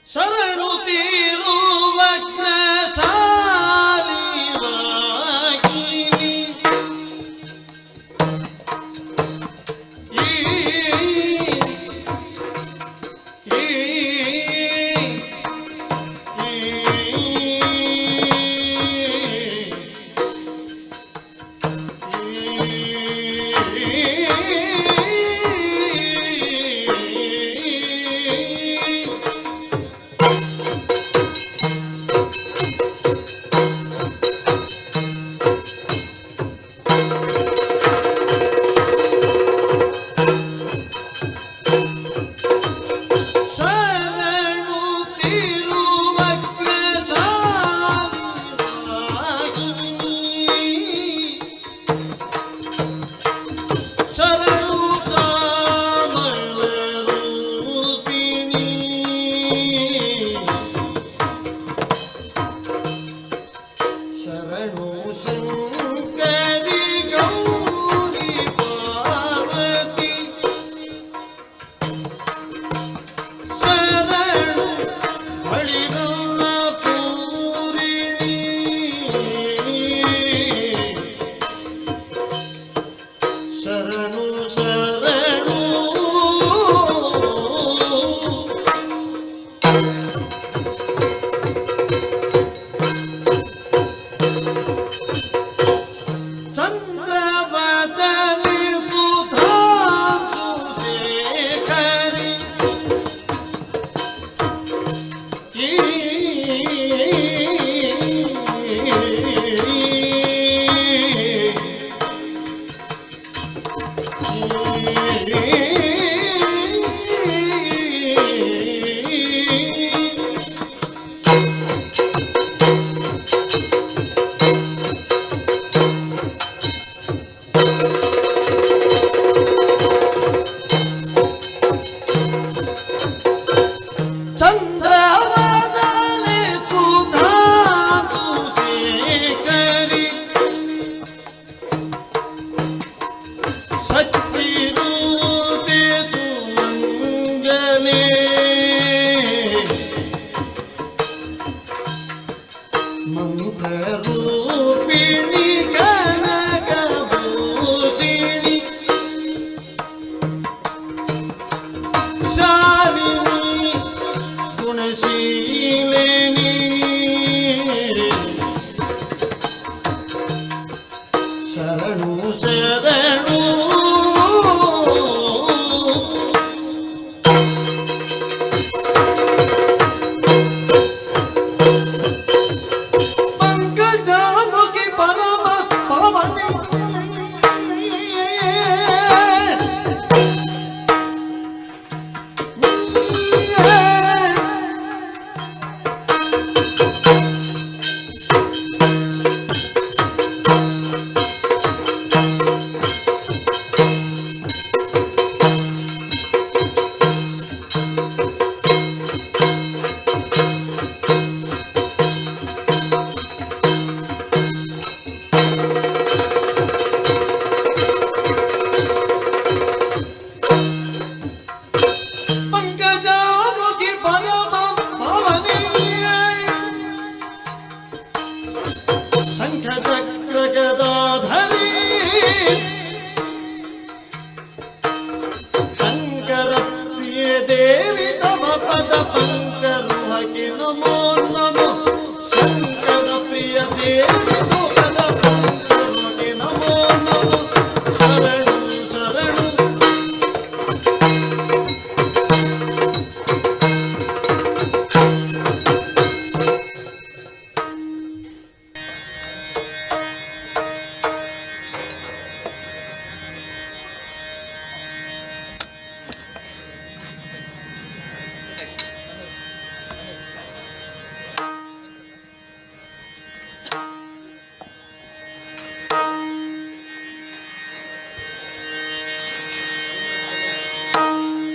ಶರಣು ತೀರುವ ಜ್ಞಾನಶಾಲಿವಾಹಿನಿ ಶಕ್ತಿ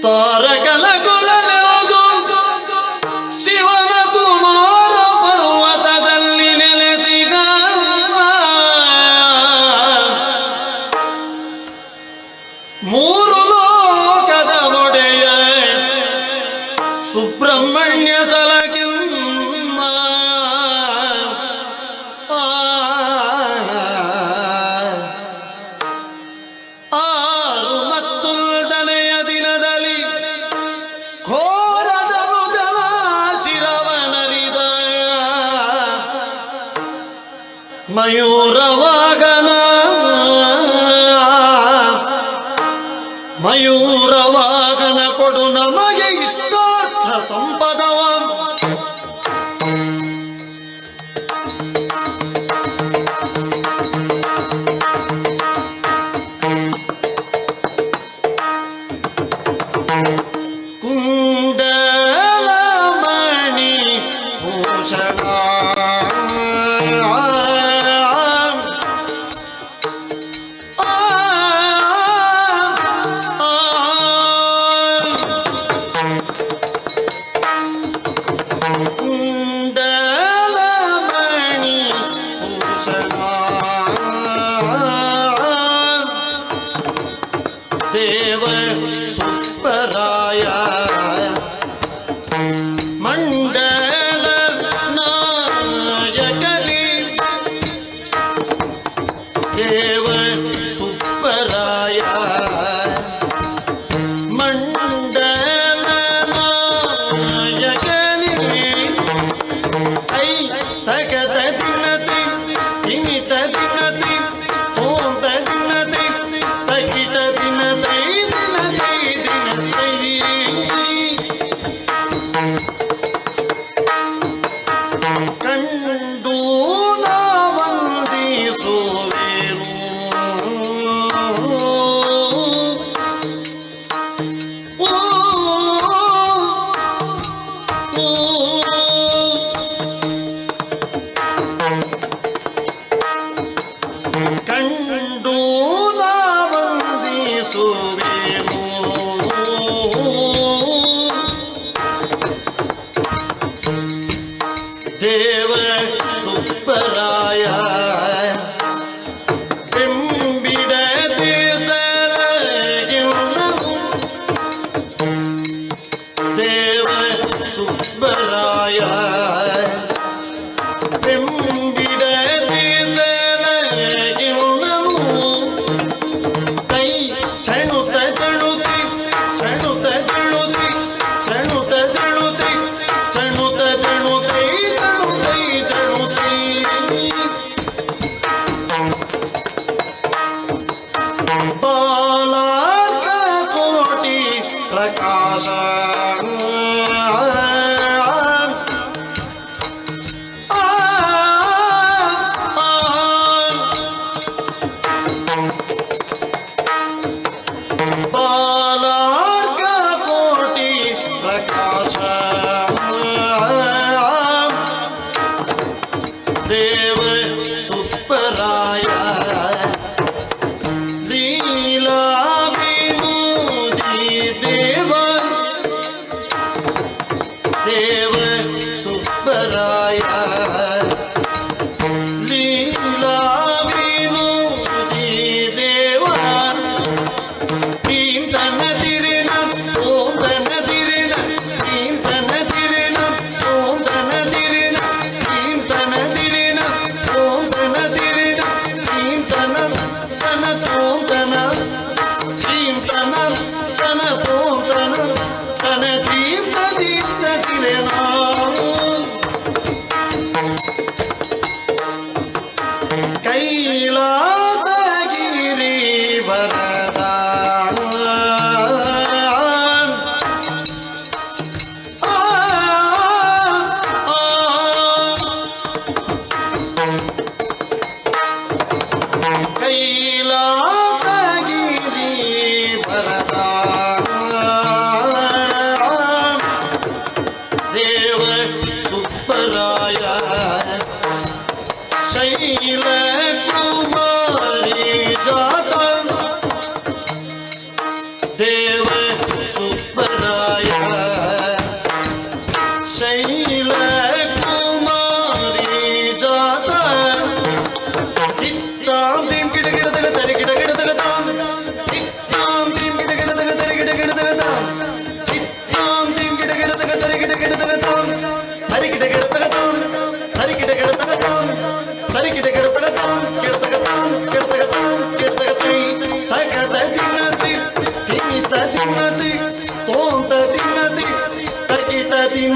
ತಾರಕನ ಕುಲನೆವುದು ಶಿವನ ಕುಮಾರ ಪರ್ವತದಲ್ಲಿ ನೆಲೆಸಿದ ಮೂರು ಲೋಕದ ಒಡೆಯ ಸುಬ್ರಹ್ಮಣ್ಯ ತಲಕಿನ್ನ ಆರು ಮತ್ತೊಂದನೆಯ ದಿನದಲ್ಲಿ ಘೋರದನು ಜಲ ಶಿರವನರಿದ ಮಯೂರವಾಗನ ಮಯೂರವಾಗನ ಕೊಡು ನಮಗೆ ಇಷ್ಟಾರ್ಥ ಸಂಪದವ ಕುಂಡಲಮಣಿ ಭೂಷಣ ಕುಂಡಲಮಣಿ ಭೂಷಣ ದೇವ ಸುಬ್ಬರಾಯ ಮಂಡಲ ನಾಯಕನೇ ದೇವ ಸುಬ್ಬರಾಯ ಮಂಡಲ ನಾಯಕನೇ ಐ ತಗದ ದಿನತಿ ಇನಿತ ದಿನತಿ ಓಂತ ದಿನತಿ ತಗಿಟ ದಿನತೈ ದಿನತೈ ದಿನತೈ ಕಂಡು ವಂದಿಸುವೆನು ಓ ಓ ಕಂಡು ವಂದಿಸುವೆನು ದೇವ ಸುಬ್ಬರಾಯ ಬೆಂಬಿಡದೆ ಸಲಗಿನ್ನನು ದೇವ ಸುಬ್ಬರಾಯ ಬೆಂಬಿಡದೆ ಸಲಗಿನ್ನನು ಕೈ ಛಣುತ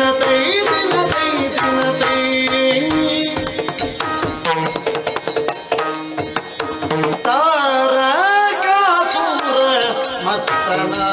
தினத்தை தினத்தை தினத்தை தாரகாசுர மத்தனா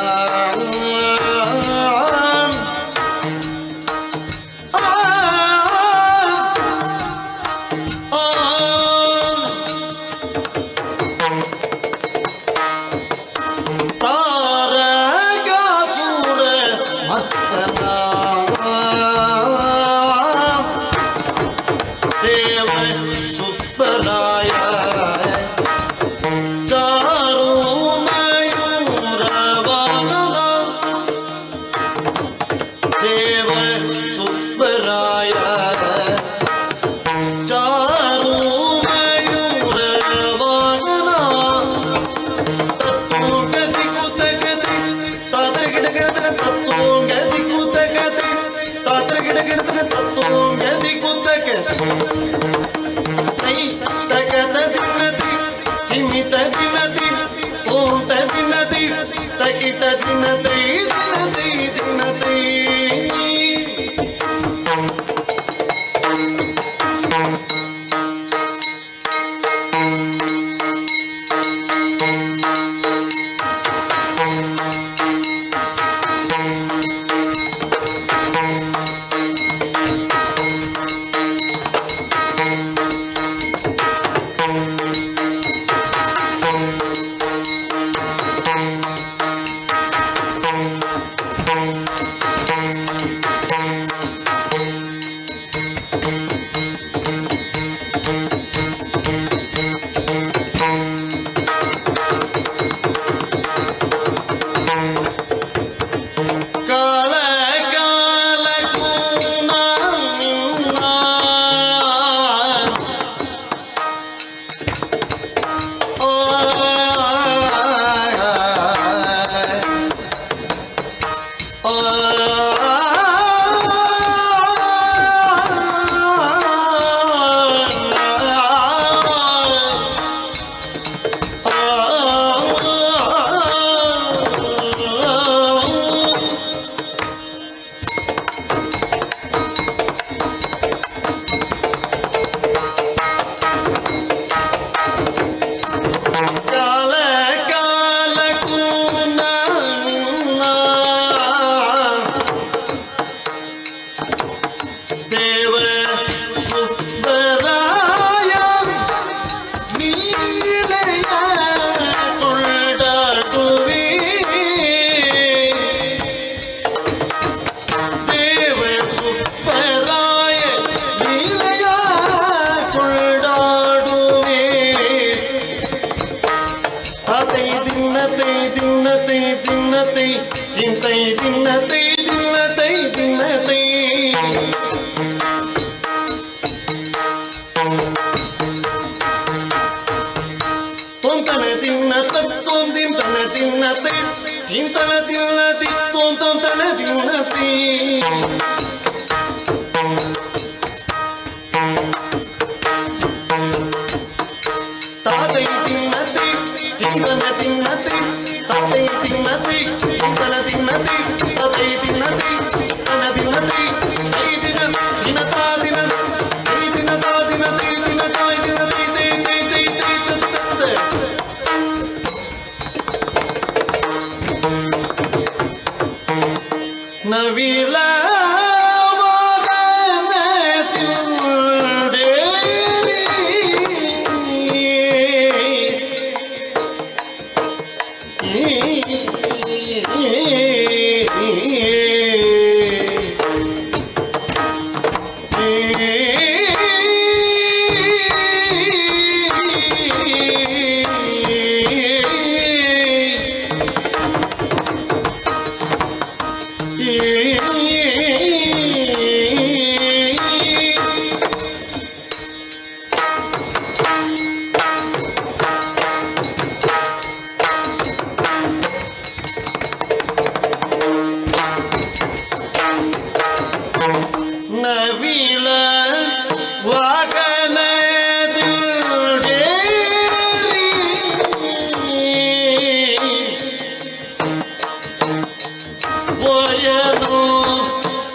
போயனோ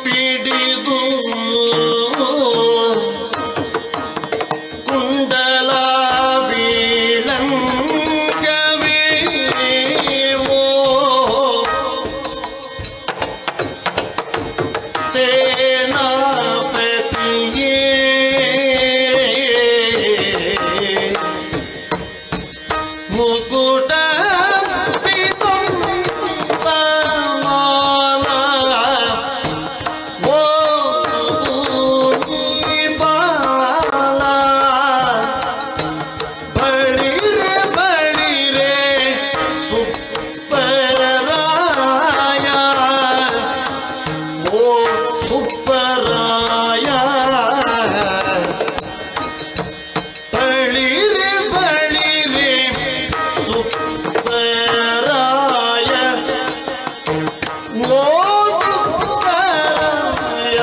பிடி ಸುಬ್ಬರಾಯ ಓ ಸುಬ್ಬರಾಯ ಬಳಿರೆ ಬಳಿರೆ ಸುಬ್ಬರಾಯ ಓ ಸುಬ್ಬರಾಯ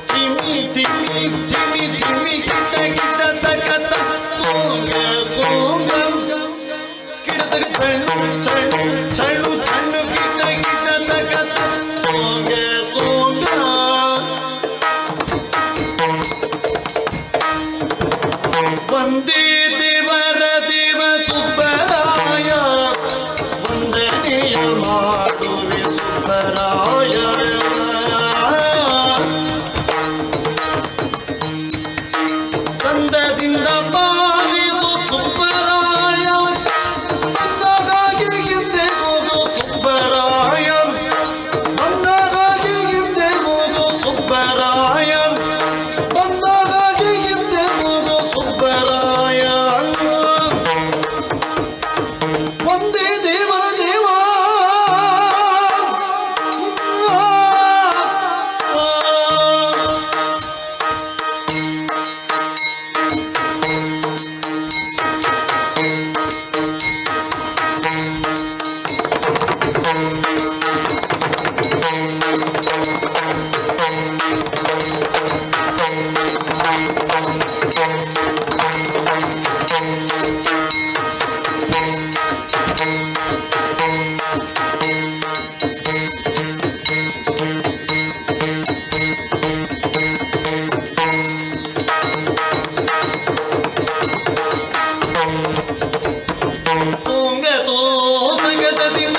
ತಿಮಿ ತಿಮಿ ತಿಮಿ ತಿಮಿ ಕಿಟ ಕಿಟ ತಕತ ತೂಂಗ ತೂಂಗ ಕಿಡತಕ ಚಣ್ಣು ಚಣ್ಣು ಚಣ್ಣು ಚಣ್ಣು ಕಿಟ ಕಿಟ ತಕತ ತೂಂಗ ತೂಂಗ ವಂದೇ ದೇವರ ದೇವ ಸುಬ್ಬರಾಯ ವಂದನೆಯ ಮಾಡುವೆ ಸುಬ್ಬರಾಯ ತಂದದಿಂದ ಬಾರಿದು ಸುಬ್ಬರಾಯ ಬಂದಾಗಿ ಹಿಂದೆ ಹೋಗು ಸುಬ್ಬರಾಯ ಬಂದಾಗಿ ಹಿಂದೆ ಹೋಗು ಸುಬ್ಬರಾಯ ಬಂದಾಗಿ ಹಿಂದೆ ಹೋಗು ಸುಬ್ಬರಾಯ ಒಂದೇ ದೇವರ ದೇವ ತೂಂಗ ತೂಂಗದ ದಿನ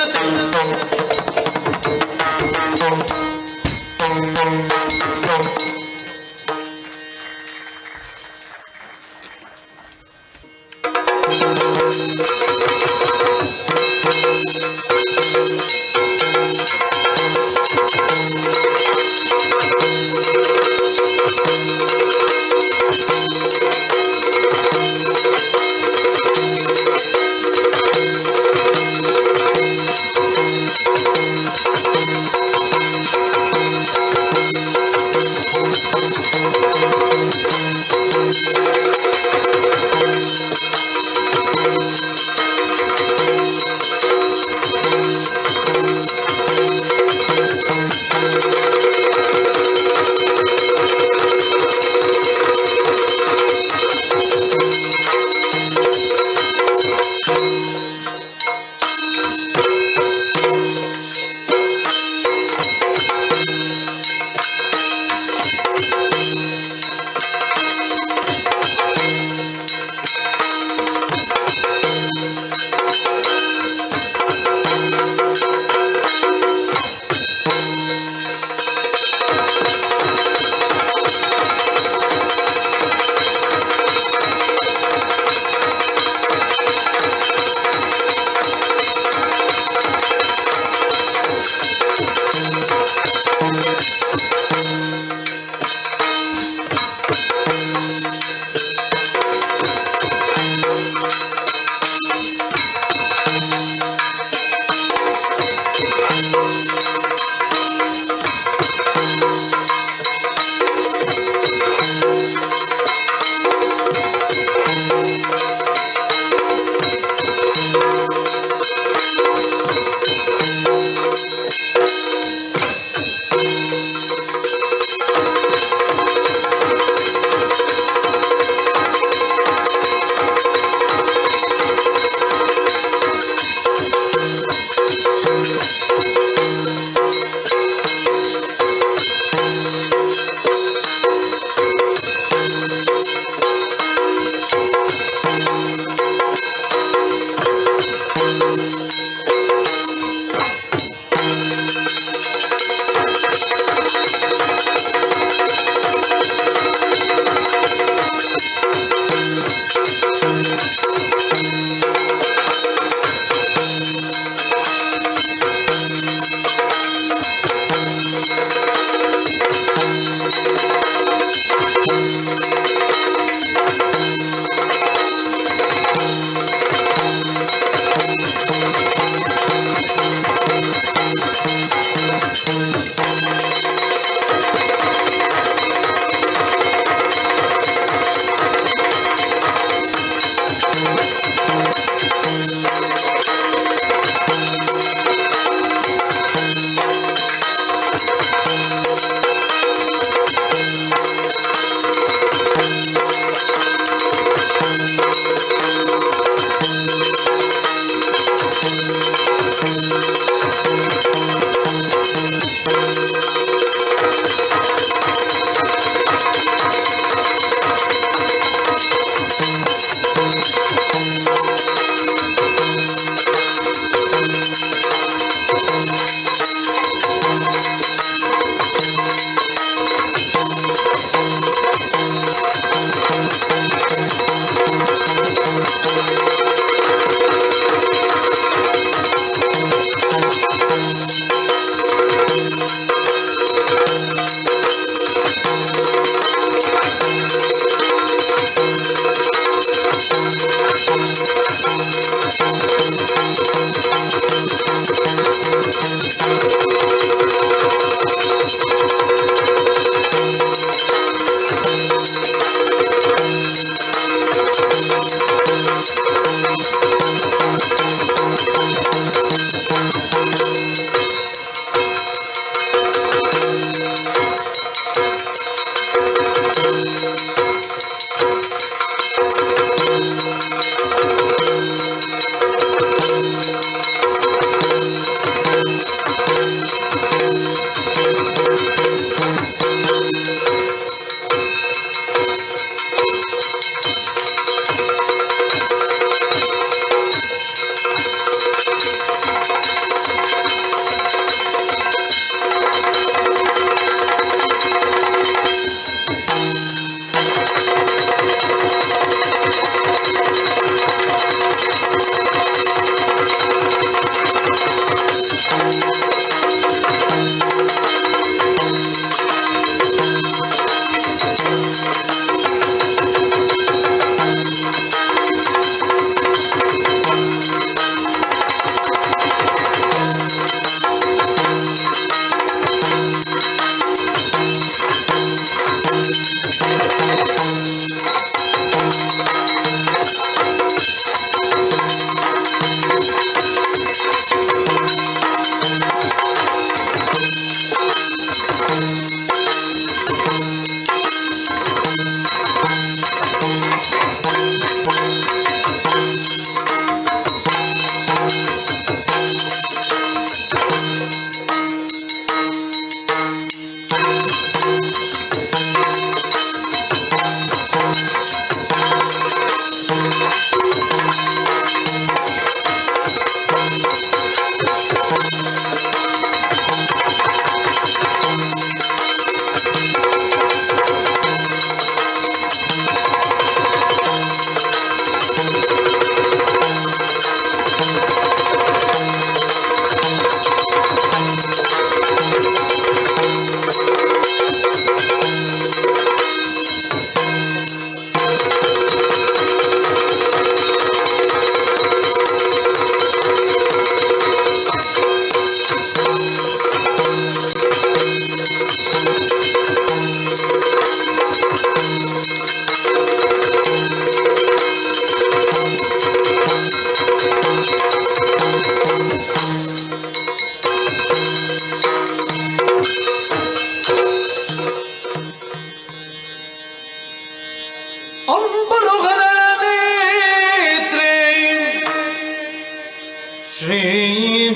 ಶ್ರೀ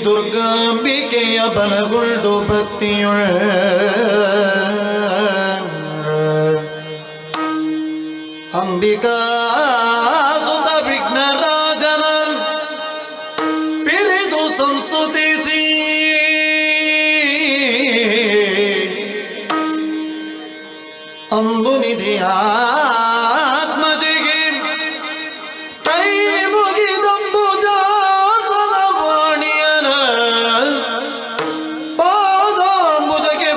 ದುರ್ಗಾಂಬಿಕೆಯ ಬಲಗೊಂಡು ಭಕ್ತಿಯೊಳ ಅಂಬಿಕಾ ಸುತ ವಿಘ್ನರಾಜನ ಪಿರಿದು ಸಂಸ್ತುತಿಸಿ ಅಂಬು ನಿಧಿಯ ಆತ್ಮಜಿಗೆ ಕೈ ಮುಗಿದಂಬು ಜಾಸನ ವಾಣಿಯನ ಪಾದಾಂಬುಜಕ್ಕೆ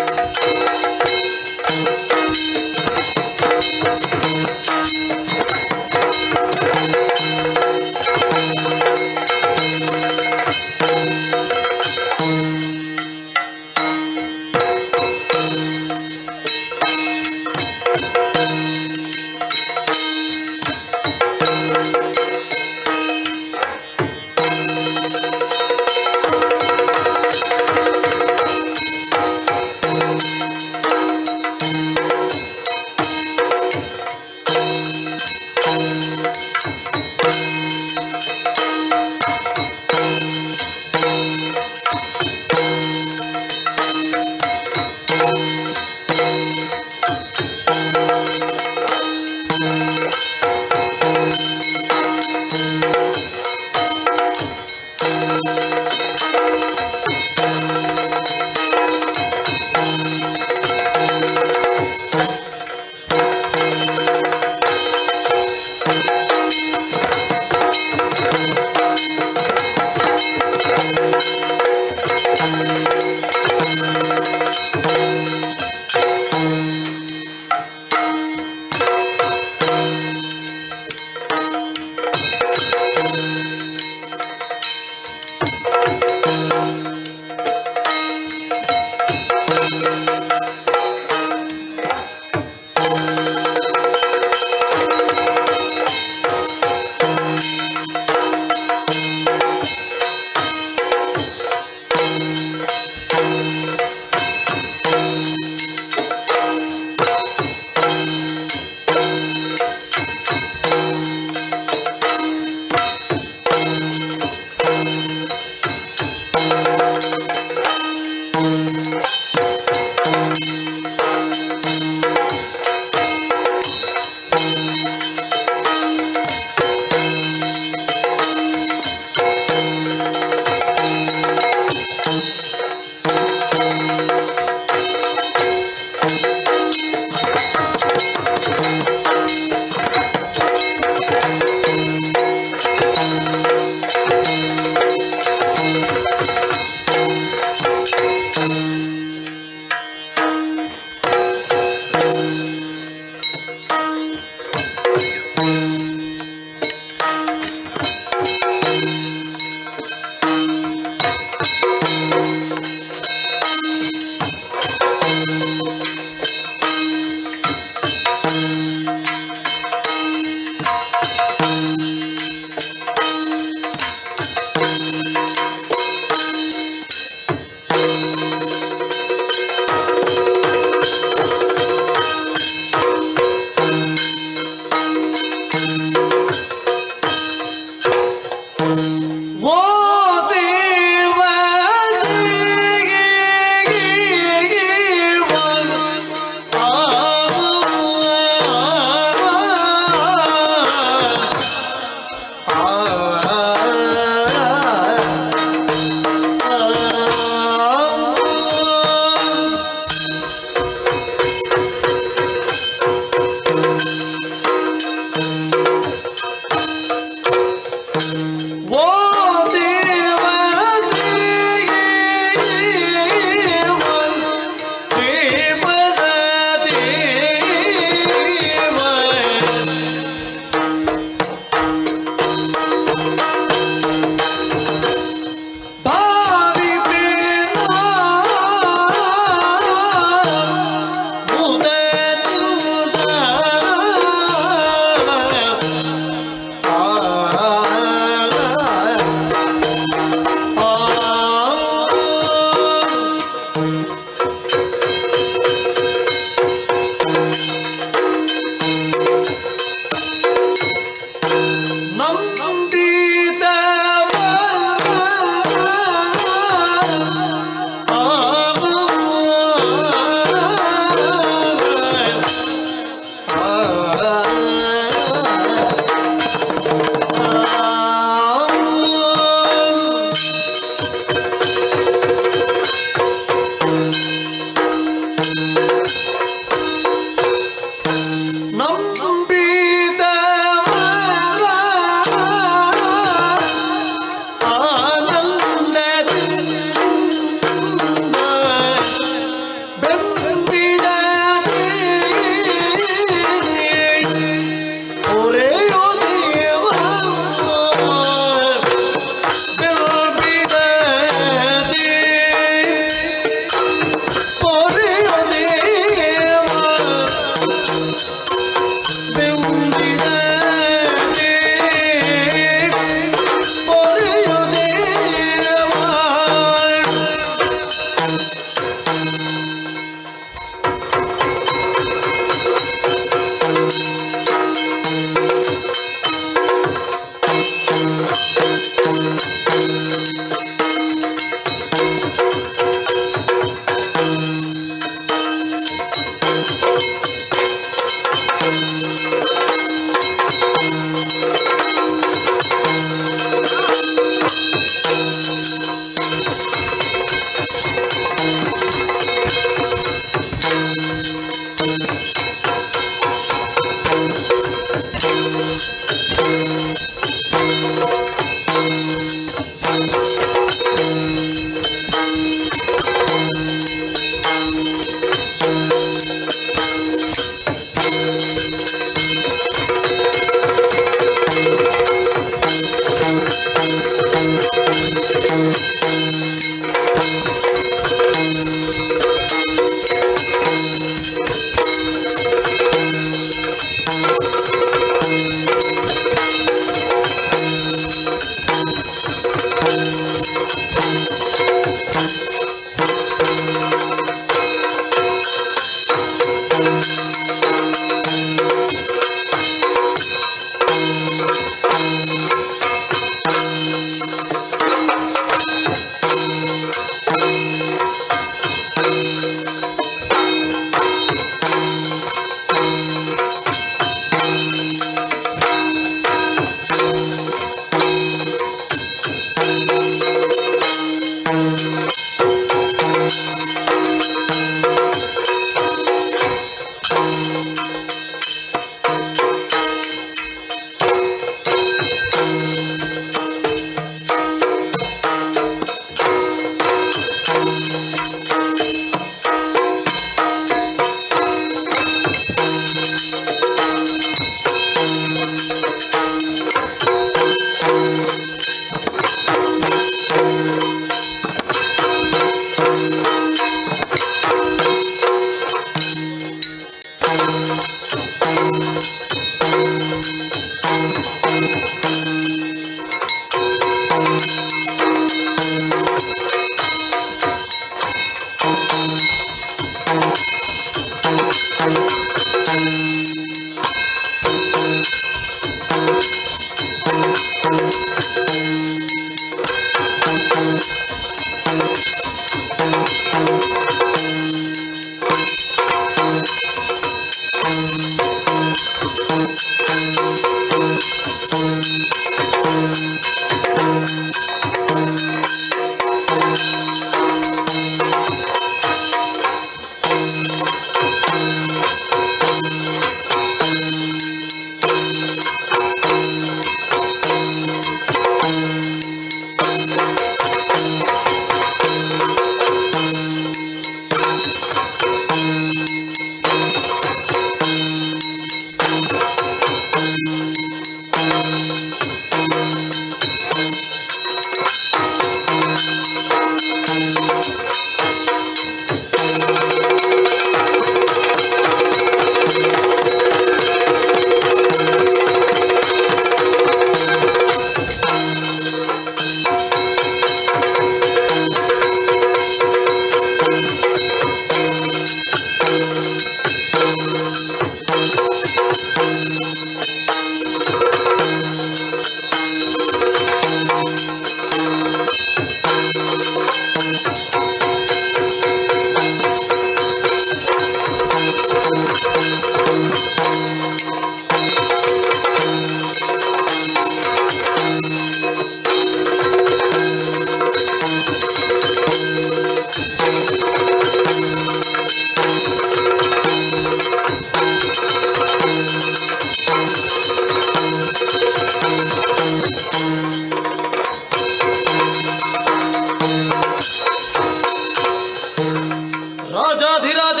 ರಾಜಾಧಿರಾಜ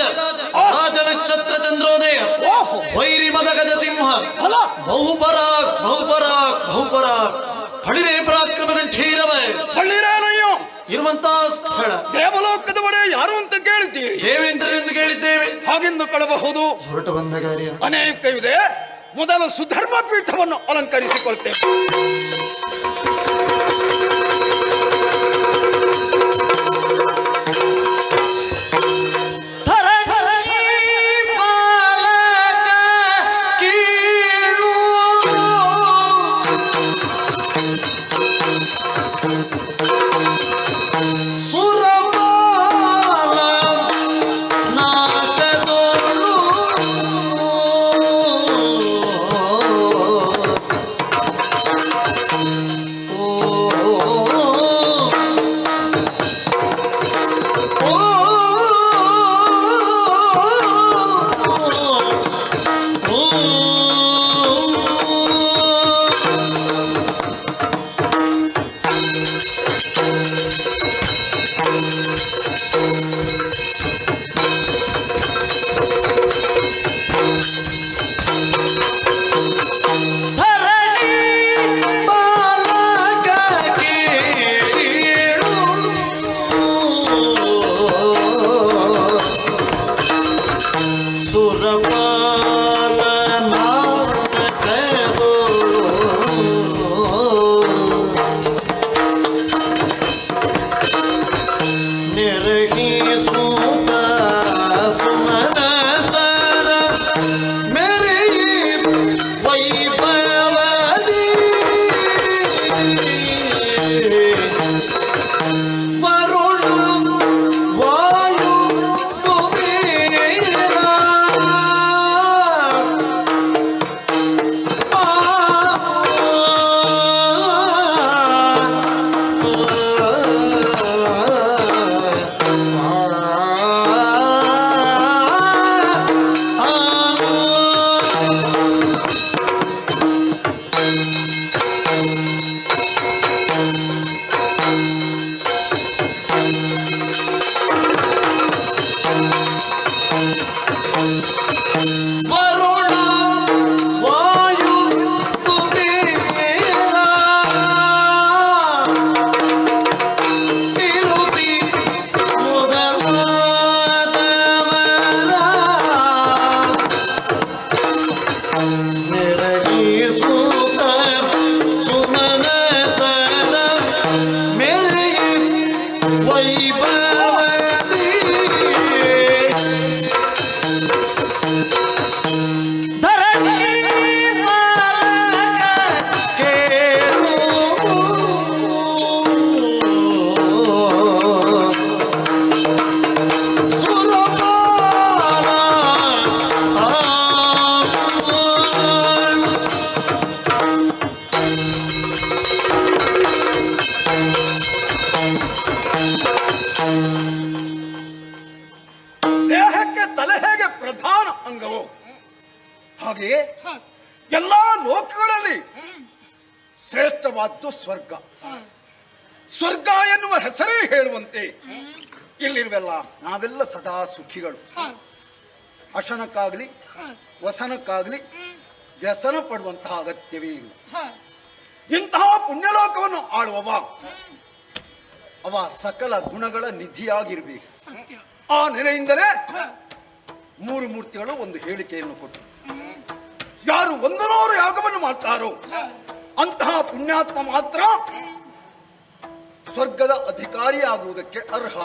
ರಾಜ ನಕ್ಷತ್ರ ಚಂದ್ರೋದಯ ವೈರಿ ಮದಗಜ ಸಿಂಹ ಬಹುಪರಾಕ್ ಬಹುಪರಾಕ್ ಬಹುಪರಾಕ್ ಹಳಿರೇ ಪರಾಕ್ರಮ ಠೀರವೇ ಹಳ್ಳಿರೇನಯ್ಯೋ ಇರುವಂತಹ ಸ್ಥಳ ದೇವಲೋಕದ ಒಡೆ ಯಾರು ಅಂತ ಕೇಳಿದ್ದೀರಿ? ದೇವೇಂದ್ರನೆಂದು ಕೇಳಿದ್ದೇವೆ. ಹಾಗೆಂದು ಕಳಬಹುದು. ಹೊರಟು ಬಂದ ಕಾರ್ಯ ಅನೇಕ ಇದೆ. ಮೊದಲು ಸುಧರ್ಮ ಪೀಠವನ್ನು ಅಲಂಕರಿಸಿಕೊಳ್ತೇವೆ. ದೇಹಕ್ಕೆ ತಲೆ ಹೇಗೆ ಪ್ರಧಾನ ಅಂಗವು, ಹಾಗೆಯೇ ಎಲ್ಲಾ ಲೋಕಗಳಲ್ಲಿ ಶ್ರೇಷ್ಠವಾದ್ದು ಸ್ವರ್ಗ. ಸ್ವರ್ಗ ಎನ್ನುವ ಹೆಸರೇ ಹೇಳುವಂತೆ ಇಲ್ಲಿರುವೆಲ್ಲ ನಾವೆಲ್ಲ ಸದಾ ಸುಖಿಗಳು. ಅಶನಕ್ಕಾಗಲಿ ವಸನಕ್ಕಾಗಲಿ ವ್ಯಸನ ಪಡುವಂತಹ ಅಗತ್ಯವೇ ಇಲ್ಲ. ಇಂತಹ ಪುಣ್ಯಲೋಕವನ್ನು ಆಳುವವ ಅವ ಸಕಲ ಗುಣಗಳ ನಿಧಿಯಾಗಿರ್ಬೇಕು. ಆ ನೆಲೆಯಿಂದಲೇ ಮೂರು ಮೂರ್ತಿಗಳು ಒಂದು ಹೇಳಿಕೆಯನ್ನು ಕೊಟ್ಟರು. ಯಾರು 100 ಯಾಗವನ್ನು ಮಾಡ್ತಾರೋ ಅಂತಹ ಪುಣ್ಯಾತ್ಮ ಮಾತ್ರ ಸ್ವರ್ಗದ ಅಧಿಕಾರಿಯಾಗುವುದಕ್ಕೆ ಅರ್ಹ.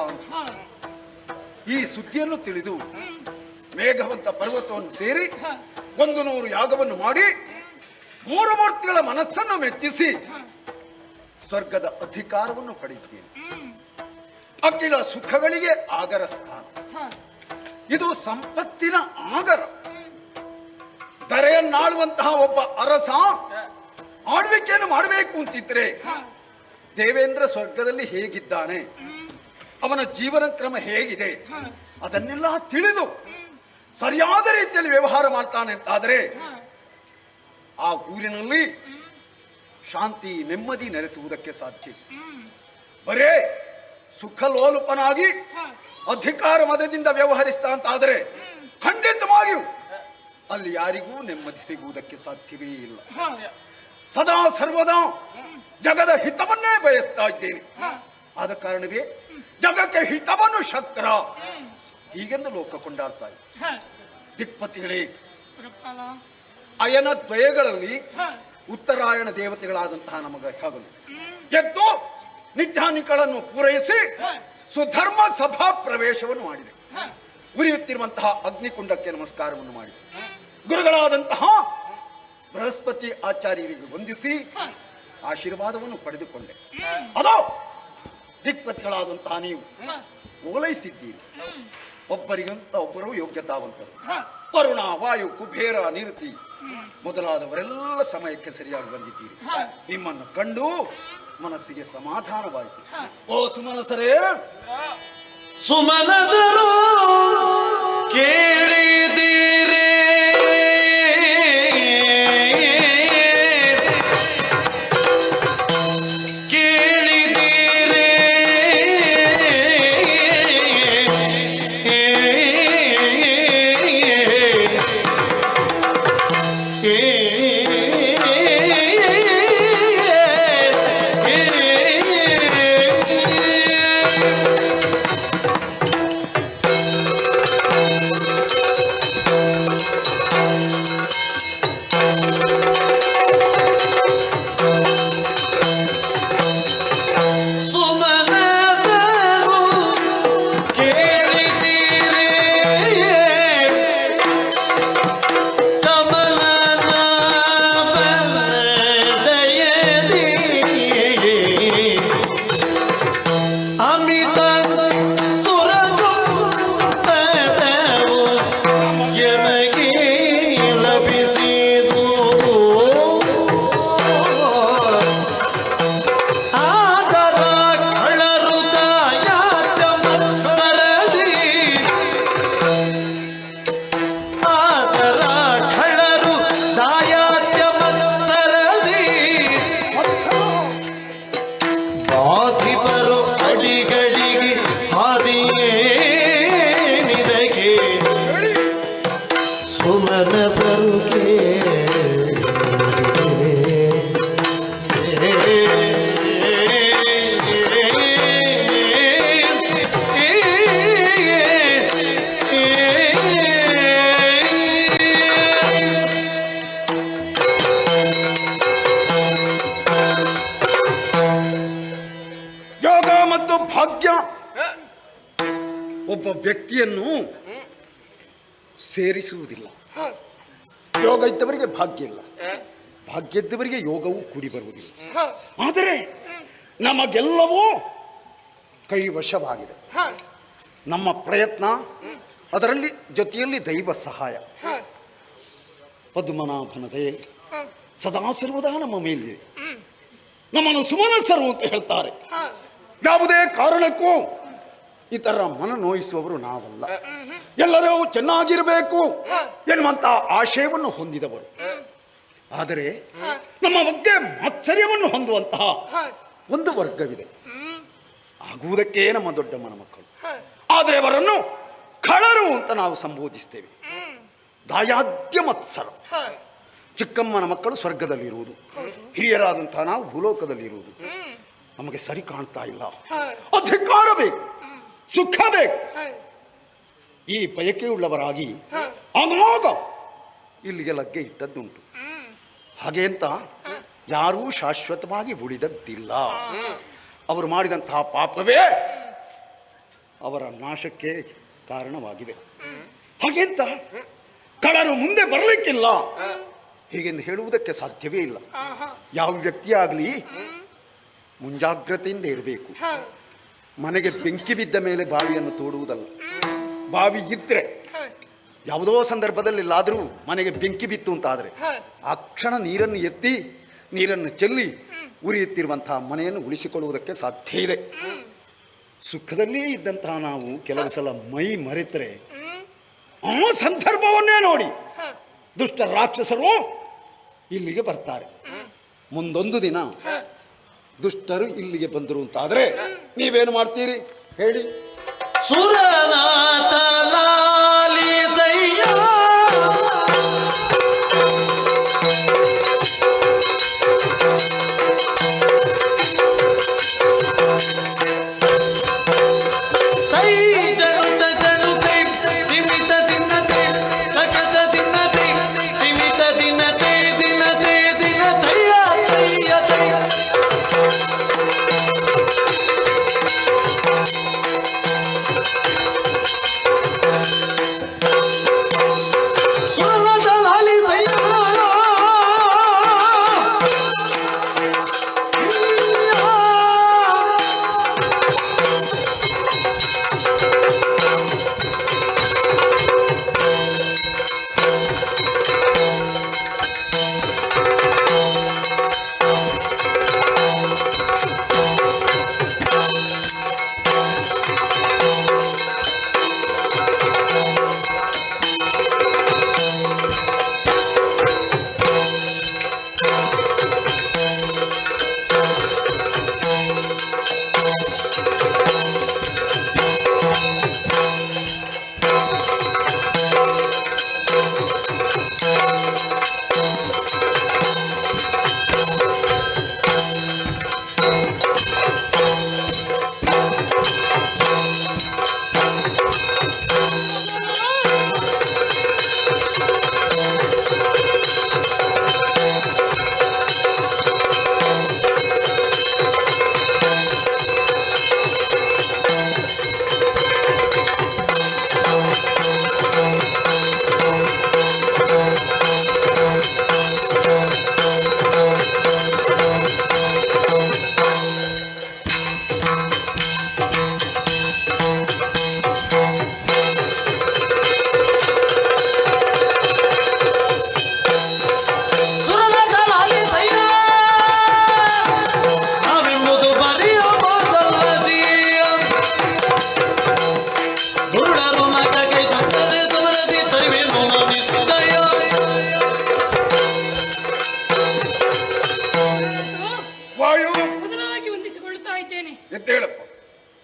ಈ ಸುದ್ದಿಯನ್ನು ತಿಳಿದು ಮೇಘವಂತ ಪರ್ವತವನ್ನು ಸೇರಿ 100 ಯಾಗವನ್ನು ಮಾಡಿ ಮೂರು ಮೂರ್ತಿಗಳ ಮನಸ್ಸನ್ನು ಮೆಚ್ಚಿಸಿ ಸ್ವರ್ಗದ ಅಧಿಕಾರವನ್ನು ಪಡೆಯುತ್ತೇನೆ. ಅಖಿಲ ಸುಖಗಳಿಗೆ ಆಗರ ಸ್ಥಾನ. ಇದು ಸಂಪತ್ತಿನ ಆಗರ. ಧರೆಯನ್ನಾಳುವಂತಹ ಒಬ್ಬ ಅರಸ ಆಳ್ವಿಕೆಯನ್ನು ಮಾಡಬೇಕು ಅಂತಿದ್ರೆ ದೇವೇಂದ್ರ ಸ್ವರ್ಗದಲ್ಲಿ ಹೇಗಿದ್ದಾನೆ, ಅವನ ಜೀವನ ಕ್ರಮ ಹೇಗಿದೆ, ಅದನ್ನೆಲ್ಲ ತಿಳಿದು ಸರಿಯಾದ ರೀತಿಯಲ್ಲಿ ವ್ಯವಹಾರ ಮಾಡ್ತಾನೆ ಅಂತಾದರೆ ಆ ಊರಿನಲ್ಲಿ ಶಾಂತಿ ನೆಮ್ಮದಿ ನೆಲೆಸುವುದಕ್ಕೆ ಸಾಧ್ಯ. ಬರೇ ಸುಖಲೋಲುಪನಾಗಿ ಅಧಿಕಾರ ಮದದಿಂದ ವ್ಯವಹರಿಸ್ತಾ ಅಂತಾದರೆ ಖಂಡಿತವಾಗಿಯೂ ಅಲ್ಲಿ ಯಾರಿಗೂ ನೆಮ್ಮದಿ ಸಿಗುವುದಕ್ಕೆ ಸಾಧ್ಯವೇ ಇಲ್ಲ. ಸದಾ ಸರ್ವದಾ ಜಗದ ಹಿತವನ್ನೇ ಬಯಸ್ತಾ ಇದ್ದೇನೆ. ಆದ ಕಾರಣವೇ ಜಗಕ್ಕೆ ಹಿತವನ್ನು ಶಕ್ರ ಹೀಗೆಂದು ಲೋಕ ಕೊಂಡಾಡ್ತಾ ಇದೆ. ದಿಕ್ಪತಿಗಳೇ, ಅಯನ ದ್ವಯಗಳಲ್ಲಿ ಉತ್ತರಾಯಣ ದೇವತೆಗಳಾದಂತಹ ನಮಗ ಹಗಲು ಎದ್ದು ನಿತ್ಯಾನಿಗಳನ್ನು ಪೂರೈಸಿ ಸುಧರ್ಮ ಸಭಾ ಪ್ರವೇಶವನ್ನು ಮಾಡಿದೆ. ಉರಿಯುತ್ತಿರುವಂತಹ ಅಗ್ನಿಕುಂಡಕ್ಕೆ ನಮಸ್ಕಾರವನ್ನು ಮಾಡಿದೆ. ಗುರುಗಳಾದಂತಹ ಬೃಹಸ್ಪತಿ ಆಚಾರ್ಯರಿಗೆ ವಂದಿಸಿ ಆಶೀರ್ವಾದವನ್ನು ಪಡೆದುಕೊಂಡೆ. ಅದೋ ದಿಕ್ಪತಿಗಳಾದಂತಹ ನೀವು ಓಲೈಸಿದ್ದೀರಿ. ಒಬ್ಬರಿಗಂತ ಒಬ್ಬರು ಯೋಗ್ಯತಾವಂತರು. ವರುಣ, ವಾಯು, ಕುಬೇರ, ನಿರುತಿ ಮೊದಲಾದವರೆಲ್ಲ ಸಮಯಕ್ಕೆ ಸರಿಯಾಗಿ ಬಂದಿದ್ದೀರಿ. ನಿಮ್ಮನ್ನು ಕಂಡು ಮನಸ್ಸಿಗೆ ಸಮಾಧಾನವಾಯಿತು. ಓ ಸುಮನಸರೇ, ಸುಮನದರು ಕೇಳಿದಿರೇ ಒಬ್ಬ ವ್ಯಕ್ತಿಯನ್ನು ಸೇರಿಸುವುದಿಲ್ಲ. ಯೋಗ ಇದ್ದವರಿಗೆ ಭಾಗ್ಯ ಇಲ್ಲ, ಭಾಗ್ಯ ಇದ್ದವರಿಗೆ ಯೋಗವು ಕೂಡಿ ಬರುವುದಿಲ್ಲ. ಆದರೆ ನಮಗೆಲ್ಲವೂ ಕೈವಶವಾಗಿದೆ. ನಮ್ಮ ಪ್ರಯತ್ನ, ಅದರಲ್ಲಿ ಜೊತೆಯಲ್ಲಿ ದೈವ ಸಹಾಯ. ಪದ್ಮನಾಭನ ದಯೆ ಸದಾ ಸರ್ವದಾ ನಮ್ಮ ಮೇಲಿದೆ. ನಮ್ಮನ್ನು ಸುಮನಸ್ಸರು ಅಂತ ಹೇಳ್ತಾರೆ. ಯಾವುದೇ ಕಾರಣಕ್ಕೂ ಇತರ ಮನ ನೋಯಿಸುವವರು ನಾವಲ್ಲ. ಎಲ್ಲರೂ ಚೆನ್ನಾಗಿರಬೇಕು ಎನ್ನುವಂತ ಆಶಯವನ್ನು ಹೊಂದಿದವರು. ಆದರೆ ನಮ್ಮ ಬಗ್ಗೆ ಮಾತ್ಸರ್ಯವನ್ನು ಹೊಂದುವಂತಹ ಒಂದು ವರ್ಗವಿದೆ. ಆಗುವುದಕ್ಕೆ ನಮ್ಮ ದೊಡ್ಡ ಮಕ್ಕಳು. ಆದರೆ ಅವರನ್ನು ಕಳರು ಅಂತ ನಾವು ಸಂಬೋಧಿಸ್ತೇವೆ. ದಾಯಾದ್ಯ ಮತ್ಸರ. ಚಿಕ್ಕಮ್ಮನ ಮಕ್ಕಳು ಸ್ವರ್ಗದಲ್ಲಿರುವುದು, ಹಿರಿಯರಾದಂತಹ ನಾವು ಭೂಲೋಕದಲ್ಲಿರುವುದು. ನಮಗೆ ಸರಿ ಕಾಣ್ತಾ ಇಲ್ಲ. ಅಧಿಕಾರ ಬೇಕು, ಸುಖ ಬೇಕು, ಈ ಬಯಕೆಯುಳ್ಳವರಾಗಿ ಆಗಾಗ ಇಲ್ಲಿಗೆ ಲಗ್ಗೆ ಇಟ್ಟದ್ದುಂಟು. ಹಾಗೆ ಅಂತ ಯಾರೂ ಶಾಶ್ವತವಾಗಿ ಉಳಿದದ್ದಿಲ್ಲ. ಅವರು ಮಾಡಿದಂತಹ ಪಾಪವೇ ಅವರ ನಾಶಕ್ಕೆ ಕಾರಣವಾಗಿದೆ. ಹಾಗೆಂತ ಕಳರು ಮುಂದೆ ಬರಲಿಕ್ಕಿಲ್ಲ ಹೀಗೆಂದು ಹೇಳುವುದಕ್ಕೆ ಸಾಧ್ಯವೇ ಇಲ್ಲ. ಯಾವ ವ್ಯಕ್ತಿಯಾಗಲಿ ಮುಂಜಾಗ್ರತೆಯಿಂದ ಇರಬೇಕು. ಮನೆಗೆ ಬೆಂಕಿ ಬಿದ್ದ ಮೇಲೆ ಬಾವಿಯನ್ನು ತೋಡುವುದಲ್ಲ. ಬಾವಿ ಇದ್ರೆ ಯಾವುದೋ ಸಂದರ್ಭದಲ್ಲೆಲ್ಲಾದರೂ ಮನೆಗೆ ಬೆಂಕಿ ಬಿತ್ತು ಅಂತಾದರೆ ಆ ಕ್ಷಣ ನೀರನ್ನು ಎತ್ತಿ ನೀರನ್ನು ಚೆಲ್ಲಿ ಉರಿಯುತ್ತಿರುವಂತಹ ಮನೆಯನ್ನು ಉಳಿಸಿಕೊಳ್ಳುವುದಕ್ಕೆ ಸಾಧ್ಯ ಇದೆ. ಸುಖದಲ್ಲೇ ಇದ್ದಂತಹ ನಾವು ಕೆಲವು ಸಲ ಮೈ ಮರೆತರೆ ಆ ಸಂದರ್ಭವನ್ನೇ ನೋಡಿ ದುಷ್ಟ ರಾಕ್ಷಸರು ಇಲ್ಲಿಗೆ ಬರ್ತಾರೆ. ಮುಂದೊಂದು ದಿನ ದುಷ್ಟರು ಇಲ್ಲಿಗೆ ಬಂದರು ಅಂತಾದರೆ ನೀವೇನು ಮಾಡ್ತೀರಿ ಹೇಳಿ? ಸುರನಾಥ ಲಾಲಿಸಯ್ಯ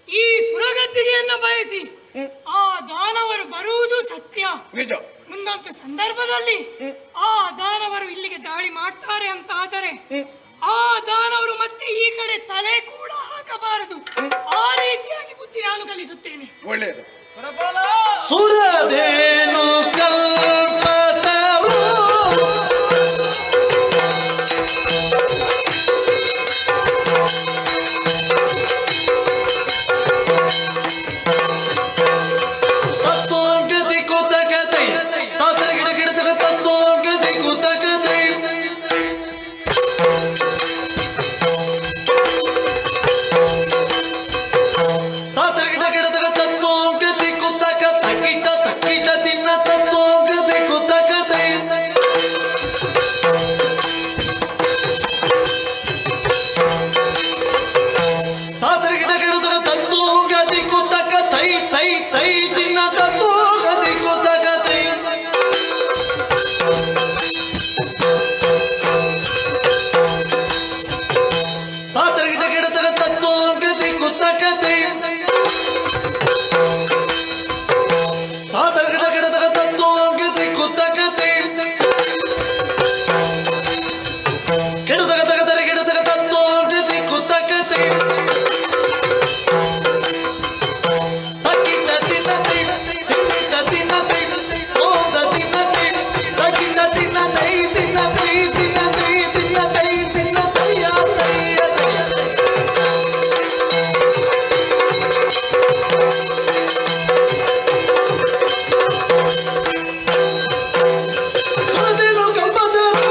ಈ ಸುರಗತಿಗೆಯನ್ನ ಬಯಸಿ ಆ ದಾನವರು ಬರುವುದು ಸತ್ಯ. ನಿಜ. ಮುಂದಂತ ಸಂದರ್ಭದಲ್ಲಿ ಆ ದಾನವರು ಇಲ್ಲಿಗೆ ದಾಳಿ ಮಾಡ್ತಾರೆ ಅಂತ ಆದರೆ ಆ ದಾನವರು ಮತ್ತೆ ಈ ಕಡೆ ತಲೆ ಕೂಡ ಹಾಕಬಾರದು. ಆ ರೀತಿಯಾಗಿ ಬುದ್ಧಿ ನಾನು ಕಲಿಸುತ್ತೇನೆ. ಒಳ್ಳೆಯದು. ಸುರಧೇನು ಕಲ್ಪತರು ತತ್ವಗತಿ ಕುತಕತೆ ತಾತರ ಗಿಡ ಗಿಡದ ತತ್ವಗತಿ ಕುತಕತೆ ತಾತರ ಗಿಡ ಗಿಡದ ತತ್ವಗತಿ ಕುತಕ ತಕ್ಕಿಟ ತಕ್ಕಿಟ ತಿನ್ನ ತತ್ವ ಗಿಡತಗ ತತ್ತೋ ಗತಿ ಕುತ್ತ ಕತೆ ತಾತರ ಗಿಡತಗ ತತ್ತೋ ಗತಿ ಕುತ್ತ ಕತೆ ಗಿಡತಗ ತಗದರೆ ಗಿಡತಗ ತತ್ತೋ ಗತಿ ಕುತ್ತ ಕತೆ ತಕ್ಕಿನ ತಿನ್ನತೆ ತಿನ್ನಿನ ತಿನ್ನತೆ ಓದ ತಿನ್ನತೆ ತಕ್ಕಿನ ತಿನ್ನತೆ ತಿನ್ನತೆ ತಿನ್ನತೆ ತಿನ್ನತೆ ತಿನ್ನತೆಯ ಸುರದೇನು ಕಂಬದರು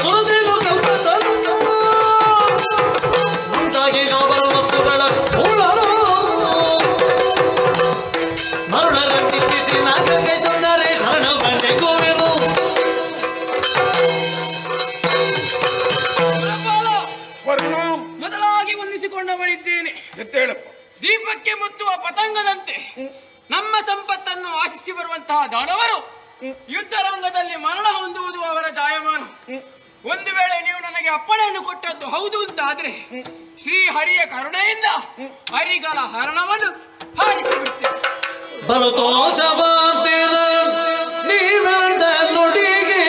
ಸುರದೇನು ಕಂಬದರು ಮುಂದಾಗಿ ಗಾಬಲ ವಸ್ತುಗಳ ಮೂಲರು ಮರುಳರಂತಿಕ್ಕಿಸಿ ನಾಗಕ್ಕೆ ತಂದರೆ ಹರಣ ಬಂಡೆ ಗೋವೆನು ವರುಣ ಮೊದಲಾಗಿ ವಂದಿಸಿಕೊಂಡವನಿದ್ದೇನೆ. ಎದ್ದೇಳಪ್ಪ. ದೀಪಕ್ಕೆ ಮುತ್ತುವ ಪತಂಗದಂತೆ ನಮ್ಮ ಸಂಪತ್ತನ್ನು ಆಶಿಸಿ ಬರುವಂತಹ ದಾನವರು ಯುದ್ಧ ರಂಗದಲ್ಲಿ ಮರಣ ಹೊಂದುವುದು ಅವರ ಜಾಯಮಾನ. ಒಂದು ವೇಳೆ ನೀವು ನನಗೆ ಅಪ್ಪಣೆಯನ್ನು ಕೊಟ್ಟದ್ದು ಹೌದು ಅಂತಾದ್ರೆ ಶ್ರೀ ಹರಿಯ ಕರುಣೆಯಿಂದ ಹರಿಗಳ ಹರಣವನ್ನು ಹಾರಿಸಿಬಿಡ್ತೇನೆ. ಬಲು ತೋಚಬಾರ್ದೇನ ನೀವೆಂದ ನುಡಿಗೆ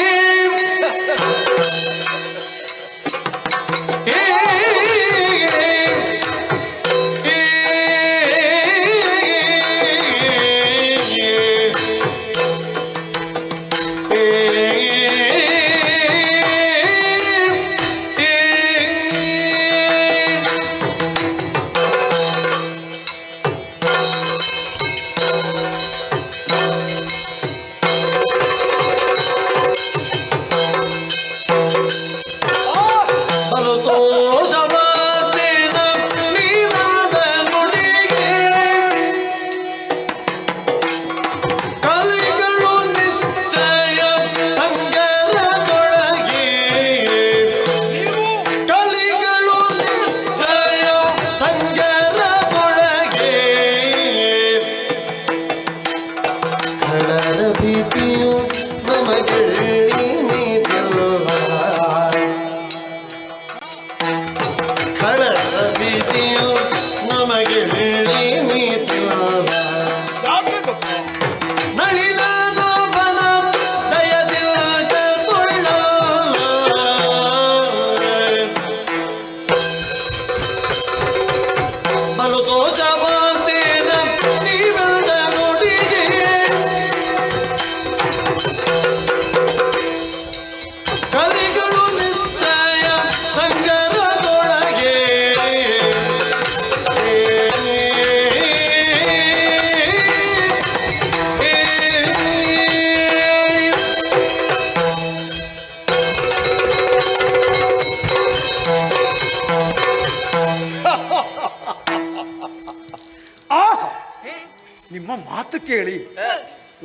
ನಿಮ್ಮ ಮಾತು ಕೇಳಿ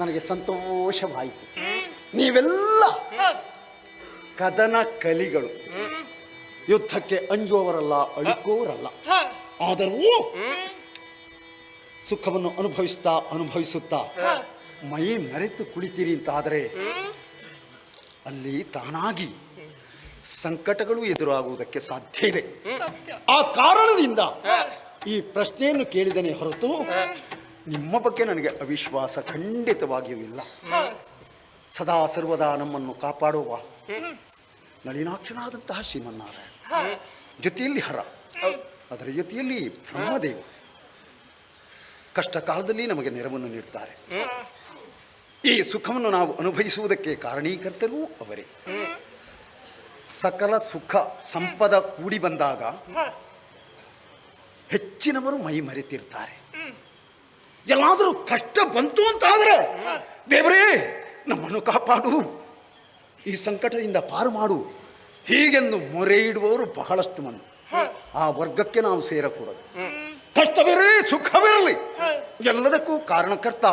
ನನಗೆ ಸಂತೋಷವಾಯಿತು. ನೀವೆಲ್ಲ ಕದನ ಕಲಿಗಳು, ಯುದ್ಧಕ್ಕೆ ಅಂಜುವವರಲ್ಲ, ಅಳುಕೋರಲ್ಲ. ಆದರೂ ಸುಖವನ್ನು ಅನುಭವಿಸುತ್ತಾ ಮೈ ಮರೆತು ಕುಳಿತೀರಿ ಅಂತಾದರೆ ಅಲ್ಲಿ ತಾನಾಗಿ ಸಂಕಟಗಳು ಎದುರಾಗುವುದಕ್ಕೆ ಸಾಧ್ಯ ಇದೆ. ಆ ಕಾರಣದಿಂದ ಈ ಪ್ರಶ್ನೆಯನ್ನು ಕೇಳಿದನೇ ಹೊರತು ನಿಮ್ಮ ಬಗ್ಗೆ ನನಗೆ ಅವಿಶ್ವಾಸ ಖಂಡಿತವಾಗಿಯೂ ಇಲ್ಲ. ಸದಾ ಸರ್ವದಾ ನಮ್ಮನ್ನು ಕಾಪಾಡುವ ನಳಿನಾಕ್ಷನಾದಂತಹ ಶ್ರೀಮನ್ನಾರಾಯಣ, ಜೊತೆಯಲ್ಲಿ ಹರ, ಅದರ ಜೊತೆಯಲ್ಲಿ ಬ್ರಹ್ಮದೇವ ಕಷ್ಟ ಕಾಲದಲ್ಲಿ ನಮಗೆ ನೆರವನ್ನು ನೀಡ್ತಾರೆ. ಈ ಸುಖವನ್ನು ನಾವು ಅನುಭವಿಸುವುದಕ್ಕೆ ಕಾರಣೀಕರ್ತರೂ ಅವರೇ. ಸಕಲ ಸುಖ ಸಂಪದ ಕೂಡಿ ಬಂದಾಗ ಹೆಚ್ಚಿನವರು ಮೈ ಮರೆತಿರ್ತಾರೆ. ಎಲ್ಲಾದರೂ ಕಷ್ಟ ಬಂತು ಅಂತಾದರೆ ದೇವರೇ ನಮ್ಮನ್ನು ಕಾಪಾಡು, ಈ ಸಂಕಟದಿಂದ ಪಾರು ಮಾಡು ಹೀಗೆಂದು ಮೊರೆ ಇಡುವವರು ಬಹಳಷ್ಟು ಮಂದಿ. ಆ ವರ್ಗಕ್ಕೆ ನಾವು ಸೇರಕೂಡದು. ಕಷ್ಟವಿರಲಿ ಸುಖವಿರಲಿ ಎಲ್ಲದಕ್ಕೂ ಕಾರಣಕರ್ತ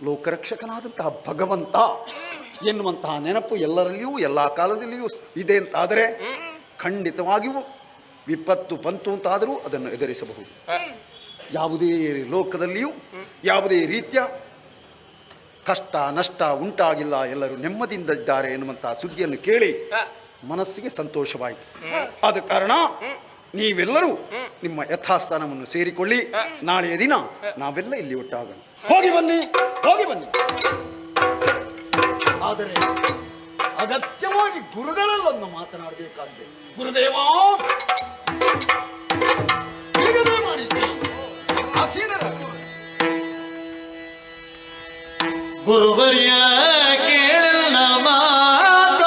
ಲೋಕರಕ್ಷಕನಾದಂತಹ ಭಗವಂತ ಎನ್ನುವಂತಹ ನೆನಪು ಎಲ್ಲರಲ್ಲಿಯೂ ಎಲ್ಲ ಕಾಲದಲ್ಲಿಯೂ ಇದೆ ಅಂತಾದರೆ ಖಂಡಿತವಾಗಿಯೂ ವಿಪತ್ತು ಬಂತು ಅಂತಾದರೂ ಅದನ್ನು ಎದುರಿಸಬಹುದು. ಯಾವುದೇ ಲೋಕದಲ್ಲಿಯೂ ಯಾವುದೇ ರೀತಿಯ ಕಷ್ಟ ನಷ್ಟ ಉಂಟಾಗಿಲ್ಲ, ಎಲ್ಲರೂ ನೆಮ್ಮದಿಯಿಂದ ಇದ್ದಾರೆ ಎನ್ನುವಂತಹ ಸುದ್ದಿಯನ್ನು ಕೇಳಿ ಮನಸ್ಸಿಗೆ ಸಂತೋಷವಾಯಿತು. ಆದ ಕಾರಣ ನೀವೆಲ್ಲರೂ ನಿಮ್ಮ ಯಥಾಸ್ಥಾನವನ್ನು ಸೇರಿಕೊಳ್ಳಿ. ನಾಳೆಯ ದಿನ ನಾವೆಲ್ಲ ಇಲ್ಲಿ ಒಟ್ಟಾಗೋಣ. ಹೋಗಿ ಬನ್ನಿ, ಹೋಗಿ ಬನ್ನಿ. ಆದರೆ ಅಗತ್ಯವಾಗಿ ಗುರುಗಳಲ್ಲೊಂದು ಮಾತನಾಡಬೇಕಾಗಿದೆ. ಗುರುದೇವ ಬಿಡುಗಡೆ ಮಾಡಿಸಿ ಆಸೀನರಾಗಿ. ಗುರುವರ್ಯ ಕೇಳಲ್ಲ ಮಾತ,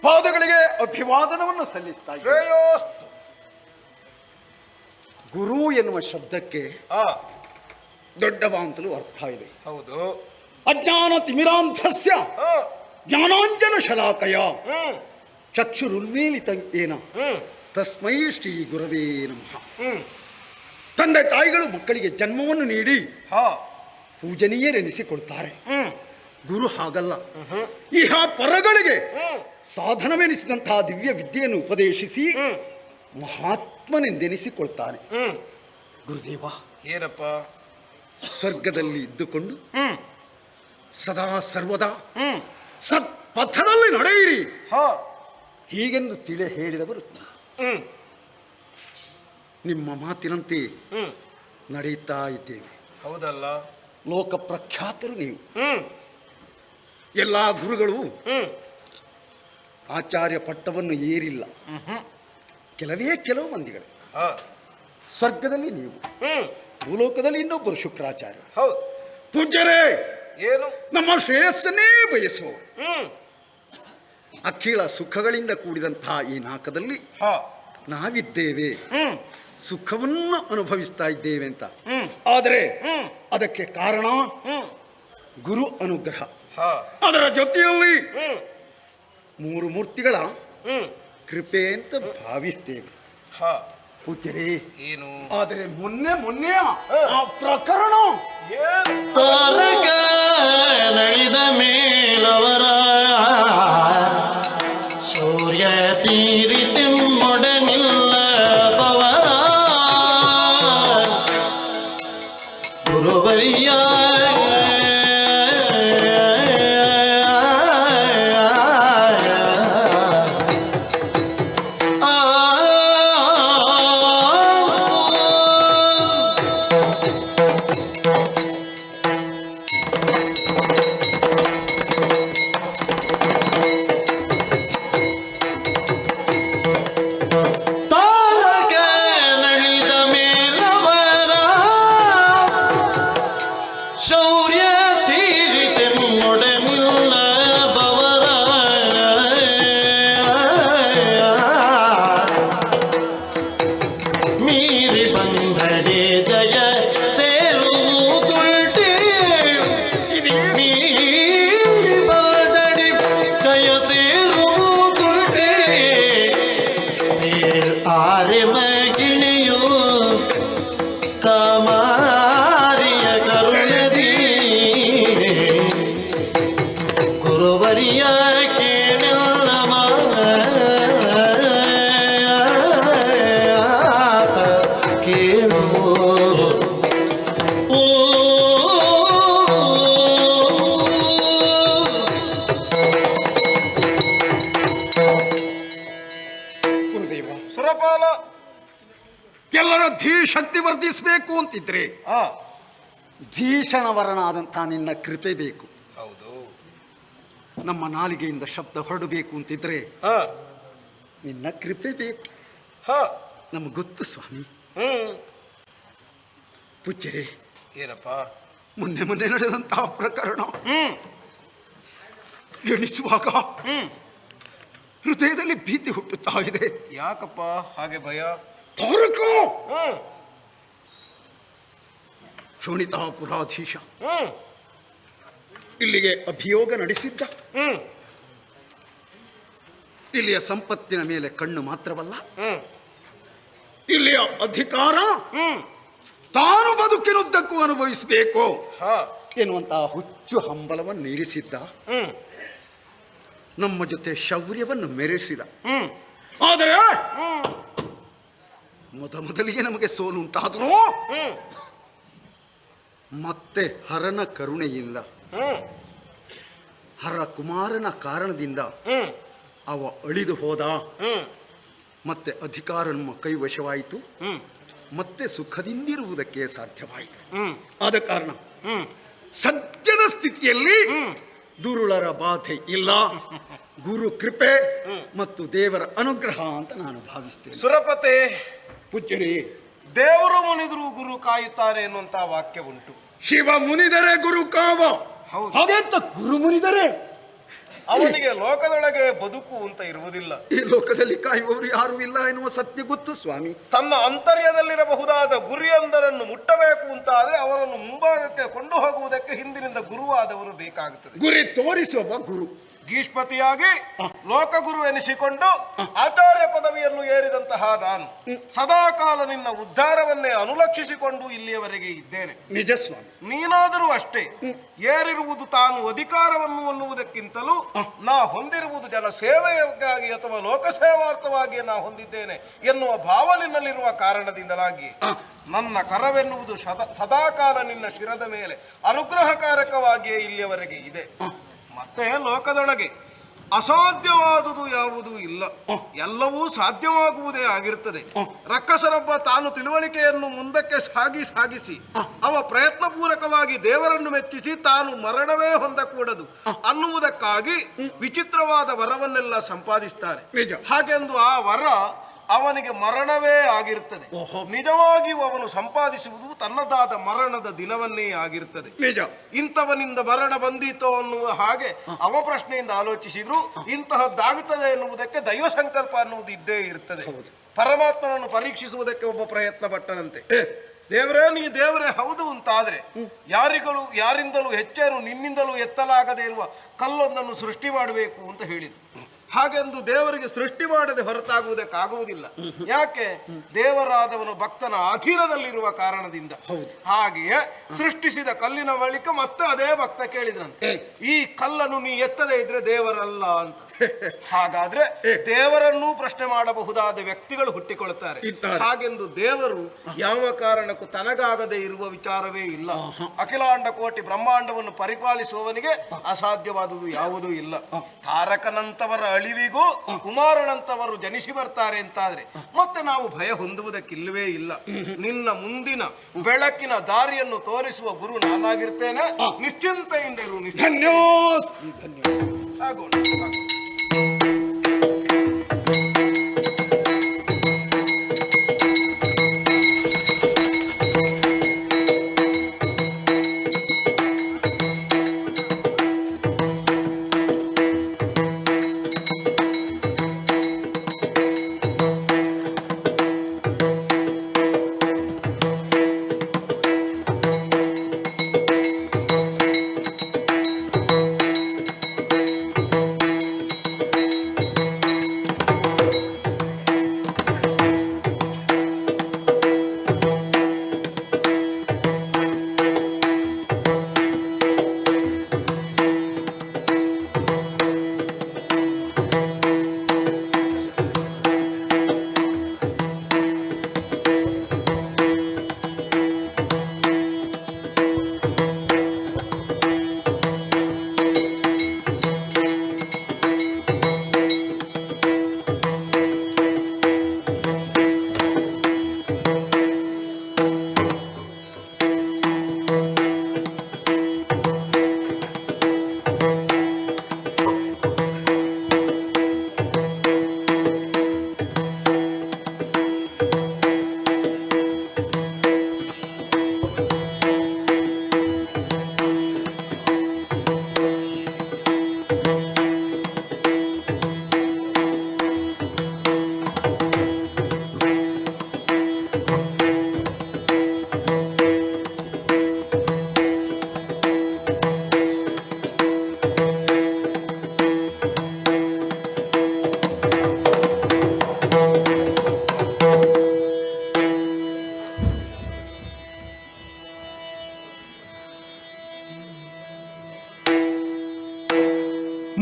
ಪಾದಗಳಿಗೆ ಅಭಿವಾದನವನ್ನು ಸಲ್ಲಿಸ್ತಾ ಇದ್ದೇನೆ. ಗುರು ಎನ್ನುವ ಶಬ್ದಕ್ಕೆ ದೊಡ್ಡವ ಅಂತಲೂ ಅರ್ಥ ಇದೆ. ಹೌದು. ಅಜ್ಞಾನ ತಿಮಿರಾಂಧಸ್ಯ ಜ್ಞಾನಾಂಜನ ಶಲಾಕಯ ಚಕ್ಷುರುನ್ಮೀಲಿತ ಏನ ತಸ್ಮೈ ಶ್ರೀ ಗುರವೇ ನಮಃ. ತಂದೆ ತಾಯಿಗಳು ಮಕ್ಕಳಿಗೆ ಜನ್ಮವನ್ನು ನೀಡಿ ಪೂಜನೀಯರೆನಿಸಿಕೊಳ್ತಾರೆ. ಗುರು ಹಾಗಲ್ಲ. ಇಹ ಪರಗಳಿಗೆ ಸಾಧನವೆನಿಸಿದಂತಹ ದಿವ್ಯ ವಿದ್ಯೆಯನ್ನು ಉಪದೇಶಿಸಿ ಮಹಾತ್ಮನೆಂದೆನಿಸಿಕೊಳ್ತಾನೆ. ಗುರುದೇವ ಏನಪ್ಪ? ಸ್ವರ್ಗದಲ್ಲಿ ಇದ್ದುಕೊಂಡು ಸದಾ ಸರ್ವದಾ ಸತ್ಪಥದಲ್ಲಿ ನಡೆಯಿರಿ ಹೀಗೆಂದು ಹೇಳಿದವರು ನಿಮ್ಮ ಮಾತಿನಂತೆ ನಡೆಯುತ್ತಾ ಇದ್ದೇವೆ. ಹೌದಲ್ಲ? ಲೋಕ ಪ್ರಖ್ಯಾತರು ನೀವು. ಎಲ್ಲ ಗುರುಗಳು ಆಚಾರ್ಯ ಪಟ್ಟವನ್ನು ಏರಿಲ್ಲ, ಕೆಲವೇ ಕೆಲವು ಮಂದಿಗಳು. ಸ್ವರ್ಗದಲ್ಲಿ ನೀವು, ಭೂಲೋಕದಲ್ಲಿ ಇನ್ನೊಬ್ಬರು ಶುಕ್ರಾಚಾರ್ಯ. ಹೌದು. ಪೂಜ್ಯರೇ, ಏನು? ನಮ್ಮ ಶ್ರೇಯಸ್ಸನ್ನೇ ಬಯಸುವ ಅಖಿಲ ಸುಖಗಳಿಂದ ಕೂಡಿದಂತಹ ಈ ನಾಕದಲ್ಲಿ ಹಾ. ನಾವಿದ್ದೇವೆ, ಸುಖವನ್ನು ಅನುಭವಿಸ್ತಾ ಇದ್ದೇವೆ ಅಂತ. ಆದರೆ ಅದಕ್ಕೆ ಕಾರಣ ಗುರು ಅನುಗ್ರಹ. ಹಾ. ಅದರ ಜೊತೆಯಲ್ಲಿ ಮೂರು ಮೂರ್ತಿಗಳ ಕೃಪೆ ಅಂತ ಭಾವಿಸ್ತೇವೆ. ಹಾ. ಪೂಜ್ಯರೇ, ಏನು? ಆದರೆ ಮೊನ್ನೆ ಆ ಪ್ರಕರಣ ಏನು? ತಾರಕ ನಳಿದ ಮೇಲವರ ಸೂರ್ಯ ತೀರಿತೆಮ್ಮೊಡನಿಲ್ಲ ಪವರ ಗುರುವರಿಯ ಸುರಪಾಲ, ಎಲ್ಲರ ಧೀಶಕ್ತಿ ವರ್ಧಿಸಬೇಕು ಅಂತಿದ್ರೆ ಹಾ. ಭೀಷಣವರನಾದಂಥ ನಿನ್ನ ಕೃಪೆ ಬೇಕು. ಹೌದು. ನಮ್ಮ ನಾಲಿಗೆಯಿಂದ ಶಬ್ದ ಹೊರಡಬೇಕು ಅಂತಿದ್ರೆ ಹಾ. ನಿನ್ನ ಕೃಪೆ ಬೇಕು. ಹಾ. ನಮಗೆ ಗೊತ್ತು ಸ್ವಾಮಿ. ಪೂಜ್ಯರೇ, ಏನಪ್ಪ? ಮೊನ್ನೆ ನಡೆದಂತಹ ಪ್ರಕರಣ ಎಣಿಸುವಾಗ ಹೃದಯದಲ್ಲಿ ಭೀತಿ ಹುಟ್ಟುತ್ತಾ ಇದೆ. ಯಾಕಪ್ಪ ಹಾಗೆ ಭಯ? ತಾರಕ ಶೋಣಿತಾಪುರಾಧೀಶ ಇಲ್ಲಿಗೆ ಅಭಿಯೋಗ ನಡೆಸಿದ್ದ. ಇಲ್ಲಿಯ ಸಂಪತ್ತಿನ ಮೇಲೆ ಕಣ್ಣು ಮಾತ್ರವಲ್ಲ, ಇಲ್ಲಿಯ ಅಧಿಕಾರ ತಾನು ಬದುಕಿನುದ್ದಕ್ಕೂ ಅನುಭವಿಸಬೇಕು ಎನ್ನುವಂತಹ ಹುಚ್ಚು ಹಂಬಲವನ್ನು ಇರಿಸಿದ್ದ. ನಮ್ಮ ಜೊತೆ ಶೌರ್ಯವನ್ನು ಮೆರೆಸಿದ. ಆದರೆ ಮೊದಲಿಗೆ ನಮಗೆ ಸೋಲು ಉಂಟಾದರೂ ಮತ್ತೆ ಹರನ ಕರುಣೆಯಿಂದ, ಹರ ಕುಮಾರನ ಕಾರಣದಿಂದ ಅವ ಅಳಿದು ಹೋದ. ಮತ್ತೆ ಅಧಿಕಾರ ನಮ್ಮ ಕೈವಶವಾಯಿತು. ಮತ್ತೆ ಸುಖದಿಂದಿರುವುದಕ್ಕೆ ಸಾಧ್ಯವಾಯಿತು. ಆದ ಕಾರಣ ಸಜ್ಜನ ಸ್ಥಿತಿಯಲ್ಲಿ ದುರುಳರ ಬಾಧೆ ಇಲ್ಲ. ಗುರು ಕೃಪೆ ಮತ್ತು ದೇವರ ಅನುಗ್ರಹ ಅಂತ ನಾನು ಭಾವಿಸ್ತೇನೆ. ಸುರಪತೆ, ಪೂಜ್ಯರೇ, ದೇವರು ಮುನಿದ್ರು ಗುರು ಕಾಯುತ್ತಾರೆ ಎನ್ನುವಂತ ವಾಕ್ಯ ಉಂಟು. ಶಿವ ಮುನಿದರೆ ಗುರು ಕಾವ. ಹೌದು. ಹಾಗೆಂತ ಗುರು ಮುನಿದರೆ ಅವನಿಗೆ ಲೋಕದೊಳಗೆ ಬದುಕು ಅಂತ ಇರುವುದಿಲ್ಲ. ಈ ಲೋಕದಲ್ಲಿ ಕಾಯುವವರು ಯಾರು ಇಲ್ಲ ಎನ್ನುವ ಸತ್ಯ ಗೊತ್ತು ಸ್ವಾಮಿ. ತನ್ನ ಅಂತರ್ಯದಲ್ಲಿರಬಹುದಾದ ಗುರಿಯೊಂದರನ್ನು ಮುಟ್ಟಬೇಕು ಅಂತ ಆದ್ರೆ ಅವರನ್ನು ಮುಂಭಾಗಕ್ಕೆ ಕೊಂಡು ಹೋಗುವುದಕ್ಕೆ ಹಿಂದಿನಿಂದ ಗುರುವಾದವರು ಬೇಕಾಗುತ್ತದೆ. ಗುರಿ ತೋರಿಸುವ ಗುರು ಗೀಷ್ಪತಿಯಾಗಿ ಲೋಕಗುರು ಎನಿಸಿಕೊಂಡು ಆಚಾರ್ಯ ಪದವಿಯನ್ನು ಏರಿದಂತಹ ನಾನು ಸದಾಕಾಲ ನಿನ್ನ ಉದ್ಧಾರವನ್ನೇ ಅನುಲಕ್ಷಿಸಿಕೊಂಡು ಇಲ್ಲಿಯವರೆಗೆ ಇದ್ದೇನೆ. ನಿಜ ಸ್ವಾಮಿ. ನೀನಾದರೂ ಅಷ್ಟೇ. ಏರಿರುವುದು ತಾನು ಅಧಿಕಾರವನ್ನು ಅನ್ನುವುದಕ್ಕಿಂತಲೂ ನಾ ಹೊಂದಿರುವುದು ಜನ ಸೇವೆಗಾಗಿ ಅಥವಾ ಲೋಕಸೇವಾರ್ಥವಾಗಿ ನಾ ಹೊಂದಿದ್ದೇನೆ ಎನ್ನುವ ಭಾವ ನಿನ್ನಲ್ಲಿರುವ ಕಾರಣದಿಂದಲಾಗಿ ನನ್ನ ಕರವೆನ್ನುವುದು ಸದಾಕಾಲ ನಿನ್ನ ಶಿರದ ಮೇಲೆ ಅನುಗ್ರಹಕಾರಕವಾಗಿಯೇ ಇಲ್ಲಿಯವರೆಗೆ ಇದೆ. ಮತ್ತೆ ಲೋಕದೊಳಗೆ ಅಸಾಧ್ಯವಾದುದು ಯಾವುದೂ ಇಲ್ಲ, ಎಲ್ಲವೂ ಸಾಧ್ಯವಾಗುವುದೇ ಆಗಿರುತ್ತದೆ. ರಕ್ಕಸರೊಬ್ಬ ತಾನು ತಿಳುವಳಿಕೆಯನ್ನು ಮುಂದಕ್ಕೆ ಸಾಗಿಸಿ ಅವ ಪ್ರಯತ್ನಪೂರ್ವಕವಾಗಿ ದೇವರನ್ನು ಮೆಚ್ಚಿಸಿ ತಾನು ಮರಣವೇ ಹೊಂದಕೂಡದು ಅನ್ನುವುದಕ್ಕಾಗಿ ವಿಚಿತ್ರವಾದ ವರವನ್ನೆಲ್ಲ ಸಂಪಾದಿಸ್ತಾರೆ. ಹಾಗೆಂದು ಆ ವರ ಅವನಿಗೆ ಮರಣವೇ ಆಗಿರುತ್ತದೆ. ನಿಜವಾಗಿಯೂ ಅವನು ಸಂಪಾದಿಸುವುದು ತನ್ನದಾದ ಮರಣದ ದಿನವನ್ನೇ ಆಗಿರುತ್ತದೆ. ನಿಜ. ಇಂಥವನಿಂದ ಮರಣ ಬಂದಿತೋ ಅನ್ನುವ ಹಾಗೆ ಅವ ಪ್ರಶ್ನೆಯಿಂದ ಆಲೋಚಿಸಿದ್ರು ಇಂತಹದ್ದಾಗುತ್ತದೆ ಎನ್ನುವುದಕ್ಕೆ ದೈವ ಸಂಕಲ್ಪ ಅನ್ನುವುದು ಇದ್ದೇ ಇರುತ್ತದೆ. ಪರಮಾತ್ಮನನ್ನು ಪರೀಕ್ಷಿಸುವುದಕ್ಕೆ ಒಬ್ಬ ಪ್ರಯತ್ನ ಪಟ್ಟನಂತೆ. ದೇವರೇ ನೀ ದೇವರೇ ಹೌದು ಅಂತಾದ್ರೆ ಯಾರಿಂದಲೂ ಹೆಚ್ಚೇನು ನಿನ್ನಿಂದಲೂ ಎತ್ತಲಾಗದೇ ಇರುವ ಕಲ್ಲೊಂದನ್ನು ಸೃಷ್ಟಿ ಮಾಡಬೇಕು ಅಂತ ಹೇಳಿದ್ರು. ಹಾಗೆಂದು ದೇವರಿಗೆ ಸೃಷ್ಟಿ ಮಾಡದೆ ಹೊರತಾಗುವುದಕ್ಕಾಗುವುದಿಲ್ಲ. ಯಾಕೆ? ದೇವರಾದವನು ಭಕ್ತನ ಅಧೀನದಲ್ಲಿರುವ ಕಾರಣದಿಂದ. ಹಾಗೆಯೇ ಸೃಷ್ಟಿಸಿದ ಕಲ್ಲಿನ ಬಳಿಕ ಮತ್ತೆ ಅದೇ ಭಕ್ತ ಕೇಳಿದ್ರಂತೆ, ಈ ಕಲ್ಲನ್ನು ನೀ ಎತ್ತದೇ ಇದ್ರೆ ದೇವರಲ್ಲ ಅಂತ. ಹಾಗಾದ್ರೆ ದೇವರನ್ನೂ ಪ್ರಶ್ನೆ ಮಾಡಬಹುದಾದ ವ್ಯಕ್ತಿಗಳು ಹುಟ್ಟಿಕೊಳ್ತಾರೆ. ಹಾಗೆಂದು ದೇವರು ಯಾವ ಕಾರಣಕ್ಕೂ ತನಗಾಗದೇ ಇರುವ ವಿಚಾರವೇ ಇಲ್ಲ. ಅಖಿಲಾಂಡ ಕೋಟಿ ಬ್ರಹ್ಮಾಂಡವನ್ನು ಪರಿಪಾಲಿಸುವವನಿಗೆ ಅಸಾಧ್ಯವಾದುದು ಯಾವುದೂ ಇಲ್ಲ. ತಾರಕನಂತವರ ಅಳಿವಿಗೂ ಕುಮಾರನಂತವರು ಜನಿಸಿ ಬರ್ತಾರೆ ಅಂತಾದ್ರೆ ಮತ್ತೆ ನಾವು ಭಯ ಹೊಂದುವುದಕ್ಕಿಲ್ಲವೇ ಇಲ್ಲ. ನಿನ್ನ ಮುಂದಿನ ಬೆಳಕಿನ ದಾರಿಯನ್ನು ತೋರಿಸುವ ಗುರು ನಾನಾಗಿರ್ತೇನೆ. ನಿಶ್ಚಿಂತೆಯಿಂದ ಇರು. ಸಾಗೋಣ.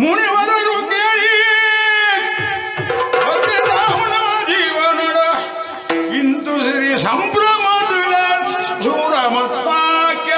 ಮುನಿವರರು ಕೇಳಿ ರಾವಣ ಜೀವನದ ಇಂದು ಶ್ರೀ ಸಂಭ್ರಮದ ಶೂರ ಮತ್ವಾಕ್ಯ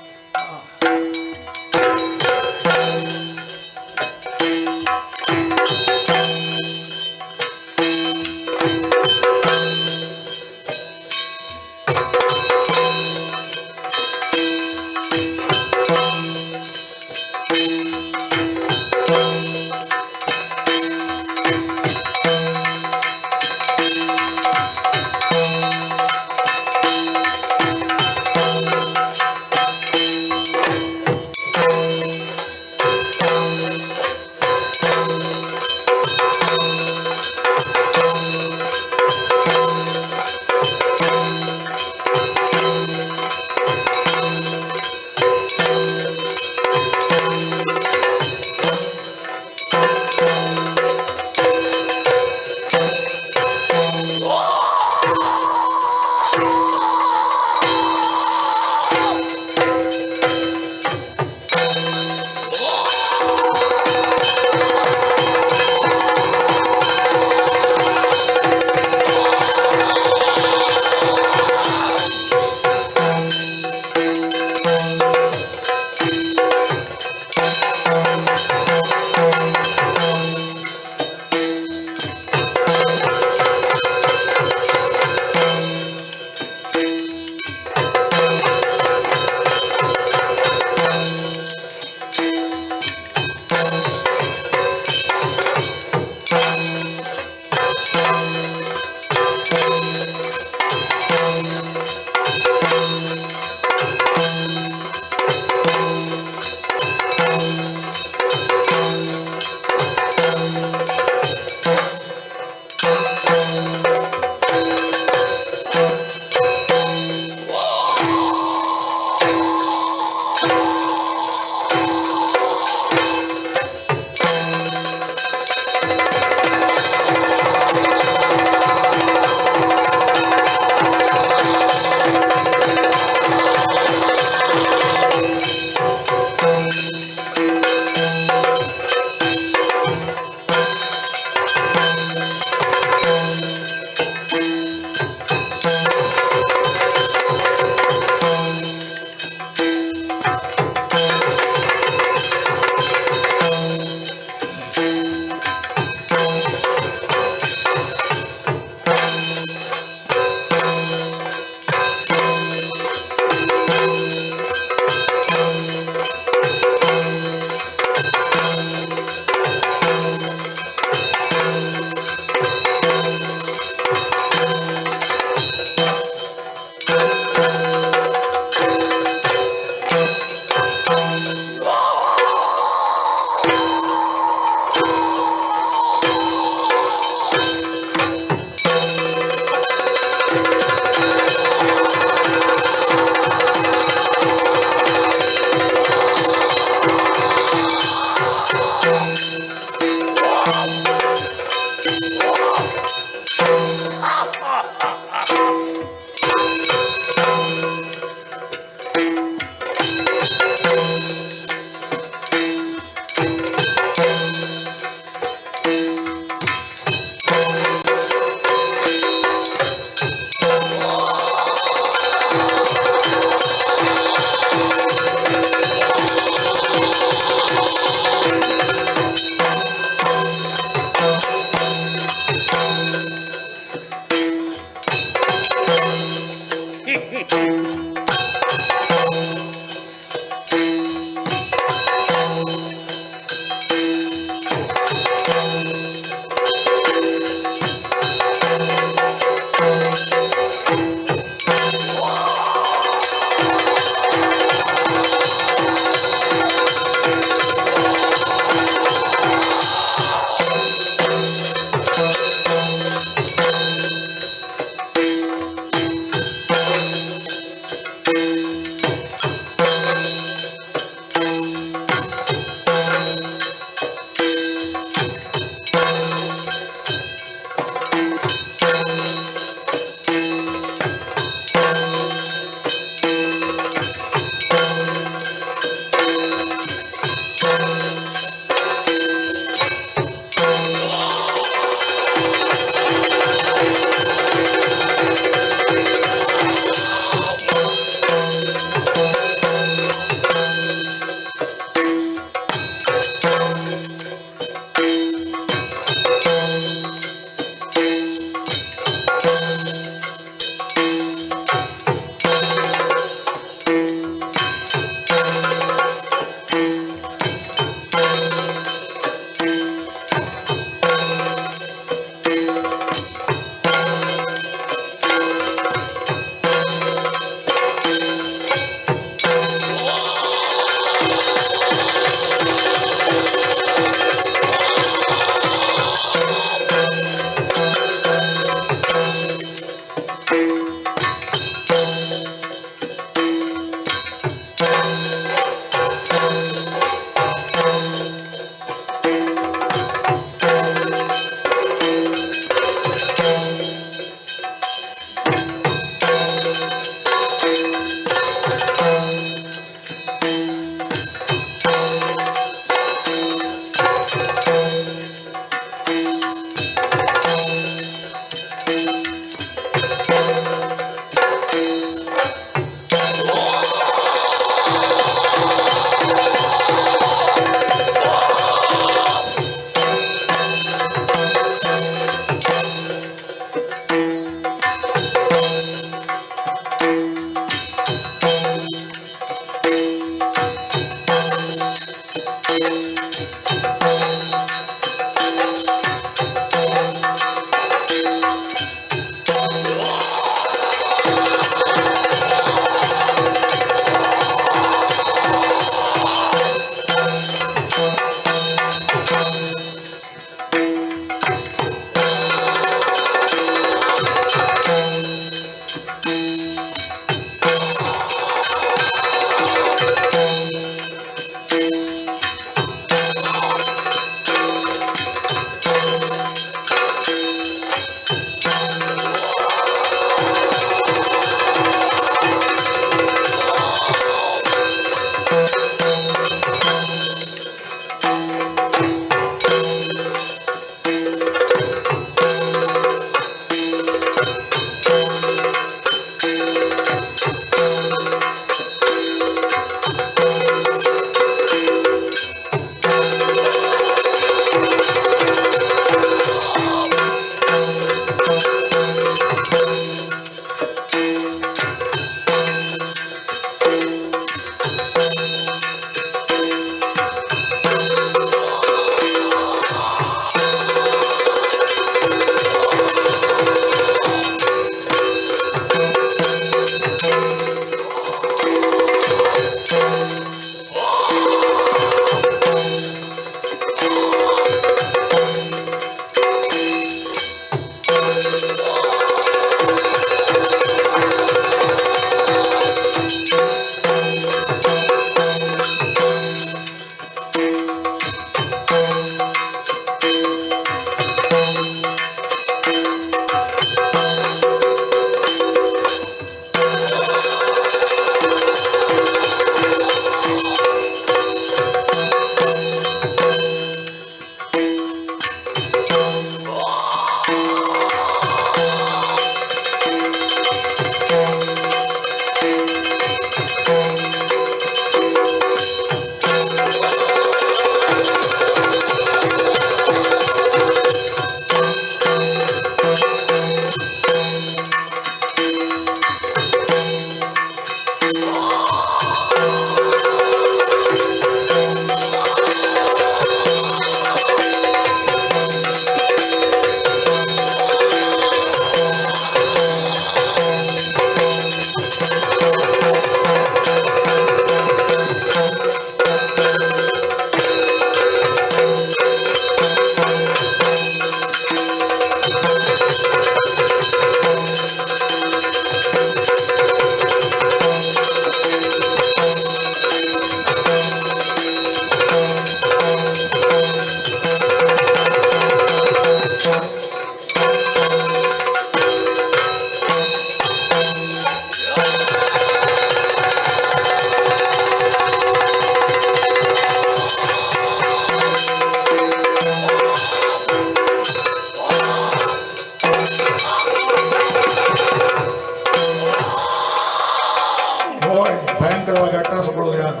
ಭಯಂಕರವಾಗಿ ಅಟ್ಟಹಾಸ ಕೊಡೋದು ಯಾರು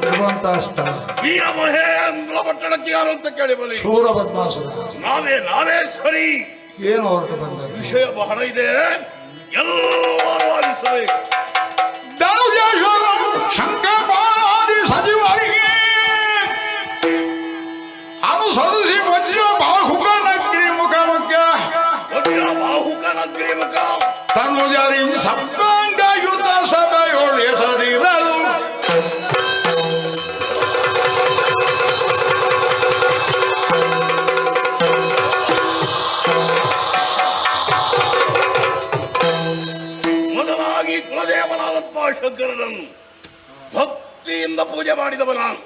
ಇರುವಂತ ಸ್ಥಳ ವೀರಮಹೇಂದ್ರ ಪಟ್ಟಣಕ್ಕೆ ಯಾರು ಅಂತ ಕೇಳಿ ಬಲಿ ಶೂರ ಬದ್ಮಾಸುರ ನಾವೇ ಸರಿ. ಏನು ಹೊರಟು ಬಂದ ವಿಷಯ ಬಹಳ ಇದೆ, ಎಲ್ಲರೂ ಆಲಿಸಬೇಕು. ಶಂಕಪಾದಿ ಸಚಿವರಿಗೆ ಅನುಸರಿಸಿ ವಜ್ರ ಬಾಹುಕನಗ್ರಿ ಮುಖಮುಖ್ಯ ವಜ್ರ ಬಾಹುಕನಗ್ರಿಮುಖ ತನುಜರಿ ಸಪ್ತಾಂಗಯುತ ಸಭೆಯೋಳು ಹೆಸರಿರಲು ಮೊದಲಾಗಿ ಕುಲದೇವನಾದಂತಹ ಶಂಕರನನ್ನು ಭಕ್ತಿಯಿಂದ ಪೂಜೆ ಮಾಡಿದವ ನಾನು.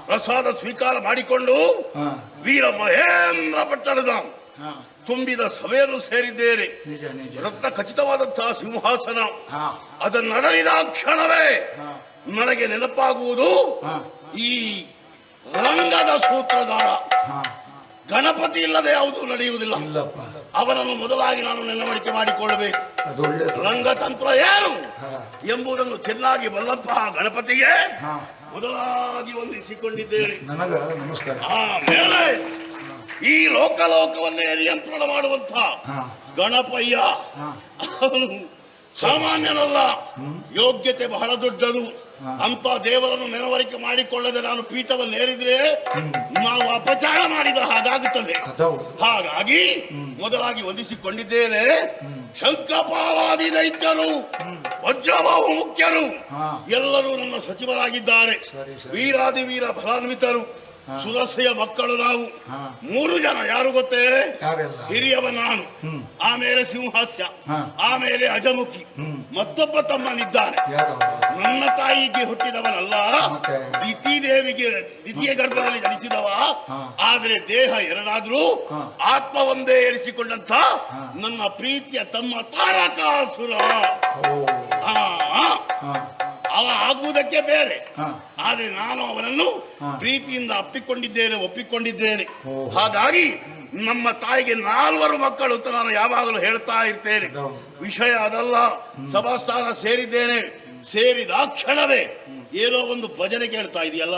ಪ್ರಸಾದ ಸ್ವೀಕಾರ ಮಾಡಿಕೊಂಡು ವೀರ ಮಹೇಂದ್ರ ಪಟ್ಟಣದ ತುಂಬಿದ ಸಭೆಯನ್ನು ಸೇರಿದ್ದೇನೆ. ರತ್ನ ಖಚಿತವಾದಂತಹ ಸಿಂಹಾಸನ ಅದನ್ನಡಲಿದ ಕ್ಷಣವೇ ನನಗೆ ನೆನಪಾಗುವುದು ಈ ರಂಗದ ಸೂತ್ರಧಾರ. ಗಣಪತಿ ಇಲ್ಲದೆ ಯಾವುದೂ ನಡೆಯುವುದಿಲ್ಲ. ಅವನನ್ನು ಮೊದಲಾಗಿ ನಾನು ನೆನವಣಿಕೆ ಮಾಡಿಕೊಳ್ಳಬೇಕು. ರಂಗತಂತ್ರ ಏನು ಎಂಬುದನ್ನು ಚೆನ್ನಾಗಿ ಬಲ್ಲಂತಹ ಗಣಪತಿಗೆ ಮೊದಲಾಗಿ ವಂದಿಸಿಕೊಂಡಿದ್ದೇನೆ. ಆಮೇಲೆ ಈ ಲೋಕಲೋಕವನ್ನೇ ನಿಯಂತ್ರಣ ಮಾಡುವಂತಹ ಗಣಪಯ್ಯ ಅವನು ಸಾಮಾನ್ಯನಲ್ಲ, ಯೋಗ್ಯತೆ ಬಹಳ ದೊಡ್ಡದು. ಅಂತ ದೇವರನ್ನು ನೆನವರಿಕೆ ಮಾಡಿಕೊಳ್ಳದೆ ನಾನು ಪೀಠವನ್ನೇರಿದ್ರೆ ನಾವು ಅಪಚಾರ ಮಾಡಿದ ಹಾಗಾಗುತ್ತದೆ. ಹಾಗಾಗಿ ಮೊದಲಾಗಿ ವಂದಿಸಿಕೊಂಡಿದ್ದೇನೆ. ಶಂಕಪಾಲಾದಿ ದೈತ್ಯರು, ವಜ್ರಬಾಹು ಮುಖ್ಯರು ಎಲ್ಲರೂ ನನ್ನ ಸಚಿವರಾಗಿದ್ದಾರೆ. ವೀರಾದಿ ವೀರ ಫಲಾನ್ವಿತರು, ಸುರಸೆಯ ಮಕ್ಕಳು ನಾವು. 3 ಜನ ಯಾರು ಗೊತ್ತೇ? ಹಿರಿಯವ ನಾನು, ಆಮೇಲೆ ಸಿಂಹಾಸ್ಯ, ಆಮೇಲೆ ಅಜಮುಖಿ, ಮತ್ತೊಬ್ಬ ತಮ್ಮನಿದ್ದಾನೆ. ನನ್ನ ತಾಯಿಗೆ ಹುಟ್ಟಿದವನಲ್ಲ, ದ್ವಿತೀಯ ಗರ್ಭದಲ್ಲಿ ಜನಿಸಿದವ. ಆದರೆ ದೇಹ ಎರಡಾದ್ರೂ ಆತ್ಮ ಒಂದೇ ಏರಿಸಿಕೊಂಡಂತ ನನ್ನ ಪ್ರೀತಿಯ ತಮ್ಮ ತಾರಕಾಸುರ. ಆಗುವುದಕ್ಕೆ ಬೇರೆ. ಆದ್ರೆ ನಾನು ಅವನನ್ನು ಪ್ರೀತಿಯಿಂದ ಅಪ್ಪಿಕೊಂಡಿದ್ದೇನೆ, ಒಪ್ಪಿಕೊಂಡಿದ್ದೇನೆ. ಹಾಗಾಗಿ ನಮ್ಮ ತಾಯಿಗೆ 4 ಮಕ್ಕಳು ಅಂತ ನಾನು ಯಾವಾಗಲೂ ಹೇಳ್ತಾ ಇರ್ತೇನೆ. ವಿಷಯ ಅದಲ್ಲ. ಸಭಾಸ್ಥಾನ ಸೇರಿದ್ದೇನೆ. ಸೇರಿದ ಕ್ಷಣವೇ ಏನೋ ಒಂದು ಭಜನೆ ಕೇಳ್ತಾ ಇದೆಯಲ್ಲ.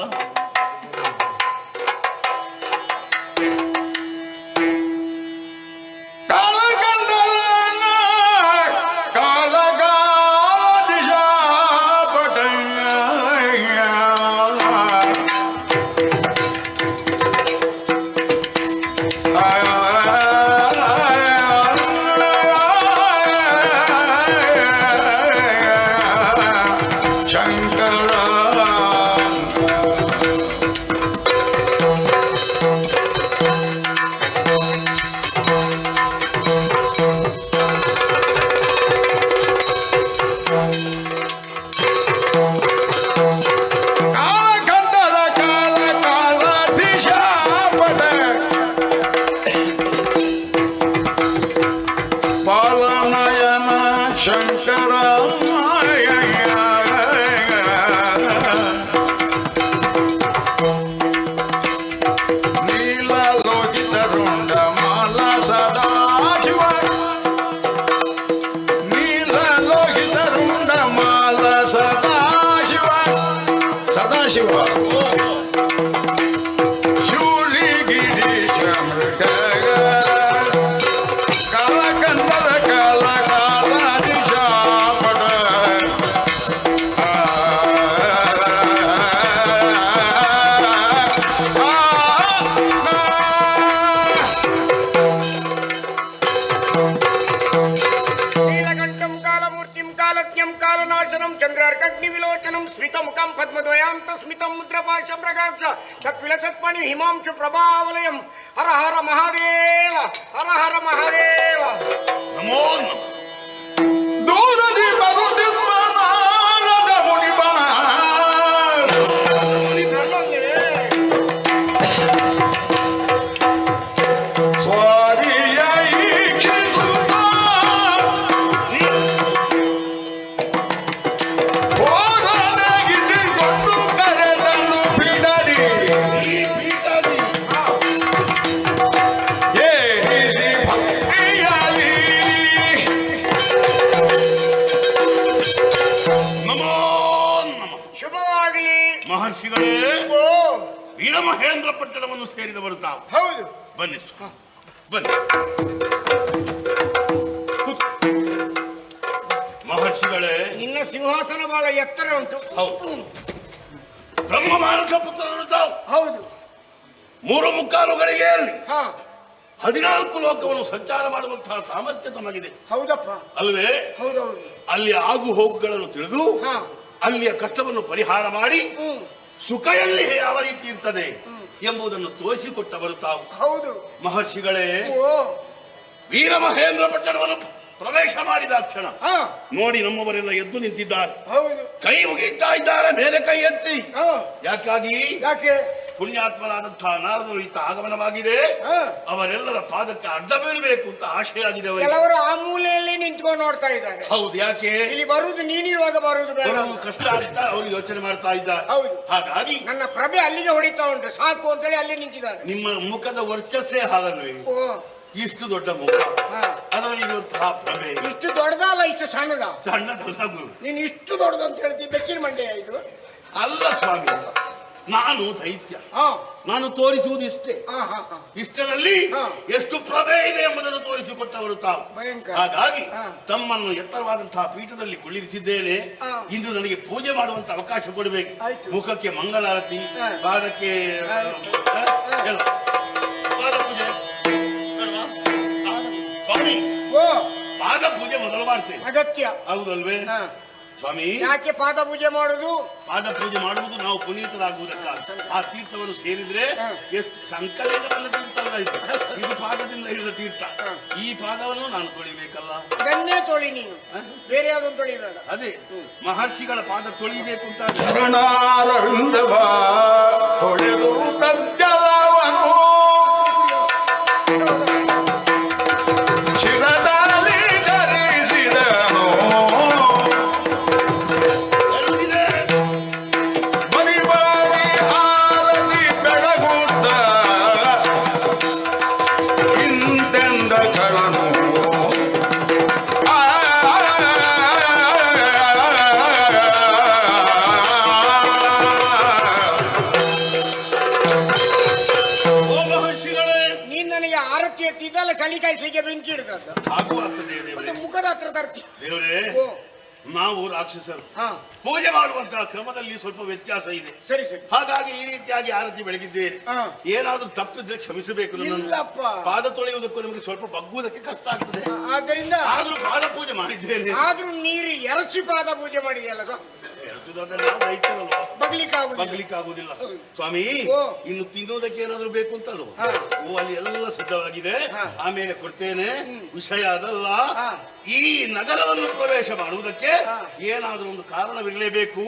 स्मितमुखं पद्मद्वयान्त स्मितं मुद्रपाशं प्रकाश सत्विलसत्पणि हिमांशु प्रभावलयं हर हर महादेव हर हर महादेव नमो नमः. ದೂರದಿ ಬರುತ್ತಿಬ್ಬನಾರದ ಮುನಿಬನ ಸ್ವಾರಿಯ ಈಕ್ಷಿಸುತ್ತ ಹೋದನಗಿದ್ದುಕೊಂಡು ಕರೆದನ್ನು ಬಿಡದಿ ಏರಿಸಿ ಭಕ್ತಿಯಲಿ ನಮೋ ನಮಃ. ಶುಭವಾಗಲಿ. ಮಹರ್ಷಿಗಳೇ, ಓ ವೀರಮಹೇಂದ್ರ ಪಟ್ಟಣವನ್ನು ಸೇರಿದವರು ತಾವು. ಹೌದು. ಬನ್ನಿ ಬನ್ನಿ. ಮಹರ್ಷಿಗಳೇ, ನಿನ್ನ ಸಿಂಹಾಸನ ಬಹಳ ಎತ್ತರ ಉಂಟು. ಹೌದು. ಬ್ರಹ್ಮ ಮಾನಸ ಪುತ್ರರು ತಾವು. ಹೌದು. 3 ಗಳಿಗೆಯಲ್ಲಿ ಹಾ 14 ಲೋಕವನ್ನು ಸಂಚಾರ ಮಾಡುವಂತಹ ಸಾಮರ್ಥ್ಯ ತಮಗಿದೆ ಹೌದಪ್ಪ. ಅಲ್ವೇ? ಹೌದೌದು. ಅಲ್ಲಿ ಆಗು ಹೋಗುಗಳನ್ನು ತಿಳಿದು ಹಾ ಅಲ್ಲಿಯ ಕಷ್ಟವನ್ನು ಪರಿಹಾರ ಮಾಡಿ ಹ್ಮ್ ಸುಖ ಎಲ್ಲಿ ಯಾವ ರೀತಿ ಇರ್ತದೆ ಎಂಬುದನ್ನು ತೋರಿಸಿಕೊಟ್ಟವರು ತಾವು. ಹೌದು. ಮಹರ್ಷಿಗಳೇ, ಓ ವೀರಮಹೇಂದ್ರ ಪಟ್ಟಣವನ್ನು ಪ್ರವೇಶ ಮಾಡಿದ ಕ್ಷಣ ಹಾ ನೋಡಿ ನಮ್ಮವರೆಲ್ಲ ಎದ್ದು ನಿಂತಿದ್ದಾರೆ. ಹೌದು. ಕೈ ಮುಗಿತಾ ಇದ್ದಾರೆ, ಮೇಲೆ ಕೈ ಎತ್ತಿ. ಹಾ ಯಾಕಾಗಿ? ಯಾಕೆ? ಪುಣ್ಯಾತ್ಮರಾದಂತಹ ನಾರದರು ಇತ್ತ ಆಗಮನವಾಗಿದೆ. ಹಾ ಅವರೆಲ್ಲರ ಪಾದಕ್ಕೆ ಅಡ್ಡ ಬೀಳಬೇಕು ಅಂತ ಆಶೆ ಆಗಿದೆ ಅವರಿಗೆ. ಕೆಲವರು ಆ ಮೂಲೆಯಲ್ಲಿ ನಿಂತ್ಕೊಂಡು ನೋಡ್ತಾ ಇದ್ದಾರೆ. ಹೌದು. ಯಾಕೆ? ಇಲ್ಲಿ ಬರುವುದು ನೀನಿರುವಾಗ ಬರುವುದು ಬೇಡ ಬರುವುದು ಅಂತ. ಕಷ್ಟ ಅಂತ ಅವರು ಯೋಚನೆ ಮಾಡ್ತಾ ಇದ್ದಾರೆ. ಹೌದು. ಹಾಗಾಗಿ ನನ್ನ ಪ್ರಭೆ ಅಲ್ಲಿಗೆ ಹೊಡಿತಾ ಉಂಟು, ಸಾಕು ಅಂತೇಳಿ ಅಲ್ಲಿ ನಿಂತಿದ್ದಾರೆ. ನಿಮ್ಮ ಮುಖದ ವರ್ಚಸ್ಸೇ ಹಾಗಲ್ವೇ? ಓ ಇಷ್ಟು ದೊಡ್ಡ ಮುಖ, ಹಾ. ಅದರಲ್ಲಿರುವಂತಹ ಪ್ರಭೆ ಇಷ್ಟು ದೊಡ್ಡದಲ್ಲ, ಇಷ್ಟು ಸಣ್ಣದ. ಸಣ್ಣದಲ್ಲ ಗುರು. ನೀನು ಇಷ್ಟು ದೊಡ್ಡದು ಅಂತ ಹೇಳ್ತಿ, ಬೆಕ್ಕಿನ ಮಂಡೆಯ ಇದು. ಅಲ್ಲ ಸ್ವಾಮಿ, ನಾನು ದೈತ್ಯ. ಹಾ ನಾನು ತೋರಿಸುವುದು ಇಷ್ಟೇ. ಹಾ ಹಾ ಹಾ ಇಷ್ಟರಲ್ಲಿ ಹಾ. ಎಷ್ಟು ಪ್ರಭೆ ಇದೆ ಎಂಬುದನ್ನು ತೋರಿಸಿಕೊಟ್ಟವರು ತಾವು. ಭಯಂಕರ. ಹಾಗಾಗಿ ಹಾ. ತಮ್ಮನ್ನು ಎತ್ತರವಾದಂತಹ ಪೀಠದಲ್ಲಿ ಕುಳ್ಳಿರಿಸಿದ್ದೇನೆ. ಹಾ. ಇಂದು ನನಗೆ ಪೂಜೆ ಮಾಡುವಂತ ಅವಕಾಶ ಕೊಡಬೇಕು. ಆಯ್ತು. ಮುಖಕ್ಕೆ ಮಂಗಳಾರತಿ, ಹಾ. ಪಾದಕ್ಕೆ ಹಾ. ಎಲ್ಲ ಪಾದ ಪೂಜೆ ಬೇಡವಾ? ಸ್ವಾಮಿ, ಓ ಪಾದ ಪೂಜೆ ಮೊದಲು ಮಾಡ್ತೇನೆ. ಅಗತ್ಯ. ಹೌದಲ್ವೇ ಹಾ. ಸ್ವಾಮಿ? ಯಾಕೆ ಪಾದ ಪೂಜೆ ಮಾಡುದು? ಪಾದ ಪೂಜೆ ಮಾಡುವುದು ನಾವು ಪುನೀತರಾಗುವುದಕ್ಕಾಗಿ. ಆ ತೀರ್ಥವನ್ನು ಸೇರಿದ್ರೆ ಹಾ. ಎಷ್ಟು ಸಂಕಲನ ನನ್ನ ತೀರ್ಥ ಅಲ್ಲ ಇದು. ಇದು ಪಾದದಿಂದ ಹಿಡಿದ ತೀರ್ಥ. ಹಾ. ಈ ಪಾದವನ್ನು ನಾನು ತೊಳಿಬೇಕಲ್ಲ. ಇದನ್ನೇ ತೊಳಿ ನೀನು, ಬೇರೆ ಯಾವ್ದೊಂದು ತೊಳಿಬೇಡ. ಅದೇ ಮಹರ್ಷಿಗಳ ಪಾದ ತೊಳಿಬೇಕು ಅಂತ ಚರಣಾರವಿಂದವ ತೊಳೆದು ಕಜ್ಜಲವನು ಶಿರದಲ್ಲಿ ಧರಿಸಿದನು. ಎಲ್ಲಿದೆ? ಅಂತದ್ದು ಹಾಗೂ ಆಗ್ತದೆ ದೇವರೇ. ಮತ್ತೆ ಮುಖದ ಹತ್ರ ತರ್ತಿ. ದೇವರೇ, ಓ, ನಾವು ರಾಕ್ಷಸರು ಹಾ, ಪೂಜೆ ಮಾಡುವಂತಹ ಕ್ರಮದಲ್ಲಿ ಸ್ವಲ್ಪ ವ್ಯತ್ಯಾಸ ಇದೆ. ಸರಿ ಸರಿ. ಹಾಗಾಗಿ ಈ ರೀತಿಯಾಗಿ ಆರತಿ ಬೆಳಗಿದ್ದೇನೆ. ಹಾ. ಏನಾದ್ರೂ ತಪ್ಪಿದ್ರೆ ಕ್ಷಮಿಸಬೇಕು. ನನ್ನನ್ನು. ಇಲ್ಲಪ್ಪ. ಪಾದ ತೊಳೆಯುವುದಕ್ಕೂ ನಿಮಗೆ ಸ್ವಲ್ಪ ಬಗ್ಗುವುದಕ್ಕೆ ಕಷ್ಟ ಆಗ್ತದೆ. ಆದ್ದರಿಂದ ಆದ್ರೂ ಪಾದ ಪೂಜೆ ಮಾಡಿದ್ದೇನೆ. ಆದ್ರೂ ನೀರು ಎರಚಿ ಪಾದ ಪೂಜೆ ಮಾಡಿದೆಯಲ್ಲ ಬಗ್ಲಿಕ್ಕಾಗುದಿಲ್ಲ ಸ್ವಾಮಿ. ಓ. ಇನ್ನು ತಿನ್ನುವುದಕ್ಕೆ ಏನಾದ್ರೂ ಬೇಕು ಅಂತಲ್ವ? ಹಾ. ಓ, ಅಲ್ಲಿ ಎಲ್ಲ ಸಿದ್ಧವಾಗಿದೆ. ಹಾ. ಆಮೇಲೆ ಕೊಡ್ತೇನೆ. ವಿಷಯ ಅದಲ್ಲ, ಹಾ. ಈ ನಗರವನ್ನು ಪ್ರವೇಶ ಮಾಡುವುದಕ್ಕೆ ಹಾ. ಏನಾದ್ರೂ ಒಂದು ಕಾರಣವಿರಲೇಬೇಕು.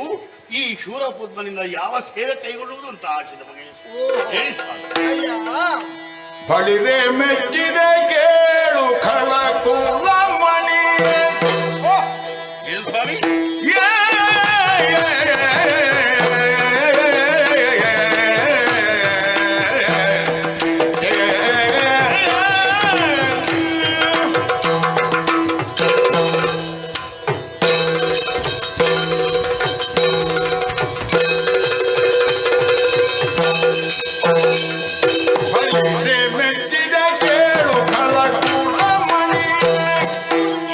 ಈ ಶೂರಪುತ್ರನಿಂದ ಯಾವ ಸೇವೆ ಕೈಗೊಳ್ಳುವುದು ಅಂತ ಆಚೆ ನಮಗೆ ಹೇಳಿ ಸ್ವಾಮಿ. ಅಯ್ಯ, ಬಳಿರೆ ಮೆಚ್ಚಿದೆ ಕೇಳು ಖಳಕುಲ ಮಣಿ. ಏನು ಸ್ವಾಮಿ? ಬಳಿರೆ ಮೆಚ್ಚಿದೆ ಕೇಳು ಖಳಕುಲ ಮಣಿ.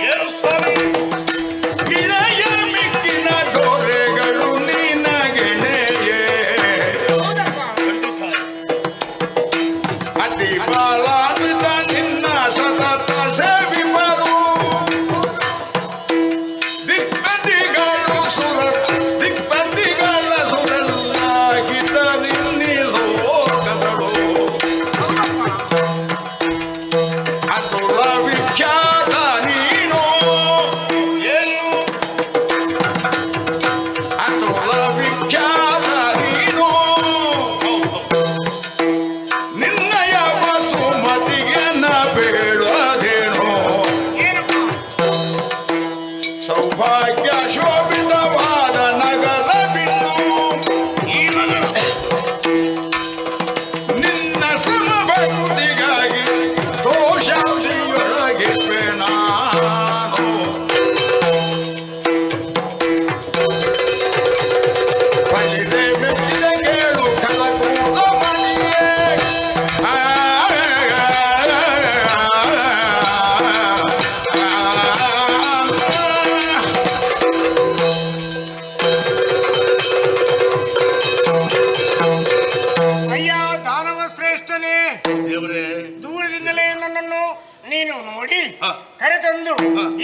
ಏನು ಸ್ವಾಮಿ? ಇಳೆಯ ಮಿಕ್ಕಿನ ದೊರೆಗಳು ನಿನಗೆಣೆಯೇ. ಅತಿ ಬಾಲಾನ್ವಿತ ನಿನ್ನ ಸತತ ಸೇವಿಪರು. ದಿಗ್ಬದಿಗಳು ದಿಗ್ಬದಿಗಳ ಸುರಲ್ಲಾಗಿದ್ದರಿನ್ನಿ ಲೋಕದಳು. ಅತುಲ ವಿಖ್ಯಾತ ನೀನು. ಏನು? ಅತುಲ ವಿಖ್ಯಾತ ನೀನು. ನಿನ್ನಯ ವಸುಮತಿಗೆ ನ ಬೇಡದೇನೋ. ಸೌಭಾಗ್ಯ ಶೋಭಿತವಾದ ನಗರ ಬಿಟ್ಟು ಈ ನಗರ ನಿನ್ನ ಸಮಭಕ್ತಿಗಾಗಿ ದೋಷಾದಿಯೊಳಗಿರುವೆ ನಾನು. ಬಳಿರೆ ಮೆಚ್ಚಿದ ಕೇಳು ಖಳಕುಲ ಮಣಿಯೇ. ಅಯ್ಯ ದಾನವ ಶ್ರೇಷ್ಠನೇ, ದೇವರೇ, ದೂರದಿಂದಲೇ ನನ್ನನ್ನು ನೀನು ನೋಡಿ ಹಾ. ಕರೆತಂದು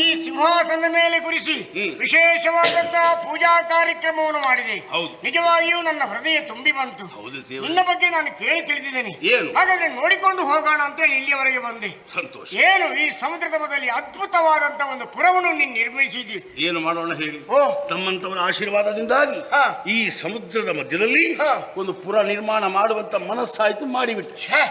ಈ ಸಿಂಹಾಸನದ ಮೇಲೆ ಕುರಿಸಿ ವಿಶೇಷವಾದಂತಹ ಪೂಜಾ ಕಾರ್ಯಕ್ರಮವನ್ನು ಮಾಡಿದೆ. ಹೌದು. ನಿಜವಾಗಿಯೂ ನನ್ನ ಹೃದಯ ತುಂಬಿ ಬಂತು. ಹೌದು ದೇವರೇ. ನಿನ್ನ ಬಗ್ಗೆ ನಾನು ಕೇಳಿ ತಿಳಿದಿದ್ದೇನೆ. ಏನು? ಹಾಗಾದ್ರೆ ನೋಡಿಕೊಂಡು ಹೋಗೋಣ ಅಂತೇಳಿ ಇಲ್ಲಿಯವರೆಗೆ ಬಂದೆ. ಸಂತೋಷ. ಏನು ಈ ಸಮುದ್ರದ ಮಧ್ಯದಲ್ಲಿ ಅದ್ಭುತವಾದಂತ ಒಂದು ಪುರವನ್ನು ನೀನು ನಿರ್ಮಿಸಿದಿ. ಏನು ಮಾಡೋಣ ಹೇಳಿ? ಓ, ತಮ್ಮಂತವರ ಆಶೀರ್ವಾದದಿಂದಾಗಿ ಹಾ. ಈ ಸಮುದ್ರದ ಮಧ್ಯದಲ್ಲಿ ಹಾ. ಒಂದು ಪುರ ನಿರ್ಮಾಣ ಮಾಡುವಂತ ಮನಸ್ಸಾಯ್ತು, ಮಾಡಿಬಿಟ್ಟೆ. ಛೇ,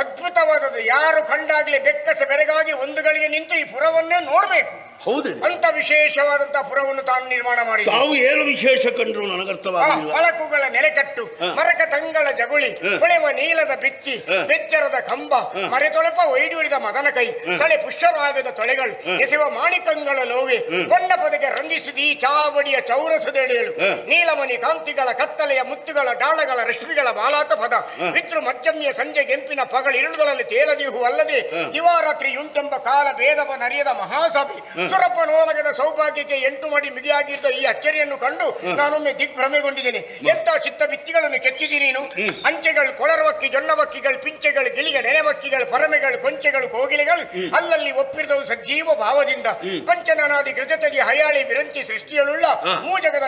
ಅದ್ಭುತವಾದದ್ದು. ಯಾರು ಕಂಡಾಗ್ಲೇ ಬೆಕ್ಕಸ ಬೆರಗಾಗಿ ಒಂದು ಗಳಿಗೆ ನಿಂತು ಈ ಪುರವನ್ನೇ ನೋಡ್ಬೇಕು ಹೌದೇ? ಅಂತ ವಿಶೇಷವಾದಂತಹ ಪುರವನ್ನು ತಾನು ನಿರ್ಮಾಣ ಮಾಡಿ ತಾವು ಏನು ವಿಶೇಷ ಕಂಡ್ರು ನನಗರ್ಥವಾಗಿಲ್ಲ. ಫಲಕುಗಳ ನೆಲೆಕಟ್ಟು, ಮರಕ ತಂಗಳ ಜಗುಳಿ, ಹೊಳೆವ ನೀಲದ ಬಿತ್ತಿ, ಬೆಚ್ಚರದ ಕಂಬ, ಮರೆತೊಳಪ ಒಯ್ಡೂರಿದ ಮದನ ಕೈ, ಸಳೆ ಪುಷ್ಪರಾಗದ ತೊಳೆಗಳು, ಎಸೆವ ಮಾಣಿಕಂಗಳ ಲೋವೆ, ಕೊಂಡ ಪದಕ್ಕೆ ರಂಜಿಸಿದ ಈ ಚಾವಡಿಯ ಚೌರಸದೆಳೆಯಳು, ನೀಲಮಣಿ ಕಾಂತಿಗಳ ಕತ್ತಲೆಯ ಮುತ್ತುಗಳ ಡಾಳಗಳ ರಶ್ಮಿಗಳ ಬಾಲಾತ ಪದ, ಪಿತೃ ಮಧ್ಯಮ್ಯ ಸಂಜೆ ಗೆಂಪಿನ ಪಗಳಿರುಳುಗಳಲ್ಲಿ ತೇಲದಿಹು ಅಲ್ಲದೆ ದಿವಾರಾತ್ರಿಯುಂಟೆಂಬ ಕಾಲ ಭೇದವ ನರಿಯದ ಮಹಾಸಭೆ, ಸುರಪ್ಪನೋಲಗದ ಸೌಭಾಗ್ಯಕ್ಕೆ 8 ಮಡಿ ಮಿಗಿಯಾಗಿದ್ದ ಈ ಅಚ್ಚರಿಯನ್ನು ಕಂಡು ನಾನೊಮ್ಮೆ ದಿಗ್ಭ್ರಮೆಗೊಂಡಿದ್ದೇನೆ. ಎಂತ ಚಿತ್ತ ಬಿತ್ತಿಗಳನ್ನು ಕೆತ್ತಿದಿ ನೀನು. ಅಂಚೆಗಳು, ಕೊಳರವಕ್ಕಿ, ಜೊನ್ನವಕ್ಕಿಗಳು, ಪಿಂಚೆಗಳು, ಗಿಳಿಗ, ನೆನೆವಕ್ಕಿಗಳು, ಪರಮೆಗಳು, ಕೊಂಚೆಗಳು, ಕೋಗಿಲೆಗಳು ಅಲ್ಲಲ್ಲಿ ಒಪ್ಪಿರಿದವು ಸಜ್ಜೀವ ಭಾವದಿಂದ. ಪಂಚನಾನಾದಿ ಗೃಜತಗಿ ಹಯಾಳಿ ವಿರಂಚಿ ಸೃಷ್ಟಿಯಳುಳ್ಳ ಮೂಜಗದ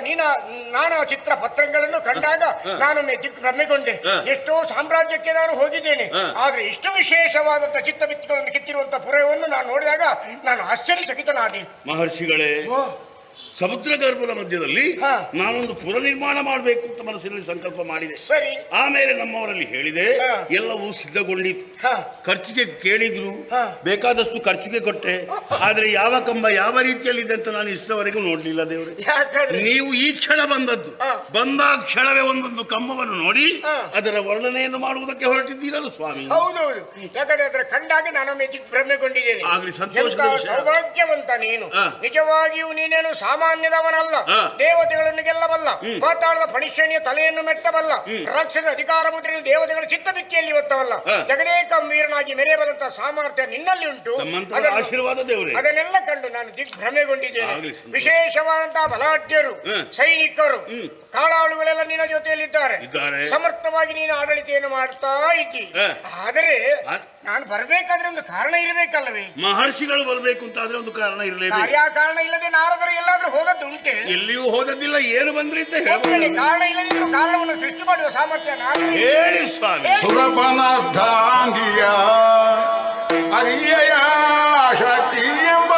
ನಾನಾ ಚಿತ್ರ ಪತ್ರಗಳನ್ನು ಕಂಡಾಗ ನಾನೊಮ್ಮೆ ದಿಗ್ಭ್ರಮೆಗೊಂಡೆ. ಎಷ್ಟೋ ಸಾಮ್ರಾಜ್ಯಕ್ಕೆ ನಾನು ಹೋಗಿದ್ದೇನೆ, ಆದ್ರೆ ಇಷ್ಟು ವಿಶೇಷವಾದಂತ ಚಿತ್ತ ಬಿತ್ತಿಗಳನ್ನು ಕೆತ್ತಿರುವಂತ ಪುರವನ್ನು ನಾನು ನೋಡಿದಾಗ ನಾನು ಆಶ್ಚರ್ಯಚಕಿತನಾದೆ. ಮಹರ್ಷಿಗಳೇ, ಸಮುದ್ರ ಗರ್ಭದ ಮಧ್ಯದಲ್ಲಿ ನಾನೊಂದು ಪುರ ನಿರ್ಮಾಣ ಮಾಡಬೇಕು ಅಂತ ಮನಸ್ಸಿನಲ್ಲಿ ಸಂಕಲ್ಪ ಮಾಡಿದೆ. ಸರಿ. ಆಮೇಲೆ ನಮ್ಮವರಲ್ಲಿ ಹೇಳಿದೆ, ಎಲ್ಲವೂ ಸಿದ್ಧಗೊಂಡಿತು. ಖರ್ಚಿಗೆ ಕೇಳಿದ್ರು, ಬೇಕಾದಷ್ಟು ಖರ್ಚಿಗೆ ಕೊಟ್ಟೆ. ಆದ್ರೆ ಯಾವ ಕಂಬ ಯಾವ ರೀತಿಯಲ್ಲಿದೆ ಅಂತ ನಾನು ಇಷ್ಟವರೆಗೂ ನೋಡ್ಲಿಲ್ಲ ದೇವರು. ಯಾಕಂದ್ರೆ ನೀವು ಈ ಕ್ಷಣ ಬಂದದ್ದು, ಬಂದ ಕ್ಷಣವೇ ಒಂದೊಂದು ಕಂಬವನ್ನು ನೋಡಿ ಅದರ ವರ್ಣನೆಯನ್ನು ಮಾಡುವುದಕ್ಕೆ ಹೊರಟಿದ್ದೀರಲ್ಲ ಸ್ವಾಮಿ. ಹೌದೌದು, ಯಾಕಂದ್ರೆ ಅದರ ಕಂಡಾಗ ನಾನೊಮ್ಮೆ ದಿಗ್ಭ್ರಮೆಗೊಂಡಿದ್ದೇನೆ. ಆಗ್ಲಿ, ಸಂತೋಷದ ಎಂಥ ವಿಷಯ. ಸೌಭಾಗ್ಯವಂತ ನೀನು. ನಿಜವಾಗಿಯೂ ನೀನೇನು ಸಾಮಾನ್ಯ ಸಾಮಾನ್ಯದವನಲ್ಲ. ಹಾ. ದೇವತೆಗಳನ್ನು ಗೆಲ್ಲಬಲ್ಲ, ಪಾತಾಳದ ಫಣಿಶ್ರೇಣಿಯ ತಲೆಯನ್ನು ಮೆಟ್ಟಬಲ್ಲ, ರಾಕ್ಷಸ ಅಧಿಕಾರ ಮುದ್ರೆಯನ್ನು ದೇವತೆಗಳ ಚಿತ್ತಬಿಕ್ಕಿಯಲ್ಲಿ ಒತ್ತವಲ್ಲ, ಹಾ. ಜಗದೇಕ ವೀರನಾಗಿ ಮೆರೆಯಬಲ್ಲಂತಹ ಸಾಮರ್ಥ್ಯ ನಿನ್ನಲ್ಲಿ ಉಂಟು. ತಮ್ಮಂತರ ಅದನ್ನು- ಆಶೀರ್ವಾದ ದೇವರೇ. ಅದನ್ನೆಲ್ಲ ಕಂಡು ನಾನು ದಿಗ್ಭ್ರಮೆಗೊಂಡಿದ್ದೇನೆ. ಆಗ್ಲಿ ಸಂತೋಷ. ವಿಶೇಷವಾದಂತಹ ಬಲಾಢ್ಯರು, ಸೈನಿಕರು, ಕಾಳಾಳುಗಳೆಲ್ಲ ನಿನ್ನ ಜೊತೆಯಲ್ಲಿದ್ದಾರೆ. ಇದ್ದಾರೆ. ಸಮರ್ಥವಾಗಿ ನೀನು ಆಡಳಿತೆಯನ್ನು ಮಾಡ್ತಾ ಇದ್ದಿ. ಹಾ. ಆದರೆ ಆ- ನಾನು ಬರ್ಬೇಕಾದ್ರೆ ಒಂದು ಕಾರಣ ಇರಬೇಕಲ್ಲವೇ? ಮಹರ್ಷಿಗಳು ಬರಬೇಕು ಅಂತಾದ್ರೆ ಒಂದು ಕಾರಣ ಇರಲೇಬೇಕು. ಕಾರ್ಯಕಾರಣ ಇಲ್ಲದೆ ನಾರದರು ಎಲ್ಲಾದ್ರೂ ಹೋದದ್ದುಂಟೆ? ಎಲ್ಲಿಯೂ ಹೋದದ್ದಿಲ್ಲ. ಏನು ಬಂದ್ರಿ ಅಂತ ಒಂದು ವೇಳೆ ಹೇಳಿ ಕಾರಣ ಇಲ್ಲದಿದ್ರು ಕಾರಣವನ್ನು ಸೃಷ್ಟಿ ಮಾಡುವ ಸಾಮರ್ಥ್ಯ ನಾನು ಹೇಳಿ ಸ್ವಾಮಿ. ಸುರಪನ ದಾಂಗಿಯ ಅರಿಯ ಶಕ್ತಿ ಎಂಬ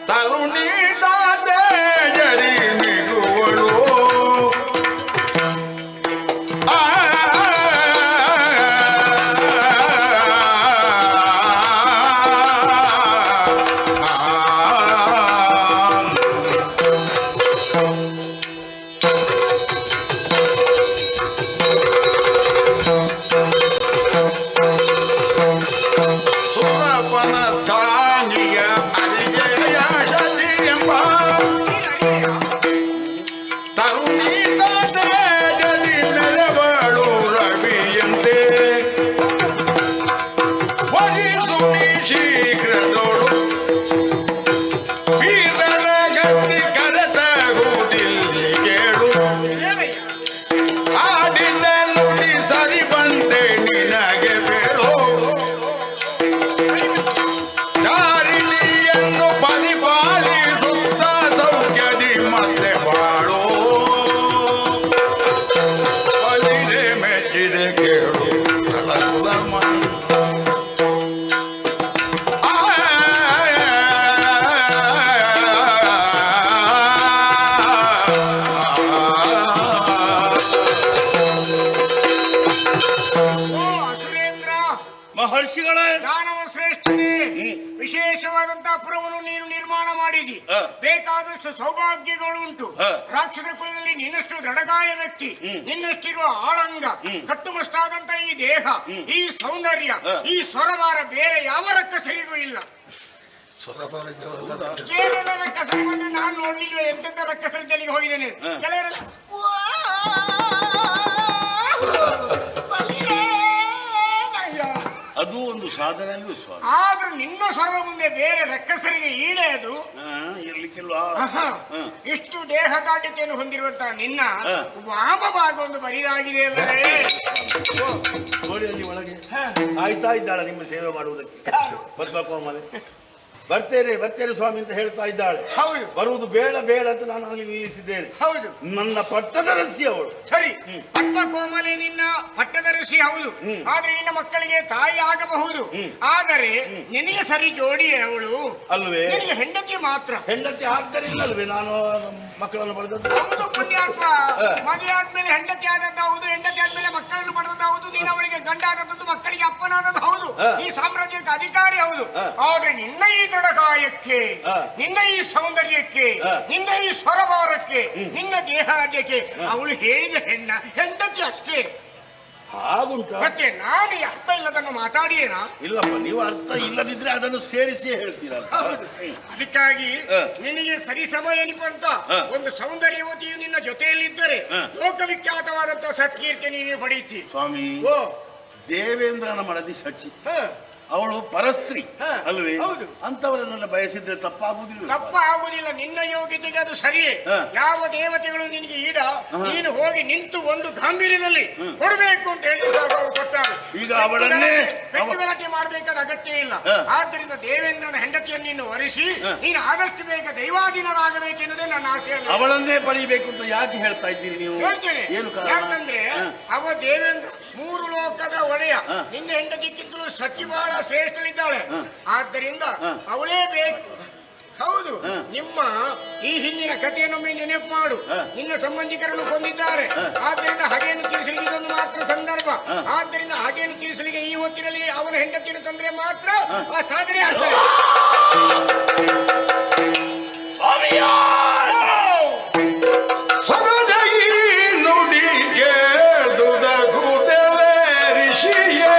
ತರುಣಿ ದಾತೆ ಜರಿ ನಿಗುವಳು ಸುರಪನ ದಾಂಗಿಯ ಅರಿಯ ಶಕ್ತಿ ಎಂಬ ತರುಣಿ ದಾತೆ ಜರಿ ನೆಲವಳು ರವಿಯಂತೆ ವಹಿಸುನಿ ಶೀಘ್ರದೋಳು ವೀರರ ಗಟ್ಟಿ ಕರೆತಗುವುದಿಲ್ಲಿ ಕೇಳು ಆಡಿದ ನುಡಿ ಸರಿ ಬಂದೆ ನಿನಗೆ ಬೇಳು ಚಾರಿಣಿಯನ್ನು ಪರಿಪಾಲಿಸುತ್ತ ಸೌಖ್ಯದಿ ಮತ್ತೆ ಬಾಳು ಬಲಿದೆ ಮೆಚ್ಚಿದೆ ಕೇಳು ಓ ಅಸುರೇಂದ್ರ, ಮಹರ್ಷಿಗಳೇ, ದಾನವ ಶ್ರೇಷ್ಠನೇ, ವಿಶೇಷವಾದಂತಹ ಪುರವನ್ನು ನೀನು ನಿರ್ಮಾಣ ಮಾಡಿದಿ. ಹ. ಬೇಕಾದಷ್ಟು ಸೌಭಾಗ್ಯಗಳುಂಟು. ಹ. ರಾಕ್ಷಸರ ಕುಲದಲ್ಲಿ ನಿನ್ನಷ್ಟು ದೃಢಕಾಯ ವ್ಯಕ್ತಿ, ನಿನ್ನಷ್ಟಿರುವ ಆಳಂಗ, ಕಟ್ಟುಮಸ್ತಾದಂತ ಈ ದೇಹ, ಈ ಸೌಂದರ್ಯ, ಈ ಸ್ವರವಾರ ಬೇರೆ ಯಾವ ರಕ್ಕಸರಿಗೂ ಇಲ್ಲ. ಬೇರೆಲ್ಲ ರಕ್ಕಸರಿ ಬಂದ್ರೆ ನಾನು ನೋಡ್ಲಿಲ್ವೇ? ಎಂತೆಂತ ರಕ್ಕಸರಿದ್ದಲ್ಲಿಗೆ ಹೋಗಿದ್ದೇನೆ. ಕೆಲವರೆಲ್ಲ ಅದು ಒಂದು ಸಾಧನೆ ಅಲ್ವೇ ಸ್ವಾಮಿ. ಆದ್ರೂ ನಿನ್ನ ಸ್ವರದ ಮುಂದೆ ಬೇರೆ ರಕ್ಕಸರಿಗೆ ಈಡೇ ಅದು. ಇರ್ಲಿಕ್ಕಿಲ್ವಾ? ಆಹಾ. ಇಷ್ಟು ದೇಹ ದಾಢ್ಯತೆಯನ್ನು ಹೊಂದಿರುವಂತಹ ನಿನ್ನ ವಾಮಭಾಗ ಒಂದು ಬರಿದಾಗಿದೆ ಅಲ್ಲವೇ? ನೋಡಿ ಅಲ್ಲಿ ಒಳಗೆ ಆಯ್ತಾ ಇದ್ದಾಳೆ ನಿಮ್ಮ ಸೇವೆ ಮಾಡುವುದಕ್ಕೆ. ಪದ್ಮಕೋಮಲೆ ಬರ್ತೇನೆ ಸ್ವಾಮಿ ಅಂತ ಹೇಳ್ತಾ ಇದ್ದಾಳೆ. ಹೌದು. ಬರುವುದು ಬೇಡ ಬೇಡ ಅಂತ ನಾನು ಅಲ್ಲಿ ನಿಲ್ಲಿಸಿದ್ದೇನೆ. ಹೌದು. ನನ್ನ ಪಟ್ಟದ ರಸಿ ಅವಳು. ಸರಿ, ಪದ್ಮಕೋಮಲೆ ನಿನ್ನ ಪಟ್ಟದರ್ಶಿ ಹೌದು. ಆದ್ರೆ ನಿನ್ನ ಮಕ್ಕಳಿಗೆ ತಾಯಿ ಆಗಬಹುದು. ಆದರೆ ನಿನಗೆ ಸರಿ ಜೋಡಿ ಅವಳು ಅಲ್ವೇ? ನಿನಗೆ ಹೆಂಡತಿ ಮಾತ್ರ. ಹೆಂಡತಿ ಆದ್ದರಿಂದ ಅಲ್ವೇ ನಾನು ಮಕ್ಕಳನ್ನು ಪಡೆದದ್ದು? ಹೌದು ಪುಣ್ಯಾತ್ಮ. ಮದುವೆ ಆದ್ಮೇಲೆ ಹೆಂಡತಿ ಆದದ್ದು ಹೌದು, ಹೆಂಡತಿ ಆದ್ಮೇಲೆ ಮಕ್ಕಳನ್ನು ಪಡೆದದ್ದು ಹೌದು, ನೀನು ಅವಳಿಗೆ ಗಂಡ ಆದದ್ದು, ಮಕ್ಕಳಿಗೆ ಅಪ್ಪನಾದದ್ದು ಹೌದು, ಈ ಸಾಮ್ರಾಜ್ಯಕ್ಕೆ ಅಧಿಕಾರಿ ಹೌದು. ಆದ್ರೆ ನಿನ್ನ ಈ ದೃಢಕಾಯಕ್ಕೆ, ನಿನ್ನ ಈ ಸೌಂದರ್ಯಕ್ಕೆ, ನಿನ್ನ ಈ ಸ್ವರಭಾರಕ್ಕೆ, ನಿನ್ನ ದೇಹಾದ್ಯಕ್ಕೆ ಅವಳು ಹೇಳಿದ ಹೆಂಡತಿ ಅಷ್ಟೇ. ಹಾಗುಂಟ? ಮತ್ತೆ ನಾನು ಅರ್ಥ ಇಲ್ಲದನ್ನು ಮಾತಾಡಿಯೇನಾ? ಇಲ್ಲಪ್ಪ, ನೀವು ಅರ್ಥ ಇಲ್ಲದಿದ್ರೆ ಅದನ್ನು ಸೇರಿಸಿ ಹೇಳ್ತೀರಲ್ಲ. ಅದಕ್ಕಾಗಿ ನಿನಗೆ ಸರಿಸಮ ಎನಿಪಂತ ಒಂದು ಸೌಂದರ್ಯವತಿಯು ನಿನ್ನ ಜೊತೆಯಲ್ಲಿದ್ದರೆ ಲೋಕವಿಖ್ಯಾತವಾದಂತಹ ಸತ್ಕೀರ್ತಿ ನೀನು ಪಡೆಯುತ್ತಿ. ಸ್ವಾಮಿ, ಓ ದೇವೇಂದ್ರನ ಮಡದಿ ಶಚಿ ಅವಳು ಪರಸ್ತ್ರೀ ಅಲ್ವೇ? ಹೌದು. ಅಂತವರನ್ನೆಲ್ಲ ಬಯಸಿದ್ರೆ ತಪ್ಪಾಗುವುದಿಲ್ಲ? ತಪ್ಪ ಆಗುವುದಿಲ್ಲ. ನಿನ್ನ ಯೋಗ್ಯತೆಗೆ ಅದು ಸರಿಯೇ. ಯಾವ ದೇವತೆಗಳು ನಿನಗೆ ಈಡ, ನೀನು ಹೋಗಿ ನಿಂತು ಒಂದು ಗಾಂಭೀರ್ಯದಲ್ಲಿ ಕೊಡಬೇಕು ಅಂತ ಹೇಳಿದಾಗ ಅವರು ಕೊಟ್ಟಾಗ ಈಗ ಅವಳನ್ನೇ ಪೆಟ್ಟು ಗಲಾಟೆ ಮಾಡಬೇಕಾದ ಅಗತ್ಯ ಇಲ್ಲ. ಆದ್ದರಿಂದ ದೇವೇಂದ್ರನ ಹೆಂಡತಿಯನ್ನು ನೀನು ವರಿಸಿ ನೀನು ಆದಷ್ಟು ಬೇಗ ದೈವಾಧೀನರಾಗಬೇಕೆನ್ನುವುದೇ ನನ್ನ ಆಶೆ ಅಲ್ಲ. ಅವಳನ್ನೇ ಪಡೆಯಬೇಕು ಅಂತ ಯಾಕೆ ಹೇಳ್ತಾ ಇದ್ದೀರಿ ನೀವು? ಹೇಳ್ತೇನೆ. ಏನು ಕಾರಣ? ಯಾಕಂದ್ರೆ ಅವ ದೇವೇಂದ್ರ ಮೂರು ಲೋಕದ ಒಡೆಯ. ನಿನ್ನ ಹೆಂಡತಿಗಿಂತಲೂ ಸಚಿ ಬಹಳ ಶ್ರೇಷ್ಠಳಿದ್ದಾಳೆ. ಆದ್ದರಿಂದ ಅವಳೇ ಬೇಕು. ಹೌದು, ನಿಮ್ಮ ಈ ಹಿಂದಿನ ಕಥೆಯನ್ನೊಮ್ಮೆ ನೆನಪು ಮಾಡು. ನಿನ್ನ ಸಂಬಂಧಿಕರನ್ನು ಕೊಂದಿದ್ದಾರೆ. ಆದ್ದರಿಂದ ಹಗೆಯನ್ನು ತೀರಿಸಲಿಕ್ಕೆ ಇದೊಂದು ಮಾತ್ರ ಸಂದರ್ಭ. ಆದ್ದರಿಂದ ಹಗೆಯನ್ನು ತೀರಿಸಲಿಕ್ಕೆ ಈ ಹೊತ್ತಿನಲ್ಲಿ ಅವನ ಹೆಂಡತಿಯನ್ನು ತಂದ್ರೆ ಮಾತ್ರ ಆ ಸಾಧನೆ ಆಗ್ತದೆ. ಸಗದಗಿ ನುಡಿಗೆ ದುದಗುದೆಲೆ ಋಷಿಯೇ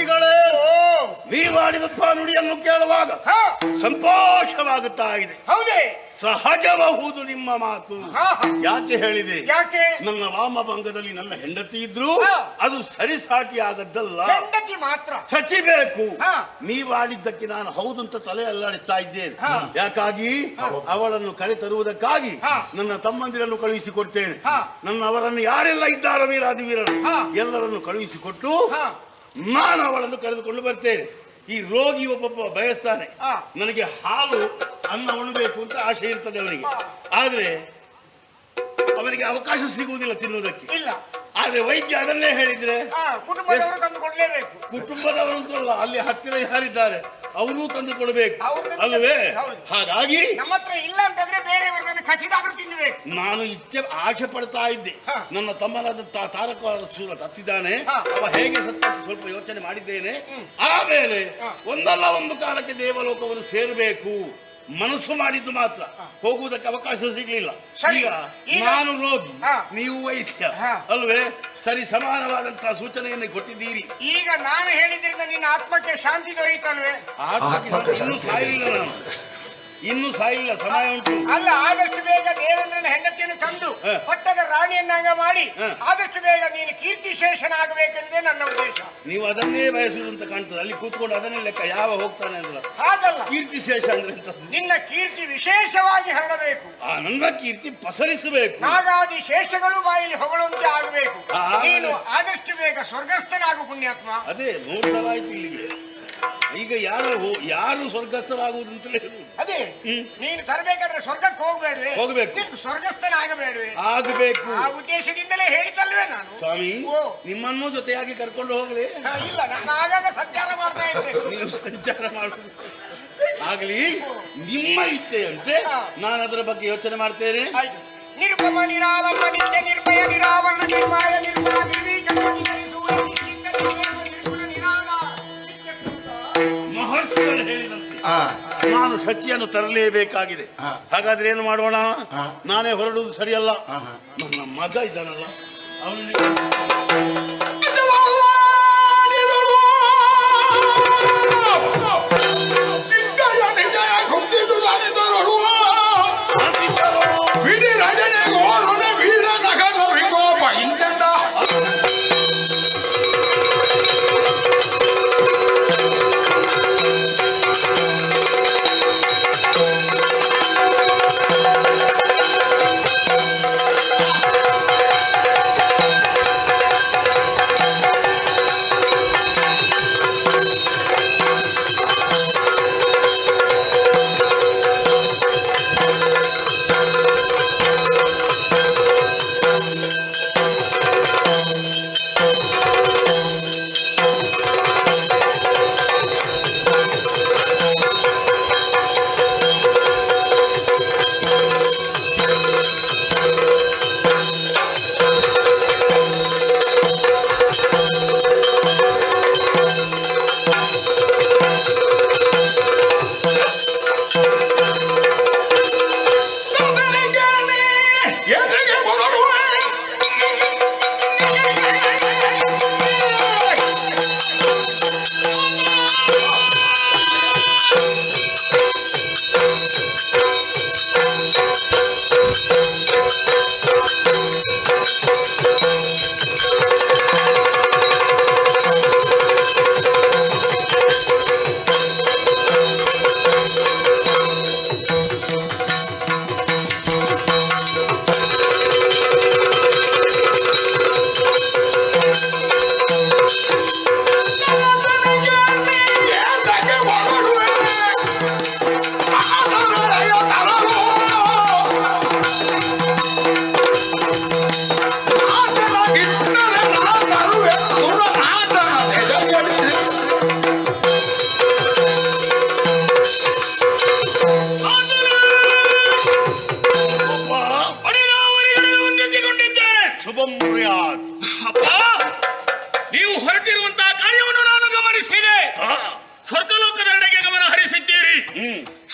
ಸಖಿಗಳೇ, ನೀವಾಡಿದಂತಹ ನುಡಿಯನ್ನು ಕೇಳುವಾಗ ಹಾ, ಸಂತೋಷವಾಗುತ್ತಾ ಇದೆ. ಹೌದೇ? ಸಹಜಬಹುದು ನಿಮ್ಮ ಮಾತು. ಹಾ, ಹಾ. ಯಾಕೆ ಹೇಳಿದೆ? ಯಾಕೆ? ನನ್ನ ವಾಮಭಂಗದಲ್ಲಿ ನನ್ನ ಹೆಂಡತಿ ಇದ್ರು ಹಾ. ಅದು ಸರಿಸಾಟಿ ಆಗದ್ದಲ್ಲ, ಹೆಂಡತಿ ಮಾತ್ರ ಸಚಿಬೇಕು. ಹಾ. ನೀವಾಡಿದ್ದಕ್ಕೆ ನಾನು ಹೌದು ಅಂತ ತಲೆ ಅಲ್ಲಾಡಿಸ್ತಾ ಇದ್ದೇನೆ. ಹಾ. ಯಾಕಾಗಿ ಅವಳನ್ನು ಕರೆ ತರುವುದಕ್ಕಾಗಿ ಹಾ. ನನ್ನ ತಮ್ಮಂದಿರನ್ನು ಕಳುಹಿಸಿಕೊಡ್ತೇನೆ. ಹಾ. ಅವರನ್ನು ಯಾರೆಲ್ಲ ಇದ್ದಾರೋ ವೀರಾದಿವೀರರು ಹಾ. ಎಲ್ಲರನ್ನು ಕಳುಹಿಸಿಕೊಟ್ಟು ಹಾ. ನಾನು ಅವಳನ್ನು ಕರೆದುಕೊಂಡು ಬರ್ತೇನೆ. ಈ ರೋಗಿ ಒಬ್ಬೊಬ್ಬ ಬಯಸ್ತಾನೆ, ಹಾ. ನನಗೆ ಹಾಲು ಅನ್ನ ಉಣಬೇಕು ಅಂತ ಆಸೆ ಇರ್ತದೆ ಅವನಿಗೆ. ಆದ್ರೆ ಅವನಿಗೆ ಅವಕಾಶ ಸಿಗುವುದಿಲ್ಲ ತಿನ್ನುವುದಕ್ಕೆ. ಇಲ್ಲ. ಆದ್ರೆ ವೈದ್ಯ ಅದನ್ನೇ ಹೇಳಿದ್ರೆ ಕುಟುಂಬದವರು ತಂದು ಕೊಡ್ಲೇಬೇಕು. ಕುಟುಂಬದವರು ಅಂತಲ್ಲ, ಅಲ್ಲಿ ಹತ್ತಿರ ಯಾರಿದ್ದಾರೆ ಅವರೂ ತಂದು ಕೊಡಬೇಕು ಅವ್ರು ತಂದು ಅಲ್ವೇ? ಹೌದು. ಹಾಗಾಗಿ ನಮ್ಮ ಹತ್ರ ಇಲ್ಲ ಅಂತಂದ್ರೆ ಬೇರೆಯವರನ್ನು ಕಸಿದಾದ್ರೂ ತಿನ್ಬೇಕು. ನಾನು ಆಸೆ ಪಡ್ತಾ ಇದ್ದೆ. ಹಾ. ನನ್ನ ತಮ್ಮನಾದ ತಾರಕ ಸೂರತ್ ಹತ್ತಿದ್ದಾನೆ, ಹಾ. ಅವ ಹೇಗೆ ಸತ್ತ ಅಂತ ಸ್ವಲ್ಪ ಯೋಚನೆ ಮಾಡಿದ್ದೇನೆ. ಆಮೇಲೆ ಒಂದಲ್ಲ ಒಂದು ಕಾಲಕ್ಕೆ ದೇವಲೋಕವನ್ನು ಸೇರಬೇಕು ಮನಸ್ಸು ಮಾಡಿದ್ದು ಮಾತ್ರ, ಹೋಗುವುದಕ್ಕೆ ಅವಕಾಶ ಸಿಗಲಿಲ್ಲ. ಸರಿ. ಈಗ ನಾನು ರೋಗಿ, ಹಾ. ನೀವು ವೈದ್ಯ ಹಾ. ಅಲ್ವೇ? ಸರಿ, ಸಮಾನವಾದಂತಹ ಸೂಚನೆಯನ್ನು ಕೊಟ್ಟಿದ್ದೀರಿ. ಈಗ ನಾನು ಹೇಳಿದ್ರಿಂದ ನಿನ್ನ ಆತ್ಮಕ್ಕೆ ಶಾಂತಿ ದೊರೆಯುತ್ತಲ್ವೇ? ಇನ್ನೂ ಸಾಯಲಿಲ್ಲ ನಾನು, ಇನ್ನೂ ಸಾಯಿಲ್ಲ, ಸಮಯ ಉಂಟು. ಅಲ್ಲ, ಆದಷ್ಟು ಬೇಗ ದೇವೇಂದ್ರನ ಹೆಂಡತಿಯನ್ನು ತಂದು ಹ. ಪಟ್ಟದ ರಾಣಿಯನ್ನಾಗ ಮಾಡಿ ಹ. ಆದಷ್ಟು ಬೇಗ ನೀನು ಕೀರ್ತಿಶೇಷನಾಗಬೇಕೆಂದೇ ನನ್ನ ಉದ್ದೇಶ. ನೀವು ಅದನ್ನೇ ಬಯಸುವುದು ಅಂತ ಕಾಣ್ತದೆ. ಅಲ್ಲಿ ಕೂತ್ಕೊಂಡು ಅದನ್ನೇ ಲೆಕ್ಕ, ಯಾವ ಹೋಗ್ತಾನೆ ಅಂದ್ರೆ ಹಾಗಲ್ಲ, ಕೀರ್ತಿ ಶೇಷ ಅಂದ್ರೆ ಎಂತದ್ದು? ನಿನ್ನ ಕೀರ್ತಿ ವಿಶೇಷವಾಗಿ ಹರಡಬೇಕು. ಆ ನನ್ನ ಕೀರ್ತಿ ಪಸರಿಸಬೇಕು. ನಾಗಾದಿ ಶೇಷಗಳು ಬಾಯಲ್ಲಿ ಹೊಗಳುವಂತೆ ಆಗಬೇಕು. ಆ, ನೀನು ಆದಷ್ಟು ಬೇಗ ಸ್ವರ್ಗಸ್ಥನಾಗು ಪುಣ್ಯಾತ್ಮ. ಅದೇ 3 ಸಲ ಆಯ್ತು ಇಲ್ಲಿಗೆ. ಈಗ ಯಾರು ಸ್ವರ್ಗಸ್ಥರಾಗುವುದು ಅಂತಲೇ ಹೇಳುವುದು. ಅದೇ ನೀನು ತರಬೇಕಾದ್ರೆ ಸ್ವರ್ಗಕ್ಕೆ ಹೋಗ್ಬೇಡ್ವೆ? ಹೋಗ್ಬೇಕು. ನೀನು ಸ್ವರ್ಗಸ್ಥನಾಗಬೇಡ್ವೆ? ಆಗಬೇಕು. ಆ ಉದ್ದೇಶದಿಂದಲೇ ಹೇಳಿದ್ದಲ್ವೇ ನಾನು. ಸ್ವಾಮಿ, ಓ. ನಿಮ್ಮನ್ನು ಜೊತೆಯಾಗಿ ಕರ್ಕೊಂಡು ಹೋಗ್ಲಿ? ಇಲ್ಲ, ನಾನು ಆಗಾಗ ಸಂಚಾರ ಮಾಡ್ತಾ ಇರ್ತೇನೆ. ನೀವು ಸಂಚಾರ ಮಾಡುವುದು ಆಗಲಿ, ನಿಮ್ಮ ಇಚ್ಛೆಯಂತೆ ನಾನು ಅದರ ಬಗ್ಗೆ ಯೋಚನೆ ಮಾಡ್ತೇನೆ. ಆಯ್ತು. ನಿರ್ಗಮ ನಿರಾಲಂಬ ನಿತ್ಯ ನಿರ್ಭಯ ನಿರಾವರಣ ನಿರ್ಮಾಯ ನಿರ್ಮಲ ನಿರ್ವೀಕಲ್ಪ ನಿಧರಿಸುವ ನಿಶ್ಚಿತ್ತ ನಿರ್ಗಮ ನಿರ್ಗುಣ ನಿರಾಲ ಮಹರ್ಷಿಗಳು ಹೇಳಿದಂತೆ ನಾನು ಸಚಿಯನ್ನು ತರಲೇಬೇಕಾಗಿದೆ. ಹಾಗಾದ್ರೆ ಏನು ಮಾಡೋಣ? ನಾನೇ ಹೊರಡುವುದು ಸರಿಯಲ್ಲ. ನನ್ನ ಮಗ ಇದ್ದಾನಲ್ಲ, ಅವನಿಗೆ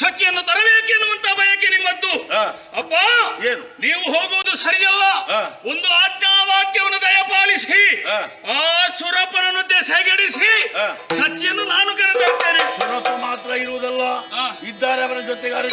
ಶಚಿಯನ್ನು ತರಬೇಕೆನ್ನುವಂತ ಬಯಕೆ ನಿಮ್ಮದ್ದು. ಅಪ್ಪ, ನೀವು ಹೋಗುವುದು ಸರಿಯಲ್ಲ. ಒಂದು ಆಜ್ಞಾವಾಕ್ಯವನ್ನು ದಯಪಾಲಿಸಿ ಮಾಡಿಸಿ ಆ ಸುರಪನನ್ನು ದೆಸೆಗೆಡಿಸಿ ಶಚಿಯನ್ನು ನಾನು ಕರೆತರ್ತೇನೆ. ಸುರಪ ಮಾತ್ರ ಇರುವುದಲ್ಲ, ಇದ್ದಾರೆ ಅವರ ಜೊತೆಗಾರ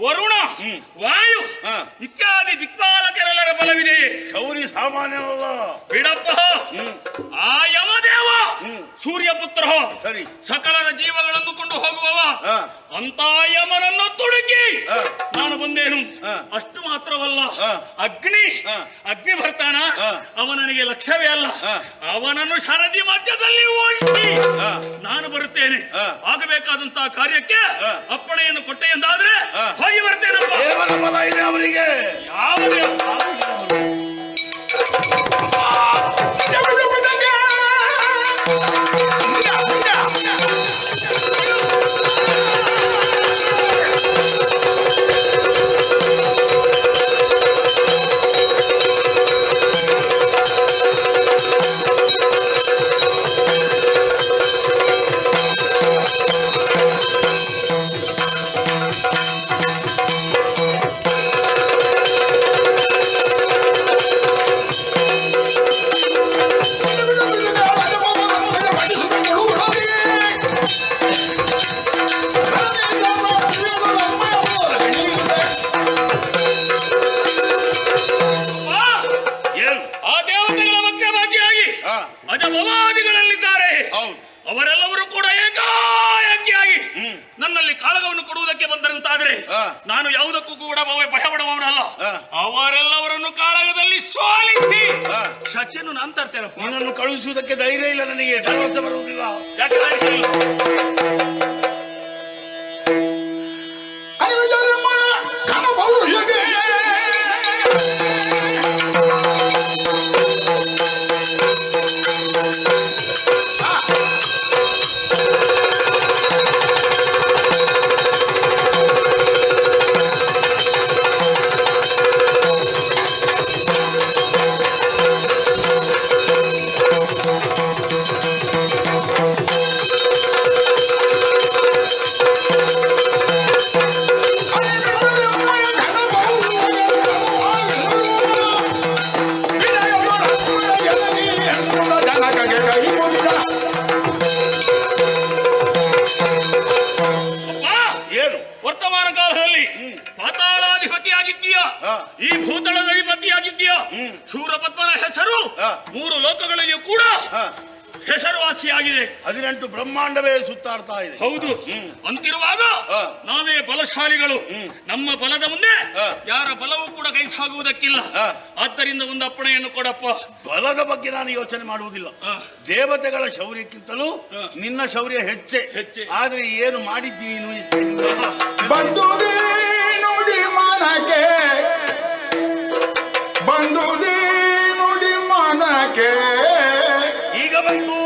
ವರುಣ, ವಾಯು ಇತ್ಯಾದಿ ದಿಕ್ಪಾಲಕರೆಲ್ಲರ ಬಲವಿದೆ. ಶೌರಿ ಸಾಮಾನ್ಯವಲ್ಲ ಬಿಡಪ್ಪ. ಆ ಯಮದೇವ ಸೂರ್ಯಪುತ್ರ ಸರಿ, ಸಕಲರ ಜೀವಗಳನ್ನು ಕೊಂಡು ಹೋಗುವವ. ಅಂತ ಯಮನನ್ನು ತುಡುಕಿ ನಾನು ಬಂದೇನು. ಅಷ್ಟು ಮಾತ್ರವಲ್ಲ, ಅಗ್ನಿ ಬರ್ತಾನ, ಅವ ನನಗೆ ಲಕ್ಷ್ಯವೇ ಅಲ್ಲ. ಅವನನ್ನು ಶರದಿ ಮಧ್ಯದಲ್ಲಿ ಓಡಿಸಿ ನಾನು ಬರುತ್ತೇನೆ. ಆಗಬೇಕಾದಂತಹ ಕಾರ್ಯಕ್ಕೆ ಅಪ್ಪಣೆಯನ್ನು ಕೊಟ್ಟೆ ಎಂದಾದ್ರೆ ಹೋಗಿ ಬರ್ತೇನಪ್ಪ. ಬಲ ಇದೆ ಅವರಿಗೆ. ಯಾವುದೇ ಅಜಭವಾದಿಗಳಲ್ಲಿದ್ದಾರೆ. ಅವರೆಲ್ಲರೂ ಕೂಡ ಏಕಾಏಕಿಯಾಗಿ ನನ್ನಲ್ಲಿ ಕಾಳಗವನ್ನು ಕೊಡುವುದಕ್ಕೆ ಬಂದಂತಾದ್ರೆ ನಾನು ಯಾವುದಕ್ಕೂ ಕೂಡ ಭಯಪಡುವವನಲ್ಲ. ಅವರೆಲ್ಲವರನ್ನು ಕಾಳಗದಲ್ಲಿ ಸೋಲಿಸಿ ಶಚಿಯನ್ನು ನಾನು ತರ್ತೇನಪ್ಪ. ನನ್ನನ್ನು ಕಳುಹಿಸುವುದಕ್ಕೆ ಧೈರ್ಯ ಇಲ್ಲ ನನಗೆ, ಭರವಸೆ ಬರುವುದಿಲ್ಲ. ಯಾಕೆ ಧೈರ್ಯ ಇಲ್ಲ? ವರ್ತಮಾನ ಕಾಲದಲ್ಲಿ ಪಾತಾಳಾಧಿಪತಿಯಾಗಿದ್ದೀಯ, ಈ ಭೂತಳದ ಅಧಿಪತಿಯಾಗಿದ್ದೀಯ. ಶೂರಪದ್ಮನ ಹೆಸರು 3 ಲೋಕಗಳಲ್ಲಿಯೂ ಕೂಡ ಹೆಸರುವಾಸಿಯಾಗಿದೆ. 18 ಬ್ರಹ್ಮಾಂಡವೇ ಸುತ್ತಾಡ್ತಾ ಇದೆ. ಹೌದು. ಅಂತಿರುವಾಗ ನಾವೇ ಬಲಶಾಲಿಗಳು. ನಮ್ಮ ಬಲದ ಮುಂದೆ ಯಾರ ಬಲವೂ ಕೂಡ ಕೈ ಸಾಗುವುದಕ್ಕಿಲ್ಲ. ಆದ್ದರಿಂದ ಒಂದು ಅಪ್ಪಣೆಯನ್ನು ಕೊಡಪ್ಪ. ಬಲದ ಬಗ್ಗೆ ನಾನು ಯೋಚನೆ ಮಾಡುವುದಿಲ್ಲ. ದೇವತೆಗಳ ಶೌರ್ಯಕ್ಕಿಂತಲೂ ನಿನ್ನ ಶೌರ್ಯ ಹೆಚ್ಚೆ. ಆದ್ರೆ ಏನು ಮಾಡಿದ್ದೀವಿ ಬಂದುದೇ ನುಡಿ ಮನಕ್ಕೆ, ಬಂದುದೇ ನುಡಿ ಮನಕ್ಕೆ. ಈಗ ಬಂತು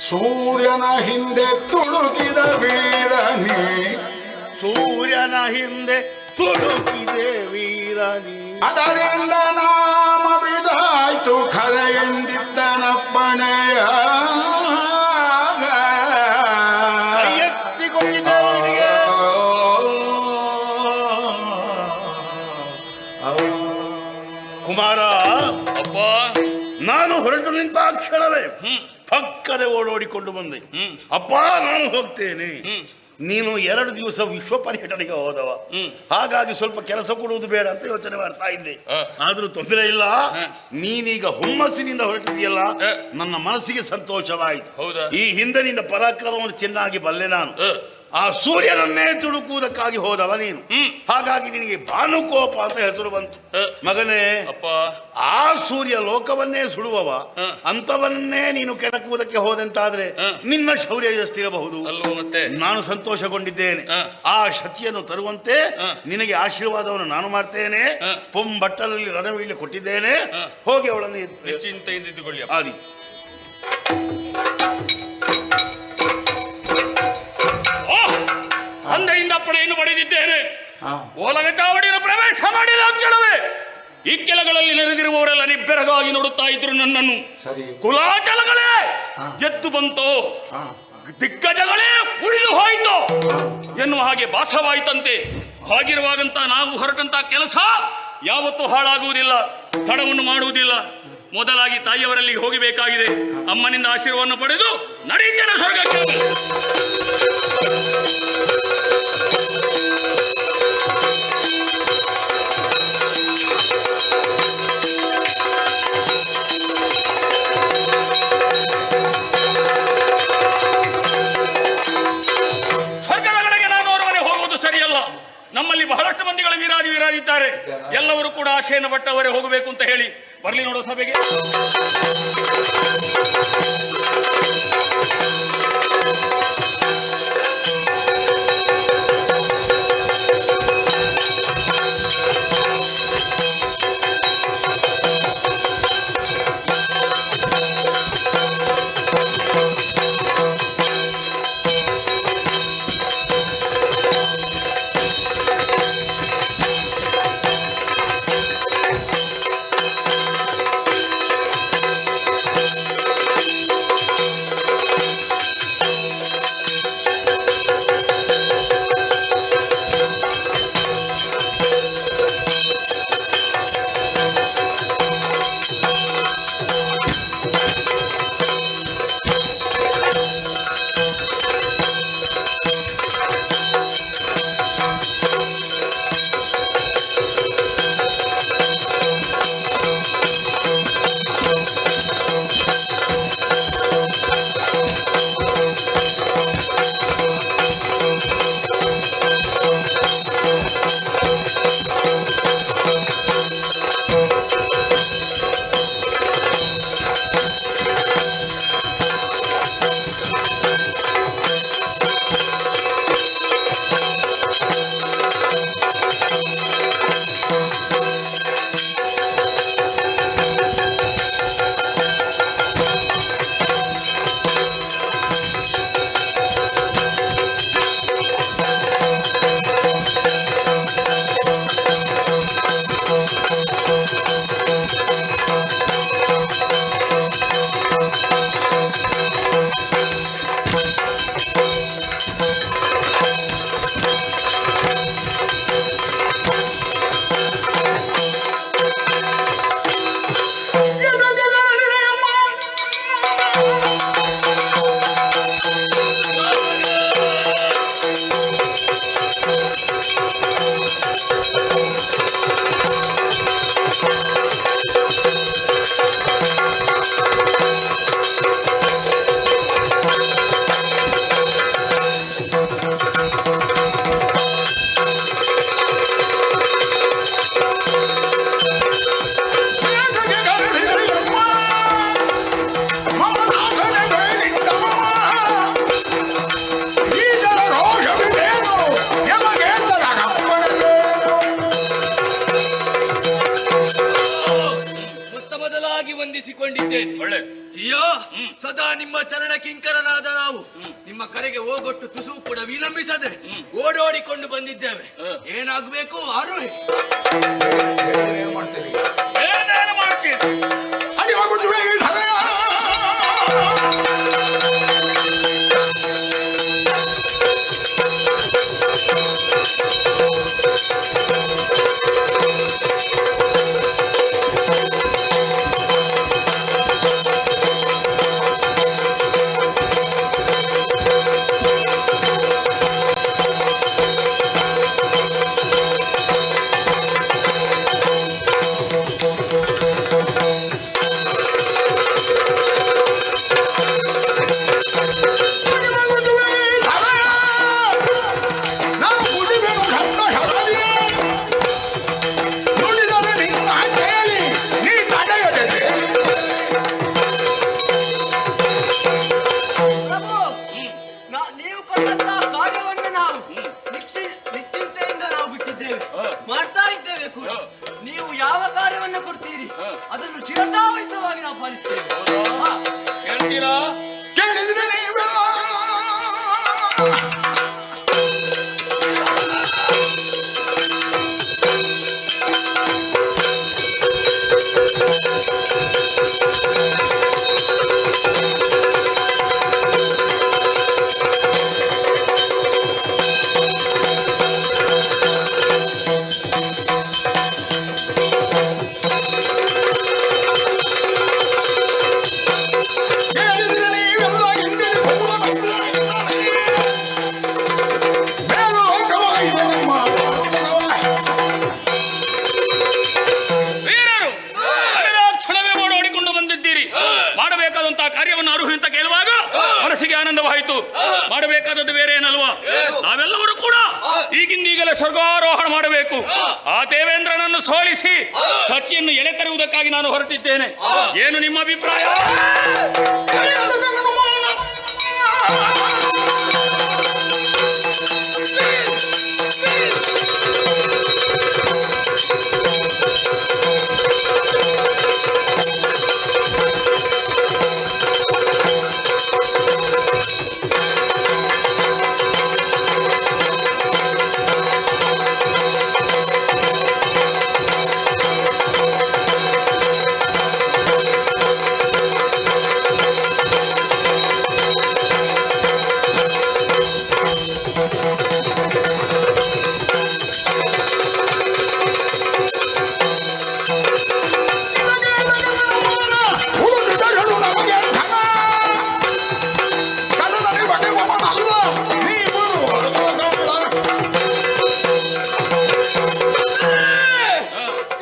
ಸೂರ್ಯನ ಹಿಂದೆ ತುಡುಕಿದ ವೀರನಿ, ಸೂರ್ಯನ ಹಿಂದೆ ತುಡುಕಿದೆ ವೀರನಿ. ಅದರಿಂದ ನಾಮವಿದಾಯ್ತು ಖರೆ ಎಂದಿದ್ದನಪ್ಪಣೆಯ. ಎತ್ತಿಕೊಂಡಿದೆ ಕುಮಾರ. ಅಪ್ಪ, ನಾನು ಹೊರಟು ನಿಂತ ಕ್ಷಣವೇ ಪಕ್ಕನೆ ಓಡೋಡಿಕೊಂಡು ಬಂದೆ. ಅಪ್ಪ ನಾನು ಹೋಗ್ತೇನೆ, ನೀನು 2 ದಿವಸ ವಿಶ್ವ ಪರ್ಯಟನೆಗೆ ಹೋದವ, ಹಾಗಾಗಿ ಸ್ವಲ್ಪ ಕೆಲಸ ಕೊಡುವುದು ಬೇಡ ಅಂತ ಯೋಚನೆ ಮಾಡ್ತಾ ಇದ್ದೆ. ಆದ್ರೂ ತೊಂದರೆ ಇಲ್ಲ, ನೀನೀಗ ಹುಮ್ಮಸ್ಸಿನಿಂದ ಹೊರಟಿದೆಯಲ್ಲ, ನನ್ನ ಮನಸ್ಸಿಗೆ ಸಂತೋಷವಾಯಿತು. ಈ ಹಿಂದೆ ನಿನ್ನ ಪರಾಕ್ರಮವನ್ನು ಚೆನ್ನಾಗಿ ಬಲ್ಲೆ ನಾನು. ಆ ಸೂರ್ಯನನ್ನೇ ತುಡುಕುವುದಕ್ಕಾಗಿ ಹೋದವ ನೀನು, ಹಾಗಾಗಿ ನಿನಗೆ ಭಾನುಕೋಪ ಅಂತ ಹೆಸರು ಬಂತು. ಮಗನೇ, ಆ ಸೂರ್ಯ ಲೋಕವನ್ನೇ ಸುಡುವವ, ಅಂತವನ್ನೇ ನೀನು ಕೆಣಕುವುದಕ್ಕೆ ಹೋದಂತಾದ್ರೆ ನಿನ್ನ ಶೌರ್ಯ ಎಷ್ಟಿರಬಹುದು. ನಾನು ಸಂತೋಷಗೊಂಡಿದ್ದೇನೆ. ಆ ಶಚಿಯನ್ನು ತರುವಂತೆ ನಿನಗೆ ಆಶೀರ್ವಾದವನ್ನು ನಾನು ಮಾಡ್ತೇನೆ. ಪೊಂಬಟ್ಟಲಲ್ಲಿ ರಣವೀಳ್ಯ ಕೊಟ್ಟಿದ್ದೇನೆ, ಹೋಗಿ ಅವಳನ್ನು ನಿಶ್ಚಿಂತೆಯಿಂದ ಆದಿ. ತಂದೆಯಿಂದ ಪಡೆಯನ್ನು ಪಡೆದಿದ್ದೇನೆ. ಓಲಗ ಚಾವಡಿಯನ್ನು ಪ್ರವೇಶ ಮಾಡಿದ ಕ್ಷಣವೇ ಇಕ್ಕೆಲಗಳಲ್ಲಿ ನೆರೆದಿರುವವರೆಲ್ಲ ನಿಬ್ಬೆರಗಾಗಿ ನೋಡುತ್ತಾ ಇದ್ರು ನನ್ನನ್ನು. ಕುಲಾಚಲಗಳೇ ಎದ್ದು ಬಂತೋ, ದಿಗ್ಗಜಗಳೇ ಉಳಿದು ಹೋಯಿತು ಎನ್ನುವ ಹಾಗೆ ಭಾಸವಾಯಿತಂತೆ. ಹಾಗಿರುವಾಗಂತ ನಾವು ಹೊರಟಂತ ಕೆಲಸ ಯಾವತ್ತೂ ಹಾಳಾಗುವುದಿಲ್ಲ, ತಡವನ್ನು ಮಾಡುವುದಿಲ್ಲ. ಮೊದಲಾಗಿ ತಾಯಿಯವರಲ್ಲಿ ಹೋಗಬೇಕಾಗಿದೆ. ಅಮ್ಮನಿಂದ ಆಶೀರ್ವಾದವನ್ನು ಪಡೆದು ನಡೆಯುತ್ತೇನೆ ಸ್ವರ್ಗಕ್ಕೆ. ಸ್ವರ್ಗದ ಕಡೆಗೆ ನಾನು ಅವರವರೇ ಹೋಗುವುದು ಸರಿಯಲ್ಲ. ನಮ್ಮಲ್ಲಿ ಬಹಳಷ್ಟು ಮಂದಿಗಳ ವಿರಾಜಿದ್ದಾರೆ. ಎಲ್ಲರೂ ಕೂಡ ಆಶೆಯನ್ನು ಪಟ್ಟವರೇ ಹೋಗಬೇಕು ಅಂತ ಹೇಳಿ ಬರ್ಲಿ ನೋಡೋ ಸಭೆಗೆ. ಸದಾ ನಿಮ್ಮ ಚರಣ ಕಿಂಕರನಾದ ನಾವು ನಿಮ್ಮ ಕರೆಗೆ ಹೋಗೊಟ್ಟು ತುಸು ಕೂಡ ವಿಳಂಬಿಸದೆ ಓಡೋಡಿಕೊಂಡು ಬಂದಿದ್ದೇವೆ. ಏನಾಗಬೇಕು ಆರೋಹಿ ಮಾಡ್ತೀರಿ ಅದನ್ನು ಶಿರಸಾವಹಿಸವಾಗಿ ನಾವು ಪಾಲಿಸ್ತೇವೆ. ಹಾ. ಹೇಳ್ತೀರಾ? ಕೇಳಿದ್ರೆ ನೀವೆಲ್ಲ ವೀರರು ಅರೆದ ಕ್ಷಣವೇ ಓಡೋಡಿಕೊಂಡು ಬಂದಿದ್ದೀರಿ. ಮಾಡಬೇಕಾದಂತಹ ಕಾರ್ಯವನ್ನು ಅರ್ಹು ಅಂತ ಕೇಳುವಾಗ ಮನಸ್ಸಿಗೆ ಆನಂದವಾಯಿತು. ಮಾಡಬೇಕಾದದ್ದು ಬೇರೆ ಏನಲ್ವಾ? ನಾವೆಲ್ಲರೂ ಕೂಡ ಈಗಿಂದೀಗಲೇ ಸ್ವರ್ಗಾರೋಹಣ ಮಾಡಬೇಕು. ಆ ದೇವೇಂದ್ರನನ್ನು ಸೋಲಿಸಿ ಸಚಿಯನ್ನು ಎಳೆ ತರುವುದಕ್ಕಾಗಿ ನಾನು ಹೊರಟಿದ್ದೇನೆ. ಏನು ನಿಮ್ಮ ಅಭಿಪ್ರಾಯ?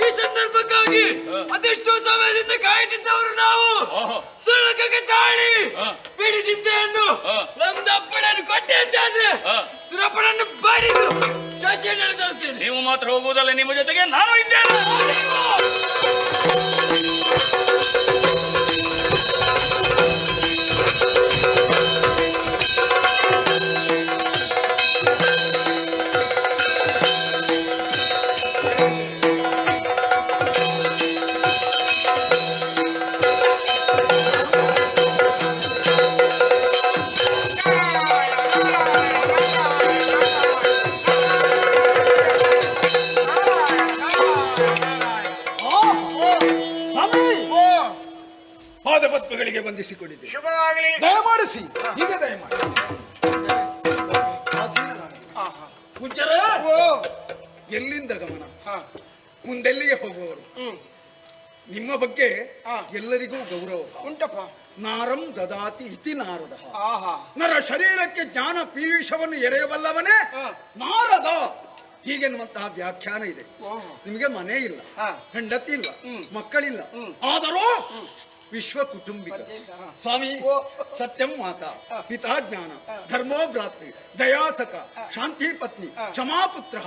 ಈ ಸಂದರ್ಭಕ್ಕಾಗಿ ಅದೆಷ್ಟೋ ಸಮಯದಿಂದ ಕಾಯ್ದಿದ್ದವರು ನಾವು. ಸುರಳಕಕ್ಕೆ ತಾಳಿ ಬಿಡಿದಿದ್ದೆಯನ್ನು ಒಂದಪ್ಪಣನ್ನು ಕೊಟ್ಟೆ ಅಂತಾದ್ರೆ ಸುರಪ್ಪನನ್ನು ಬಡಿದು ಸಚಿಯನ್ನು ಎಳೆದೊಯ್ತೇನೆ. ನೀವು ಮಾತ್ರ ಹೋಗುವುದಲ್ಲ, ನಿಮ್ಮ ಜೊತೆಗೆ ನಾನು ಇದ್ದೇನೆ. ಪಾದಪದ್ಮಗಳಿಗೆ ಬಂಧಿಸಿಕೊಂಡಿದೆ. ಶುಭವಾಗಲಿ. ದಯಮಾಡಿಸಿ, ಹೀಗೆ ದಯಮಾಡಿ. ಪೂಜ್ಯರೇ, ಎಲ್ಲಿಂದ ಗಮನ? ಮುಂದೆಲ್ಲಿಗೆ ಹೋಗುವವರು? ನಿಮ್ಮ ಬಗ್ಗೆ ಎಲ್ಲರಿಗೂ ಗೌರವ ಉಂಟಪ್ಪ. ನಾರಂ ದದಾತಿ ಇತಿ ನಾರದ. ಆಹಾ. ನರ ಶರೀರಕ್ಕೆ ಜ್ಞಾನ ಪೀಯೂಷವನ್ನು ಎರೆಯಬಲ್ಲವನೇ ನಾರದ ಹೀಗೆನ್ನುವಂತಹ ವ್ಯಾಖ್ಯಾನ ಇದೆ. ನಿಮಗೆ ಮನೆ ಇಲ್ಲ, ಹೆಂಡತಿ ಇಲ್ಲ, ಮಕ್ಕಳಿಲ್ಲ, ಆದರೂ ವಿಶ್ವ ಕುಟುಂಬಿಕ. ಸ್ವಾಮಿ ಸತ್ಯಂ ಮಾತಾ ಪಿತಾ ಜ್ಞಾನ ಧರ್ಮೋ ಭ್ರಾತೃ ದಯಾಸಕ ಶಾಂತಿ ಪತ್ನಿ ಕ್ಷಮಾಪುತ್ರ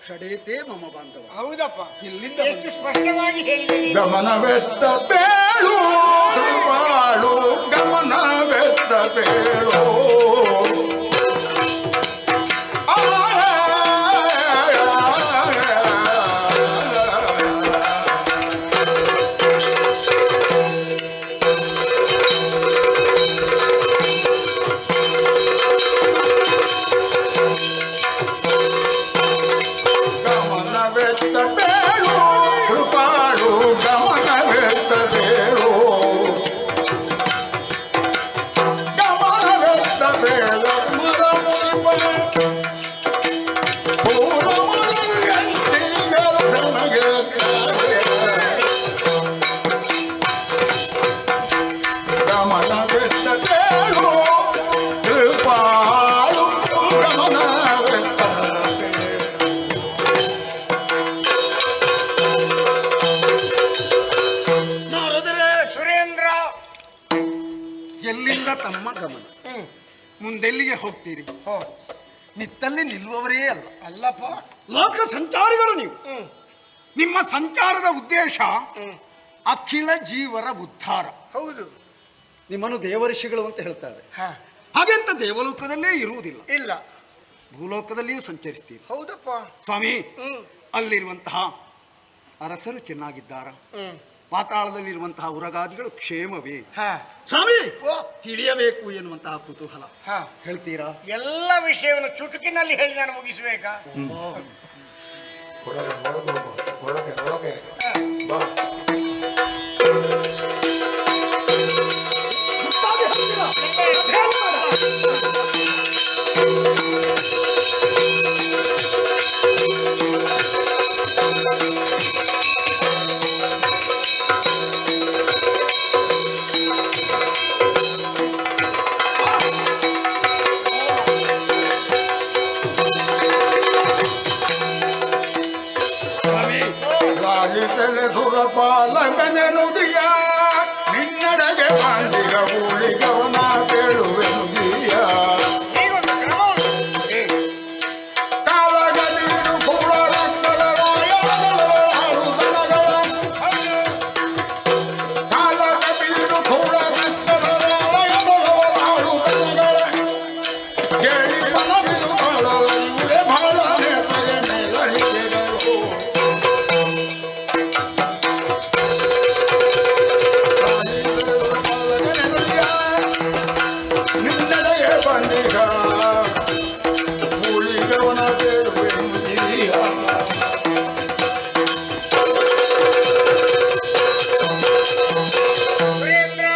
ಷಡೇತೆ ಮಮ ಬಾಂಧವ. ಹೌದಪ್ಪ. ಇಲ್ಲಿಂದ ಎಷ್ಟು ಸ್ಪಷ್ಟವಾಗಿ ಹೇಳಿದ್ದೀರಿ. ಗಮನವೆತ್ತ ಬೇಳು ಕೃಪಾಳು ಗಮನವೆತ್ತ ಬೇಳು ಗಮನವೆತ್ತ ಬೇಳು ಕೃಪಾಳು ಗಮನವೆತ್ತ ಬೇಳು ಗಮನವೆತ್ತ ಬೇಳು ಮರ ಮುನಿಪನೆ ಪೂರ ಮುನಿಯಂತಿಗರ ನನಗೆ ಗಮನವೆತ್ತ ಬೇಳು ಕೃಪಾಳು ಗಮನವೆತ್ತ ನಾರದರೆ, ಸುರೇಂದ್ರ. ಎಲ್ಲಿಂದ ತಮ್ಮ ಗಮನ? ಮುಂದೆಲ್ಲಿಗೆ ಹೋಗ್ತೀರಿ? ನಿತ್ತಲ್ಲಿ ನಿಲ್ಲುವವರೇ ಅಲ್ಲ. ಅಲ್ಲಪ್ಪ. ಲೋಕ ಸಂಚಾರಿಗಳು ನೀವು. ನಿಮ್ಮ ಸಂಚಾರದ ಉದ್ದೇಶ ಅಖಿಲ ಜೀವರ ಉದ್ಧಾರ. ಹೌದು. ನಿಮ್ಮನ್ನು ದೇವಋಷಿಗಳು ಅಂತ ಹೇಳ್ತಾರೆ. ಹಾ. ಹಾಗೆಂತ ದೇವಲೋಕದಲ್ಲೇ ಇರುವುದಿಲ್ಲ, ಇಲ್ಲ. ಭೂಲೋಕದಲ್ಲಿಯೂ ಸಂಚರಿಸ್ತೀರಿ. ಹೌದಪ್ಪ. ಸ್ವಾಮಿ, ಅಲ್ಲಿರುವಂತಹ ಅರಸರು ಚೆನ್ನಾಗಿದ್ದಾರ? ಪಾತಾಳದಲ್ಲಿರುವಂತಹ ಉರಗಾದಿಗಳು ಕ್ಷೇಮವೇ ಹಾ ಸ್ವಾಮಿ ತಿಳಿಯಬೇಕು ಎನ್ನುವಂತಹ ಕುತೂಹಲ ಹಾ ಹೇಳ್ತೀರಾ? ಎಲ್ಲ ವಿಷಯವನ್ನು ಚುಟುಕಿನಲ್ಲಿ ಹೇಳಿ ನಾನು ಮುಗಿಸಬೇಕಾ? ಲಾಲಿತಲೆ ಸುರಪಾಲಕನ ನುಡಿಯ ನಿನ್ನಡೆಗೆ ಮಾಡಿಗ ಊಳಿಗವನ ಕೇಳುವೆ ನುಡಿಯ ಹೀಗೊಂದು ಕ್ರಮ ಉಂಟು. ಕಾಲಗದಿರು ಕೂಡ ರಕ್ತದ ರಾಯಣಗಳ ಕಾಲಗದಿರು ಕೂಡ ರಕ್ತದ ರಾಯಣಗಳ ಕೇಳಿ ಮನವಿದು ಕಾಲವೇ ಬಹಳ ನೇತ್ರೆಯ ಮೇಲರಿಗೆಗಳು ನಿನ್ನಡೆಗೆ ಬಂದಿಗ ಊಳಿಗವನ ಕೇಳುವೆ ನುಡಿಯ ಸುರೇಂದ್ರ,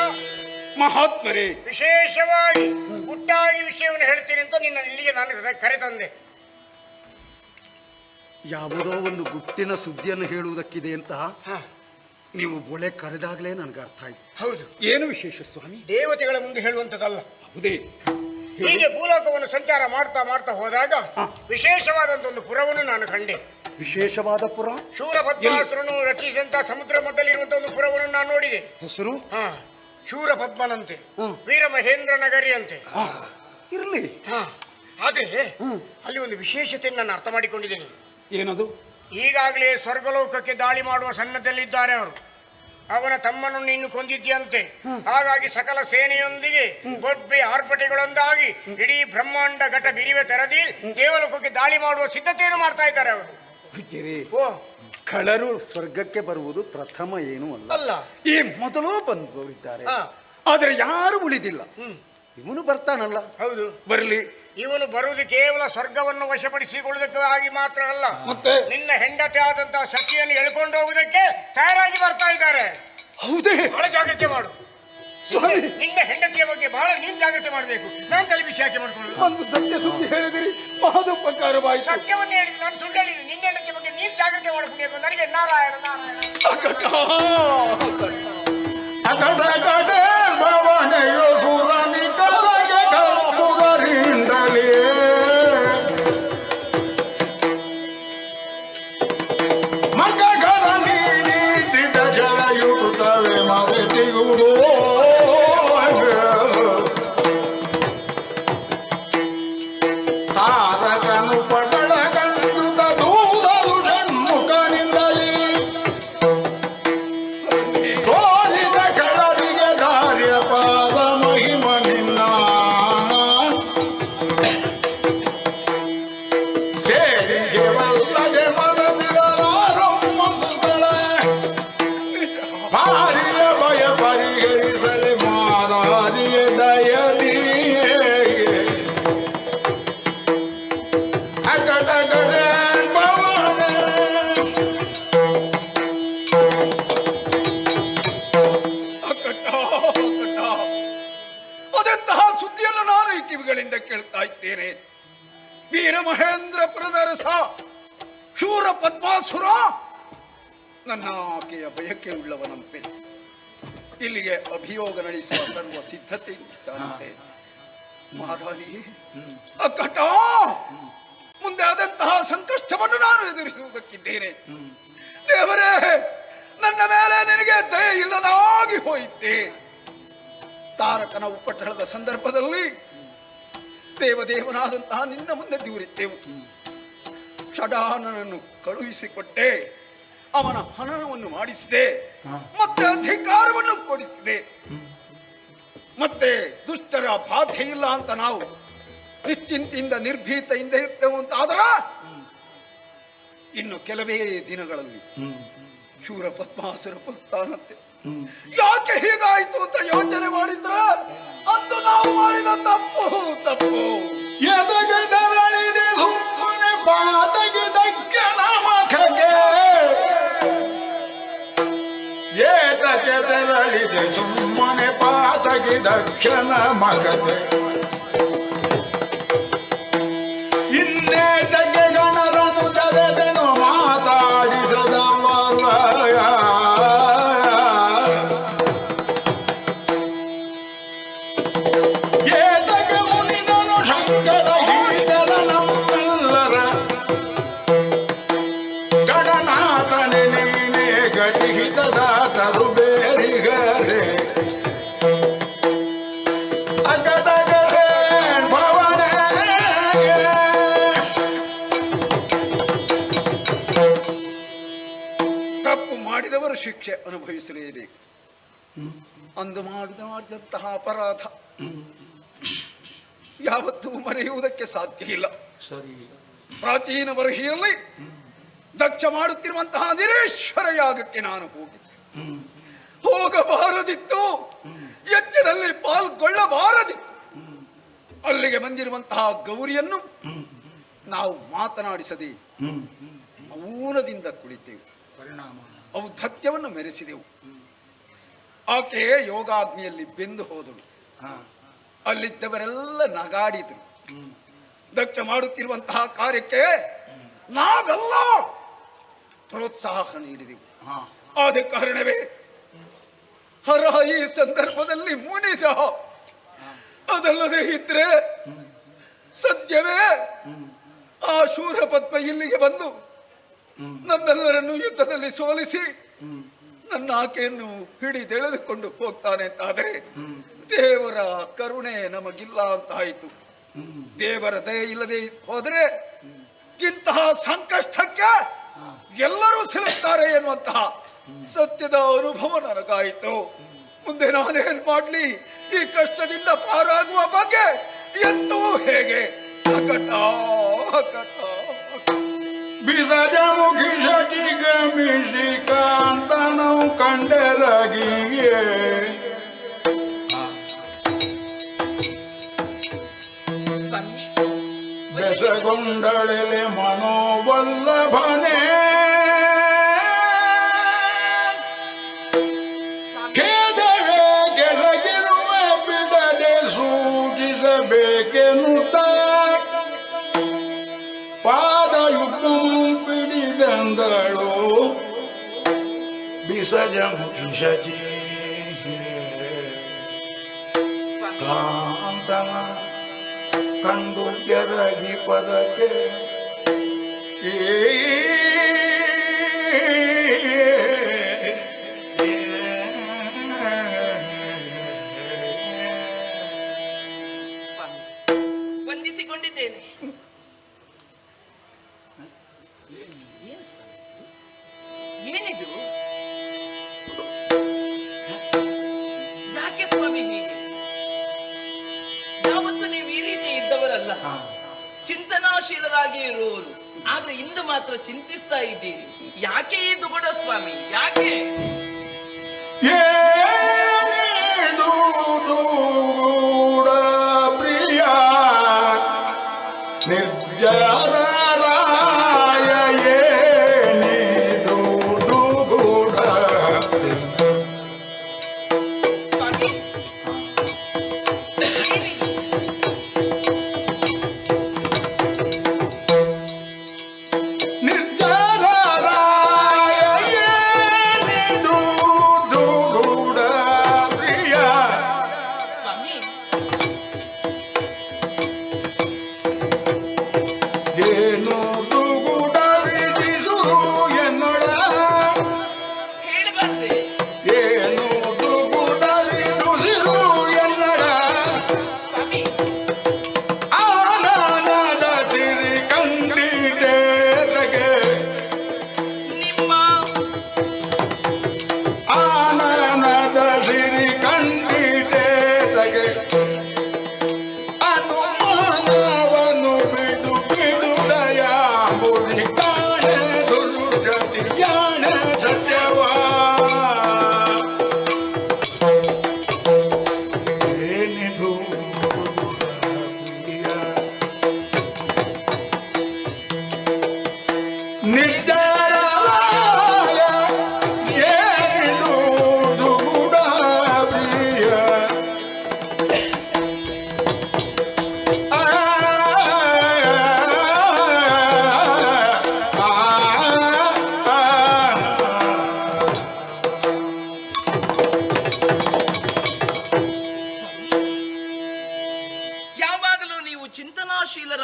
ಮಹಾತ್ಮರೇ, ವಿಶೇಷವಾಗಿ ಗುಟ್ಟಾಗಿ ವಿಷಯವನ್ನು ಹೇಳ್ತೀನಿ ಅಂತ ನಿನ್ನ ಇಲ್ಲಿಗೆ ನಾನು ಕರೆತಂದೆ. ಯಾವುದೋ ಒಂದು ಗುಟ್ಟಿನ ಸುದ್ದಿಯನ್ನು ಹೇಳುವುದಕ್ಕಿದೆ ಅಂತ ನೀವು ಒಳ್ಳೆ ಕರೆದಾಗಲೇ ನನಗೆ ಅರ್ಥ ಆಯ್ತು. ಹೌದು, ಏನು ವಿಶೇಷ ಸ್ವಾಮಿ? ದೇವತೆಗಳ ಮುಂದೆ ಹೇಳುವಂಥದ್ದಲ್ಲ. ಹೌದೇ? ಹೀಗೆ ಭೂಲೋಕವನ್ನು ಸಂಚಾರ ಮಾಡ್ತಾ ಮಾಡ್ತಾ ಹೋದಾಗ ವಿಶೇಷವಾದಂತ ಒಂದು ಪುರವನ್ನು ನಾನು ಕಂಡೆ. ವಿಶೇಷವಾದ ಪುರ? ಶೂರಪದ್ಮಾಸುರನು ರಚಿಸಿದಂತ ಸಮುದ್ರ ಮಧ್ಯದಲ್ಲಿರುವಂತಹ ಒಂದು ಪುರವನ್ನು ನಾನು ನೋಡಿದೆ. ಹೆಸರು? ಹಾ, ಶೂರಪದ್ಮನಂತೆ, ವೀರ ಮಹೇಂದ್ರ ನಗರಿ ಅಂತೆ. ಇರ್ಲಿ. ಹಾ, ಆದ್ರೆ ಅಲ್ಲಿ ಒಂದು ವಿಶೇಷತೆಯನ್ನು ನಾನು ಅರ್ಥ ಮಾಡಿಕೊಂಡಿದ್ದೇನೆ. ಏನದು? ಈಗಾಗಲೇ ಸ್ವರ್ಗಲೋಕಕ್ಕೆ ದಾಳಿ ಮಾಡುವ ಸನ್ನದ್ಧಲ್ಲಿದ್ದಾರೆ ಅವರು. ಅವನ ತಮ್ಮನನ್ನು ಇನ್ನು ಕೊಂದಿದ್ಯಂತೆ. ಹಾಗಾಗಿ ಸಕಲ ಸೇನೆಯೊಂದಿಗೆ ಬೊಬ್ಬೆ ಆರ್ಭಟಗಳೊಂದಾಗಿ ಇಡೀ ಬ್ರಹ್ಮಾಂಡ ಘಟ ಬಿರಿವೆ ತೆರೆದಿ ದೇವಲೋಕಕ್ಕೆ ದಾಳಿ ಮಾಡುವ ಸಿದ್ಧತೆಯನ್ನು ಮಾಡ್ತಾ ಇದ್ದಾರೆ ಅವರು. ಓ, ಕಳರು ಸ್ವರ್ಗಕ್ಕೆ ಬರುವುದು ಪ್ರಥಮ ಏನೂ ಅಲ್ಲ. ಅಲ್ಲ, ಈ ಮೊದಲು ಬಂದವರಿದ್ದಾರೆ. ಹಾ. ಆದ್ರೆ ಯಾರು ಉಳಿದಿಲ್ಲ. ಇವನು ಬರ್ತಾನಲ್ಲ. ಹೌದು, ಬರಲಿ. ಇವನು ಬರುವುದು ಕೇವಲ ಸ್ವರ್ಗವನ್ನು ವಶಪಡಿಸಿಕೊಳ್ಳುವುದಕ್ಕೆ ಮಾತ್ರ ಅಲ್ಲ, ಮತ್ತೆ ನಿನ್ನ ಹೆಂಡತಿ ಆದಂತಹ ಸಖಿಯನ್ನು ಎಳ್ಕೊಂಡು ಹೋಗುವುದಕ್ಕೆ ತಯಾರಾಗಿ ಬರ್ತಾ ಇದ್ದಾರೆ. ಹೌದೇ? ಬಹಳ ಜಾಗ್ರತೆ ಮಾಡು. ಸ್ವಾಮಿ, ನಿನ್ನ ಹೆಂಡತಿಯ ಬಗ್ಗೆ ಬಹಳ ನೀನು ಜಾಗ್ರತೆ ಮಾಡಬೇಕು. ನಾನು ತಲೆ ಬಿಸಿ ಹಾಕಿ ಮಾಡ್ಕೊಳ್ಳೋದು. ಒಂದು ಸತ್ಯ ಸುದ್ದಿ ಹೇಳಿದಿರಿ, ಮಹೋಪಕಾರವಾಯಿತು. ಸತ್ಯವನ್ನು ಹೇಳಿದ್ರು, ನಾನು ಸುಳ್ಳು ಹೇಳಿದ್ರು. ನಿನ್ನ ಹೆಂಡತಿಯ ಬಗ್ಗೆ ನೀನು ಜಾಗ್ರತೆ ಮಾಡಬೇಕು. ನನಗೆ ನಾರಾಯಣ ನಾರಾಯಣ. ಅಗಡಗಡೆ ಭವನೆಯು ಸುರನಿ ಕಲಗೆ ಕಪ್ಪುದರಿಂದಲೇ ಮಗಗರ ನೀತಿದ ಜಲಯುಗುತ್ತವೆ ಮರೆತಿಗುವುದು ತಾರಕನು ಪಟಳ ಕಂಡುತ ದೂರಲು ಷಣ್ಮುಖನಿಂದಲೇ ತೋರಿದ ಕೆಳರಿಗೆ ದಾರ್ಯ ಪಾದ ಮಹಿಮ ನಿನ್ನ ಸೇರಿಗೆ ವಲ್ಲದೆ ಮರದಿರಲಾರಮ್ಮ ಸುತ್ತಳೆ ಭಾರಿಯ ಭಯ ಪರಿಹರಿಸಲಿ ಮಾರಾದಿಯ ದಯದಿಯೇ ಅಗಡಗಡೆ ಭವನೆ ಅದೆಂತಹ ಸುದ್ದಿಯನ್ನು ನಾನು ಈ ಕಿವಿಗಳಿಂದ ಕೇಳ್ತಾ ಇದ್ದೇನೆ. ವೀರ ಮಹೇಂದ್ರಪುರದ ರಸ ಶೂರ ಪದ್ಮಾಸುರ ನನ್ನ ಆಕೆಯ ಬಯಕೆ ಉಳ್ಳವನಂತೆ ಇಲ್ಲಿಗೆ ಅಭಿಯೋಗ ನಡೆಸುವ ಸರ್ವ ಸಿದ್ಧತೆ ಇದ್ದಾನಂತೆ. ಮಹಾರಾಣಿ, ಅಕ್ಕಟ, ಮುಂದೆ ಆದಂತಹ ಸಂಕಷ್ಟವನ್ನು ನಾನು ಎದುರಿಸುವುದಕ್ಕಿದ್ದೇನೆ. ದೇವರೇ, ನನ್ನ ಮೇಲೆ ನಿನಗೆ ದಯೆ ಇಲ್ಲದಾಗಿ ಹೋಯಿತೆ. ತಾರಕನ ಉಪಟಳದ ಸಂದರ್ಭದಲ್ಲಿ ದೇವದೇವನಾದಂತಹ ನಿನ್ನ ಮುಂದೆ ದೂರಿದ್ದೆವು. ಷಡಾನನನ್ನು ಕಳುಹಿಸಿಕೊಟ್ಟೆ, ಅವನ ಹನನವನ್ನು ಮಾಡಿಸಿದೆ, ಮತ್ತೆ ಅಧಿಕಾರವನ್ನು ಕೊಡಿಸಿದೆ. ಮತ್ತೆ ದುಷ್ಟರ ಬಾಧೆ ಇಲ್ಲ ಅಂತ ನಾವು ನಿಶ್ಚಿಂತೆಯಿಂದ ನಿರ್ಭೀತೆಯಿಂದ ಇರ್ತೇವೆ ಅಂತ ಆದ್ರ ಇನ್ನು ಕೆಲವೇ ದಿನಗಳಲ್ಲಿ ಶೂರ ಪದ್ಮಾಸುರ ಪುತ್ತಾನಂತೆ ಯಾಕೆ ಹೀಗಾಯ್ತು ಅಂತ ಯೋಚನೆ ಮಾಡಿದ್ರೆ ಅಂದು ನಾವು ಮಾಡಿದ ತಪ್ಪು ತಪ್ಪು. ಎದಗೆ ದರಳಿದೆ ಸುಮ್ಮನೆ ಪಾತಗೆ ದಕ್ಕನ ಮಖಗೆ ಏತಕ್ಕೆ ತೆರಳಿದೆ ಸುಮ್ಮನೆ ಪಾತಗೆ ದಕ್ಷಿಣ ಮಖಗೆ ಇನ್ನೇತಕ್ಕೆ ಗಣರನು ತರೆದನು ಮಾತಾಡಿಸದವರ ಏತಕ್ಕೆ ಮುನಿದನು ಶಂಕರ ಗೀತರ ನಮ್ಮೆಲ್ಲರ ಗಣನಾಥನೆ ನೀನೇ ಗಟಿಹಿತದಾತರು ಬೇರಿಗರೆ ಅಗಡಗಡೆ ಭವನೆ ತಪ್ಪು ಮಾಡಿದವರು ಶಿಕ್ಷೆ ಅನುಭವಿಸಲೇಬೇಕು. ಅಂದು ಮಾಡಿದಂತಹ ಅಪರಾಧ ಯಾವತ್ತೂ ಮರೆಯುವುದಕ್ಕೆ ಸಾಧ್ಯ ಇಲ್ಲ. ಪ್ರಾಚೀನ ಬರಹಿಯಲ್ಲಿ ದಕ್ಷ ಮಾಡುತ್ತಿರುವಂತಹ ದಿನೇಶ್ವರ ಯಾಗಕ್ಕೆ ನಾನು ಹೋಗಬಾರದಿತ್ತು, ಯಜ್ಞದಲ್ಲಿ ಪಾಲ್ಗೊಳ್ಳಬಾರದಿತ್ತು. ಅಲ್ಲಿಗೆ ಬಂದಿರುವಂತಹ ಗೌರಿಯನ್ನು ನಾವು ಮಾತನಾಡಿಸದೆ ಮೌನದಿಂದ ಕುಳಿತೆವು. ಔದ್ಧತ್ಯವನ್ನು ಮೆರೆಸಿದೆವು. ಆಕೆ ಯೋಗಾಗ್ನಿಯಲ್ಲಿ ಬೆಂದು ಹೋದಳು. ಅಲ್ಲಿದ್ದವರೆಲ್ಲ ನಗಾಡಿದರು. ದಕ್ಷ ಮಾಡುತ್ತಿರುವಂತಹ ಕಾರ್ಯಕ್ಕೆ ನಾವೆಲ್ಲ ಪ್ರೋತ್ಸಾಹ ನೀಡಿದೆವು. ಆದ ಕಾರಣವೇ ಹರ ಈ ಸಂದರ್ಭದಲ್ಲಿ ಮುನಿದ. ಅದಲ್ಲದೆ ಇದ್ರೆ ಸದ್ಯವೇ ಆ ಶೂರ ಪದ್ಮ ಇಲ್ಲಿಗೆ ಬಂದು ನಮ್ಮೆಲ್ಲರನ್ನು ಯುದ್ಧದಲ್ಲಿ ಸೋಲಿಸಿ ನನ್ನ ಆಕೆಯನ್ನು ಹಿಡಿದೆಳೆದುಕೊಂಡು ಹೋಗ್ತಾನೆ ಅಂತಾದರೆ ದೇವರ ಕರುಣೆ ನಮಗಿಲ್ಲ ಅಂತಾಯಿತು. ದೇವರ ದಯೆ ಇಲ್ಲದೆ ಹೋದರೆ ಇಂತಹ ಸಂಕಷ್ಟಕ್ಕೆ ಎಲ್ಲರೂ ಸಿಲುಕ್ತಾರೆ ಎನ್ನುವಂತಹ ಸತ್ಯದ ಅನುಭವ ನನಗಾಯಿತು. ಮುಂದೆ ನಾನೇನು ಮಾಡ್ಲಿ? ಈ ಕಷ್ಟದಿಂದ ಪಾರಾಗುವ ಬಗ್ಗೆ ಎಂತೂ ಹೇಗೆ ಅಕಟ ಅಕಟ ಬಿರಜ ಮುಖಿ ಗಮಿಸಿ ಕಾಂತನೌ ಕಂಡರಗಿಯೇ ಬೆಸಗೊಂಡಳೆ ಮನೋವಲ್ಲಭನೆ ಕೇದವೇ ಕೆಳಗಿರುವ ಬಿಡದೆ ಸೂಚಿಸಬೇಕೆನ್ನುತ್ತ ಪಾದಯುಗ್ಮ ಪಿಡಿದಂದಳು ಬಿಸಜ ಮುಖಿ ಶಚಿ ಕಾಂತನ ಕಂಡು ಎರಗಿ ಪದಕ್ಕೆ ವಂದಿಸಿಕೊಂಡಿದ್ದೇನೆ. ಏನಿದು? ಯಾಕೆ ಸ್ವಾಮಿ ಹೀಗೆ? ಯಾವತ್ತು ನೀವು ಈ ರೀತಿ ಇದ್ದವರಲ್ಲ, ಚಿಂತನಾಶೀಲರಾಗಿ ಇರುವವರು. ಆದ್ರೆ ಇಂದು ಮಾತ್ರ ಚಿಂತಿಸ್ತಾ ಇದ್ದೀರಿ. ಯಾಕೆ ಈ ದುಗುಡ ಸ್ವಾಮಿ? ಯಾಕೆ? ಏನಿದು ಪ್ರಿಯ ನಿರ್ಜರಾಯ ಏನಿದು ದುಗುಡ ಸ್ವಾಮಿ, ನಿರ್ಜರಾಯ ಏನಿದು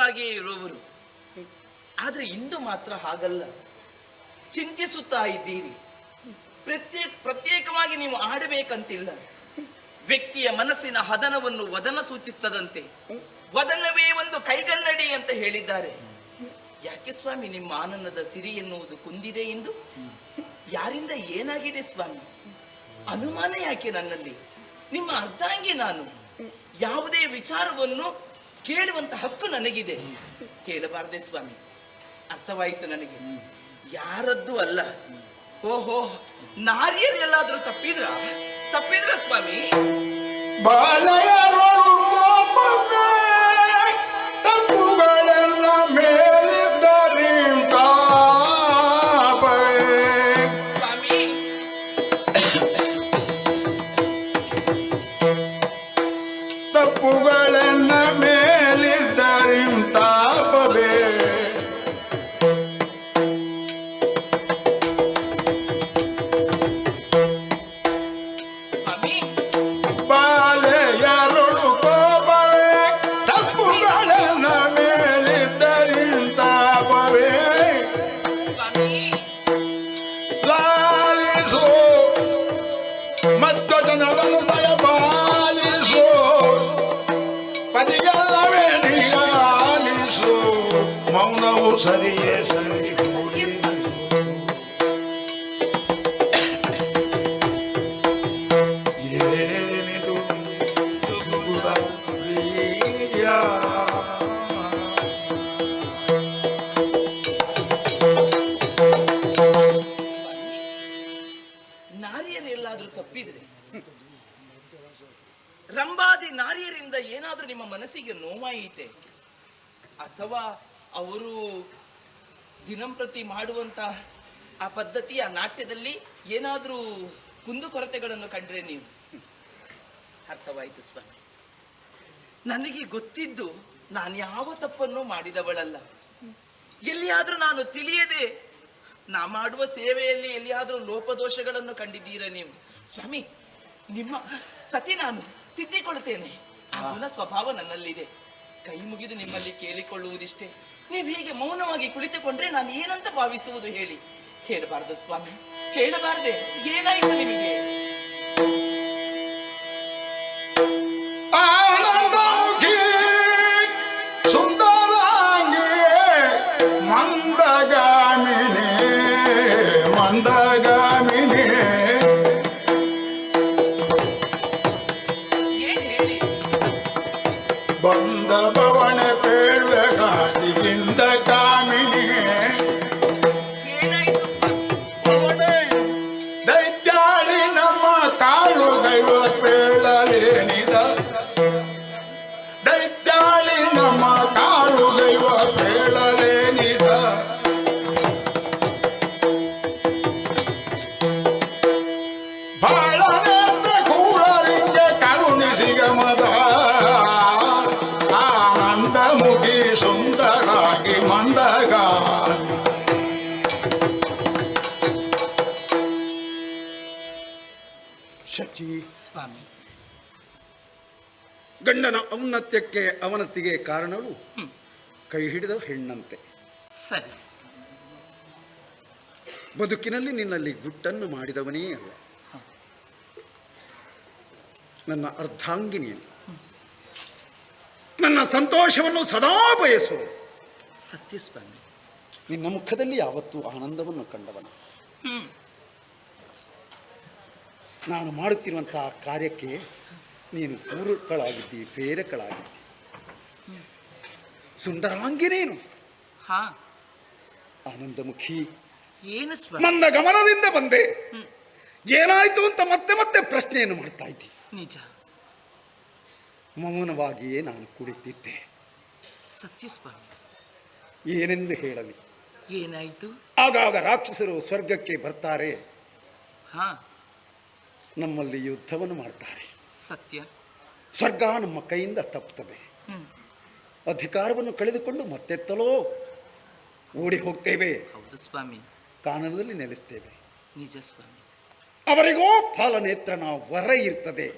ಹಾಗೆಯೇ ಇರುವವರು. ಆದ್ರೆ ಇಂದು ಮಾತ್ರ ಹಾಗಲ್ಲ, ಚಿಂತಿಸುತ್ತಾ ಇದ್ದೀರಿ. ಪ್ರತ್ಯೇಕವಾಗಿ ನೀವು ಆಡಬೇಕಂತಿಲ್ಲ. ವ್ಯಕ್ತಿಯ ಮನಸ್ಸಿನ ಹದನವನ್ನು ವದನ ಸೂಚಿಸ್ತದಂತೆ, ವದನವೇ ಒಂದು ಕೈಗನ್ನಡಿ ಅಂತ ಹೇಳಿದ್ದಾರೆ. ಯಾಕೆ ಸ್ವಾಮಿ ನಿಮ್ಮ ಆನಂದದ ಸಿರಿ ಎನ್ನುವುದು ಕುಂದಿದೆ ಇಂದು? ಯಾರಿಂದ ಏನಾಗಿದೆ ಸ್ವಾಮಿ? ಅನುಮಾನ ಯಾಕೆ ನನ್ನಲ್ಲಿ? ನಿಮ್ಮ ಅರ್ಧಾಂಗಿ ನಾನು. ಯಾವುದೇ ವಿಚಾರವನ್ನು ಕೇಳುವಂತ ಹಕ್ಕು ನನಗಿದೆ. ಕೇಳಬಾರದೆ ಸ್ವಾಮಿ? ಅರ್ಥವಾಯಿತು ನನಗೆ. ಯಾರದ್ದು ಅಲ್ಲ. ಓಹೋ, ನಾರಿಯರೆಲ್ಲಾದ್ರೂ ತಪ್ಪಿದ್ರ ಸ್ವಾಮಿ? ಬಾಲಯರು ಕೋಪವೇ ತಪ್ಪುಗಳೆಲ್ಲ ಮೇಲಿದ್ದರಿಂದ ಸ್ವಾಮಿ, ತಪ್ಪುಗಳೆಲ್ಲ ಮೇಲಿದ್ದರಿಂದ ಪಾಪವೇ. ಸ್ವಾಮಿ, ಬಾಲೆಯರುಳು ಕೋಪವೇ ತಪ್ಪುಗಳೆಲ್ಲ ಮೇಲಿದ್ದರಿಂದ ಪಾಪವೇ. ಸ್ವಾಮಿ, ಲಾಲಿಸು ಮತ್ತದನದನು ದಯ ಪಾಲಿಸು, ಪದಿಯಲ್ಲವೇ ನೀಯಾಲಿಸು, ಮೌನವು ಸರಿಯೇ ಸರಿ. ಏನಿದು ತುಗುಡ ಪ್ರಿಯ. ನಾರಿಯರೆಲ್ಲಾದ್ರೂ ತಪ್ಪಿದ್ರೆ, ರಂಭಾದಿ ನಾರಿಯರಿಂದ ಏನಾದ್ರೂ ನಿಮ್ಮ ಮನಸ್ಸಿಗೆ ನೋವಾಯಿತೆ, ಅಥವಾ ಅವರು ದಿನಂಪ್ರತಿ ಮಾಡುವಂತ ಆ ಪದ್ಧತಿ, ಆ ನಾಟ್ಯದಲ್ಲಿ ಏನಾದ್ರೂ ಕುಂದುಕೊರತೆಗಳನ್ನು ಕಂಡ್ರೆ ನೀವು? ಅರ್ಥವಾಯಿತು ಸ್ವಾಮಿ. ನನಗೆ ಗೊತ್ತಿದ್ದು ನಾನು ಯಾವ ತಪ್ಪನ್ನು ಮಾಡಿದವಳಲ್ಲ. ಎಲ್ಲಿಯಾದ್ರೂ ನಾನು ತಿಳಿಯದೆ ನಾ ಮಾಡುವ ಸೇವೆಯಲ್ಲಿ ಎಲ್ಲಿಯಾದ್ರೂ ಲೋಪದೋಷಗಳನ್ನು ಕಂಡಿದ್ದೀರ ನೀವು? ಸ್ವಾಮಿ, ನಿಮ್ಮ ಸತಿ ನಾನು ತಿದ್ದಿಕೊಳ್ಳುತ್ತೇನೆ. ಆ ಗುಣ ಸ್ವಭಾವ ನನ್ನಲ್ಲಿದೆ. ಕೈ ಮುಗಿದು ನಿಮ್ಮಲ್ಲಿ ಕೇಳಿಕೊಳ್ಳುವುದಿಷ್ಟೇ. ನೀವು ಹೀಗೆ ಮೌನವಾಗಿ ಕುಳಿತುಕೊಂಡ್ರೆ ನಾನು ಏನಂತ ಭಾವಿಸುವುದು ಹೇಳಿ? ಹೇಳಬಾರದು ಸ್ವಾಮಿ, ಹೇಳಬಾರದೆ? ಏನಾಯ್ತು ನಿಮಗೆ? ಆನಂದಮುಖಿ ಸುಂದರಾಂಗಿ ಮಂದಗಾಮಿನಿ ಮಂದಗಾಮಿನಿ. ಏನ್ ಹೇಳಿ? ಬಂದ ಭವನ ಪೇಳ್ವೆಗಾದಿಯಿಂದ ಕಾಮಿನಿ. ಏನಾಯ್ತು ಸ್ವಾಮಿ? ದೈತ್ಯಾಳಿ ನಮ್ಮ ಕಾಳು ದೈವ ಪೇಳಲೇನಿದ. ದೈತ್ಯಾಳಿ ನಮ್ಮ ಕಾಳು ದೈವ ಪೇಳಲೇನಿದ. ಬಾಳನೇತ್ರ ಕೂಳರಿಂಗೆ ಕರುಣಿಸಿ ಗಮದ. ಆನಂದ ಮುಖಿ ಸುಂದರಾಗಿ ಮಂದಗಾಮಿ. ಶಚಿ, ಸ್ವಾಮಿ, ಗಂಡನ ಔನ್ನತ್ಯಕ್ಕೆ ಅವನತಿಗೆ ಕಾರಣವು ಕೈ ಹಿಡಿದ ಹೆಣ್ಣಂತೆ. ಸರಿ. ಬದುಕಿನಲ್ಲಿ ನಿನ್ನಲ್ಲಿ ಗುಟ್ಟನ್ನು ಮಾಡಿದವನೇ ಅಲ್ಲ. ನನ್ನ ಅರ್ಧಾಂಗಿನಿಯನ್ನು, ನನ್ನ ಸಂತೋಷವನ್ನು ಸದಾ ಬಯಸುವ, ಸತ್ಯ ಸ್ವಾಮಿ. ನಿನ್ನ ಮುಖದಲ್ಲಿ ಯಾವತ್ತೂ ಆನಂದವನ್ನು ಕಂಡವನು. ನಾನು ಮಾಡುತ್ತಿರುವಂತಹ ಕಾರ್ಯಕ್ಕೆ ನೀನು ಪೂರಕಳಾಗಿದ್ದಿ, ಪ್ರೇರಕಳಾಗಿದ್ದಿ. ಸುಂದರಾಂಗಿನೇನು, ಹಾ, ಆನಂದಮುಖಿ. ಏನು ಸ್ವಾಮಿ? ನನ್ನ ಗಮನದಿಂದ ಬಂದೆ. ಏನಾಯ್ತು ಅಂತ ಮತ್ತೆ ಮತ್ತೆ ಪ್ರಶ್ನೆಯನ್ನು ಮಾಡ್ತಾ ಇದ್ದಿ. ನಿಜ. ಮೌನವಾಗಿಯೇ ನಾನು ಕುಳಿತಿದ್ದೆ. ಸತ್ಯ ಸ್ವಾಮಿ. ಏನೆಂದು ಹೇಳಲಿ? ಏನಾಯ್ತು? ಆಗಾಗ ರಾಕ್ಷಸರು ಸ್ವರ್ಗಕ್ಕೆ ಬರ್ತಾರೆ, ಹಾ, ನಮ್ಮಲ್ಲಿ ಯುದ್ಧವನ್ನು ಮಾಡ್ತಾರೆ. ಸತ್ಯ. ಸ್ವರ್ಗ ನಮ್ಮ ಕೈಯಿಂದ ತಪ್ಪುತ್ತದೆ. ಅಧಿಕಾರವನ್ನು ಕಳೆದುಕೊಂಡು ಮತ್ತೆತ್ತಲೋ ಓಡಿ ಹೋಗ್ತೇವೆ. ಹೌದು ಸ್ವಾಮಿ. ಕಾನನದಲ್ಲಿ ನೆಲೆಸ್ತೇವೆ. ನಿಜ ಸ್ವಾಮಿ. ಅವರಿಗೋ ಫಲನೇತ್ರನ ವರ ಇರ್ತದೆ.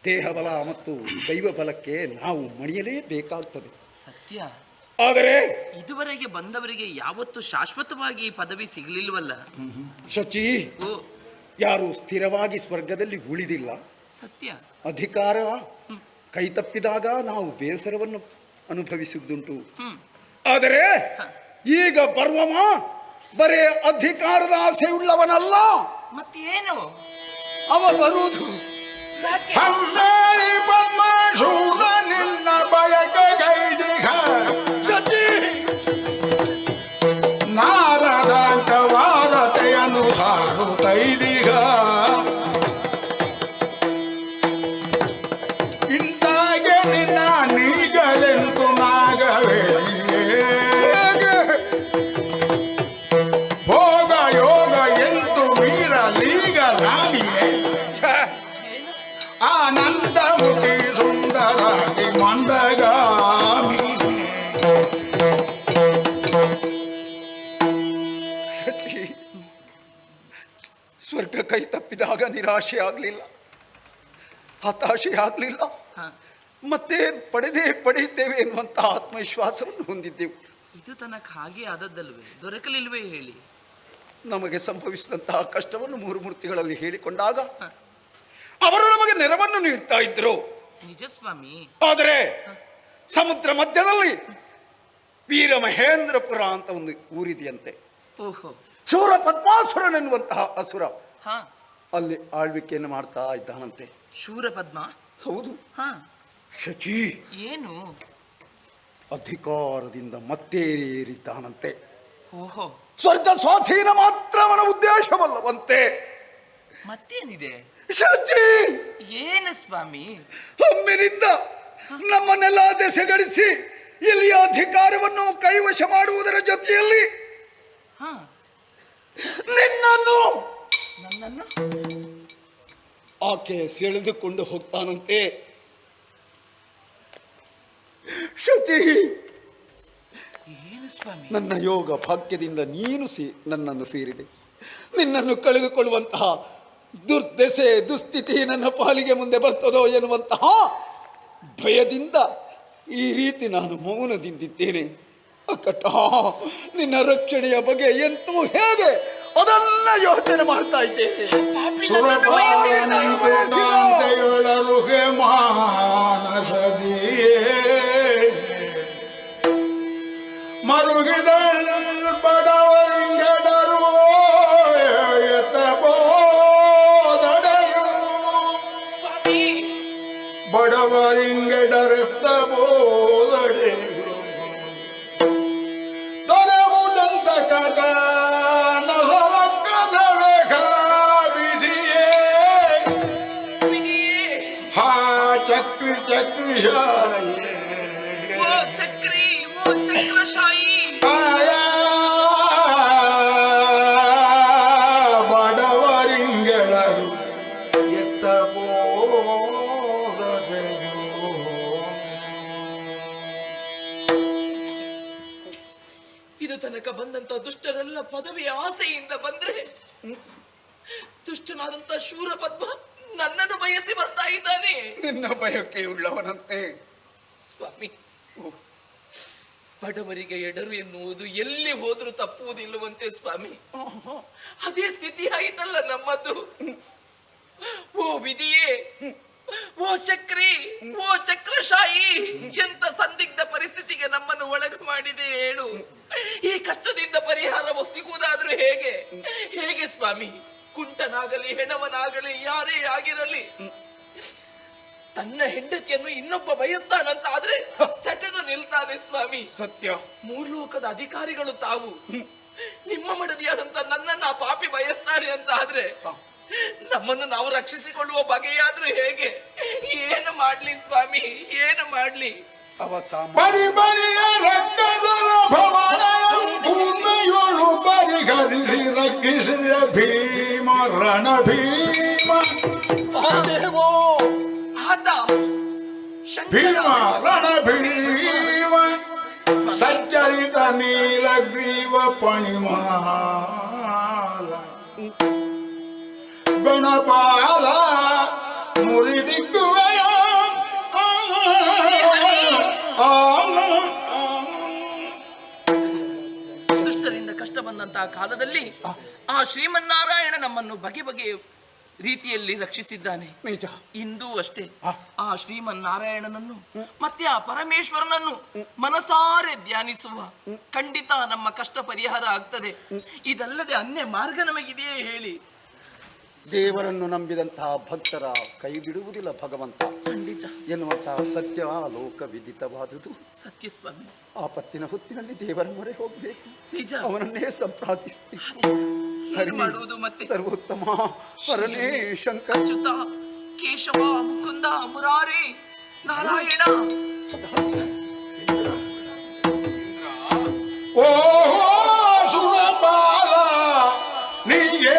ದೇಹ ಬಲ ಮತ್ತು ದೈವ ಬಲಕ್ಕೆ ನಾವು ಮಣಿಯಲೇಬೇಕಾಗ್ತದೆ. ಸತ್ಯ. ಆದರೆ ಇದುವರೆಗೆ ಬಂದವರಿಗೆ ಯಾವತ್ತು ಶಾಶ್ವತವಾಗಿ ಈ ಪದವಿ ಸಿಗಲಿಲ್ವಲ್ಲ. ಶಚಿ, ಓ ಯಾರು ಸ್ಥಿರವಾಗಿ ಸ್ವರ್ಗದಲ್ಲಿ ಉಳಿದಿಲ್ಲ. ಸತ್ಯ. ಅಧಿಕಾರ ಕೈ ತಪ್ಪಿದಾಗ ನಾವು ಬೇಸರವನ್ನು ಅನುಭವಿಸಿದ್ದುಂಟು. ಆದರೆ ಈಗ ಬರುವವ ಬರೇ ಅಧಿಕಾರದ ಆಸೆ ಉಳ್ಳವನಲ್ಲ, ಮತ್ತೇನು ಅವ ಬರುವುದು ಹಮ್ಮೇರಿ ಪದ್ಮಶೂಲ ನಿನ್ನ ಬಯಕೆ ಗೈದಿಗ ನಾರದ ವಾರತೆಯನ್ನು ಸಾರುತ್ತೈದಿಗ ಇಂತಾಗೆ ನಿನ್ನ ನೀಗಲೆಂತು ನಾಗವೇ ಭೋಗ ಯೋಗ ಎಂತು ಮೀರಲೀಗ ರಾಣಿಯೇ ಆನಂದ ಮುಖಿ ಸುಂದರಾಗಿ ಮಂದಗಾಮಿ ಸ್ವರ್ಗ ಕೈ ತಪ್ಪಿದಾಗ ನಿರಾಶೆ ಆಗಲಿಲ್ಲ, ಹತಾಶೆ ಆಗಲಿಲ್ಲ. ಮತ್ತೆ ಪಡೆಯುತ್ತೇವೆ ಎನ್ನುವಂತಹ ಆತ್ಮವಿಶ್ವಾಸವನ್ನು ಹೊಂದಿದ್ದೆವು. ಇದು ತನಕ ಹಾಗೆ ಆದದ್ದಲ್ವೇ? ದೊರಕಲಿಲ್ವೇ ಹೇಳಿ? ನಮಗೆ ಸಂಭವಿಸಿದಂತಹ ಕಷ್ಟವನ್ನು ಮೂರು ಮೂರ್ತಿಗಳಲ್ಲಿ ಹೇಳಿಕೊಂಡಾಗ ಅವರು ನಮಗೆ ನೆರವನ್ನು ನೀಡ್ತಾ ಇದ್ರು. ನಿಜ ಸ್ವಾಮಿ. ಆದರೆ ಸಮುದ್ರ ಮಧ್ಯದಲ್ಲಿ ವೀರ ಮಹೇಂದ್ರಪುರ ಅಂತ ಒಂದು ಊರಿದೆಯಂತೆ. ಓಹೋ. ಶೂರ ಪದ್ಮಾಸುರನೆನ್ನುವಂತಹ ಅಸುರ ಹಾ. ಅಲ್ಲಿ ಆಳ್ವಿಕೆಯನ್ನು ಮಾಡ್ತಾ ಇದ್ದಾನಂತೆ. ಶೂರ ಪದ್ಮ? ಹೌದು. ಹಾ. ಶಚಿ, ಏನು? ಅಧಿಕಾರದಿಂದ ಮತ್ತೇರಿದ್ದಾನಂತೆ. ಓಹೋ. ಸ್ವರ್ಗ ಸ್ವಾಧೀನ ಮಾತ್ರ ಅವನ ಉದ್ದೇಶವಲ್ಲವಂತೆ. ಮತ್ತೇನಿದೆ? ಶಚಿ, ಏನು ಸ್ವಾಮಿ? ಒಮ್ಮಿನಿಂದ ನಮ್ಮನ್ನೆಲ್ಲ ದೆಸೆಗಡಿಸಿ ಇಲ್ಲಿಯ ಅಧಿಕಾರವನ್ನು ಕೈವಶ ಮಾಡುವುದರ ಜೊತೆಯಲ್ಲಿ ಹಾ. ನನ್ನನ್ನು ನನ್ನನ್ನು ಆಕೆ ಸೆಳೆದುಕೊಂಡು ಹೋಗ್ತಾನಂತೆ. ಶಚಿ, ಏನು ಸ್ವಾಮಿ? ನನ್ನ ಯೋಗ ಭಾಗ್ಯದಿಂದ ನೀನು ನನ್ನನ್ನು ಸೇರಿದೆ. ನಿನ್ನನ್ನು ಕಳೆದುಕೊಳ್ಳುವಂತಹ ದುರ್ದೆಸೆ ದುಸ್ಥಿತಿ ನನ್ನ ಪಾಲಿಗೆ ಮುಂದೆ ಬರ್ತದೋ ಎನ್ನುವಂತಹ ಭಯದಿಂದ ಈ ರೀತಿ ನಾನು ಮೌನದಿಂದಿದ್ದೇನೆ. ಅಕ್ಕಟ, ನಿನ್ನ ರಕ್ಷಣೆಯ ಬಗ್ಗೆ ಎಂತೂ ಹೇಗೆ ಅದನ್ನ ಯೋಚನೆ ಮಾಡ್ತಾ ಇದ್ದೇನೆ. ಸುರಪಾಲನಂತೆ ಕಾಂತೆಯೊಳರುಗೆ ಮಾನಸದಿಯೇ ಮರುಗಿದ ಬಡವರಿಂಗಡರು ಎತ್ತಬೋದಡೆಯು ಬಡವರಿಂಗಡರೆತ್ತ ಬೋದಡೆಯು ದೊರೆವುದಂತ ಕಟ ನಸಲಕ್ಕದ ರೇಖಾ ವಿಧಿಯೇ ಹಾ ಚಕ್ರಿ ಚಕ್ರಿಶಾಯಿ ಓ ಚಕ್ರಿ, ಓ ಚಕ್ರಶಾಹಿ. ಬಡವರಿಂಗಳರು ಎತ್ತಬೋದೆಯೋ ಇದು ತನಕ ಬಂದಂತ ದುಷ್ಟರೆಲ್ಲ ಪದವಿಯ ಆಸೆಯಿಂದ ಬಂದ್ರೆ ದುಷ್ಟನಾದಂತ ಶೂರ ಪದ್ಮ ನನ್ನನ್ನು ಬಯಸಿ ಬರ್ತಾ ಇದ್ದಾನೆ. ನಿನ್ನ ಬಯಕೆ ಉಳ್ಳವನಂತೆ. ಸ್ವಾಮಿ, ಬಡವರಿಗೆ ಎಡರು ಎನ್ನುವುದು ಎಲ್ಲಿ ಹೋದ್ರೂ ತಪ್ಪುವುದಿಲ್ಲವಂತೆ ಸ್ವಾಮಿ. ಅದೇ ಸ್ಥಿತಿ ಆಯಿತಲ್ಲ ನಮ್ಮದು. ಓ ವಿಧಿಯೇ, ಓ ಚಕ್ರಿ, ಓ ಚಕ್ರಶಾಹಿ, ಎಂತ ಸಂದಿಗ್ಧ ಪರಿಸ್ಥಿತಿಗೆ ನಮ್ಮನ್ನು ಒಳಗೆ ಮಾಡಿದೆ ಹೇಳು. ಈ ಕಷ್ಟದಿಂದ ಪರಿಹಾರ ಸಿಗುವುದಾದ್ರೂ ಹೇಗೆ? ಹೇಗೆ ಸ್ವಾಮಿ? ಕುಂಟನಾಗಲಿ ಹೆಣವನಾಗಲಿ ಯಾರೇ ಆಗಿರಲಿ ತನ್ನ ಹೆಂಡತಿಯನ್ನು ಇನ್ನೊಬ್ಬ ಬಯಸ್ತಾನಂತ ಆದ್ರೆ ಸೆಟೆದು ನಿಲ್ತಾನೆ ಸ್ವಾಮಿ. ಸತ್ಯ. ಮೂರ್ಲೋಕದ ಅಧಿಕಾರಿಗಳು ತಾವು ನಿಮ್ಮ ಮಡದಿಯಾದಂತ ನನ್ನನ್ನು ಆ ಪಾಪಿ ಬಯಸ್ತಾನೆ ಅಂತ ಆದ್ರೆ ನಮ್ಮನ್ನು ನಾವು ರಕ್ಷಿಸಿಕೊಳ್ಳುವ ಬಗೆಯಾದ್ರೂ ಹೇಗೆ? ಏನು ಮಾಡ್ಲಿ ಸ್ವಾಮಿ, ಏನು ಮಾಡ್ಲಿ? ಬರಿ ಬರಿಯ ರಕ್ತದ ಭವನಯ ಪೂರ್ಣಯೋಳು ಪರಿಹರಿಸಿ ರಕ್ಷಿಸಿದ ಭೀಮ ರಣ ಭೀಮ ಆತ ಭೀಮ ರಣ ಭೀಮ ಸಚ್ಚರಿತ ನೀಲಗ್ರೀವ ಪಣಿಮಾಲ ಗಣಪಾಲ ಮುರಿದಿಕ್ಕುವೆಯ ಬಂದಂತಹ ಕಾಲದಲ್ಲಿ ಆ ಶ್ರೀಮನ್ನಾರಾಯಣ ನಮ್ಮನ್ನು ಬಗೆ ಬಗೆ ರೀತಿಯಲ್ಲಿ ರಕ್ಷಿಸಿದ್ದಾನೆ. ನಿಜ. ಇಂದೂ ಅಷ್ಟೇ ಆ ಶ್ರೀಮನ್ನಾರಾಯಣನನ್ನು ಮತ್ತೆ ಆ ಪರಮೇಶ್ವರನನ್ನು ಮನಸಾರೆ ಧ್ಯಾನಿಸುವ, ಖಂಡಿತ ನಮ್ಮ ಕಷ್ಟ ಪರಿಹಾರ ಆಗ್ತದೆ. ಇದಲ್ಲದೆ ಅನ್ಯ ಮಾರ್ಗ ನಮಗಿದೆಯೇ ಹೇಳಿ? ದೇವರನ್ನು ನಂಬಿದಂತಹ ಭಕ್ತರ ಕೈ ಬಿಡುವುದಿಲ್ಲ ಭಗವಂತ ಖಂಡಿತ ಎನ್ನುವಂತಹ ಸತ್ಯ ಲೋಕ ವಿದಿತವಾದುದು. ಸತ್ಯ ಸ್ವಾಮಿ. ಆಪತ್ತಿನ ಹೊತ್ತಿನಲ್ಲಿ ದೇವರ ಮೊರೆ ಹೋಗಬೇಕು, ನಿಜ. ಅವನನ್ನೇ ಸಂಪ್ರಾರ್ಥಿಸಬೇಕು. ಏನು ಮಾಡುವುದು ಮತ್ತೆ? ಸರ್ವೋತ್ತಮ ಪರನೇ ಶಂಕರ ಅಚ್ಯುತ, ಕೇಶವ, ಮುಕುಂದ, ಮುರಾರಿ, ನಾರಾಯಣ. ಓ ಸುರಪಾಲ ನೀಗೆ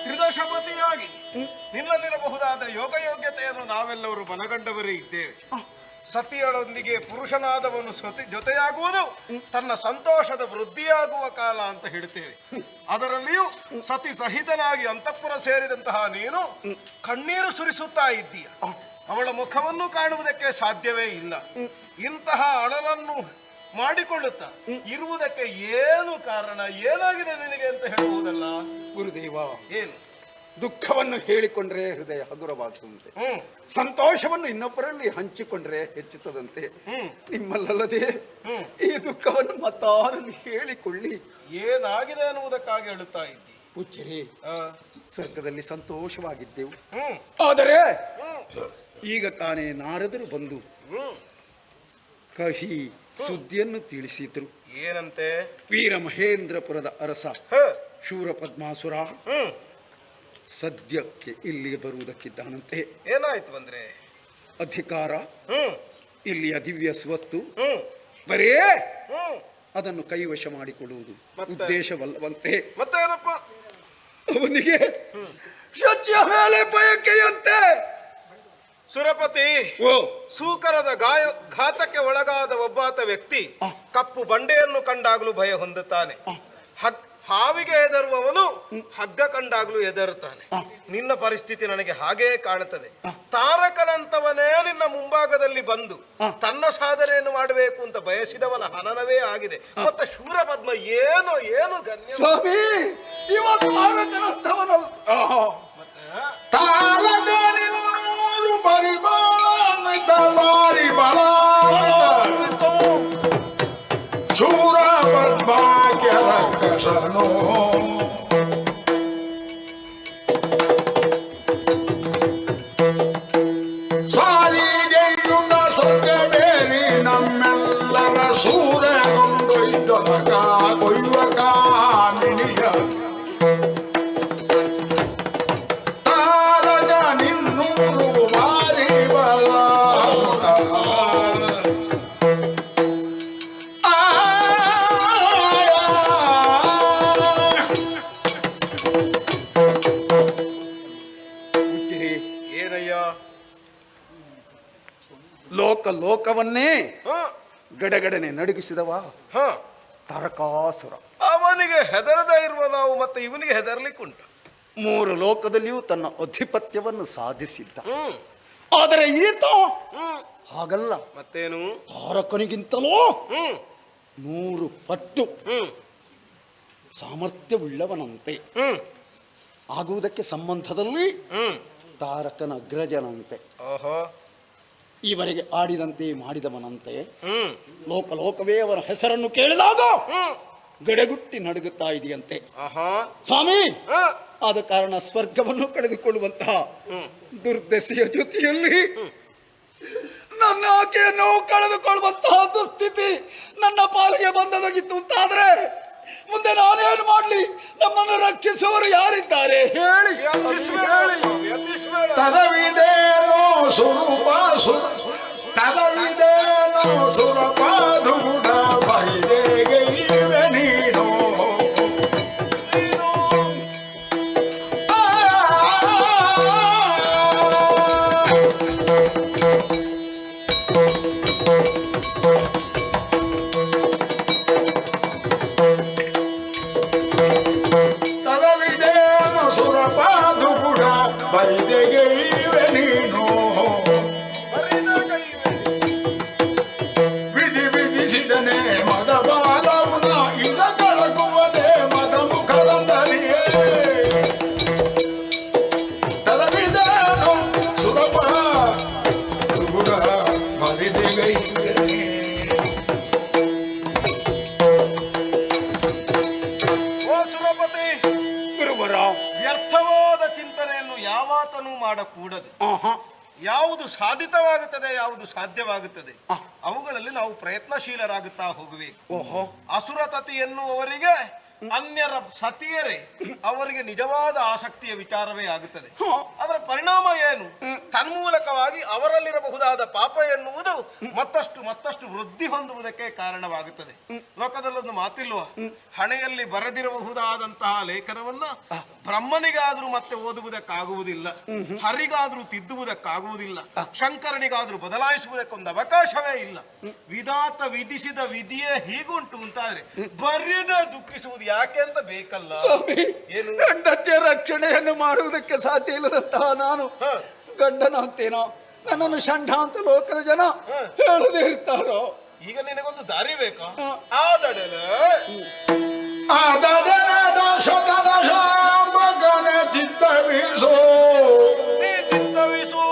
ತ್ರಿದಶಪತಿಯಾಗಿ ನಿನ್ನಲ್ಲಿರಬಹುದಾದ ಯೋಗಯೋಗ್ಯತೆಯನ್ನು ನಾವೆಲ್ಲರೂ ಮನಗಂಡವರೇ ಇದ್ದೇವೆ. ಸತಿಯಳೊಂದಿಗೆ ಪುರುಷನಾದವನು ಜೊತೆಯಾಗುವುದು ತನ್ನ ಸಂತೋಷದ ವೃದ್ಧಿಯಾಗುವ ಕಾಲ ಅಂತ ಹೇಳ್ತೇವೆ. ಅದರಲ್ಲಿಯೂ ಸತಿ ಸಹಿತನಾಗಿ ಅಂತಃಪುರ ಸೇರಿದಂತಹ ನೀನು ಕಣ್ಣೀರು ಸುರಿಸುತ್ತಾ ಇದ್ದೀಯ. ಅವಳ ಮುಖವನ್ನು ಕಾಣುವುದಕ್ಕೆ ಸಾಧ್ಯವೇ ಇಲ್ಲ. ಇಂತಹ ಅಳಲನ್ನು ಮಾಡಿಕೊಳ್ಳುತ್ತಾ ಇರುವುದಕ್ಕೆ ಏನು ಕಾರಣ, ಏನಾಗಿದೆ ನಿನಗೆ ಅಂತ ಹೇಳುವುದಲ್ಲ? ಗುರುದೇವ, ಏನು? ದುಃಖವನ್ನು ಹೇಳಿಕೊಂಡ್ರೆ ಹೃದಯ ಹಗುರವಾಗುವಂತೆ, ಸಂತೋಷವನ್ನು ಇನ್ನೊಬ್ಬರಲ್ಲಿ ಹಂಚಿಕೊಂಡ್ರೆ ಹೆಚ್ಚುತ್ತದಂತೆ. ನಿಮ್ಮಲ್ಲದೆ ಈ ದುಃಖವನ್ನು ಮತ್ತಾರಲ್ಲಿ ಹೇಳಿಕೊಳ್ಳಿ. ಏನಾಗಿದೆ ಅನ್ನುವುದಕ್ಕಾಗಿ ಹೇಳುತ್ತಾ ಇದ್ದಿ. ಪೂಜ್ಯರೇ, ಸ್ವರ್ಗದಲ್ಲಿ ಸಂತೋಷವಾಗಿದ್ದೆವು. ಆದರೆ ಈಗ ತಾನೇ ನಾರದರು ಬಂದು ಕಹಿ ಸುದ್ದಿಯನ್ನು ತಿಳಿಸಿದ್ರು. ಏನಂತೆ? ವೀರ ಮಹೇಂದ್ರಪುರದ ಅರಸ ಶೂರ ಪದ್ಮಾಸುರ ಸದ್ಯಕ್ಕೆ ಇಲ್ಲಿಗೆ ಬರುವುದಕ್ಕಿದ್ದಾನಂತೆ. ಏನಾಯ್ತು ಅಂದ್ರೆ? ಅಧಿಕಾರ, ಇಲ್ಲಿಯ ದಿವ್ಯ ಸ್ವತ್ತು ಬರೇ ಅದನ್ನು ಕೈವಶ ಮಾಡಿಕೊಳ್ಳುವುದು ಉದ್ದೇಶವಲ್ಲವಂತೆ. ಮತ್ತೇನಪ್ಪ? ಅವನಿಗೆ ಶಚಿಯ ಮೇಲೆ ಬಯಕೆಯಂತೆ. ಸುರಪತಿ, ಸೂಕರದ ಘಾತಕ್ಕೆ ಒಳಗಾದ ಒಬ್ಬಾತ ವ್ಯಕ್ತಿ ಕಪ್ಪು ಬಂಡೆಯನ್ನು ಕಂಡಾಗಲೂ ಭಯ ಹೊಂದುತ್ತಾನೆ. ಹಾವಿಗೆ ಹೆದರುವವನು ಹಗ್ಗ ಕಂಡಾಗಲೂ ಹೆದರುತ್ತಾನೆ. ನಿನ್ನ ಪರಿಸ್ಥಿತಿ ನನಗೆ ಹಾಗೇ ಕಾಣುತ್ತದೆ. ತಾರಕನಂತವನೇ ನಿನ್ನ ಮುಂಭಾಗದಲ್ಲಿ ಬಂದು ತನ್ನ ಸಾಧನೆಯನ್ನು ಮಾಡಬೇಕು ಅಂತ ಬಯಸಿದವನ ಹನನವೇ ಆಗಿದೆ. ಮತ್ತೆ ಶೂರಪದ್ಮ ಏನು ಏನು ಗಣ್ಯ ಸ್ವಾಮಿ, ಶೂರ ಪದ್ಮಾಕ್ಯರ ಕಸನೋ ಸಾರಿಗೆಯುಂಡ ಸೊಕ್ಕಬೇರಿ ನಮ್ಮೆಲ್ಲರ ಸೂರಗೊಂಡೊಯ್ದ ಕೊಯ್ಯುವ ಕಾಮಿನಿಯ ತಾರಕ ನಿನ್ನೂರು ಮಾರಿ ಬಲ ಲೋಕವನ್ನೇ ಗಡಗಡನೆ ನಡುಗಿಸಿದವ ತಾರಕಾಸುರ. ಅವನಿಗೆ ಹೆದರದೇ ಇರುವ ನಾವು ಮತ್ತೆ ಇವನಿಗೆ ಹೆದರ್ಲಿಕ್ಕುಂಟು. 3 ಲೋಕದಲ್ಲಿಯೂ ತನ್ನ ಅಧಿಪತ್ಯವನ್ನು ಸಾಧಿಸಿದ್ದ. ಆದರೆ ಈತ ಹಾಗಲ್ಲ. ಮತ್ತೇನು? ತಾರಕನಿಗಿಂತಲೂ 100 ಪಟ್ಟು ಸಾಮರ್ಥ್ಯವುಳ್ಳವನಂತೆ. ಆಗುವುದಕ್ಕೆ ಸಂಬಂಧದಲ್ಲಿ ತಾರಕನ ಅಗ್ರಜನಂತೆ. ಈವರೆಗೆ ಆಡಿದಂತೆ ಮಾಡಿದವನಂತೆ. ಲೋಕವೇ ಅವನ ಹೆಸರನ್ನು ಕೇಳಿದಾಗ ಗಡೆಗುಟ್ಟಿ ನಡುಗುತ್ತಾ ಇದೆಯಂತೆ. ಸ್ವಾಮಿ, ಆದ ಕಾರಣ ಸ್ವರ್ಗವನ್ನು ಕಳೆದುಕೊಳ್ಳುವಂತಹ ದುರ್ದಶೆಯ ಜೊತೆಯಲ್ಲಿ ನನ್ನ ಆಕೆಯನ್ನು ಕಳೆದುಕೊಳ್ಳುವಂತಹ ದುಸ್ಥಿತಿ ನನ್ನ ಪಾಲಿಗೆ ಬಂದದಾಗಿತ್ತು ಅಂತಾದ್ರೆ ಮುಂದೆ ನಾನೇನು ಮಾಡ್ಲಿ? ನಮ್ಮನ್ನು ರಕ್ಷಿಸುವವರು ಯಾರಿದ್ದಾರೆ ಹೇಳಿ? ತದವಿದೇನೋ ಸುರೂಪ ತದವಿದೇನೋ ಸುರಪ ದುಗುಡ ಬೈದೆಗೆ ಇವೆ ನೀನು ತದವಿದೇನೋ ಸುರಪ ದುಗುಡ ಬೈದೆಗೆ ಇವೆ ನೀನು ವಿಧಿ ವಿಧಿಸಿದನೆ ಮದ ಬಾಲವುನ ಇದ ಕಳಗುವದೆ ಮದ ಮುಖದಂದಲಿಯೇ ತದವಿದೇನೋ ಸುರಪ ದುಗುಡ ಬೈದೆಗೆ ಇವೆ ಓ ಸುರಪತಿ, ಗುರುವರ ವ್ಯರ್ಥವಾದ ಚಿಂತನೆಯನ್ನು ಯಾವಾತನೂ ಮಾಡಕೂಡದು. ಯಾವುದು ಸಾಧಿತವಾಗುತ್ತದೆ, ಯಾವುದು ಸಾಧ್ಯವಾಗುತ್ತದೆ, ಅವುಗಳಲ್ಲಿ ನಾವು ಪ್ರಯತ್ನಶೀಲರಾಗುತ್ತಾ ಹೋಗಬೇಕು. ಅಸುರತತಿ ಎನ್ನುವವರಿಗೆ ಅನ್ಯರ ಸತಿಯರೇ ಅವರಿಗೆ ನಿಜವಾದ ಆಸಕ್ತಿಯ ವಿಚಾರವೇ ಆಗುತ್ತದೆ. ಅದರ ಪರಿಣಾಮ ಏನು? ತನ್ಮೂಲಕವಾಗಿ ಅವರಲ್ಲಿರಬಹುದಾದ ಪಾಪ ಎನ್ನುವುದು ಮತ್ತಷ್ಟು ವೃದ್ಧಿ ಹೊಂದುವುದಕ್ಕೆ ಕಾರಣವಾಗುತ್ತದೆ. ಲೋಕದಲ್ಲೊಂದು ಮಾತಿಲ್ವಾ, ಹಣೆಯಲ್ಲಿ ಬರೆದಿರಬಹುದಾದಂತಹ ಲೇಖನವನ್ನ ಬ್ರಹ್ಮನಿಗಾದ್ರೂ ಮತ್ತೆ ಓದುವುದಕ್ಕಾಗುವುದಿಲ್ಲ, ಹರಿಗಾದ್ರೂ ತಿದ್ದುವುದಕ್ಕಾಗುವುದಿಲ್ಲ, ಶಂಕರನಿಗಾದ್ರೂ ಬದಲಾಯಿಸುವುದಕ್ಕೊಂದು ಅವಕಾಶವೇ ಇಲ್ಲ. ವಿಧಾತ ವಿಧಿಸಿದ ವಿಧಿಯೇ ಹೀಗುಂಟು ಅಂತಾದ್ರೆ ಬರೆಯದೆ ದುಃಖಿಸುವುದು ಯಾಕೆ ಅಂತ ಬೇಕಲ್ಲ. ಏನು ಗಂಡಚ್ಚೆ ರಕ್ಷಣೆಯನ್ನು ಮಾಡುವುದಕ್ಕೆ ಸಾಧ್ಯ ಇಲ್ಲದಂತಹ ನಾನು ಗಂಡನಂತೇನೋ ನನ್ನನ್ನು ಷಂಡ ಅಂತ ಲೋಕದ ಜನ ಹೇಳದೇ ಇರ್ತಾರೋ? ಈಗ ನಿನಗೊಂದು ದಾರಿ ಬೇಕಾ? ಆದಡಲೆ ಮಗನ ಚಿತ್ತವಿಸೋ ಚಿತ್ತವಿಸು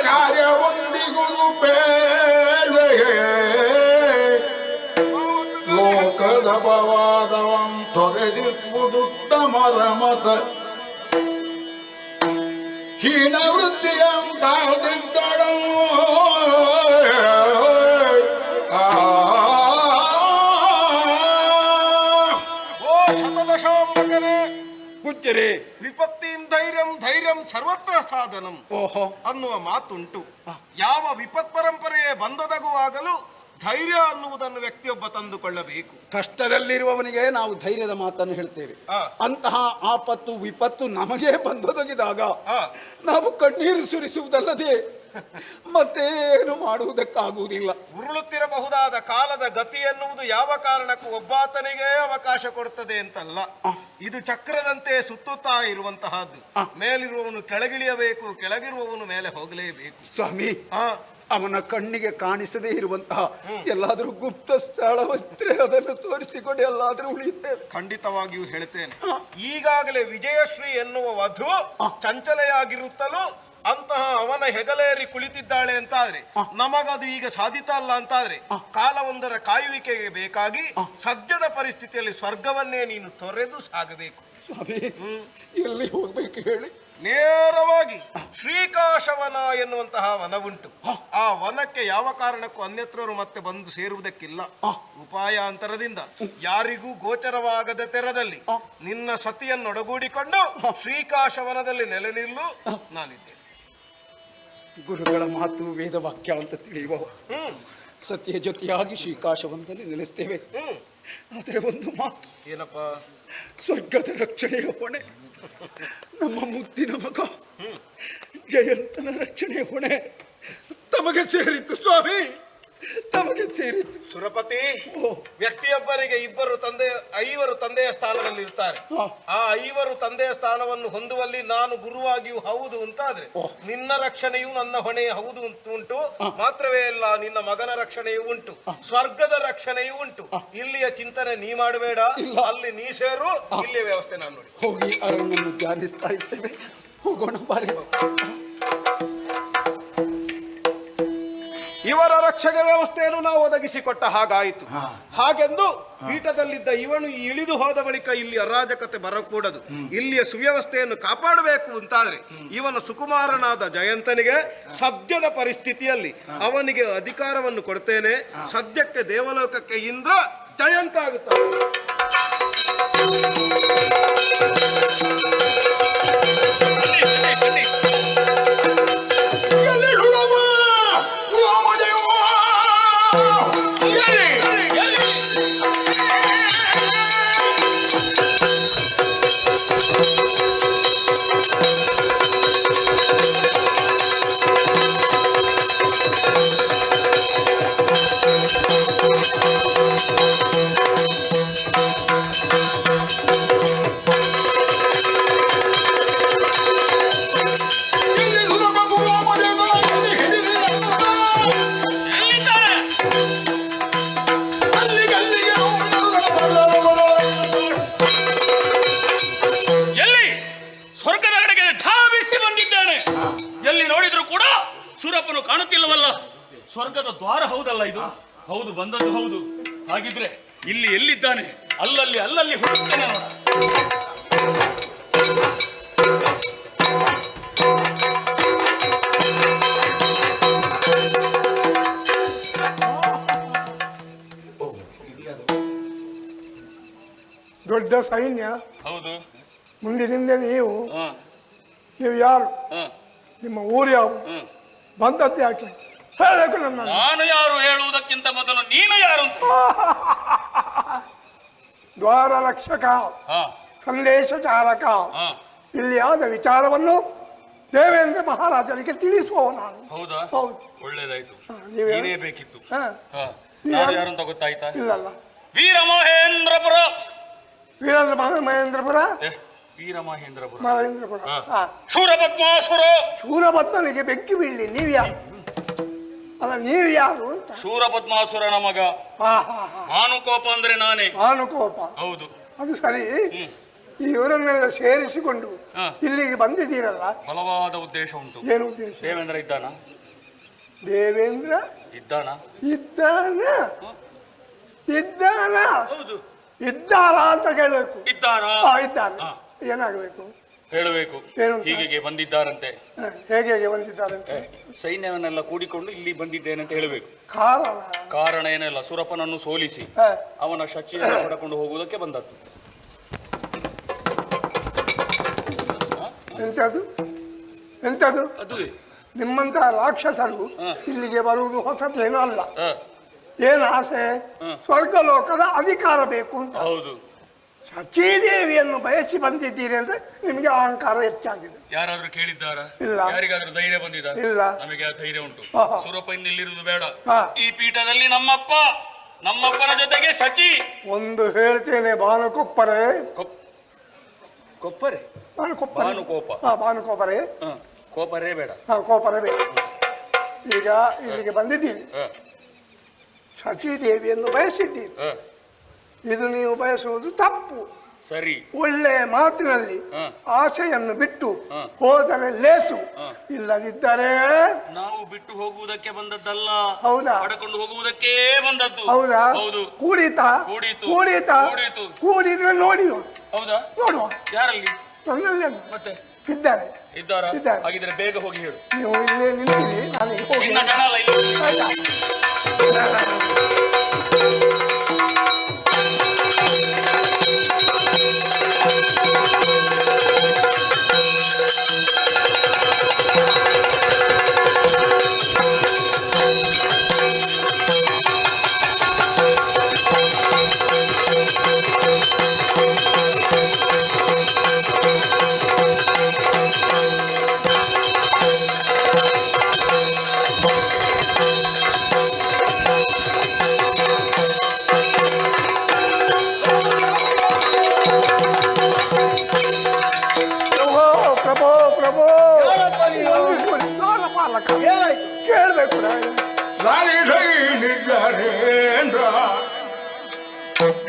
ಕಾರ್ಯವೊಂದಿಗುದು ಬೇಳೆಗೆ ಲೋಕದ ಪವಾದವಂ ತೊರೆದಿರುವುದುತ್ತಮರ ಮತ ಹೀನ ವೃತ್ತಿಯಂ ತಾದಿದ್ದಳು ಓ ಶತದಶಾಂಬಕನೇ, ಕುಚ್ಚರಿ ವಿಪತ್ತಿಂ ಧೈರ್ಯಂ ಧೈರ್ಯಂ ಸರ್ವತ್ರ ಸಾಧನಂ ಅನ್ನುವ ಮಾತುಂಟು. ಯಾವ ವಿಪತ್ ಪರಂಪರೆಯೇ ಬಂದೊದಗುವಾಗಲೂ ಧೈರ್ಯ ಅನ್ನುವುದನ್ನು ವ್ಯಕ್ತಿಯೊಬ್ಬ ತಂದುಕೊಳ್ಳಬೇಕು. ಕಷ್ಟದಲ್ಲಿರುವವನಿಗೆ ನಾವು ಧೈರ್ಯದ ಮಾತನ್ನು ಹೇಳ್ತೇವೆ. ಅಂತಹ ಆಪತ್ತು ವಿಪತ್ತು ನಮಗೆ ಬಂದೊದಗಿದಾಗ ನಾವು ಕಣ್ಣೀರು ಸುರಿಸುವುದಲ್ಲದೆ ಮತ್ತೇನು ಮಾಡುವುದಕ್ಕಾಗುವುದಿಲ್ಲ. ಉರುಳುತ್ತಿರಬಹುದಾದ ಕಾಲದ ಗತಿ ಎನ್ನುವುದು ಯಾವ ಕಾರಣಕ್ಕೂ ಒಬ್ಬಾತನಿಗೆ ಅವಕಾಶ ಕೊಡುತ್ತದೆ ಅಂತಲ್ಲ. ಇದು ಚಕ್ರದಂತೆ ಸುತ್ತುತ್ತಾ ಇರುವಂತಹದ್ದು. ಮೇಲಿರುವವನು ಕೆಳಗಿಳಿಯಬೇಕು, ಕೆಳಗಿರುವವನು ಮೇಲೆ ಹೋಗಲೇಬೇಕು. ಸ್ವಾಮಿ, ಅವನ ಕಣ್ಣಿಗೆ ಕಾಣಿಸದೇ ಇರುವಂತಹ ಎಲ್ಲಾದರೂ ಗುಪ್ತ ಸ್ಥಳವಿದ್ರೆ ಅದನ್ನು ತೋರಿಸಿಕೊಂಡು ಎಲ್ಲಾದರೂ ಉಳಿಯುತ್ತೇವೆ. ಖಂಡಿತವಾಗಿಯೂ ಹೇಳ್ತೇನೆ. ಈಗಾಗಲೇ ವಿಜಯಶ್ರೀ ಎನ್ನುವ ವಧು ಚಂಚಲೆಯಾಗಿರುತ್ತಲೂ ಅಂತಹ ಅವನ ಹೆಗಲೇರಿ ಕುಳಿತಿದ್ದಾಳೆ ಅಂತಾದ್ರೆ ನಮಗದು ಈಗ ಸಾಧಿತ ಅಲ್ಲ ಅಂತಾದ್ರೆ ಕಾಲವೊಂದರ ಕಾಯುವಿಕೆಗೆ ಬೇಕಾಗಿ ಸದ್ಯದ ಪರಿಸ್ಥಿತಿಯಲ್ಲಿ ಸ್ವರ್ಗವನ್ನೇ ನೀನು ತೊರೆದು ಸಾಗಬೇಕು. ಎಲ್ಲಿ ಹೋಗ್ಬೇಕು ಹೇಳಿ? ನೇರವಾಗಿ ಶ್ರೀಕಾಶವನ ಎನ್ನುವಂತಹ ವನವುಂಟು. ಆ ವನಕ್ಕೆ ಯಾವ ಕಾರಣಕ್ಕೂ ಅನ್ಯತ್ರರು ಮತ್ತೆ ಬಂದು ಸೇರುವುದಕ್ಕಿಲ್ಲ. ಉಪಾಯಾಂತರದಿಂದ ಯಾರಿಗೂ ಗೋಚರವಾಗದ ತೆರದಲ್ಲಿ ನಿನ್ನ ಸತಿಯನ್ನೊಡಗೂಡಿಕೊಂಡು ಶ್ರೀಕಾಶವನದಲ್ಲಿ ನೆಲೆ ನಿಲ್ಲು ನಾನಿದ್ದೆ. ಗುರುಗಳ ಮಾತು ವೇದವಾಕ್ಯ ಅಂತ ತಿಳಿಯುವ ಸತ್ಯ ಜೊತೆಯಾಗಿ ಶ್ರೀಕಾಶವನದಲ್ಲಿ ನೆಲೆಸ್ತೇವೆ. ಆದರೆ ಒಂದು ಮಾತು ಏನಪ್ಪ? ಸ್ವರ್ಗದ ರಕ್ಷಣೆಯ ಹೊಣೆ ನಮ್ಮ ಮುದ್ದಿನ ಮಗ ಜಯಂತನ ರಕ್ಷಣೆಯ ಹೊಣೆ ತಮಗೆ ಸೇರಿತ್ತು ಸ್ವಾಮಿ, ತಮಗೆ ಸೇರಿತ್ತು. ಸುರಪತಿ, ವ್ಯಕ್ತಿಯೊಬ್ಬರಿಗೆ ಐವರು ತಂದೆಯ ಸ್ಥಾನದಲ್ಲಿ ಇರ್ತಾರೆ. ಆ ಐವರು ತಂದೆಯ ಸ್ಥಾನವನ್ನು ಹೊಂದುವಲ್ಲಿ ನಾನು ಗುರುವಾಗಿಯೂ ಹೌದು ಅಂತಾದ್ರೆ ನಿನ್ನ ರಕ್ಷಣೆಯೂ ನನ್ನ ಹೊಣೆ ಹೌದು ಉಂಟು. ಮಾತ್ರವೇ ಅಲ್ಲ, ನಿನ್ನ ಮಗನ ರಕ್ಷಣೆಯೂ ಉಂಟು, ಸ್ವರ್ಗದ ರಕ್ಷಣೆಯೂ ಉಂಟು. ಇಲ್ಲಿಯ ಚಿಂತನೆ ನೀ ಮಾಡಬೇಡ, ಅಲ್ಲಿ ನೀ ಸೇರು, ಇಲ್ಲಿಯ ವ್ಯವಸ್ಥೆ ನಾನು ನೋಡಿ. ಹೋಗಿ ಅರಣ್ಣನ್ನು ಧ್ಯಾನಿಸ್ತಾ ಇದ್ದೇವೆ, ಹೋಗೋಣ ಬಾರಿ. ಇವರ ರಕ್ಷಣೆ ವ್ಯವಸ್ಥೆಯನ್ನು ನಾವು ಒದಗಿಸಿಕೊಟ್ಟ ಹಾಗಾಯಿತು. ಹಾಗೆಂದು ಪೀಠದಲ್ಲಿದ್ದ ಇವನು ಇಳಿದು ಹೋದ ಬಳಿಕ ಇಲ್ಲಿ ಅರಾಜಕತೆ ಬರಕೂಡದು. ಇಲ್ಲಿಯ ಸುವ್ಯವಸ್ಥೆಯನ್ನು ಕಾಪಾಡಬೇಕು ಅಂತಾದ್ರೆ ಇವನ ಸುಕುಮಾರನಾದ ಜಯಂತನಿಗೆ ಸದ್ಯದ ಪರಿಸ್ಥಿತಿಯಲ್ಲಿ ಅವನಿಗೆ ಅಧಿಕಾರವನ್ನು ಕೊಡ್ತೇನೆ. ಸದ್ಯಕ್ಕೆ ದೇವಲೋಕಕ್ಕೆ ಇಂದ್ರ ಜಯಂತ ಆಗುತ್ತಾನೆ. ಶೂರಪ್ಪನು ಕಾಣುತ್ತಿಲ್ಲವಲ್ಲ? ಸ್ವರ್ಗದ ದ್ವಾರ ಹೌದಲ್ಲ ಇದು? ಹೌದು, ಬಂದದ್ದು ಹೌದು. ಹಾಗಿದ್ರೆ ಇಲ್ಲಿ ಎಲ್ಲಿದ್ದಾನೆ? ಅಲ್ಲಲ್ಲಿ ಹುಡುಕ್ತೇನೆ ನೋಡ. ದೊಡ್ಡ ಸೈನ್ಯ. ಹೌದು. ಮುಂದಿನಿಂದ ನೀವು ಯಾರು? ನಿಮ್ಮ ಊರು ಯಾವುದು? ಬಂದದ್ದು ಯಾಕೆ ಹೇಳಬೇಕು? ನಾನು ಯಾರು ಹೇಳುವುದಕ್ಕಿಂತ ಮೊದಲು ನೀನು ಯಾರು ಅಂತ. ದ್ವಾರ ರಕ್ಷಕ, ಸಂದೇಶ ಚಾರಕ. ಇಲ್ಲಿ ಆದ ವಿಚಾರವನ್ನು ದೇವೇಂದ್ರ ಮಹಾರಾಜರಿಗೆ ತಿಳಿಸುವ ನಾನು. ಹೌದಾ? ಹೌದು. ಒಳ್ಳೇದಾಯ್ತು. ನೀವೇ ನೀನೇ ಬೇಕಿತ್ತು. ನಾನು ಯಾರು ಅಂತ ಗೊತ್ತಾಯ್ತಾ? ಇಲ್ಲಲ್ಲ. ವೀರ ಮಹೇಂದ್ರಪುರ. ಮಹೇಂದ್ರಪುರ. ವೀರ ಮಹೇಂದ್ರಪುರ. ಮಹೇಂದ್ರಪುರ. ಶೂರಪದ್ಮಾಸುರ. ಶೂರಪದ್ಮನಿಗೆ ಬೆಂಕಿ ಬೀಳಲಿ. ನೀವ್ಯಾರು? ಅಲ್ಲ, ನೀವು ಯಾರು ಅಂತ. ಶೂರಪದ್ಮಾಸುರನ ಮಗ. ಭಾನುಕೋಪ ಅಂದ್ರೆ ನಾನೇ. ಭಾನುಕೋಪ. ಹೌದು. ಅದು ಸರಿ. ಇವರನ್ನೆಲ್ಲ ಸೇರಿಸಿಕೊಂಡು ಇಲ್ಲಿಗೆ ಬಂದಿದ್ದೀರಲ್ಲ, ಬಲವಾದ ಉದ್ದೇಶ ಉಂಟು. ಏನು ಉದ್ದೇಶ? ದೇವೇಂದ್ರ ಇದ್ದಾನ? ದೇವೇಂದ್ರ ಇದ್ದಾನ? ಇದ್ದಾನ? ಹೌದು. ಇದ್ದಾರಾ ಅಂತ ಕೇಳಬೇಕು. ಇದ್ದಾರಾ? ಇದ್ದಾನೆ. ಏನಾಗಬೇಕು? ಹೇಳಬೇಕು. ಹೀಗೆ ಬಂದಿದ್ದಾರಂತೆ. ಹೇಗೆ ಬಂದಿದ್ದಾರಂತೆ? ಸೈನ್ಯವನ್ನೆಲ್ಲ ಕೂಡಿಕೊಂಡು ಇಲ್ಲಿ ಬಂದಿದ್ದೇನೆ ಅಂತ ಹೇಳಬೇಕು. ಕಾರಣ ಏನಿಲ್ಲ, ಸುರಪನನ್ನು ಸೋಲಿಸಿ ಅವನ ಶಚಿಯನ್ನು ಪಡ್ಕೊಂಡು ಹೋಗುವುದಕ್ಕೆ ಬಂದದ್ದು. ಎಂತದು? ನಿಮ್ಮಂತ ರಾಕ್ಷಸರು ಇಲ್ಲಿಗೆ ಬರುವುದು ಹೊಸತೇನೂ ಅಲ್ಲ. ಏನು ಆಸೆ? ಸ್ವರ್ಗಲೋಕದ ಅಧಿಕಾರ ಬೇಕು ಅಂತ. ಹೌದು. ಶಚೀದೇವಿಯನ್ನು ಬಯಸಿ ಬಂದಿದ್ದೀರಿ ಅಂದ್ರೆ ನಿಮಗೆ ಅಹಂಕಾರ ಹೆಚ್ಚಾಗಿದೆ. ಯಾರಾದ್ರೂ ಕೇಳಿದ್ದಾರ? ಇಲ್ಲ. ಯಾರಿಗಾದ್ರೂ ಧೈರ್ಯ ಬಂದಿದ? ಇಲ್ಲ. ನಮಗೆ ಆ ಧೈರ್ಯ ಉಂಟು. ಸುರಪ ಇನ್ನಿಲ್ಲಿರುವುದು ಬೇಡ. ಈ ಪೀಠದಲ್ಲಿ ನಮ್ಮಪ್ಪನ ಜೊತೆಗೆ ಶಚಿ. ಒಂದು ಹೇಳ್ತೇನೆ, ಭಾನುಕೊಪ್ಪರೆ. ಕೊಪ್ಪರೆ? ಭಾನುಕೋಪ. ಭಾನುಕೋಪರೆ. ಕೋಪರೇ ಬೇಡ. ಕೋಪರೆ ಬೇಡ. ಈಗ ಇಲ್ಲಿಗೆ ಬಂದಿದ್ದೀನಿ, ಶಚೀದೇವಿಯನ್ನು ಬಯಸಿದ್ದೀರಿ. ಇದು ನೀವು ಬಯಸುವುದು ತಪ್ಪು. ಸರಿ. ಒಳ್ಳೆ ಮಾತಿನಲ್ಲಿ ಆಸೆಯನ್ನು ಬಿಟ್ಟು ಹೋದರೆ ಲೇಸು, ಇಲ್ಲದಿದ್ದರೆ ನಾವು ಬಿಟ್ಟು ಹೋಗುವುದಕ್ಕೆ ಬಂದದ್ದಲ್ಲ. ಹೌದಾ? ಪಡ್ಕೊಂಡು ಹೋಗುವುದಕ್ಕೆ ಬಂದದ್ದು. ಹೌದಾ? ಹೌದು. ಕೂಡಿದ್ರೆ ನೋಡಿ. ಹೌದಾ? ನೋಡುವ. ಯಾರಲ್ಲಿ? ನನ್ನಲ್ಲಿ ಮತ್ತೆ ಇದ್ದಾರೆ. ಹಾಗಿದ್ರೆ ಬೇಗ ಹೋಗಿ ಹೇಳು. ನೀವು ಇಲ್ಲೇ ನಿಂತಿರಿ, ನಾನು ಹೋಗಿ. ಇನ್ನ ಜನ ಅಲ್ಲ ಇಲ್ಲಿ. ಕೇಳಬೇಕು. ನಿಜರೇಂದ್ರ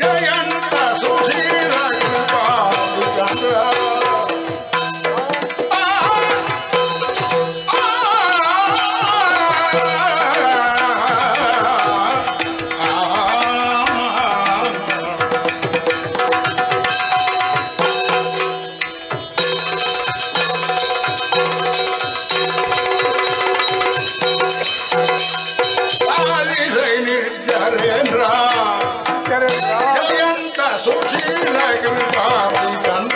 ಜಯಂತ ಸುಶೀಲ ಕೃಪಾಚಂದ್ರ ಕ್ಷೀರ ಕೃಪಾಪಿ ಕಂದ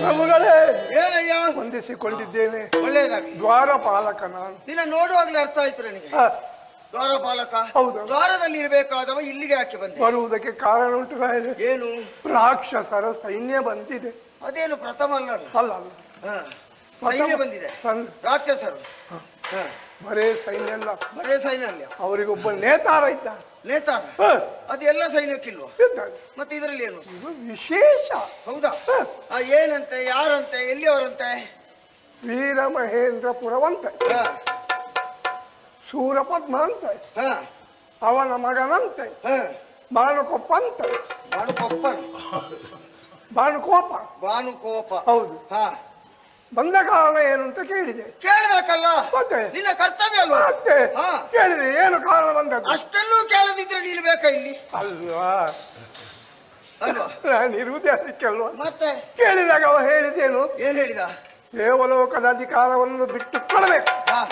ಪ್ರಭುಗಳೇ ಏನಯ್ಯ ಹೊಂದಿಸಿಕೊಂಡಿದ್ದೇನೆ. ಒಳ್ಳೇದಾಗಿ ದ್ವಾರಪಾಲಕ ನಾನು. ನಿನ್ನ ನೋಡುವಾಗ್ಲೇ ಅರ್ಥ ಆಯ್ತು ನನಗೆ. ಹ, ದ್ವಾರಪಾಲಕ ಹೌದು. ದ್ವಾರದಲ್ಲಿ ಇರಬೇಕಾದವ ಇಲ್ಲಿಗೆ ಯಾಕೆ ಬಂದೆ? ಬರುವುದಕ್ಕೆ ಕಾರಣ ಉಂಟು ರಾಯರೇ. ಏನು? ರಾಕ್ಷಸರ ಸೈನ್ಯ ಬಂದಿದೆ. ಅದೇನು ಪ್ರಥಮ ಅಲ್ಲ. ಅಲ್ಲ ಅಲ್ಲ, ಹ. ಸೈನ್ಯ ಬಂದಿದೆ, ರಾಕ್ಷಸರು. ಹ. ಬರೇ ಸೈನ್ಯ ಅಲ್ಲ, ಬರೇ ಸೈನ್ಯ ಅಲ್ಲ, ಅವರಿಗೊಬ್ಬ ನೇತಾರ ಇದ್ದ. ನೇತಾರ? ಹ, ಅದೆಲ್ಲ ಸೈನ್ಯಕ್ಕಿಲ್ವ? ಇದ್ದಾನೆ. ಮತ್ತೆ ಇದರಲ್ಲಿ ಏನು ಇದು ವಿಶೇಷ. ಹೌದಾ? ಏನಂತೆ, ಯಾರಂತೆ, ಎಲ್ಲಿಯವರಂತೆ? ವೀರ ಮಹೇಂದ್ರಪುರವಂತೆ, ಹ. ಸೂರಪದ್ಮ ಅಂತೆ, ಹ. ಅವನ ಮಗನಂತೆ, ಹ. ಬಾನುಕೊಪ್ಪಂತೆ. ಬಾನುಕೊಪ್ಪ, ಬಾನುಕೋಪ. ಬಾನುಕೋಪ. ಹೌದು. ಹ. ಬಂದ ಕಾರಣ ಏನು ಅಂತ ಕೇಳಿದೆ. ಕೇಳಬೇಕಲ್ಲ, ಮತ್ತೆ ನಿನ್ನ ಕರ್ತವ್ಯ ಅಲ್ವಾ? ಮತ್ತೆ ಹಾ. ಕೇಳಿದೆ, ಏನು ಕಾರಣ ಬಂದದ್ದು? ಅಷ್ಟನ್ನೂ ಕೇಳದಿದ್ರೆ ನೀನು ಬೇಕಾ ಇಲ್ಲಿ? ಅಲ್ವಾ, ಅಲ್ವಾ? ನಾನು ಇರುವುದೇ ಅದಕ್ಕೆ ಅಲ್ವಾ. ಮತ್ತೆ ಕೇಳಿದಾಗ ಅವ ಹೇಳಿದ್ದೇನು? ಏನ್ ಹೇಳಿದ? ದೇವಲೋಕದ ಅಧಿಕಾರವನ್ನು ಬಿಟ್ಟು ಕೊಡಬೇಕು. ಹಾ.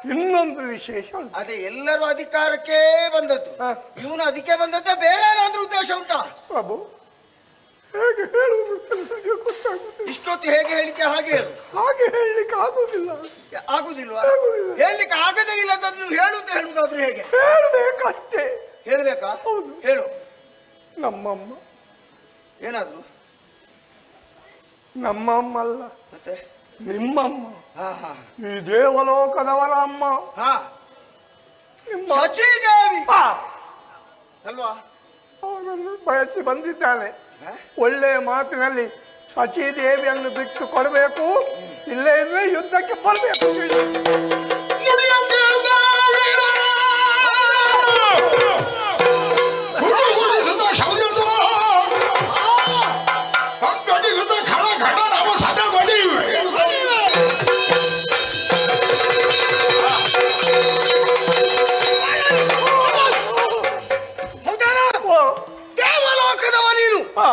ಇನ್ನೊಂದು ವಿಶೇಷ ಉಂಟು. ಅದೇ ಎಲ್ಲರೂ ಅಧಿಕಾರಕ್ಕೆ ಬಂದದ್ದು, ಹಾ. ಇವನು ಅದಕ್ಕೆ ಬಂದದ್ದ, ಬೇರೆ ಏನಾದ್ರೂ ಉದ್ದೇಶ ಉಂಟಾ? ಪ್ರಭು, ಹೇಗೆ ಹೇಳುವುದು ಅಂತ ನನಗೆ ಗೊತ್ತಾಗುತ್ತಿಲ್ಲ. ಇಷ್ಟೊತ್ತು ಹೇಗೆ ಹೇಳಿಕೆ ಹಾಗೆ ಹೇಳು. ಹಾಗೆ ಹೇಳಲಿಕ್ಕೆ ಆಗುವುದಿಲ್ಲ. ಆಗುದಿಲ್ವಾ? ಆಗುದಿಲ್ಲ. ಹೇಳಲಿಕ್ಕೆ ಆಗದೇ ಇಲ್ಲದನ್ನು ಹೇಳುವುದಾದ್ರೂ ಹೇಗೆ? ಹೇಳಬೇಕಷ್ಟೇ. ಹೇಳ್ಬೇಕಾ? ಹೌದು. ಹೇಳು. ನಮ್ಮಮ್ಮ. ಏನಾದ್ರು? ನಮ್ಮಮ್ಮ ಅಲ್ಲ, ಮತ್ತೆ ನಿಮ್ಮಮ್ಮ. ಹಾ ಹಾ. ಈ ದೇವಲೋಕದವರ ಅಮ್ಮ. ಹಾ. ನಿಮ್ಮ ಶಚಿದೇವಿ ಹಾ. ಅಲ್ವಾ? ಅವನನ್ನು ಬಯಸಿ ಬಂದಿದ್ದಾನೆ. ಹಾ? ಒಳ್ಳೆಯ ಮಾತಿನಲ್ಲಿ ಶಚಿದೇವಿಯನ್ನು ಬಿಟ್ಟು ಕೊಡಬೇಕು, ಇಲ್ಲೇ ಇದ್ರೆ ಯುದ್ಧಕ್ಕೆ ಬರಬೇಕು. ದೇವಲೋಕದವ ನೀನು. ಹಾ,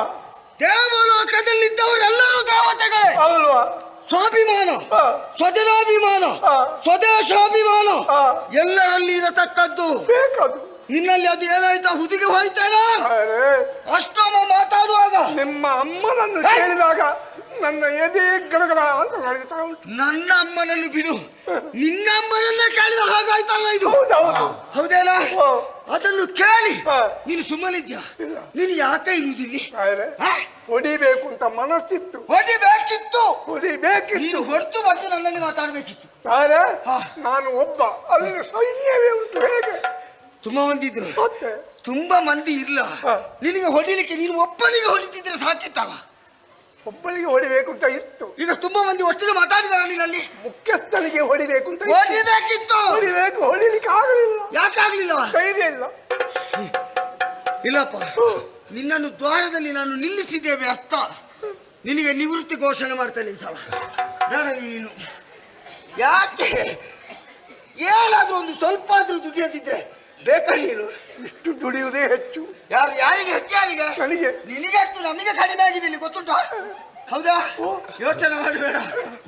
ದೇವಲೋಕದಲ್ಲಿದ್ದವರೆಲ್ಲರೂ ದೇವತೆಗಳೇ ಅಲ್ವಾ? ಸ್ವಾಭಿಮಾನ, ಹಾ. ಸ್ವಜನಾಭಿಮಾನ, ಹಾ. ಸ್ವದೇಶಾಭಿಮಾನ ಹಾ. ಎಲ್ಲರಲ್ಲಿ ಇರತಕ್ಕದ್ದು. ಬೇಕದು. ನಿನ್ನಲ್ಲಿ ಅದು ಏನಾಯ್ತಾ? ಹುದುಗಿ ಹೋಯ್ತೇನಾ? ಅರೆ, ಅಷ್ಟೊಮ್ಮ ಮಾತಾಡುವಾಗ ನಿಮ್ಮ ಅಮ್ಮನನ್ನು ಕೇಳಿದಾಗ ನನ್ನ ಎದೆ ಗಡಗಡ ಅಂತ ನಡೀತಾ ಉಂಟು. ನನ್ನ ಅಮ್ಮನನ್ನು ಬಿಡು, ನಿನ್ನ ಅಮ್ಮನನ್ನೇ ಕೇಳಿದ ಹಾಗಾಯ್ತಲ್ಲ ಇದು. ಹೌದೌದು. ಹೌದೇನಾ? ಓ. ಅದನ್ನು ಕೇಳಿ ಹಾ. ನೀನು ಸುಮ್ಮನಿದ್ಯಾ? ಇಲ್ಲ. ನೀನು ಯಾಕೆ ಇರುವುದಿಲ್ಲ? ಅರೆ, ಹೊಡಿಬೇಕು ಅಂತ ಮನಸ್ಸಿತ್ತು, ಹೊಡಿಬೇಕಿತ್ತು. ಹೊಡಿಬೇಕಿತ್ತು. ನೀನು ಹೊರತು ಬಂದು ನನ್ನಲ್ಲಿ ಮಾತಾಡಬೇಕಿತ್ತು. ಅರೆ, ಹಾ. ನಾನು ಒಬ್ಬ, ಅಲ್ಲಿ ಸೈನ್ಯವೇ ಉಂಟು. ಹೇಗೆ? ತುಂಬಾ ಮಂದಿ ಇದ್ರು. ಮತ್ತೆ ತುಂಬಾ ಮಂದಿ ಇಲ್ಲ. ಹಾ. ನಿನಗೆ ಹೊಡಿಲಿಕ್ಕೆ ನೀನು ಒಬ್ಬನಿಗೆ ಹೊಡಿತಿದ್ರೆ ಸಾಕಿತ್ತಲ್ಲ. ಒಬ್ಬನಿಗೆ ಹೊಡಿಬೇಕು ಅಂತ ಇತ್ತು. ಈಗ ತುಂಬಾ ಮಂದಿ ಒಟ್ಟಿಗೆ ಮಾತಾಡಿದಾರ ನಿನ್ನಲ್ಲಿ. ಮುಖ್ಯಸ್ಥನಿಗೆ ಹೊಡಿಬೇಕು ಅಂತ ಇತ್ತು. ಹೊಡಿಬೇಕಿತ್ತು. ಹೊಡಿಬೇಕು, ಹೊಡಿಲಿಕ್ಕೆ ಆಗಲಿಲ್ಲ. ಯಾಕಾಗ್ಲಿಲ್ಲ? ಧೈರ್ಯ ಇಲ್ಲ. ಇಲ್ಲಪ್ಪ, ನಿನ್ನನ್ನು ದ್ವಾರದಲ್ಲಿ ನಾನು ನಿಲ್ಲಿಸಿದ್ದೇವೆ ಅರ್ಥ. ನಿನಗೆ ನಿವೃತ್ತಿ ಘೋಷಣೆ ಮಾಡ್ತೇನೆ ಈ ಸಲ. ಬೇಡ ನೀನು. ಯಾಕೆ? ಏನಾದ್ರೂ ಒಂದು ಸ್ವಲ್ಪ ಆದ್ರೂ ದುಡಿಯದಿದ್ರೆ ಬೇಕಾ ನೀನು? ಇಷ್ಟು ದುಡಿಯುವುದೇ ಹೆಚ್ಚು. ಯಾರಿಗೆ ಹೆಚ್ಚು? ಯಾರಿಗೆ? ನನಗೆ. ನಿನಗೆ ಹೆಚ್ಚು, ನಮಗೆ ಕಡಿಮೆ ಆಗಿದೆ ಇಲ್ಲಿ, ಗೊತ್ತುಂಟಾ? ಹೌದಾ? ಯೋಚನೆ ಮಾಡಬೇಡ.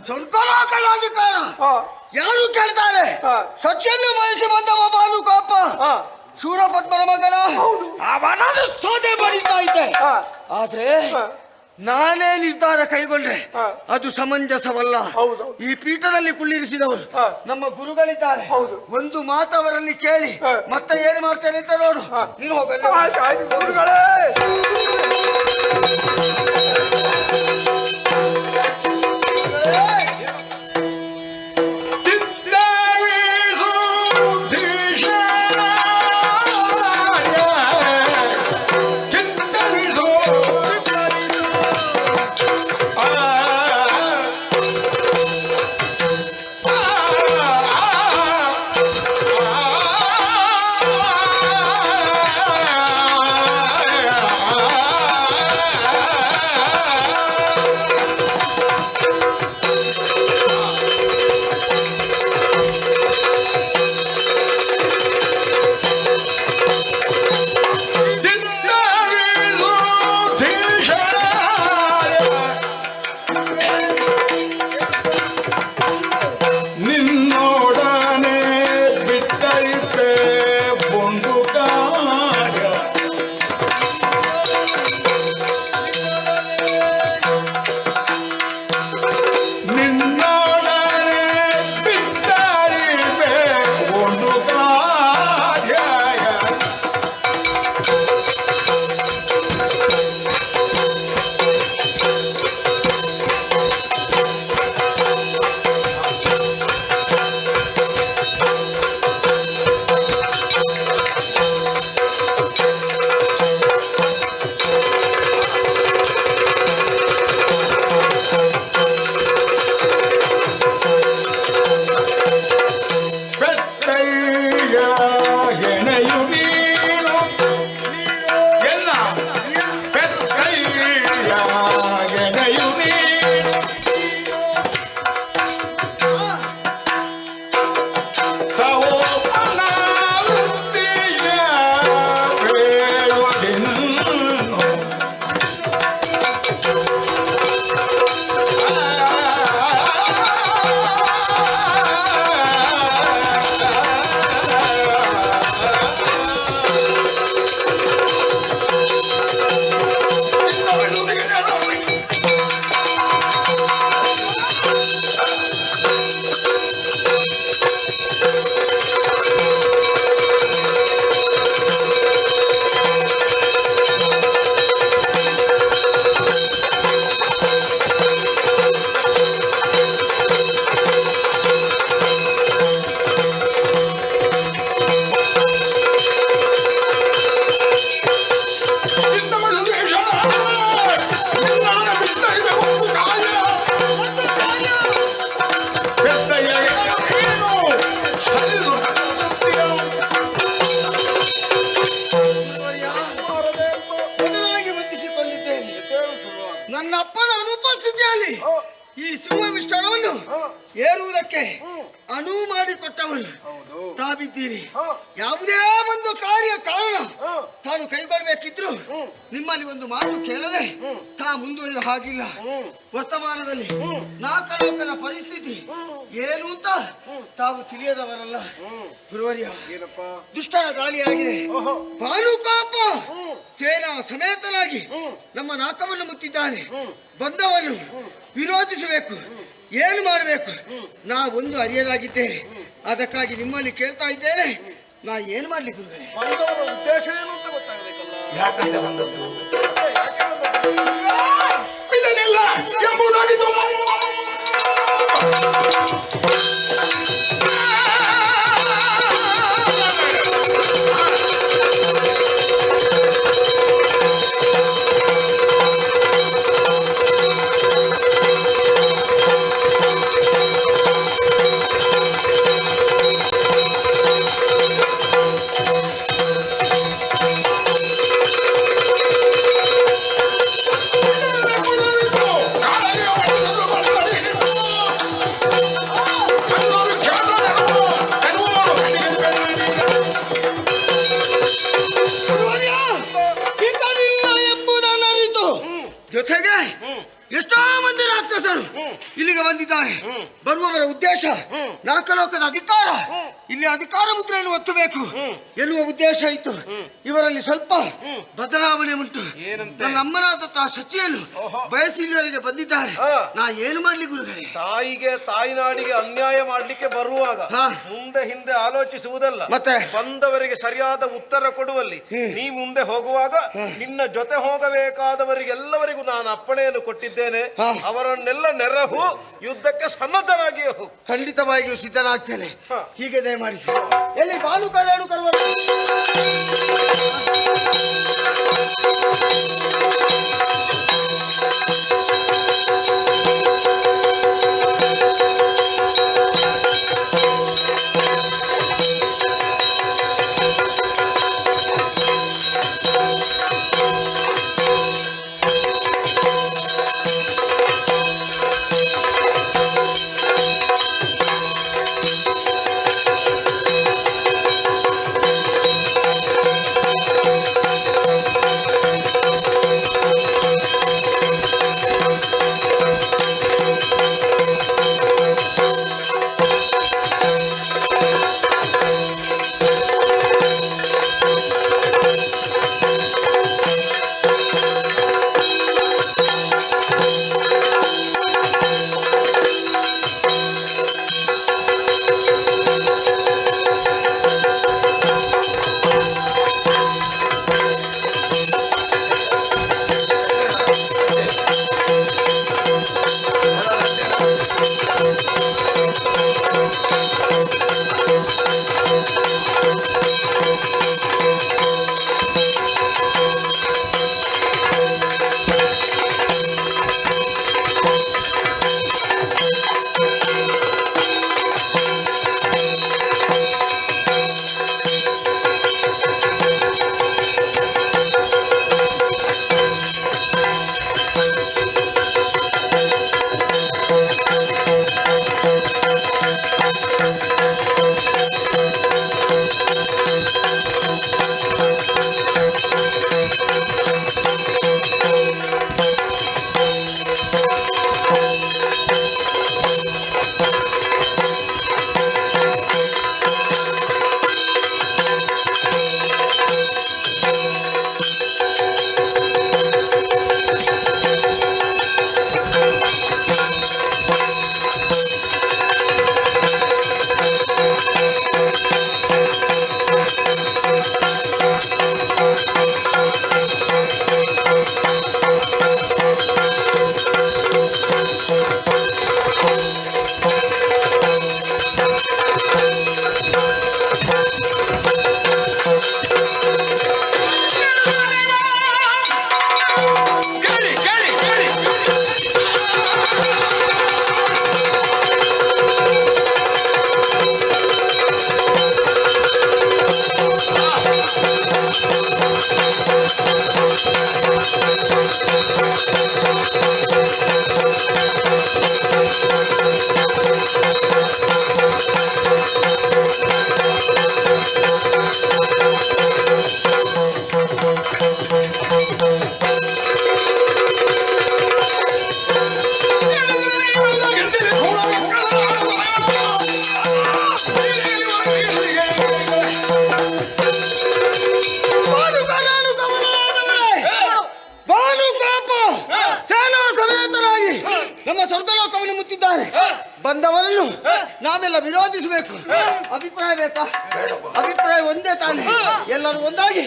ಸ್ವರ್ಗಲೋಕದ ಅಧಿಕಾರ ಹಾ. ಯಾರು ಕೇಳ್ತಾರೆ? ಹಾ. ಸಚಿಯನ್ನು ಬಯಸಿ ಬಂದವ ಬಾನುಕೋಪ, ಹಾ. ಶೂರಪದ್ಮನ ಮಗನ. ಹೌದು. ಅವನನ್ನು ಸೋದೆ ಬಡಿತಾ ಇದ್ದೆ. ಹಾ. ಆದ್ರೆ ಹಾ. ನಾನೇ ನಿರ್ಧಾರ ಕೈಗೊಂಡ್ರೆ ಹಾ. ಅದು ಸಮಂಜಸವಲ್ಲ. ಹೌದು. ಈ ಪೀಠದಲ್ಲಿ ಕುಳ್ಳಿರಿಸಿದವರು ಹಾ. ನಮ್ಮ ಗುರುಗಳಿದ್ದಾರೆ. ಹೌದು. ಒಂದು ಮಾತವರಲ್ಲಿ ಕೇಳಿ ಹಾ. ಮತ್ತೆ ಏನು ಮಾಡ್ತೇನೆ ಅಂತ ನೋಡು. ಹಾ. ನೀನು ಹೋಗಲ್ಲ. ಆಯ್ತು, ಆಯ್ತು ಗುರುಗಳೇ. ಆ ನನ್ನ ಅಪ್ಪನ ಅನುಪಸ್ಥಿತಿಯಲ್ಲಿ ಈ ಸಿಂಹವಿಷ್ಠಾನವನ್ನು ಏರುವುದಕ್ಕೆ ಅನುವು ಮಾಡಿಕೊಟ್ಟವರು ತಾವಿದ್ದೀರಿ. ಯಾವುದೇ ಒಂದು ಕಾರಣ ತಾನು ಕೈಗೊಳ್ಳಬೇಕಿದ್ರು ನಿಮ್ಮಲ್ಲಿ ಒಂದು ಮಾತು ಕೇಳದೆ ಮುಂದುವರಿಯುವ ಹಾಗಿಲ್ಲ. ವರ್ತಮಾನದಲ್ಲಿ ನಾಲ್ಕಲೋಕದ ಪರಿಸ್ಥಿತಿ ಏನು ಅಂತ ತಾವು ತಿಳಿಯದವರಲ್ಲ ಗುರುವರ್ಯ. ದುಷ್ಟರ ದಾಳಿಯಾಗಿದೆ. ಭಾನುಕಾಪ ಸೇನಾ ಸಮೇತನಾಗಿ ನಮ್ಮ ನಾಕವನ್ನು ಮುತ್ತಿದ್ದಾನೆ. ಬಂದವನ್ನು ವಿರೋಧಿಸಬೇಕು. ಏನು ಮಾಡಬೇಕು ನಾ ಒಂದು ಅರಿಯದಾಗಿದ್ದೇನೆ. ಅದಕ್ಕಾಗಿ ನಿಮ್ಮಲ್ಲಿ ಕೇಳ್ತಾ ಇದ್ದೇನೆ, ನಾ ಏನು ಮಾಡ್ಲಿಕ್ಕೆ ಉದ್ದೇಶ ಏನು ಅಂತ ಗೊತ್ತಾಗಬೇಕಲ್ಲ. ಯಾಕಂತ ಬಂದದ್ದು ಇದನ್ನೆಲ್ಲ ಎಂಬುದಾಗಿದ್ದು ಜೊತೆಗೆ ಎಷ್ಟೋ ಮಂದಿ ರಾಕ್ಷಸರು ಇಲ್ಲಿಗೆ ಬಂದಿದ್ದಾರೆ. ಬರುವವರ ಉದ್ದೇಶ ನಾಲ್ಕಲೋಕದ ಅಧಿಕಾರ, ಇಲ್ಲಿ ಅಧಿಕಾರ ಮುದ್ರೆಯನ್ನು ಒತ್ತಬೇಕು ಎನ್ನುವ ಉದ್ದೇಶ ಇತ್ತು. ಇವರಲ್ಲಿ ಸ್ವಲ್ಪ ಬದಲಾವಣೆ ಉಂಟು. ನನ್ನ ಅಮ್ಮನಾದ ಶಚಿಯನ್ನು ಬಯಸಿ ಇಲ್ಲಿವರೆಗೆ ಬಂದಿದ್ದಾರೆ. ನಾ ಏನು ಮಾಡ್ಲಿ ಗುರುಗಳೇ? ತಾಯಿಗೆ ತಾಯಿನಾಡಿಗೆ ಅನ್ಯಾಯ ಮಾಡ್ಲಿಕ್ಕೆ ಬರುವಾಗ ಮುಂದೆ ಹಿಂದೆ ಆಲೋಚಿಸುವುದಲ್ಲ. ಮತ್ತೆ ಬಂದವರಿಗೆ ಸರಿಯಾದ ಉತ್ತರ ಕೊಡುವಲ್ಲಿ ನೀ ಮುಂದೆ ಹೋಗುವಾಗ ನಿನ್ನ ಜೊತೆ ಹೋಗಬೇಕಾದವರಿಗೆಲ್ಲವರಿಗೂ ನಾನು ಅಪ್ಪಣೆಯನ್ನು ಕೊಟ್ಟಿದ್ದೇನೆ. ಅವರನ್ನೆಲ್ಲ ನೆರಹು ಯುದ್ಧಕ್ಕೆ ಸನ್ನದ್ಧರಾಗಿಯೇ ಹೋಗು. ಖಂಡಿತವಾಗಿಯೂ ಸಿದ್ಧನಾಗ್ತೇನೆ. ಹೀಗೆ ದಯಮಾಡಿಸಿ. ಎಲ್ಲಿ ಬಾಲುಕರೇಣು ಕರುವ ನಮ್ಮ ಸ್ವರ್ಗಲೋಕವನ್ನು ಮುತ್ತಿದ್ದಾರೆ. ಬಂದವರನ್ನು ನಾವೆಲ್ಲ ವಿರೋಧಿಸಬೇಕು. ಅಭಿಪ್ರಾಯ ಬೇಕಾ? ಅಭಿಪ್ರಾಯ ಒಂದೇ ತಾನೆ. ಎಲ್ಲರೂ ಒಂದಾಗಿ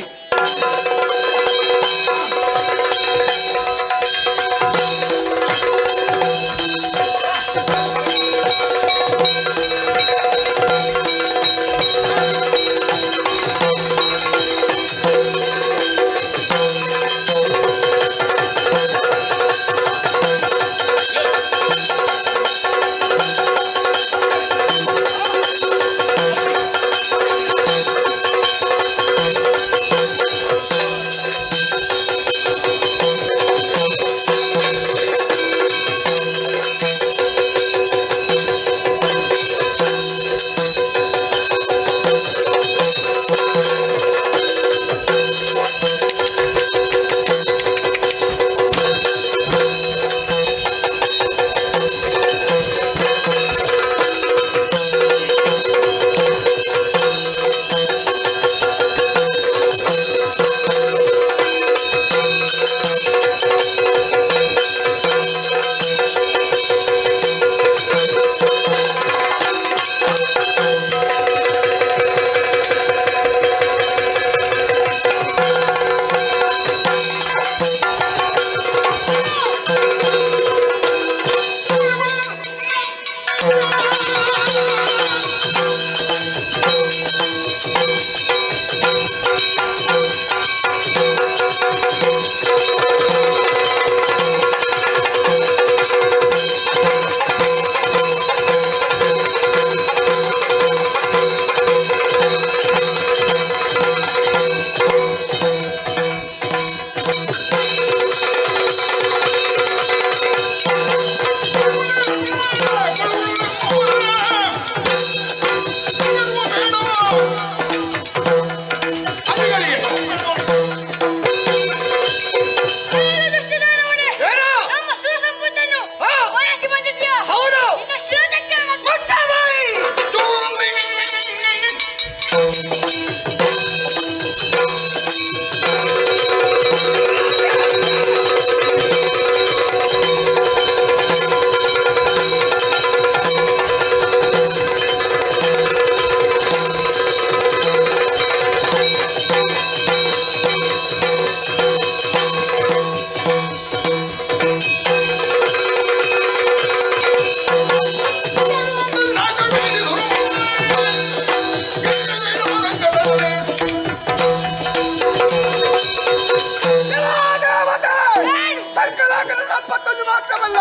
ಸಂಪತ್ತನ್ನು ಮಾತ್ರವಲ್ಲ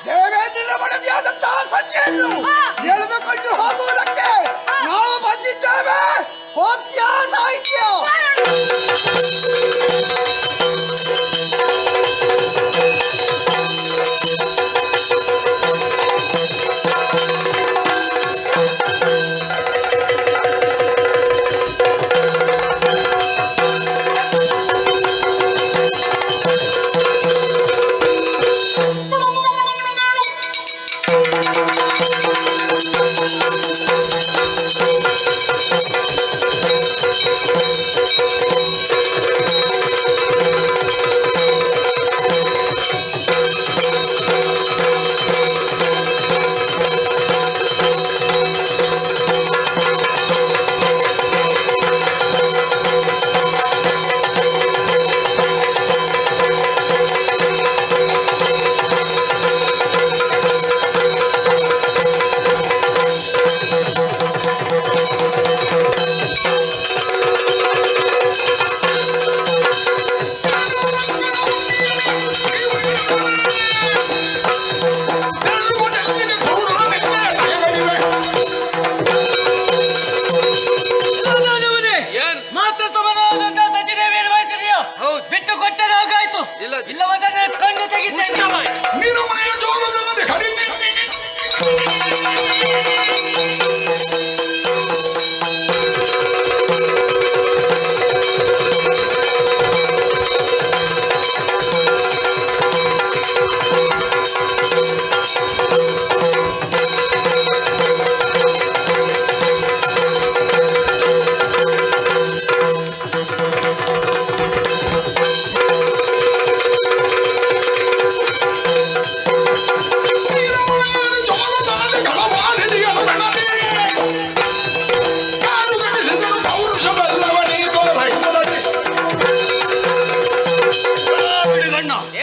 ದೇವೇಂದ್ರನ ಮಡದಿಯಾದಂತಹ ಸಂಜೆಯನ್ನು ಎಳೆದುಕೊಂಡು ಹೋಗುವುದಕ್ಕೆ ನಾವು ಬಂದಿದ್ದೇವೆ. ಹೋಗ್ತ್ಯಾ ಸಾಹಿತ್ಯ? ಹೇಳೋದು. ಇಲ್ಲವಾದರೆ ಕಣ್ಣು ತೆಗಿತೇನೆ. ನಿರುಮಯ ಜೋಗದಲ್ಲಿ ಕಡಿಮೆ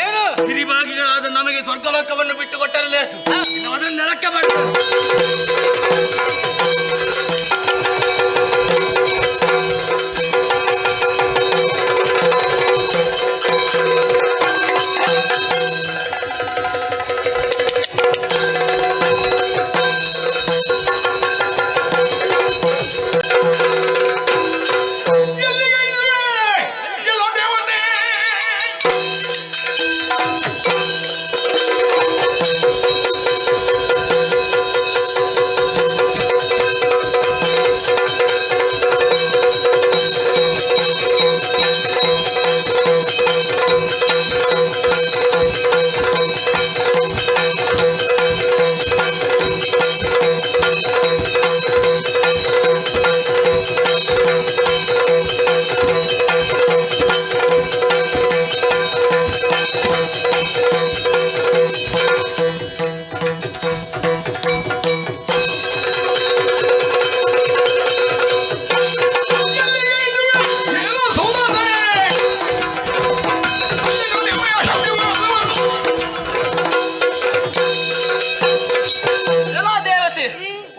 ಏನು ಹಿರಿಭಾಗಿಗಳಾದ ನಮಗೆ ಸ್ವರ್ಗಲೋಕವನ್ನು ಬಿಟ್ಟು ಕೊಟ್ಟರೆ ಲೇಸು, ಇನ್ನು ಅದನ್ನು ನೆಲಕ್ಕೆ ಮಾಡ್ತಾರೆ.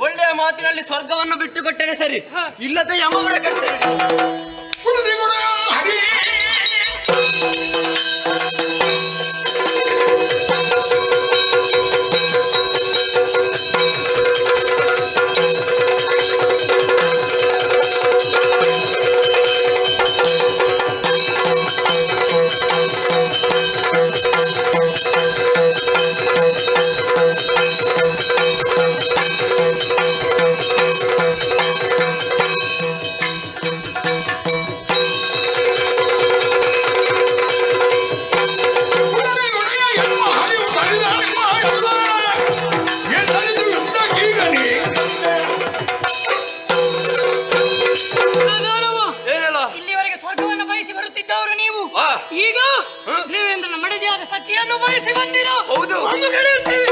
ಒಳ್ಳೆಯ ಮಾತಿನಲ್ಲಿ ಸ್ವರ್ಗವನ್ನು ಬಿಟ್ಟು ಕೊಟ್ಟರೆ ಸರಿ, ಇಲ್ಲದ ಯಮವರ ಕಟ್ತೇನೆ. ಇಲ್ಲಿವರೆಗೆ ಸ್ವರ್ಗವನ್ನು ಬಯಸಿ ಬರುತ್ತಿದ್ದವರು ನೀವು, ಈಗ ದೇವೇಂದ್ರನ ಮಡದಿಯಾದ ಸಚಿಯನ್ನು ಬಯಸಿ ಬಂದಿರೋ. ಹೌದು. ಒಂದು ಗೆಳೆಯುತ್ತೇವೆ.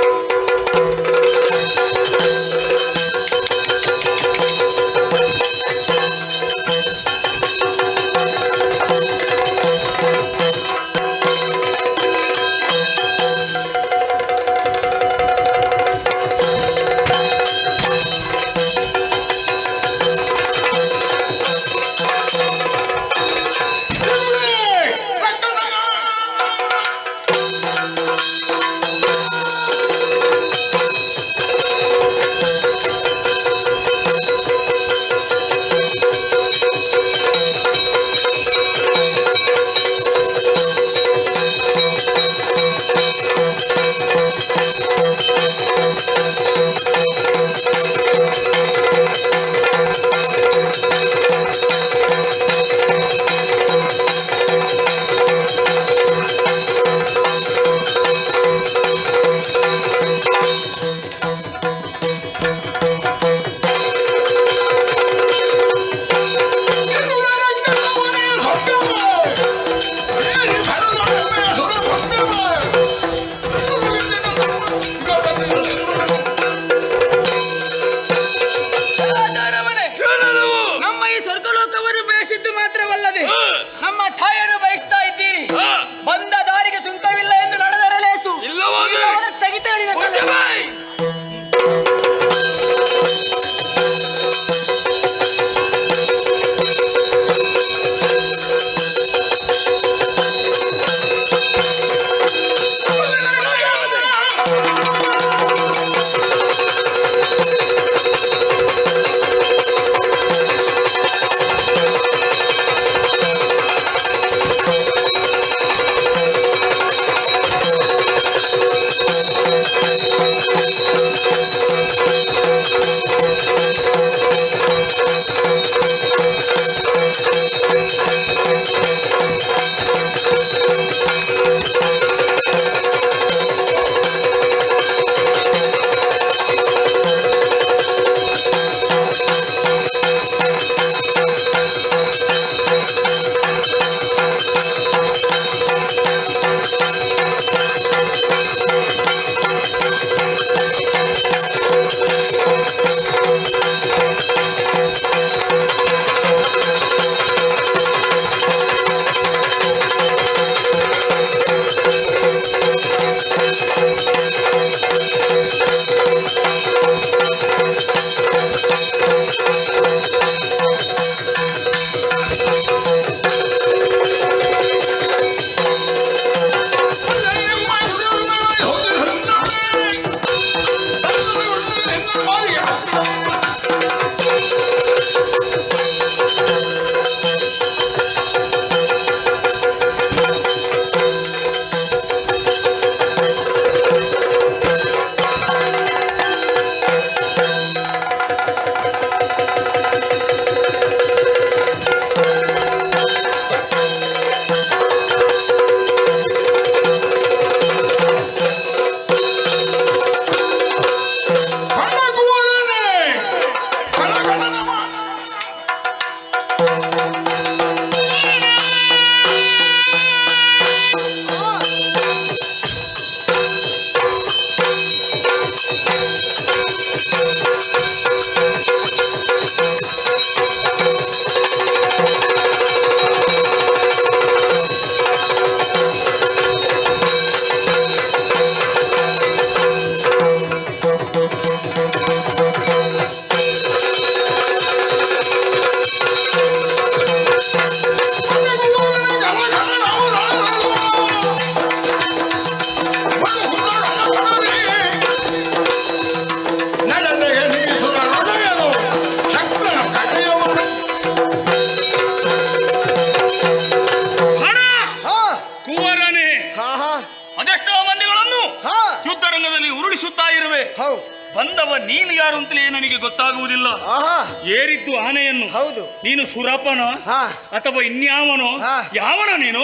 ಅದೆಷ್ಟೋ ಮಂದಿಗಳನ್ನು ಹಾ. ಯುದ್ಧ ರಂಗದಲ್ಲಿ ಉರುಳಿಸುತ್ತಾ ಇರುವೆ. ಹೌದು. ಬಂದವ ನೀನು ಯಾರು ಅಂತಲೇ ನನಗೆ ಗೊತ್ತಾಗುವುದಿಲ್ಲ. ಆಹಾ. ಏರಿದ್ದು ಆನೆಯನ್ನು. ಹೌದು. ನೀನು ಸುರಪನ ಹಾ. ಅಥವಾ ಇನ್ಯಾವನೋ? ಹಾ. ಯಾವನ ನೀನು?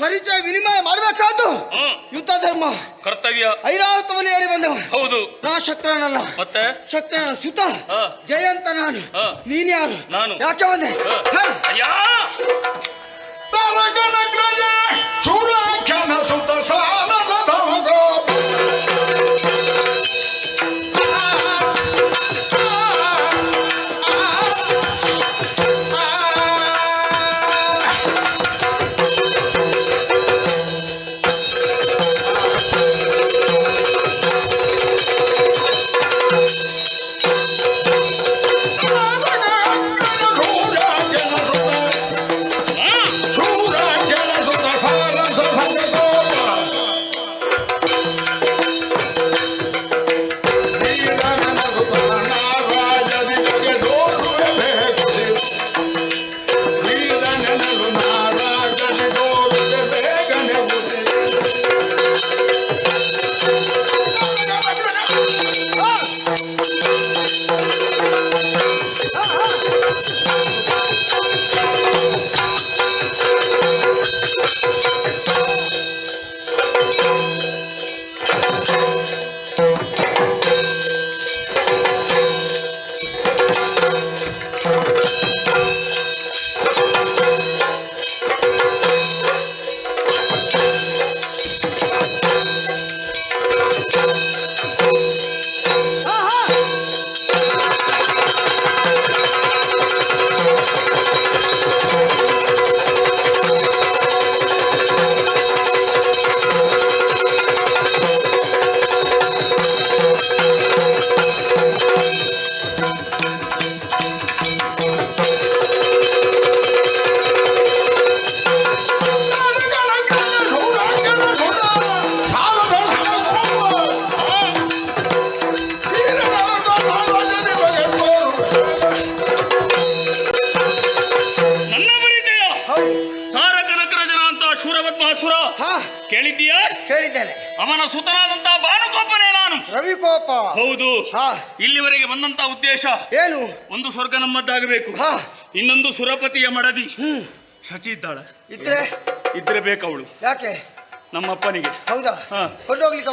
ಪರಿಚಯ ವಿನಿಮಯ ಮಾಡಬೇಕಾದ್ದು ಯುದ್ಧ ಧರ್ಮ ಕರ್ತವ್ಯ. ಐರಾವತವನ್ನು ಏರಿ ಬಂದವ. ಹೌದು. ನಾ ಶಕ್ರನಲ್ಲ, ಮತ್ತೆ ಶಕ್ರನ ಸುತ ಜಯಂತ ನಾನು. ನೀನ್ ಯಾರು? ನಾನು. ಯಾಕೆ ಬಂದೆ? ಅಯ್ಯ ಕೇಳಿದ್ದೀಯಾ? ಕೇಳಿದ್ದೇನೆ. ಅವನ ಸುತನಾದಂತಹ ಭಾನುಕೋಪನೇ ನಾನು. ರವಿಕೋಪ. ಹೌದು. ಇಲ್ಲಿವರೆಗೆ ಬಂದಂತ ಉದ್ದೇಶ ಏನು? ಒಂದು ಸ್ವರ್ಗ ನಮ್ಮದ್ದಾಗಬೇಕು, ಇನ್ನೊಂದು ಸುರಪತಿಯ ಮಡದಿ ಶಚಿ ಇದ್ದಾಳೆ. ಇದ್ರೆ ಬೇಕವಳು. ಯಾಕೆ? ನಮ್ಮಪ್ಪನಿಗೆ. ಹೌದಾ? ಕೊಂಡೋಗ್ಲಿಕ್ಕೆ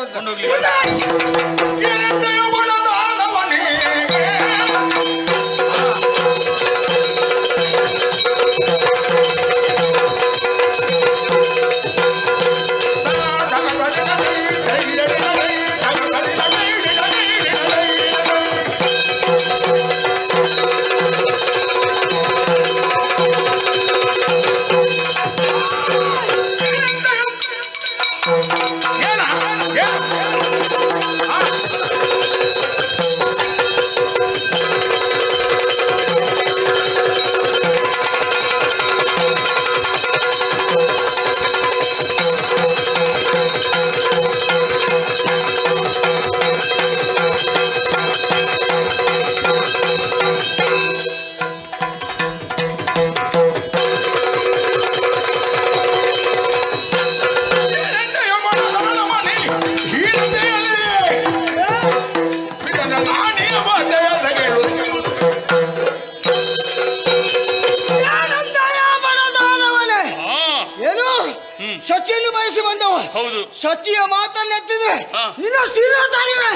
ಶಚಿಯ ಮಾತನ್ನೆತ್ತಿದ್ರೆ ಹಾ. ನಿನ್ನ ಶಿರೋಧಾರಿವೆ.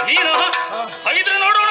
ನೀನು ಹಾಗಿದ್ರೆ ನೋಡೋಣ.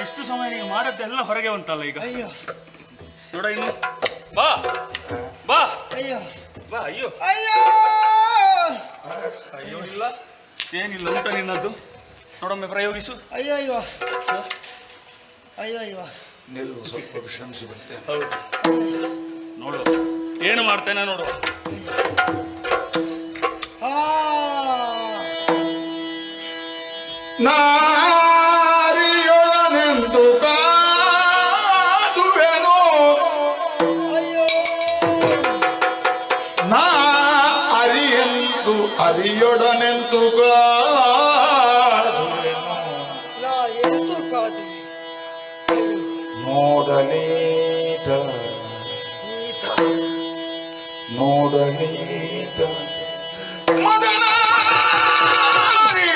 ಇಷ್ಟು ಸಮಯ ನೀವು ಮಾಡದ್ದೆಲ್ಲ ಹೊರಗೆ ಉಂಟಲ್ಲ ಈಗ. ನೋಡ ಇನ್ನು ಬಾ ಬಾ ಅಯ್ಯೋ ಬಾ. ಅಯ್ಯೋ ಅಯ್ಯೋ ಅಯ್ಯೋ ಇಲ್ಲ ಏನಿಲ್ಲ ಊಟ ನಿನ್ನದ್ದು. ನೋಡೊಮ್ಮೆ ಪ್ರಯೋಗಿಸು. ಅಯ್ಯೋ ಅಯ್ಯೋ ಅಯ್ಯೋ ಅಯ್ಯೋ ನಿಲ್ಲು, ಸ್ವಲ್ಪ ವಿಶ್ರಾಂತಿ ಬರ್ತೇನೆ. ಹೌದು ನೋಡು ಏನು ಮಾಡ್ತೇನೆ ನೋಡು. ನಾರಿಯೊಳನೆಂದು ಕಾದುವೆನೋ, ನಾ ಅರಿಯೆಂದು ಅರಿಯೊಡನೆಂದು ಕಾದುವೆನೋ, ನಾ ಎಂದು ಕಾದು ನೋಡಲೇಟ ನೋಡಲೇಟ ಮದನಾರಿ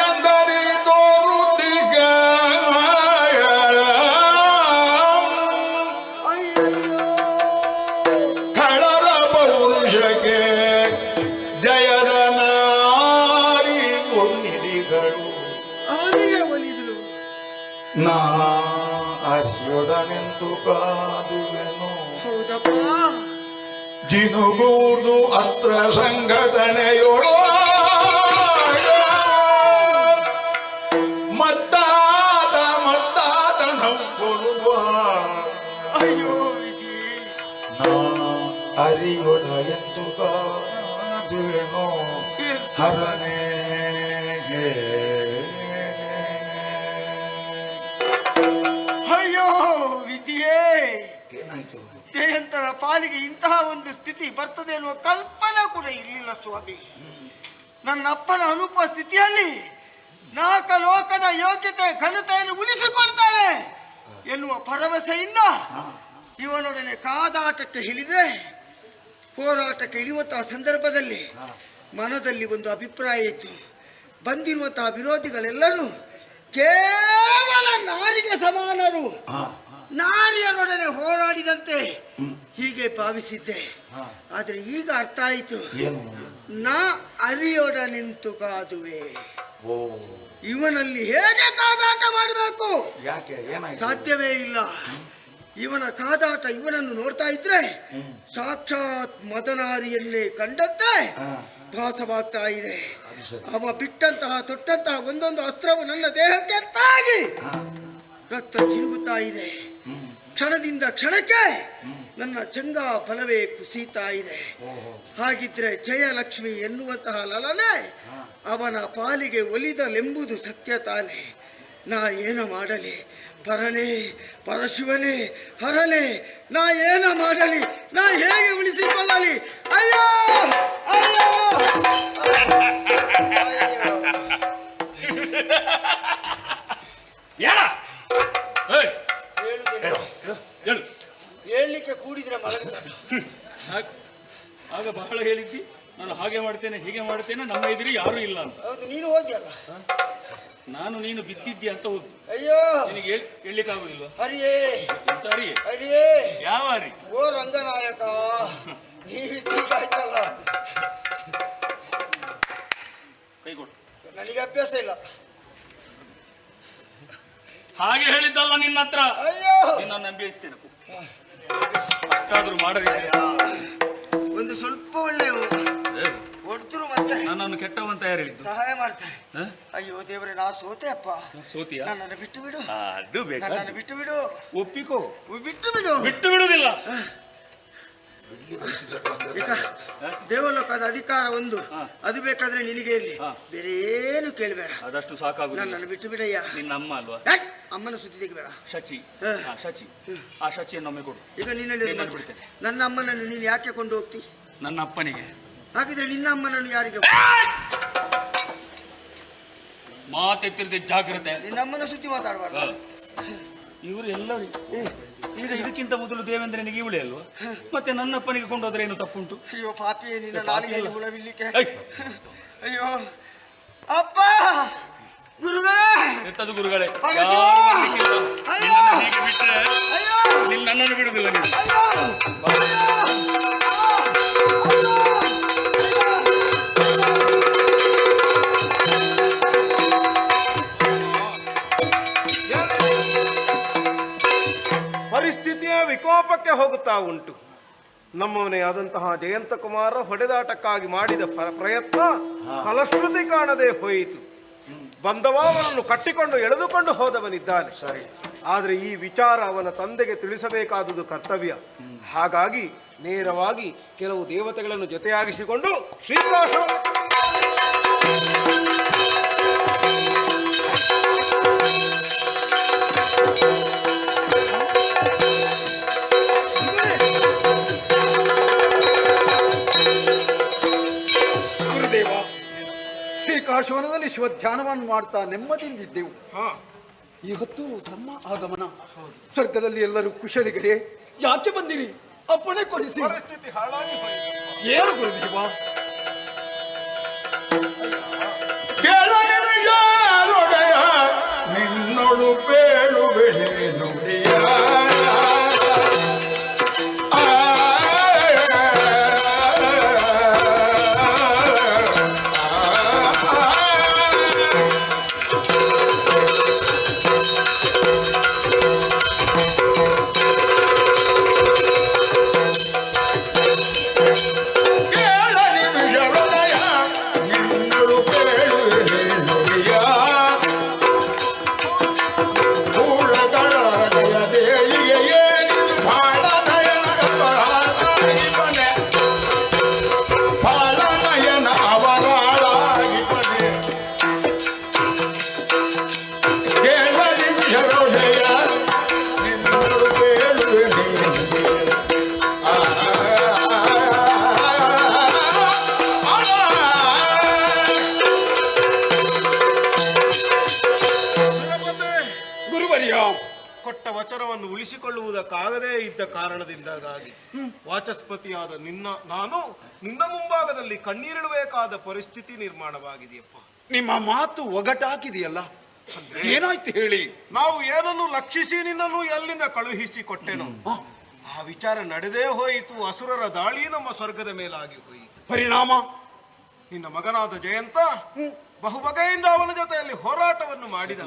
ಎಂದರಿ ತೋರುತ್ತಿಗ ಖಳರ ಪೌರುಷಕ್ಕೆ ಜಯದ ನಾರಿ ಒನ್ನಿರಿಗಳು ಅವನಿಗೆ ಒಲಿದಳು. ನಾ ಅರಿಯೊಡನೆಂದು ಕಾದುವೆನು, ಹೌದಪ್ಪ. ಜಿನುಗುವುದು ಅತ್ರ ಸಂಘಟನೆಯೊಳು ಮದ್ದಾತನ ಕೊಡುವ. ಅಯ್ಯೋ ವಿಧಿ. ನಾ ಅರಿಯೊಡ ಎಂದು ಕಾದುವೆನು ಹರನೇ. ಅಯ್ಯೋ ವಿಧಿಯೇ. ಏನಾಯ್ತು? ಜಯಂತರ ಪಾಲಿಗೆ ಇಂತಹ ಒಂದು ಸ್ಥಿತಿ ಬರ್ತದೆ ಎನ್ನುವ ಕಲ್ಪನೆ ಕೂಡ ಇರಲಿಲ್ಲ ಸ್ವಾಮಿ. ನನ್ನ ಅಪ್ಪನ ಅನುಪಸ್ಥಿತಿಯಲ್ಲಿ ನಾಲ್ಕ ಲೋಕದ ಯೋಗ್ಯತೆ ಘನತೆಯನ್ನು ಉಳಿಸಿಕೊಳ್ತಾನೆ ಎನ್ನುವ ಭರವಸೆಯಿಂದ ಇವನೊಡನೆ ಕಾದಾಟಕ್ಕೆ ಇಳಿದ್ರೆ ಹೋರಾಟಕ್ಕೆ ಇಳಿಯುವಂತಹ ಸಂದರ್ಭದಲ್ಲಿ ಮನದಲ್ಲಿ ಒಂದು ಅಭಿಪ್ರಾಯ ಇತ್ತು. ಬಂದಿರುವಂತಹ ವಿರೋಧಿಗಳೆಲ್ಲರೂ ಕೇವಲ ನಾರಿಗೆ ಸಮಾನರು. ನಾರಿಯರೊಡನೆ ಹೋರಾಡಿದಂತೆ ಹೀಗೆ ಭಾವಿಸಿದ್ದೆ. ಆದ್ರೆ ಈಗ ಅರ್ಥ ಆಯಿತು. ನಾ ಅರಿಯೊಡನಿಂತು ಕಾದುವೆ. ಇವನಲ್ಲಿ ಹೇಗೆ ಕಾದಾಟ ಮಾಡಬೇಕು? ಸಾಧ್ಯವೇ ಇಲ್ಲ. ಇವನ ಕಾದಾಟ ಇವನನ್ನು ನೋಡ್ತಾ ಇದ್ರೆ ಸಾಕ್ಷಾತ್ ಮದನಾರಿಯನ್ನೇ ಕಂಡಂತೆ ಭಾಸವಾಗ್ತಾ ಇದೆ. ಅವ ಬಿಟ್ಟಂತಹ ತೊಟ್ಟಂತಹ ಒಂದೊಂದು ಅಸ್ತ್ರವು ನನ್ನ ದೇಹಕ್ಕೆ ತಾಗಿ ರಕ್ತ ಜಿನುಗುತ್ತಾ ಇದೆ. ಕ್ಷಣದಿಂದ ಕ್ಷಣಕ್ಕೆ ನನ್ನ ಚಂಗ ಫಲವೇ ಕುಸಿತಾ ಇದೆ. ಹಾಗಿದ್ರೆ ಜಯಲಕ್ಷ್ಮಿ ಎನ್ನುವಂತಹ ಲಲನೆ ಅವನ ಪಾಲಿಗೆ ಒಲಿದಲೆಂಬುದು ಸತ್ಯ ತಾನೆ. ನಾ ಏನ ಮಾಡಲಿ ಪರನೇ ಪರಶಿವನೇ ಹರನೇ, ನಾ ಏನ ಮಾಡಲಿ, ನಾ ಹೇಗೆ ಉಳಿಸಿಕೊಳ್ಳಲಿ? ಅಯ್ಯೋ ಅಯ್ಯೋ ಹೇಳಲಿಕ್ಕೆ ಕೂಡಿದ್ರೆ ಮಲಗ್ತಾರೆ. ಆಗ ಬಹಳ ಹೇಳಿದ್ದಿ, ನಾನು ಹಾಗೆ ಮಾಡ್ತೇನೆ ಹೀಗೆ ಮಾಡ್ತೇನೆ, ನಮ್ಮ ಎದುರು ಯಾರು ಇಲ್ಲ ಅಂತ. ಹೌದು, ನೀನು ಹೋದ್ಯಲ್ಲ. ನಾನು ನೀನು ಬಿದ್ದಿದ್ದಿ ಅಂತ ಹೋದ್. ಅಯ್ಯೋ, ನಿನಗೆ ಹೇಳಲಿಕ್ಕಾಗುದಿಲ್ವ? ಹರಿಯೇ ಎಂತ ಹರಿಯೇ? ಹರಿಯೇ ಯಾವ ಹರಿ? ಓ ರಂಗನಾಯಕ, ನೀವಿದ್ದೀಗಾಯ್ತಲ್ಲ. ಕೈ ಕೊಡು. ನನಗೆ ಅಭ್ಯಾಸ ಇಲ್ಲ. ಹಾಗೆ ಹೇಳಿದ್ದಲ್ಲ ನಿನ್ನ ಹತ್ರ. ಅಯ್ಯೋ, ನಿನ್ನನ್ನು ನಂಬಿಸ್ತೇನೆ. ಅಷ್ಟಾದ್ರೂ ಮಾಡದಿಲ್ಲ. ಒಂದು ಸ್ವಲ್ಪ ಒಳ್ಳೆ ಹೊಡ್ತರು ಮತ್ತೆ ನನ್ನನ್ನು ಕೆಟ್ಟವಂತ ಯಾರು ಹೇಳಿದ್ದು? ಸಹಾಯ ಮಾಡ್ತಾರೆ. ಅಯ್ಯೋ ದೇವರೇ, ನಾ ಸೋತೆ ಅಪ್ಪ. ಸೋತಿಯಾ? ನನ್ನನ್ನು ಬಿಟ್ಟು ಬಿಡು. ಅದು ಬೇಕಾ? ನನ್ನನ್ನು ಬಿಟ್ಟು ಬಿಡು. ಒಪ್ಪಿಕೋ. ಬಿಟ್ಟು ಬಿಡು. ಬಿಟ್ಟು ಬಿಡುವುದಿಲ್ಲ. ಈಗ ದೇವಲೋಕದ ಅಧಿಕಾರ ಒಂದು, ಅದು ಬೇಕಾದ್ರೆ ನಿನಗೆ ಇಲ್ಲಿ, ಬೇರೆ ಏನು ಕೇಳಬೇಡ. ಅದಷ್ಟು ಸಾಕಾಗುದಿಲ್ಲ. ನನ್ನನ್ನು ಬಿಟ್ಟು ಬಿಡಯ್ಯ. ನಿನ್ನ ಅಮ್ಮ ಅಲ್ವಾ? ಅಮ್ಮನ ಸುದ್ದಿ ತೆಗಿಬೇಡ. ಶಚಿ, ಶಚಿ, ಆ ಶಚಿಯನ್ನು ಒಮ್ಮೆ ಕೊಡು. ಈಗ ನಿನ್ನಲ್ಲಿ ಬಿಡ್ತೇನೆ. ನನ್ನ ಅಮ್ಮನನ್ನು ನೀನು ಯಾಕೆ ಕೊಂಡು ಹೋಗ್ತಿ? ನನ್ನ ಅಪ್ಪನಿಗೆ. ಹಾಗಿದ್ರೆ ನಿನ್ನ ಅಮ್ಮನನ್ನು ಯಾರಿಗೆ? ಮಾತೆತ್ತಿರದೆ ಜಾಗ್ರತೆ. ನಿನ್ನ ಅಮ್ಮನ ಸುದ್ದಿ ಮಾತಾಡಬಾರ್ದು. ಇವರು ಎಲ್ಲರೂ ಈಗ ಇದಕ್ಕಿಂತ ಮೊದಲು ದೇವೇಂದ್ರನಿಗೆ ಇವಳೇ ಅಲ್ವಾ? ಮತ್ತೆ ನನ್ನಪ್ಪನಿಗೆ ಕೊಂಡೋದ್ರೆ ಏನು ತಪ್ಪುಂಟು? ಅಯ್ಯೋ ಪಾಪಿಯೇ, ನಿನ್ನ ನಾಲಿಗೆ ಹುಳವಿಲ್ಲಿಕ್ಕೆ. ಅಯ್ಯೋ ಅಪ್ಪ, ಗುರುಗಳೇ. ಎತ್ತದು ಗುರುಗಳೇ, ಪರಶಿವ! ಯಾರು ಬರ್ಲಿಕ್ಕಿಲ್ಲ. ಅಯ್ಯೋ! ನಿನ್ನನ್ನು ಹೀಗೆ ಬಿಟ್ರೆ ಅಯ್ಯೋ! ನನ್ನನ್ನು ಬಿಡುದಿಲ್ಲ ನೀವು. ಪರಿಸ್ಥಿತಿಯ ವಿಕೋಪಕ್ಕೆ ಹೋಗುತ್ತಾ ಉಂಟು. ನಮ್ಮವನೇ ಆದಂತಹ ಜಯಂತ ಕುಮಾರ ಹೊಡೆದಾಟಕ್ಕಾಗಿ ಮಾಡಿದ ಪ್ರಯತ್ನ ಫಲಶ್ರುತಿ ಕಾಣದೆ ಹೋಯಿತು. ಬಂದವನನ್ನು ಕಟ್ಟಿಕೊಂಡು ಎಳೆದುಕೊಂಡು ಹೋದವನಿದ್ದಾನೆ. ಆದರೆ ಈ ವಿಚಾರ ಅವನ ತಂದೆಗೆ ತಿಳಿಸಬೇಕಾದುದು ಕರ್ತವ್ಯ. ಹಾಗಾಗಿ ನೇರವಾಗಿ ಕೆಲವು ದೇವತೆಗಳನ್ನು ಜೊತೆಯಾಗಿಸಿಕೊಂಡು ಶ್ರೀನಿವಾಸ ಶ್ರೀಕಾಶವನದಲ್ಲಿ ಶಿವಧ್ಯಾನವನ್ನು ಮಾಡ್ತಾ ನೆಮ್ಮದಿಯಿಂದಿದ್ದೆವು. ಇವತ್ತು ಧರ್ಮ ಆಗಮನ. ಸ್ವರ್ಗದಲ್ಲಿ ಎಲ್ಲರೂ ಕುಶಲಿಗರೇ, ಯಾಕೆ ಬಂದಿರಿ? ಅಪ್ಪಣೆ ಕೊಡಿಸಿ. ಪರಿಸ್ಥಿತಿ ಹಾಳಾಗಿ ಹೋಯಿತು. ಏನು ಗುರುದೇವ? ನಿನ್ನೊಳು ಬೇಳುವೆ ನುಡಿಯ ಕೊಟ್ಟ ವಚನವನ್ನು ಉಳಿಸಿಕೊಳ್ಳುವುದಕ್ಕಾಗದೇ ಇದ್ದ ಕಾರಣದಿಂದಾಗಿ ವಾಚಸ್ಪತಿಯಾದ ನಾನು ನಿನ್ನ ಮುಂಭಾಗದಲ್ಲಿ ಕಣ್ಣೀರಿಡಬೇಕಾದ ಪರಿಸ್ಥಿತಿ ನಿರ್ಮಾಣವಾಗಿದೆಯಪ್ಪ. ನಿಮ್ಮ ಮಾತು ಒಗಟಾಕಿದೆಯಲ್ಲ, ಏನಾಯ್ತು ಹೇಳಿ. ನಾವು ಏನನ್ನು ಲಕ್ಷಿಸಿ ನಿನ್ನನ್ನು ಎಲ್ಲಿಂದ ಕಳುಹಿಸಿ ಕೊಟ್ಟೆನು, ಆ ವಿಚಾರ ನಡೆದೇ ಹೋಯಿತು. ಅಸುರರ ದಾಳಿ ನಮ್ಮ ಸ್ವರ್ಗದ ಮೇಲಾಗಿ ಹೋಯಿತು. ಪರಿಣಾಮ ನಿನ್ನ ಮಗನಾದ ಜಯಂತ ಬಹುಬಗೆಯಿಂದ ಅವನ ಜೊತೆಯಲ್ಲಿ ಹೋರಾಟವನ್ನು ಮಾಡಿದ.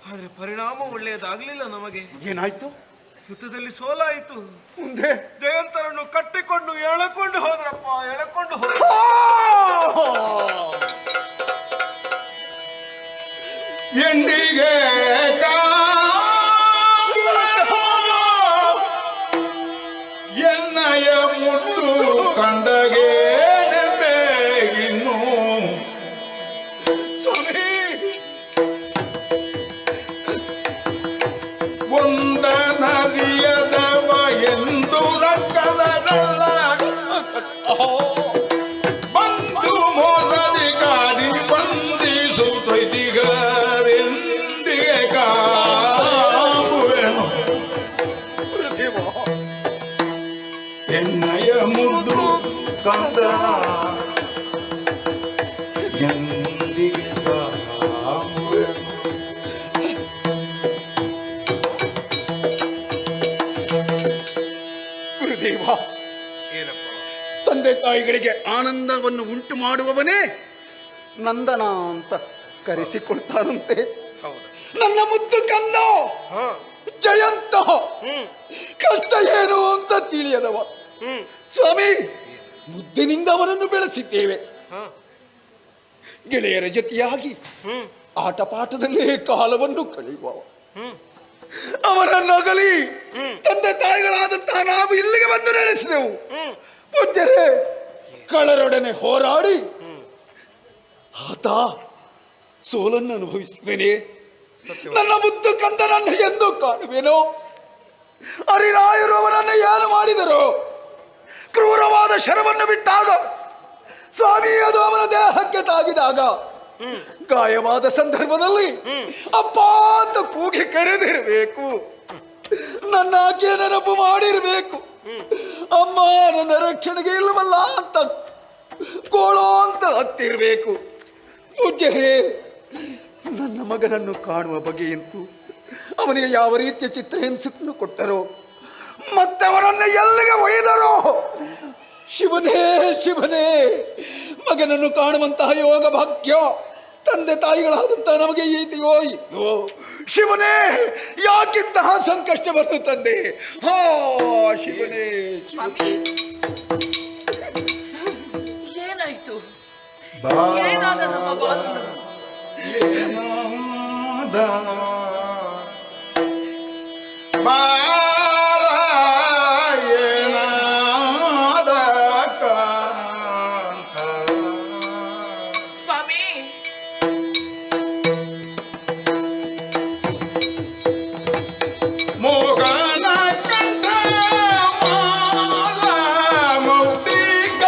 ಆದ್ರೆ ಪರಿಣಾಮ ಒಳ್ಳೆಯದಾಗಲಿಲ್ಲ ನಮಗೆ. ಏನಾಯ್ತು? ಯುದ್ಧದಲ್ಲಿ ಸೋಲಾಯಿತು. ಮುಂದೆ ಜಯಂತರನ್ನು ಕಟ್ಟಿಕೊಂಡು ಎಳಕೊಂಡು ಹೋದ್ರಪ್ಪ, ಎಳಕೊಂಡು ಹೋದ್ರ. ಎಂದಿಗೆ ಎನ್ನಯ ಮುತ್ತು ಕಂಡಗೆ ಬೇಗಿನ್ನು ಸ್ವಾಮಿ ಒಂದ ನದಿಯದವ ಎಂದು ರಕ್ಕದಲ್ಲ ಬಂದು ಮೋದದಿ ಗಾಡಿ ಬಂಧಿಸುತ್ತಿಗರೆಂದಿಗೆ ಕಾಬುವೆನು ಎನ್ನಯ ಮುದ್ದು ಕಂದ ಎಂದಿಗೆ ಕಾಬುವೆನು. ಗುರುದೇವ, ಏನಪ್ಪ? ತಂದೆ ತಾಯಿಗಳಿಗೆ ಆನಂದವನ್ನು ಉಂಟು ಮಾಡುವವನೇ ನಂದನ ಅಂತ ಕರೆಸಿಕೊಳ್ತಾರಂತೆ. ಹೌದು. ನನ್ನ ಮುದ್ದು ಕಂದ ಜಯಂತ ಕಷ್ಟ ಏನು ಅಂತ ತಿಳಿಯದವ. ಸ್ವಾಮಿ, ಮುದ್ದಿನಿಂದ ಅವನನ್ನು ಬೆಳೆಸಿದ್ದೇವೆ. ಗೆಳೆಯರ ಜೊತೆಯಾಗಿ ಆಟ ಪಾಠದಲ್ಲೇ ಕಾಲವನ್ನು ಕಳೆಯುವ ಅವರನ್ನಗಲಿ ತಂದೆ ತಾಯಿಗಳಾದಂತಹ ನಾವು ಇಲ್ಲಿಗೆ ಬಂದು ನೆಲೆಸಿದೆವು. ಪೂಜ್ಯರೇ, ಕಳ್ಳರೊಡನೆ ಹೋರಾಡಿ ಆತ ಸೋಲನ್ನು ಅನುಭವಿಸಿದ್ದೇನೆ. ನನ್ನ ಮುದ್ದು ಕಂದನನ್ನು ಎಂದು ಕಾಣುವೇನೋ? ಹರಿರಾಯರು ಅವರನ್ನು ಏನು ಮಾಡಿದರು? ಕ್ರೂರವಾದ ಶರವನ್ನು ಬಿಟ್ಟಾಗ ಸ್ವಾಮಿ ಅದು ಅವನ ದೇಹಕ್ಕೆ ತಾಗಿದಾಗ ಗಾಯವಾದ ಸಂದರ್ಭದಲ್ಲಿ ಅಪ್ಪ ಅಂತ ಕೂಗಿ ಕರೆದಿರಬೇಕು. ನನ್ನ ಆಕೆ ನೆನಪು ಮಾಡಿರಬೇಕು. ಅಮ್ಮ ನನ್ನ ರಕ್ಷಣೆಗೆ ಇಲ್ಲವಲ್ಲ ಅಂತ ಗೋಳೋ ಅಂತ ಹತ್ತಿರಬೇಕು. ಪೂಜ್ಯರೇ, ನನ್ನ ಮಗನನ್ನು ಕಾಣುವ ಬಗೆಯಂತೂ ಅವನಿಗೆ ಯಾವ ರೀತಿಯ ಚಿತ್ರಹಿಂಸೆಯನ್ನು ಕೊಟ್ಟರೋ ಮತ್ತೆ ಅವನನ್ನು ಎಲ್ಲಿಗೆ ಒಯ್ದರೋ? ಶಿವನೇ ಶಿವನೇ, ಮಗನನ್ನು ಕಾಣುವಂತಹ ಯೋಗ ಭಾಗ್ಯ ತಂದೆ ತಾಯಿಗಳಾದಂತಹ ನಮಗೆ ಇದೆಯೋ ಇಲ್ಲೋ? ಶಿವನೇ, ಯಾಕಿಂತಹ ಸಂಕಷ್ಟ ಬಂತು ತಂದೆ? ಹಾ ಶಿವನೇ. ಸ್ವಾಮಿ, ಏನಾಯ್ತು? ಏನಾದ ನಮ್ಮ ಬಾಲನು? ಸ್ವಾಮಿ, ಮೋಗನ ಕಂಠ ಮಾಲ ಮುಕ್ತಿಗ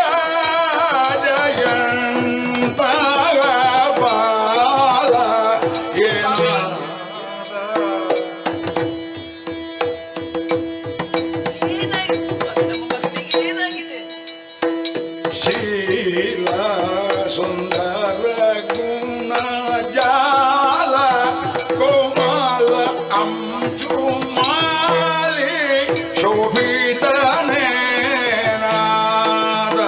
ಜಯಂತ ಬಾಲ ಏನಾಯ್ತು ಸ್ವಾಮಿ? ನಮ್ಮ ಮಗನಿಗೆ ಏನಾಗಿದೆ? ಶೀಲ ಸುಂದರ ಗುಣ ಜಾಲ ಕೋಮಲ ಅಂಚು ಮಾಲಿ ಶೋಭಿತನೇ ನಾದ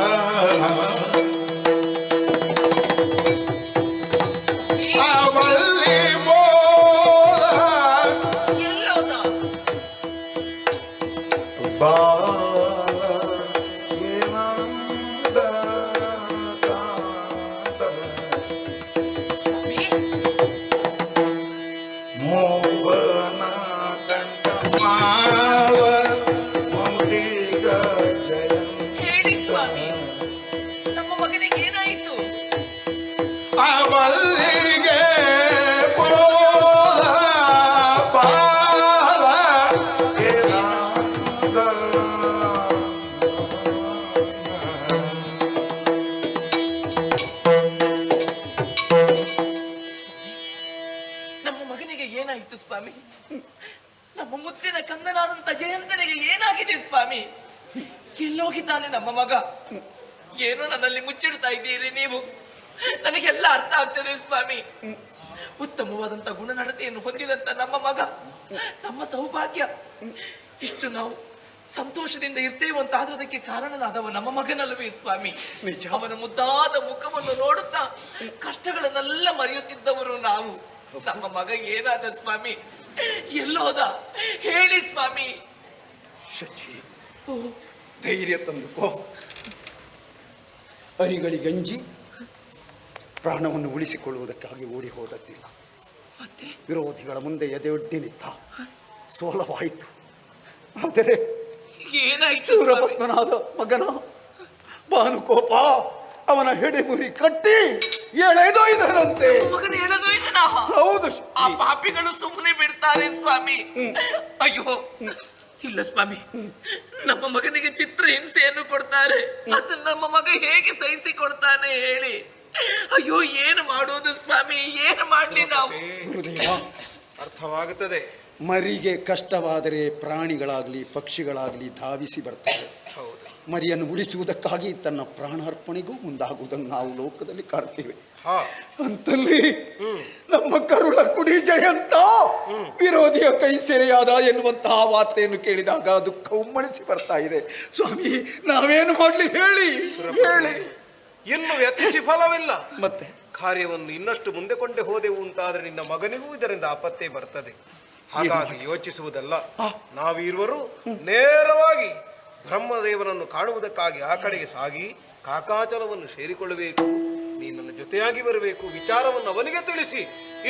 ಅವಲ್ಲಿ ಬೋಧ ಎಲ್ಲೋದ? ಬಾಲ ಸ್ವಾಮಿ, ಮೋಹನ ಕಂಠ ಮಾಲ ಮುಕ್ತಿಗ ಜಯಂತ ಹೇಳಿ ಸ್ವಾಮಿ, ನಮ್ಮ ಮಗನಿಗೆ ಏನಾಯಿತು? ಅವಲ್ಲಿಗೆ ಬೋಧ ಬಾಲ ನಮ್ಮ ಮಗನಿಗೆ ಏನಾಯಿತು ಸ್ವಾಮಿ? ನಮ್ಮ ಮುತ್ತಿನ ಕಂದನಾದಂತ ಜಯಂತನಿಗೆ ಏನಾಗಿದೆ ಸ್ವಾಮಿ? ಎಲ್ಲೋಗಿದ್ದಾನೆ ನಮ್ಮ ಮಗ? ಏನೋ ನನ್ನಲ್ಲಿ ಮುಚ್ಚಿಡ್ತಾ ಇದ್ದೀರಿ ನೀವು. ನನಗೆಲ್ಲ ಅರ್ಥ ಆಗ್ತದೆ ಸ್ವಾಮಿ. ಉತ್ತಮವಾದಂತ ಗುಣನಡತೆಯನ್ನು ಹೊಂದಿದಂತ ನಮ್ಮ ಮಗ, ನಮ್ಮ ಸೌಭಾಗ್ಯ. ಇಷ್ಟು ನಾವು ಸಂತೋಷದಿಂದ ಇರ್ತೇವೆ ಅಂತ ಆದ್ರೆ ಅದಕ್ಕೆ ಕಾರಣನಾದವ ನಮ್ಮ ಮಗನಲ್ಲವೇ ಸ್ವಾಮಿ. ಅವನ ಮುದ್ದಾದ ಮುಖವನ್ನು ನೋಡುತ್ತಾ ಕಷ್ಟಗಳನ್ನೆಲ್ಲ ಮರೆಯುತ್ತಿದ್ದವರು ನಾವು. ನಮ್ಮ ಮಗ ಏನಾದ ಸ್ವಾಮಿ? ಎಲ್ಲೋದ ಹೇಳಿ ಸ್ವಾಮಿ. ಧೈರ್ಯ ತಂದುಕೋ. ಅರಿಗಳಿಗಂಜಿ ಪ್ರಾಣವನ್ನು ಉಳಿಸಿಕೊಳ್ಳುವುದಕ್ಕಾಗಿ ಓಡಿ ಹೋದದ್ದಿಲ್ಲ. ವಿರೋಧಿಗಳ ಮುಂದೆ ಎದೆಯೊಡ್ಡಿ ನಿಂತ, ಸೋಲವಾಯಿತು. ಆದರೆ ಏನಾಯ್ತು? ಸೂರಪತ್ಮನಾದ ಮಗನ ಭಾನುಕೋಪ ಅವನ ಹೆಡೆಮುರಿ ಕಟ್ಟಿ ಎಳೆದೊಯ್ದರಂತೆ. ಮಗನ ಎಳೆದೊಯ್ದನ? ಹೌದು. ಆ ಪಾಪಿಗಳು ಸುಮ್ಮನೆ ಬಿಡ್ತಾರೆ ಸ್ವಾಮಿ? ಅಯ್ಯೋ ಇಲ್ಲ ಸ್ವಾಮಿ, ನಮ್ಮ ಮಗನಿಗೆ ಚಿತ್ರ ಹಿಂಸೆಯನ್ನು ಕೊಡ್ತಾರೆ. ಅದನ್ನ ನಮ್ಮ ಮಗ ಹೇಗೆ ಸಹಿಸಿಕೊಳ್ತಾನೆ ಹೇಳಿ? ಅಯ್ಯೋ ಏನು ಮಾಡೋದು ಸ್ವಾಮಿ, ಏನು ಮಾಡ್ಲಿ ನಾವು? ಗುರುದೇವ, ಅರ್ಥವಾಗುತ್ತದೆ. ಮರಿಗೆ ಕಷ್ಟವಾದರೆ ಪ್ರಾಣಿಗಳಾಗ್ಲಿ ಪಕ್ಷಿಗಳಾಗ್ಲಿ ಧಾವಿಸಿ ಬರ್ತವೆ. ಮರಿಯನ್ನು ಉಳಿಸುವುದಕ್ಕಾಗಿ ತನ್ನ ಪ್ರಾಣಾರ್ಪಣೆಗೂ ಮುಂದಾಗುವುದನ್ನು ನಾವು ಲೋಕದಲ್ಲಿ ಕಾಣ್ತೇವೆ. ಅಂತಲ್ಲಿ ನಮ್ಮ ಕರುಳ ಕುಡಿ ಜಯಂತ ವಿರೋಧಿಯ ಕೈ ಸೆರೆಯಾದ ಎನ್ನುವಂತಹ ವಾರ್ತೆಯನ್ನು ಕೇಳಿದಾಗ ದುಃಖ ಉಮ್ಮಳಿಸಿ ಬರ್ತಾ ಇದೆ. ಸ್ವಾಮಿ, ನಾವೇನು ಮಾಡ್ಲಿ ಹೇಳಿ ಹೇಳಿ. ಇನ್ನು ಯತ್ನಿಸಿ ಫಲವಿಲ್ಲ. ಮತ್ತೆ ಕಾರ್ಯವನ್ನು ಇನ್ನಷ್ಟು ಮುಂದೆ ಕೊಂಡೆ ಹೋದೆವು ಅಂತಾದ್ರೆ ನಿನ್ನ ಮಗನಿಗೂ ಇದರಿಂದ ಆಪತ್ತೇ ಬರ್ತದೆ. ಹಾಗಾಗಿ ಯೋಚಿಸುವುದಲ್ಲ. ನಾವಿರುವರು ನೇರವಾಗಿ ಬ್ರಹ್ಮದೇವನನ್ನು ಕಾಣುವುದಕ್ಕಾಗಿ ಆ ಕಡೆಗೆ ಸಾಗಿ ಕಾಕಾಚಲವನ್ನು ಸೇರಿಕೊಳ್ಳಬೇಕು. ನೀನನ್ನ ಜೊತೆಯಾಗಿ ಬರಬೇಕು. ವಿಚಾರವನ್ನು ಅವನಿಗೆ ತಿಳಿಸಿ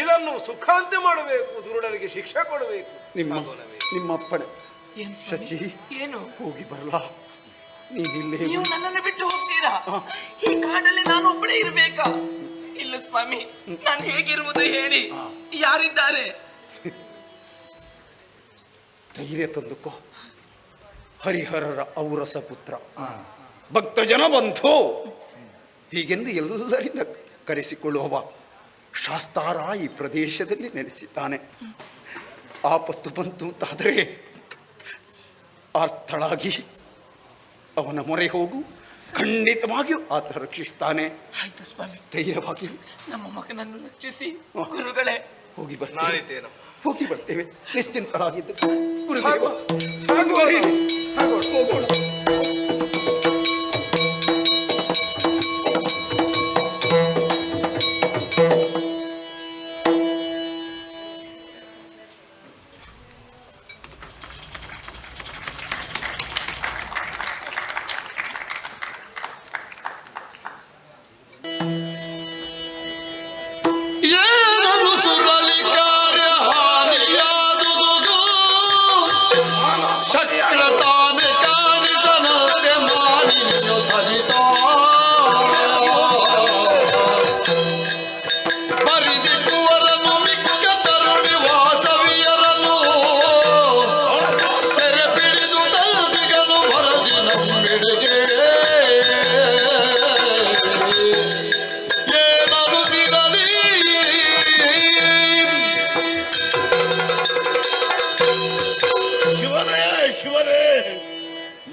ಇದನ್ನು ಸುಖಾಂತ್ಯ ಮಾಡಬೇಕು. ದುರುಡರಿಗೆ ಶಿಕ್ಷೆ ಕೊಡಬೇಕು. ನಿಮ್ಮಪ್ಪಣೆ ಶಚಿ, ಏನು ಹೋಗಿ ಬರಲಾ? ನೀನಿಲ್ಲೇ ನೀವು ನನ್ನನ್ನು ಬಿಟ್ಟು ಹೋಗ್ತೀರಾ? ಈ ಕಾಡಲ್ಲಿ ನಾನು ಒಬ್ಬಳೇ ಇರ್ಬೇಕಾ? ಇಲ್ಲ ಸ್ವಾಮಿ, ನಾನು ಹೇಗಿರುವುದು ಹೇಳಿ? ಯಾರಿದ್ದಾರೆ? ಧೈರ್ಯ ತಂದುಕೋ. ಹರಿಹರರ ಔರಸ ಪುತ್ರ, ಭಕ್ತ ಜನ ಬಂಧು ಹೀಗೆಂದು ಎಲ್ಲರಿಂದ ಕರೆಸಿಕೊಳ್ಳುವವ ಶಾಸ್ತಾರ ಈ ಪ್ರದೇಶದಲ್ಲಿ ನೆಲೆಸಿದ್ದಾನೆ. ಆಪತ್ತು ಬಂತು ಅಂತಾದರೆ ಅರ್ಥಳಾಗಿ ಅವನ ಮೊರೆ ಹೋಗು, ಖಂಡಿತವಾಗಿಯೂ ಆತ ರಕ್ಷಿಸ್ತಾನೆ. ಆಯ್ತು ಸ್ವಾಮಿ, ಧೈರ್ಯವಾಗಿ ನಮ್ಮ ಮಗನನ್ನು ರಕ್ಷಿಸಿ ಗುರುಗಳೇ. ಹೋಗಿ ಬರ್ತೇವೆ, ಹೋಗಿ ಬರ್ತೇವೆ. ನಿಶ್ಚಿಂತರಾಗಿದ್ದು ಹೋಗೋಣ.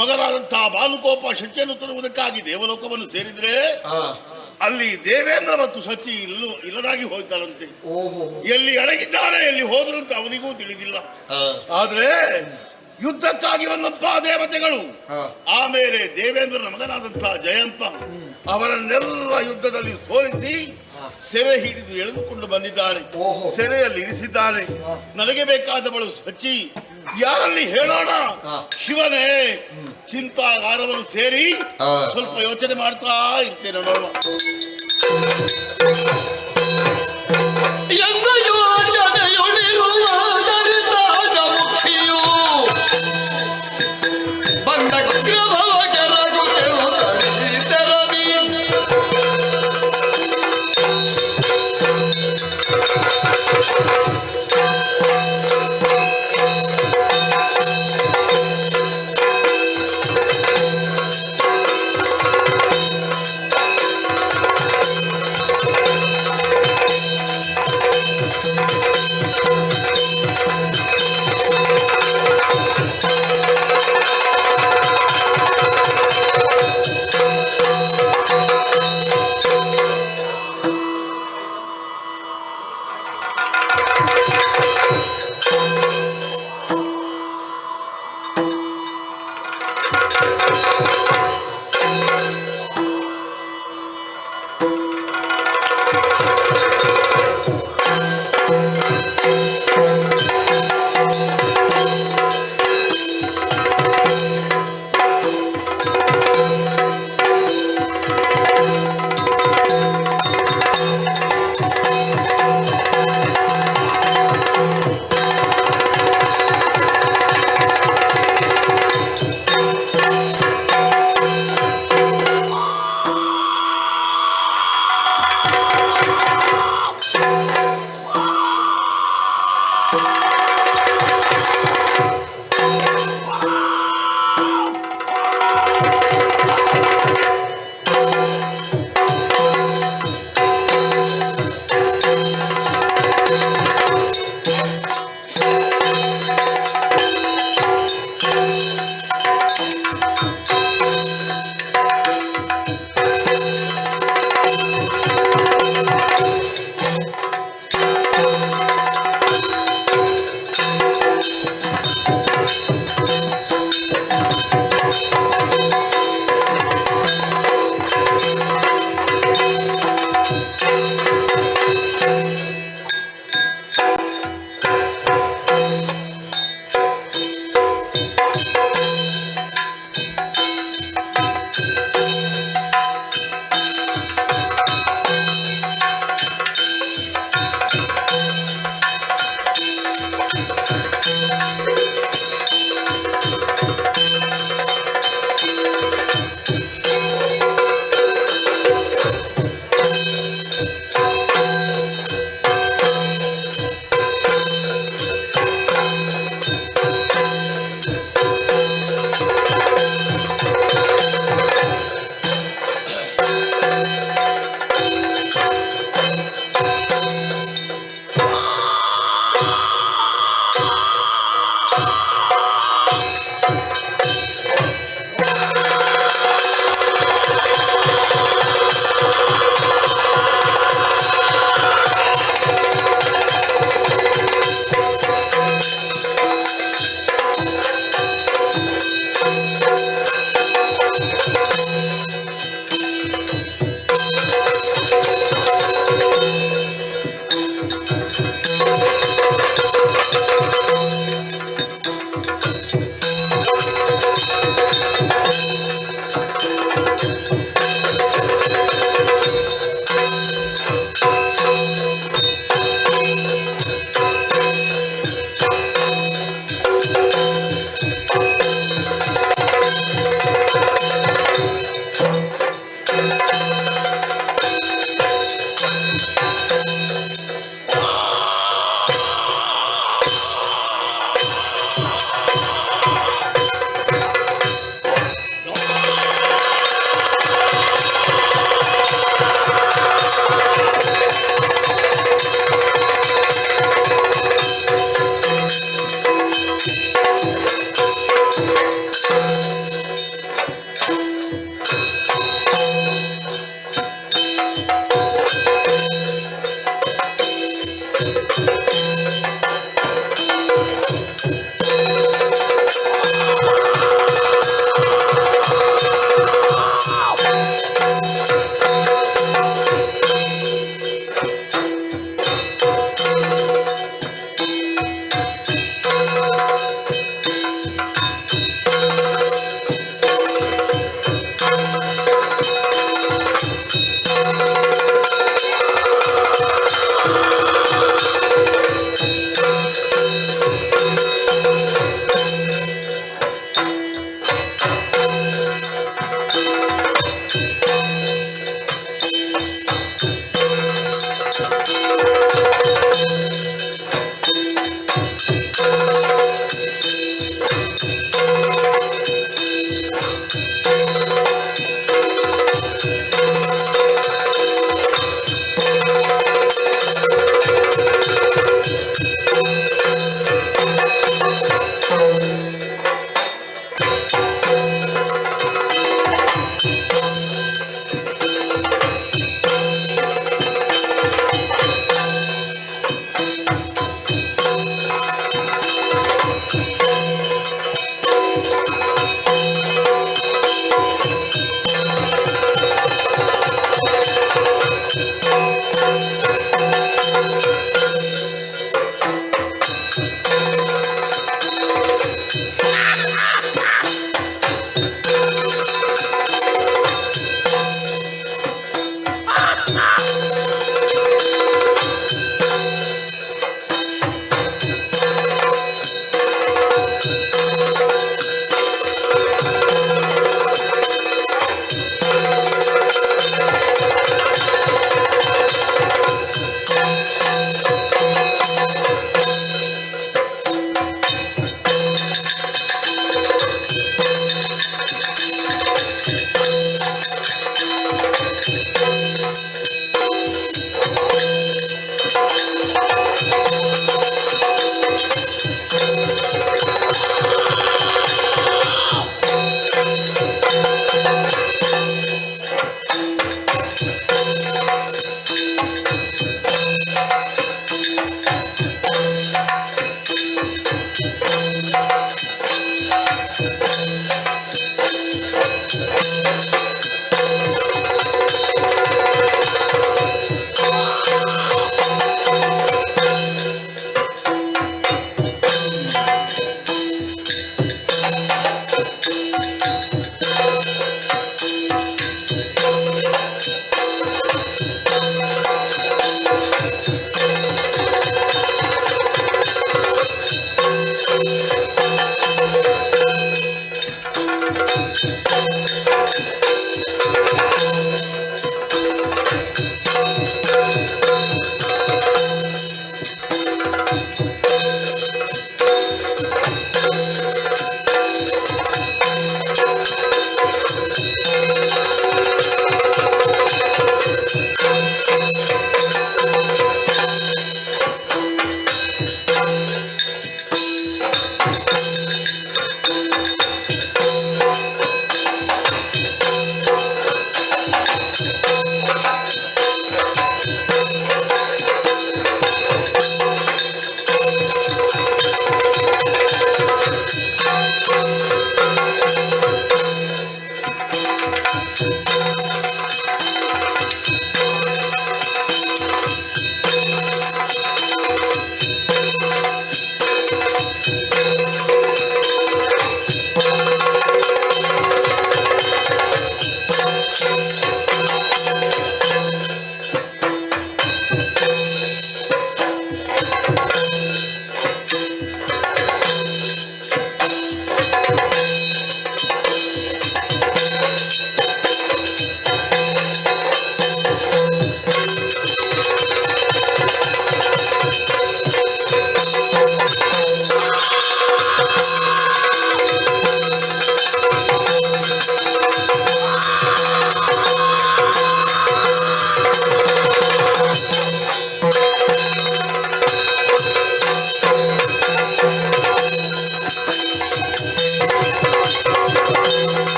ಮಗನಾದಂತಹ ಭಾನುಕೋಪ ಶಚಿಯನ್ನು ತರುವುದಕ್ಕಾಗಿ ದೇವಲೋಕವನ್ನು ಸೇರಿದ್ರೆ ಅಲ್ಲಿ ದೇವೇಂದ್ರ ಮತ್ತು ಶಚಿ ಇಲ್ಲದಾಗಿ ಹೋಗ್ತಾರಂತೆ. ಎಲ್ಲಿ ಅಡಗಿದ್ದಾರೆ, ಎಲ್ಲಿ ಹೋದ್ರಂತ ಅವನಿಗೂ ತಿಳಿದಿಲ್ಲ. ಆದ್ರೆ ಯುದ್ಧಕ್ಕಾಗಿ ಬಂದಂತಹ ದೇವತೆಗಳು, ಆಮೇಲೆ ದೇವೇಂದ್ರನ ಮಗನಾದಂತಹ ಜಯಂತ ಅವರನ್ನೆಲ್ಲ ಯುದ್ಧದಲ್ಲಿ ಸೋಲಿಸಿ ಸೆರೆ ಹಿಡಿದು ಎಳೆದುಕೊಂಡು ಬಂದಿದ್ದಾರೆ. ಸೆರೆಯಲ್ಲಿ ಇರಿಸಿದ್ದಾರೆ. ನನಗೆ ಬೇಕಾದವಳು ಶಚಿ. ಯಾರಲ್ಲಿ ಹೇಳೋಣ? ಶಿವನೇ, ಚಿಂತಾಗಾರವನ್ನು ಸೇರಿ ಸ್ವಲ್ಪ ಯೋಚನೆ ಮಾಡ್ತಾ ಇರ್ತೇನೆ ನೋಡುವ.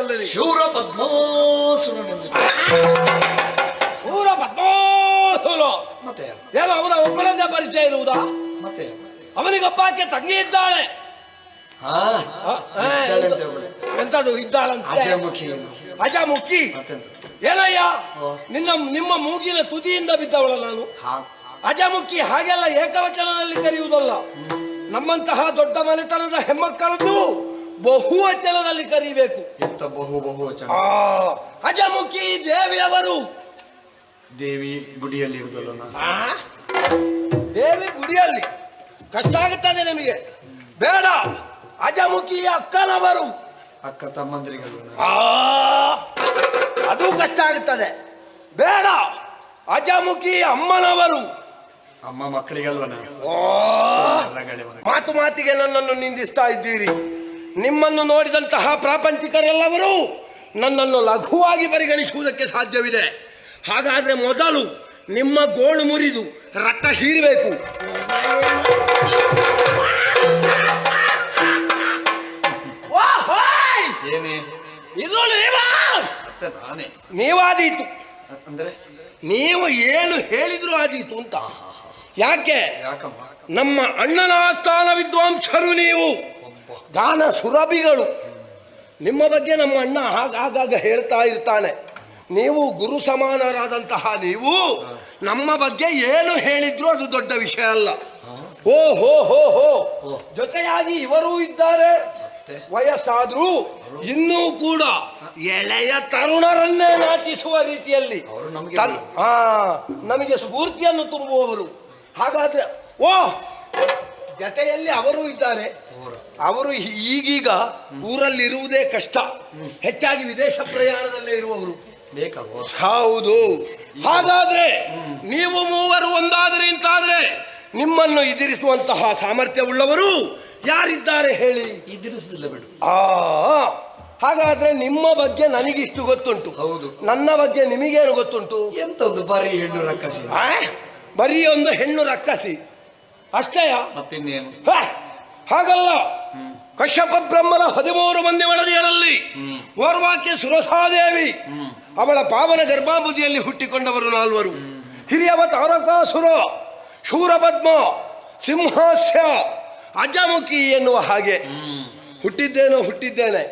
ಕಾಲದಲ್ಲಿ ಶೂರ ಪದ್ಮಾಸುರನೆಂದು. ಪೂರ ಪದ್ಮಾಸುರ. ಮತ್ತೆ ಯಾರು? ಏನು ಅವನ ಒಬ್ಬರನ್ನೇ ಪರಿಚಯ ಇರುವುದಾ? ಮತ್ತೆ ಅವನಿಗೊಬ್ಬಾಕೆ ತಂಗಿ ಇದ್ದಾಳೆ. ಹಾ ಇದ್ದಾಳೆ ಅಂತ ಹೇಳು. ಎಂತದು ಇದ್ದಾಳಂತೆ? ಅಜಮುಖಿ. ಅಜಮುಖಿ. ಮತ್ತೆಂತ? ಏನಯ್ಯ ನಿಮ್ಮ ಮೂಗಿನ ತುದಿಯಿಂದ ಬಿದ್ದವಳ ನಾನು. ಹಾ ಅಜಮುಖಿ ಹಾಗೆಲ್ಲ ಏಕವಚನದಲ್ಲಿ ಕರೆಯುವುದಲ್ಲ. ನಮ್ಮಂತಹ ದೊಡ್ಡ ಮನೆತನದ ಹೆಮ್ಮಕ್ಕಳನ್ನು ಬಹುವಚನದಲ್ಲಿ ಕರೀಬೇಕು. ಎಂತ ಬಹುವಚನ. ಅಜಮುಖಿ ದೇವಿಯವರು. ದೇವಿ ಗುಡಿಯಲ್ಲಿ ಇರುದಲ್ಲ ನಾನು. ದೇವಿ ಗುಡಿಯಲ್ಲಿ ಕಷ್ಟ ಆಗುತ್ತದೆ ನಿಮಗೆ. ಬೇಡ, ಅಜಮುಖಿ ಅಕ್ಕನವರು. ಅಕ್ಕ ತಮ್ಮಂದಿರಿಗಲ್ಲ. ಅದು ಕಷ್ಟ ಆಗುತ್ತದೆ. ಬೇಡ, ಅಜಮುಖಿ ಅಮ್ಮನವರು. ಅಮ್ಮ ಮಕ್ಕಳಿಗಲ್ವ ನಾನು. ಮಾತು ಮಾತಿಗೆ ನನ್ನನ್ನು ನಿಂದಿಸ್ತಾ ಇದ್ದೀರಿ. ನಿಮ್ಮನ್ನು ನೋಡಿದಂತಹ ಪ್ರಾಪಂಚಿಕರೆಲ್ಲವರು ನನ್ನನ್ನು ಲಘುವಾಗಿ ಪರಿಗಣಿಸುವುದಕ್ಕೆ ಸಾಧ್ಯವಿದೆ. ಹಾಗಾದ್ರೆ ಮೊದಲು ನಿಮ್ಮ ಗೋಳು ಮುರಿದು ರಕ್ತ ಹೀರಬೇಕು. ಏನೇ ಇದು ನಾನೇ ನೀವಾದೀತು ಅಂದ್ರೆ ನೀವು ಏನು ಹೇಳಿದ್ರು ಆದೀತು ಅಂತ. ಯಾಕೆ? ಯಾಕಮ್ಮ? ನಮ್ಮ ಅಣ್ಣನ ಆಸ್ಥಾನ ವಿದ್ವಾಂಸರು ನೀವು, ಗಾನ ಸುರಭಿಗಳು. ನಿಮ್ಮ ಬಗ್ಗೆ ನಮ್ಮ ಅಣ್ಣ ಆಗಾಗ ಹೇಳ್ತಾ ಇರ್ತಾನೆ. ನೀವು ಗುರು ಸಮಾನರಾದಂತಹ ನೀವು ನಮ್ಮ ಬಗ್ಗೆ ಏನು ಹೇಳಿದ್ರು ಅದು ದೊಡ್ಡ ವಿಷಯ ಅಲ್ಲ. ಹೋ ಹೋ ಹೋ ಹೋ ಜೊತೆಯಾಗಿ ಇವರೂ ಇದ್ದಾರೆ. ವಯಸ್ಸಾದ್ರೂ ಇನ್ನೂ ಕೂಡ ಎಳೆಯ ತರುಣರನ್ನೇ ನಾಚಿಸುವ ರೀತಿಯಲ್ಲಿ ನಮಗೆ ಸ್ಫೂರ್ತಿಯನ್ನು ತುಂಬುವವರು. ಹಾಗಾದ್ರೆ ಜೊತೆಯಲ್ಲಿ ಅವರು ಇದ್ದಾರೆ. ಅವರು ಈಗೀಗ ಊರಲ್ಲಿರುವುದೇ ಕಷ್ಟ, ಹೆಚ್ಚಾಗಿ ವಿದೇಶ ಪ್ರಯಾಣದಲ್ಲೇ ಇರುವವರು. ಹೌದು. ಹಾಗಾದ್ರೆ ನೀವು ಮೂವರು ಒಂದಾದರೆ ಇಂತಾದ್ರೆ ನಿಮ್ಮನ್ನು ಎದುರಿಸುವಂತಹ ಸಾಮರ್ಥ್ಯವುಳ್ಳವರು ಯಾರಿದ್ದಾರೆ ಹೇಳಿ? ಎದುರಿಸುದಿಲ್ಲ ಬಿಡು. ಹಾಗಾದ್ರೆ ನಿಮ್ಮ ಬಗ್ಗೆ ನನಗಿಷ್ಟು ಗೊತ್ತುಂಟು. ಹೌದು. ನನ್ನ ಬಗ್ಗೆ ನಿಮಗೇನು ಗೊತ್ತುಂಟು? ಎಂತ ಒಂದು ಬರೀ ಹೆಣ್ಣು ರಕ್ಕಸಿ. ಬರೀ ಒಂದು ಹೆಣ್ಣು ರಕ್ಕಸಿ ಅಷ್ಟೇಯ? ಮತ್ತಿನ್ನೇನು? ಹಾಗಲ್ಲ. ಕಶ್ಯಪ ಬ್ರಹ್ಮನ 13 ಮಂದಿ ಮಡದಿಯರಲ್ಲಿ ಓರ್ವಾಕ್ಯ ಸುರಸಾದೇವಿ, ಅವಳ ಪಾವನ ಗರ್ಭಾಬುದಿಯಲ್ಲಿ ಹುಟ್ಟಿಕೊಂಡವರು 4. ಹಿರಿಯವ ತಾರಕಾಸುರ, ಶೂರಪದ್ಮ, ಸಿಂಹಾಸ್ಯ, ಅಜಮುಖಿ ಎನ್ನುವ ಹಾಗೆ ಹುಟ್ಟಿದ್ದೇನೆ.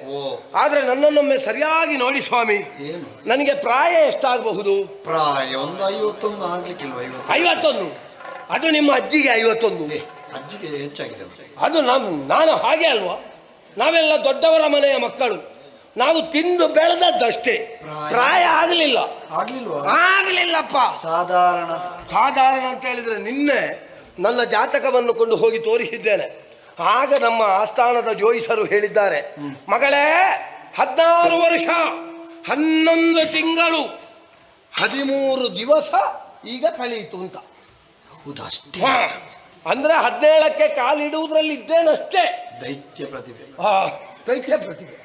ಆದ್ರೆ ನನ್ನನ್ನೊಮ್ಮೆ ಸರಿಯಾಗಿ ನೋಡಿ ಸ್ವಾಮಿ, ನನಗೆ ಪ್ರಾಯ ಎಷ್ಟಾಗಬಹುದು? ಪ್ರಾಯ ಒಂದು 51 ಆಗ್ಲಿಕ್ಕಿಲ್ವ? 51. ಅದು ನಿಮ್ಮ ಅಜ್ಜಿಗೆ 51. ಅಜ್ಜಿಗೆ ಹೆಚ್ಚಾಗಿದೆ. ಅದು ನಾನು ಹಾಗೆ ಅಲ್ವಾ? ನಾವೆಲ್ಲ ದೊಡ್ಡವರ ಮನೆಯ ಮಕ್ಕಳು. ನಾವು ತಿಂದು ಬೆಳೆದದ್ದಷ್ಟೇ. ಪ್ರಾಯ ಆಗ್ಲಿಲ್ಲಪ್ಪ. ಸಾಧಾರಣ ಅಂತ ಹೇಳಿದ್ರೆ ನಿನ್ನೆ ನನ್ನ ಜಾತಕವನ್ನು ಕೊಂಡು ಹೋಗಿ ತೋರಿಸಿದ್ದೇನೆ. ಆಗ ನಮ್ಮ ಆಸ್ಥಾನದ ಜೋಯಿಸರು ಹೇಳಿದ್ದಾರೆ, ಮಗಳೇ 16 ವರ್ಷ 11 ತಿಂಗಳು 13 ದಿವಸ ಈಗ ಕಳೆಯಿತು ಅಂತ. ಹೌದಷ್ಟೇ? ಅಂದ್ರೆ 17ಕ್ಕೆ ಕಾಲಿಡುವುದರಲ್ಲಿ ಇದ್ದೇನಷ್ಟೇ. ದೈತ್ಯ ಪ್ರತಿಭೆ. ದೈತ್ಯ ಪ್ರತಿಭೆ.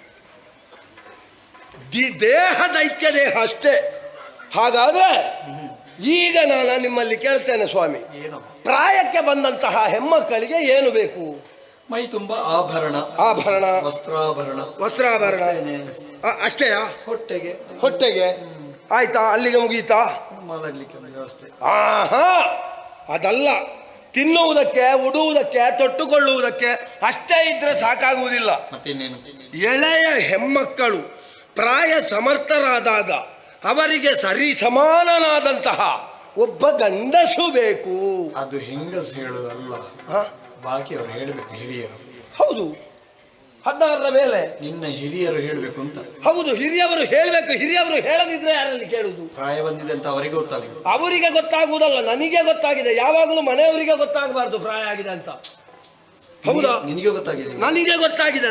ದೇಹ ದೈತ್ಯ ದೇಹ ಅಷ್ಟೇ. ಹಾಗಾದ್ರೆ ಈಗ ನಾನು ನಿಮ್ಮಲ್ಲಿ ಕೇಳ್ತೇನೆ ಸ್ವಾಮಿ, ಪ್ರಾಯಕ್ಕೆ ಬಂದಂತಹ ಹೆಮ್ಮಕ್ಕಳಿಗೆ ಏನು ಬೇಕು? ಮೈ ತುಂಬ ಆಭರಣ, ವಸ್ತ್ರಾಭರಣ ಅಷ್ಟೇಯಾ? ಹೊಟ್ಟೆಗೆ ಆಯ್ತಾ? ಅಲ್ಲಿಗೆ ಮುಗೀತಾ? ಮಲಗಲಿಕ್ಕೆ ವ್ಯವಸ್ಥೆ. ಅದಲ್ಲ, ತಿನ್ನುವುದಕ್ಕೆ, ಉಡುವುದಕ್ಕೆ, ತೊಟ್ಟುಕೊಳ್ಳುವುದಕ್ಕೆ ಅಷ್ಟೇ ಇದ್ರೆ ಸಾಕಾಗುವುದಿಲ್ಲ. ಎಳೆಯ ಹೆಮ್ಮಕ್ಕಳು ಪ್ರಾಯ ಸಮರ್ಥರಾದಾಗ ಅವರಿಗೆ ಸರಿ ಸಮಾನನಾದಂತಹ ಒಬ್ಬ ಗಂಡಸು ಬೇಕು. ಅದು ಹೆಂಗಸು ಹೇಳುದಲ್ಲ, ಬಾಕಿ ಅವರು ಹೇಳಬೇಕು, ಹಿರಿಯರು. ಹೌದು, 16ರ ಮೇಲೆ ನಿನ್ನ ಹಿರಿಯರು ಹೇಳಬೇಕು ಅಂತ. ಹೌದು, ಹಿರಿಯವರು ಹೇಳಬೇಕು. ಹಿರಿಯವರು ಹೇಳದಿದ್ರೆ ಯಾರಲ್ಲಿ ಕೇಳುವುದು? ಪ್ರಾಯ ಬಂದಿದೆ ಅಂತ ಅವರಿಗೆ ಗೊತ್ತಾಗುದು. ಅವರಿಗೆ ಗೊತ್ತಾಗುವುದಲ್ಲ, ನನಗೆ ಗೊತ್ತಾಗಿದೆ. ಯಾವಾಗಲೂ ಮನೆಯವರಿಗೆ ಗೊತ್ತಾಗಬಾರ್ದು ಪ್ರಾಯ ಆಗಿದೆ ಅಂತ. ಹೌದಾ? ನಿನಗೆ ಗೊತ್ತಾಗಿದೆ?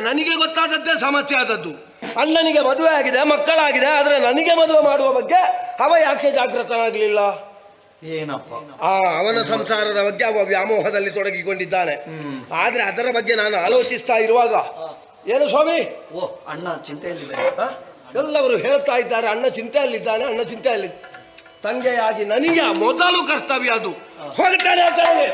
ನನಗೆ ಗೊತ್ತಾದದ್ದೇ ಸಮಸ್ಯೆ ಆದದ್ದು. ಅಣ್ಣನಿಗೆ ಮದುವೆ ಆಗಿದೆ, ಮಕ್ಕಳಾಗಿದೆ, ಆದ್ರೆ ನನಗೆ ಮದುವೆ ಮಾಡುವ ಬಗ್ಗೆ ಅವ ಯಾಕೆ ಜಾಗೃತನಾಗಲಿಲ್ಲ? ಏನಪ್ಪ? ಅವನ ಸಂಸಾರದ ಬಗ್ಗೆ ಅವ ವ್ಯಾಮೋಹದಲ್ಲಿ ತೊಡಗಿಕೊಂಡಿದ್ದಾನೆ. ಆದ್ರೆ ಅದರ ಬಗ್ಗೆ ನಾನು ಆಲೋಚಿಸ್ತಾ ಇರುವಾಗ, ಏನು ಸ್ವಾಮಿ? ಅಣ್ಣ ಚಿಂತೆಯಲ್ಲಿದ್ದಾರೆ. ಎಲ್ಲವರು ಹೇಳ್ತಾ ಇದ್ದಾರೆ, ಅಣ್ಣ ಚಿಂತೆಯಲ್ಲಿದ್ದಾನೆ, ಅಣ್ಣ ಚಿಂತೆಯಲ್ಲಿ. ತಂಗೆಯಾಗಿ ನನಗೆ ಮೊದಲು ಕರ್ತವ್ಯ ಅದು. ಹೋಗ್ತಾನೆ ಅಂತ ಹೇಳಿ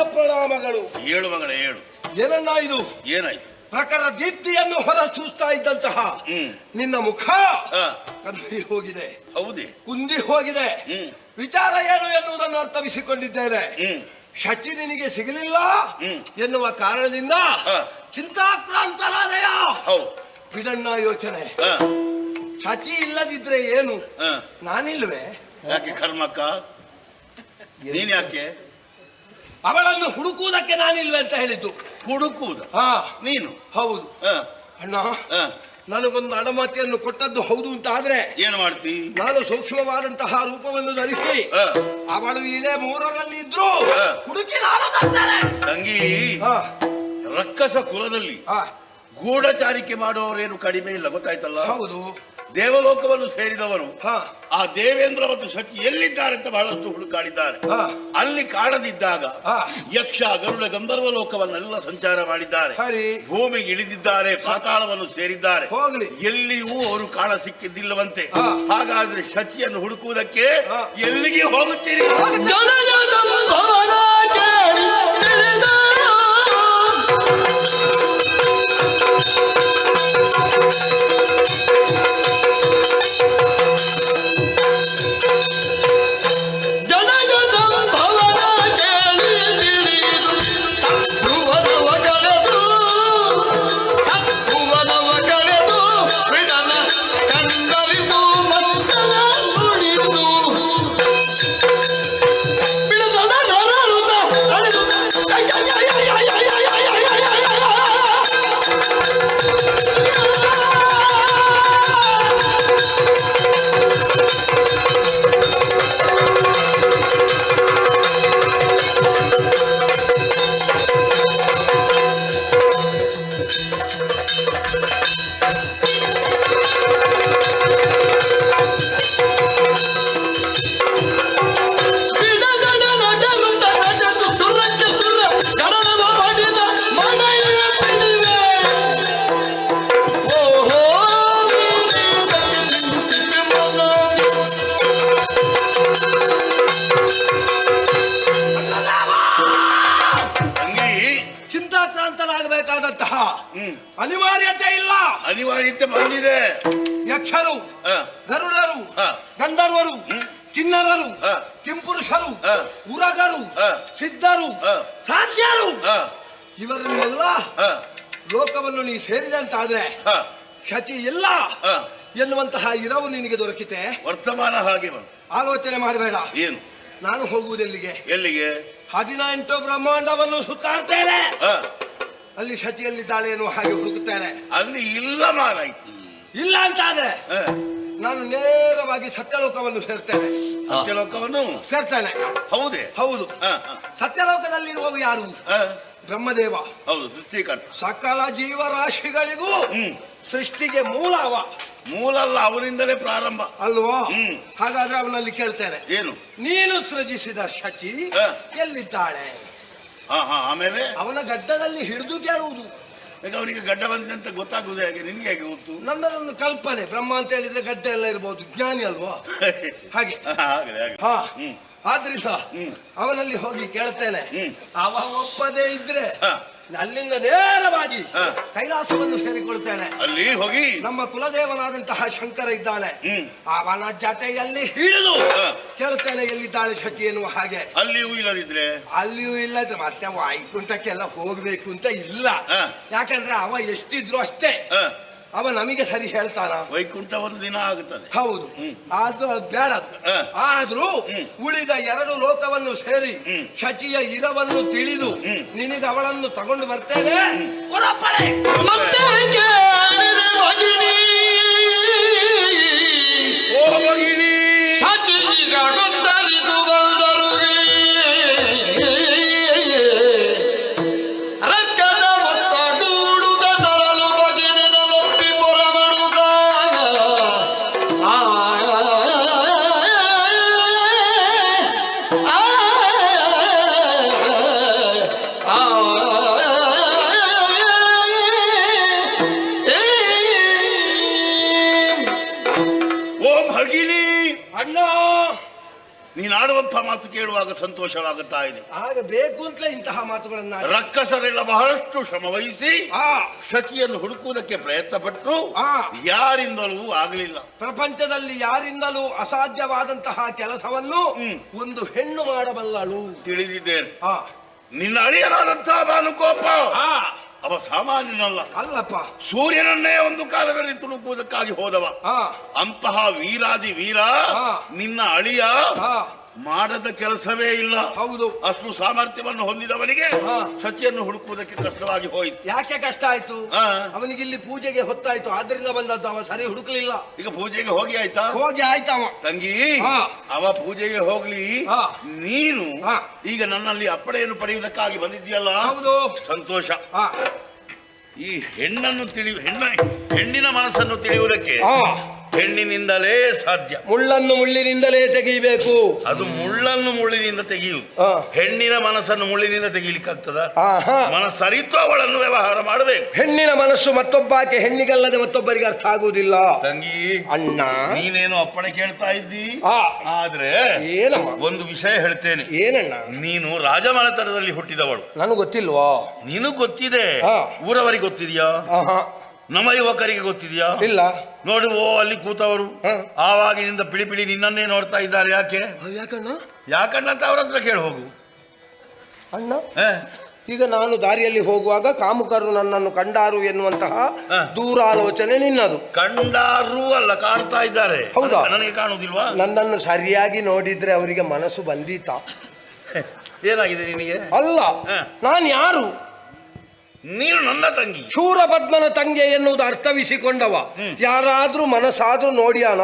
ಪ್ರಣಾಮಗಳು. ಹೇಳು ಮಗಳೇ ಹೇಳು. ಏನನ್ನ ಇದು? ಏನಾಯ್ತು? ಪ್ರಖರ ದೀಪ್ತಿಯನ್ನು ಹೊರಸೂಸ್ತಾ ಇದ್ದಂತಹ ನಿನ್ನ ಮುಖ ಆ, ಕಂದಿ ಹೋಗಿದೆ, ಹೌದೇ? ಕುಂದಿ ಹೋಗಿದೆ. ಹ್ಮ್ ವಿಚಾರ ಏನು ಎನ್ನುವುದನ್ನು ಅರ್ಥವಿಸಿಕೊಂಡಿದ್ದೇನೆ. ಶಚಿ ನಿನಗೆ ಸಿಗಲಿಲ್ಲ ಎನ್ನುವ ಕಾರಣದಿಂದ ಆ, ಚಿಂತಾಕ್ರಾಂತರಾದಯ. ಹೌದು. ಬಿಡಣ್ಣ ಯೋಚನೆ. ಆ, ಶಚಿ ಇಲ್ಲದಿದ್ರೆ ಏನು, ಆ. ನಾನಿಲ್ವೇ? ಯಾಕೆ ಕರ್ಮಕ್ಕ? ನೀನ್ ಯಾಕೆ ಅವಳನ್ನು ಹುಡುಕುವುದಕ್ಕೆ ನಾನಿಲ್ವೇ ಅಂತ ಹೇಳಿದ್ದು. ಹುಡುಕುವುದ? ಹಾ ನೀನು? ಹೌದು. ಆ, ಅಣ್ಣ ಆ. ನನಗೊಂದು ಅಡಮಾತಿಯನ್ನು ಕೊಟ್ಟದ್ದು ಹೌದು ಅಂತ ಆದ್ರೆ ಏನು ಮಾಡ್ತಿ? ನಾನು ಸೂಕ್ಷ್ಮವಾದಂತಹ ರೂಪವನ್ನು ಧರಿಸಿ ಆ, ಅವಳು ಇಳೆ ಮೂರರಲ್ಲಿ ಇದ್ರು ಆ. ಹುಡುಕಿ ನಾನು ತರ್ತೇನೆ. ತಂಗಿ, ಹಾ, ರಕ್ಕಸ ಕುಲದಲ್ಲಿ ಹಾ, ಗೂಢಚಾರಿಕೆ ಮಾಡುವವರೇನು ಕಡಿಮೆ ಇಲ್ಲ, ಗೊತ್ತಾಯ್ತಲ್ಲ? ಹೌದು. ದೇವಲೋಕವನ್ನು ಸೇರಿದವರು ಹಾ, ಆ ದೇವೇಂದ್ರ ಮತ್ತು ಸತಿ ಎಲ್ಲಿದ್ದಾರೆ ಅಂತ ಬಹಳಷ್ಟು ಹುಡುಕಾಡಿದ್ದಾರೆ. ಹಾ, ಅಲ್ಲಿ ಕಾಣದಿದ್ದಾಗ ಹಾ. ಯಕ್ಷ ಗರುಡ ಗಂಧರ್ವ ಲೋಕವನ್ನೆಲ್ಲ ಸಂಚಾರ ಮಾಡಿದ್ದಾರೆ. ಹರಿ ಭೂಮಿಗೆ ಇಳಿದಿದ್ದಾರೆ, ಪಾತಾಳವನ್ನು ಸೇರಿದ್ದಾರೆ. ಹೋಗ್ಲಿ. ಎಲ್ಲಿಯೂ ಅವರು ಕಾಣ ಸಿಕ್ಕಿದ್ದಿಲ್ಲವಂತೆ. ಹಾ. ಹಾಗಾದ್ರೆ ಶಚಿಯನ್ನು ಹುಡುಕುವುದಕ್ಕೆ ಹಾ. ಎಲ್ಲಿಗೆ ಹೋಗುತ್ತೀರಿ? ಚಿಂತಾಕ್ರಾಂತನಾಗಬೇಕಾದಂತಹ ಅನಿವಾರ್ಯತೆ ಇಲ್ಲ. ಅನಿವಾರ್ಯತೆ ಬಂದಿದೆ. ಯಕ್ಷರು, ಆ, ಗರುಡರು, ಆ. ಗಂಧರ್ವರು, ಕಿನ್ನರರು, ಆ. ಕಿಂಪುರುಷರು, ಆ. ಉರಗರು, ಆ. ಸಿದ್ಧರು, ಆ. ಸಾಧ್ಯರು, ಆ, ಇವರನ್ನೆಲ್ಲ ಆ, ಲೋಕವನ್ನು ನೀ ಸೇರಿದಂತಾದ್ರೆ ಆ, ಶಚಿ ಇಲ್ಲ ಆ. ಎನ್ನುವಂತಹ ಇರವು ನಿನಗೆ ದೊರಕಿತೆ. ವರ್ತಮಾನ ಹಾಗೆ ಬಂತು. ಆಲೋಚನೆ ಮಾಡಬೇಡ. ಏನು? ನಾನು ಹೋಗುವುದೆಲ್ಲಿಗೆ? ಎಲ್ಲಿಗೆ? 18 ಬ್ರಹ್ಮಾಂಡವನ್ನು ಸುತ್ತಾಡ್ತೇನೆ. ಆ, ಅಲ್ಲಿ ಶಚಿಯಲ್ಲಿದ್ದಾಳೆ ಎನ್ನುವ ಹಾಗೆ ಹುಡುಕುತ್ತೇನೆ. ಅಲ್ಲಿ ಇಲ್ಲ ಮಾರಾಯ್ತಿ. ಇಲ್ಲ ಅಂತಾದ್ರೆ ಆ, ನಾನು ನೇರವಾಗಿ ಸತ್ಯಲೋಕವನ್ನು ಸೇರ್ತೇನೆ. ಸತ್ಯಲೋಕವನ್ನು ಸೇರ್ತೇನೆ. ಹೌದೇ? ಹೌದು. ಆ, ಸತ್ಯಲೋಕದಲ್ಲಿರುವವ ಯಾರು? ಆ, ಬ್ರಹ್ಮದೇವ. ಹೌದು, ಸೃಷ್ಟಿಕರ್ತ. ಸಕಲ ಜೀವರಾಶಿಗಳಿಗೂ ಸೃಷ್ಟಿಗೆ ಮೂಲ ಅವ. ಮೂಲ ಅಲ್ಲ, ಅವರಿಂದಲೇ ಪ್ರಾರಂಭ ಅಲ್ವಾ? ಹ್ಮ್. ಹಾಗಾದ್ರೆ ಅವನಲ್ಲಿ ಕೇಳ್ತೇನೆ, ಏನು? ನೀನು ಸೃಜಿಸಿದ ಶಚಿ ಆ. ಎಲ್ಲಿದ್ದಾಳೆ? ಹಾ ಹಾ, ಆಮೇಲೆ ಅವನ ಗಡ್ಡದಲ್ಲಿ ಹಿಡಿದು ಕೇಳುವುದು. ಈಗ ಅವನಿಗೆ ಗಡ್ಡ ಬಂದಿದೆ ಅಂತ ಗೊತ್ತಾಗುವುದು ಹೇಗೆ? ನಿನ್ಗೆ ಹೇಗೆ ಗೊತ್ತು? ನನ್ನದೊಂದು ಕಲ್ಪನೆ. ಬ್ರಹ್ಮ ಅಂತ ಹೇಳಿದ್ರೆ ಗಡ್ಡ ಎಲ್ಲ ಇರ್ಬೋದು, ಜ್ಞಾನಿ ಅಲ್ವಾ? ಹಾಗೆ. ಹಾಗೆ ಹಾಗೆ. ಹಾ, ಹ್ಮ್. ಆದ್ರಿಂದ ಅವನಲ್ಲಿ ಹೋಗಿ ಕೇಳ್ತೇನೆ. ಅವ ಒಪ್ಪದೇ ಇದ್ರೆ ಹಾ. ಅಲ್ಲಿಂದ ನೇರವಾಗಿ ಹಾ. ಕೈಲಾಸವನ್ನು ಸೇರಿಕೊಳ್ತೇನೆ. ಅಲ್ಲಿ ಹೋಗಿ ನಮ್ಮ ಕುಲದೇವನಾದಂತಹ ಶಂಕರ ಇದ್ದಾನೆ, ಹ್ಮ್. ಅವನ ಜಟೆಯಲ್ಲಿ ಹಿಡಿದು ಹಾ. ಕೇಳ್ತೇನೆ ಎಲ್ಲಿದ್ದಾಳೆ ಶಚಿ ಎನ್ನುವ ಹಾಗೆ. ಅಲ್ಲಿಯೂ ಇಲ್ಲದಿದ್ರೆ ಅಲ್ಲಿಯೂ ಇಲ್ಲದ್ರೆ ಮತ್ತೆ ವೈಕುಂಠಕ್ಕೆಲ್ಲ ಹೋಗ್ಬೇಕು ಅಂತ ಇಲ್ಲ. ಹಾ. ಯಾಕಂದ್ರೆ ಅವ ಎಷ್ಟಿದ್ರು ಅಷ್ಟೇ. ಆ, ಅವ ನಮಗೆ ಸರಿ ಹೇಳ್ತಾನ? ವೈಕುಂಠ ಒಂದು ದಿನ ಆಗುತ್ತದೆ. ಹೌದು. ಅದು ಬೇಡ. ಹಾ. ಆದ್ರೂ ಉಳಿದ 2 ಲೋಕವನ್ನು ಸೇರಿ ಶಚಿಯ ಇರವನ್ನು ತಿಳಿದು ನಿನಗೆ ಅವಳನ್ನು ತಗೊಂಡು ಬರ್ತೇನೆ. ಹೊರಪಡೆ. ಓ ಭಗಿನಿ, ಅಣ್ಣ, ನೀನು ಆಡುವಂತ ಮಾತು ಕೇಳುವಾಗ ಸಂತೋಷವಾಗುತ್ತಾ ಇದೆ. ಆಗ ಬೇಕು ಅಂತಲೇ ಇಂತಹ ಮಾತುಗಳನ್ನ ರಕ್ಕಸರೆಲ್ಲ ಬಹಳಷ್ಟು ಶ್ರಮ ವಹಿಸಿ ಸತಿಯನ್ನು ಹುಡುಕುವುದಕ್ಕೆ ಪ್ರಯತ್ನ ಪಟ್ಟರು, ಯಾರಿಂದಲೂ ಆಗಲಿಲ್ಲ. ಪ್ರಪಂಚದಲ್ಲಿ ಯಾರಿಂದಲೂ ಅಸಾಧ್ಯವಾದಂತಹ ಕೆಲಸವನ್ನು ಒಂದು ಹೆಣ್ಣು ಮಾಡಬಲ್ಲಳು. ತಿಳಿದಿದ್ದೇನೆ. ನಿನ್ನ ಅಳಿಯನಾದಂತಹ ಭಾನುಕೋಪ ಅವ ಸಾಮಾನ್ಯನಲ್ಲ. ಅಲ್ಲಪ್ಪ, ಸೂರ್ಯನನ್ನೇ ಒಂದು ಕಾಲದಲ್ಲಿ ತುಳುಕುವುದಕ್ಕಾಗಿ ಹೋದವ. ಅಂತಹ ವೀರಾದಿ ವೀರ ನಿನ್ನ ಅಳಿಯ ಮಾಡದ ಕೆಲಸವೇ ಇಲ್ಲ. ಹೌದು, ಅಷ್ಟು ಸಾಮರ್ಥ್ಯವನ್ನು ಹೊಂದಿದವನಿಗೆ ಸತಿಯನ್ನು ಹುಡುಕುವುದಕ್ಕೆ ಕಷ್ಟವಾಗಿ ಹೋಯಿತು. ಯಾಕೆ ಕಷ್ಟ ಆಯ್ತು? ಅವನಿಗೆ ಇಲ್ಲಿ ಪೂಜೆಗೆ ಹೊತ್ತಾಯ್ತು, ಆದ್ರಿಂದ ಬಂದದ್ದು. ಅವ ಸರಿ ಹುಡುಕ್ಲಿಲ್ಲ. ಈಗ ಪೂಜೆಗೆ ಹೋಗಿ ಆಯ್ತಾ? ಹೋಗಿ ಆಯ್ತವ ತಂಗಿ. ಅವ ಪೂಜೆಗೆ ಹೋಗ್ಲಿ, ನೀನು ಈಗ ನನ್ನಲ್ಲಿ ಅಪ್ಪಣೆಯನ್ನು ಪಡೆಯುವುದಕ್ಕಾಗಿ ಬಂದಿದ್ದೀಯಲ್ಲ. ಹೌದು, ಸಂತೋಷ. ಈ ಹೆಣ್ಣಿನ ಮನಸ್ಸನ್ನು ತಿಳಿಯುವುದಕ್ಕೆ ಹೆಣ್ಣಿನಿಂದಲೇ ಸಾಧ್ಯ. ಮುಳ್ಳನ್ನು ಮುಳ್ಳಿನಿಂದಲೇ ತೆಗೆಯಬೇಕು. ಅದು ಮುಳ್ಳನ್ನು ಮುಳ್ಳಿನಿಂದ ತೆಗೆಯುವುದು. ಹೆಣ್ಣಿನ ಮನಸ್ಸನ್ನು ಮುಳ್ಳಿನಿಂದ ತೆಗೀಲಿಕ್ಕಾಗ್ತದ? ಮನಸ್ಸರಿತು ಅವಳನ್ನು ವ್ಯವಹಾರ ಮಾಡಬೇಕು. ಹೆಣ್ಣಿನ ಮನಸ್ಸು ಮತ್ತೊಬ್ಬಾಕೆ ಹೆಣ್ಣಿಗಲ್ಲದೆ ಮತ್ತೊಬ್ಬರಿಗೆ ಅರ್ಥ ಆಗುವುದಿಲ್ಲ. ತಂಗಿ, ಅಣ್ಣ, ನೀನೇನು ಅಪ್ಪಣೆ ಕೇಳ್ತಾ ಇದ್ದಿ. ಆದ್ರೆ ಏನಮ್ಮ, ಒಂದು ವಿಷಯ ಹೇಳ್ತೇನೆ. ಏನಣ್ಣ? ನೀನು ರಾಜಮನೆತನದಲ್ಲಿ ಹುಟ್ಟಿದವಳು. ನನಗೆ ಗೊತ್ತಿಲ್ವಾ? ನೀನು ಗೊತ್ತಿದೆ. ಊರವರಿಗೆ ಗೊತ್ತಿದ್ಯಾ? ನಮ್ಮ ಯುವಕರಿಗೆ ಗೊತ್ತಿದ್ಯಾ? ಇಲ್ಲ. ನೋಡು, ಅಲ್ಲಿ ಕೂತವರು ಆವಾಗಿನಿಂದ ಪಿಳಿ ಪಿಳಿ ನಿನ್ನನ್ನೇ ನೋಡ್ತಾ ಇದ್ದಾರೆ. ಯಾಕೆ? ಯಾಕಣ್ಣ ಅಂತ ಅವ್ರ ಹತ್ರ ಕೇಳಿ ಹೋಗು. ಅಣ್ಣ, ಈಗ ನಾನು ದಾರಿಯಲ್ಲಿ ಹೋಗುವಾಗ ಕಾಮುಕರು ನನ್ನನ್ನು ಕಂಡಾರು ಎನ್ನುವಂತಹ ದೂರಾಲೋಚನೆ ನಿನ್ನದು. ಕಂಡಾರು ಅಲ್ಲ, ಕಾಣ್ತಾ ಇದ್ದಾರೆ. ಹೌದಾ? ನನಗೆ ಕಾಣುವುದಿಲ್ವಾ? ನನ್ನನ್ನು ಸರಿಯಾಗಿ ನೋಡಿದ್ರೆ ಅವರಿಗೆ ಮನಸ್ಸು ಬಂದೀತ. ಏನಾಗಿದೆ ನಿನಗೆ? ಅಲ್ಲ, ನಾನು ಯಾರು? ನೀನು ನನ್ನ ತಂಗಿ. ಶೂರಪದ್ಮನ ತಂಗಿ ಎನ್ನುವುದು ಅರ್ಥವಿಸಿಕೊಂಡವ ಯಾರಾದ್ರೂ ಮನಸ್ಸಾದ್ರೂ ನೋಡಿಯಾನ?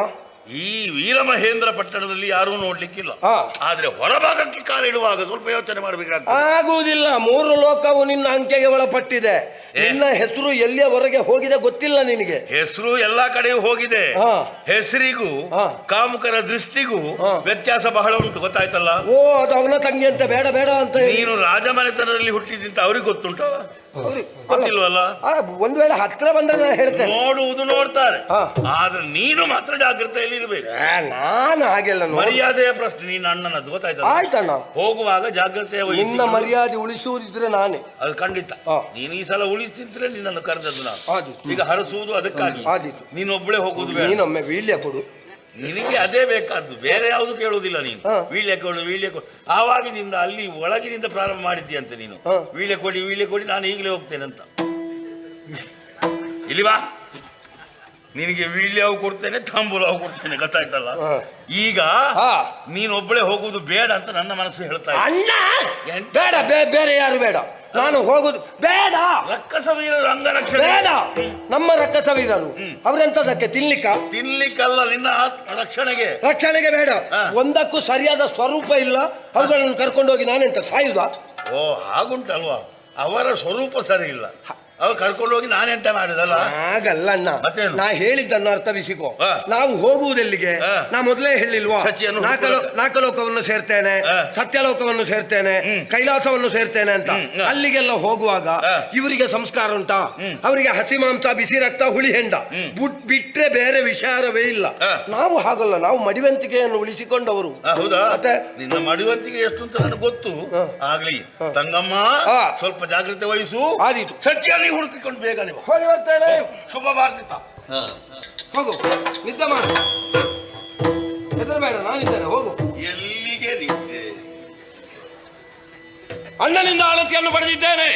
ಈ ವೀರಮಹೇಂದ್ರ ಪಟ್ಟಣದಲ್ಲಿ ಯಾರೂ ನೋಡ್ಲಿಕ್ಕಿಲ್ಲ. ಆದ್ರೆ ಹೊರಭಾಗಕ್ಕೆ ಕಾಲಿಡುವಾಗ ಸ್ವಲ್ಪ ಯೋಚನೆ ಮಾಡಬೇಕಾಗ್ತದೆ. ಆಗುವುದಿಲ್ಲ. 3 ಲೋಕವು ನಿನ್ನ ಅಂಕೆಗೆ ಒಳಪಟ್ಟಿದೆ. ನಿನ್ನ ಹೆಸರು ಎಲ್ಲಿಯವರೆಗೆ ಹೋಗಿದೆ ಗೊತ್ತಿಲ್ಲ ನಿನಗೆ. ಹೆಸರು ಎಲ್ಲಾ ಕಡೆಯೂ ಹೋಗಿದೆ. ಹೆಸರಿಗೂ ಕಾಮುಕರ ದೃಷ್ಟಿಗೂ ವ್ಯತ್ಯಾಸ ಬಹಳ ಉಂಟು, ಗೊತ್ತಾಯ್ತಲ್ಲ? ಓ, ಅದು ಅವನ ತಂಗಿ ಅಂತ ಬೇಡ ಬೇಡ ಅಂತ. ನೀನು ರಾಜಮನೆತನದಲ್ಲಿ ಹುಟ್ಟಿದಂತ ಅವ್ರಿಗೆ ಗೊತ್ತುಂಟು? ಗೊತ್ತಿಲ್ವಲ್ಲ? ಒಂದು ವೇಳೆ ಹತ್ರ ಬಂದ್ರೆ ನಾನು ಹೇಳ್ತೇನೆ. ನೋಡುವುದು ನೋಡ್ತಾರೆ, ಆದ್ರೆ ನೀನು ಮಾತ್ರ ಜಾಗ್ರತೆಯಲ್ಲಿ ಇರಬೇಕು. ನಾನು ಹಾಗೆಲ್ಲ ಮರ್ಯಾದೆಯ ಪ್ರಶ್ನೆ. ನೀನು ಅಣ್ಣನದ್ದು, ಗೊತ್ತಾಯ್ತಲ್ಲ? ಆಯ್ತಣ್ಣ. ಹೋಗುವಾಗ ಜಾಗ್ರತೆ ವಹಿಸಿ. ನಿನ್ನ ಮರ್ಯಾದೆ ಉಳಿಸುವುದಿದ್ರೆ ನಾನೇ. ಅದು ಖಂಡಿತ. ನೀನು ಈ ಸಲ ಉಳಿಸಿದ್ರೆ ನಿನ್ನನ್ನು ಕರೆದದ್ದು ನಾನು. ಈಗ ಹರಸುವುದು ಅದಕ್ಕಾಗಿ. ನೀನೊಬ್ಬಳೇ ಹೋಗುದು ಬೇಡ. ನೀನೊಮ್ಮೆ ವೀಳ್ಯ ಕೊಡು. ನಿನಗೆ ಅದೇ ಬೇಕಾದ್ದು, ಬೇರೆ ಯಾವುದು ಕೇಳುವುದಿಲ್ಲ ನೀನು. ವೀಳ್ಯ ಕೊಡು, ವೀಳ್ಯ ಕೊಡು. ಆವಾಗಿನಿಂದ ಅಲ್ಲಿ ಒಳಗಿನಿಂದ ಪ್ರಾರಂಭ ಮಾಡಿದ್ದೀಯಂತೆ ನೀನು. ವೀಳ್ಯ ಕೊಡಿ, ವೀಳ್ಯ ಕೊಡಿ, ನಾನು ಈಗಲೇ ಹೋಗ್ತೇನೆ ಅಂತ. ಇಲ್ಲಿ ಬಾ, ನಿನಗೆ ವೀಳ್ಯವು ಕೊಡ್ತೇನೆ, ತಾಂಬೂಲವು ಕೊಡ್ತೇನೆ, ಗೊತ್ತಾಯ್ತಲ್ಲ? ಈಗ ನೀನೊಬ್ಬಳೇ ಹೋಗುವುದು ಬೇಡ ಅಂತ ನನ್ನ ಮನಸ್ಸು ಹೇಳ್ತಾ ಇದೆ. ಅಣ್ಣ, ಬೇಡ, ಬೇರೆ ಯಾರು ಬೇಡ. ನಾನು ಹೋಗುದು ಬೇಡ. ರಕ್ಕಸ ವೀರರು ಅಂಗರಕ್ಷಣೆ ಬೇಡ. ನಮ್ಮ ರಕ್ಕಸ ವೀರರು ಅವರೆಂತದಕ್ಕೆ? ತಿನ್ಲಿಕ್ಕಲ್ಲ, ನಿನ್ನ ರಕ್ಷಣೆಗೆ ಬೇಡ. ಒಂದಕ್ಕೂ ಸರಿಯಾದ ಸ್ವರೂಪ ಇಲ್ಲ. ಅವುಗಳನ್ನು ಕರ್ಕೊಂಡೋಗಿ ನಾನೆಂತ ಸಾಯುದ? ಓ, ಹಾಗುಂಟಲ್ವಾ? ಅವರ ಸ್ವರೂಪ ಸರಿ ಇಲ್ಲ, ಅವ ಕರ್ಕೊಂಡೋಗಿ ನಾನೆಂತ ಮಾಡಿದಲ್ಲ? ಹಾಗಲ್ಲ ಅಣ್ಣ, ನಾ ಹೇಳಿದ್ದನ್ನು ಅರ್ಥವಿಸಿಕೋ. ನಾವು ಹೋಗುವುದೆಲ್ಲಿಗೆ? ನಾ ಮೊದಲೇ ಹೇಳಿಲ್ವಾ? ನಾಕಲೋಕವನ್ನು ಸೇರ್ತೇನೆ, ಸತ್ಯಲೋಕವನ್ನು ಸೇರ್ತೇನೆ, ಕೈಲಾಸವನ್ನು ಸೇರ್ತೇನೆ ಅಂತ. ಅಲ್ಲಿಗೆಲ್ಲ ಹೋಗುವಾಗ ಇವರಿಗೆ ಸಂಸ್ಕಾರ ಉಂಟಾ? ಅವರಿಗೆ ಹಸಿ ಮಾಂಸ, ಬಿಸಿ ರಕ್ತ, ಹುಳಿ ಹೆಂಡ ಬಿಟ್ರೆ ಬೇರೆ ವಿಚಾರವೇ ಇಲ್ಲ. ನಾವು ಹಾಗಲ್ಲ, ನಾವು ಮಡಿವಂತಿಕೆಯನ್ನು ಉಳಿಸಿಕೊಂಡವರು. ಹೌದಾ? ಮತ್ತೆ ನಿನ್ನ ಮಡಿವಂತಿಕೆ ಎಷ್ಟು ಅಂತ ನನಗೆ ಗೊತ್ತು. ಆಗ್ಲಿ ತಂಗಮ್ಮ, ಸ್ವಲ್ಪ ಜಾಗ್ರತೆ ವಹಿಸು. ಸತ್ಯ ಹುಡುಕಿಕೊಂಡು ಬೇಗ ನೀವು ಹೋಗಿ ಬರ್ತೇನೆ. ಶುಭ ಭಾರತ. ಹೋಗು, ನಿದ್ದೆ ಮಾಡು, ಹೆದರಬೇಡ, ನಾನಿದ್ದೇನೆ. ಹೋಗು. ಎಲ್ಲಿಗೆ ನಿದ್ದೆ? ಅಣ್ಣನಿಂದ ಆಳತಿಯನ್ನು ಪಡೆದಿದ್ದೇನೆ.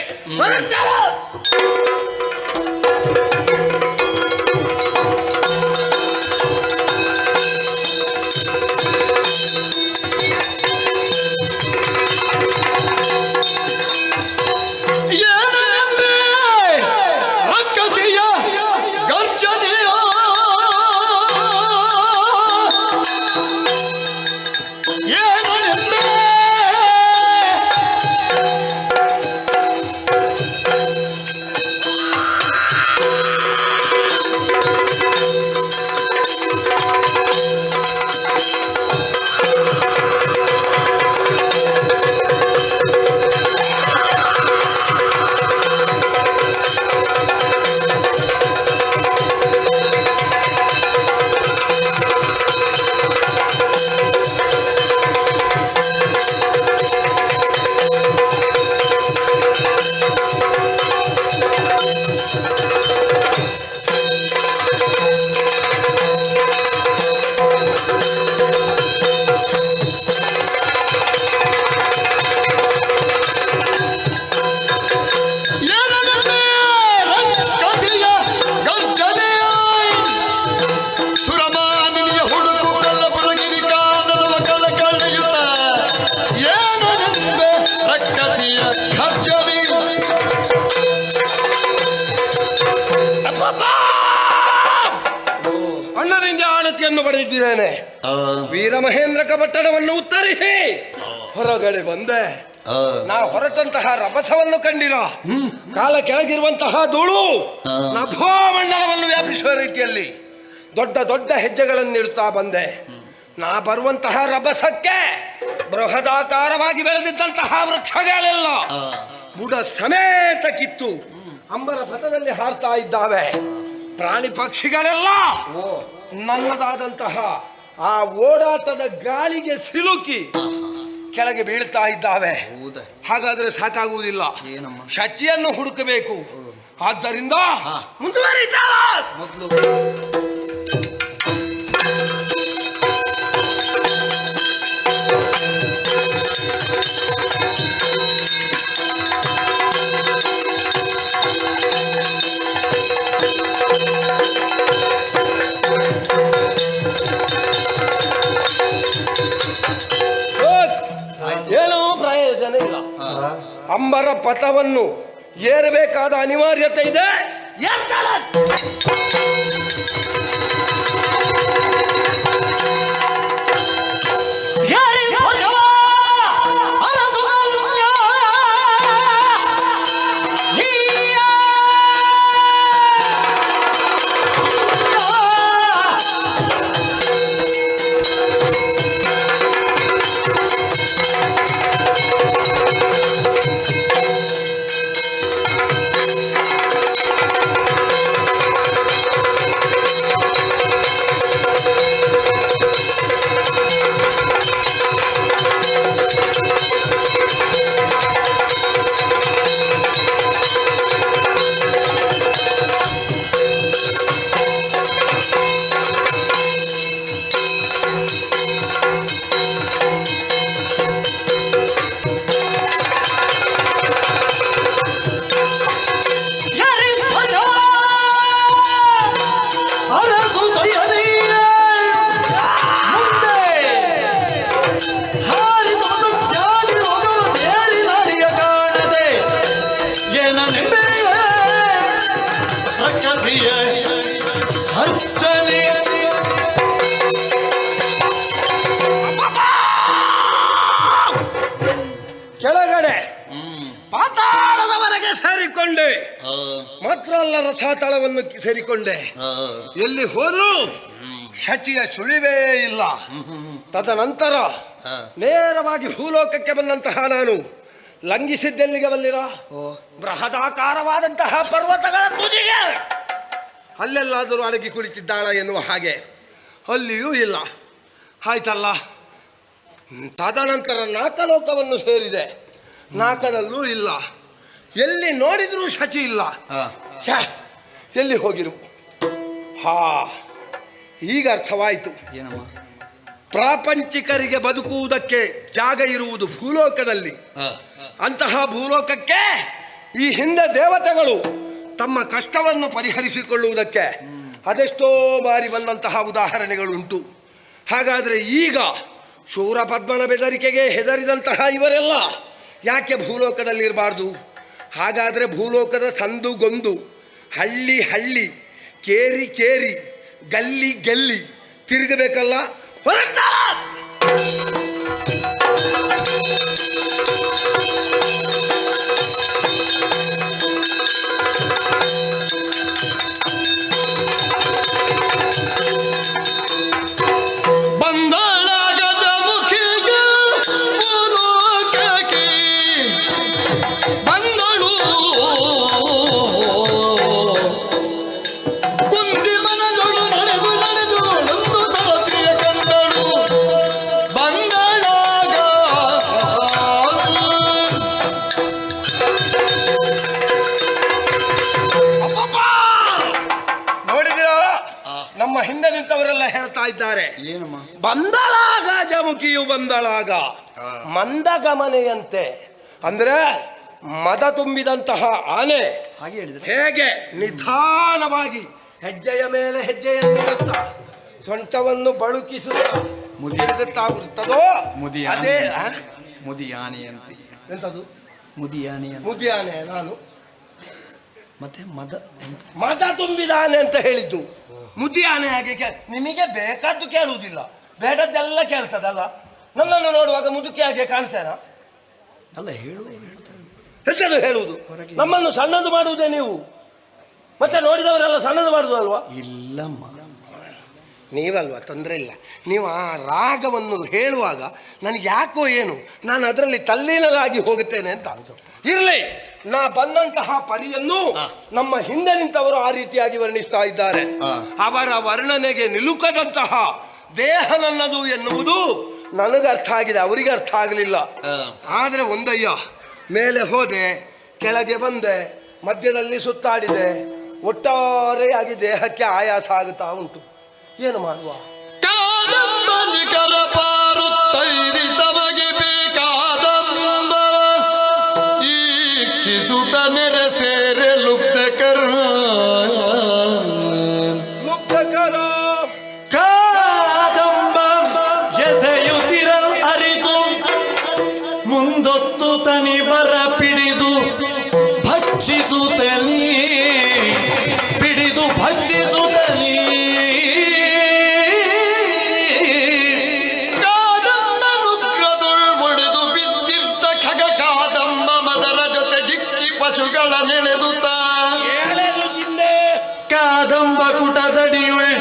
ಅನುಮತಿಯನ್ನು ಪಡೆದಿದ್ದೇನೆ. ವೀರಮಹೇಂದ್ರಕ ಪಟ್ಟಣವನ್ನು ಉತ್ತರಿಸಿ ಹೊರಗಡೆ ಬಂದೆ. ನಾ ಹೊರಟಂತಹ ರಭಸವನ್ನು ಕಂಡಿರ ಕಾಲ ಕೆಳಗಿರುವಂತಹ ಧೂಳು ನಭೋಮಂಡಲವನ್ನು ವ್ಯಾಪಿಸುವ ರೀತಿಯಲ್ಲಿ ದೊಡ್ಡ ದೊಡ್ಡ ಹೆಜ್ಜೆಗಳನ್ನಿಡುತ್ತಾ ಬಂದೆ. ನಾ ಬರುವಂತಹ ರಭಸಕ್ಕೆ ಬೃಹದಾಕಾರವಾಗಿ ಬೆಳೆದಿದ್ದಂತಹ ವೃಕ್ಷಗಳೆಲ್ಲ ಬುಡ ಸಮೇತ ಕಿತ್ತು ಅಂಬರ ಪಥದಲ್ಲಿ ಹಾರ್ತಾ ಇದ್ದಾವೆ. ಪ್ರಾಣಿ ಪಕ್ಷಿಗಳೆಲ್ಲ ನನ್ನದಾದಂತಹ ಆ ಓಡಾಟದ ಗಾಳಿಗೆ ಸಿಲುಕಿ ಕೆಳಗೆ ಬೀಳ್ತಾ ಇದ್ದಾವೆ. ಹಾಗಾದ್ರೆ ಸಾಕಾಗುವುದಿಲ್ಲ, ಶಚಿಯನ್ನು ಹುಡುಕಬೇಕು. ಆದ್ದರಿಂದ ಮುಂದುವರಿತಾಳ. ಏನೋ ಪ್ರಯೋಜನ ಇಲ್ಲ. ಅಂಬರ ಪಥವನ್ನು ಏರಬೇಕಾದ ಅನಿವಾರ್ಯತೆ ಇದೆ. ಕೆಳಗಡೆ ಪಾತಾಳದವರೆಗೆ ಸೇರಿಕೊಂಡೆ. ಮಾತ್ರ ಅಲ್ಲ, ರಥಾತಳವನ್ನು ಸೇರಿಕೊಂಡೆ. ಎಲ್ಲಿ ಹೋದ್ರು ಶಚಿಯ ಸುಳಿವೇ ಇಲ್ಲ. ತದನಂತರ ನೇರವಾಗಿ ಭೂಲೋಕಕ್ಕೆ ಬಂದಂತಹ ನಾನು ಲಂಘಿಸಿದ್ದೆಲ್ಲಿಗೆ ಬಲ್ಲಿರ? ಬೃಹದಾಕಾರವಾದಂತಹ ಪರ್ವತಗಳ ತುದಿಗೆ. ಅಲ್ಲೆಲ್ಲಾದರೂ ಅಡಗಿ ಕುಳಿತಿದ್ದಾಳ ಎನ್ನುವ ಹಾಗೆ ಅಲ್ಲಿಯೂ ಇಲ್ಲ. ಆಯ್ತಲ್ಲ. ತದನಂತರ ನಾಕಲೋಕವನ್ನು ಸೇರಿದೆ. ನಾಕದಲ್ಲೂ ಇಲ್ಲ. ಎಲ್ಲಿ ನೋಡಿದ್ರೂ ಶಚಿ ಇಲ್ಲ. ಎಲ್ಲಿ ಹೋಗಿರು? ಈಗ ಅರ್ಥವಾಯಿತು. ಪ್ರಾಪಂಚಿಕರಿಗೆ ಬದುಕುವುದಕ್ಕೆ ಜಾಗ ಇರುವುದು ಭೂಲೋಕದಲ್ಲಿ. ಅಂತಹ ಭೂಲೋಕಕ್ಕೆ ಈ ಹಿಂದೆ ದೇವತೆಗಳು ತಮ್ಮ ಕಷ್ಟವನ್ನು ಪರಿಹರಿಸಿಕೊಳ್ಳುವುದಕ್ಕೆ ಅದೆಷ್ಟೋ ಬಾರಿ ಬಂದಂತಹ ಉದಾಹರಣೆಗಳುಂಟು. ಹಾಗಾದರೆ ಈಗ ಶೂರಪದ್ಮನ ಬೆದರಿಕೆಗೆ ಹೆದರಿದಂತಹ ಇವರೆಲ್ಲ ಯಾಕೆ ಭೂಲೋಕದಲ್ಲಿರಬಾರ್ದು? ಹಾಗಾದರೆ ಭೂಲೋಕದ ಸಂದುಗೊಂದು, ಹಳ್ಳಿ ಹಳ್ಳಿ, ಕೇರಿ ಕೇರಿ, ಗಲ್ಲಿ ಗಲ್ಲಿ ತಿರುಗಬೇಕಲ್ಲ. ಹೊರಟ ಹಿಂದೆ ನಿಂತವರೆಲ್ಲ ಹೇಳ್ತಾ ಇದ್ದಾರೆ, ಬಂದಳಾಗ ಜಮುಕಿಯು ಬಂದಳಾಗ ಮಂದಗಮನೆಯಂತೆ. ಅಂದ್ರೆ ಮದ ತುಂಬಿದಂತಹ ಆನೆ ಹೇಗೆ ನಿಧಾನವಾಗಿ ಹೆಜ್ಜೆಯ ಮೇಲೆ ಹೆಜ್ಜೆಯನ್ನಿಡುತ್ತಾ ಸೊಂಟವನ್ನು ಬಳುಕಿಸುತ್ತಾ ಮುಗಿರುತ್ತಾ ಬರುತ್ತದೋ ಅದೇ ಮುದಿಯಾನೆಯಂತೆ. ಎಂತದು ಮುದಿಯಾನೆ? ಮುದಿಯಾನೆ. ನಾನು ಮತ್ತೆ ಮದ ತುಂಬಿದಾನೆ ಅಂತ ಹೇಳಿದ್ದು. ಮುದಿ ಆನೆ ಹಾಗೆ ನಿಮಗೆ ಬೇಕಾದ್ದು ಕೇಳುವುದಿಲ್ಲ, ಬೇಡದ್ದೆಲ್ಲ ಕೇಳ್ತದಲ್ಲ. ನನ್ನನ್ನು ನೋಡುವಾಗ ಮುದುಕಿ ಹಾಗೆ ಕಾಣ್ತೇನಾ? ಅಲ್ಲ ಹೆಚ್ಚದು ಹೇಳುವುದು. ನಮ್ಮನ್ನು ಸಣ್ಣದು ಮಾಡುವುದೇ ನೀವು, ಮತ್ತೆ ನೋಡಿದವರೆಲ್ಲ ಸಣ್ಣದು ಮಾಡುದು ಅಲ್ವಾ? ಇಲ್ಲಮ್ಮ, ನೀವಲ್ವಾ, ತೊಂದರೆ ಇಲ್ಲ. ನೀವು ಆ ರಾಗವನ್ನು ಹೇಳುವಾಗ ನನಗೆ ಯಾಕೋ ಏನು ನಾನು ಅದರಲ್ಲಿ ತಲ್ಲೀನಲಾಗಿ ಹೋಗುತ್ತೇನೆ ಅಂತ ಇರಲಿ. ನಾ ಬಂದಂತಹ ಪರಿಯನ್ನು ನಮ್ಮ ಹಿಂದೆ ನಿಂತವರು ಆ ರೀತಿಯಾಗಿ ವರ್ಣಿಸ್ತಾ ಇದ್ದಾರೆ. ಅವರ ವರ್ಣನೆಗೆ ನಿಲುಕದಂತಹ ದೇಹ ನನ್ನದು ಎನ್ನುವುದು ನನಗೆ ಅರ್ಥ ಆಗಿದೆ, ಅವರಿಗೆ ಅರ್ಥ ಆಗಲಿಲ್ಲ. ಆದರೆ ಒಂದಯ್ಯ, ಮೇಲೆ ಹೋದೆ, ಕೆಳಗೆ ಬಂದೆ, ಮಧ್ಯದಲ್ಲಿ ಸುತ್ತಾಡಿದೆ, ಒಟ್ಟಾರೆಯಾಗಿ ದೇಹಕ್ಕೆ ಆಯಾಸ ಆಗುತ್ತಾ ಉಂಟು. ಏನು ಮಾಡುವ? ತಮಗೆ ಬೇಕಾದಂಬ ಈಕ್ಷಿಸುತ್ತ ನೆರೆಸೇರೆ ಲುಪ್ತಕರ ಕಾದಂಬ ಎಸೆಯುತ್ತಿರಲ್ ಅರಿತು ಮುಂದೊತ್ತು ತನಿ ಬರ ಪಿಡಿದು ಭಕ್ಷಿಸುತ್ತಲೀ ಭಕ್ಷಿಸುತ್ತಲೀ ಪಶುಗಳ ನೆಳೆದುತ್ತ ಕಾದಂಬ ಕುಟದಡಿಯುಳ್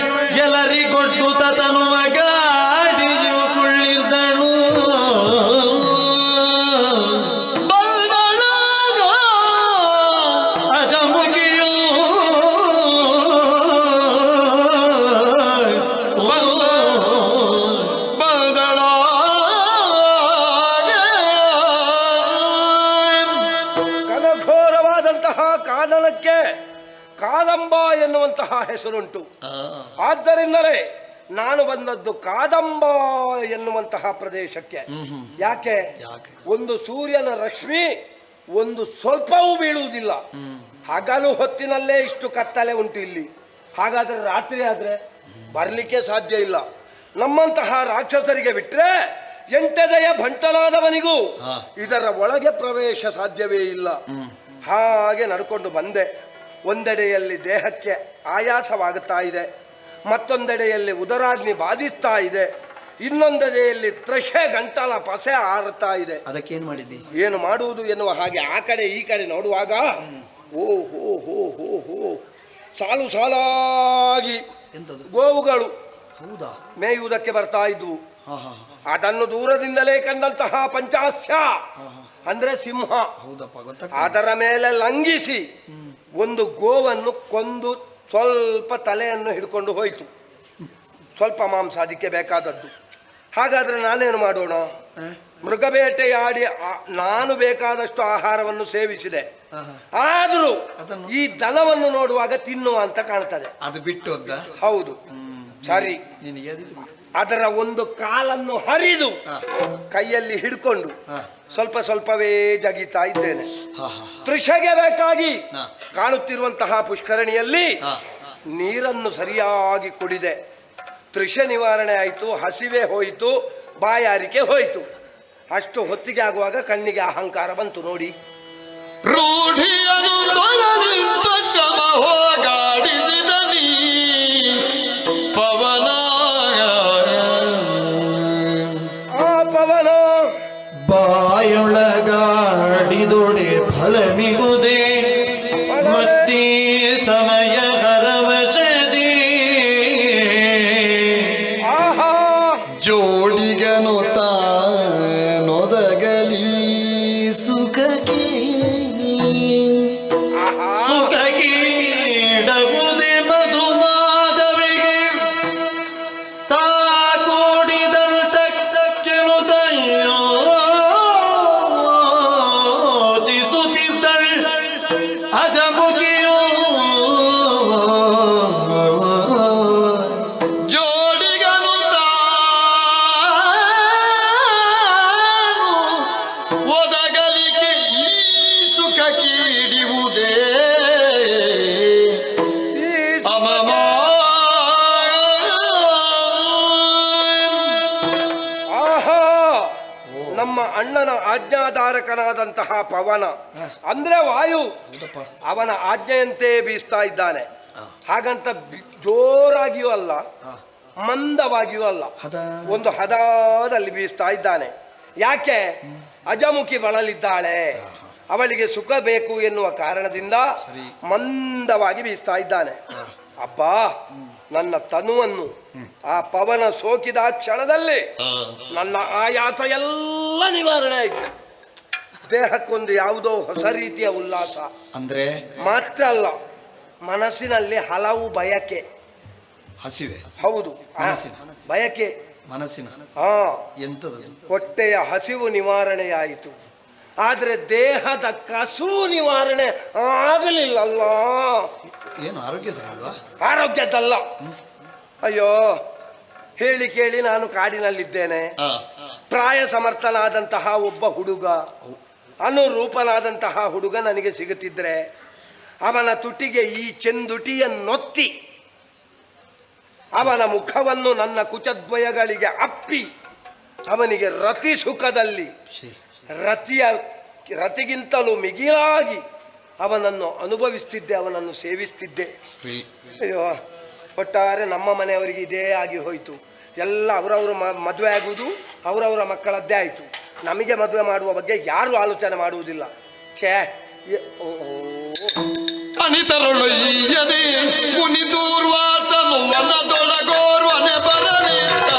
ಎಲ್ಲರಿಗೊಡ್ಡುತ್ತ ತನುವ ಗಾಡಿಯು ಕುಳ್ಳಿದ್ದಳು. ಅಜಮುಗಿಯು ಕಾನನಕ್ಕೆ ಕಾದಂಬ ಎನ್ನುವಂತಹ ಹೆಸರುಂಟು. ಆದ್ದರಿಂದಲೇ ನಾನು ಬಂದದ್ದು ಕಾದಂಬ ಎನ್ನುವಂತಹ ಪ್ರದೇಶಕ್ಕೆ. ಯಾಕೆ? ಒಂದು ಸೂರ್ಯನ ರಶ್ಮಿ ಒಂದು ಸ್ವಲ್ಪವೂ ಬೀಳುವುದಿಲ್ಲ. ಹಗಲು ಹೊತ್ತಿನಲ್ಲೇ ಇಷ್ಟು ಕತ್ತಲೆ ಉಂಟು ಇಲ್ಲಿ. ಹಾಗಾದ್ರೆ ರಾತ್ರಿ ಆದ್ರೆ ಬರ್ಲಿಕ್ಕೆ ಸಾಧ್ಯ ಇಲ್ಲ. ನಮ್ಮಂತಹ ರಾಕ್ಷಸರಿಗೆ ಬಿಟ್ರೆ ಎಂಟದೆಯ ಭಂಟನಾದವನಿಗೂ ಇದರ ಒಳಗೆ ಪ್ರವೇಶ ಸಾಧ್ಯವೇ ಇಲ್ಲ. ಹಾಗೆ ನಡ್ಕೊಂಡು ಬಂದೆ. ಒಂದೆಡೆಯಲ್ಲಿ ದೇಹಕ್ಕೆ ಆಯಾಸವಾಗುತ್ತಾ ಇದೆ, ಮತ್ತೊಂದೆಡೆಯಲ್ಲಿ ಉದರಾಗ್ನಿ ಬಾಧಿಸ್ತಾ ಇದೆ, ಇನ್ನೊಂದೆಡೆಯಲ್ಲಿ ತ್ರಷೆ ಗಂಟಲ ಪಸೆ ಆರುತ್ತಾ ಇದೆ. ಅದಕ್ಕೇನು ಮಾಡಿದ್ದಿ? ಏನು ಮಾಡುವುದು ಎನ್ನುವ ಹಾಗೆ ಆ ಕಡೆ ಈ ಕಡೆ ನೋಡುವಾಗ ಓ ಹೋ ಹೋ ಹೋ ಹೋ ಸಾಲು ಸಾಲಾಗಿ ಗೋವುಗಳು ಹೌದಾ ಮೇಯುವುದಕ್ಕೆ ಬರ್ತಾ ಇದ್ವು. ಅದನ್ನು ದೂರದಿಂದಲೇ ಕಂಡಂತಹ ಪಂಚಾಸ್ಯ ಅಂದ್ರೆ ಸಿಂಹ ಅದರ ಮೇಲೆ ಲಂಘಿಸಿ ಒಂದು ಗೋವನ್ನು ಕೊಂದು ಸ್ವಲ್ಪ ತಲೆಯನ್ನು ಹಿಡ್ಕೊಂಡು ಹೋಯಿತು. ಸ್ವಲ್ಪ ಮಾಂಸ ಅದಕ್ಕೆ ಬೇಕಾದದ್ದು. ಹಾಗಾದ್ರೆ ನಾನೇನು ಮಾಡೋಣ? ಮೃಗಬೇಟೆಯಾಡಿ ನಾನು ಬೇಕಾದಷ್ಟು ಆಹಾರವನ್ನು ಸೇವಿಸಿದೆ. ಆದರೂ ಈ ದನವನ್ನು ನೋಡುವಾಗ ತಿನ್ನುವ ಅಂತ ಕಾಣ್ತದೆ. ಅದು ಬಿಟ್ಟು ಹೌದು, ಸರಿ. ಅದರ ಒಂದು ಕಾಲನ್ನು ಹರಿದು ಕೈಯಲ್ಲಿ ಹಿಡ್ಕೊಂಡು ಸ್ವಲ್ಪ ಸ್ವಲ್ಪವೇ ಜಗಿತಾ ಇದ್ದೇನೆ. ತೃಷೆಗೆ ಬೇಕಾಗಿ ಕಾಣುತ್ತಿರುವಂತಹ ಪುಷ್ಕರಣಿಯಲ್ಲಿ ನೀರನ್ನು ಸರಿಯಾಗಿ ಕುಡಿದೆ. ತೃಷೆ ನಿವಾರಣೆ ಆಯಿತು, ಹಸಿವೆ ಹೋಯಿತು, ಬಾಯಾರಿಕೆ ಹೋಯಿತು. ಅಷ್ಟು ಹೊತ್ತಿಗೆ ಆಗುವಾಗ ಕಣ್ಣಿಗೆ ಅಹಂಕಾರ ಬಂತು. ನೋಡಿ, ರೂಢಿಯನು ತೊಲನಿಂದ ಶ್ರಮ ಹೋಗಾಡಿಸಿದ ನೀ ಪವನ ಪವನ ಬಾಯೊಳಗಾಡಿದೊಡೆ ಫಲ ಮಿಗುದೆ ಮತ್ತೀ ಸಮಯ ಹರವಚದಿ ಜೋಡಿಗನು ತಾನೊದಗಲಿ ಸುಖಕ್ಕೆ ಸುಖಗೀಡಗುದೆ ಮಧುಮಾಧವಿಗೆ ತಾ ಕೂಡಿದಂತಕ್ಕೆನು ಯೋಚಿಸುತ್ತಿದ್ದಳ್ ಅಜಮುಖಿಯೋ ಜೋಡಿಗನು ನಮ್ಮ ಅಣ್ಣನ ಆಜ್ಞಾಧಾರಕನಾದಂತಹ ಪವನ ಅಂದ್ರೆ ವಾಯು ಅವನ ಆಜ್ಞೆಯಂತೆ ಬೀಸ್ತಾ ಇದ್ದಾನೆ. ಹಾಗಂತ ಜೋರಾಗಿಯೂ ಅಲ್ಲ, ಮಂದವಾಗಿಯೂ ಅಲ್ಲ, ಒಂದು ಹದದಲ್ಲಿ ಬೀಸ್ತಾ ಇದ್ದಾನೆ. ಯಾಕೆ? ಅಜಮುಖಿ ಬಳಲಿದ್ದಾಳೆ, ಅವಳಿಗೆ ಸುಖ ಬೇಕು ಎನ್ನುವ ಕಾರಣದಿಂದ ಮಂದವಾಗಿ ಬೀಸ್ತಾ ಇದ್ದಾನೆ. ಅಬ್ಬಾ, ನನ್ನ ತನುವನ್ನು ಆ ಪವನ ಸೋಕಿದ ಕ್ಷಣದಲ್ಲಿ ನನ್ನ ಆಯಾಸ ಎಲ್ಲ ನಿವಾರಣೆ ಆಯಿತು. ದೇಹಕ್ಕೊಂದು ಯಾವುದೋ ಹೊಸ ರೀತಿಯ ಉಲ್ಲಾಸ. ಅಂದ್ರೆ ಮಾತ್ರ ಅಲ್ಲ, ಮನಸ್ಸಿನಲ್ಲಿ ಹಲವು ಬಯಕೆ. ಹಸಿವೆ? ಹೌದು, ಬಯಕೆ ಮನಸ್ಸಿನ. ಎಂತದು? ಹೊಟ್ಟೆಯ ಹಸಿವು ನಿವಾರಣೆಯಾಯಿತು, ಆದ್ರೆ ದೇಹದ ಕಸು ನಿವಾರಣೆ ಆಗಲಿಲ್ಲಲ್ಲ. ಏನು ಆರೋಗ್ಯ ಸರಿ ಅಲ್ವಾ? ಆರೋಗ್ಯದಲ್ಲ. ಅಯ್ಯೋ, ಹೇಳಿ ಕೇಳಿ ನಾನು ಕಾಡಿನಲ್ಲಿದ್ದೇನೆ. ಪ್ರಾಯ ಸಮರ್ಥನಾದಂತಹ ಒಬ್ಬ ಹುಡುಗ, ಅನುರೂಪನಾದಂತಹ ಹುಡುಗ ನನಗೆ ಸಿಗುತ್ತಿದ್ರೆ ಅವನ ತುಟಿಗೆ ಈ ಚೆಂದುಟಿಯನ್ನೊತ್ತಿ ಅವನ ಮುಖವನ್ನು ನನ್ನ ಕುಚದ್ವಯಗಳಿಗೆ ಅಪ್ಪಿ ಅವನಿಗೆ ರತಿ ಸುಖದಲ್ಲಿ ರತಿಗಿಂತಲೂ ಮಿಗಿಲಾಗಿ ಅವನನ್ನು ಅನುಭವಿಸ್ತಿದ್ದೆ, ಅವನನ್ನು ಸೇವಿಸ್ತಿದ್ದೆ. ಅಯ್ಯೋ, ಒಟ್ಟಾರೆ ನಮ್ಮ ಮನೆಯವರಿಗೆ ಇದೇ ಆಗಿ ಹೋಯಿತು. ಎಲ್ಲ ಅವರವರು ಮದುವೆ ಆಗುವುದು, ಅವರವರ ಮಕ್ಕಳದ್ದೇ ಆಯಿತು. ನಮಗೆ ಮದುವೆ ಮಾಡುವ ಬಗ್ಗೆ ಯಾರು ಆಲೋಚನೆ ಮಾಡುವುದಿಲ್ಲ. ಛೇ, ಅನಿತರೊಳಯ್ಯನೆ ಮುನಿದೂರ್ವಾಸನು ವನದೊಳಗೋರ್ವನೆ ಬರಲಿದ್ದ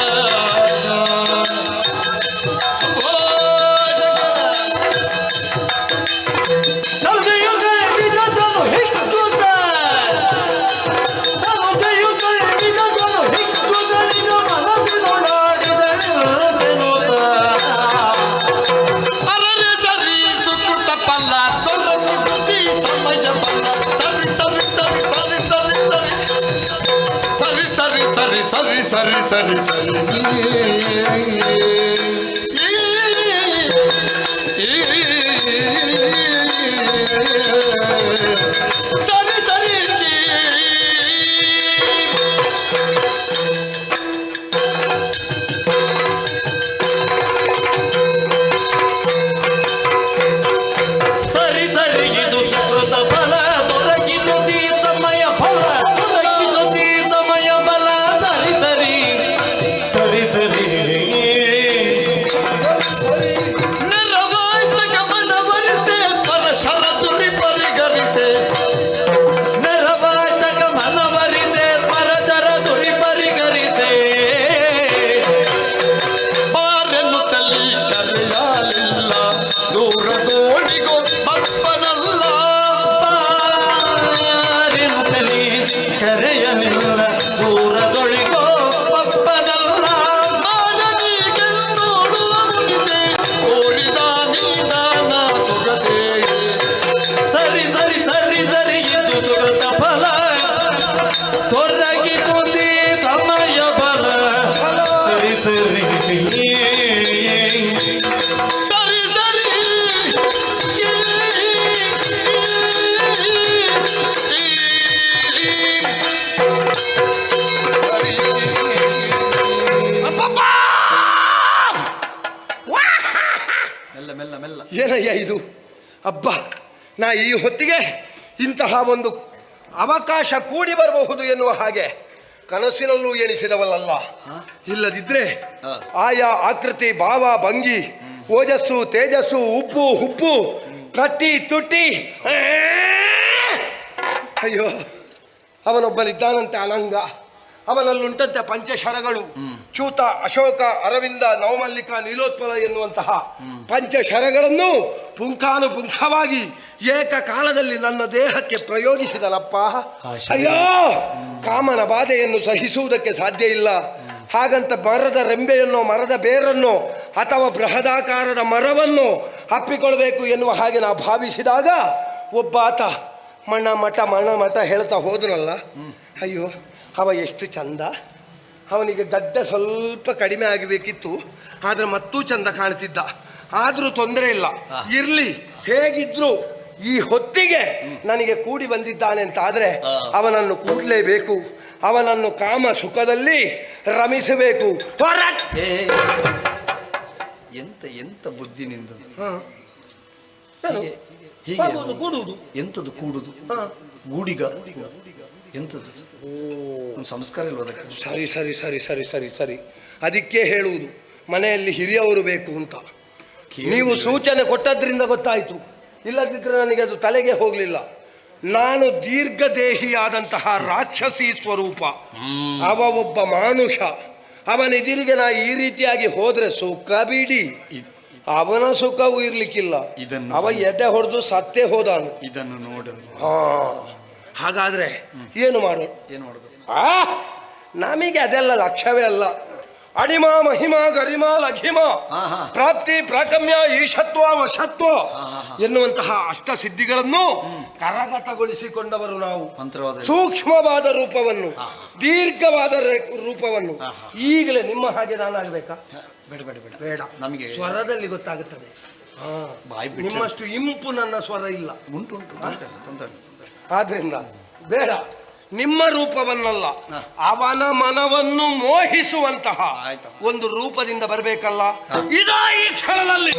ಸರಿ ಸರಿ ಸರಿ ಸರಿ ಸರಿ ಸರಿ ಸರಿ ಸರಿ ಇದು ಸುಕೃತ ಫಲ ದೊರಕಿತು ಸಮಯ ಫಲ ದೊರಕಿತು ಸಮಯ ಬಲ ಸರಿ ಸರಿ ನೆರವಾಯ್ತ ಗಮನವರಿಸೆ ಸ್ಪರ್ಶನ ತುರಿ ಪರಿಗರಿಸೆ ನೆರವಾಯ್ತ ಗಮನವರಿಸೆ ಪರದರ ತುರಿ ಪರಿಗರಿಸೆ ಬಾರೆನ್ನುತ್ತಲ್ಲಿ ಕರೆಯಲಿಲ್ಲ ದೂರದೋಳಿಗೋ ಬಪ್ಪನಲ್ಲ ಬಾರೆನ್ನುತ್ತಲಿ ಕರೆಯಲಿಲ್ಲ ದೂರದೊಳಿಗೋ ಬಪ್ಪನಲ್ಲ ನೋಡುವ ಮುನಿಸೆ ಕೋರಿದ ನಿಧಾನ ಸುಗತೆ ಸರಿ ಸರಿ ಸರಿ ಸರಿ ಇದು ಸುಗತ ಫಲ ತೊರಗಿತು ಸಮಯ ಬಲ ಸರಿ ಸರಿ ಸರಿ ಸರಿ ಮೆಲ್ಲ ಮೆಲ್ಲ ಮೆಲ್ಲ. ಏನಯ್ಯ ಇದು? ಅಬ್ಬ, ನಾ ಈ ಹೊತ್ತಿಗೆ ಇಂತಹ ಒಂದು ಅವಕಾಶ ಕೂಡಿ ಬರಬಹುದು ಎನ್ನುವ ಹಾಗೆ ಕನಸಿನಲ್ಲೂ ಎಣಿಸಿದವಲ್ಲ. ಇಲ್ಲದಿದ್ರೆ ಆಯಾ ಆಕೃತಿ, ಭಾವ, ಭಂಗಿ, ಓಜಸ್ಸು, ತೇಜಸ್ಸು, ಉಪ್ಪು ಹುಪ್ಪು, ಕಟ್ಟಿ ತುಟ್ಟಿ, ಅಯ್ಯೋ, ಅವನೊಬ್ಬನಿದ್ದಾನಂತೆ ಅನಂಗ. ಅವನಲ್ಲುಂಟಂತೆ ಪಂಚಶರಗಳು. ಚೂತ, ಅಶೋಕ, ಅರವಿಂದ, ನವಮಲ್ಲಿಕ, ನೀಲೋತ್ಪಲ ಎನ್ನುವಂತಹ ಪಂಚಶರಗಳನ್ನು ಪುಂಖಾನುಪುಂಖವಾಗಿ ಏಕಕಾಲದಲ್ಲಿ ನನ್ನ ದೇಹಕ್ಕೆ ಪ್ರಯೋಗಿಸಿದನಪ್ಪ. ಅಯ್ಯೋ, ಕಾಮನ ಬಾಧೆಯನ್ನು ಸಹಿಸುವುದಕ್ಕೆ ಸಾಧ್ಯ ಇಲ್ಲ. ಹಾಗಂತ ಮರದ ರೆಂಬೆಯನ್ನೋ, ಮರದ ಬೇರನ್ನೋ ಅಥವಾ ಬೃಹದಾಕಾರದ ಮರವನ್ನು ಅಪ್ಪಿಕೊಳ್ಬೇಕು ಎನ್ನುವ ಹಾಗೆ ನಾ ಭಾವಿಸಿದಾಗ ಒಬ್ಬಾತ ಮಣ್ಣ ಮಠ ಹೇಳ್ತಾ ಹೋದನಲ್ಲ. ಅಯ್ಯೋ, ಅವ ಎಷ್ಟು ಚಂದ. ಅವನಿಗೆ ಗಡ್ಡ ಸ್ವಲ್ಪ ಕಡಿಮೆ ಆಗಬೇಕಿತ್ತು, ಆದರೆ ಮತ್ತೂ ಚಂದ ಕಾಣ್ತಿದ್ದ. ಆದರೂ ತೊಂದರೆ ಇಲ್ಲ, ಇರಲಿ. ಹೇಗಿದ್ರು ಈ ಹೊತ್ತಿಗೆ ನನಗೆ ಕೂಡಿ ಬಂದಿದ್ದಾನೆ ಅಂತ ಆದರೆ ಅವನನ್ನು ಕೂಡಲೇಬೇಕು. ಅವನನ್ನು ಕಾಮ ಸುಖದಲ್ಲಿ ರಮಿಸಬೇಕು. ಎಂತ ಎಂತ ಬುದ್ಧಿ ನಿಂದು ಹಾ. ಹೀಗೆ ಹೀಗೆ ಹೋಗುದು, ಕೂಡುವುದು. ಎಂತದು ಕೂಡುದು ಹಾ. ಗೂಡಿಗ ಎಂತದು ಒಂದು ಸಂಸ್ಕಾರ ಇಲ್ವ ಅದಕ್ಕೆ? ಸರಿ ಸರಿ ಸರಿ ಸರಿ ಸರಿ ಸರಿ ಅದಕ್ಕೆ ಹೇಳುವುದು ಮನೆಯಲ್ಲಿ ಹಿರಿಯವರು ಬೇಕು ಅಂತ. ನೀವು ಸೂಚನೆ ಕೊಟ್ಟದ್ರಿಂದ ಗೊತ್ತಾಯ್ತು, ಇಲ್ಲದಿದ್ದರೆ ನನಗೆ ಅದು ತಲೆಗೆ ಹೋಗಲಿಲ್ಲ. ನಾನು ದೀರ್ಘದೇಹಿಯಾದಂತಹ ರಾಕ್ಷಸಿ ಸ್ವರೂಪ, ಅವ ಒಬ್ಬ ಮಾನುಷ. ಅವನೆದಿರಿಗೆ ನಾ ಈ ರೀತಿಯಾಗಿ ಹೋದ್ರೆ ಸುಖ ಬಿಡಿ, ಅವನ ಸುಖವೂ ಇರ್ಲಿಕ್ಕಿಲ್ಲ. ಇದನ್ನು ಅವ ಎದೆ ಹೊಡೆದು ಸತ್ತೇ ಹೋದಾನು. ಇದನ್ನು ನೋಡಲು ಹಾ, ಹಾಗಾದ್ರೆ ಏನು ಮಾಡೋದು? ಏನು ಮಾಡಬೇಕು? ನಮಗೆ ಅದೆಲ್ಲ ಲಕ್ಷ್ಯವೇ ಅಲ್ಲ. ಅಡಿಮ ಮಹಿಮ ಗರಿಮ ಲಘಿಮ ಪ್ರಾಪ್ತಿ ಪ್ರಾಕಮ್ಯ ಈಶತ್ವ ವಶತ್ವ ಎನ್ನುವಂತಹ ಅಷ್ಟಸಿದ್ಧಿಗಳನ್ನು ಕರಗತಗೊಳಿಸಿಕೊಂಡವರು ನಾವು. ಸೂಕ್ಷ್ಮವಾದ ರೂಪವನ್ನು, ದೀರ್ಘವಾದ ರೂಪವನ್ನು ಈಗಲೇ ನಿಮ್ಮ ಹಾಗೆ ನಾನಾಗಬೇಕಾ? ಬೇಡ ಬೇಡ ಬೇಡ ಬೇಡ, ನಮಗೆ ಸ್ವರದಲ್ಲಿ ಗೊತ್ತಾಗುತ್ತದೆ. ನಿಮ್ಮಷ್ಟು ಇಂಪು ನನ್ನ ಸ್ವರ ಇಲ್ಲ. ಉಂಟು ಉಂಟು. ಆದ್ರಿಂದ ಬೇಡ, ನಿಮ್ಮ ರೂಪವನ್ನಲ್ಲ, ಅವನ ಮನವನ್ನು ಮೋಹಿಸುವಂತಹ ಒಂದು ರೂಪದಿಂದ ಬರಬೇಕಲ್ಲ. ಇದಾ ಈ ಕ್ಷಣದಲ್ಲಿ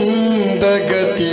ಮಂದಗತಿ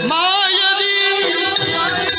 ಮಾಯದಿ ಮಾಯದಿ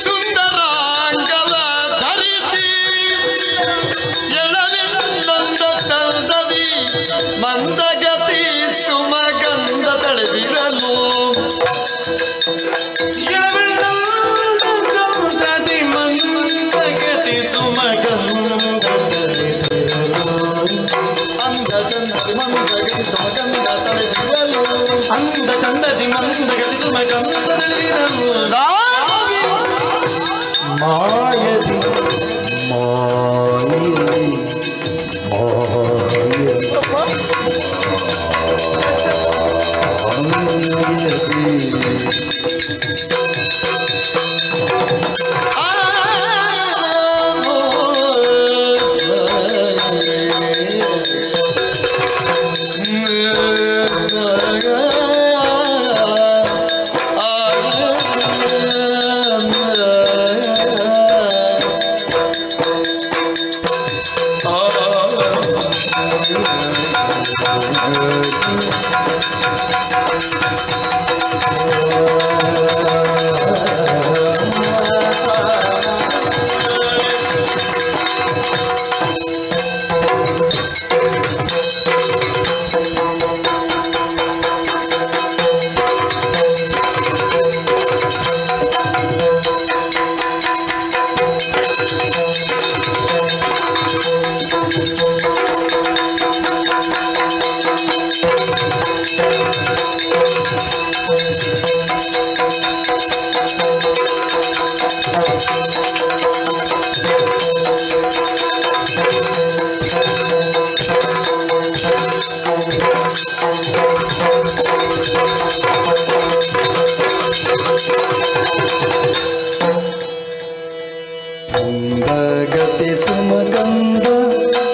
ಗತಿ ಸುಮಗಂಧ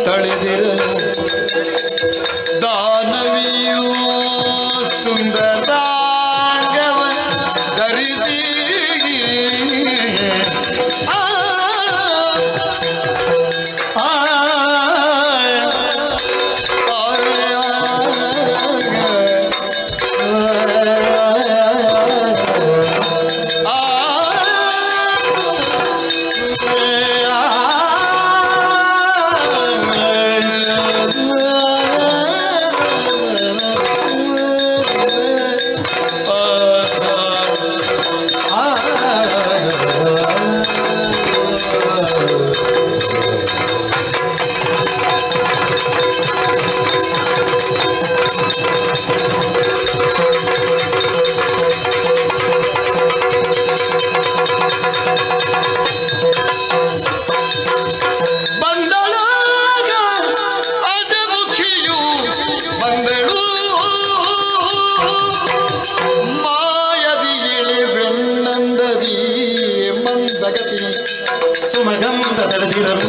ತಳೆದಿರಲು ದಾನವಿಯೂ ಸುಂದರಾಂಗವ ಧರಿಸಿ ಸುಮಗಂಧ ತಡೆದಿರಲು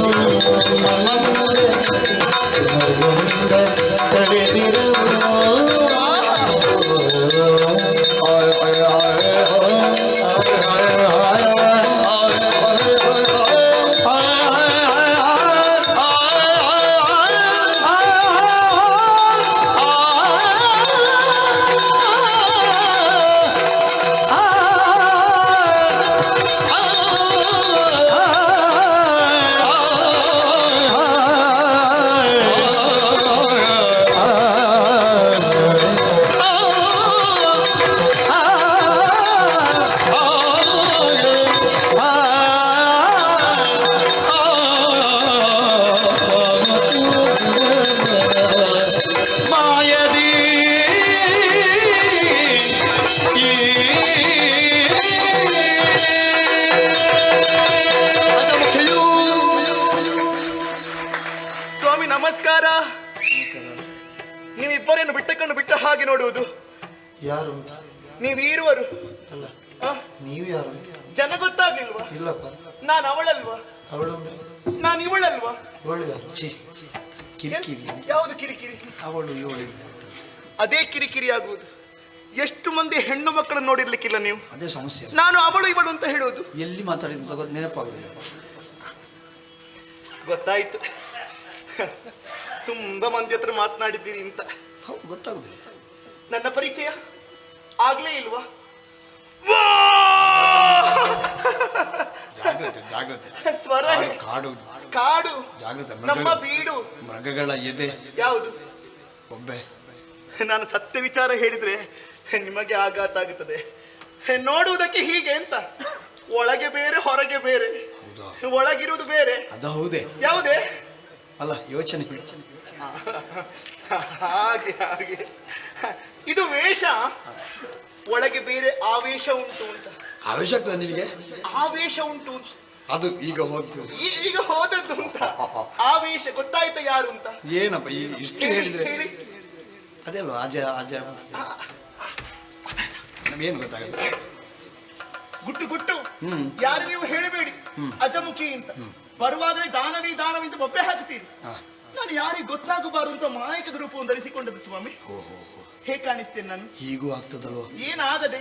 ನಮಸ್ಕಾರ. ನೀವಿಬ್ಬರೇನು ಬಿಟ್ಟಕೊಂಡು ಬಿಟ್ಟ ಹಾಗೆ ನೋಡುವುದು? ಯಾರು? ನೀವೀರುವರು ಅಲ್ಲ. ಆ? ನೀವು ಯಾರು? ಜನ ಗೊತ್ತಾಗ್ಲಿಲ್ವಾ? ಇಲ್ಲಪ್ಪ. ನಾನು ಅವಳಲ್ವಾ? ಅವಳು ಅಂದ್ರೆ ನಾನು ಇವಳಲ್ವಾ? ಇವಳು ಯಾರು? ಛೀ, ಕಿರಿಕಿರಿ. ಯಾವುದು ಕಿರಿಕಿರಿ? ಅವಳು ಇವಳು ಅದೇ ಕಿರಿಕಿರಿ ಆಗುವುದು. ಎಷ್ಟು ಮಂದಿ ಹೆಣ್ಣು ಮಕ್ಕಳನ್ನು ನೋಡಿರ್ಲಿಕ್ಕಿಲ್ಲ ನೀವು? ಅದೇ ಸಮಸ್ಯೆ. ನಾನು ಅವಳು ಇವಳು ಅಂತ ಹೇಳೋದು. ಎಲ್ಲಿ ಮಾತಾಡಿದ ನೆನಪಾಗುದಿಲ್ಲ. ಗೊತ್ತಾಯ್ತು, ತುಂಬಾ ಮಂದಿ ಹತ್ರ ಮಾತನಾಡಿದ್ದೀರಿ ಅಂತ. ಹೌದು, ಗೊತ್ತಾಗುದಿಲ್ಲ. ನನ್ನ ಪರಿಚಯ ಆಗ್ಲೇ ಇಲ್ವಾ? ಜಾಗ್ರತೆ ಜಾಗ್ರತೆ. ಸ್ವರ ಕಾಡು ಕಾಡು ಜಾಗ್ರತೆ. ನಮ್ಮ ಬೀಡು ಮೃಗಗಳ ಎದೆ ಯಾವುದು? ಒಬ್ಬೆ. ನಾನು ಸತ್ಯ ವಿಚಾರ ಹೇಳಿದ್ರೆ ನಿಮಗೆ ಆಘಾತ ಆಗುತ್ತದೆ. ನೋಡುವುದಕ್ಕೆ ಹೀಗೆ ಅಂತ, ಒಳಗೆ ಬೇರೆ ಹೊರಗೆ ಬೇರೆ. ಒಳಗಿರುವುದು ಬೇರೆ. ಅದು ಹೌದೇ? ಯಾವುದೇ ಅಲ್ಲ, ಯೋಚನೆ. ಹಾಗೆ ಹಾಗೆ ಇದು ವೇಷ. ಒಳಗೆ ಬೇರೆ ಆವೇಶ ಉಂಟು ಅಂತ. ಆವೇಶ ಆಗ್ತದೆ ನಿನಗೆ? ಆವೇಶ ಉಂಟು ಅಂತ. ಅದು ಈಗ ಹೋಗ್ತು, ಈಗ ಹೋದದ್ದು ಅಂತ. ಆವೇಶ ಗೊತ್ತಾಯ್ತಾ ಯಾರು ಅಂತ? ಏನಪ್ಪ ಇಷ್ಟು ಹೇಳಿದ್ರೆ? ಹೇಳಿ. ಅದೇ ಅಲ್ವಾ ಅಜ ಅಜ ನಮಗೇನು ಗೊತ್ತಾಗಲ್ಲ. ಗುಟ್ಟು ಗುಟ್ಟು ಯಾರು ನೀವು ಹೇಳಬೇಡಿ ಅಜಮುಖಿ ಅಂತ. ಬರುವಾಗಲೇ ದಾನವಿ ದಾನವಿ ಅಂತ ಬೊಬ್ಬೆ ಹಾಕ್ತೀರಿ. ನಾನು ಯಾರಿಗೆ ಗೊತ್ತಾಗಬಾರು ಅಂತ ಮಾಯಕದ ರೂಪವನ್ನು ಧರಿಸಿಕೊಂಡದ್ದು ಸ್ವಾಮಿ. ಹೇಗೆ ಕಾಣಿಸ್ತೇನೆ ನಾನು? ಹೀಗೂ ಆಗ್ತದಲ್ವ? ಏನಾಗದೆ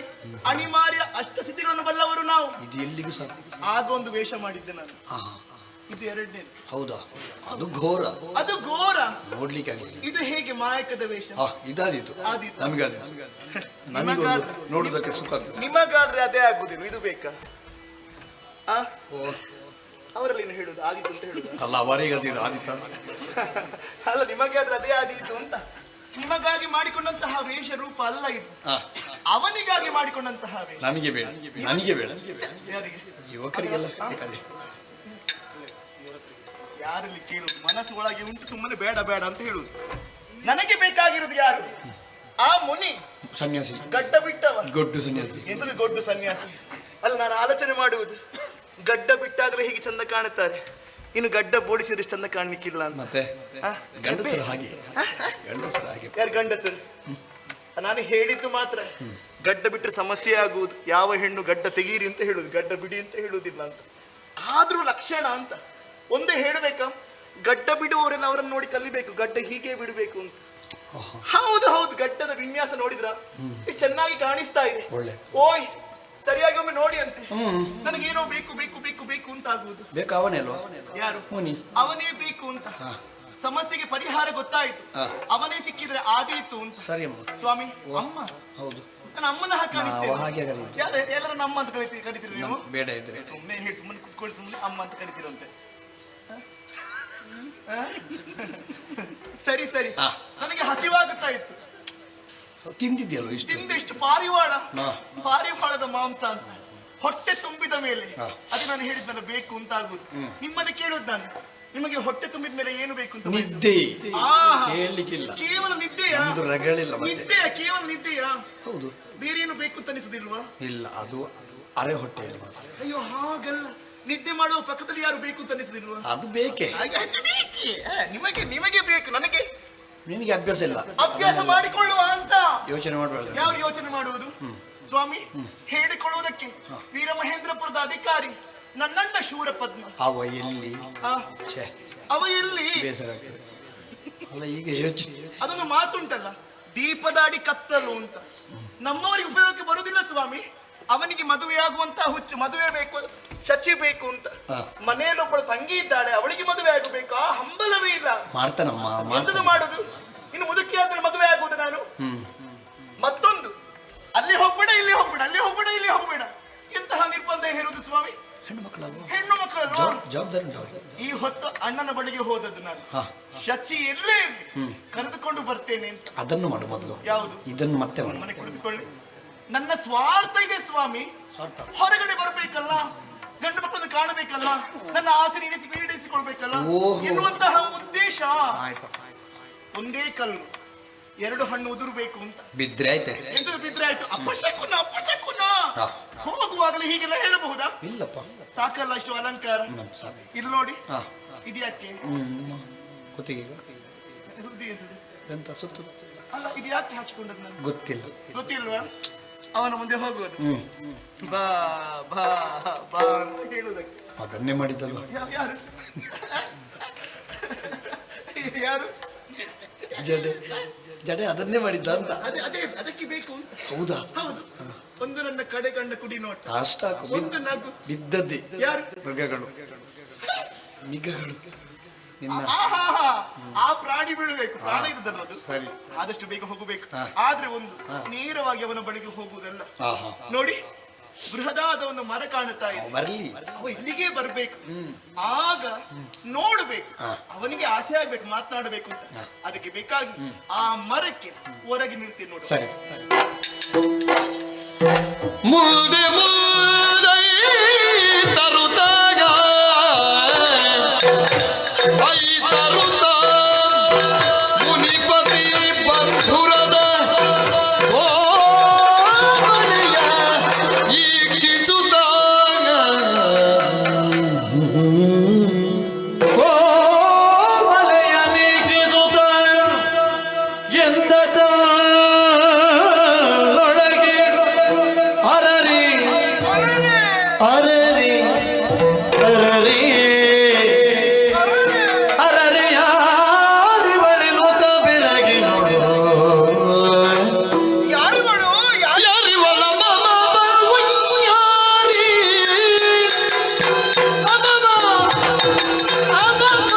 ಅನಿವಾರ್ಯ ಅಷ್ಟಸಿದ್ಧಿಗಳನ್ನು ಬಲ್ಲವರು ನಾವು. ಇದು ಎಲ್ಲಿಗೂ ಸಾಕು. ಆಗ ಒಂದು ವೇಷ ಮಾಡಿದ್ದೆ ನಾನು. ಇದು ಎರಡನೇದು. ಹೌದಾ? ಅದು ಘೋರ. ಅದು ಘೋರ, ನೋಡ್ಲಿಕ್ಕೆ ಆಗಲಿಲ್ಲ. ಇದು ಹೇಗೆ ಮಾಯಕದ ವೇಷ? ಇದಾದೀತು ನಮಗೆ. ಅದು ನಮಗೊಂದು ನೋಡುವುದಕ್ಕೆ ಸುಖ ಆಗ್ತದೆ. ನಿಮಗಾದ್ರೆ ಅದೇ ಆಗುದಿಲ್ಲ, ಇದು ಬೇಕಾ? ಅವರಲ್ಲಿ ಏನು ಹೇಳುದು? ಆದಿತ್ತು ಅಂತ ಹೇಳುದು ಅಲ್ಲ, ಅವರಿಗೆ ಅದು ಆದಿತ್ತ ಅಲ್ಲ, ನಿಮಗೆ ಆದ್ರೆ ಅದೇ ಆದೀತು ಅಂತ. ನಿಮಗಾಗಿ ಮಾಡಿಕೊಂಡಂತಹ ವೇಷ ರೂಪ ಅಲ್ಲ ಇದು. ಅವನಿಗಾಗಿ ಮಾಡಿಕೊಂಡಂತಹ ವೇಷ. ನಮಗೆ ಬೇಡ, ನನಗೆ ಬೇಡ. ಯಾರಿಗೆ? ಯುವಕರಿಗೆಲ್ಲ ಯಾರಲ್ಲಿ ಕೇಳುದು? ಮನಸ್ಸು ಒಳಗೆ ಉಂಟು, ಸುಮ್ಮನೆ ಬೇಡ ಬೇಡ ಅಂತ ಹೇಳುದು. ನನಗೆ ಬೇಕಾಗಿರುವುದು ಯಾರು? ಆ ಮುನಿ ಸನ್ಯಾಸಿ, ಗಡ್ಡ ಬಿಟ್ಟವ, ಗೊಡ್ಡು ಸನ್ಯಾಸಿ. ಎಂತದು ಗೊಡ್ಡು ಸನ್ಯಾಸಿ? ಅಲ್ಲ, ನಾನು ಆಲೋಚನೆ ಮಾಡುವುದು, ಗಡ್ಡ ಬಿಟ್ಟಾದ್ರೆ ಹೀಗೆ ಚಂದ ಕಾಣುತ್ತಾರೆ, ಇನ್ನು ಗಡ್ಡ ಬೋಡಿಸಿದ್ರೆ ಚಂದ ಕಾಣ್ಲಿಕ್ಕಿಲ್ಲ ಅಂತ. ಮತ್ತೆ ಗಂಡಸರು ಹಾಗೆ, ಗಂಡಸರು ಹಾಗೆ. ಯಾರು ಗಂಡಸರು? ನಾನು ಹೇಳಿದ್ದು ಮಾತ್ರ. ಗಡ್ಡ ಬಿಟ್ಟರೆ ಸಮಸ್ಯೆ ಆಗುವುದು. ಯಾವ ಹೆಣ್ಣು ಗಡ್ಡ ತೆಗೀರಿ ಅಂತ ಹೇಳುದು, ಗಡ್ಡ ಬಿಡಿ ಅಂತ ಹೇಳುವುದಿಲ್ಲ ಅಂತ. ಆದ್ರೂ ಲಕ್ಷಣ ಅಂತ ಒಂದೇ ಹೇಳಬೇಕಾ? ಗಡ್ಡ ಬಿಡುವವರೆಲ್ಲ ಅವರನ್ನು ನೋಡಿ ಕಲಿಬೇಕು, ಗಡ್ಡ ಹೀಗೆ ಬಿಡಬೇಕು ಅಂತ. ಹೌದು ಹೌದು, ಗಡ್ಡದ ವಿನ್ಯಾಸ ನೋಡಿದ್ರ ಎಷ್ಟು ಚೆನ್ನಾಗಿ ಕಾಣಿಸ್ತಾ ಇದೆ. ಓಯ್, ಸರಿಯಾಗಿ ಒಮ್ಮೆ ನೋಡಿ ಅಂತೆ. ನನಗೇನೋ ಬೇಕು ಬೇಕು ಬೇಕು ಬೇಕು ಅಂತ ಆಗುವುದು. ಬೇಕು ಅವನೇ ಅಲ್ವಾ? ಯಾರು? ಮುನಿ. ಅವನೇ ಬೇಕು ಅಂತ. ಸಮಸ್ಯೆಗೆ ಪರಿಹಾರ ಗೊತ್ತಾಯ್ತು, ಅವನೇ ಸಿಕ್ಕಿದ್ರೆ ಆದೀತು ಅಂತ. ಸರಿ ಸ್ವಾಮಿ. ಅಮ್ಮ? ಹೌದು, ನಾನು ಅಮ್ಮನ ಹಾಗೆ ಎಲ್ಲರೂ ನಮ್ಮ ಅಂತ ಕರಿತೀರಿ ನೀವು? ಬೇಡ ಇದ್ರೆ ಸುಮ್ಮನೆ ಹೇಳಿ, ಸುಮ್ಮನೆ ಕುತ್ಕೊಳ್ಳಿ, ಸುಮ್ಮನೆ ಅಮ್ಮ ಅಂತ ಕರಿತೀರಂತೆ. ಸರಿ ಸರಿ, ನನಗೆ ಹಸಿವಾಗುತ್ತಾ ಇತ್ತು. ತಿಂದಿದ್ಯಲ್ಲ ಇಷ್ಟು? ತಿಂದಿಷ್ಟು ಪಾರಿವಾಳ, ಪಾರಿವಾಳದ ಮಾಂಸ ಅಂತ ಹೊಟ್ಟೆ ತುಂಬಿದ ಮೇಲೆ ಅದು ನಾನು ಹೇಳಿದ್ನಲ್ಲ ಬೇಕು ಅಂತ ಆಗುದು. ನಿಮ್ಮಲ್ಲಿ ಕೇಳುದು ನಾನು, ನಿಮಗೆ ಹೊಟ್ಟೆ ತುಂಬಿದ ಮೇಲೆ ಏನು ಬೇಕು ಅಂತ? ನಿದ್ದೆ. ಹೇಳಲಿಕ್ಕಿಲ್ಲ. ಕೇವಲ ನಿದ್ದೆಯಾ? ನಿದ್ದೆಯಾ? ಕೇವಲ ನಿದ್ದೆಯಾ? ಹೌದು. ಬೇರೆ ಏನು ಬೇಕು ಅಂತ ಅನಿಸುದಿಲ್ವಾ? ಇಲ್ಲ, ಅದು ಅರೆ ಹೊಟ್ಟೆಯಲ್ಲಿ ಮಾತ್ರ. ಅಯ್ಯೋ ಹಾಗಲ್ಲ, ನಿದ್ದೆ ಮಾಡುವ ಪಕ್ಕದಲ್ಲಿ ಯಾರು ಬೇಕು ಅಂತ ಅನಿಸುದಿಲ್ವಾ? ಅದು ಬೇಕೇ. ನಿಮಗೆ ನಿಮಗೆ ಬೇಕು, ನನಗೆ ನಿನಗೆ ಅಭ್ಯಾಸ ಇಲ್ಲ. ಅಭ್ಯಾಸ ಮಾಡಿಕೊಳ್ಳುವ ಅಂತ ಯೋಚನೆ ಮಾಡಬೇಡ. ಯಾವ ಯೋಚನೆ ಮಾಡುವುದು ಸ್ವಾಮಿ? ಹೇಳಿಕೊಳ್ಳುವುದಕ್ಕೆ ವೀರಮಹೇಂದ್ರಪುರದ ಅಧಿಕಾರಿ ನನ್ನಣ್ಣ ಶೂರ ಪದ್ಮ. ಅವ ಎಲ್ಲಿ? ಅವ ಎಲ್ಲಿ? ಬೇಸರ ಆಗ್ತದೆ ಅಲ್ಲ ಈಗ ಯೋಚನೆ. ಅದೊಂದು ಮಾತುಂಟಲ್ಲ, ದೀಪದ ಅಡಿ ಕತ್ತಲು ಅಂತ. ನಮ್ಮವರಿಗೆ ಉಪಯೋಗಕ್ಕೆ ಬರುವುದಿಲ್ಲ ಸ್ವಾಮಿ. ಅವನಿಗೆ ಮದುವೆ ಆಗುವಂತ ಹುಚ್ಚು, ಮದುವೆ ಬೇಕು, ಚಚಿ ಬೇಕು ಅಂತ. ಮನೆಯಲ್ಲೊಬ್ಬಳು ತಂಗಿ ಇದ್ದಾಳೆ, ಅವಳಿಗೆ ಮದುವೆ ಆಗಬೇಕು, ಆ ಹಂಬಲವೇ ಇಲ್ಲ. ಮಾಡ್ತಾನಮ್ಮ. ಎಂತದು ಮಾಡುದು? ಇನ್ನು ಮುದುಕಿ ಆದ್ರೆ ಮದುವೆ ಆಗುವುದು ನಾನು. ಮತ್ತೊಂದು, ಅಲ್ಲಿ ಹೋಗ್ಬೇಡ ಇಲ್ಲಿ ಹೋಗ್ಬೇಡ, ಅಲ್ಲಿ ಹೋಗ್ಬೇಡ ಇಲ್ಲಿ ಹೋಗ್ಬೇಡ, ಎಂತಹ ನಿರ್ಬಂಧ ಹೇರುವುದು ಸ್ವಾಮಿ? ಹೆಣ್ಣು ಮಕ್ಕಳಲ್ವಾ? ಜವಾಬ್ದಾರಿ. ಈ ಹೊತ್ತು ಅಣ್ಣನ ಬಳಿಗೆ ಹೋದದ್ದು ನಾನು. ಶಚಿ ಎಲ್ಲೇ ಇರಲಿ ಕರೆದುಕೊಂಡು ಬರ್ತೇನೆ ಅಂತ. ಅದನ್ನು ಮಾಡು ಮೊದಲು. ಯಾವುದು? ಇದನ್ನು ಮತ್ತೆ ಮನೆ ಕುಳಿತುಕೊಳ್ಳಿ. ನನ್ನ ಸ್ವಾರ್ಥ ಇದೆ ಸ್ವಾಮಿ, ಹೊರಗಡೆ ಬರಬೇಕಲ್ಲ, ಗಂಡು ಮಕ್ಕಳನ್ನು ಕಾಣಬೇಕಲ್ಲ, ನನ್ನ ಆಸೆ ಈಡೇರಿಸಿಕೊಳ್ಬೇಕಲ್ಲ ಎನ್ನುವಂತಹ ಉದ್ದೇಶ. ಒಂದೇ ಕಲ್ಲು ಎರಡು ಹಣ್ಣು ಉದುರಬೇಕು ಅಂತ. ಬಿದ್ರೆ ಆಯ್ತೆ. ಎಂತ ಬಿದ್ರೆ ಆಯ್ತು? ಅಪಶಕುನ ಅಪಶಕುನ. ಹೋಗುವಾಗಲೇ ಹೀಗೆಲ್ಲ ಹೇಳಬಹುದಾ? ಇಲ್ಲಪ್ಪ, ಸಾಕಲ್ಲ ಇಷ್ಟು ಅಲಂಕಾರ. ಇಲ್ಲಿ ನೋಡಿ, ಇದ್ಯಾಕೆ? ಗೊತ್ತಿಗೆ ಎಂತ ಸುತ್ತ ಅಲ್ಲ, ಇದು ಯಾಕೆ ಹಾಕಿಕೊಂಡದ್ದು ನಾನು ಗೊತ್ತಿಲ್ಲ. ಗೊತ್ತಿಲ್ವಾ? ಅವನ ಮುಂದೆ ಹೋಗುವುದು, ಬಾ ಬಾ ಬಾ ಅಂತ ಹೇಳುವುದಕ್ಕೆ. ಅದನ್ನೇ ಮಾಡಿದ್ದಲ್ವ? ಯಾರು ಯಾರು? ಜಡೆ ಜಡೆ ಅದನ್ನೇ ಮಾಡಿದ್ದ ಅಂತ. ಅದೇ ಅದಕ್ಕೆ ಬೇಕು ಅಂತ. ಹೌದಾ? ಹೌದು. ಒಂದು ನನ್ನ ಕಡೆ ಕಣ್ಣ ಕುಡಿ ನೋಟ, ಅಷ್ಟಾಕು ಒಂದು ನಗು. ಬಿದ್ದದ್ದೇ ಯಾರು? ಮೃಗಗಳು, ಮಿಗಗಳು. ನಿನ್ನ ಆ ಪ್ರಾಣಿ ಬೀಳಬೇಕು, ಪ್ರಾಣ ಇರುದಲ್ಲ ಅದು. ಸರಿ, ಆದಷ್ಟು ಬೇಗ ಹೋಗಬೇಕು. ಆದ್ರೆ ಒಂದು ನೇರವಾಗಿ ಅವನ ಬಳಿಗೆ ಹೋಗುವುದಲ್ಲ. ನೋಡಿ, ಬೃಹದಾದ ಒಂದು ಮರ ಕಾಣುತ್ತಾ ಇದೆ, ಬರಲಿ, ಅವ ಇಲ್ಲಿಗೆ ಬರ್ಬೇಕು. ಆಗ ನೋಡ್ಬೇಕು, ಅವನಿಗೆ ಆಸೆ ಆಗ್ಬೇಕು, ಮಾತನಾಡಬೇಕು ಅಂತ. ಅದಕ್ಕೆ ಬೇಕಾಗಿ ಆ ಮರಕ್ಕೆ ಹೊರಗೆ ನಿಲ್ತೀನಿ ನೋಡಿ. ಸರಿ. ಮುಂದೆ ಮುಂದೆ ತರುತ್ತಾಗ ಐ ತರುತ್ತ ಮುನಿಪತಿ ಬಂಧುರದ ಓಮನೆಯ ಈಕ್ಷಿಸುತ್ತಾಗ ಕೋಮಲೆಯ ನೀಕ್ಷಿಸುತ್ತ ಎಂದದ ಅರರಿ ಅರರಿ ಅರರಿ ಯಾರಿ ಬಳಿಲುತ್ತ ಬೆಳಗಿ ನೋಡು ಯಾರಿಗಳು ಯಾರಿ ಒಳ ಯಾರಿ ಅದಮ ಅದಮ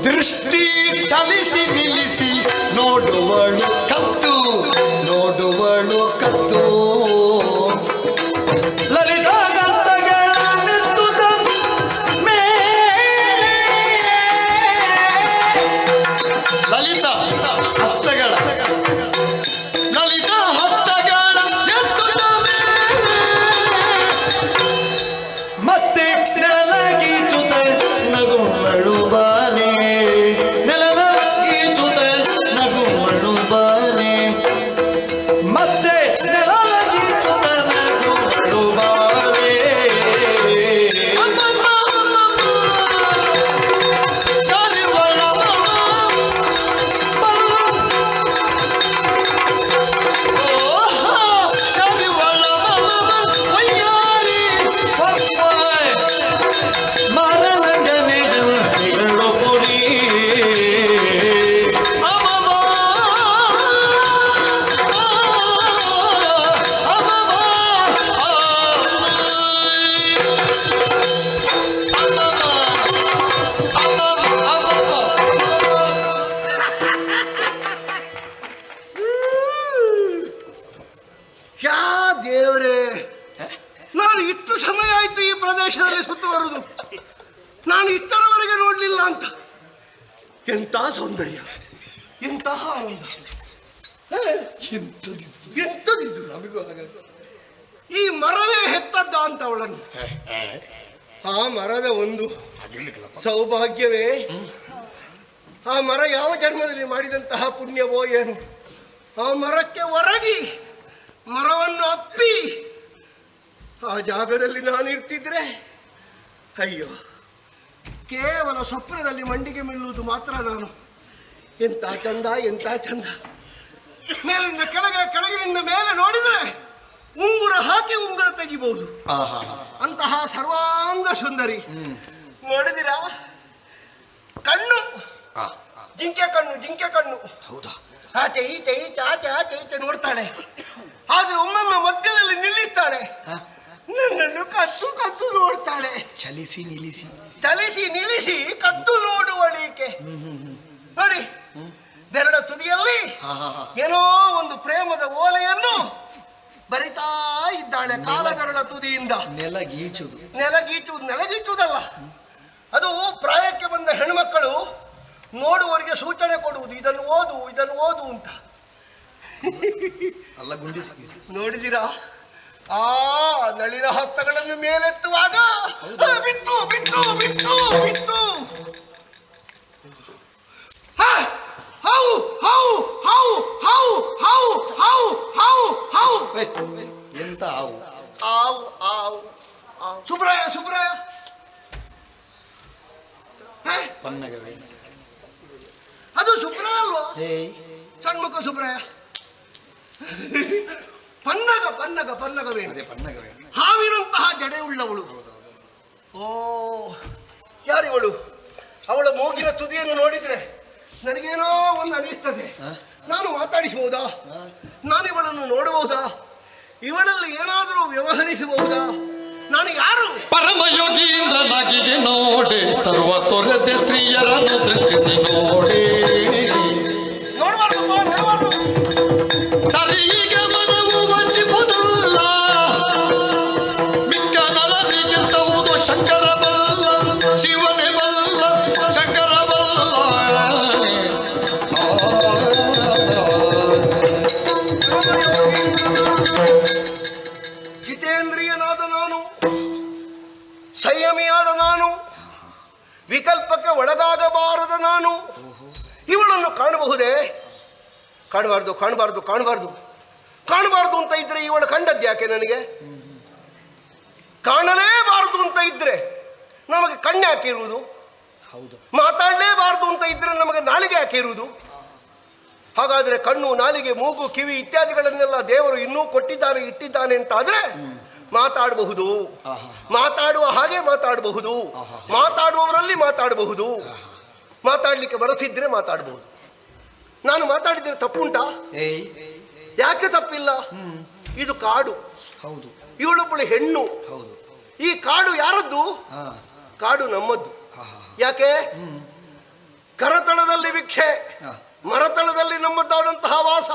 ದೃಷ್ಟಿ ಚಲಿಸಿ ನಿಲ್ಲಿಸಿ ನೋಡುವಳು ಕತ್ತು, ನೋಡುವಳು ಕತ್ತು. ಲಲಿತ ಲಲಿತ ಹಸ್ತಗಳ ಲಲಿತ ಹಸ್ತಗಳ ಎತ್ತುತ್ತ ಮತ್ತೆ ನೆಲಗೀಚುತ್ತ ನಗುವಳು ಬಾಲೆ, ನೆಲಗೀಚುತ್ತ ನಗುವಳು ಬಾಲೆ, ಮತ್ತೆ ನೆಲಗೀಚುತ್ತ ನಗುವಳು ಬಾಲೆ. ಯಾ ದೇವ್ರೇ, ನಾನು ಇಷ್ಟು ಸಮಯ ಆಯ್ತು ಈ ಪ್ರದೇಶದಲ್ಲಿ ಸುತ್ತುವರುದು, ನಾನು ಇಷ್ಟರವರೆಗೆ ನೋಡ್ಲಿಲ್ಲ ಅಂತ. ಎಂಥ ಸೌಂದರ್ಯ, ಎಂತಹ ಆನಂದ, ಎಂತದಿದು ನಮಗೂ ಈ ಮರವೇ ಹೆತ್ತದ್ದ ಅಂತ ಅವಳನ್ನು. ಆ ಮರದ ಒಂದು ಸೌಭಾಗ್ಯವೇ, ಆ ಮರ ಯಾವ ಜನ್ಮದಲ್ಲಿ ಮಾಡಿದಂತಹ ಪುಣ್ಯವೋ ಏನು. ಆ ಮರಕ್ಕೆ ಒರಗಿ ಮರವನ್ನು ಅಪ್ಪಿ ಆ ಜಾಗದಲ್ಲಿ ನಾನು ಇರ್ತಿದ್ರೆ, ಅಯ್ಯೋ, ಕೇವಲ ಸ್ವಪ್ನದಲ್ಲಿ ಮಂಡಿಗೆ ಬೀಳುವುದು ಮಾತ್ರ ನಾನು. ಎಂತ ಚಂದ, ಎಂತ ಚಂದ. ಮೇಲಿಂದ ಕೆಳಗೆ, ಕೆಳಗಿನಿಂದ ಮೇಲೆ ನೋಡಿದ್ರೆ ಉಂಗುರ ಹಾಕಿ ಉಂಗುರ ತೆಗಿಬಹುದು, ಅಂತಹ ಸರ್ವಾಂಗ ಸುಂದರಿ. ನೋಡಿದಿರಾ? ಕಣ್ಣು ಜಿಂಕೆ ಕಣ್ಣು, ಜಿಂಕೆ ಕಣ್ಣು. ಹೌದಾ? ಆಚೆ ಈಚೆ, ಈಚೆ ಆಚೆ, ಆಚೆ ಈಚೆ ನೋಡ್ತಾಳೆ. ಆದ್ರೆ ಒಮ್ಮೊಮ್ಮೆ ಮಧ್ಯದಲ್ಲಿ ನಿಲ್ಲಿಸ್ತಾಳೆ. ನನ್ನನ್ನು ಕದ್ದು ಕದ್ದು ನೋಡ್ತಾಳೆ. ಚಲಿಸಿ ನಿಲ್ಲಿಸಿ ಚಲಿಸಿ ನಿಲ್ಲಿಸಿ ಕದ್ದು ನೋಡುವಳಿಕೆ ನೋಡಿ. ಬೆರಳ ತುದಿಯಲ್ಲಿ ಏನೋ ಒಂದು ಪ್ರೇಮದ ಓಲೆಯನ್ನು ಬರಿತಾ ಇದ್ದಾಳೆ. ಕಾಲ ಬೆರಳ ತುದಿಯಿಂದ ನೆಲಗೀಚುವುದಲ್ಲ, ಅದು ಪ್ರಾಯಕ್ಕೆ ಬಂದ ಹೆಣ್ಮಕ್ಕಳು ನೋಡುವವರಿಗೆ ಸೂಚನೆ ಕೊಡುವುದು, ಇದನ್ನು ಓದು ಅಂತ. ನೋಡಿದಿರಾ ಆ ನಳಿನ ಹಸ್ತಗಳನ್ನು ಮೇಲೆತ್ತುವಾಗ ಬಿತ್ತು ಬಿತ್ತು ಬಿತ್ತು ಬಿತ್ತು. ಎಂತ ಸುಬ್ರಾಯ ಅದು ಸುಬ್ರಾಯ ಅಲ್ವಾ? ಸಣ್ಮುಖ ಸುಬ್ರಾಯ. ಪನ್ನಗವೇ ಹಾವಿನಂತಹ ಜಡೆಯುಳ್ಳವಳು. ಓ ಯಾರಿವಳು? ಅವಳ ಮೂಗಿನ ತುದಿಯನ್ನು ನೋಡಿದ್ರೆ ನನಗೇನೋ ಒಂದು ಅನಿಸ್ತದೆ. ನಾನು ಮಾತಾಡಿಸಬಹುದಾ? ನಾನು ಇವಳನ್ನು ನೋಡಬಹುದಾ? ಇವಳಲ್ಲಿ ಏನಾದರೂ ವ್ಯವಹರಿಸಬಹುದಾ? ನಾನು ಯಾರು? ಪರಮಯೋಗೀಂದ್ರನಾಗಿಗೆ ನೋಡಿ ಸರ್ವ ತೊರೆದ ಸ್ತ್ರೀಯರನ್ನು ದೃಷ್ಟಿಸಿ ನೋಡಿ. ಸರಿಗ ಮನವು ವಂಚಿಸುವುದಿಲ್ಲ, ಮಿಕ್ಕ ನರರಿಗಿಂತವುದು ಶಂಕರ ಬಲ್ಲ, ಶಿವನೇ ಬಲ್ಲ, ಶಂಕರ ಬಲ್ಲ. ಜಿತೇಂದ್ರಿಯನಾದ ನಾನು, ಸಂಯಮಿಯಾದ ನಾನು, ವಿಕಲ್ಪಕ್ಕೆ ಒಳಗಾಗಬಾರದ ನಾನು ಇವಳನ್ನು ಕಾಣಬಹುದೇ? ಕಾಣಬಾರದು ಅಂತ ಇದ್ರೆ ಇವಳು ಕಂಡದ್ಯಾಕೆ ನನಗೆ? ಕಾಣಲೇಬಾರದು ಅಂತ ಇದ್ರೆ ನಮಗೆ ಕಣ್ಣು ಯಾಕೆ ಇರುವುದು? ಮಾತಾಡಲೇಬಾರದು ಅಂತ ಇದ್ರೆ ನಮಗೆ ನಾಲಿಗೆ ಯಾಕೆ ಇರುವುದು? ಹಾಗಾದ್ರೆ ಕಣ್ಣು, ನಾಲಿಗೆ, ಮೂಗು, ಕಿವಿ ಇತ್ಯಾದಿಗಳನ್ನೆಲ್ಲ ದೇವರು ಇನ್ನೂ ಇಟ್ಟಿದ್ದಾನೆ ಅಂತಾದ್ರೆ ಮಾತಾಡಬಹುದು. ಮಾತಾಡುವ ಹಾಗೆ ಮಾತಾಡಬಹುದು, ಮಾತಾಡುವವರಲ್ಲಿ ಮಾತಾಡಬಹುದು. ಮಾತಾಡ್ಲಿಕ್ಕೆ ಬರಸಿದ್ರೆ ಮಾತಾಡಬಹುದು. ನಾನು ಮಾತಾಡಿದ್ರೆ ತಪ್ಪುಂಟಾ? ಯಾಕೆ ತಪ್ಪಿಲ್ಲ? ಇದು ಕಾಡು, ಇವಳೊಬ್ಬಳು ಹೆಣ್ಣು. ಈ ಕಾಡು ಯಾರದ್ದು? ಕಾಡು ನಮ್ಮದ್ದು. ಯಾಕೆ? ಕರತಳದಲ್ಲಿ ಭಿಕ್ಷೆ, ಮರತಳದಲ್ಲಿ ನಮ್ಮದಾದಂತಹ ವಾಸ.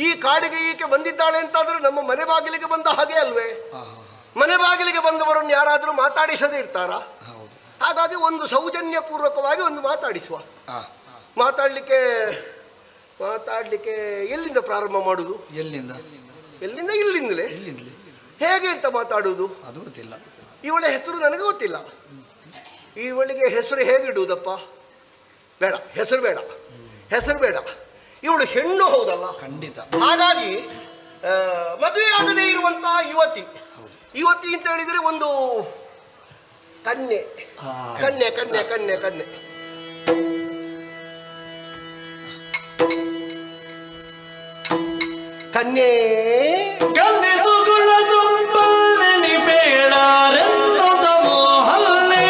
ಈ ಕಾಡಿಗೆ ಈಕೆ ಬಂದಿದ್ದಾಳೆ ಅಂತಾದ್ರೆ ನಮ್ಮ ಮನೆ ಬಾಗಿಲಿಗೆ ಬಂದ ಹಾಗೆ ಅಲ್ವೇ? ಮನೆ ಬಾಗಿಲಿಗೆ ಬಂದವರನ್ನು ಯಾರಾದರೂ ಮಾತಾಡಿಸದೇ ಇರ್ತಾರಾ? ಹಾಗಾಗಿ ಒಂದು ಸೌಜನ್ಯ ಪೂರ್ವಕವಾಗಿ ಒಂದು ಮಾತಾಡಿಸುವ. ಮಾತಾಡ್ಲಿಕ್ಕೆ ಎಲ್ಲಿಂದ ಪ್ರಾರಂಭ ಮಾಡುದು? ಇಲ್ಲಿಂದಲೇ. ಹೇಗೆ ಅಂತ ಮಾತಾಡುವುದು? ಅದು ಗೊತ್ತಿಲ್ಲ. ಇವಳ ಹೆಸರು ನನಗೆ ಗೊತ್ತಿಲ್ಲ. ಇವಳಿಗೆ ಹೆಸರು ಹೇಗಿಡುವುದಪ್ಪ? ಬೇಡ, ಹೆಸರು ಬೇಡ. ಇವಳು ಹೆಣ್ಣು ಹೌದಲ್ಲ? ಖಂಡಿತ. ಹಾಗಾಗಿ ಮದುವೆಯಾಗದೇ ಇರುವಂತಹ ಯುವತಿ ಅಂತ ಹೇಳಿದ್ರೆ ಒಂದು ಕನ್ಯೆ. ಕನ್ನೆಸುಗುಳ ತುಂಬಲ್ಲಿ ಬೇಡಾರೆನ್ನುತ್ತ ಮೋಹಲ್ಲೇ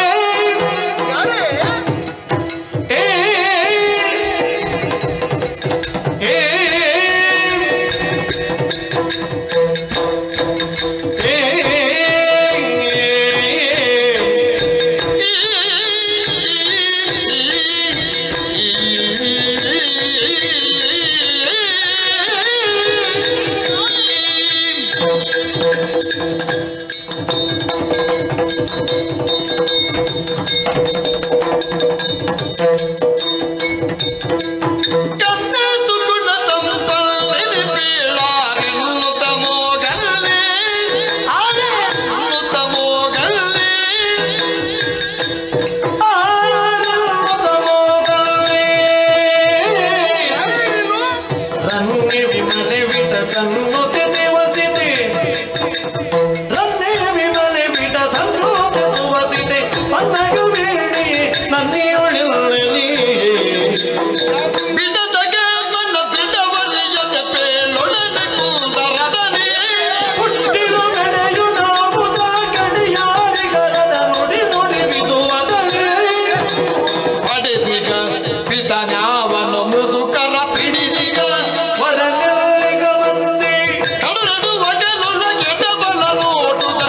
ಕಡಲದು ಒಗಲೊಳಗೆ ಡಬಲ ನೋಡುದ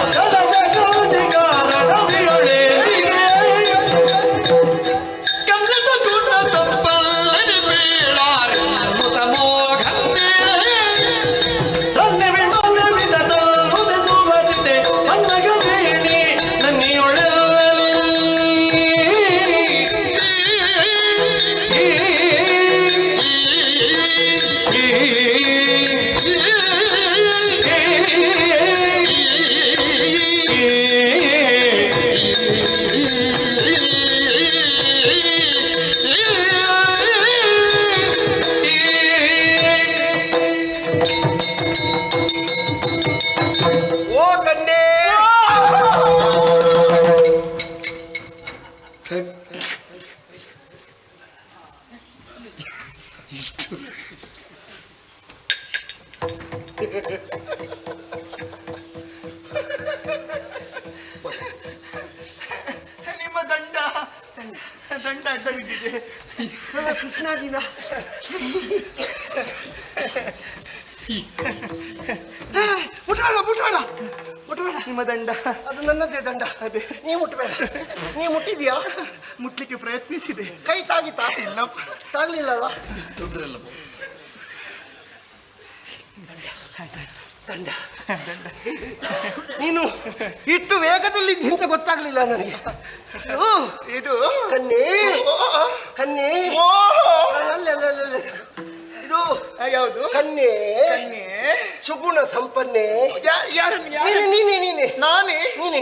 ನಿಮ್ಮ ದಂಡ ದಂಡ ಅಡ್ಡ ಬಿದ್ದಿದೆ ಕೃಷ್ಣಾಜಿನ ಮುಟ್ಬೇಡ ನಿಮ್ಮ ದಂಡ ಅದು ನನ್ನದೇ ದಂಡ. ಅದೇ ನೀವು ಮುಟ್ಬೇಡ. ನೀವು ಮುಟ್ಟಿದ್ಯಾ? ಮುಟ್ಲಿಕ್ಕೆ ಪ್ರಯತ್ನಿಸಿದೆ. ಕೈ ತಾಗಿತಾ? ಇಲ್ಲಪ್ಪ, ತಾಗ್ಲಿಲ್ಲವಾ? ದಂಡ ನೀನು ಇಷ್ಟು ವೇಗದಲ್ಲಿ ಅಂತ ಗೊತ್ತಾಗ್ಲಿಲ್ಲ ನನಗೆ. ಇದು ಕನ್ನೆ ಕನ್ನೆ ಅಲ್ಲ ಇದು ಯಾವುದು? ಕನ್ನೆ ಕನ್ಯೆ ಸುಗುಣ ಸಂಪನ್ನೆ. ಯಾರು? ನೀನೆ ನಾನೇ? ನೀನೆ.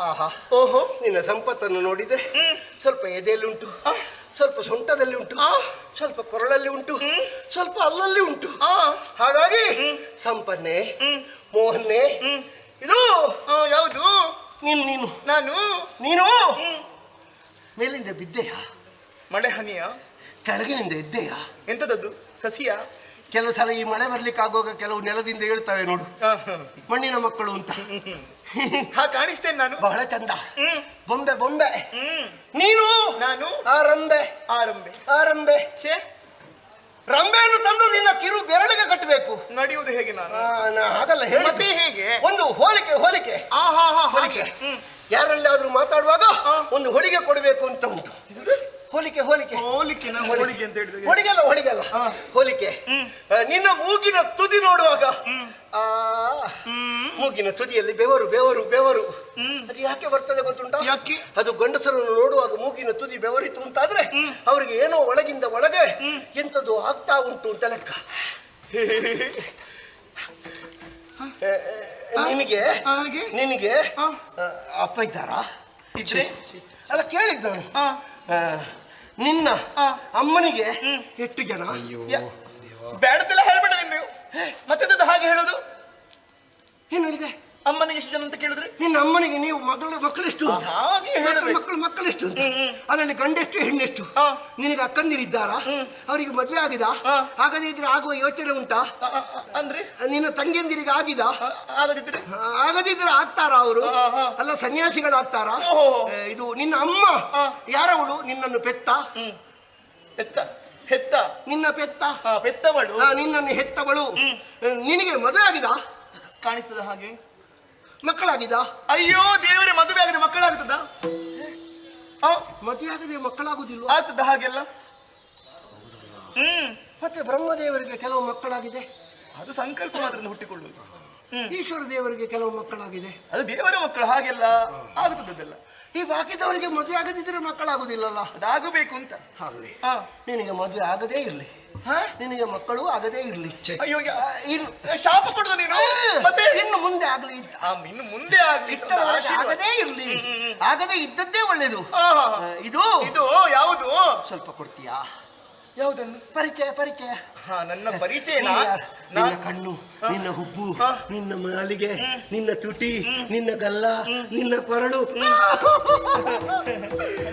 ಆಹಾ, ಓಹೋ, ನಿನ್ನ ಸಂಪತ್ತನ್ನು ನೋಡಿದ್ರೆ ಸ್ವಲ್ಪ ಎದೆಯಲ್ಲಿ ಉಂಟು, ಸ್ವಲ್ಪ ಸೊಂಟದಲ್ಲಿ ಉಂಟು, ಸ್ವಲ್ಪ ಕೊರಳಲ್ಲಿ ಉಂಟು, ಸ್ವಲ್ಪ ಅಲ್ಲಲ್ಲಿ ಉಂಟು. ಹಾಗಾಗಿ ಸಂಪನ್ನೆ, ಮೋಹನ್ನೆ. ಇದು ಯಾವುದು? ನೀನು ನಾನು ನೀನು ಮೇಲಿಂದ ಬಿದ್ದೆಯ? ಮಳೆ ಹನಿಯ? ಕೆಳಗಿನಿಂದ ಎದ್ದೆಯ? ಎಂತದದ್ದು? ಸಸಿಯ? ಕೆಲವು ಸಲ ಈ ಮಳೆ ಬರ್ಲಿಕ್ಕೆ ಆಗುವಾಗ ಕೆಲವು ನೆಲದಿಂದ ಹೇಳ್ತವೆ ನೋಡು, ಮಣ್ಣಿನ ಮಕ್ಕಳು ಅಂತ. ಕಾಣಿಸ್ತೇನೆ ನಾನು. ಬಹಳ ಚಂದ. ಬೊಂಬೆ ಬೊಂಬೆ. ನೀನು? ನಾನು ರಂಬೆ. ರಂಬೆ. ಛೇ, ರಂಬೆಯನ್ನು ತಂದು ನಿನ್ನ ಕಿರು ಬೆರಳಿಗೆ ಕಟ್ಟಬೇಕು. ನಡೆಯುವುದು ಹೇಗೆ? ನಾನು ಹಾಗಲ್ಲ ಹೇಳಿ. ಮತ್ತೆ ಹೇಗೆ? ಒಂದು ಹೋಲಿಕೆ ಹೋಲಿಕೆ ಹೋಲಿಕೆ. ಯಾರಲ್ಲಾದ್ರೂ ಮಾತಾಡುವಾಗ ಒಂದು ಹೊಡಿಗೆ ಕೊಡಬೇಕು ಅಂತ ಉಂಟು. ಹೋಲಿಕೆ ಹೋಲಿಕೆ ಹೋಲಿಕೆ ಹೋಲಿಕೆ ಅಂತ ಹೇಳಿದ್ರೆ ಹೊಡಿಗೆಲ್ಲ ಹೊಡಿಗೆಲ್ಲ ಹೋಲಿಕೆ. ನಿನ್ನ ಮೂಗಿನ ತುದಿ ನೋಡುವಾಗ ಮೂಗಿನ ತುದಿಯಲ್ಲಿ ಬೆವರು ಬೆವರು ಬೆವರು. ಅದು ಯಾಕೆ ಬರ್ತದೆ ಗೊತ್ತುಂಟಾ? ಯಾಕೆ? ಅದು ಗಂಡಸರನ್ನು ನೋಡುವಾಗ ಮೂಗಿನ ತುದಿ ಬೆವರಿತು ಅಂತಾದ್ರೆ ಅವರಿಗೆ ಏನೋ ಒಳಗಿಂದ ಒಳಗೆ ಎಂಥದ್ದು ಆಗ್ತಾ ಉಂಟು ಅಂತ ಲೆಕ್ಕ. ನಿನಗೆ ಅಪ್ಪ ಇದ್ದಾರಾ? ಇದ್ರೆ ಅಲ್ಲ ಕೇಳಿದ್ದು ನಾನು. ನಿನ್ನ ಅಮ್ಮನಿಗೆ ಎಷ್ಟು ಜನ? ಬೇಡದೆಲ್ಲ ಹೇಳ್ಬೇಡ ನೀನು. ಮತ್ತೆ ಹಾಗೆ ಹೇಳೋದು? ಏನು ಹೇಳಿದೆ? ಅಮ್ಮನಿಗೆ ಎಷ್ಟು ಜನ ಅಂತ ಕೇಳಿದ್ರೆ? ನಿನ್ನ ಅಮ್ಮನಿಗೆ ನೀವು ಮಕ್ಕಳೆಷ್ಟು? ಮಕ್ಕಳೆಷ್ಟು ಅಂತ. ಅದರಲ್ಲಿ ಗಂಡೆಷ್ಟು ಹೆಣ್ಣೆಷ್ಟು? ನಿನಗೆ ಅಕ್ಕಂದಿರಿದ್ದಾರಾ? ಅವರಿಗೆ ಮದುವೆ ಆಗಿದ? ಆಗದೇ ಇದ್ರೆ ಆಗುವ ಯೋಚನೆ ಉಂಟಾ? ಅಂದ್ರೆ ನಿನ್ನ ತಂಗಿಯಂದಿರಿಗೆ ಆಗಿದ? ಆಗದಿದ್ರೆ? ಆಗದಿದ್ರೆ ಆಗ್ತಾರ ಅವರು? ಅಲ್ಲ ಸನ್ಯಾಸಿಗಳಾಗ್ತಾರ? ಇದು ನಿನ್ನ ಅಮ್ಮ ಯಾರವಳು? ನಿನ್ನನ್ನು ಪೆತ್ತ? ಹೆತ್ತ? ನಿನ್ನ ಪೆತ್ತ? ಪೆತ್ತವಳು? ನಿನ್ನನ್ನು ಹೆತ್ತವಳು. ನಿನಗೆ ಮದುವೆ ಆಗಿದ? ಕಾಣಿಸ್ತದ ಹಾಗೆ? ಮಕ್ಕಳಾಗಿದ? ಅಯ್ಯೋ ದೇವರೇ, ಮದುವೆ ಆಗದೆ ಮಕ್ಕಳಾಗ್ತದ? ಮದುವೆ ಆಗದೆ ಮಕ್ಕಳಾಗುದಿಲ್ಲ? ಆಗ್ತದ ಹಾಗೆಲ್ಲ? ಮತ್ತೆ ಬ್ರಹ್ಮದೇವರಿಗೆ ಕೆಲವು ಮಕ್ಕಳಾಗಿದೆ, ಅದು ಸಂಕಲ್ಪ ಮಾತ್ರ ಹುಟ್ಟಿಕೊಳ್ಳುವುದು. ಈಶ್ವರ ದೇವರಿಗೆ ಕೆಲವು ಮಕ್ಕಳಾಗಿದೆ, ಅದು ದೇವರ ಮಕ್ಕಳು. ಹಾಗೆಲ್ಲ ಆಗುತ್ತದೆಲ್ಲ. ಈ ಬಾಕಿದವರಿಗೆ ಮದುವೆ ಆಗದಿದ್ರೆ ಮಕ್ಕಳಾಗುದಿಲ್ಲಲ್ಲ? ಅದಾಗಬೇಕು ಅಂತ. ಹಾಗಲಿ ನಿನಗೆ ಮದುವೆ ಆಗದೇ ಇರ್ಲಿ, ನಿನಗೆ ಮಕ್ಕಳು ಆಗದೇ ಇರ್ಲಿ. ಅಯ್ಯೋ, ಶಾಪ ಕೊಡುದು ನೀನು. ಮತ್ತೆ ಇನ್ನು ಮುಂದೆ ಆಗ್ಲಿ, ಇನ್ನು ಮುಂದೆ ಆಗ್ಲಿ, ಆಗದೇ ಇರ್ಲಿ. ಆಗದೇ ಇದ್ದದ್ದೇ ಒಳ್ಳೇದು. ಇದು ಇದು ಯಾವುದು? ಸ್ವಲ್ಪ ಕೊಡ್ತೀಯಾ? ಯಾವುದನ್ನು? ಪರಿಚಯ ಪರಿಚಯ. ನನ್ನ ಪರಿಚಯ? ನಿನ್ನ ಕಣ್ಣು, ನಿನ್ನ ಹುಬ್ಬು, ನಿನ್ನ ಮಾಲಿಗೆ, ನಿನ್ನ ತುಟಿ, ನಿನ್ನ ಗಲ್ಲ, ನಿನ್ನ ಕೊರಳು,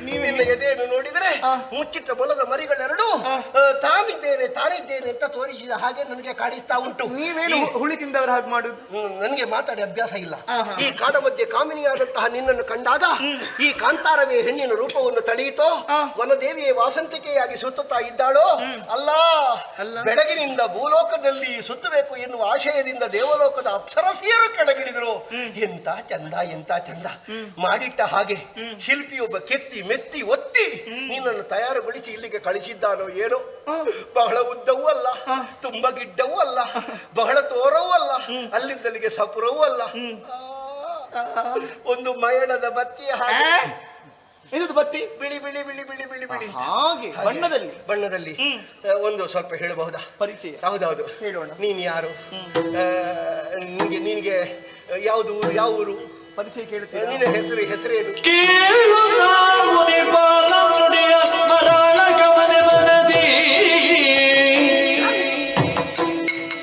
ನಿನ್ನ ಎದೆಯನ್ನು ನೋಡಿದರೆ ಮುಚ್ಚಿಟ್ಟ ಮೊಲದ ಮರಿಗಳೆರಡು ತಾನಿದ್ದೇನೆ ಅಂತ ತೋರಿಸಿದ ಹಾಗೆ ನನಗೆ ಕಾಣಿಸ್ತಾ ಉಂಟು. ನೀವೇನು ಹುಳಿ ತಿಂದವರು ಹಾಗೆ ಮಾಡುದು? ನನಗೆ ಮಾತಾಡಿ ಅಭ್ಯಾಸ ಇಲ್ಲ. ಈ ಕಾಡ ಮಧ್ಯೆ ಕಾಮಿನಿಯಾದಂತಹ ನಿನ್ನನ್ನು ಕಂಡಾಗ ಈ ಕಾಂತಾರವೇ ಹೆಣ್ಣಿನ ರೂಪವನ್ನು ತಳೆಯಿತೋ, ವನದೇವಿಯೇ ವಾಸಂತಿಕೆಯಾಗಿ ಸುತ್ತುತ್ತಾ ಇದ್ದಾಳೋ? ಅಲ್ಲ, ಬೆಳಗಿನಿಂದ ಭೂಲೋಕದಲ್ಲಿ ಸುತ್ತಬೇಕು ಎನ್ನುವ ಆಶಯದಿಂದ ದೇವಲೋಕದ ಅಪ್ಸರಸಿಯರು ಕೆಳಗಿಳಿದರು. ಎಂತ ಚಂದ, ಎಂತ ಚಂದ ಮಾಡಿಟ್ಟ ಹಾಗೆ ಶಿಲ್ಪಿಯೊಬ್ಬ ಕೆತ್ತಿ ಮೆತ್ತಿ ಒತ್ತಿ ನಿನ್ನನ್ನು ತಯಾರುಗೊಳಿಸಿ ಇಲ್ಲಿಗೆ ಕಳಿಸಿದ್ದಾನೋ ಏನೋ. ಬಹಳ ಉದ್ದವೂ ಅಲ್ಲ, ತುಂಬಾ ಗಿಡ್ಡವೂ ಅಲ್ಲ, ಬಹಳ ತೋರವೂ ಅಲ್ಲ, ಅಲ್ಲಿಂದಲ್ಲಿಗೆ ಸಪುರವೂ ಅಲ್ಲ. ಒಂದು ಮಯಣದ ಬತ್ತಿಯ ಹಾಗೆ. ಇದು ಬತ್ತಿ ಬಿಳಿ ಬಿಳಿ ಬಿಳಿ ಬಿಳಿ ಬಿಳಿ ಬಿಳಿ ಹಾಗೆ ಬಣ್ಣದಲ್ಲಿ ಒಂದು ಸ್ವಲ್ಪ ಹೇಳಬಹುದಾ? ಪರಿಚಯ? ಹೌದೌದು, ಹೇಳೋಣ. ನೀನು ಯಾರು? ನಿನಗೆ ಯಾವುದು, ಯಾವ ಊರು? ಪರಿಚಯ ಕೇಳುತ್ತೇನೆ. ನಿನ್ನ ಹೆಸರೇನು? ಕೇಳುತ್ತಾ ಮುನಿಪಾಲ ನುಡಿಯ ಮರಾಳ ಗಮನೆ ಮನದಿ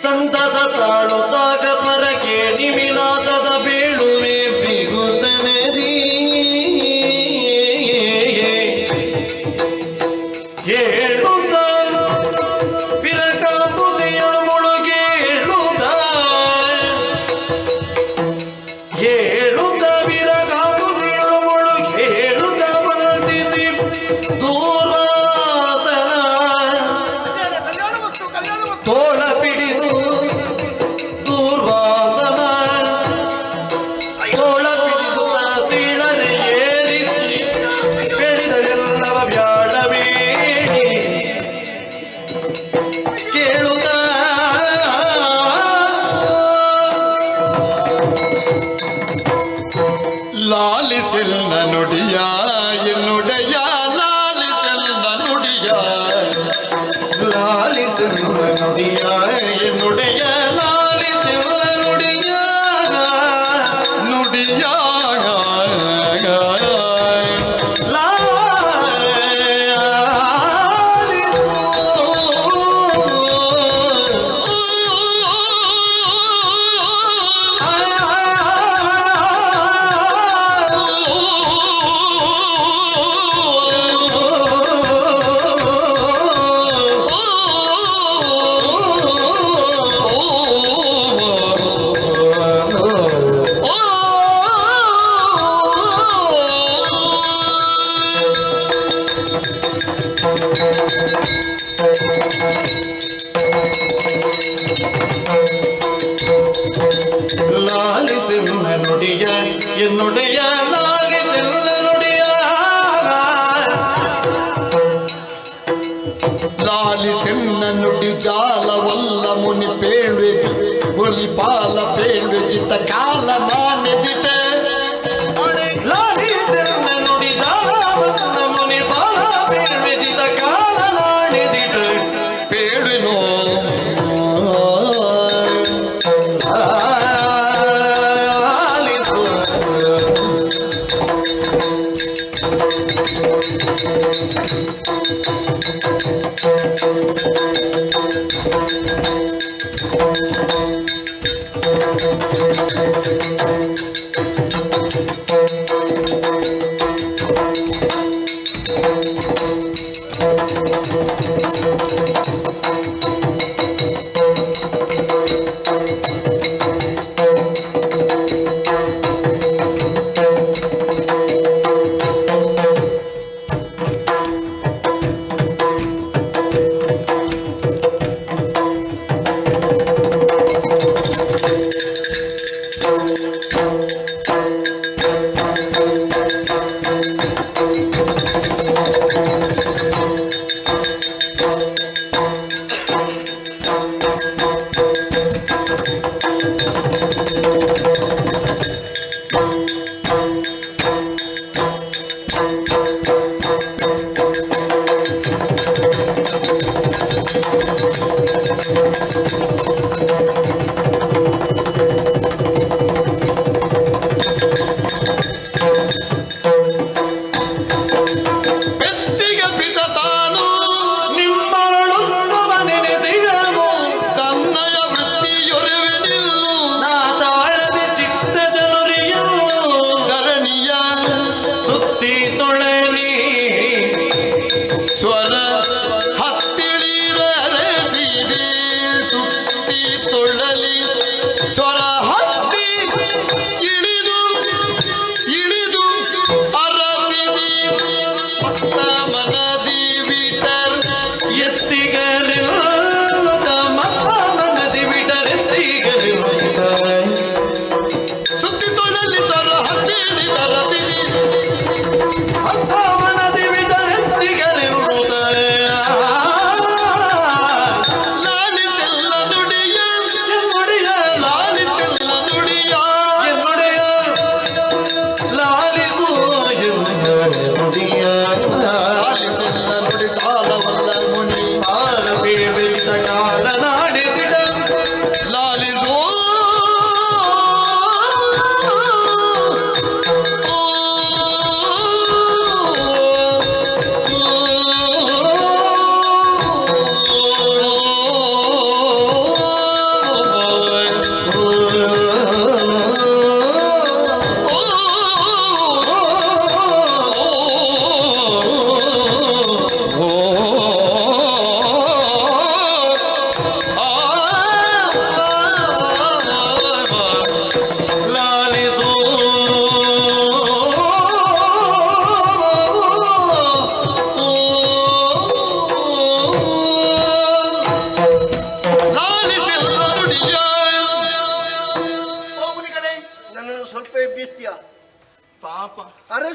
ಸಂತತ ತಾಳುತ್ತಾಗ ಪರಕೆ ನಿಮಿಲಾತದ ಬೀಳುವೆ ಬಿಗುತ್ತನೆದಿ ಹೇಳುತ್ತ ತೋಳ ಪಿಡಿದು ದೂರ್ವಾಸನ ತೋಳ ಪಿಡಿದು ಸೀಳನೆ ಏರಿಸಿ ಬೆಳೆದಳೆಲ್ಲವ ಬ್ಯಾಡವೇ ಕೇಳುತ್ತ ಲಾಲಿಸೆಲ್ಲ ನುಡಿಯ ಎನ್ನುಡೆಯ ಲಾಲಿಸೆಲ್ಲ ನುಡಿಯ ಲಾಲಿಸೆಲ್ಲ ನುಡಿಯ ಎನ್ನುಡೆಯ ಲಾಲಿಸೆಲ್ಲ ನುಡಿಯ ನುಡಿಯ ಲಾಲಿಸೆಲ್ಲ ನುಡಿಯ ಎನ್ನುಡೆಯ ಲಾಲಿಸೆಲ್ಲ ನುಡಿಯ ಲಾಲಿಸೆನ್ನ ನುಡಿ ಜಾಲವಲ್ಲ ಮುನಿ ಪೇಳುವೆ ಹುಲಿ ಪಾಲ ಪೇಳುವೆ ಚಿತ್ತ ಕಾಲ ನಾನೆದಿದೆ ಲಾಲಿಸೆಲ್ಲ ನುಡಿ ಜಾಲವಲ್ಲ ಮುನಿ ಬಾಲ ಬೇಳ್ವೆಜಿತ ಕಾಲ ನಾಣಿದಿದೆ ಪೇಳುವೆನೋ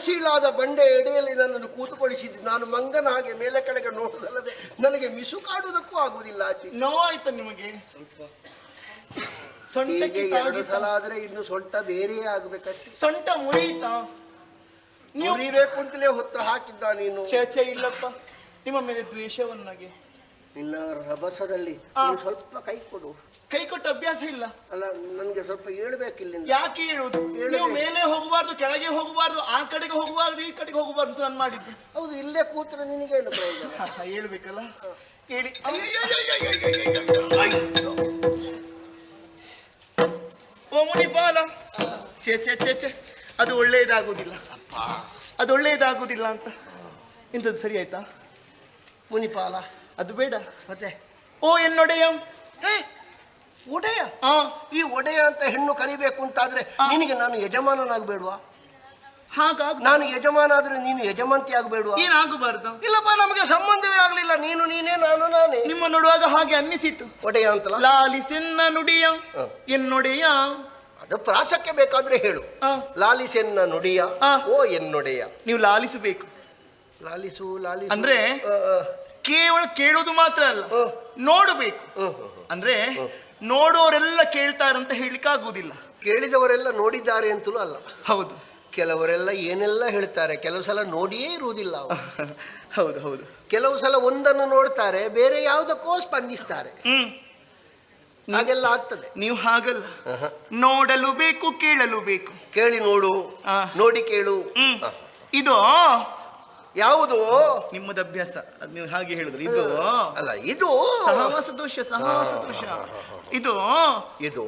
ಮರಶೀಲಾದ ಬಂಡೆ ಎಡೆಯಲ್ಲಿ ನನ್ನನ್ನು ಕೂತುಕೊಳಿಸಿದ್ದು. ನಾನು ಮಂಗನ ಹಾಗೆ ಮೇಲೆ ಕೆಳಗೆ ನೋಡುವುದಲ್ಲದೆ ನನಗೆ ಮಿಸುಕಾಡುವುದಕ್ಕೂ ಆಗುವುದಿಲ್ಲ. ಆಚೆ ನೋವಾಯ್ತಾ ನಿಮಗೆ? ಸೊಂಟಕ್ಕೆ 2 ಸಲ ಆದ್ರೆ ಇನ್ನು ಸೊಂಟ ಬೇರೆಯೇ ಆಗ್ಬೇಕಷ್ಟೇ. ಸೊಂಟ ಮುರಿಯಿತಾ? ಮುರಿಬೇಕು ಅಂತಲೇ ಹೊತ್ತು ಹಾಕಿದ್ದ ನೀನು. ಚೇಚೆ ಇಲ್ಲಪ್ಪ, ನಿಮ್ಮ ಮೇಲೆ ದ್ವೇಷವನ್ನಾಗೆ. ನಿನ್ನ ರಭಸದಲ್ಲಿ ಸ್ವಲ್ಪ ಕೈ ಕೊಡು. ಕೈ ಕೊಟ್ಟ ಅಭ್ಯಾಸ ಇಲ್ಲ. ಅಲ್ಲ, ನನಗೆ ಸ್ವಲ್ಪ ಹೇಳ್ಬೇಕಿಲ್ಲ. ಯಾಕೆ ಹೇಳುವುದು? ನೀವು ಮೇಲೆ ಹೋಗಬಾರ್ದು, ಕೆಳಗೆ ಹೋಗಬಾರ್ದು, ಆ ಕಡೆಗೆ ಹೋಗಬಾರ್ದು, ಈ ಕಡೆಗೆ ಹೋಗಬಾರ್ದು ಅಂತ ನಾನು ಮಾಡಿದ್ದು. ಹೌದು, ಇಲ್ಲೇ ಕೂತ್ರೆ ನಿನಗೇನು ಪ್ರಯೋಜನ? ಹೇಳ್ಬೇಕಲ್ಲ, ಹೇಳಿ. ಓ ಮುನಿಪಾಲ, ಚೇ ಚೇ ಚೇ ಚೇ, ಅದು ಒಳ್ಳೆಯದಾಗುವುದಿಲ್ಲ, ಅದು ಒಳ್ಳೆಯದಾಗುವುದಿಲ್ಲ ಅಂತ. ಇಂಥದ್ದು ಸರಿ ಆಯ್ತಾ ಮುನಿಪಾಲ? ಅದು ಬೇಡ. ಮತ್ತೆ ಓ ಎನ್ನೊಡೆಯ. ಒಡೆಯ? ಈ ಒಡೆಯ ಅಂತ ಹೆಣ್ಣು ಕರಿಬೇಕು ಅಂತಾದ್ರೆ ನಿನಗೆ ನಾನು ಯಜಮಾನನಾಗಬೇಡುವ? ಹಾಗಾಗಿ ನಾನು ಯಜಮಾನ ಆದ್ರೆ ನೀನು ಯಜಮಾಂತಿ ಆಗಬೇಡುವ? ಏನಾಗಬಾರ್ದು? ಇಲ್ಲಪ್ಪ, ನಮಗೆ ಸಂಬಂಧವೇ ಆಗ್ಲಿಲ್ಲ. ನೀನು ನೀನೇ, ನಾನು ನಾನೇ. ನಿಮ್ಮ ನೋಡುವಾಗ ಹಾಗೆ ಅನ್ನಿಸಿತು. ಒಡೆಯ ಅಂತಲ್ಲ? ಲಾಲಿಸೆನ್ನ ನುಡಿಯ ಎನ್ನೊಡೆಯ. ಅದು ಪ್ರಾಸಕ್ಕೆ ಬೇಕಾದ್ರೆ ಹೇಳು. ಲಾಲಿಸೆನ್ನ ನುಡಿಯ ಓ ಎನ್ನೊಡೆಯ. ನೀವು ಲಾಲಿಸಬೇಕು. ಲಾಲಿಸು ಲಾಲಿಸು ಅಂದ್ರೆ ಕೇವಲ ಕೇಳುವುದು ಮಾತ್ರ ಅಲ್ಲ, ನೋಡಬೇಕು. ಅಂದ್ರೆ ನೋಡೋರೆಲ್ಲ ಕೇಳ್ತಾರಂತ ಹೇಳಿಕ್ಕೆ ಆಗುವುದಿಲ್ಲ. ಕೇಳಿದವರೆಲ್ಲ ನೋಡಿದ್ದಾರೆ ಅಂತಲೂ ಅಲ್ಲ. ಹೌದು, ಕೆಲವರೆಲ್ಲ ಏನೆಲ್ಲ ಹೇಳ್ತಾರೆ, ಕೆಲವು ಸಲ ನೋಡಿಯೇ ಇರುವುದಿಲ್ಲ. ಹೌದು ಹೌದು. ಕೆಲವು ಸಲ ಒಂದನ್ನು ನೋಡ್ತಾರೆ, ಬೇರೆ ಯಾವುದಕ್ಕೋ ಸ್ಪಂದಿಸ್ತಾರೆ. ಹಾಗೆಲ್ಲ ಆಗ್ತದೆ. ನೀವು ಹಾಗಲ್ಲ, ನೋಡಲು ಬೇಕು, ಕೇಳಲು ಬೇಕು. ಕೇಳಿ ನೋಡು, ನೋಡಿ ಕೇಳು. ಇದು ಯಾವುದು? ನಿಮ್ಮದ ಅಭ್ಯಾಸ. ಅದು ನೀವು ಹಾಗೆ ಹೇಳಿದ್ರು. ಇದು ಅಲ್ಲ, ಇದು ಸಹವಾಸ ದೋಷ, ಸಹವಾಸ ದೋಷ. ಇದು ಇದು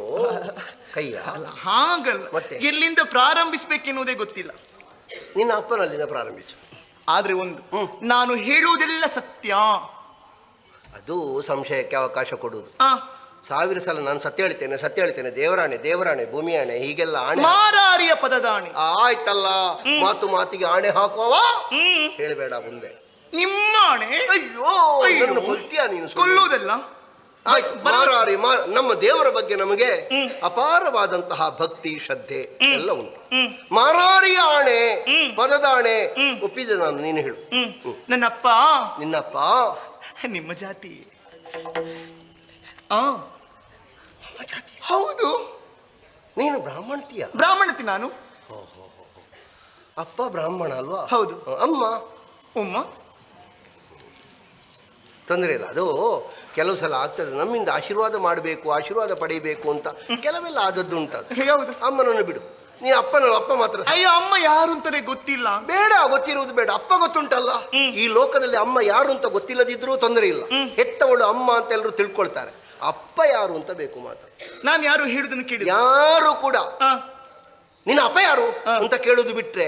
ಕೈಯ ಅಲ್ಲ, ಹಾಗಲ್ಲ. ಮತ್ತೆ ಎಲ್ಲಿಂದ ಪ್ರಾರಂಭಿಸ್ಬೇಕೆನ್ನುವುದೇ ಗೊತ್ತಿಲ್ಲ. ನಿನ್ನ ಅಪ್ಪನಲ್ಲಿಂದ ಪ್ರಾರಂಭಿಸು. ಆದ್ರೆ ಒಂದು, ನಾನು ಹೇಳುವುದೆಲ್ಲ ಸತ್ಯ. ಅದು ಸಂಶಯಕ್ಕೆ ಅವಕಾಶ ಕೊಡುವುದು. 1000 ಸಲ ನಾನು ಸತ್ಯ ಹೇಳ್ತೇನೆ, ಸತ್ಯ ಹೇಳ್ತೇನೆ, ದೇವರಾಣೆ ದೇವರಾಣೆ, ಭೂಮಿ ಆಣೆ, ಹೀಗೆಲ್ಲ ಆಣೆ. ಮಾರಾರಿಯ ಪದದಾಣೆ. ಆಯ್ತಲ್ಲ, ಮಾತು ಮಾತಿಗೆ ಆಣೆ ಹಾಕುವವ ಹೇಳಬೇಡ ಮುಂದೆ. ನಿಮ್ಮ ಆಣೆ. ಅಯ್ಯೋ, ಕೊಲ್ತೀಯ ನೀನು? ಕೊಲ್ಲುವುದಲ್ಲ. ಆಯ್ತು, ಮಾರಾರಿ ನಮ್ಮ ದೇವರ ಬಗ್ಗೆ ನಮಗೆ ಅಪಾರವಾದಂತಹ ಭಕ್ತಿ ಶ್ರದ್ಧೆ ಎಲ್ಲ ಉಂಟು. ಮಾರಾರಿಯ ಆಣೆ, ಪದದಾಣೆ ಒಪ್ಪಿದೆ ನಾನು. ನೀನು ಹೇಳು. ನನ್ನಪ್ಪ. ನಿನ್ನಪ್ಪ ನಿಮ್ಮ ಜಾತಿ? ಹೌದು. ನೀನು ಬ್ರಾಹ್ಮಣತಿಯ? ಬ್ರಾಹ್ಮಣತಿ ನಾನು. ಅಪ್ಪ ಬ್ರಾಹ್ಮಣ ಅಲ್ವಾ? ಹೌದು. ಅಮ್ಮ? ಉಮ್ಮ. ತೊಂದರೆ ಇಲ್ಲ. ಅದು ಕೆಲವು ಸಲ ಆಗ್ತದೆ, ನಮ್ಮಿಂದ ಆಶೀರ್ವಾದ ಮಾಡಬೇಕು, ಆಶೀರ್ವಾದ ಪಡೆಯಬೇಕು ಅಂತ ಕೆಲವೆಲ್ಲ ಆದದ್ದು ಉಂಟು. ಹೌದು. ಅಮ್ಮನನ್ನು ಬಿಡು, ನೀ ಅಪ್ಪ ಮಾತ್ರ. ಅಯ್ಯೋ, ಅಮ್ಮ ಯಾರು ಅಂತಾನೆ ಗೊತ್ತಿಲ್ಲ. ಬೇಡ, ಗೊತ್ತಿರುವುದು ಬೇಡ. ಅಪ್ಪ ಗೊತ್ತುಂಟಲ್ಲ. ಈ ಲೋಕದಲ್ಲಿ ಅಮ್ಮ ಯಾರು ಅಂತ ಗೊತ್ತಿಲ್ಲದಿದ್ರೂ ತೊಂದರೆ ಇಲ್ಲ. ಹೆತ್ತವಳು ಅಮ್ಮ ಅಂತ ಎಲ್ಲರೂ ತಿಳ್ಕೊಳ್ತಾರೆ. ಅಪ್ಪ ಯಾರು ಅಂತ ಬೇಕು ಮಾತ್ರ. ನಾನು ಯಾರು ಹೇಳುದನ್ನು ಕೇಳಿ ಯಾರು ಕೂಡ ನಿನ್ನ ಅಪ್ಪ ಯಾರು ಅಂತ ಕೇಳುದು ಬಿಟ್ರೆ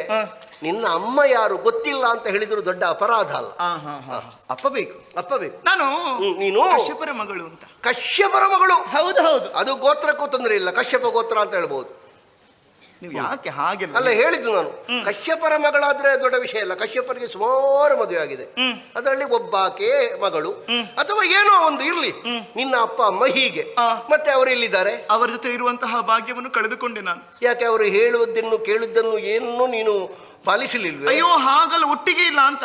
ನಿನ್ನ ಅಮ್ಮ ಯಾರು ಗೊತ್ತಿಲ್ಲ ಅಂತ ಹೇಳಿದ್ರು ದೊಡ್ಡ ಅಪರಾಧ ಅಲ್ಲ. ಅಪ್ಪ ಬೇಕು, ಅಪ್ಪ ಬೇಕು. ನಾನು ನೀನು ಕಶ್ಯಪರ ಮಗಳು ಅಂತ. ಕಶ್ಯಪರ ಮಗಳು? ಹೌದು ಹೌದು. ಅದು ಗೋತ್ರಕ್ಕೂ ತೊಂದರೆ ಇಲ್ಲ, ಕಶ್ಯಪ ಗೋತ್ರ ಅಂತ ಹೇಳ್ಬಹುದು. ನೀವು ಯಾಕೆ ಹಾಗೆ ಅಲ್ಲ ಹೇಳಿದ್ದು ನಾನು. ಕಶ್ಯಪರ ಮಗಳಾದ್ರೆ ದೊಡ್ಡ ವಿಷಯ ಇಲ್ಲ. ಕಶ್ಯಪರಿಗೆ ಸುಮಾರು ಮದುವೆ ಆಗಿದೆ, ಅದರಲ್ಲಿ ಒಬ್ಬಾಕೆ ಮಗಳು ಅಥವಾ ಏನೋ ಒಂದು ಇರ್ಲಿ. ನಿನ್ನ ಅಪ್ಪ ಅಮ್ಮ ಹೀಗೆ, ಮತ್ತೆ ಅವರು ಎಲ್ಲಿದ್ದಾರೆ? ಅವರ ಜೊತೆ ಇರುವಂತಹ ಭಾಗ್ಯವನ್ನು ಕಳೆದುಕೊಂಡೆ ನಾನು. ಯಾಕೆ? ಅವರು ಹೇಳುವುದನ್ನು ಕೇಳುವುದನ್ನು ಏನನ್ನು ನೀನು ಪಾಲಿಸಲಿಲ್ವ? ಅಯ್ಯೋ, ಹಾಗಲ್ಲ, ಒಟ್ಟಿಗೆ ಇಲ್ಲ ಅಂತ.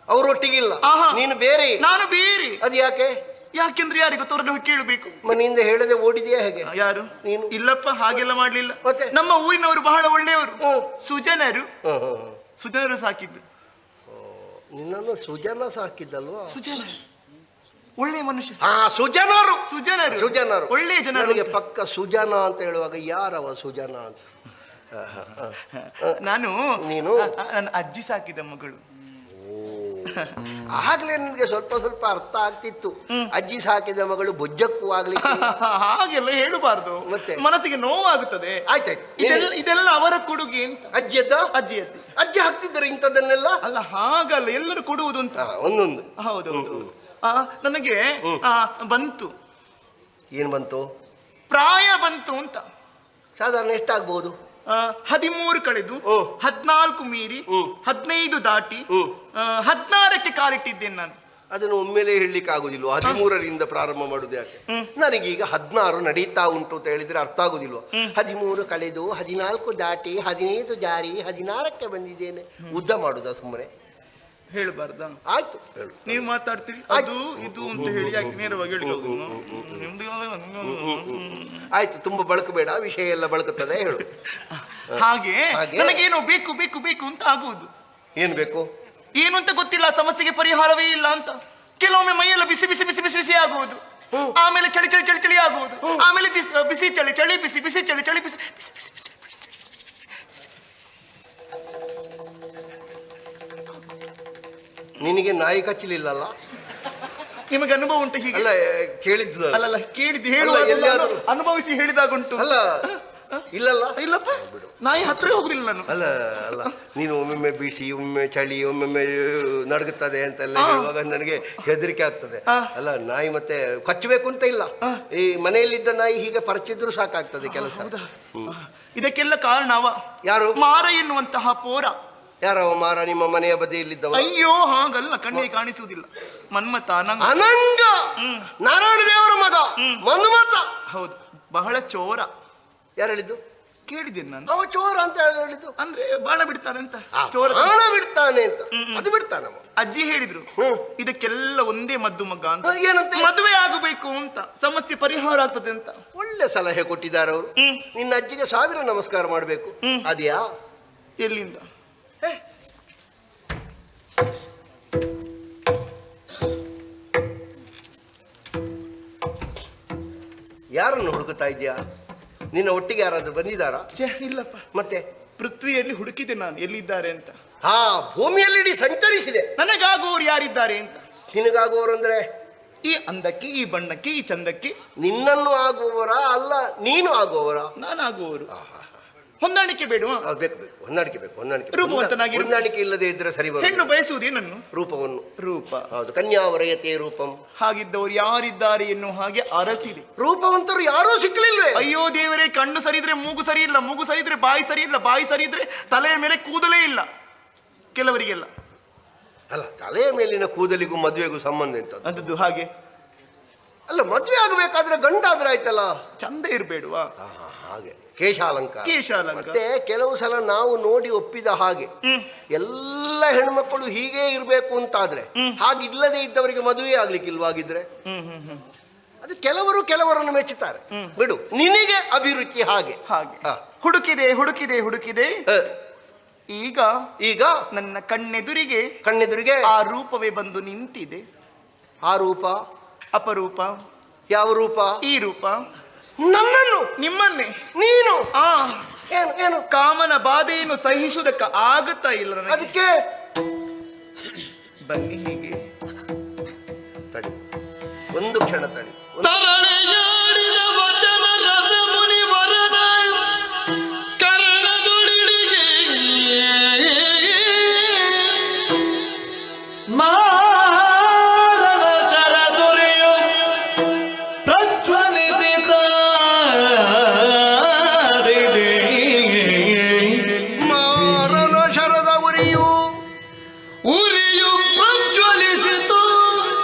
ಅವರೊಟ್ಟಿಗೆ ಇಲ್ಲ, ನೀನು ಬೇರೆ. ನಾನು ಬೇರೆ. ಅದು ಯಾಕೆ? ಯಾಕೆಂದ್ರೆ ಯಾರಿಗೆ ಗೊತ್ತವ್ರನ್ನ ಹೋಗಿ ಕೇಳಬೇಕು. ಮನೆಯಿಂದ ಹೇಳದೆ ಓಡಿದೆಯಾ ಹೇಗೆ? ಯಾರು? ನೀನು? ಇಲ್ಲಪ್ಪ, ಹಾಗೆಲ್ಲ ಮಾಡ್ಲಿಲ್ಲ. ಮತ್ತೆ ನಮ್ಮ ಊರಿನವರು ಬಹಳ ಒಳ್ಳೆಯವರು, ಸುಜನರು. ಸುಜನರು ಸಾಕಿದ್ದು. ನಿನ್ನನ್ನು ಸುಜನ ಸಾಕಿದ್ದಲ್ವಾ? ಸುಜನ ಒಳ್ಳೆಯ ಮನುಷ್ಯ. ಸುಜನರು, ಸುಜನರು, ಸುಜನರು ಒಳ್ಳೆಯ ಜನರಿಗೆ. ಪಕ್ಕ ಸುಜನ ಅಂತ ಹೇಳುವಾಗ ಯಾರವ ಸುಜನ ಅಂತ? ನಾನು ನೀನು ನನ್ನ ಅಜ್ಜಿ ಸಾಕಿದ ಮಗಳು. ಆಗ್ಲೇ ನಿನ್ಗೆ ಸ್ವಲ್ಪ ಸ್ವಲ್ಪ ಅರ್ಥ ಆಗ್ತಿತ್ತು. ಅಜ್ಜಿ ಸಾಕಿದ ಮಗಳು ಬೊಜ್ಜಕ್ಕೂ ಆಗ್ಲಿಕ್ಕೆ. ಹಾಗೆಲ್ಲ ಹೇಳಬಾರ್ದು, ಮತ್ತೆ ಮನಸ್ಸಿಗೆ ನೋವಾಗುತ್ತದೆ. ಆಯ್ತಾಯ್ತು, ಇದೆಲ್ಲ ಅವರ ಕೊಡುಗೆ ಅಂತ. ಅಜ್ಜಿಯದ್ದ? ಅಜ್ಜಿಯದ್ದು. ಅಜ್ಜಿ ಹಾಕ್ತಿದ್ದಾರೆ ಇಂಥದ್ದನ್ನೆಲ್ಲ? ಅಲ್ಲ, ಹಾಗಲ್ಲ, ಎಲ್ಲರೂ ಕೊಡುವುದು ಅಂತ. ಒಂದೊಂದು. ಹೌದೌದು. ನನಗೆ ಬಂತು. ಏನ್ ಬಂತು? ಪ್ರಾಯ ಬಂತು ಅಂತ. ಸಾಧಾರಣ ಎಷ್ಟಾಗ್ಬಹುದು? 13 ಕಳೆದು 14 ಮೀರಿ 15 ದಾಟಿ 16ಕ್ಕೆ ಕಾಲಿಟ್ಟಿದ್ದೇನೆ ನಾನು. ಅದನ್ನು ಒಮ್ಮೆಲೆ ಹೇಳಲಿಕ್ಕೆ ಆಗುದಿಲ್ಲ. 13ರಿಂದ ಪ್ರಾರಂಭ ಮಾಡುದು ಯಾಕೆ? ನನಗೀಗ 16 ನಡೀತಾ ಉಂಟು ಅಂತ ಹೇಳಿದ್ರೆ ಅರ್ಥ ಆಗುದಿಲ್ವ? 13 ಕಳೆದು 14 ದಾಟಿ 15 ಜಾರಿ 16ಕ್ಕೆ ಬಂದಿದ್ದೇನೆ. ಉದ್ದ ಮಾಡುದ ಸುಮ್ಮನೆ ಹೇಳ್ಬಾರ್ದ? ಆಯ್ತು ಹೇಳು. ನೀವು ಮಾತಾಡ್ತೀರಿ ಅದು ಇದು ಅಂತ ಹೇಳಿ ಯಾಕೆ ನೇರವಾಗಿ ಹೇಳಿ ಆಯ್ತು, ತುಂಬಾ ಬಳಕಬೇಡ, ವಿಷಯ ಎಲ್ಲ ಬಳಕುತ್ತದೆ, ಹೇಳು. ಹಾಗೆ ನನಗೇನೋ ಬೇಕು ಬೇಕು ಬೇಕು ಅಂತ ಆಗುವುದು. ಏನ್ ಬೇಕು? ಏನು ಅಂತ ಗೊತ್ತಿಲ್ಲ, ಸಮಸ್ಯೆಗೆ ಪರಿಹಾರವೇ ಇಲ್ಲ ಅಂತ. ಕೆಲವೊಮ್ಮೆ ಮೈಯೆಲ್ಲ ಬಿಸಿ ಬಿಸಿ ಬಿಸಿ ಬಿಸಿ ಬಿಸಿ ಆಗುವುದು, ಆಮೇಲೆ ಚಳಿ ಚಳಿ ಚಳಿ ಚಳಿ ಆಗುವುದು, ಆಮೇಲೆ ಬಿಸಿ ಚಳಿ ಚಳಿ ಬಿಸಿ ಬಿಸಿ ಚಳಿ ಚಳಿ ಬಿಸಿ ಬಿಸಿ ಬಿಸಿ ಬಿಸಿ. ನಿನಗೆ ನಾಯಿ ಕಚ್ಚಲಿಲ್ಲಲ್ಲ? ನಿಮಗೆ ಅನುಭವ ಉಂಟು ಹೀಗೆ? ಅಲ್ಲ ಕೇಳಿದ್ದು, ಅಲ್ಲಲ್ಲ ಕೇಳಿದ್ದು, ಹೇಳುವ ಎಲ್ಲಿಯಾದರೂ ಅನುಭವಿಸಿ ಹೇಳಿದಾಗುಂಟು. ಅಲ್ಲ ಇಲ್ಲಲ್ಲ? ಇಲ್ಲಪ್ಪ, ನಾಯಿ ಹತ್ರ ಹೋಗುದಿಲ್ಲ ನಾನು. ಅಲ್ಲ ಅಲ್ಲ, ನೀನು ಒಮ್ಮೊಮ್ಮೆ ಬಿಸಿ, ಒಮ್ಮೆ ಚಳಿ, ಒಮ್ಮೊಮ್ಮೆ ನಡುಗುತ್ತದೆ ಅಂತೆಲ್ಲ ಹೇಳುವಾಗ ನನಗೆ ಹೆದರಿಕೆ ಆಗ್ತದೆ. ಅಲ್ಲ, ನಾಯಿ ಮತ್ತೆ ಕಚ್ಚಬೇಕು ಅಂತ ಇಲ್ಲ, ಈ ಮನೆಯಲ್ಲಿದ್ದ ನಾಯಿ ಹೀಗೆ ಪರಚಿದ್ರು ಸಾಕಾಗ್ತದೆ ಕೆಲಸ. ಇದಕ್ಕೆಲ್ಲ ಕಾರಣವ ಯಾರು? ಮಾರ ಎನ್ನುವಂತಹ ಪೋರ. ಯಾರವ ಮಾರ? ನಿಮ್ಮ ಮನೆಯ ಬದಿಯಲ್ಲಿದ್ದವ? ಅಯ್ಯೋ ಹಾಗಲ್ಲ, ಕಣ್ಣಿಗೆ ಕಾಣಿಸುವುದಿಲ್ಲ. ಮನ್ಮತ ಅನಂಗ, ನಾರಾಯಣ ದೇವರ ಮಗ ಮನ್ಮತ. ಹೌದು, ಬಹಳ ಚೋರ. ಯಾರು ಹೇಳಿದ್ದು? ಕೇಳಿದ್ದೇನೆ ನಾನು. ಅವ ಚೋರ ಅಂತ ಹೇಳಿದ್ದು ಅಂದ್ರೆ ಬಾಣ ಬಿಡ್ತಾನೆ ಅಂತ. ಚೋರ ಬಾಣ ಬಿಡ್ತಾನೆ ಅಂತ, ಅದು ಬಿಡ್ತಾನ. ಅಜ್ಜಿ ಹೇಳಿದ್ರು ಇದಕ್ಕೆಲ್ಲ ಒಂದೇ ಮದ್ದು ಮಗ ಅಂತ. ಏನಂತ? ಮದುವೆ ಆಗಬೇಕು ಅಂತ, ಸಮಸ್ಯೆ ಪರಿಹಾರ ಆಗ್ತದೆ ಅಂತ. ಒಳ್ಳೆ ಸಲಹೆ ಕೊಟ್ಟಿದ್ದಾರೆ ಅವರು. ನಿನ್ನ ಅಜ್ಜಿಗೆ 1000 ನಮಸ್ಕಾರ ಮಾಡಬೇಕು. ಅದ್ಯಾ? ಎಲ್ಲಿಂದ? ಯಾರನ್ನು ಹುಡುಕುತ್ತಾ ಇದ್ಯಾ? ನಿನ್ನ ಒಟ್ಟಿಗೆ ಯಾರಾದ್ರೂ ಬಂದಿದ್ದಾರಾ? ಇಲ್ಲಪ್ಪ. ಮತ್ತೆ ಪೃಥ್ವಿಯಲ್ಲಿ ಹುಡುಕಿದೆ ನಾನು ಎಲ್ಲಿದ್ದಾರೆ ಅಂತ. ಹಾ, ಭೂಮಿಯಲ್ಲಿ ಸಂಚರಿಸಿದೆ. ನನಗಾಗುವವರು ಯಾರಿದ್ದಾರೆ ಅಂತ. ನಿನಗಾಗುವವರು ಅಂದ್ರೆ ಈ ಅಂದಕ್ಕೆ, ಈ ಬಣ್ಣಕ್ಕೆ, ಈ ಚಂದಕ್ಕೆ. ನಿನ್ನನ್ನು ಆಗುವವರ ಅಲ್ಲ, ನೀನು ಆಗುವವರ? ನಾನು ಆಗುವವರು. ಹೊಂದಾಣಿಕೆ ಬೇಡುವ? ಬೇಕು ಬೇಕು, ಹೊಂದಾಣಿಕೆ ಬೇಕು, ಹೊಂದಾಣಿಕೆ. ರೂಪವಂತನಾಗಿ. ಹೊಂದಾಣಿಕೆ ಇಲ್ಲದೆ ಇದ್ರೆ ಸರಿ ಬರೋದು. ಹೆಣ್ಣು ಬಯಸುವುದೇ ನನ್ನ ರೂಪವನ್ನು. ರೂಪ ಹೌದು, ಕನ್ಯಾವರಯತೆ ರೂಪಂ. ಹಾಗಿದ್ದವರು ಯಾರಿದ್ದಾರೆ ಎನ್ನುವ ಹಾಗೆ ಅರಸಿದೆ. ರೂಪವಂತರು ಯಾರೂ ಸಿಕ್ಕಲಿಲ್ವೇ? ಅಯ್ಯೋ ದೇವರೇ, ಕಣ್ಣು ಸರಿದ್ರೆ ಮೂಗು ಸರಿ ಇಲ್ಲ, ಮೂಗು ಸರಿದ್ರೆ ಬಾಯಿ ಸರಿ ಇಲ್ಲ, ಬಾಯಿ ಸರಿ ಇದ್ರೆ ತಲೆಯ ಮೇಲೆ ಕೂದಲೇ ಇಲ್ಲ ಕೆಲವರಿಗೆಲ್ಲ. ಅಲ್ಲ, ತಲೆಯ ಮೇಲಿನ ಕೂದಲಿಗೂ ಮದುವೆಗೂ ಸಂಬಂಧ ಎಂತ? ಅದದ್ದು ಹಾಗೆ ಅಲ್ಲ, ಮದುವೆ ಆಗಬೇಕಾದ್ರೆ ಗಂಡಾದ್ರೆ ಆಯ್ತಲ್ಲ, ಚಂದ ಇರ್ಬೇಡುವಾ? ಹಾಗೆ ಕೇಶಾಲಂಕಾರ. ಕೇಶಾಲಂಕಾರ. ಮತ್ತೆ ಕೆಲವು ಸಲ ನಾವು ನೋಡಿ ಒಪ್ಪಿದ ಹಾಗೆ ಎಲ್ಲ ಹೆಣ್ಮಕ್ಕಳು ಹೀಗೆ ಇರ್ಬೇಕು ಅಂತಾದ್ರೆ, ಹಾಗಿಲ್ಲದೆ ಇದ್ದವರಿಗೆ ಮದುವೆ ಆಗ್ಲಿಕ್ಕಿಲ್ವಾಗಿದ್ರೆ ಅದು ಕೆಲವರನ್ನು ಮೆಚ್ಚುತ್ತಾರೆ. ಬಿಡು, ನಿನಗೆ ಅಭಿರುಚಿ ಹಾಗೆ. ಹುಡುಕಿದೆ ಹುಡುಕಿದೆ ಹುಡುಕಿದೆ, ಈಗ ಈಗ ನನ್ನ ಕಣ್ಣೆದುರಿಗೆ ಆ ರೂಪವೇ ಬಂದು ನಿಂತಿದೆ. ಆ ರೂಪ ಅಪರೂಪ. ಯಾವ ರೂಪ? ಈ ರೂಪ. ನನ್ನನ್ನು? ನಿಮ್ಮನ್ನೇ. ನೀನು? ಏನು ಏನು? ಕಾಮನ ಬಾಧೆಯನ್ನು ಸಹಿಸುವುದಕ್ಕೆ ಆಗುತ್ತಾ ಇಲ್ಲ ನನಗೆ. ಅದಕ್ಕೆ ಬನ್ನಿ ಹೀಗೆ ತಡಿ, ಒಂದು ಕ್ಷಣ ತಡಿ. ತರಳೆಯಾಡಿದ ವಚನ ರಸ ಮುನಿ ವರನ ಕರ್ಣದೊಡಿಗೆ ಮಾರನ ಚರ ದೊರೆಯು ಪ್ರಜ್ವಲಿಸಿದ ಮಾರನ ಶರದ ಉರಿಯು ಪ್ರಜ್ವಲಿಸಿತು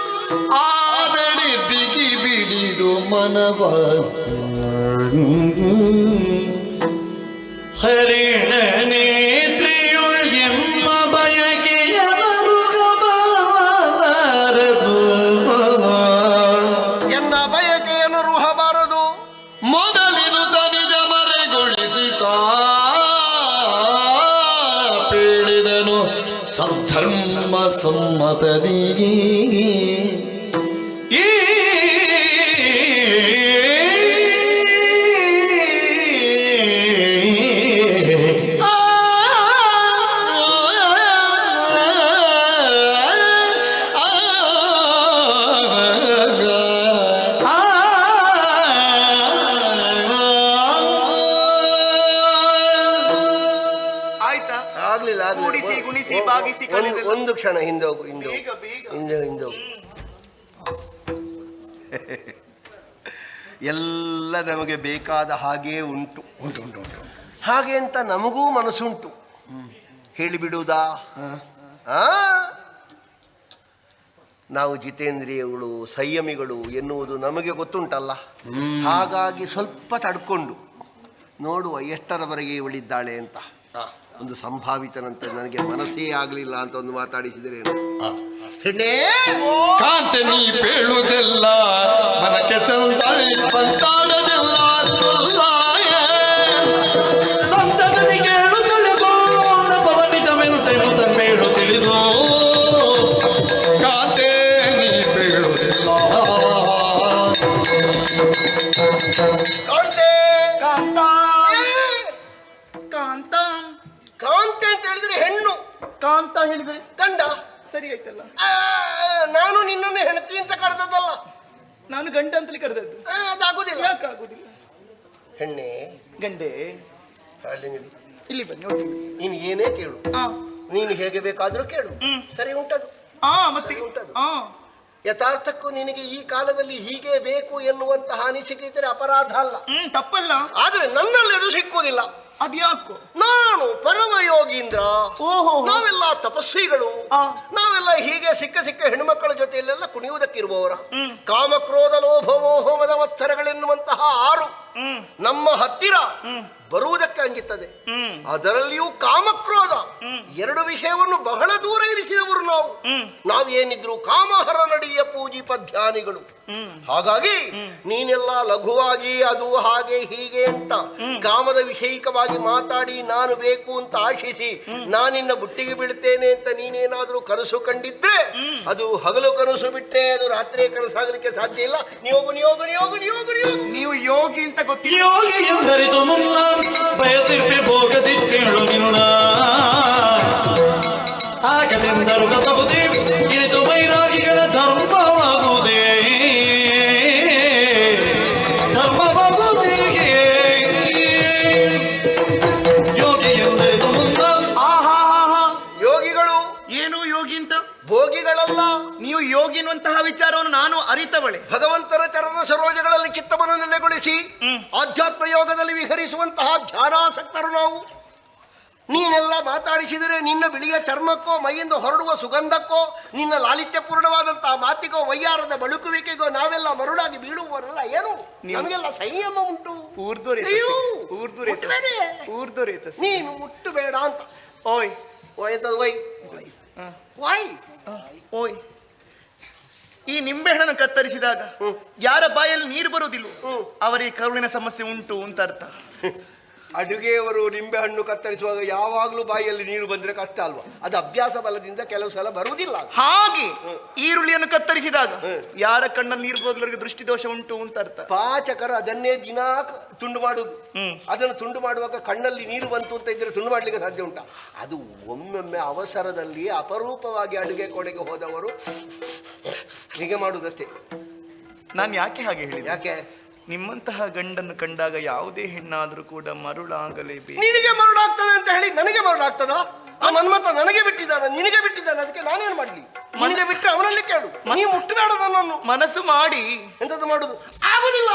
ಆದಡಿ ಬಿಗಿ ಬಿಡಿದು ಮನವ ಹರಿಣ ನೇತ್ರಿಯುಳ್ ಎಮ್ಮ ಬಯಕೆಯ ಮರುಗಬಾರದು, ಎನ್ನ ಬಯಕೆಯನ್ನು ರುಹಬಾರದು. ಮೊದಲಿನ ತನಿದ ಮರೆಗೊಳಿಸಿತ ಪೀಳಿದನು ಸದ್ಧರ್ಮ ಸಮ್ಮತದಿ. ಕೂಡಿಸಿ ಗುಣಿಸಿ ಬಾಗಿಸಿ ಒಂದು ಕ್ಷಣ ಹಿಂದೆ ಹೋಗು, ಹಿಂದೆ ಹೋಗು. ಎಲ್ಲ ನಮಗೆ ಬೇಕಾದ ಹಾಗೆ ಉಂಟು. ಹಾಗೆ ಅಂತ ನಮಗೂ ಮನಸ್ಸುಂಟು. ಹೇಳಿಬಿಡುವುದಾ? ನಾವು ಜಿತೇಂದ್ರಿಯಗಳು ಸಂಯಮಿಗಳು ಎನ್ನುವುದು ನಮಗೆ ಗೊತ್ತುಂಟಲ್ಲ. ಹಾಗಾಗಿ ಸ್ವಲ್ಪ ತಡ್ಕೊಂಡು ನೋಡುವ ಎಷ್ಟರವರೆಗೆ ಇವಳಿದ್ದಾಳೆ ಅಂತ. ಒಂದು ಸಂಭಾವಿತನಂತೆ ನನಗೆ ಮನಸ್ಸೇ ಆಗಲಿಲ್ಲ ಅಂತ ಒಂದು ಮಾತಾಡಿಸಿದ್ರೇನು. ಕಾಂತೆ ನೀ ಬೀಳುವುದಿಲ್ಲ ಮನಕ್ಕೆ ಬಂತಾಡದಿಲ್ಲ ಸಂತದಲ್ಲಿ ಕೇಳು ತಿಳಿದು ಪವನಿಜಮೆನುತೆನು ತನ್ಮೇಳು ತಿಳಿದು ಕಾಂತೆ ನೀ ಬೀಳುವುದಿಲ್ಲ. ಕಾಂತೆ ಕಾಂತ ಕಾಂತ ಕಾಂತೆ ಅಂತ ಹೇಳಿದ್ರೆ ಹೆಣ್ಣು, ಕಾಂತ ಹೇಳಿದ್ರೆ ಗಂಡ. ಸರಿ ಆಯ್ತಲ್ಲ. ನಾನು ನಿನ್ನನ್ನು ಹೆಂಡತಿ ಅಂತ ಕರೆದದ್ದಲ್ಲ, ನಾನು ಗಂಡ ಅಂತಲೇ ಕರೆದದ್ದು. ಅದಾಗುದಿಲ್ಲ. ಯಾಕಾಗುದಿಲ್ಲ? ಹೆಣ್ಣೆ ಗಂಡೆ ಅಲ್ಲಿ ನಿಲ್ಲಿ. ಇಲ್ಲಿ ಬನ್ನಿ ನೋಡಿ. ನೀನು ಏನೇ ಕೇಳು, ನೀನು ಹೇಗೆ ಬೇಕಾದ್ರೂ ಕೇಳು, ಸರಿ ಉಂಟದು. ಮತ್ತೆ ಉಂಟದು. ಯಥಾರ್ಥಕ್ಕೂ ನಿನಗೆ ಈ ಕಾಲದಲ್ಲಿ ಹೀಗೆ ಬೇಕು ಎನ್ನುವಂತಹ ಅನಿಸಿಕೆ ಇದ್ದರೆ ಅಪರಾಧ ಅಲ್ಲ, ತಪ್ಪಲ್ಲ. ಆದ್ರೆ ನನ್ನಲ್ಲಿ ಅದು ಸಿಕ್ಕುವುದಿಲ್ಲ. ಅದ್ಯಾಕೋ? ನಾನು ಪರಮ ಯೋಗೀಂದ್ರ. ಓಹೋ. ನಾವೆಲ್ಲ ತಪಸ್ವಿಗಳು. ನಾವೆಲ್ಲ ಹೀಗೆ ಸಿಕ್ಕ ಸಿಕ್ಕ ಹೆಣ್ಣುಮಕ್ಕಳ ಜೊತೆಯಲ್ಲೆಲ್ಲ ಕುಣಿಯುವುದಕ್ಕಿರುವವರ. ಕಾಮಕ್ರೋಧ ಲೋಭ ಮೋಹ ಮದ ಮತ್ಸರಗಳೆನ್ನುವಂತಹ 6 ನಮ್ಮ ಹತ್ತಿರ ಬರುವುದಕ್ಕೆ ಅಂಜಿತ್ತದೆ. ಅದರಲ್ಲಿಯೂ ಕಾಮಕ್ರೋಧ 2 ವಿಷಯವನ್ನು ಬಹಳ ದೂರ ಇರಿಸಿದವರು ನಾವು. ನಾವೇನಿದ್ರು ಕಾಮಹರ ನಡಿಯ ಪೂಜಿ ಪಧ್ಯಾನಿಗಳು. ಹಾಗಾಗಿ ನೀನೆಲ್ಲ ಲಘುವಾಗಿ ಅದು ಹಾಗೆ ಹೀಗೆ ಅಂತ ಕಾಮದ ವಿಷಯಿಕವಾಗಿ ಮಾತಾಡಿ ನಾನು ಬೇಕು ಅಂತ ಆಶಿಸಿ ನಾನಿನ್ನ ಬುಟ್ಟಿಗೆ ಬೀಳ್ತೇನೆ ಅಂತ ನೀನೇನಾದ್ರೂ ಕನಸು ಕಂಡಿದ್ರೆ ಅದು ಹಗಲು ಕನಸು ಬಿಟ್ಟರೆ ಅದು ರಾತ್ರಿ ಕನಸಾಗಲಿಕ್ಕೆ ಸಾಧ್ಯ ಇಲ್ಲ. ನೀವು ಯೋಗಿ ಅಂತ ಗೊತ್ತಿಲ್ಲ. ಯೋಗಿ ಎಂದರಿತು ಮುನ್ನ ಬಯತಿರ್ಪಿ ಭೋಗದಿತ್ತೇಳು ನಿನ್ನ ಆಗದೆಂದರು ಗತಬುದ್ಧಿ ಇಳಿದು ವೈರಾಗಿಗಳ ಧರ್ಮವಾಗುವುದೇ ಧರ್ಮವಾಗುವುದೇ ಯೋಗಿ ಎಂದರಿತು ಮುನ್ನ. ಯೋಗಿಗಳು ಏನು ಯೋಗಿ ಅಂತ? ಭೋಗಿಗಳಲ್ಲ. ನೀವು ಯೋಗಿ ಎನ್ನುವಂತಹ ವಿಚಾರವನ್ನು ನಾನು ಅರಿತವಳೆ. ಭಗವಂತರ ಚರಣ ಸರೋಜಗಳಲ್ಲಿ ಚಿತ್ತವನ್ನು ನೆಲೆಗೊಳಿಸಿ ಆಧ್ಯಾತ್ಮ ಯೋಗದಲ್ಲಿ ವಿಹರಿಸುವಂತಹ ಧ್ಯಾನಾಸಕ್ತರು ನಾವು. ನೀನೆಲ್ಲ ಮಾತಾಡಿಸಿದರೆ ನಿನ್ನ ಬಿಳಿಯ ಚರ್ಮಕ್ಕೋ ಮೈಯಿಂದ ಹೊರಡುವ ಸುಗಂಧಕ್ಕೋ ನಿನ್ನ ಲಾಲಿತ್ಯಪೂರ್ಣವಾದಂತಹ ಮಾತಿಗೋ ವಯ್ಯಾರದ ಬಳುಕುವಿಕೆಗೋ ನಾವೆಲ್ಲ ಮರುಳಾಗಿ ಬೀಳುವವರಲ್ಲ. ಏನು ನಮಗೆಲ್ಲ ಸಂಯಮ ಉಂಟು. ನೀನು ಮುಟ್ಟಬೇಡ ಅಂತ. ಓಯ್ ಓಯ್ ಎಂತದು? ಓಯ್ ವಾಯ್ ಓಯ್ ಈ ನಿಂಬೆಹಣ್ಣನ್ನು ಕತ್ತರಿಸಿದಾಗ ಯಾರ ಬಾಯಲ್ಲಿ ನೀರು ಬರುವುದಿಲ್ಲ ಅವರಿಗೆ ಕರುಳಿನ ಸಮಸ್ಯೆ ಉಂಟು ಅಂತ ಅರ್ಥ. ಅಡುಗೆಯವರು ನಿಂಬೆಹಣ್ಣು ಕತ್ತರಿಸುವಾಗ ಯಾವಾಗಲೂ ಬಾಯಿಯಲ್ಲಿ ನೀರು ಬಂದ್ರೆ ಕಷ್ಟ ಅಲ್ವಾ? ಅದು ಅಭ್ಯಾಸ ಬಲದಿಂದ ಕೆಲವು ಸಲ ಬರುವುದಿಲ್ಲ. ಹಾಗೆ ಈರುಳ್ಳಿಯನ್ನು ಕತ್ತರಿಸಿದಾಗ ಯಾರ ಕಣ್ಣಲ್ಲಿ ನೀರು ಬರೋದ್ರಿಗೆ ದೃಷ್ಟಿದೋಷ ಉಂಟು ಅಂತ ಅರ್ಥ. ಪಾಚಕರು ಅದನ್ನೇ ದಿನಾ ತುಂಡು ಮಾಡುದು. ಅದನ್ನು ತುಂಡು ಮಾಡುವಾಗ ಕಣ್ಣಲ್ಲಿ ನೀರು ಬಂತು ಅಂತ ಇದ್ರೆ ತುಂಡು ಮಾಡ್ಲಿಕ್ಕೆ ಸಾಧ್ಯ ಉಂಟಾ? ಅದು ಒಮ್ಮೊಮ್ಮೆ ಅವಸರದಲ್ಲಿ ಅಪರೂಪವಾಗಿ ಅಡುಗೆ ಕೊಡೆಗೆ ಹೋದವರು ಹೀಗೆ ಮಾಡುವುದಷ್ಟೇ. ನಾನು ಯಾಕೆ ಹಾಗೆ ಹೇಳಿದೆ? ಯಾಕೆ? ನಿಮ್ಮಂತಹ ಗಂಡನ್ನು ಕಂಡಾಗ ಯಾವುದೇ ಹೆಣ್ಣಾದ್ರೂ ಕೂಡ ಮರುಳಾಗಲೇಬೇಕು. ನಿನಗೆ ಮರುಳಾಗ್ತದೆ ಅಂತ ಹೇಳಿ ನನಗೆ ಮರುಳಾಗ್ತದ? ಆ ಮನ್ಮತ ನನಗೆ ಬಿಟ್ಟಿದ್ದಾನೆ, ನಿನಗೆ ಬಿಟ್ಟಿದ್ದಾನೆ, ಅದಕ್ಕೆ ನಾನೇನು ಮಾಡ್ಲಿ? ನಿನಗೆ ಬಿಟ್ಟರೆ ಅವನಲ್ಲಿ ಕೇಳು. ನೀ ಮುಟ್ಟಬೇಡ ನನ್ನನ್ನು. ಮನಸ್ಸು ಮಾಡಿ ಎಂತದ್ದು ಮಾಡುದು? ಆಗುದಿಲ್ಲ.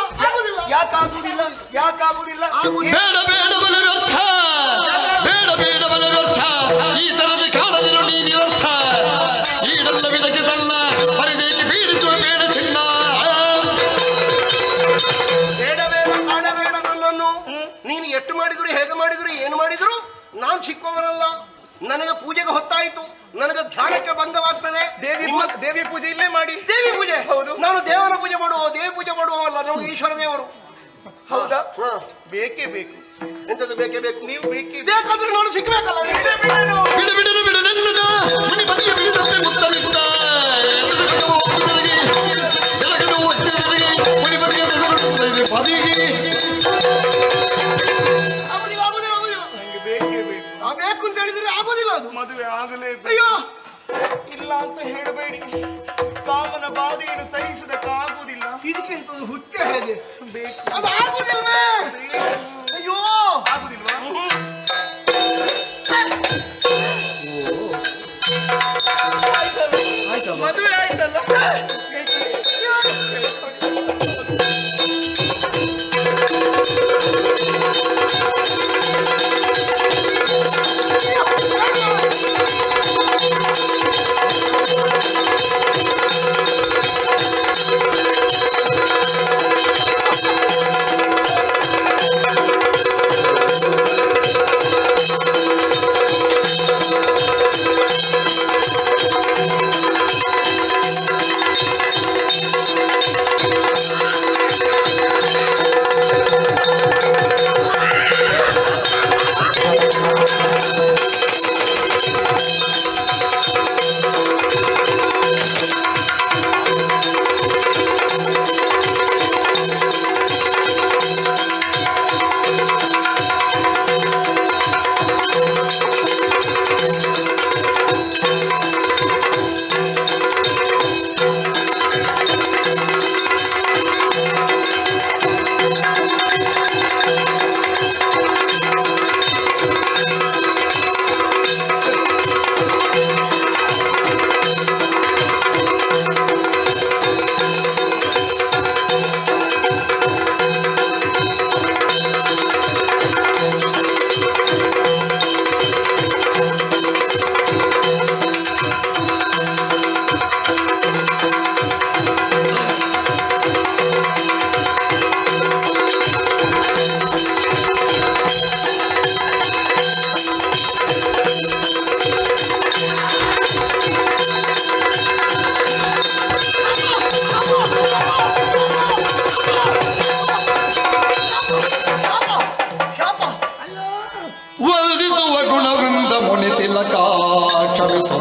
ಯಾಕಾಗುದಿಲ್ಲ? ಬೇಡ ಬೇಡ ಬಲ ವ್ಯರ್ಥ, ಬೇಡ ಬೇಡ ಬಲ ವ್ಯರ್ಥ, ಈ ತರದ ಕಾಲದಿರು ನೀ ನಿರರ್ಥ, ಈಡಲ್ಲ ವಿದಕ್ಕೆ ತನ್ನ ಪರಿದೇಶಿ ಬೀಳಿಸುವ ಬೇಡ ಚಿನ್ನ. ಕಾಣಬೇಡ ನನ್ನನ್ನು. ನೀನು ಎಷ್ಟು ಮಾಡಿದ್ರು ಹೇಗೆ ಮಾಡಿದ್ರು ಏನು ಮಾಡಿದ್ರು ನಾನು ಸಿಕ್ಕುವವರಲ್ಲ. ನನಗೆ ಪೂಜೆಗೆ ಹೊತ್ತಾಯಿತು, ನನಗೆ ಧ್ಯಾನಕ್ಕೆ ಭಂಗವಾಗ್ತದೆ. ದೇವಿ ಪೂಜೆ ಇಲ್ಲೇ ಮಾಡಿ. ದೇವಿ ಪೂಜೆ? ಹೌದು. ನಾನು ದೇವರ ಪೂಜೆ ಮಾಡುವ, ದೇವಿ ಪೂಜೆ ಮಾಡುವವಲ್ಲ, ನಮಗೆ ಈಶ್ವರ ದೇವರು. ಹೌದಾ? ಬೇಕೇ ಬೇಕು. ಎಂತದ್ದು ಬೇಕೇ ಬೇಕು? ನೀವು ಬೇಕೇ ಬೇಕಾದ್ರೆ ನಾನು ಸಿಕ್ಕಬೇಕಲ್ಲ. ಬಿಡು ಬಿಡು ಬಿಡು ನೆನ್ನದ ಮನಿ ಬದಿಯ ಬಿಡಿದಂತೆ ಮುತ್ತಲಿದ್ದ ಮನಿ ಬದಿಯ ಬದಿಗೆ ಬೇಕು ಅಂತ ಹೇಳಿದ್ರೆ ಆಗೋದಿಲ್ಲ. ಅದು ಮದುವೆ ಆಗಲೇಬೇಕು. ಅಯ್ಯೋ ಇಲ್ಲ ಅಂತ ಹೇಳಬೇಡಿ. ಕಾಮನ ಬಾಧೆಯನ್ನು ಸಹಿಸುವುದಕ್ಕಾಗುವುದಿಲ್ಲ. ಇದಕ್ಕಿಂತ ಹುಚ್ಚ ಹೇಗೆ ಬೇಕು. ಅದು ಆಗುದಿಲ್ವೇ? ಅಯ್ಯೋ ಆಗುದಿಲ್ವಾ? ಮದುವೆ ಆಯ್ತಲ್ಲ.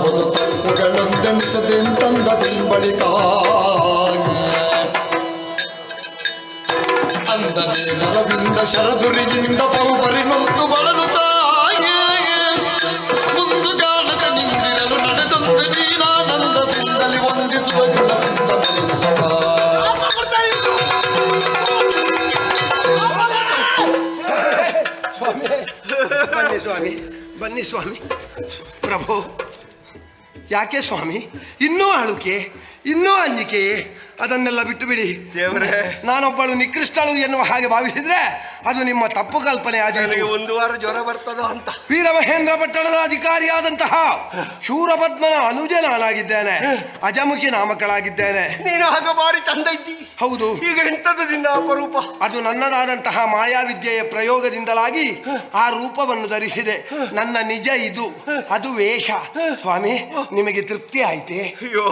ಯಾವುದು ತಪ್ಪುಗಳೊಂದೆಣಿಸದೆಂತಂದ ತಿಂಬಳಿಕ ಅಂದನೆ ನರವಿಂದ ಶರದುರಿಯಿಂದ ಪೌಬರಿ ನೊಂದು ಬಳಲು ತಾಯೇ ಮುಂದು ಕಾಣದ ನಿಂದಿರಲು ನಡೆದಂತೆ ನೀನಾನಂದದಿಂದಲಿ ವಂದಿಸುವ ಗುಣದಿಂದ ಬನ್ನಿ ಸ್ವಾಮಿ, ಬನ್ನಿ ಸ್ವಾಮಿ. ಪ್ರಭು, ಯಾಕೆ ಸ್ವಾಮಿ ಇನ್ನೂ ಅಳುಕೆ, ಇನ್ನೂ ಅಂಜಿಕೆಯೇ? ಅದನ್ನೆಲ್ಲ ಬಿಟ್ಟು ಬಿಡಿ ದೇವರೇ. ನಾನೊಬ್ಬಳು ನಿಕೃಷ್ಟಳು ಎನ್ನುವ ಹಾಗೆ ಭಾವಿಸಿದ್ರೆ ಅದು ನಿಮ್ಮ ತಪ್ಪು ಕಲ್ಪನೆ. ನನಗೆ ಒಂದು ವಾರ ಜ್ವರ ಬರ್ತದೋ ಅಂತ. ವೀರಮಹೇಂದ್ರ ಪಟ್ಟಣದ ಅಧಿಕಾರಿಯಾದಂತಹ ಶೂರಪದ್ಮನ ಅನುಜ ನಾನಾಗಿದ್ದೇನೆ. ಅಜಮುಖಿ ನಾಮಕಳಾಗಿದ್ದೇನೆ. ನೀನು ಆಗ ಬಾರಿ ಚಂದ ಇದ್ದಿ. ಹೌದು. ಈಗ ಎಂತದಿಂದ ಅಪರೂಪ? ಅದು ನನ್ನದಾದಂತಹ ಮಾಯಾವಿದ್ಯೆಯ ಪ್ರಯೋಗದಿಂದಲಾಗಿ ಆ ರೂಪವನ್ನು ಧರಿಸಿದೆ. ನನ್ನ ನಿಜ ಇದು, ಅದು ವೇಷ. ಸ್ವಾಮಿ, ನಿಮಗೆ ತೃಪ್ತಿ ಆಯ್ತೆ? ಅಯ್ಯೋ,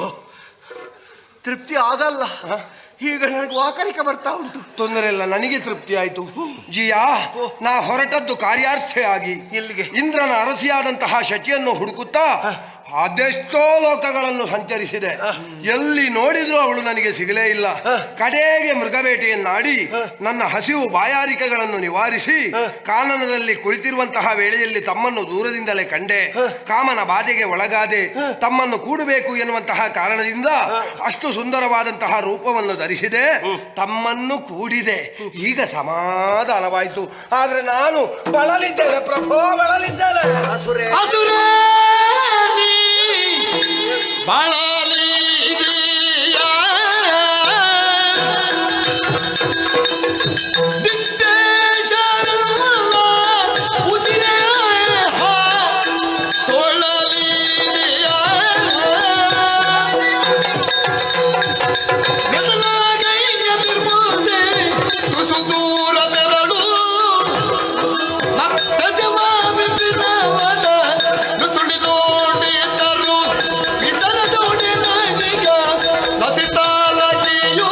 ತೃಪ್ತಿ ಆಗಲ್ಲ. ಈಗ ನನಗೆ ವಾಕರಿಕೆ ಬರ್ತಾ ಉಂಟು. ತೊಂದರೆ ಇಲ್ಲ, ನನಗೆ ತೃಪ್ತಿ ಆಯ್ತು. ಜಿಯಾ, ನಾ ಹೊರಟದ್ದು ಕಾರ್ಯಾರ್ಥೆಯಾಗಿ. ಎಲ್ಲಿಗೆ? ಇಂದ್ರನ ಅರಸಿಯಾದಂತಹ ಶಚಿಯನ್ನು ಹುಡುಕುತ್ತಾ ಅದೆಷ್ಟೋ ಲೋಕಗಳನ್ನು ಸಂಚರಿಸಿದೆ. ಎಲ್ಲಿ ನೋಡಿದ್ರೂ ಅವಳು ನನಗೆ ಸಿಗಲೇ ಇಲ್ಲ. ಕಡೆಗೆ ಮೃಗಬೇಟೆಯನ್ನಾಡಿ ನನ್ನ ಹಸಿವು ಬಾಯಾರಿಕೆಗಳನ್ನು ನಿವಾರಿಸಿ ಕಾನನದಲ್ಲಿ ಕುಳಿತಿರುವಂತಹ ವೇಳೆಯಲ್ಲಿ ತಮ್ಮನ್ನು ದೂರದಿಂದಲೇ ಕಂಡೆ. ಕಾಮನ ಬಾಧೆಗೆ ಒಳಗಾದೆ. ತಮ್ಮನ್ನು ಕೂಡಬೇಕು ಎನ್ನುವಂತಹ ಕಾರಣದಿಂದ ಅಷ್ಟು ಸುಂದರವಾದಂತಹ ರೂಪವನ್ನು ಧರಿಸಿದೆ. ತಮ್ಮನ್ನು ಕೂಡಿದೆ. ಈಗ ಸಮಾಧಾನವಾಯಿತು. ಆದ್ರೆ ನಾನು ಬಳಲಿದ್ದೇನೆ ಪ್ರಭೋ, ಬಳಲಿದ್ದೇನೆ. ಅಸುರೇ, ಬಾಳಲಿದೆಯಾ ದಿಗ್ದೇಶರಲ್ಲ ಉಸಿರೇ ತೊಳಲಿದೆಯಾ ಮೆಸಲಾಗೈಯ ನಿರ್ಮೂದೆ ತುಸು ದೂರ ಬೆರಳು ಮತ್ತೆ ಜವಾಬಿನವದ ನುಸುಳಿ ನೋಡಿ ತರು ವಿಸರದೋಡಿ ನಾನೀಗ ಲಸಿತಾಲಗಿಯೋ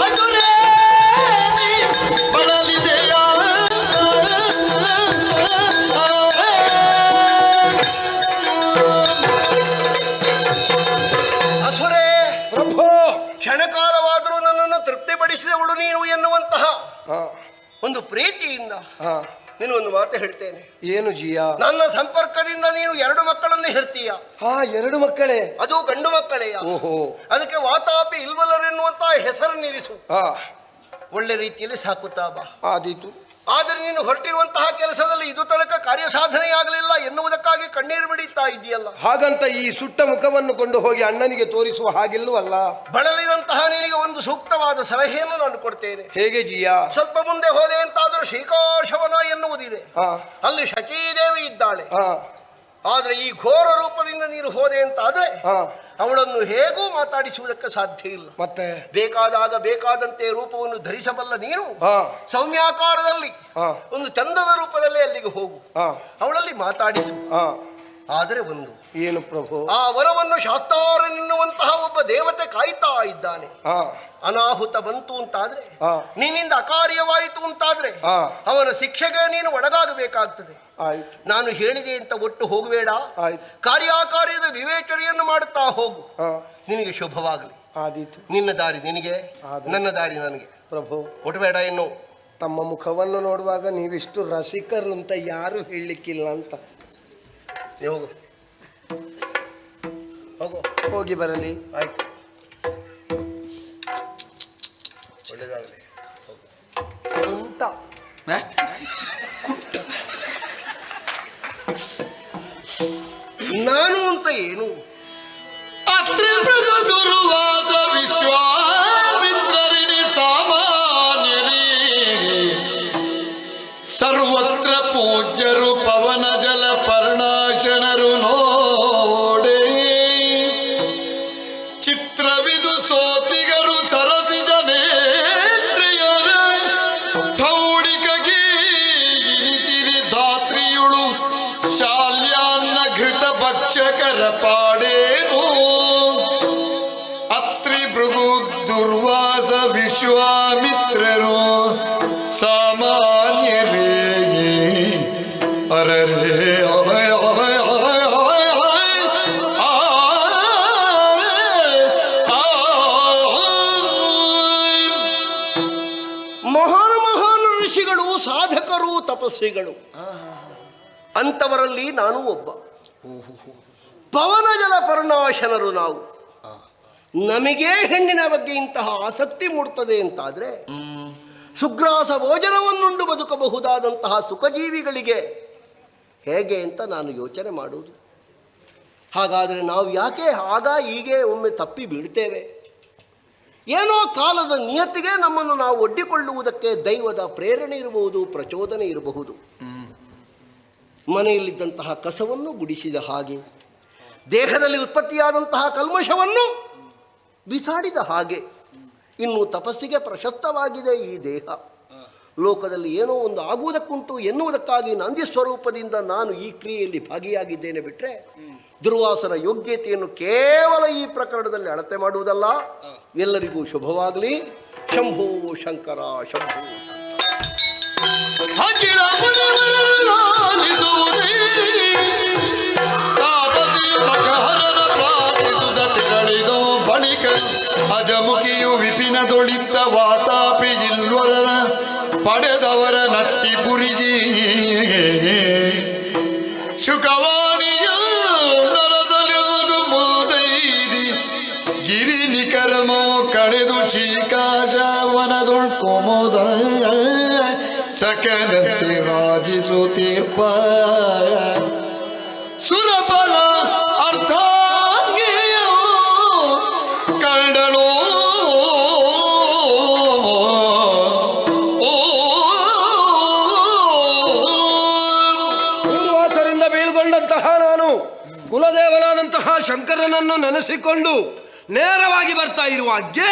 ಅದುರೇ ಬಳಲಿದೆಯಾ ಅಸುರೇ, ಪ್ರಭೋ. ಕ್ಷಣಕಾಲವಾದರೂ ನನ್ನನ್ನು ತೃಪ್ತಿಪಡಿಸಿದವಳು ನೀನು ಎನ್ನುವಂತಹ ಒಂದು ಪ್ರೀತಿಯಿಂದ ನೀನು ಒಂದು ಮಾತು ಹೇಳ್ತೇನೆ. ಏನು ಜಿಯಾ? ನನ್ನ ಸಂಪರ್ಕದಿಂದ ನೀನು 2 ಮಕ್ಕಳನ್ನು ಹೆರ್ತೀಯ. 2 ಮಕ್ಕಳೇ? ಅದು ಗಂಡು ಮಕ್ಕಳೆಯ. ಓಹೋ. ಅದಕ್ಕೆ ವಾತಾಪಿ ಇಲ್ವಲರೆನ್ನುವಂತಹ ಹೆಸರನ್ನಿರಿಸು. ಒಳ್ಳೆ ರೀತಿಯಲ್ಲಿ ಸಾಕುತ್ತಾ ಬಾ. ಆದೀತು. ಆದರೆ ನೀನು ಹೊರಟಿರುವಂತಹ ಕೆಲಸದಲ್ಲಿ ಇದು ತನಕ ಕಾರ್ಯ ಸಾಧನೆಯಾಗಲಿಲ್ಲ ಎನ್ನುವುದಕ್ಕಾಗಿ ಕಣ್ಣೀರು ಬಿಡುತ್ತಾ ಇದೆಯಲ್ಲ. ಹಾಗಂತ ಈ ಸುಟ್ಟ ಮುಖವನ್ನು ಕೊಂಡು ಹೋಗಿ ಅಣ್ಣನಿಗೆ ತೋರಿಸುವ ಹಾಗಿಲ್ಲವಲ್ಲ. ಬಳಲಿದಂತಹ ನಿನಗೆ ಒಂದು ಸೂಕ್ತವಾದ ಸಲಹೆಯನ್ನು ನಾನು ಕೊಡ್ತೇನೆ. ಹೇಗೆ ಜಿಯಾ? ಸ್ವಲ್ಪ ಮುಂದೆ ಹೋದೆ ಅಂತಾದರೂ ಶ್ರೀಕಾಶವನ ಎನ್ನುವುದಿದೆ. ಅಲ್ಲಿ ಶಚೀದೇವಿ ಇದ್ದಾಳೆ. ಆದ್ರೆ ಈ ಘೋರ ರೂಪದಿಂದ ನೀನು ಹೋದೆ ಅಂತಾದ್ರೆ ಅವಳನ್ನು ಹೇಗೂ ಮಾತಾಡಿಸುವುದಕ್ಕೆ ಸಾಧ್ಯ ಇಲ್ಲ. ಮತ್ತೆ ಬೇಕಾದಾಗ ಬೇಕಾದಂತೆ ರೂಪವನ್ನು ಧರಿಸಬಲ್ಲ ನೀನು ಸೌಮ್ಯಾಕಾರದಲ್ಲಿ ಒಂದು ಚಂದದ ರೂಪದಲ್ಲಿ ಅಲ್ಲಿಗೆ ಹೋಗು. ಅವಳಲ್ಲಿ ಮಾತಾಡಿಸು. ಆದರೆ ಒಂದು ಏನು ಪ್ರಭು? ಆ ವರವನ್ನು ಶಾಸ್ತಾರನೆನ್ನುವಂತಹ ಒಬ್ಬ ದೇವತೆ ಕಾಯ್ತಾ ಇದ್ದಾನೆ. ಅನಾಹುತ ಬಂತು ಅಂತಾದ್ರೆ, ನಿನ್ನಿಂದ ಅಕಾರ್ಯವಾಯಿತು ಅಂತಾದ್ರೆ ಅವನ ಶಿಕ್ಷೆಗೆ ನೀನು ಒಳಗಾಗಬೇಕಾಗ್ತದೆ. ನಾನು ಹೇಳಿದೆ ಅಂತ ಒಟ್ಟು ಹೋಗಬೇಡ. ಕಾರ್ಯಾಕಾರ್ಯದ ವಿವೇಚನೆಯನ್ನು ಮಾಡುತ್ತಾ ಹೋಗು. ನಿನಗೆ ಶುಭವಾಗಲಿ. ನಿನ್ನ ದಾರಿ ನಿನಗೆ, ನನ್ನ ದಾರಿ ನನಗೆ. ಪ್ರಭು, ಒಟ್ಟಬೇಡ ಎನ್ನು. ತಮ್ಮ ಮುಖವನ್ನು ನೋಡುವಾಗ ನೀವಿಷ್ಟು ರಸಿಕರು ಅಂತ ಯಾರು ಹೇಳಲಿಕ್ಕಿಲ್ಲ ಅಂತ. ಹೋಗು, ಹೋಗು, ಹೋಗಿ ಬರಲಿ. ಆಯ್ತು, ಒಳ್ಳೆದಾಗಲಿ ಅಂತ. ನಾನು ಅಂತ ಏನು? ಅತ್ರಿ ಮೃಗ ದುರ್ವಾಸ ವಿಶ್ವಾಮಿತ್ರರಿಣಿ ಸಾಮಾನ್ಯರಿ ಸರ್ವತ್ರ ಪೂಜ್ಯರು ಪವನ ಜಲ ಪರ್ಣಾಶನರು ನೋಡೆ ಚಿತ್ರವಿದು ಸೋತಿಗರು ಸರಸಿದ ನೇತ್ರಿಯರ ಠೌಡಿಕಗಿ ಇನಿತಿರಿ ಧಾತ್ರಿಯುಳು ಶಾಲ್ಯಾನ್ನ ಘೃತ ಭಕ್ಷಕರ ಪಾಡೇನು ಅತ್ರಿ ಭೃಗು ದುರ್ವಾಸ ವಿಶ್ವಾಮಿತ್ರರು ಸಾಮಾನ್ಯರೇ ಅರರೇ ಅಭಯ ಅಭಯ ಅಭಯ ತಪಸ್ವಿಗಳು. ಅಂಥವರಲ್ಲಿ ನಾನು ಒಬ್ಬ. ಪವನಜಲ ಪರ್ಣಾಶನರು ನಾವು. ನಮಗೆ ಹೆಣ್ಣಿನ ಬಗ್ಗೆ ಇಂತಹ ಆಸಕ್ತಿ ಮೂಡ್ತದೆ ಅಂತಾದರೆ ಸುಗ್ರಾಸ ಭೋಜನವನ್ನುಂಡು ಬದುಕಬಹುದಾದಂತಹ ಸುಖಜೀವಿಗಳಿಗೆ ಹೇಗೆ ಅಂತ ನಾನು ಯೋಚನೆ ಮಾಡುವುದು. ಹಾಗಾದರೆ ನಾವು ಯಾಕೆ ಹೀಗೆ ಒಮ್ಮೆ ತಪ್ಪಿ ಬೀಳ್ತೇವೆ? ಏನೋ ಕಾಲದ ನಿಯತಿಗೆ ನಮ್ಮನ್ನು ನಾವು ಒಡ್ಡಿಕೊಳ್ಳುವುದಕ್ಕೆ ದೈವದ ಪ್ರೇರಣೆ ಇರಬಹುದು, ಪ್ರಚೋದನೆ ಇರಬಹುದು. ಮನೆಯಲ್ಲಿದ್ದಂತಹ ಕಸವನ್ನು ಗುಡಿಸಿದ ಹಾಗೆ, ದೇಹದಲ್ಲಿ ಉತ್ಪತ್ತಿಯಾದಂತಹ ಕಲ್ಮಶವನ್ನು ಬಿಸಾಡಿದ ಹಾಗೆ, ಇನ್ನು ತಪಸ್ಸಿಗೆ ಪ್ರಶಸ್ತವಾಗಿದೆ ಈ ದೇಹ. ಲೋಕದಲ್ಲಿ ಏನೋ ಒಂದು ಆಗುವುದಕ್ಕುಂಟು ಎನ್ನುವುದಕ್ಕಾಗಿ ನಂದಿ ಸ್ವರೂಪದಿಂದ ನಾನು ಈ ಕ್ರಿಯೆಯಲ್ಲಿ ಭಾಗಿಯಾಗಿದ್ದೇನೆ ಬಿಟ್ಟರೆ ದುರ್ವಾಸನ ಯೋಗ್ಯತೆಯನ್ನು ಕೇವಲ ಈ ಪ್ರಕರಣದಲ್ಲಿ ಅಳತೆ ಮಾಡುವುದಲ್ಲ. ಎಲ್ಲರಿಗೂ ಶುಭವಾಗಲಿ. ಶಂಭೋ ಶಂಕರ, ಶಂಭೋ ಅಜಮುಖಿಯು ವಿಪಿನದೊಳಿದ್ದ ವಾತಾಪಿ ಇಲ್ವರನ ಪಡೆದವರ ನಟ್ಟಿಪುರಿಗೆ ಶುಕವಾಣಿಯ ನರಸಲೆಂದು ಮುದೈದಿ ಗಿರಿ ನಿಕರಮೋ ಕಳೆದು ಚೀಕಾಶವನದೊಳ್ಕೊಮೋದ ಸಕನಂತೆ ರಾಜಿಸು ತೀರ್ಪ ಸುರಬಲ ಅರ್ಥ ಕುಲದೇವನಾದಂತಹ ಶಂಕರನನ್ನು ನೆನೆಸಿಕೊಂಡು ನೇರವಾಗಿ ಬರ್ತಾ ಇರುವಾಗೆ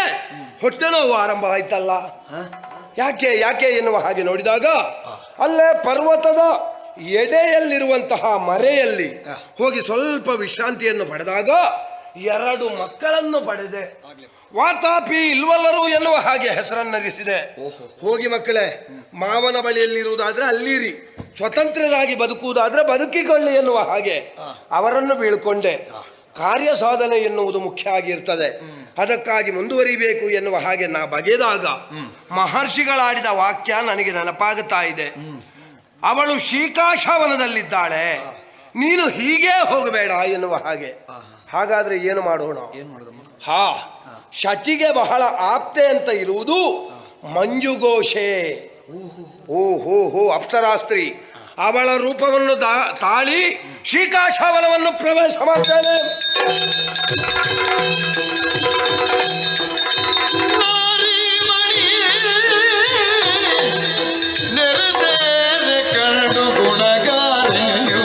ಹೊಟ್ಟೆ ನೋವು ಆರಂಭ ಆಯ್ತಲ್ಲ. ಯಾಕೆ ಯಾಕೆ ಎನ್ನುವ ಹಾಗೆ ನೋಡಿದಾಗ ಅಲ್ಲೇ ಪರ್ವತದ ಎಡೆಯಲ್ಲಿರುವಂತಹ ಮರೆಯಲ್ಲಿ ಹೋಗಿ ಸ್ವಲ್ಪ ವಿಶ್ರಾಂತಿಯನ್ನು ಪಡೆದಾಗ 2 ಮಕ್ಕಳನ್ನು ಪಡೆದೆ. ವಾತಾಪಿ ಇಲ್ವಲ್ಲರು ಎನ್ನುವ ಹಾಗೆ ಹೆಸರನ್ನರಿಸಿದೆ. ಹೋಗಿ ಮಕ್ಕಳೇ, ಮಾವನ ಬಳಿಯಲ್ಲಿರುವುದಾದ್ರೆ ಅಲ್ಲಿರಿ, ಸ್ವತಂತ್ರರಾಗಿ ಬದುಕುವುದಾದ್ರೆ ಬದುಕಿಕೊಳ್ಳಿ ಎನ್ನುವ ಹಾಗೆ ಅವರನ್ನು ಬೀಳ್ಕೊಂಡೆ. ಕಾರ್ಯ ಸಾಧನೆ ಎನ್ನುವುದು ಮುಖ್ಯ ಆಗಿರ್ತದೆ. ಅದಕ್ಕಾಗಿ ಮುಂದುವರಿಬೇಕು ಎನ್ನುವ ಹಾಗೆ ನಾ ಬಗೆದಾಗ ಮಹರ್ಷಿಗಳಾಡಿದ ವಾಕ್ಯ ನನಗೆ ನೆನಪಾಗುತ್ತಾ ಇದೆ. ಅವಳು ಶೀಕಾಶವನದಲ್ಲಿದ್ದಾಳೆ, ನೀನು ಹೀಗೆ ಹೋಗಬೇಡ ಎನ್ನುವ ಹಾಗೆ. ಹಾಗಾದ್ರೆ ಏನು ಮಾಡೋಣ? ಶಚಿಗೆ ಬಹಳ ಆಪ್ತೆ ಅಂತ ಇರುವುದು ಮಂಜುಘೋಷೆ. ಓಹೋ ಅಪ್ಸರಾಸ್ತ್ರೀ. ಅವಳ ರೂಪವನ್ನು ತಾಳಿ ಶೀಕಾಶವನವನ್ನು ಪ್ರವೇಶ ಮಾಡ್ತೇನೆ. ಕಂಡು ಗುಣಗಾರಿಯೋ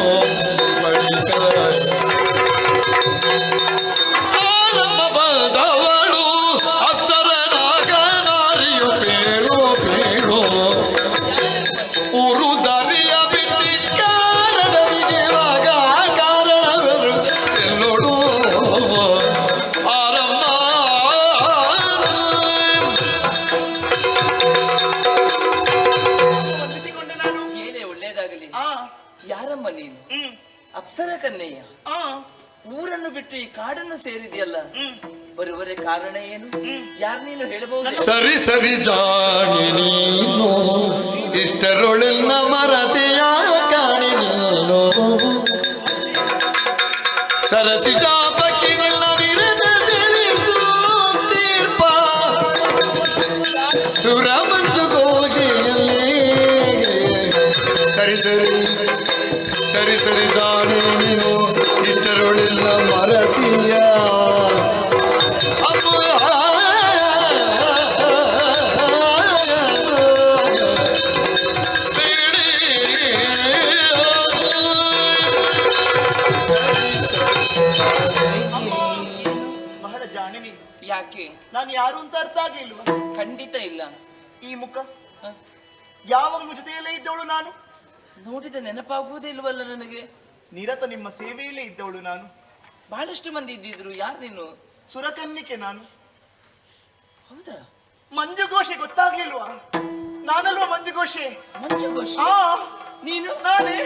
ಬಂದವಳು ಅಪ್ಸರನಾಗನಾರಿಯೋ ಪೇರೋ ಪೇರೋ ಊರು ದಾರಿಯ ಬಿಟ್ಟಿ ಕಾರಣವಿಗೆವಾಗ ಕಾರಣವೆರು ಎಲ್ಲೋಡು ಆರಮ್ಮ. ಹೇಳಿ ಒಳ್ಳೇದಾಗಲಿ. ಯಾರಮ್ಮ ನೀನು? ಅಪ್ಸರ ಕನ್ನೆಯ. ಊರನ್ನು ಬಿಟ್ಟು ಈ ಕಾಡನ್ನು ಸೇರಿದೆಯಲ್ಲ, ಬರುವರೆ ಕಾರಣ ಏನು? ಯಾರು ನೀನು ಹೇಳಬಹುದು? ಸರಿ ಸರಿ ಜಾಣಿ ನೀನು ಇಷ್ಟರೊಳಿನ ಮರತೆಯ ಕಾಣಿ ನೀನು ಸರಸಿ ಜಾಪಕ್ಕೆ ನಿಲ್ಲವಿರದ ತೀರ್ಪ ಸುರ ಮಂಜು ಘೋಷೆಯಲ್ಲಿ ಸರಿ ಸರಿ ಸರಿ ಸರಿ ಜಾಣಿ ನೀನು ಇಷ್ಟರೊಳಿನ ಮರತೆಯ ಬಹಳ ಜಾಣೆ ನೀನು. ಯಾಕೆ? ನಾನು ಯಾರು ಅಂತ ಅರ್ಥ ಆಗಿಲ್ವಾ? ಖಂಡಿತ ಇಲ್ಲ. ಈ ಮುಖ ಯಾವಾಗಲೂ ಜೊತೆಯಲ್ಲೇ ಇದ್ದವಳು ನಾನು. ನೋಡಿದ ನೆನಪಾಗುವುದೇ ಇಲ್ವಲ್ಲ ನನಗೆ. ನಿರತ ನಿಮ್ಮ ಸೇವೆಯಲ್ಲೇ ಇದ್ದವಳು ನಾನು. ಬಹಳಷ್ಟು ಮಂದಿ ಇದ್ದಿದ್ರು. ಯಾರು ನೀನು? ಸುರಕನ್ನಿಕೆ ನಾನು. ಹೌದಾ? ಮಂಜುಘೋಷೆ ಗೊತ್ತಾಗ್ಲಿಲ್ವಾ? ನಾನಲ್ವಾ ಮಂಜುಘೋಷೆ? ಮಂಜುಘೋಷೆ ನೀನು? ನಾನೇ.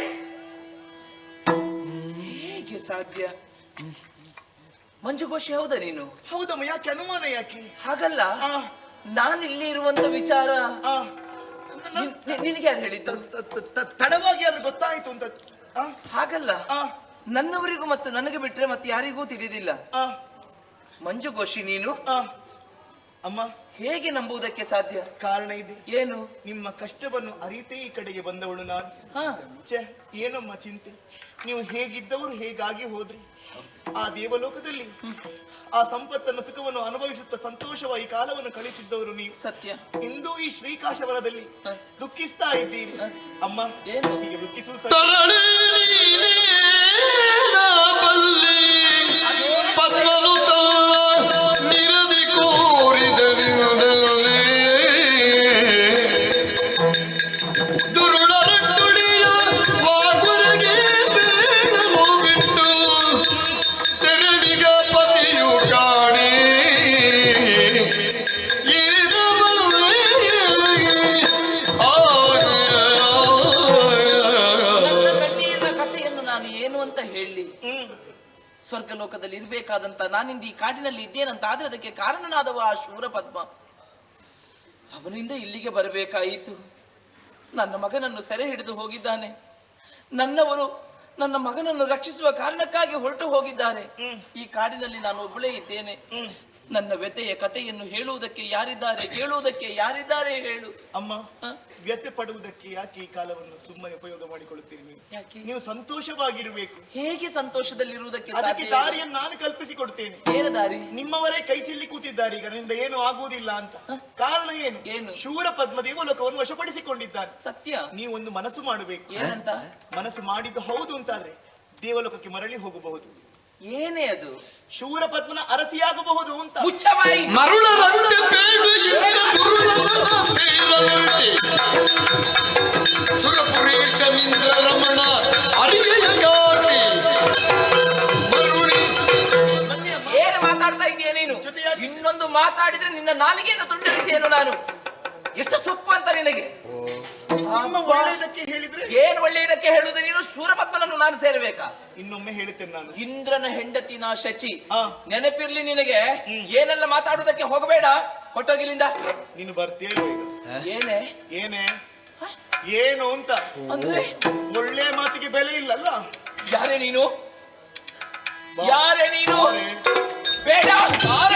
ಹೇಗೆ ಸಾಧ್ಯ? ಮಂಜುಘೋಷೆ ಹೌದಾ ನೀನು? ಹೌದಮ್ಮ. ಯಾಕೆ ಅನುಮಾನ? ಯಾಕೆ ಹಾಗಲ್ಲ, ನಾನು ಇಲ್ಲಿ ಇರುವಂತ ವಿಚಾರ ನಿನಗೆ ಯಾರು ಹೇಳಿದ್ದು? ತಡವಾಗಿ ಅದು ಗೊತ್ತಾಯ್ತು ಅಂತ. ಹಾಗಲ್ಲ, ನನ್ನವರಿಗೂ ಮತ್ತು ನನಗೆ ಬಿಟ್ರೆ ಮತ್ತೆ ಯಾರಿಗೂ ತಿಳಿದಿಲ್ಲ. ಮಂಜು ಘೋಷಿ ನೀನು ಅಮ್ಮ ಹೇಗೆ ನಂಬುವುದಕ್ಕೆ ಸಾಧ್ಯ? ಕಾರಣ ಇದೆ. ಏನು? ನಿಮ್ಮ ಕಷ್ಟವನ್ನು ಅರಿತೇ ಈ ಕಡೆಗೆ ಬಂದವಳು ನಾನು. ಏನಮ್ಮ ಚಿಂತೆ, ನೀವು ಹೇಗಿದ್ದವರು ಹೇಗಾಗಿ ಹೋದ್ರಿ. ಆ ದೇವಲೋಕದಲ್ಲಿ ಆ ಸಂಪತ್ತನ್ನು ಸುಖವನ್ನು ಅನುಭವಿಸುತ್ತಾ ಸಂತೋಷವಾಗಿ ಕಾಲವನ್ನು ಕಳೆಯುತ್ತಿದ್ದವರು ನೀವು. ಸತ್ಯ. ಇಂದು ಈ ಶ್ರೀಕಾಶವನದಲ್ಲಿ ದುಃಖಿಸ್ತಾ ಇದ್ದೀರಿ. ಅಮ್ಮ ಹೀಗೆ ದುಃಖಿಸುವ ನಿರದಿ ಕೋರಿದರಿನದಲ್ಲೇ ದುರುಳರ ಕುಡಿಯ ವಾಗುರಗೆ ಬೇಡವು ಬಿಟ್ಟು ತೆರಳಿಗ ಪತಿಯು ಕಾಣೆ ನನ್ನ ಕಣ್ಣೀರಿನ ಕಥೆಯನ್ನು ನಾನು ಏನು ಅಂತ ಹೇಳಿ? ಸ್ವರ್ಗಲೋಕದಲ್ಲಿ ಇರಬೇಕಾದಂತ ನಾನಿಂದ ಈ ಕಾಡಿನಲ್ಲಿ ಇದ್ದೇನಂತ ಆದ್ರೆ ಅದಕ್ಕೆ ಕಾರಣನಾದವ ಆ ಶೂರ ಪದ್ಮ. ಅವನಿಂದ ಇಲ್ಲಿಗೆ ಬರಬೇಕಾಯಿತು. ನನ್ನ ಮಗನನ್ನು ಸೆರೆ ಹಿಡಿದು ಹೋಗಿದ್ದಾನೆ. ನನ್ನವರು ನನ್ನ ಮಗನನ್ನು ರಕ್ಷಿಸುವ ಕಾರಣಕ್ಕಾಗಿ ಹೊರಟು ಹೋಗಿದ್ದಾರೆ. ಈ ಕಾಡಿನಲ್ಲಿ ನಾನು ಒಬ್ಬಳೇ ಇದ್ದೇನೆ. ನನ್ನ ವ್ಯಥೆಯ ಕಥೆಯನ್ನು ಹೇಳುವುದಕ್ಕೆ ಯಾರಿದ್ದಾರೆ, ಕೇಳುವುದಕ್ಕೆ ಯಾರಿದ್ದಾರೆ ಹೇಳು. ಅಮ್ಮ ವ್ಯಥೆ ಪಡುವುದಕ್ಕೆ ಯಾಕೆ ಈ ಕಾಲವನ್ನು ಸುಮ್ಮನೆ ಉಪಯೋಗ ಮಾಡಿಕೊಳ್ಳುತ್ತೀರಿ ನೀವು? ನೀವು ಸಂತೋಷವಾಗಿರಬೇಕು. ಹೇಗೆ ಸಂತೋಷದಲ್ಲಿರುವುದಕ್ಕೆ ಅದಕ್ಕೆ ಸಾಧ್ಯ? ದಾರಿಯನ್ನು ನಾನು ಕಲ್ಪಿಸಿಕೊಡ್ತೇನೆ. ಏನು ದಾರಿ? ನಿಮ್ಮವರೇ ಕೈ ಚೆಲ್ಲಿ ಕೂತಿದ್ದಾರೆ ಈಗ ನನ್ನಿಂದ ಏನು ಆಗುವುದಿಲ್ಲ ಅಂತ. ಕಾರಣ ಏನು? ಶೂರ ಪದ್ಮ ದೇವಲೋಕವನ್ನು ವಶಪಡಿಸಿಕೊಂಡಿದ್ದಾನೆ. ಸತ್ಯ. ನೀವು ಒಂದು ಮನಸ್ಸು ಮಾಡಬೇಕು. ಏನಂತ? ಮನಸ್ಸು ಮಾಡಿದ್ದು ಹೌದು ಅಂತಾದ್ರೆ ದೇವಲೋಕಕ್ಕೆ ಮರಳಿ ಹೋಗಬಹುದು. ಏನೇ ಅದು? ಶೂರ ಪದ್ಮನ ಅರಸಿಯಾಗಬಹುದು ಅಂತ. ಮುಚ್ಚಬಾಯಿ. ಮರುಳರಂತೆ ಬೇಡು ಎಂದ ದುರುಳನ ಸೇರಲಂತೆ ಸುರಪುರೇಶ ಮಿಂದ್ರ ರಮಣ ಅರಿಯಯ ಗಾಟಿ ಮರುಳಿ. ಏನು ಮಾತಾಡ್ತಾ ಇದೀಯ ನೀನು? ಇನ್ನೊಂದು ಮಾತಾಡಿದ್ರೆ ನಿನ್ನ ನಾಲಿಗೆಯನ್ನು ತುಂಡರಿಸಿಯೇನು ನಾನು? ಎಷ್ಟು ಸೊಪ್ಪು ಅಂತ ನಿನಗೆ? ಒಳ್ಳೆಯದಕ್ಕೆ ಹೇಳಿದ್ರೆ ಏನು ಒಳ್ಳೆಯದಕ್ಕೆ ಹೇಳುವುದು ನೀನು? ಶೂರಪದ್ಮನನ್ನು ನಾನು ಸೇರಬೇಕಾ? ಇನ್ನೊಮ್ಮೆ ಹೇಳುತ್ತೇನೆ ನಾನು. ಇಂದ್ರನ ಹೆಂಡತಿ ನಾ ಶಚಿ. ನೆನಪಿರ್ಲಿ ನಿನಗೆ. ಏನೆಲ್ಲ ಮಾತಾಡುವುದಕ್ಕೆ ಹೋಗಬೇಡ. ಹೊಟ್ಟೋಗಿಲಿಂದ. ನೀನು ಬರ್ತೀಯೋ ಈಗ? ಏನೇ ಏನೇ ಏನು ಅಂತ ಅಂದ್ರೆ? ಒಳ್ಳೆ ಮಾತಿಗೆ ಬೆಲೆ ಇಲ್ಲಲ್ಲ. ಯಾರೇ ನೀನು? ಯಾರೇ ನೀನು? ಬೇಡ ಬೇಡ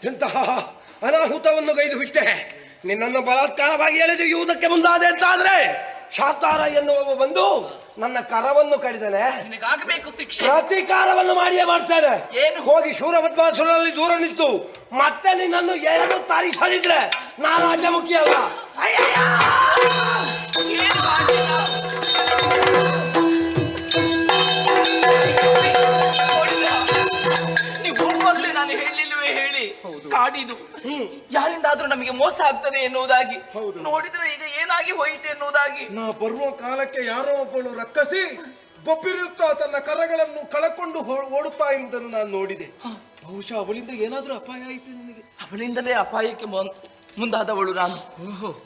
ಎಂತಹ ಅನಾಹುತವನ್ನು ಗೈದು ಬಿಟ್ಟೆ. ನಿನ್ನನ್ನು ಬಲಾತ್ಕಾರವಾಗಿ ಎಳೆದೊಯ್ಯುವುದಕ್ಕೆ ಮುಂದಾದೆ ಅಂತಾದ್ರೆ ಶಾಸ್ತಾರ ಎನ್ನುವ ಬಂದು ನನ್ನ ಕರವನ್ನು ಕಡಿದನೆ. ನಿನಗಾಗಬೇಕು ಶಿಕ್ಷೆ. ಪ್ರತೀಕಾರವನ್ನು ಮಾಡಿಯೇ ಮಾಡ್ತೇನೆ. ಏನು? ಹೋಗಿ ಶೂರಪದ್ಮಾಸುರನಲ್ಲಿ ದೂರ ನಿಂತು ಮತ್ತೆ ನಿನ್ನನ್ನು ಏನು ತಾರಿಸಲಿದ್ರೆ ನಾನು ರಾಜಮುಖಿ ಅಲ್ಲ. ನಾನು ಹೇಳಿಲ್ವೇ ಹೇಳಿ? ಕಾಡಿದು ಯಾರಿಂದಾದ್ರೂ ನಮಗೆ ಮೋಸ ಆಗ್ತದೆ ಎನ್ನುವುದಾಗಿ ನೋಡಿದ್ರೆ ಈಗ ಏನಾಗಿ ಹೋಯಿತು ಎನ್ನುವುದಾಗಿ. ನಾ ಬರುವ ಕಾಲಕ್ಕೆ ಯಾರೋ ಒಬ್ಬಳು ರಕ್ಕಸಿ ಬೊಬ್ಬಿರುತ್ತಾ ತನ್ನ ಕರಗಳನ್ನು ಕಳಕೊಂಡು ಓಡುತ್ತಾ ಇರುವುದನ್ನು ನಾನು ನೋಡಿದೆ. ಬಹುಶಃ ಅವಳಿಂದ ಏನಾದ್ರೂ ಅಪಾಯ ಆಯಿತು ನಿನಗೆ? ಅವಳಿಂದಲೇ ಅಪಾಯಕ್ಕೆ ಮುಂದಾದವಳು ನಾನು.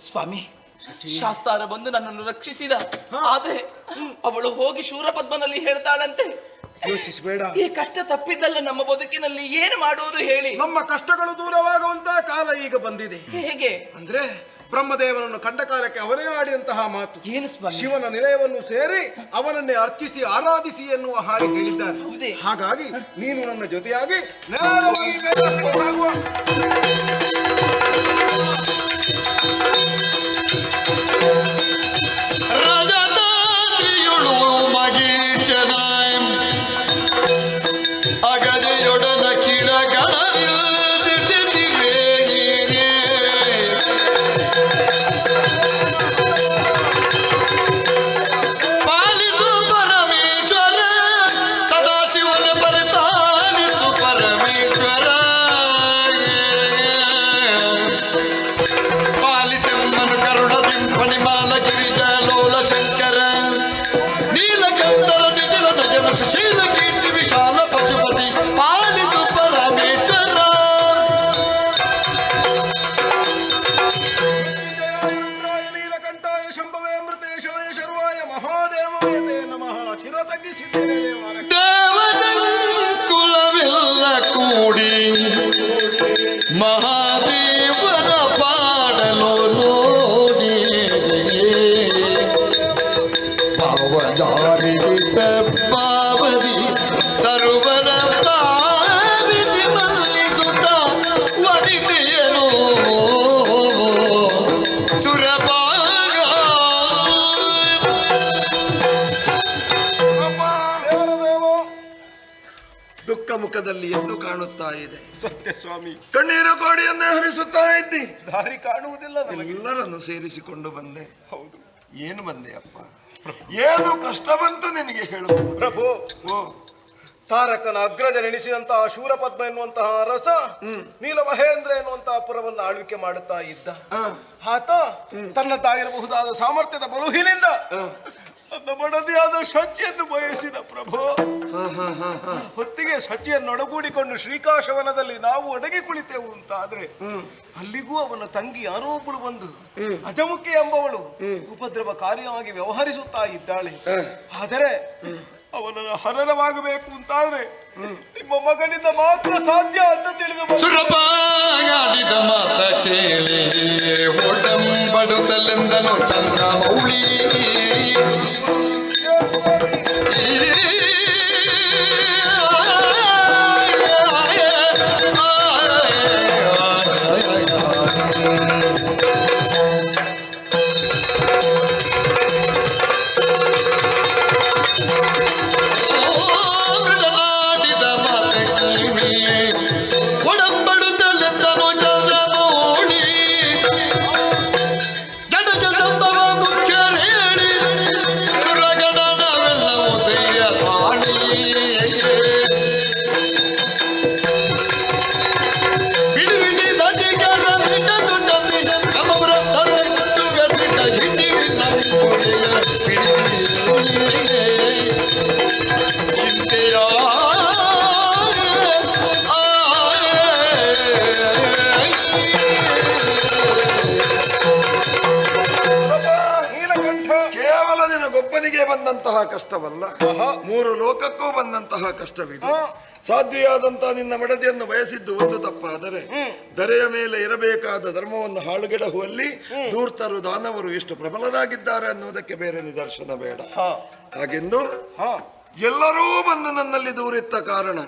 ಸ್ವಾಮಿ, ಶಾಸ್ತಾರ ಬಂದು ನನ್ನನ್ನು ರಕ್ಷಿಸಿದ. ಆದ್ರೆ ಅವಳು ಹೋಗಿ ಶೂರಪದ್ಮನಲ್ಲಿ ಹೇಳ್ತಾಳಂತೆ, ಯೋಚಿಸಬೇಡ, ಈ ಕಷ್ಟ ತಪ್ಪಿದ್ದಲ್ಲ ನಮ್ಮ ಬದುಕಿನಲ್ಲಿ, ಏನು ಮಾಡುವುದು ಹೇಳಿ? ನಮ್ಮ ಕಷ್ಟಗಳು ದೂರವಾಗುವಂತ ಕಾಲ ಈಗ ಬಂದಿದೆ. ಹೇಗೆ ಅಂದ್ರೆ ಬ್ರಹ್ಮದೇವನನ್ನು ಕಂಡ ಕಾಲಕ್ಕೆ ಅವನೇ ಆಡಿದಂತಹ ಮಾತು ಏನು ಸ್ವಾಮಿ? ಶಿವನ ನಿಲಯವನ್ನು ಸೇರಿ ಅವನನ್ನೇ ಅರ್ಚಿಸಿ ಆರಾಧಿಸಿ ಎನ್ನುವ ಹಾಗೆ ಹೇಳಿದ್ದಾನೆ. ಹಾಗಾಗಿ ನೀನು ನನ್ನ ಜೊತೆಯಾಗಿ ನೇರವಾಗಿ ಕೈಲಾಸಕ್ಕೆ ಹೋಗುವ. ರಾಜತಾತ್ರಿಯೊಳು ಮಗೀಶನಾಯ ಅಗಜೆಯೊಡನ ಕಿಡಗಣ ಪಾಲಿಸು ಪರಮೇಶ್ವರ ಸದಾಶಿವನ ಪರಿಪಾಲಿಸು ಪರಮೇಶ್ವರ ಪಾಲಿಸೆಮ್ಮನು ಕರುಣದಿಂಪಣಿ ಮಾಲ ಗಿರಿಜ ಲೋಲ ಶಂಕರ ನೀಲಕಂಠರ ನಿಖಿಲ ನಜನ ಸುಶೀಲ ಕೀರ್ತಿ ವಿಶಾಲ ಪಶುಪತಿ ಪಾಲಿಸು ಪರಮೇಶ್ವರ. ರುದ್ರಾಯ ನೀಲಕಂಠಾಯ ಶಂಭವೇ ಅಮೃತೇಶಾಯ ಶರ್ವಾಯ ಮಹಾದೇವಾಯ ತೇ ನಮಃ. ಶಿರ ತಗ್ಗಿಸಿದ್ದೇನೆ ದೇವಾಲಯ. ದೇವಸಂಕುಲವೆಲ್ಲ ಕೂಡಿ ಮಹಾದೇವನ ಪಾಡಲು ನೋಡಿ ಪಾವಜಾರಿತ ಪಾವದಿ ಸರ್ವರ ಪಾವಿತಿ ಮಲ್ಲಿಸುತ್ತ ವನಿತೆಯನು ಸುರಭಾಗ ದೇವರದೇವ ದುಃಖ ಮುಖದಲ್ಲಿ ಎದ್ದು ಕಾಣುತ್ತಾ ಇದೆ. ಸತ್ಯ ಸ್ವಾಮಿ, ಕಣ್ಣೀರು ಕೋಡಿಯನ್ನೇ ಹರಿಸುತ್ತಾ ಇದ್ದಿ. ದಾರಿ ಕಾಣುವುದಿಲ್ಲ ನಮಗೆ. ಎಲ್ಲರನ್ನು ಸೇರಿಸಿಕೊಂಡು ಬಂದೆ. ಹೌದು. ಏನು ಬಂದೆ ಅಪ್ಪ? ಏನು ಕಷ್ಟ ಬಂತು ನಿನಗೆ ಹೇಳುವುದು? ಪ್ರಭು, ತಾರಕನ ಅಗ್ರಜ ನೆನೆಸಿದಂತಹ ಶೂರಪದ್ಮ ಎನ್ನುವಂತಹ ರಸ ನೀಲ ಮಹೇಂದ್ರ ಎನ್ನುವಂತಹ ಪುರವನ್ನು ಆಳ್ವಿಕೆ ಮಾಡುತ್ತಾ ಇದ್ದ. ಆತ ತನ್ನದಾಗಿರಬಹುದಾದ ಸಾಮರ್ಥ್ಯದ ಬಲುಹಿನಿಂದ ತನ್ನ ಮಡದಿಯಾದ ಶಚಿಯನ್ನು ಬಯಸಿದ ಪ್ರಭು. ಹೊತ್ತಿಗೆ ಶಚಿಯನ್ನೊಡಗೂಡಿಕೊಂಡು ಶ್ರೀಕಾಶವನದಲ್ಲಿ ನಾವು ಒಡಗಿ ಕುಳಿತೆವು ಅಂತಾದ್ರೆ ಅಲ್ಲಿಗೂ ಅವನ ತಂಗಿ ಯಾರೋ ಒಬ್ಬಳು ಬಂದು ಅಜಮುಖಿ ಎಂಬವಳು ಉಪದ್ರವಕಾರಿಯಾಗಿ ವ್ಯವಹರಿಸುತ್ತಾ ಇದ್ದಾಳೆ. ಆದರೆ ಅವನನ್ನು ಹನನವಾಗಬೇಕು ಅಂತಾದ್ರೆ ನಿಮ್ಮ ಮಗನಿಂದ ಮಾತ್ರ ಸಾಧ್ಯ ಅಂತ ತಿಳಿದು ಸುರಭಾಗಾಡಿದ ಮಾತ ಕೇಳಿ ಒಡಂಬಡುತ್ತಲೆಂದನು ಚಂದ್ರಮೌಳಿ ಒಡಂಬಡುತ್ತಲೆಂದನು ಚಂದ್ರಮೌಳಿ ಜಡಜ ಸಂಭವ ಮುಖ್ಯರೇಳಿ ಸುರಗಣನವೆಲ್ಲವೂ ಧೈರ್ಯ ತಾಳಿ ಬಿಡಿ ಬಿಡಿ ದಂಡಿ ಗಣ ಬಿಟ್ಟ ತುಂಡಂದಿ ನಮ್ಮವರ ತರಟ್ಟು ಗಟ್ಟಿಟ್ಟ ಗಿಟ್ಟಿ ನಂಬುಗೆಯ ಬಿಡಿ ಚಿಂತೆಯ ನೀಲಕಂಠ ಕೇವಲ ನಿನಗೊಬ್ಬನಿಗೆ ಬಂದಂತಹ ಕಷ್ಟವಲ್ಲ, 3 ಲೋಕಕ್ಕೂ ಬಂದಂತಹ ಕಷ್ಟವಿದೆ. ಸಾಧ್ವಿಯಾದಂತಹ ನಿನ್ನ ಮಡದಿಯನ್ನು ಬಯಸಿದ್ದು ಒಂದು ತಪ್ಪಾದರೆ ಧರೆಯ ಮೇಲೆ ಇರಬೇಕಾದ ಧರ್ಮವನ್ನು ಹಾಳುಗೆಡಹುವಲ್ಲಿ ಧೂರ್ತರು ದಾನವರು ಎಷ್ಟು ಪ್ರಬಲರಾಗಿದ್ದಾರೆ ಅನ್ನುವುದಕ್ಕೆ ಬೇರೆ ನಿದರ್ಶನ ಬೇಡ. ಹಾಗೆಂದು ಎಲ್ಲರೂ ಬಂದು ನನ್ನಲ್ಲಿ ದೂರಿತ್ತ ಕಾರಣ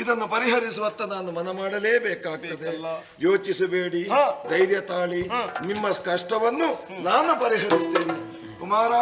ಇದನ್ನು ಪರಿಹರಿಸುವತ್ತ ನಾನು ಮನ ಮಾಡಲೇಬೇಕಾಗ್ತದೆ. ಯೋಚಿಸಬೇಡಿ, ಧೈರ್ಯ ತಾಳಿ, ನಿಮ್ಮ ಕಷ್ಟವನ್ನು ನಾನು ಪರಿಹರಿಸ್ತೇನೆ. ಕುಮಾರ,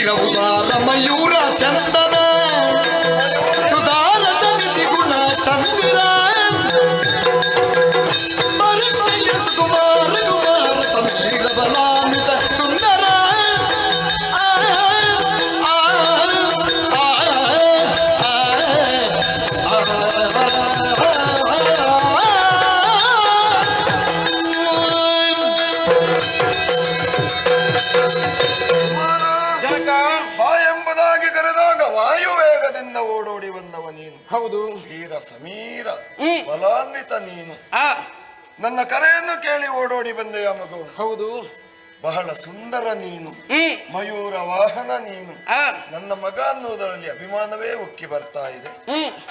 ವೀರವುದಾರ ಮಯೂರ ಚಂದನ ಸುಧಾರ ಸಮಿತಿ ಗುಣ ಚಂದಿರ ಕುಮಾರ ಕುಮಾರ ಸಮೀರ ಬಲಾನ್ವಿತ ಸುಂದರ ಬಾ ಎಂಬುದಾಗಿ ಕರೆದಾಗ ವಾಯುವೇಗದಿಂದ ಓಡೋಡಿ ಬಂದವ ನೀನು. ಹೌದು. ವೀರ ಸಮೀರ ಬಲಾನ್ವಿತ ನೀನು. ನನ್ನ ಕರೆಯನ್ನು ಕೇಳಿ ಓಡೋಡಿ ಬಂದೆಯ ಮಗು. ಹೌದು. ಬಹಳ ಸುಂದರ ನೀನು, ಮಯೂರ ವಾಹನ ನೀನು. ನನ್ನ ಮಗ ಅನ್ನುವುದರಲ್ಲಿ ಅಭಿಮಾನವೇ ಉಕ್ಕಿ ಬರ್ತಾ ಇದೆ.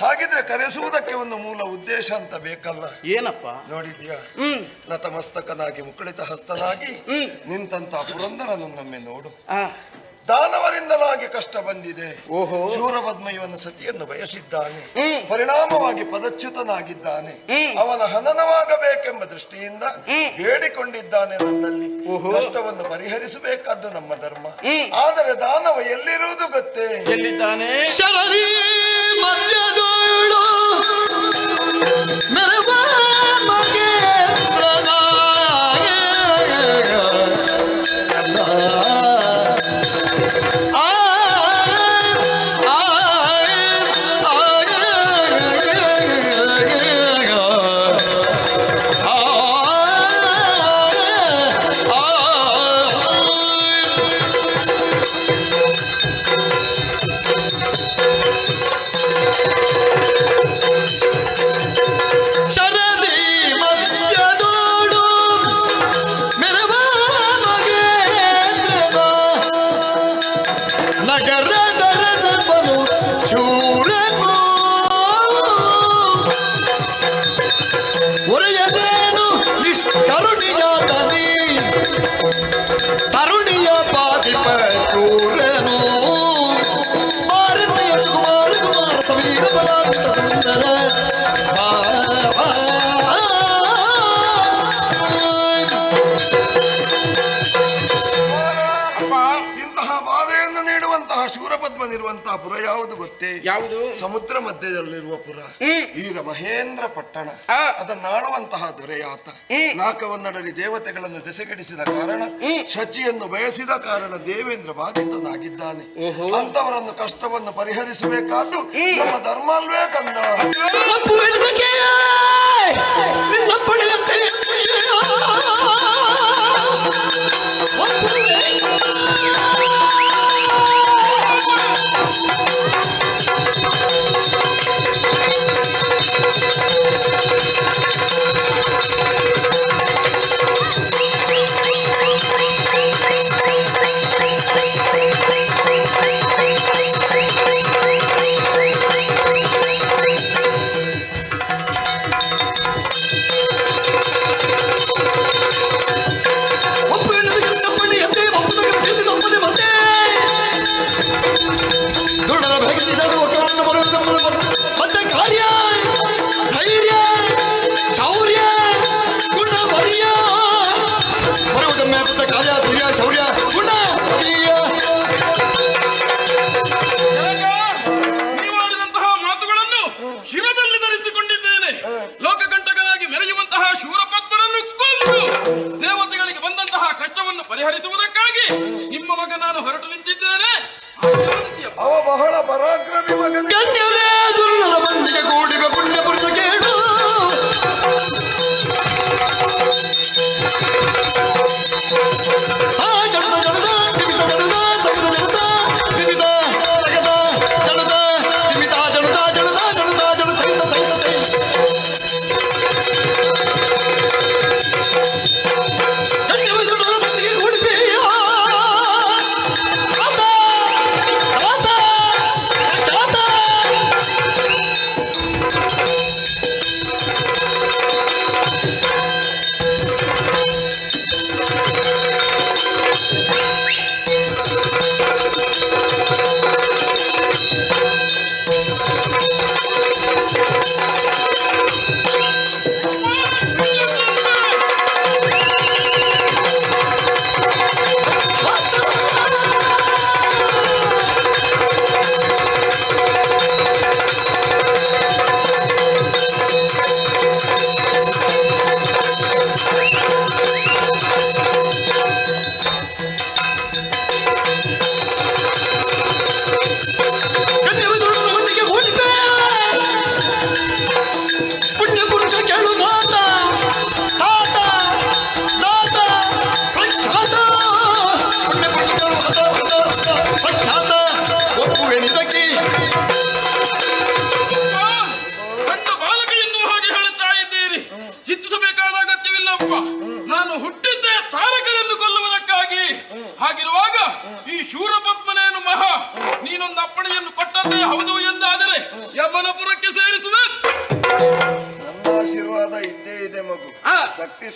ಹಾಗಿದ್ರೆ ಕರೆಸುವುದಕ್ಕೆ ಒಂದು ಮೂಲ ಉದ್ದೇಶ ಅಂತ ಬೇಕಲ್ಲ? ಏನಪ್ಪ? ನೋಡಿದ್ಯಾ, ನತಮಸ್ತಕನಾಗಿ ಮುಕುಳಿತ ಹಸ್ತನಾಗಿ ನಿಂತಹ ಪುರಂದರನನ್ನೊಮ್ಮೆ ನೋಡು. ದಾನವರಿಂದಲಾಗಿ ಕಷ್ಟ ಬಂದಿದೆ. ಶೂರಪದ್ಮ ಇವನ ಸತಿಯನ್ನು ಬಯಸಿದ್ದಾನೆ, ಪರಿಣಾಮವಾಗಿ ಪದಚ್ಯುತನಾಗಿದ್ದಾನೆ. ಅವನ ಹನನವಾಗಬೇಕೆಂಬ ದೃಷ್ಟಿಯಿಂದ ಬೇಡಿಕೊಂಡಿದ್ದಾನೆ ನನ್ನಲ್ಲಿ. ಕಷ್ಟವನ್ನು ಪರಿಹರಿಸಬೇಕಾದ್ದು ನಮ್ಮ ಧರ್ಮ. ಆದರೆ ದಾನವ ಎಲ್ಲಿರುವುದು ಗೊತ್ತೇ? ಎಲ್ಲಿದ್ದಾನೆ? ಶಬರಿ ಮಧ್ಯದೋಳು ಮೆರವ ತರುಣಿಯ ಪಾದಿಪ ಚೂರನು ಮಾರನೆಯ ಸುಕುಮಾರ ಕುಮಾರ ಸಮೀರ ಬಲಾನ್ವಿತ ಸುಂದರ ಇಂತಹ ಬಾಧೆಯನ್ನು ನೀಡುವಂತಹ ಶೂರಪದ್ಮನಿರುವಂತಹ ಪುರ ಯಾವುದು ಗೊತ್ತೇ? ಯಾವುದು? ಸಮುದ್ರ ಮಧ್ಯದಲ್ಲಿರುವ ಪುರ, ವೀರ ಮಹೇಂದ್ರ ಪಟ್ಟಣ. ಅದನ್ನಾಳುವಂತಹ ದೊರೆಯಾತ. ನಾಕವನ್ನಡರಿ ದೇವತೆಗಳನ್ನು ದೆಸೆಗೆಡಿಸಿದ ಕಾರಣ, ಶಚಿಯನ್ನು ಬಯಸಿದ ಕಾರಣ ದೇವೇಂದ್ರ ಬಾಧಿತನಾಗಿದ್ದಾನೆ. ಅಂತವರನ್ನು ಕಷ್ಟವನ್ನು ಪರಿಹರಿಸಬೇಕಾದ್ದು ನಮ್ಮ ಧರ್ಮ ಅಲ್ವೇ ಕಂದ? ಮತ್ತೆ ಕಾರ್ಯ ಧೈರ್ಯ ಶೌರ್ಯ ಗುಣ ವರ್ಯ ಬರುವುದೊಮ್ಮೆ ಮತ್ತೆ ಕಾರ್ಯ ಧೈರ್ಯ ಶೌರ್ಯ ಗುಣ ನೀವಾಡಿದಂತಹ ಮಾತುಗಳನ್ನು ಶಿರದಲ್ಲಿ ಧರಿಸಿಕೊಂಡಿದ್ದೇನೆ. ಲೋಕಕಂಟಕನಾಗಿ ಮೆರೆಯುವಂತಹ ಶೂರಪದ್ಮನನ್ನು ಕೊಂದು ದೇವತೆಗಳಿಗೆ ಬಂದಂತಹ ಕಷ್ಟವನ್ನು ಪರಿಹರಿಸುವುದಕ್ಕಾಗಿ ನಿಮ್ಮ ಮಗ ನಾನು ಹೊರಟು ನಿಂತಿದ್ದೇನೆ. ಅವ ಬಹಳ ಪರಾಕ್ರಮಿ ಮಗನೇ. ಗಣ್ಯವೇ ದುರ್ಲಭ ಮಂದಿಗೆ ಕೂಡಿವ ಪುಣ್ಯ ಪುರುಷ ಕೇಳು. ಜಡದ ಜಡದ ದಿಮಿತ ಜಡದ ತಗದ ಜಡದ ದಿಮಿತ ತಗದ ಜಡದ ದಿಮಿತ ಜಡದ ಜಡದ ಜಡದ ಜಡ ತೈತ ತೈತ ತೈ ಗಣ್ಯವೇ ದುರ್ಲಭ ಮಂದಿಗೆ ಕೂಡಿಪೇಯ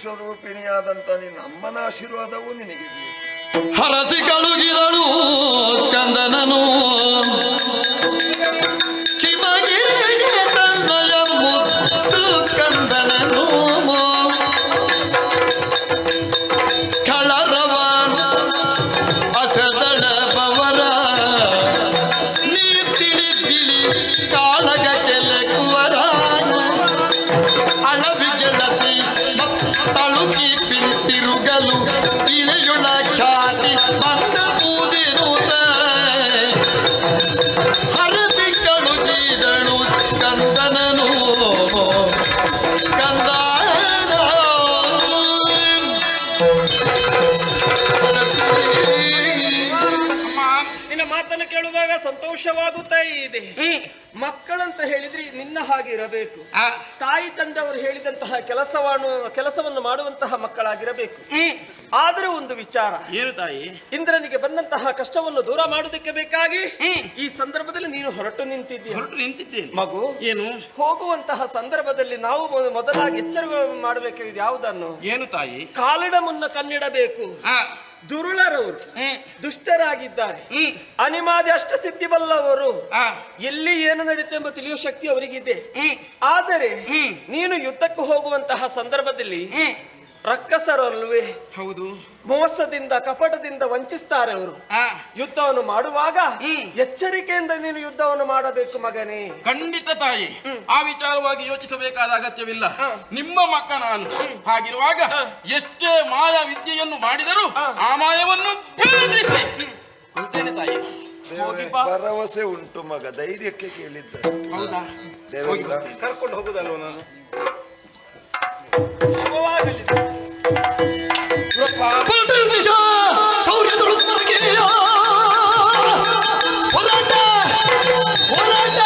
ಸ್ವರೂಪಿಣಿಯಾದಂತ ನಿನ್ನ ಅಮ್ಮನ ಆಶೀರ್ವಾದವೂ ನಿನಗೆ ಬೇಕು. ಹರಸಿ ಕಳುಗಿದಳು ಸ್ಕಂದನನು ಕಿಮಗಿರಿಗೆ ತನ್ನಯ ಮುತ್ತು ಕಂದನನು ಕಳರವ ಅಸದಳ ಬವರ ನೀ ತಿಳಿ ತಿಳಿ ಕಾಳಗ ಕೆಲೆಕುವರ ಅಳವಿ ಗೆಳಸಿ ತಳುಕಿ ಪಿಂತಿರುಗಲು ಇಳೆಯುಳ ಖ್ಯಾತಿ ಬಂದ ಪೂದಿರುತ್ತ ಹರಸಿ ಕಳುಗಿದಳು ಸ್ಕಂದನನು ಸ್ಕಂದ ನಿನ್ನ ಮಾತನ್ನು ಕೇಳುವಾಗ ಸಂತೋಷವಾಗುತ್ತಾ ಇದೆ. ಮಕ್ಕಳಂತ ಹೇಳಿದ್ರೆ ನಿನ್ನ ಹಾಗೆ ಇರಬೇಕು. ತಾಯಿ ತಂದವರು ಹೇಳಿದಂತಹ ಕೆಲಸವನ್ನು ಮಾಡುವಂತಹ ಮಕ್ಕಳಾಗಿರಬೇಕು. ಆದ್ರೆ ಒಂದು ವಿಚಾರ ಏನು ತಾಯಿ? ಇಂದ್ರನಿಗೆ ಬಂದಂತಹ ಕಷ್ಟವನ್ನು ದೂರ ಮಾಡುವುದಕ್ಕೆ ಬೇಕಾಗಿ ಈ ಸಂದರ್ಭದಲ್ಲಿ ನೀನು ಹೊರಟು ನಿಂತಿದ್ದೀಯ. ಮಗು ಏನು? ಹೋಗುವಂತಹ ಸಂದರ್ಭದಲ್ಲಿ ನಾವು ಮೊದಲಾಗಿ ಎಚ್ಚರ ಮಾಡಬೇಕಾಗಿದೆ. ಯಾವುದನ್ನು? ಏನು ತಾಯಿ? ಕಾಲಿನ ಮುನ್ನ ಕಣ್ಣಿಡಬೇಕು. ದುರುಳರವರು ದುಷ್ಟರಾಗಿದ್ದಾರೆ. ಅನಿಮಾದಿ ಅಷ್ಟಸಿದ್ಧಿ ಬಲ್ಲವರು. ಎಲ್ಲಿ ಏನು ನಡೀತೆ ಎಂಬ ತಿಳಿಯುವ ಶಕ್ತಿ ಅವರಿಗಿದೆ. ಆದರೆ ನೀನು ಯುದ್ಧಕ್ಕೆ ಹೋಗುವಂತಹ ಸಂದರ್ಭದಲ್ಲಿ ರಕ್ಕಸರಲ್ವೇ? ಹೌದು. ಮೋಸದಿಂದ ಕಪಟದಿಂದ ವಂಚಿಸ್ತಾರೆ ಅವರು. ಯುದ್ಧವನ್ನು ಮಾಡುವಾಗ ಎಚ್ಚರಿಕೆಯಿಂದ ನೀನು ಯುದ್ಧವನ್ನು ಮಾಡಬೇಕು ಮಗನೇ. ಖಂಡಿತ ತಾಯಿ, ಆ ವಿಚಾರವಾಗಿ ಯೋಚಿಸಬೇಕಾದ ಅಗತ್ಯವಿಲ್ಲ. ನಿಮ್ಮ ಮಕ್ಕ ನಾನು. ಹಾಗಿರುವಾಗ ಎಷ್ಟೇ ಮಾಯಾ ವಿದ್ಯೆಯನ್ನು ಮಾಡಿದರೂ ಆ ಮಾಯವನ್ನು ಭೇದಿಸಿ ಅಂತೇನೆ ತಾಯಿ. ಭರವಸೆ ಉಂಟು ಮಗ, ಧೈರ್ಯಕ್ಕೆ ಕೇಳಿದ್ದ. ಹೌದಾ? ದೇವೇಂದ್ರ ಕರ್ಕೊಂಡು ಹೋಗುದಲ್ವ ನಾನು? ಶೌರ್ಯದಳು ಸ್ಮರಣೀಯ ಹೋರಾಟ ಹೋರಾಟ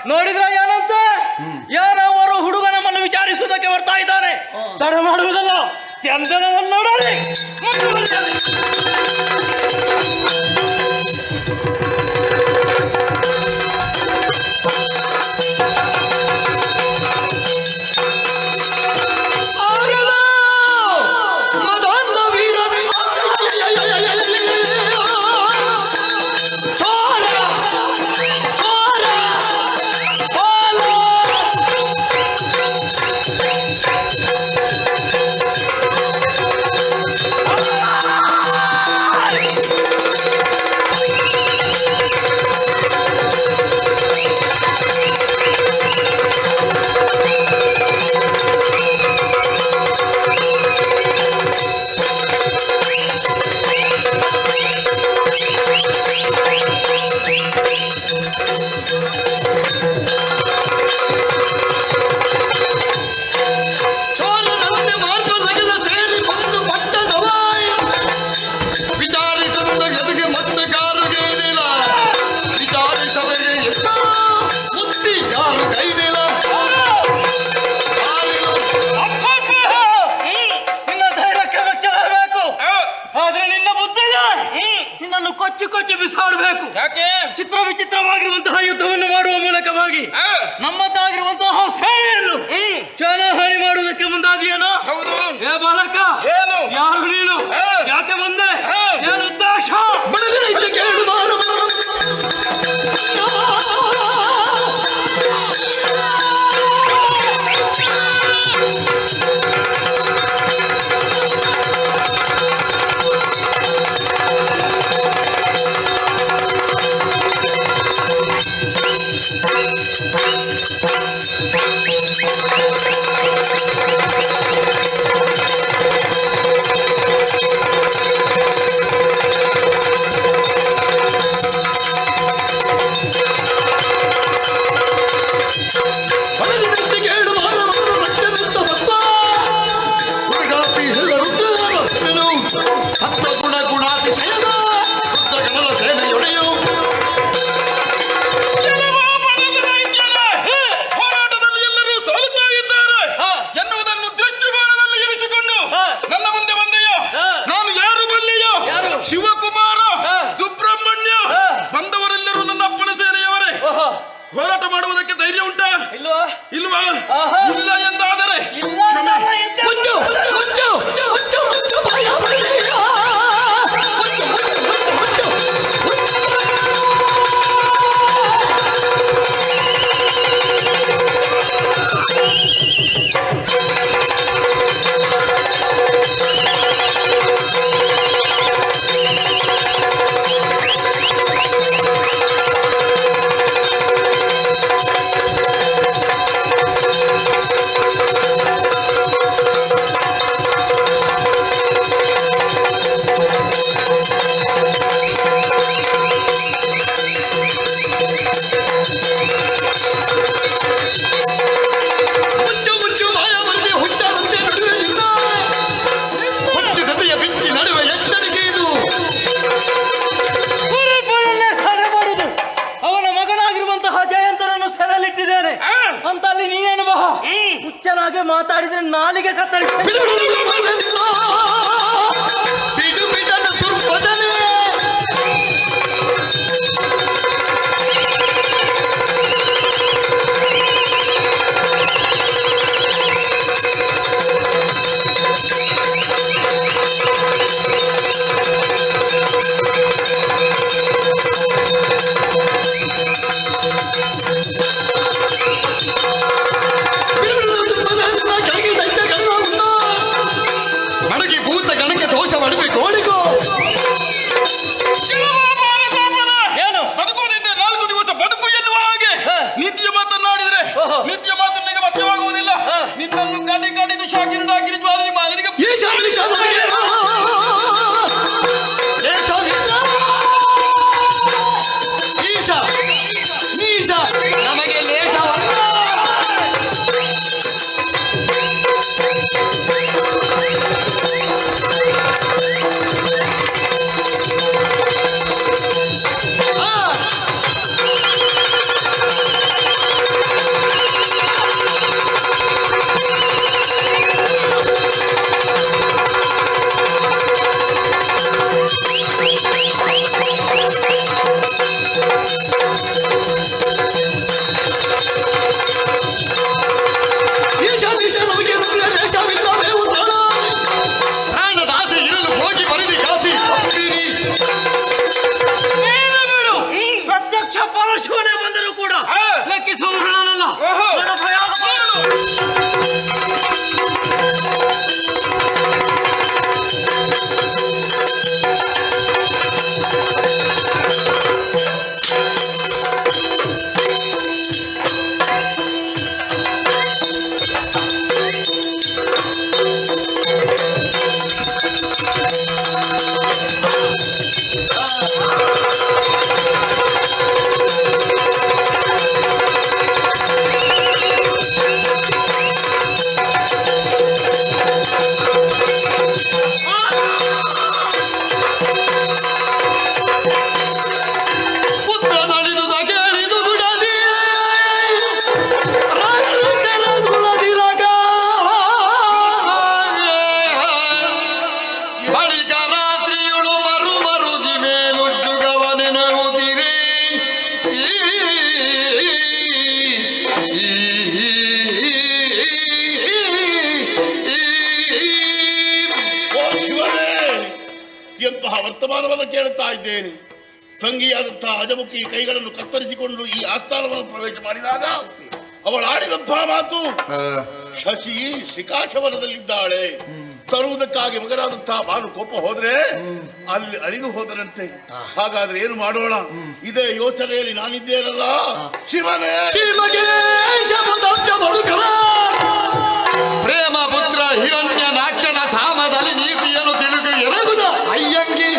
ನೋಡಿದ್ರ ಏನಂತ ಯಾರವರು ಹುಡುಗ ನಮ್ಮನ್ನು ವಿಚಾರಿಸುವುದಕ್ಕೆ ಬರ್ತಾ ಇದ್ದಾನೆ. ತಡ ಮಾಡುವುದಲ್ಲ, ಚಂದನವನ್ನು ನೋಡಲಿ. ಯಾರು ನೀನು? ಯಾಕೆ ಬಂದೆ? ಏನು ಉದ್ದೇಶ? ಬಡಗನೈತೆ ಕೇಳು ಮಾರು ಶಿವಕುಮಾರ, ಸುಬ್ರಹ್ಮಣ್ಯ ಬಂದವರೆಲ್ಲರೂ ನನ್ನ ಅಪ್ಪನ ಸೇನೆಯವರೇ. ಹೋರಾಟ ಮಾಡುವುದಕ್ಕೆ ಧೈರ್ಯ ಉಂಟಾ? ಇಲ್ವಾ? ಇಲ್ಲ ಎಂದಾದರೆ ಅಂತ ಅಲ್ಲಿ ನೀನೇನು ಬಹ ಹುಚ್ಚನಾಗೆ ಮಾತಾಡಿದ್ರೆ ನಾಲಿಗೆ ಕತ್ತರಿಸಿ ಮಡಗಿ ವರ್ತಮಾನವನ್ನು ಕೇಳುತ್ತಾ ಇದ್ದೇನೆ. ತಂಗಿಯಾದಂತಹ ಅಜಮುಖಿ ಕೈಗಳನ್ನು ಕತ್ತರಿಸಿಕೊಂಡು ಈ ಆಸ್ಥಾನವನ್ನು ಪ್ರವೇಶ ಮಾಡಿದಾಗ ಅವಳು ಆಡಿದಂತಹ ಮಾತು, ಶಶಿ ಶಿಕಾಶವನದಲ್ಲಿದ್ದಾಳೆ, ತರುವುದಕ್ಕಾಗಿ ಮಗನಾದಂತಹ ಭಾನು ಕೋಪ ಹೋದ್ರೆ ಅಲ್ಲಿ ಅಳಿದು ಹೋದರಂತೆ. ಹಾಗಾದ್ರೆ ಏನು ಮಾಡೋಣ? ಇದೇ ಯೋಚನೆಯಲ್ಲಿ ನಾನಿದ್ದೇನಲ್ಲ. ಶಿವನೇ ಪ್ರೇಮ ಪುತ್ರ ಹಿರಣ್ಯ ನಾಕ್ಷನ ಸಾಮದಲ್ಲಿ ನೀತಿಯನ್ನು ತಿಳಿದು ಎರಗುದ ಅಯ್ಯಂಗಿ.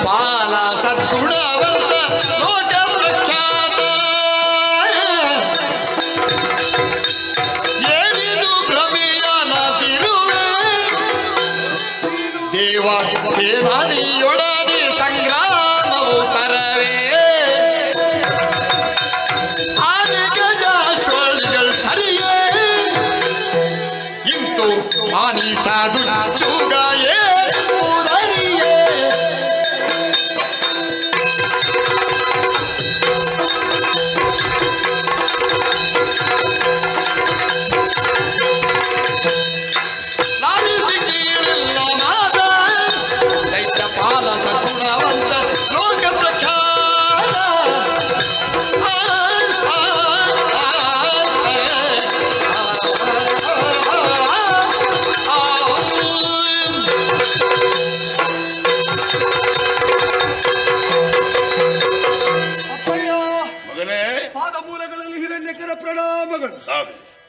ಪಾಲ ಸದ್ಗುಣವಂತ ಲೋಕ ಪ್ರಖ್ಯಾತ ಏನಿದು ಭ್ರಮೆಯನ ತಿರುವೆ ದೇವ ಸೇನಾನಿಯೊಡನೆ ಸಂಗ್ರಾಮವು ತರವೇ ಆನೆ ಗಜಾಶ್ವಳಿಗಳು ಸರಿಯೇ ಇಂತು ಮಾನಿಸಾದು ಚೂಗಾಯೇ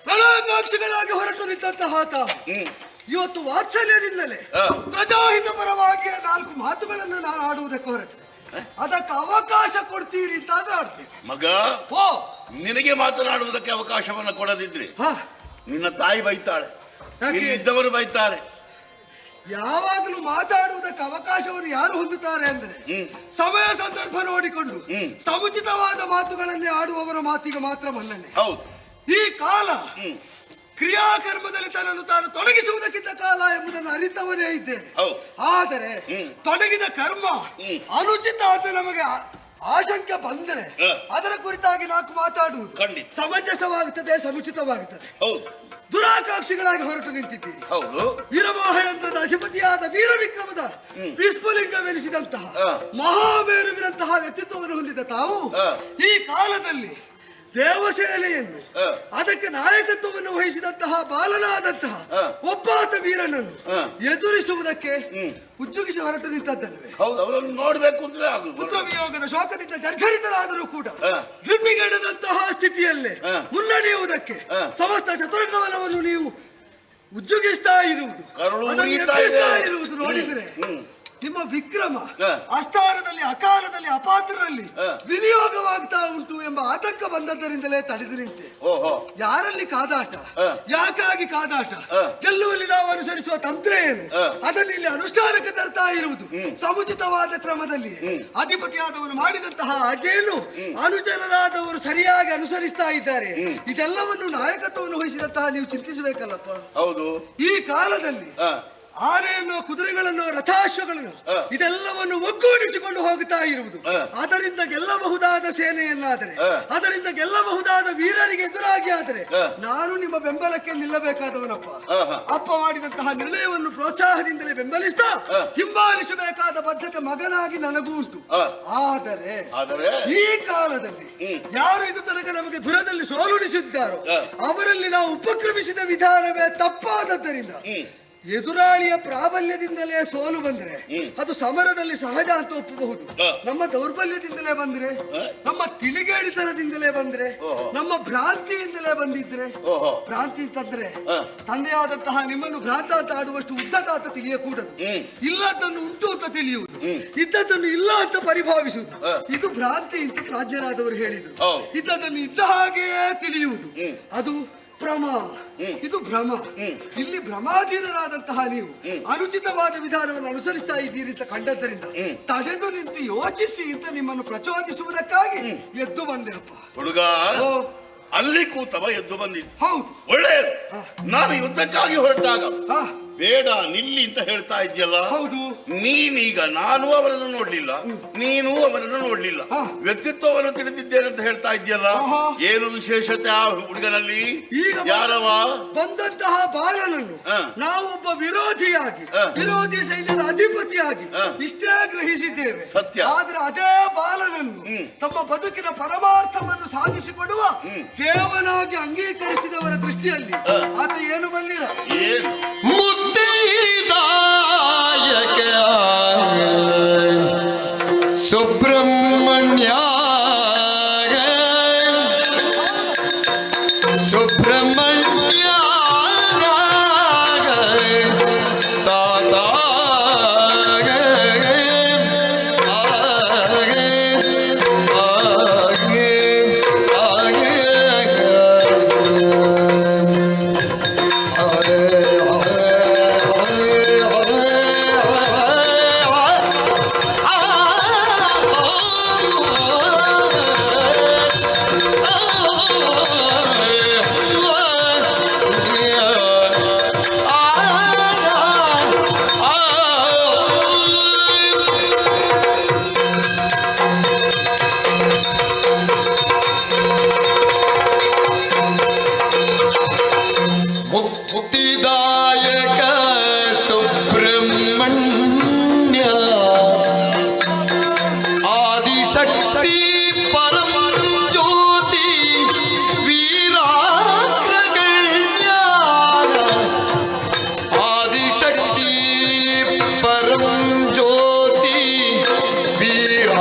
ಪ್ರಣಾಕಾಂಕ್ಷಿಗಳಾಗಿ ಹೊರಟು ನಿಂತಹ ಇವತ್ತು ವಾತ್ಸಲ್ಯದಿಂದಲೇ ಪ್ರಜಾಹಿತ ಪರವಾಗಿ 4 ಮಾತುಗಳನ್ನು ನಾನು ಆಡುವುದಕ್ಕೆ ಹೊರಟು. ಅದಕ್ಕೆ ಅವಕಾಶ ಕೊಡ್ತೀರಿ ಅಂತಾದ್ರೆ ಆಡ್ತೀನಿ. ಮಗ, ನಿನಗೆ ಮಾತನಾಡುವುದಕ್ಕೆ ಅವಕಾಶವನ್ನು ಕೊಡದಿದ್ರೆ ನಿನ್ನ ತಾಯಿ ಬೈತಾಳೆ, ಇದ್ದವರು ಬೈತಾರೆ. ಯಾವಾಗಲೂ ಮಾತಾಡುವುದಕ್ಕೆ ಅವಕಾಶವನ್ನು ಯಾರು ಹೊಂದುತ್ತಾರೆ ಅಂದ್ರೆ ಸಮಯ ಸಂದರ್ಭ ನೋಡಿಕೊಂಡು ಸಮುಚಿತವಾದ ಮಾತುಗಳನ್ನೇ ಆಡುವವರ ಮಾತಿಗೆ ಮಾತ್ರ ಮನ್ನಣೆ. ಹೌದು, ಈ ಕಾಲ ಕ್ರಿಯಾಕರ್ಮದಲ್ಲಿ ತನ್ನನ್ನು ತಾನು ತೊಡಗಿಸುವುದಕ್ಕಿಂತ ಕಾಲ ಎಂಬುದನ್ನು ಅರಿತವರೇ ಇದ್ದೇನೆ. ಆದರೆ ತೊಡಗಿದ ಕರ್ಮ ಅನುಚಿತ ಅಂತ ನಮಗೆ ಆಶಂಕೆ ಬಂದರೆ ಅದರ ಕುರಿತಾಗಿ 4 ಮಾತಾಡುವುದು ಸಮಂಜಸವಾಗುತ್ತದೆ, ಸಮುಚಿತವಾಗುತ್ತದೆ. ದುರಾಕಾಂಕ್ಷಿಗಳಾಗಿ ಹೊರಟು ನಿಂತಿದ್ದೀರಿ. ವೀರಮೋಹಯಂತ್ರದ ಅಧಿಪತಿಯಾದ ವೀರ ವಿಕ್ರಮದ ವಿಸ್ಫುಲಿಂಗವೆನಿಸಿದಂತಹ ಮಹಾಮೇರುವಿನಂತಹ ವ್ಯಕ್ತಿತ್ವವನ್ನು ಹೊಂದಿದ ತಾವು ಈ ಕಾಲದಲ್ಲಿ ದೇವಸೇನೆಯನ್ನು ಅದಕ್ಕೆ ನಾಯಕತ್ವವನ್ನು ವಹಿಸಿದಂತಹ ಬಾಲನಾದಂತಹ ಒಬ್ಬಾತ ವೀರನನ್ನು ಎದುರಿಸುವುದಕ್ಕೆ ಉಜ್ಜುಗಿಸಿ ಹೊರಟು ನಿಂತದ್ದಲ್ವೇ? ಅವರನ್ನು ನೋಡಬೇಕು ಅಂದ್ರೆ ಪುತ್ರ ವಿಯೋಗದ ಶೋಕದಿಂದ ಜರ್ಜರಿತರಾದರೂ ಕೂಡ ಧೃತಿಗೆಡದಂತಹ ಸ್ಥಿತಿಯಲ್ಲೇ ಮುನ್ನಡೆಯುವುದಕ್ಕೆ ಸಮಸ್ತ ಚತುರಂಗವನವನ್ನು ನೀವು ಉಜ್ಜುಗಿಸ್ತಾ ಇರುವುದು ನೋಡಿದ್ರೆ ನಿಮ್ಮ ವಿಕ್ರಮ ಅಸ್ಥಾನದಲ್ಲಿ ಅಕಾಲದಲ್ಲಿ ಅಪಾತ್ರರಲ್ಲಿ ವಿನಿಯೋಗವಾಗ್ತಾ ಉಂಟು ಎಂಬ ಆತಂಕ ಬಂದದ್ದರಿಂದಲೇ ತಡೆದು ನಿಂತೆ. ಯಾರಲ್ಲಿ ಕಾದಾಟ, ಯಾಕಾಗಿ ಕಾದಾಟ, ಗೆಲ್ಲುವಲ್ಲಿ ನಾವು ಅನುಸರಿಸುವ ತಂತ್ರ ಏನು, ಅದನ್ನು ಇಲ್ಲಿ ಅನುಷ್ಠಾನಕ್ಕೆ ತರ್ತಾ ಇರುವುದು ಸಮುಚಿತವಾದ ಕ್ರಮದಲ್ಲಿ ಅಧಿಪತಿಯಾದವರು ಮಾಡಿದಂತಹ ಆಜ್ಞೆಯನ್ನು ಅನುಜನರಾದವರು ಸರಿಯಾಗಿ ಅನುಸರಿಸ್ತಾ ಇದ್ದಾರೆ. ಇದೆಲ್ಲವನ್ನು ನಾಯಕತ್ವವನ್ನು ವಹಿಸಿದಂತಹ ನೀವು ಚಿಂತಿಸಬೇಕಲ್ಲಪ್ಪ. ಹೌದು, ಈ ಕಾಲದಲ್ಲಿ ಆನೆಯನ್ನು, ಕುದುರೆಗಳನ್ನು, ರಥಾಶ್ವಗಳನ್ನು ಇದೆಲ್ಲವನ್ನು ಒಗ್ಗೂಡಿಸಿಕೊಂಡು ಹೋಗುತ್ತಾ ಇರುವುದು. ಅದರಿಂದ ಗೆಲ್ಲಬಹುದಾದ ಸೇನೆಯನ್ನಾದರೆ, ಅದರಿಂದ ಗೆಲ್ಲಬಹುದಾದ ವೀರರಿಗೆ ಎದುರಾಗಿ ಆದರೆ ನಾನು ನಿಮ್ಮ ಬೆಂಬಲಕ್ಕೆ ನಿಲ್ಲಬೇಕಾದವನಪ್ಪ. ಅಪ್ಪ ಮಾಡಿದಂತಹ ನಿರ್ಣಯವನ್ನು ಪ್ರೋತ್ಸಾಹದಿಂದಲೇ ಬೆಂಬಲಿಸ್ತಾ ಹಿಂಬಾಲಿಸಬೇಕಾದ ಬದ್ಧತೆ ಮಗನಾಗಿ ನನಗೂ ಉಂಟು. ಆದರೆ ಈ ಕಾಲದಲ್ಲಿ ಯಾರು ಇದು ತನಕ ನಮಗೆ ದುರದಲ್ಲಿ ಸೋಲುಣಿಸಿದ್ದಾರೋ ಅವರಲ್ಲಿ ನಾವು ಉಪಕ್ರಮಿಸಿದ ವಿಧಾನವೇ ತಪ್ಪಾದದ್ದರಿಂದ ಎದುರಾಳಿಯ ಪ್ರಾಬಲ್ಯದಿಂದಲೇ ಸೋಲು ಬಂದ್ರೆ ಅದು ಸಮರದಲ್ಲಿ ಸಹಜ ಅಂತ ಒಪ್ಪಬಹುದು. ನಮ್ಮ ದೌರ್ಬಲ್ಯದಿಂದಲೇ ಬಂದ್ರೆ, ನಮ್ಮ ತಿಳಿಗೇಡಿತನದಿಂದಲೇ ಬಂದ್ರೆ, ನಮ್ಮ ಭ್ರಾಂತಿಯಿಂದಲೇ ಬಂದಿದ್ರೆ, ಭ್ರಾಂತಿ ಅಂತಂದ್ರೆ ತಂದೆಯಾದಂತಹ ನಿಮ್ಮನ್ನು ಭ್ರಾಂತ ಅಂತ ಆಡುವಷ್ಟು ಉದ್ದಟ ಅಂತ ತಿಳಿಯಕೂಡದು. ಇಲ್ಲದನ್ನು ಉಂಟು ಅಂತ ತಿಳಿಯುವುದು, ಇದ್ದದನ್ನು ಇಲ್ಲ ಅಂತ ಪರಿಭಾವಿಸುವುದು, ಇದು ಭ್ರಾಂತಿ ಅಂತ ಪ್ರಾಜ್ಞರಾದವರು ಹೇಳಿದರು. ಇದ್ದದನ್ನು ಇದ್ದ ಹಾಗೆಯೇ ತಿಳಿಯುವುದು ಅದು ಭ್ರಮ, ಇದು ಭ್ರಮ. ಇಲ್ಲಿ ಭ್ರಮಾಧೀನರಾದಂತಹ ನೀವು ಅನುಚಿತವಾದ ವಿಧಾನವನ್ನು ಅನುಸರಿಸ್ತಾ ಇದ್ದೀರಿ ಅಂತ ಕಂಡದ್ದರಿಂದ ತಡೆದು ನಿಂತು ಯೋಚಿಸಿ ಅಂತ ನಿಮ್ಮನ್ನು ಪ್ರಚೋದಿಸುವುದಕ್ಕಾಗಿ ಎದ್ದು ಬಂದೆ ಅಪ್ಪ. ಹುಡುಗ ಅಲ್ಲಿ ಕೂತವ ಎದ್ದು ಬಂದಿದ್ದು ಹೌದು, ಒಳ್ಳೆಯದು. ನಾನು ಯುದ್ಧಕ್ಕಾಗಿ ಹೊರಟಾಗ ಬೇಡ ನಿಲ್ಲಿ ಅಂತ ಹೇಳ್ತಾ ಇದ್ಯಲ್ಲ. ಹೌದು. ನೀನೀಗ ನಾನು ಅವರನ್ನು ನೋಡ್ಲಿಲ್ಲ, ನೀನು ಅವರನ್ನು ನೋಡ್ಲಿಲ್ಲ, ವ್ಯಕ್ತಿತ್ವವನ್ನು ತಿಳಿದಿದ್ದೇನೆ ಅಂತ ಹೇಳ್ತಾ ಇದ್ಯಲ್ಲ. ಏನು ವಿಶೇಷತೆ ಆ ಹುಡುಗನಲ್ಲಿ? ಈಗ ಯಾರವ ಬಂದಂತಹ ಬಾಲನನ್ನು ನಾವೊಬ್ಬ ವಿರೋಧಿಯಾಗಿ, ವಿರೋಧಿ ಸೈನ್ಯದ ಅಧಿಪತಿಯಾಗಿ ಇಷ್ಟೇ ಗ್ರಹಿಸಿದ್ದೇವೆ. ಸತ್ಯ. ಆದ್ರೆ ಅದೇ ಬಾಲನನ್ನು ತಮ್ಮ ಬದುಕಿನ ಪರಮಾರ್ಥವನ್ನು ಸಾಧಿಸಿಕೊಡುವ ದೇವನಾಗಿ ಅಂಗೀಕರಿಸಿದವರ ದೃಷ್ಟಿಯಲ್ಲಿ ಆತ ಏನು ಬಲ್ಲಿರ? ಏನು ಮುಕ್ತಿದಾಯಕ ಸುಬ್ರಹ್ಮಣ್ಯ ಸುಬ್ರಹ್ಮಣ್ಯ ಮುಕ್ತಿದಾಯಕ ಸುಬ್ರಹ್ಮಣ್ಯ ಆದಿಶಕ್ತಿ ಪರಮ ಜ್ಯೋತಿ ವೀರಾಗ್ರಗಣ್ಯ ಆದಿಶಕ್ತಿ ಪರಮ ಜ್ಯೋತಿ ವೀರಾಗ್ರಗಣ್ಯ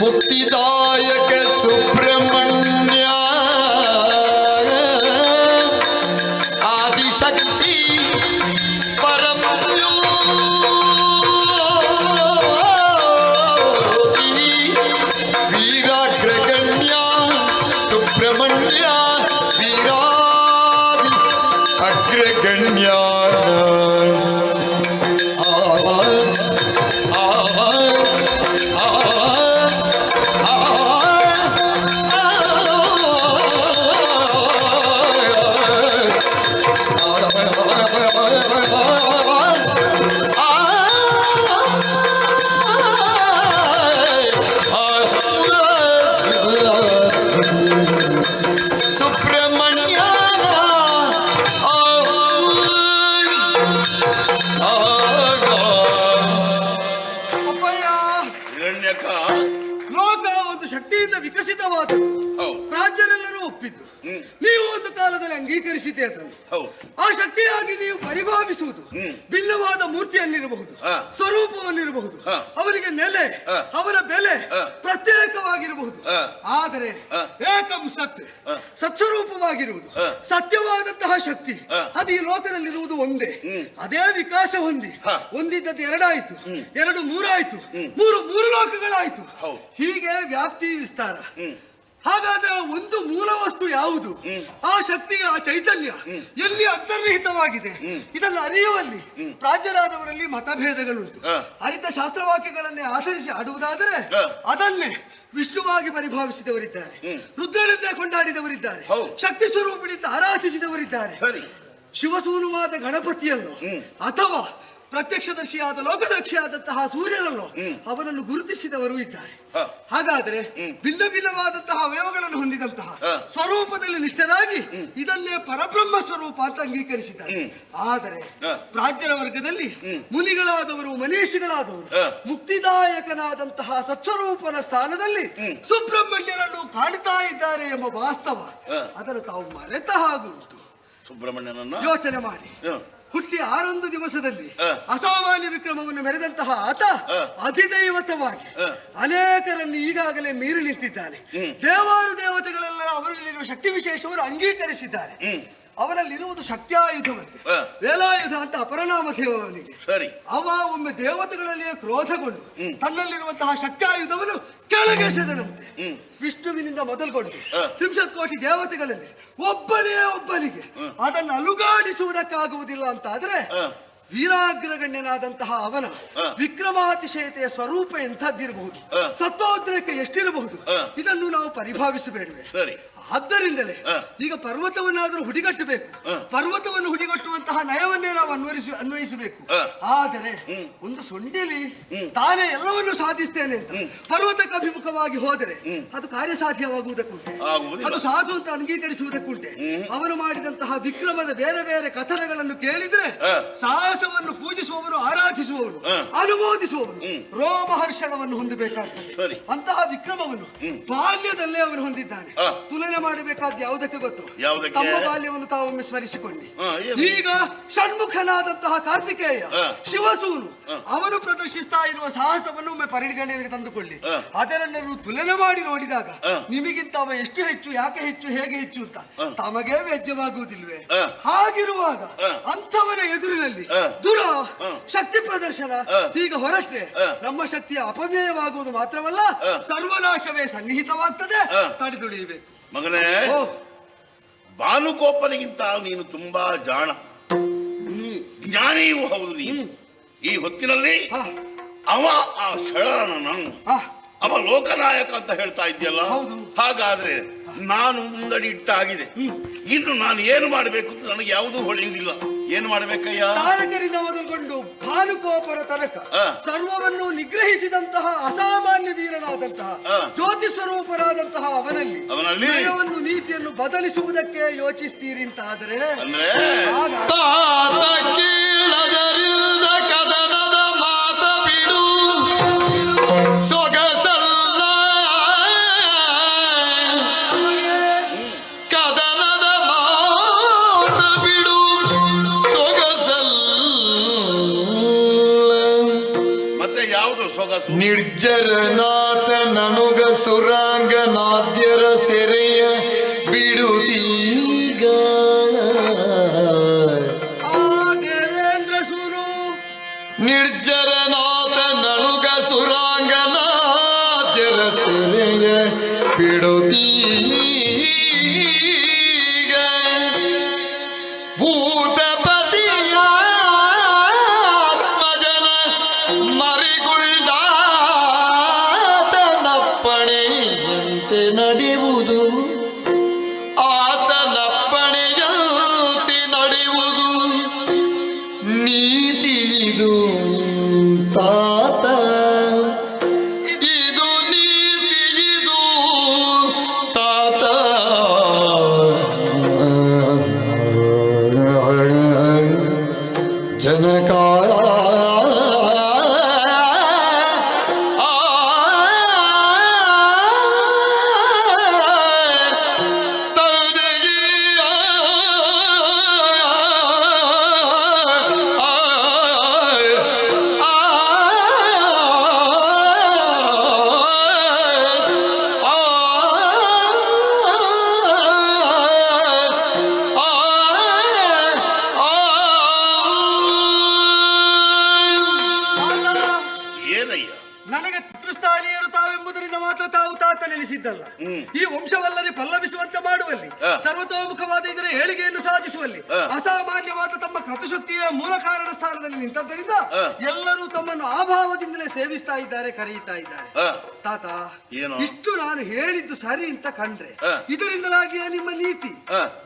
ಮುಕ್ತಿದಾಯಕ ಸುಬ್ರಹ್ಮಣ್ಯ ಆದಿಶಕ್ತಿ ಪರಮ ವೀರಾಗ್ರಗಣ್ಯ ಸುಬ್ರಹ್ಮಣ್ಯ ವೀರಾದಿ ಅಗ್ರಗಣ್ಯ ವಿಕಸಿತವಾದದ್ದು, ಪ್ರಾಜ್ಞರೆಲ್ಲರೂ ಒಪ್ಪಿದ್ದು, ನೀವು ಒಂದು ಕಾಲದಲ್ಲಿ ಅಂಗೀಕರಿಸಿದ್ದೆ ಅದನ್ನು. ಆ ಶಕ್ತಿಯಾಗಿ ನೀವು ಪರಿಭಾವಿಸುವುದು ಭಿನ್ನವಾದ ಮೂರ್ತಿಯನ್ನಿರಬಹುದು, ಸ್ವರೂಪವನ್ನಿರಬಹುದು, ಅವನಿಗೆ ನೆಲೆ, ಅವನ ಬೆಲೆ ಪ್ರತ್ಯೇಕವಾಗಿರಬಹುದು. ಆದರೆ ಏಕಂ ಸತ್, ಸತ್ಸ್ವರೂಪವಾಗಿರುವುದು, ಸತ್ಯವಾದಂತಹ ಶಕ್ತಿ ಅದು ಈ ಲೋಕದಲ್ಲಿರುವುದು ಒಂದೇ. ಅದೇ ವಿಕಾಸ ಹೊಂದಿದ್ದದ್ದು ಎರಡಾಯ್ತು, ಎರಡು ಮೂರಾಯ್ತು, ಮೂರು ಲೋಕಗಳಾಯ್ತು. ಹೀಗೆ ವ್ಯಾಪ್ತಿ ವಿಸ್ತಾರ. ಹಾಗಾದ್ರೆ ಒಂದು ಮೂಲ ವಸ್ತು ಯಾವುದು? ಆ ಶಕ್ತಿಯ ಆ ಚೈತನ್ಯ ಎಲ್ಲಿ ಅಂತರ್ನಿಹಿತವಾಗಿದೆ ಇದನ್ನು ಅರಿಯುವಲ್ಲಿ ಪ್ರಾಜ್ಞರಾದವರಲ್ಲಿ ಮತಭೇದಗಳುಂಟು. ಅರಿತ ಶಾಸ್ತ್ರವಾಕ್ಯಗಳನ್ನೇ ಆಧರಿಸಿ ಆಡುವುದಾದರೆ ಅದನ್ನೇ ವಿಷ್ಣುವಾಗಿ ಪರಿಭಾವಿಸಿದವರಿದ್ದಾರೆ, ರುದ್ರನಿಂದ ಕೊಂಡಾಡಿದವರಿದ್ದಾರೆ, ಶಕ್ತಿ ಸ್ವರೂಪದಿಂದ ಆರಾಧಿಸಿದವರಿದ್ದಾರೆ. ಶಿವಸೂನುವಾದ ಗಣಪತಿಯಲ್ಲೋ ಅಥವಾ ಪ್ರತ್ಯಕ್ಷದರ್ಶಿಯಾದ ಲೋಕದರ್ಶಿಯಾದಂತಹ ಸೂರ್ಯನಲ್ಲೋ ಅವನನ್ನು ಗುರುತಿಸಿದವರು ಇದ್ದಾರೆ. ಹಾಗಾದ್ರೆ ಭಿನ್ನ ಭಿನ್ನವಾದಂತಹ ಅವಯವಗಳನ್ನು ಹೊಂದಿದಂತಹ ಸ್ವರೂಪದಲ್ಲಿ ನಿಷ್ಠರಾಗಿ ಇದನ್ನೇ ಪರಬ್ರಹ್ಮ ಸ್ವರೂಪ ಅಂತ ಅಂಗೀಕರಿಸಿದ್ದಾರೆ. ಆದರೆ ಪ್ರಾಜ್ಞರ ವರ್ಗದಲ್ಲಿ ಮುನಿಗಳಾದವರು, ಮನೀಷಿಗಳಾದವರು ಮುಕ್ತಿದಾಯಕನಾದಂತಹ ಸತ್ಸ್ವರೂಪನ ಸ್ಥಾನದಲ್ಲಿ ಸುಬ್ರಹ್ಮಣ್ಯರನ್ನು ಕಾಣ್ತಾ ಇದ್ದಾರೆ ಎಂಬ ವಾಸ್ತವ ಅದನ್ನು ತಾವು ಮರೆತ ಹಾಗೂ ಉಂಟು. ಸುಬ್ರಹ್ಮಣ್ಯನನ್ನ ಯೋಚನೆ ಮಾಡಿ. ಹುಟ್ಟಿ 6 ದಿವಸದಲ್ಲಿ ಅಸಾಮಾನ್ಯ ವಿಕ್ರಮವನ್ನು ಮೆರೆದಂತಹ ಆತ ಅಧಿದೈವತವಾಗಿ ಅನೇಕರನ್ನು ಈಗಾಗಲೇ ಮೀರಿ ನಿಂತಿದ್ದಾನೆ. ದೇವಾರು ದೇವತೆಗಳೆಲ್ಲ ಅವರಲ್ಲಿರುವ ಶಕ್ತಿ ವಿಶೇಷವನ್ನು ಅಂಗೀಕರಿಸಿದ್ದಾರೆ. ಅವನಲ್ಲಿರುವುದು ಶಕ್ತ್ಯಾಯುಧವಂತೆ, ವೇಲಾಯುಧ ಅಂತ ಅಪರನಾಮ ದೇವನಿಗೆ. ಅವ ಒಮ್ಮೆ ದೇವತೆಗಳಲ್ಲಿಯೇ ಕ್ರೋಧಗೊಂಡು ತನ್ನಲ್ಲಿರುವಂತಹ ಶಕ್ತ್ಯಾಯುಧವನ್ನು ಕೆಳಗೆಸೆದನಂತೆ. ವಿಷ್ಣುವಿನಿಂದ ಮೊದಲುಗೊಂಡು 30 ಕೋಟಿ ದೇವತೆಗಳಲ್ಲಿ ಒಬ್ಬನಿಗೆ ಅದನ್ನು ಅಲುಗಾಡಿಸುವುದಕ್ಕಾಗುವುದಿಲ್ಲ ಅಂತ ಆದ್ರೆ ವೀರಾಗ್ರಗಣ್ಯನಾದಂತಹ ಅವನ ವಿಕ್ರಮಾತಿಶಯತೆಯ ಸ್ವರೂಪ ಎಂಥದ್ದಿರಬಹುದು, ಸತ್ವೋದ್ರೇಕ ಎಷ್ಟಿರಬಹುದು ಇದನ್ನು ನಾವು ಪರಿಭಾವಿಸಬೇಡವೆ. ಆದ್ದರಿಂದಲೇ ಈಗ ಪರ್ವತವನ್ನಾದರೂ ಹುಡಿಗಟ್ಟಬೇಕು, ಪರ್ವತವನ್ನು ಹುಡಿಗಟ್ಟುವಂತಹ ನಯವನ್ನೇ ನಾವು ಅನ್ವಯಿಸಬೇಕು. ಆದರೆ ಒಂದು ಸೊಂಡಿಲಿ ತಾನೇ ಎಲ್ಲವನ್ನು ಸಾಧಿಸ್ತೇನೆ ಅಂತ ಪರ್ವತಕ್ಕೆ ಅಭಿಮುಖವಾಗಿ ಹೋದರೆ ಅದು ಕಾರ್ಯಸಾಧ್ಯವಾಗುವುದಕ್ಕುಂಟೆ, ಅದು ಸಾಧು ಅಂತ ಅಂಗೀಕರಿಸುವುದಕ್ಕುಂಟೆ. ಅವನು ಮಾಡಿದಂತಹ ವಿಕ್ರಮದ ಬೇರೆ ಬೇರೆ ಕಥನಗಳನ್ನು ಕೇಳಿದ್ರೆ ಸಾಹಸವನ್ನು ಪೂಜಿಸುವವನು, ಆರಾಧಿಸುವವನು, ಅನುಮೋದಿಸುವವನು ರೋಮಹರ್ಷಣವನ್ನು ಹೊಂದಬೇಕಾಗ್ತದೆ. ಅಂತಹ ವಿಕ್ರಮವನ್ನು ಬಾಲ್ಯದಲ್ಲೇ ಅವನು ಹೊಂದಿದ್ದಾನೆ. ತುಲನೆ ಮಾಡಬೇಕಾದ ಯಾವುದಕ್ಕೆ ಗೊತ್ತು? ತಮ್ಮ ಬಾಲ್ಯವನ್ನು ತಾವೊಮ್ಮೆ ಸ್ಮರಿಸಿಕೊಳ್ಳಿ. ಈಗ ಷಣ್ಮುಖನಾದಂತಹ ಕಾರ್ತಿಕೇಯ ಶಿವಸೂನು ಅವನು ಪ್ರದರ್ಶಿಸ್ತಾ ಇರುವ ಸಾಹಸವನ್ನು ಒಮ್ಮೆ ಪರಿಗಣನೆಗೆ ತಂದುಕೊಳ್ಳಿ. ಅದರನ್ನು ತುಲನೆ ಮಾಡಿ ನೋಡಿದಾಗ ನಿಮಗಿಂತ ಅವ ಎಷ್ಟು ಹೆಚ್ಚು, ಯಾಕೆ ಹೆಚ್ಚು, ಹೇಗೆ ಹೆಚ್ಚು ಅಂತ ತಮಗೇ ವೇದ್ಯವಾಗುವುದಿಲ್ವೇ? ಹಾಗಿರುವಾಗ ಅಂಥವರ ಎದುರಿನಲ್ಲಿ ದುರ ಶಕ್ತಿ ಪ್ರದರ್ಶನ ಈಗ ಹೊರಟ್ರೆ ನಮ್ಮ ಶಕ್ತಿಯ ಅಪವ್ಯಯವಾಗುವುದು ಮಾತ್ರವಲ್ಲ, ಸರ್ವನಾಶವೇ ಸನ್ನಿಹಿತವಾಗ್ತದೆ. ತಡೆದುಳಿಯಬೇಕು. ಮಗನೇ, ಭಾನುಕೋಪನಿಗಿಂತ ನೀನು ತುಂಬಾ ಜಾಣ, ಜ್ಞಾನಿಯೂ ಹೌದು ನೀನು. ಈ ಹೊತ್ತಿನಲ್ಲಿ ಅವ ಆ ಶಳನ ಅವ ಲೋಕನಾಯಕ ಅಂತ ಹೇಳ್ತಾ ಇದ್ಯಲ್ಲ, ಹಾಗಾದ್ರೆ ನಾನು ಮುಂದಡಿ ಇಟ್ಟಾಗಿದೆ. ಇನ್ನು ನಾನು ಏನು ಮಾಡಬೇಕು ಅಂತ ನನಗೆ ಯಾವುದೂ ಹೊಳೆಯುವುದಿಲ್ಲ. ಏನು ಮಾಡಬೇಕಯ್ಯ? ತಾರಕರಿಂದ ಮೊದಲುಗೊಂಡು ಭಾನುಕೋಪರ ತನಕ ಸರ್ವವನ್ನು ನಿಗ್ರಹಿಸಿದಂತಹ ಅಸಾಮಾನ್ಯ ವೀರನಾದಂತಹ ಜ್ಯೋತಿ ಸ್ವರೂಪರಾದಂತಹ ಅವನಲ್ಲಿ ನಯವನ್ನು, ನೀತಿಯನ್ನು ಬದಲಿಸುವುದಕ್ಕೆ ಯೋಚಿಸ್ತೀರಿ ಅಂತ ಆದರೆ ಕದನದ ಮಾತ ಬಿಡು, ಸೊಗಸಲ್ಲ ಕದನದ ಮಾತ ಬಿಡು, ಸೊಗಸಲ್ಲ. ಮತ್ತೆ ಯಾವುದು ಸೊಗಸು? ನಿರ್ಜರನಾಥ ನನುಗ ಸುರಾಂಗನಾದ್ಯರ ಸೆರೆಯ ಬಿಡುದೀಗ. ನಿರ್ಜರನಾಥ ನನುಗ ಸುರಾಂಗನಾದ್ಯರ ಸೆರೆಯ ಬಿಡುದೀಗ. ಭೂತಪತಿಯ ಆತ್ಮಜನ ಮರಿಗುಳ್ದಾತನಪ್ಪಣೆಯಂತೆ ನಡೆಯುವುದು, ಆತನಪ್ಪಣೆಯಂತೆ ನಡೆಯುವುದು ನೀತಿದು ತಾತ. ಇದು ನೀತಿ, ಇದು ತಾತ. ಜನಕಾರ ಈ ವಂಶವಲ್ಲರಿ ಪಲ್ಲವಿಸುವಂತೆ ಮಾಡುವಲ್ಲಿ, ಸರ್ವತೋಮುಖವಾದ ಇದರ ಏಳಿಗೆಯನ್ನು ಸಾಧಿಸುವಲ್ಲಿ ಅಸಾಮಾನ್ಯವಾದ ತಮ್ಮ ಕೃತಶಕ್ತಿಯ ಮೂಲ ಕಾರಣ ಸ್ಥಾನದಲ್ಲಿ ನಿಂತದ್ದರಿಂದ ಎಲ್ಲರೂ ತಮ್ಮನ್ನು ಅಭಾವದಿಂದಲೇ ಸೇವಿಸ್ತಾ ಇದ್ದಾರೆ, ಕರೆಯುತ್ತಾ ಇದ್ದಾರೆ. ತಾತ, ಇಷ್ಟು ನಾನು ಹೇಳಿದ್ದು ಸರಿ ಅಂತ ಕಂಡ್ರೆ ಇದರಿಂದಲಾಗಿಯೇ ನಿಮ್ಮ ನೀತಿ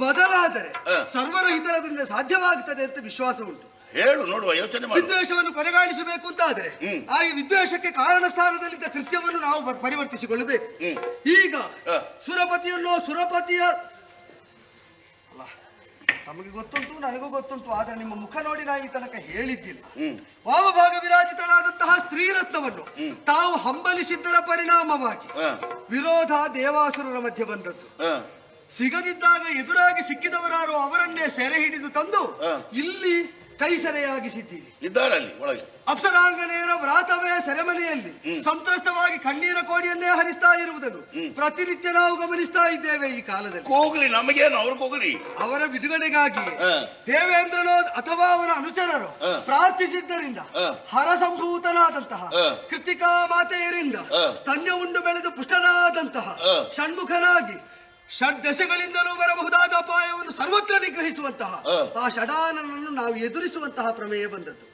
ಬದಲಾದರೆ ಸರ್ವರ ಹಿತರದಿಂದ ಸಾಧ್ಯವಾಗುತ್ತದೆ ಅಂತ ವಿಶ್ವಾಸ ಉಂಟು. ಹೇಳು ನೋಡುವ, ಯೋಚನೆ ಮಾಡಿ. ವಿದ್ವೇಷವನ್ನು ಕೊನೆಗಾಣಿಸಬೇಕು ಅಂತ ಆದ್ರೆ ಆ ವಿದ್ವೇಷಕ್ಕೆ ಕಾರಣ ಸ್ಥಾನದಲ್ಲಿದ್ದ ಕೃತ್ಯವನ್ನು ನಾವು ಪರಿವರ್ತಿಸಿಕೊಳ್ಳಬೇಕು. ಈಗ ಸುರಪತಿಯ ಅಲ್ಲ, ತಮಗೆ ಗೊತ್ತುಂಟು, ನನಗೂ ಗೊತ್ತುಂಟು, ಆದ್ರೆ ನಿಮ್ಮ ಮುಖ ನೋಡಿ ನಾ ಈ ತನಕ ಹೇಳಿದ್ದಿಲ್ಲ. ವಾಮಭಾಗ ವಿರಾಜಿತಳಾದಂತಹ ಸ್ತ್ರೀರತ್ನವನ್ನು ತಾವು ಹಂಬಲಿಸಿದ್ದರ ಪರಿಣಾಮವಾಗಿ ವಿರೋಧ ದೇವಾಸುರರ ಮಧ್ಯೆ ಬಂದದ್ದು. ಸಿಗದಿದ್ದಾಗ ಎದುರಾಗಿ ಸಿಕ್ಕಿದವರಾರು ಅವರನ್ನೇ ಸೆರೆ ಹಿಡಿದು ತಂದು ಇಲ್ಲಿ ಕೈಸೆರೆಯಾಗಿಸಿದ್ದೀರಿ. ಇದ್ದಾರಲ್ಲಿ ಒಳಗೆ ಅಪ್ಸರಾಂಗನೆಯರ ವ್ರಾತವೇ ಸೆರೆಮನೆಯಲ್ಲಿ ಸಂತ್ರಸ್ತವಾಗಿ ಕಣ್ಣೀರ ಕೋಡಿಯನ್ನೇ ಹರಿಸ್ತಾ ಇರುವುದನ್ನು ಪ್ರತಿನಿತ್ಯ ನಾವು ಗಮನಿಸ್ತಾ ಇದ್ದೇವೆ. ಈ ಕಾಲದಲ್ಲಿ ಹೋಗ್ಲಿ, ನಮಗೇನು, ಅವ್ರು ಹೋಗಲಿ. ಅವರ ಬಿಡುಗಡೆಗಾಗಿ ದೇವೇಂದ್ರನೋ ಅಥವಾ ಅವರ ಅನುಚರರು ಪ್ರಾರ್ಥಿಸಿದ್ದರಿಂದ ಹರಸಂಭೂತನಾದಂತಹ ಕೃತಿಕಾ ಮಾತೆಯರಿಂದ ಸ್ತನ್ಯ ಉಂಡು ಬೆಳೆದು ಪುಷ್ಟನಾದಂತಹ ಷಣ್ಮುಖನಾಗಿ ಷಡ್ದಶೆಗಳಿಂದಲೂ ಬರಬಹುದಾದ ಅಪಾಯವನ್ನು ಸರ್ವತ್ರ ನಿಗ್ರಹಿಸುವಂತಹ ಆ ಷಡಾನನನ್ನು ನಾವು ಎದುರಿಸುವಂತಹ ಪ್ರಮೇಯ ಬಂದದ್ದು.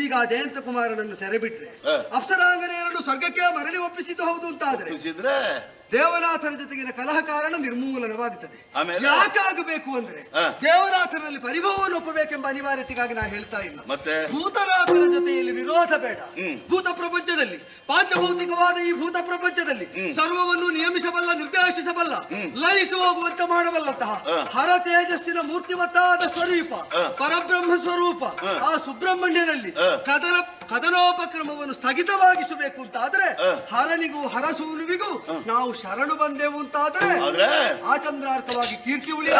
ಈಗ ಜಯಂತ ಕುಮಾರನನ್ನು ಸೆರೆ ಬಿಟ್ರೆ ಅಪ್ಸರಾಂಗನೆಯರನ್ನು ಸ್ವರ್ಗಕ್ಕೆ ಮರಳಿ ಒಪ್ಪಿಸಿದ್ದು ಹೌದು ಅಂತ ಆದ್ರೆ ದೇವನಾಥರ ಜೊತೆಗಿನ ಕಲಹ ಕಾರಣ ನಿರ್ಮೂಲನವಾಗುತ್ತದೆ. ಯಾಕಾಗಬೇಕು ಅಂದ್ರೆ ದೇವನಾಥರಲ್ಲಿ ಪರಿಭವವನ್ನು ಒಪ್ಪಬೇಕೆಂಬ ಅನಿವಾರ್ಯತೆಗಾಗಿ ನಾನು ಹೇಳ್ತಾ ಇಲ್ಲ. ಭೂತನಾಥರ ಜೊತೆಯಲ್ಲಿ ವಿರೋಧ ಬೇಡ. ಭೂತ ಪ್ರಪಂಚದಲ್ಲಿ, ಪಾಂಚಭೌತಿಕವಾದ ಈ ಭೂತ ಪ್ರಪಂಚದಲ್ಲಿ ಸರ್ವವನ್ನು ನಿಯಮಿಸಬಲ್ಲ, ನಿರ್ದೇಶಿಸಬಲ್ಲ, ಲಯಿಸಿ ಹೋಗುವಂತೆ ಮಾಡಬಲ್ಲಂತಹ ಹರ ತೇಜಸ್ಸಿನ ಮೂರ್ತಿಮತ್ತಾದ ಸ್ವರೂಪ, ಪರಬ್ರಹ್ಮ ಸ್ವರೂಪ ಆ ಸುಬ್ರಹ್ಮಣ್ಯನಲ್ಲಿ ಕದನೋಪಕ್ರಮವನ್ನು ಸ್ಥಗಿತವಾಗಿಸಬೇಕು ಅಂತಾದ್ರೆ ಹರನಿಗೂ ಹರಸೂನುವಿಗೂ ನಾವು ಶರಣು ಬಂದೆವು ಅಂತಾದರೆ ಆ ಚಂದ್ರಾರ್ಕವಾಗಿ ಕೀರ್ತಿ ಉಳಿಯ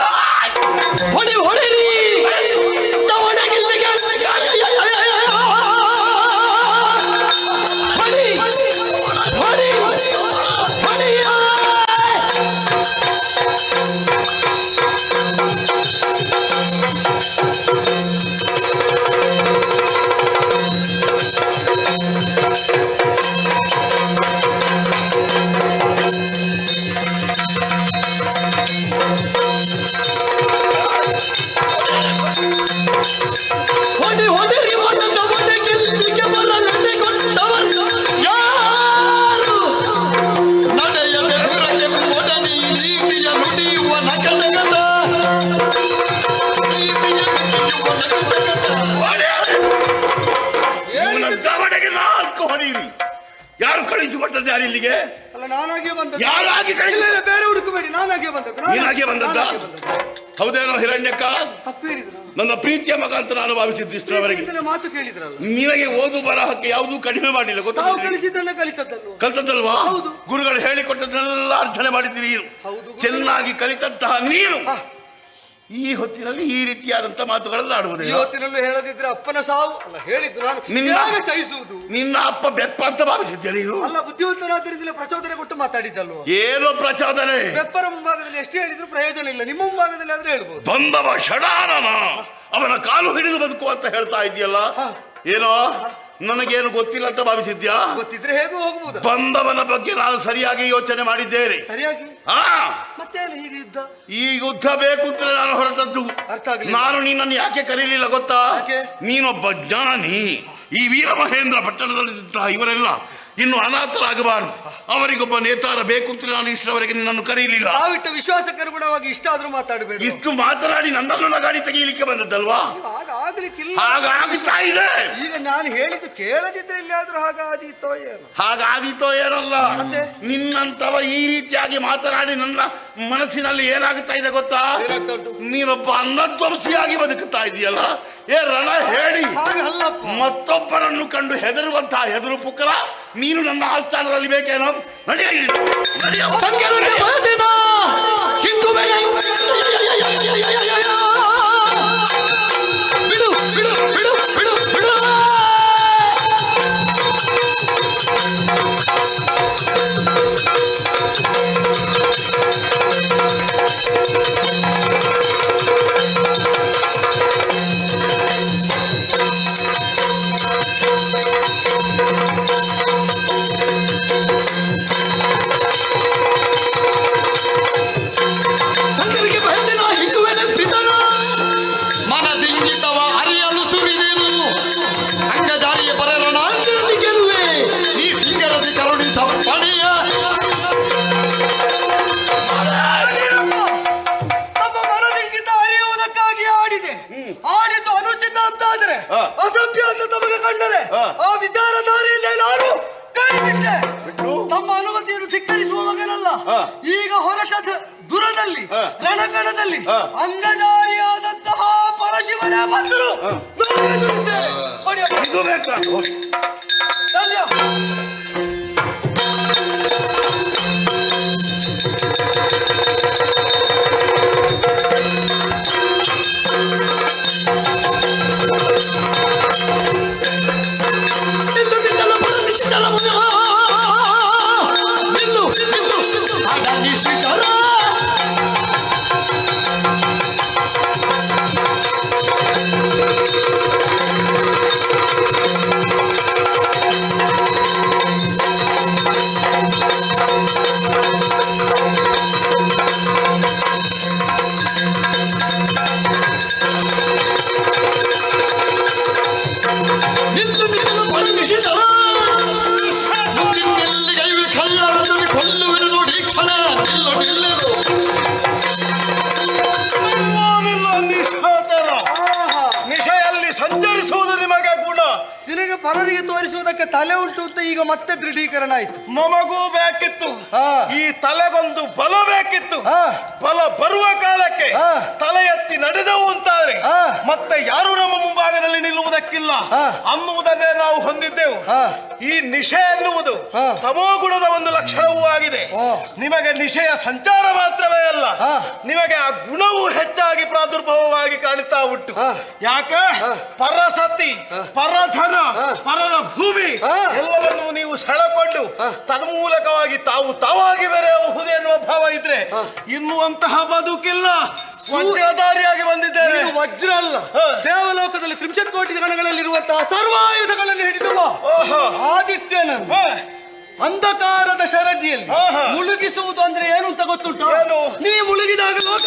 ಯಾರು ಕಳಿಸಿಕೊಟ್ಟದ್ದು? ಯಾರು ಇಲ್ಲಿಗೆ? ಅಲ್ಲ, ನಾನಾಗೆ ಬಂದದ್ದು. ಯಾರಾಗಿ ಬೇರೆ ಹುಡುಕಬೇಡಿ, ನಾನಾಗೆ ಬಂದದ್ದು. ನೀನಾಗೆ ಬಂದದ್ದ? ಹೌದೇನೋ ಹಿರಣ್ಯಕ್ಕ? ತಪ್ಪೇಳಿದ್ರು. ನನ್ನ ಪ್ರೀತಿಯ ಮಗ ಅಂತ ನಾನು ಭಾವಿಸಿದ್ದು ಇಷ್ಟರವರೆಗೆ. ಮಾತು ಕೇಳಿದ್ರಲ್ಲ. ನಿನಗೆ ಓದು ಬರಹಕ್ಕೆ ಯಾವುದೂ ಕಡಿಮೆ ಮಾಡಿಲ್ಲ, ಗೊತ್ತಾ? ಕಲಿಸಿದ್ದನ್ನ ಕಲಿತದ್ದಲ್ವಾ? ಗುರುಗಳು ಹೇಳಿಕೊಟ್ಟದನ್ನೆಲ್ಲ ಅರ್ಚನೆ ಮಾಡಿದ್ದೀರಿ. ಚೆನ್ನಾಗಿ ಕಲಿತಂತಹ ನೀನು ಈ ಹೊತ್ತಿನಲ್ಲಿ ಈ ರೀತಿಯಾದಂತ ಮಾತುಗಳನ್ನು ಆಡುವುದೇ? ಈ ಹೊತ್ತಿನಲ್ಲೂ ಹೇಳದಿದ್ರೆ ಅಪ್ಪನ ಸಾವು ಅಲ್ಲ ಹೇಳಿದ್ದು ನಾನು. ಸಹಿಸುವುದು ನಿನ್ನ ಅಪ್ಪ ಬೆಪ್ಪ ಅಂತ ಭಾವಿಸಿದ್ದೆ ನೀನು? ಅಲ್ಲ, ಬುದ್ಧಿವಂತರಾದ್ರಿಂದ ಪ್ರಚೋದನೆ ಕೊಟ್ಟು ಮಾತಾಡಿದ್ದಲ್ವ? ಏನೋ ಪ್ರಚೋದನೆ? ಬೆಪ್ಪರ ಮುಂಭಾಗದಲ್ಲಿ ಎಷ್ಟು ಹೇಳಿದ್ರು ಪ್ರಯೋಜನ ಇಲ್ಲ, ನಿಮ್ಮ ಮುಂಭಾಗದಲ್ಲಿ ಆದ್ರೆ ಹೇಳ್ಬೋದು. ಬಂದವ ಷಡಾನನ ಅವನ ಕಾಲು ಹಿಡಿದು ಬದುಕು ಅಂತ ಹೇಳ್ತಾ ಇದೆಯಲ್ಲ, ಏನೋ ನನಗೇನು ಗೊತ್ತಿಲ್ಲ ಅಂತ ಭಾವಿಸಿದ್ಯಾ? ಗೊತ್ತಿದ್ರೆ ಹೇಗೂ ಹೋಗಬಹುದು. ಬಂದವನ ಬಗ್ಗೆ ನಾನು ಸರಿಯಾಗಿ ಯೋಚನೆ ಮಾಡಿದ್ದೇನೆ. ಸರಿಯಾಗಿ? ಮತ್ತೇನು ಈಗ ಯುದ್ಧ? ಈ ಯುದ್ಧ ಬೇಕು ಅಂತಲೇ ನಾನು ಹೊರಟದ್ದು. ಅರ್ಥ ಆಗಲಿಲ್ಲ. ನಾನು ನಿನ್ನನ್ನು ಯಾಕೆ ಕರೀಲಿಲ್ಲ ಗೊತ್ತಾ? ನೀನೊಬ್ಬ ಜ್ಞಾನಿ. ಈ ವೀರಮಹೇಂದ್ರ ಪಟ್ಟಣದಲ್ಲಿದ್ದಂತಹ ಇವರೆಲ್ಲ ಇನ್ನು ಅನಾಥರಾಗಬಾರದು, ಅವರಿಗೊಬ್ಬ ನೇತಾರ ಬೇಕು ಅಂತ ನಾನು ಇಷ್ಟರವರೆಗೆ ನಿನ್ನನ್ನು ಕರೀಲಿಲ್ಲ. ನಾವಿಟ್ಟ ವಿಶ್ವಾಸಕ್ಕೆ ಅನುಗುಣವಾಗಿ ಇಷ್ಟ ಆದ್ರೂ ಮಾತಾಡಬೇಡ. ಇಷ್ಟು ಮಾತನಾಡಿ ನನ್ನನ್ನು ನಗಾಡಿ ತೆಗೀಲಿಕ್ಕೆ ಬಂದದ್ದಲ್ವಾ? ಹಾಗಾಗ್ಲಿಕ್ಕಿಲ್ಲ. ಹಾಗಾಗ್ತಾ ಇದೆ. ಈಗ ನಾನು ಹೇಳಿದ್ದು ಕೇಳದಿದ್ರೆ ಇಲ್ಲಾದ್ರೂ ಹಾಗಾದೀತೋ ಏನೋ? ಹಾಗಾದೀತೋ ಏನಲ್ಲ. ನಿನ್ನಂತವ ಈ ರೀತಿಯಾಗಿ ಮಾತನಾಡಿ ನನ್ನ ಮನಸ್ಸಿನಲ್ಲಿ ಏನಾಗುತ್ತಾ ಇದೆ ಗೊತ್ತಾ? ನೀನೊಬ್ಬ ಅನ್ನಧ್ವಂಸಿಯಾಗಿ ಬದುಕುತ್ತಾ ಇದೆಯಲ್ಲ. ಏ ರಣ ಹೇಳಿ ಮತ್ತೊಬ್ಬರನ್ನು ಕಂಡು ಹೆದರುವಂತಹ ಹೆದರು ಪುಕ್ಕಲ ನೀನು ನನ್ನ ಆಸ್ಥಾನದಲ್ಲಿ ಬೇಕೇನೋ? ಬಿಡು ಬಿಡು ಬಿಡು ಬಿಡು ಬಿಡು. ಅಸಭ್ಯ ಅಂತ ತಮಗೆ ಕಂಡರೆ ಆ ವಿಚಾರಧಾರೆಯಲ್ಲೇ ನಾನು ಕೈ ಬಿಟ್ಟೆ. ತಮ್ಮ ಅನುಮತಿಯನ್ನು ಧಿಕ್ಕರಿಸುವ ಮಗನಲ್ಲ. ಈಗ ಹೊರಟ ದುರದಲ್ಲಿ ರಣಕಣದಲ್ಲಿ ಅಂಗಜಾರಿಯಾದಂತಹ ಪರಶಿವನೇ ಬಂದರು ಇದು ಬೇಕಾ? ನಿಶೆಯಲ್ಲಿ ಸಂಚರಿಸುವುದು ನಿಮಗೆ ಗುಣ. ನಿನಗೆ ಪರರಿಗೆ ತೋರಿಸುವುದಕ್ಕೆ ತಲೆ ಉಂಟು ಅಂತ ಈಗ ಮತ್ತೆ ದೃಢೀಕರಣ ಆಯ್ತು. ನಮಗೂ ಬೇಕಿತ್ತು ಈ ತಲೆಗೊಂದು ಬಲ ಬೇಕಿತ್ತು. ಬಲ ಬರುವ ಕಾಲಕ್ಕೆ ತಲೆ ಎತ್ತಿ ನಡೆದವು ಅಂತಾರೆ ಮತ್ತೆ ಯಾರು ನಮ್ಮ ಮುಂಭಾಗದಲ್ಲಿ ನಿಲ್ಲುವುದಕ್ಕಿಲ್ಲ ಅನ್ನುವುದನ್ನೇ ನಾವು ಹೊಂದಿದ್ದೆವು. ಈ ನಿಶೆ ಎನ್ನುವುದು ತಮೋಗುಣದ ಒಂದು ಲಕ್ಷಣವೂ ಆಗಿದೆ. ನಿಮಗೆ ನಿಶೆಯ ಸಂಚಾರ ಮಾತ್ರವೇ ಅಲ್ಲ, ನಿಮಗೆ ಆ ಗುಣವೂ ಹೆಚ್ಚಾಗಿ ಪ್ರಾದುರ್ಭಾವವಾಗಿ ಕಾಣುತ್ತಾ ಉಂಟು. ಯಾಕೆ? ಪರಸತಿ, ಪರಧನ, ಪರರ ಭೂಮಿ ಎಲ್ಲವನ್ನು ನೀವು ಸೆಳೆಕೊಂಡು ತನ್ಮೂಲಕವಾಗಿ ತಾವಾಗಿ ಬೆರೆಯಬಹುದು ಎನ್ನುವ ಭಾವ ಇದ್ರೆ ಇನ್ನುವಂತಹ ಬದುಕಿಲ್ಲ. ವಜ್ರಧಾರಿಯಾಗಿ ಬಂದಿದ್ದೇನೆ. ವಜ್ರ ಅಲ್ಲ, ದೇವಲೋಕದಲ್ಲಿ ತ್ರಿಶತ್ ಕೋಟಿ ಗಣಗಳಲ್ಲಿರುವಂತಹ ಸರ್ವಾಯುಧಗಳನ್ನು ಹಿಡಿದುವ ಆದಿತ್ಯನನ್ನು ಅಂಧಕಾರದ ಶರದಿಯಲ್ಲಿ ಮುಳುಗಿಸುವುದು ಅಂದ್ರೆ ಏನು ಅಂತ ಗೊತ್ತುಂಟು? ನೀ ಮುಳುಗಿದಾಗ ಲೋಕ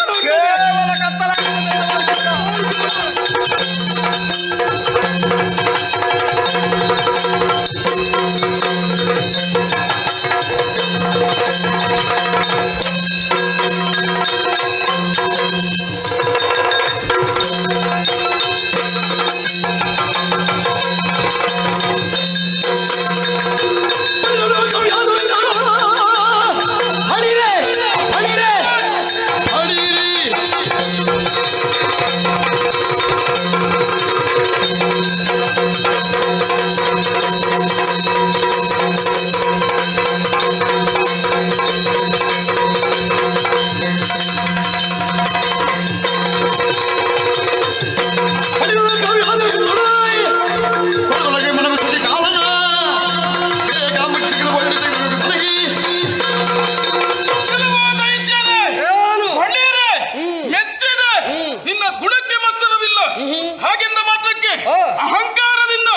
ಅಹಂಕಾರದಿಂದ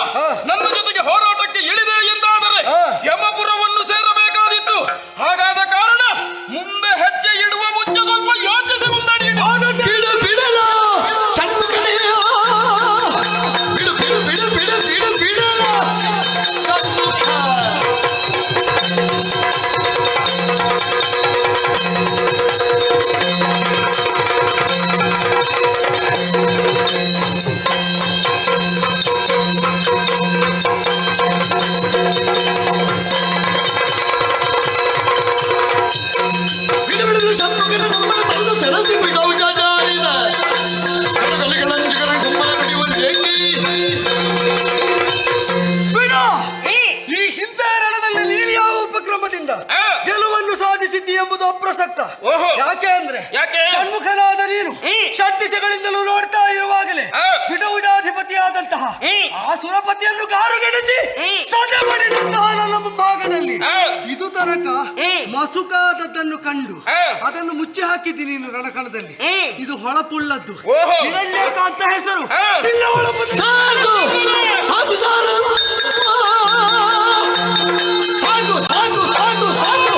ನನ್ನ ಜೊತೆಗೆ ಹೋರಾಟಕ್ಕೆ ಇಳಿದೆ ಎಂದಾದರೆ ಯಮಪುರವನ್ನು ಸೇರಬೇಕಾದಿತ್ತು. ಹಾಗಾದ ಕಾರಣ ಮುಂದೆ ಹೆಜ್ಜೆ ಇಡುವ ಮುಂಚೆ ಸ್ವಲ್ಪ ಯೋಚಿಸಿ ಮುಂದಡಿ ಗೆಲುವನ್ನು ಸಾಧಿಸಿದ್ದಿ ಎಂಬುದು ಅಪ್ರಸಕ್ತ. ಯಾಕೆ ಅಂದ್ರೆ ಷಣ್ಮುಖನಾದ ನೀನು ಷಡ್ದಿಶೆಗಳಿಂದಲೂ ನೋಡ್ತಾ ಇರುವಾಗಲೇ ಬಿಡವುಜಾಧಿಪತಿಯಾದಂತಹ ಆ ಸುರಪತಿಯನ್ನು ಕಾರುಗೆಡಿಸಿ ಸದೆ ಮಾಡಿದಂತಹ ನನ್ನ ಮುಂಭಾಗದಲ್ಲಿ ಇದು ತನಕ ಮಸುಕಾದದ್ದನ್ನು ಕಂಡು ಅದನ್ನು ಮುಚ್ಚಿ ಹಾಕಿದ್ದಿ ನೀನು ರಣಕಣದಲ್ಲಿ. ಇದು ಹೊಳಪುಳ್ಳದ್ದು ಹಿರಣ್ಯಕಾಂತ ಹೆಸರು. ಸಾಕು ಸಾರು ಸಾಕು ಸಾಕು ಸಾಕು ಸಾಕು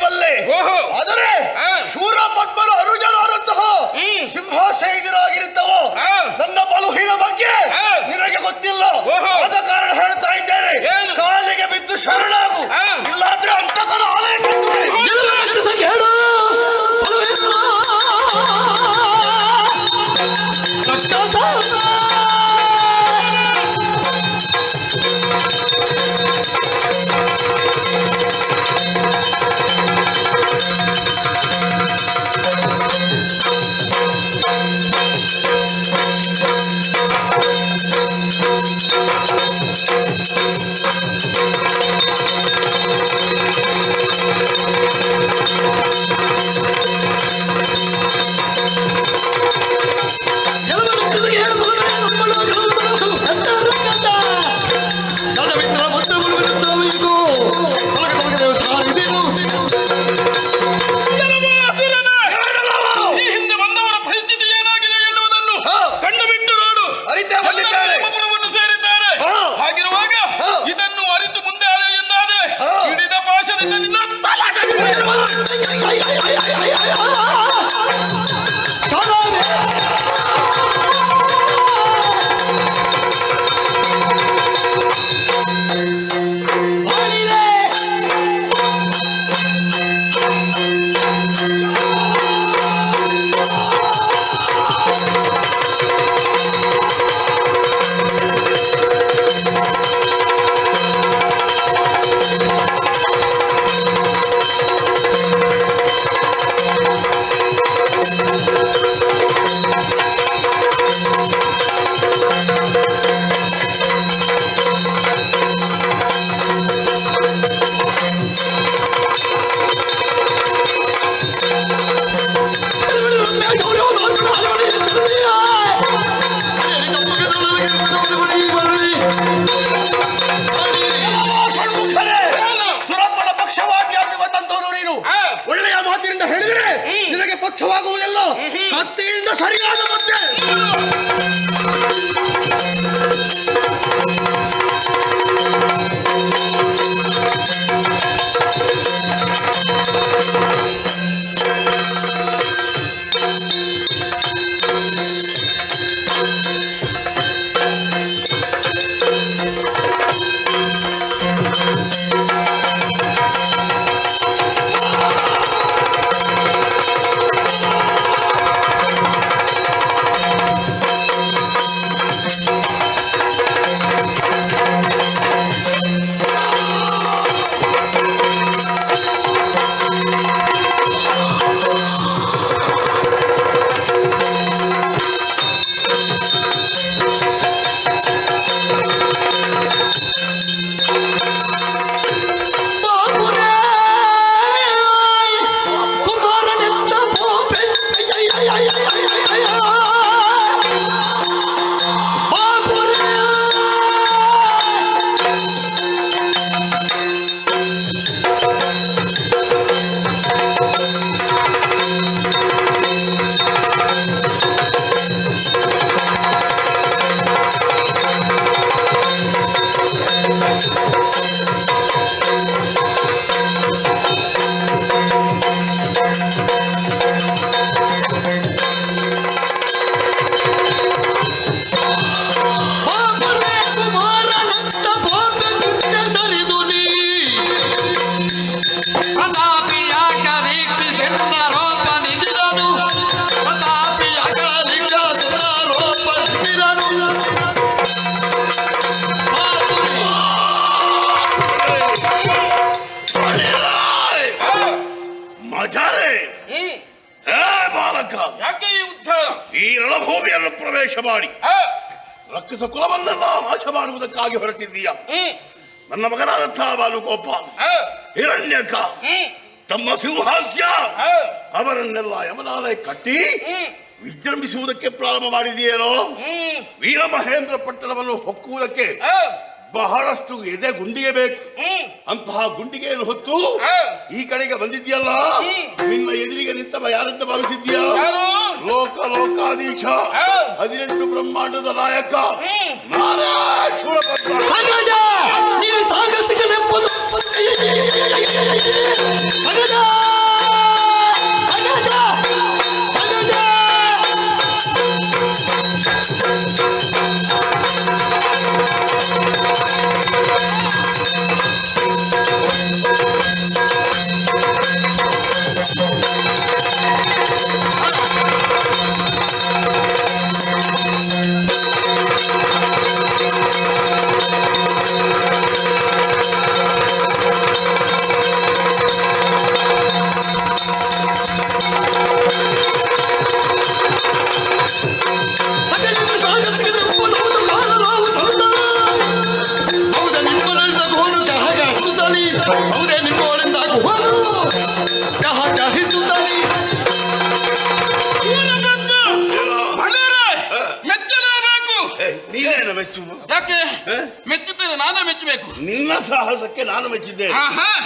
ಬಲ್ಲೆ. ಆದರೆ ಶೂರ ಪದ್ಮನ ಅನುಜನಾದಂತಹ ಸಿಂಹಾಸೈದರಾಗಿರುತ್ತವೋ ನನ್ನ ಬಲುಹೀನ ಬಗ್ಗೆ ನಿನಗೆ ಗೊತ್ತಿಲ್ಲ. ಆದ ಕಾರಣ ಹೇಳ್ತಾ ಇದ್ದೇನೆ, ಕಾಲಿಗೆ ಬಿದ್ದು ಶರಣಾಗು, ಇಲ್ಲಾದ್ರೆ ಅಂತಕನ ಆಲಯ ಪಕ್ಷವಾಗುವುದಿಲ್ಲ. ಕತ್ತಿಯಿಂದ ಸರಿಯಾದ ಮಧ್ಯೆ ಈ ರಣಭೂಮಿಯನ್ನು ಪ್ರವೇಶ ಮಾಡಿ ರಕ್ಷಸ ಕುಲವನ್ನೆಲ್ಲ ನಾಶ ಮಾಡುವುದಕ್ಕಾಗಿ ಹೊರಟಿದ್ದೀಯ. ನನ್ನ ಮಗನಾದಂತಹ ಬಾಲುಗೋಪಾಲ ಹಿರಣ್ಯಕ ತಮ್ಮ ಸಿಂಹಾಸ್ಯ ಅವರನ್ನೆಲ್ಲ ಯಮನಾಲಯ ಕಟ್ಟಿ ವಿಜೃಂಭಿಸುವುದಕ್ಕೆ ಪ್ರಾರಂಭ ಮಾಡಿದೆಯೇನೋ. ವೀರಮಹೇಂದ್ರ ಪಟ್ಟಣವನ್ನು ಹೊಕ್ಕುವುದಕ್ಕೆ ಬಹಳಷ್ಟು ಎದೆ ಗುಂಡಿಗೆ ಬೇಕು. ಅಂತಹ ಗುಂಡಿಗೆಯನ್ನು ಹೊತ್ತು ಈ ಕಡೆಗೆ ಬಂದಿದ್ಯಲ್ಲ, ನಿನ್ನ ಎದುರಿಗೆ ನಿಂತವ ಯಾರಂತ ಭಾವಿಸಿದ್ಯಾ? ಲೋಕಾಧೀಶ 18 ಬ್ರಹ್ಮಾಂಡದ ನಾಯಕ ನಾನೇ ಶೂರಪದ್ಮ. ನೀವು ಸಾಹಸಿಕನೆಂಬುದು ನೀನೇನು ಮೆಚ್ಚುವುದು? ಯಾಕೆ ಮೆಚ್ಚುತ್ತೇನೆ? ನಾನೇ ಮೆಚ್ಚಬೇಕು. ನಿನ್ನ ಸಾಹಸಕ್ಕೆ ನಾನು ಮೆಚ್ಚಿದ್ದೇನೆ,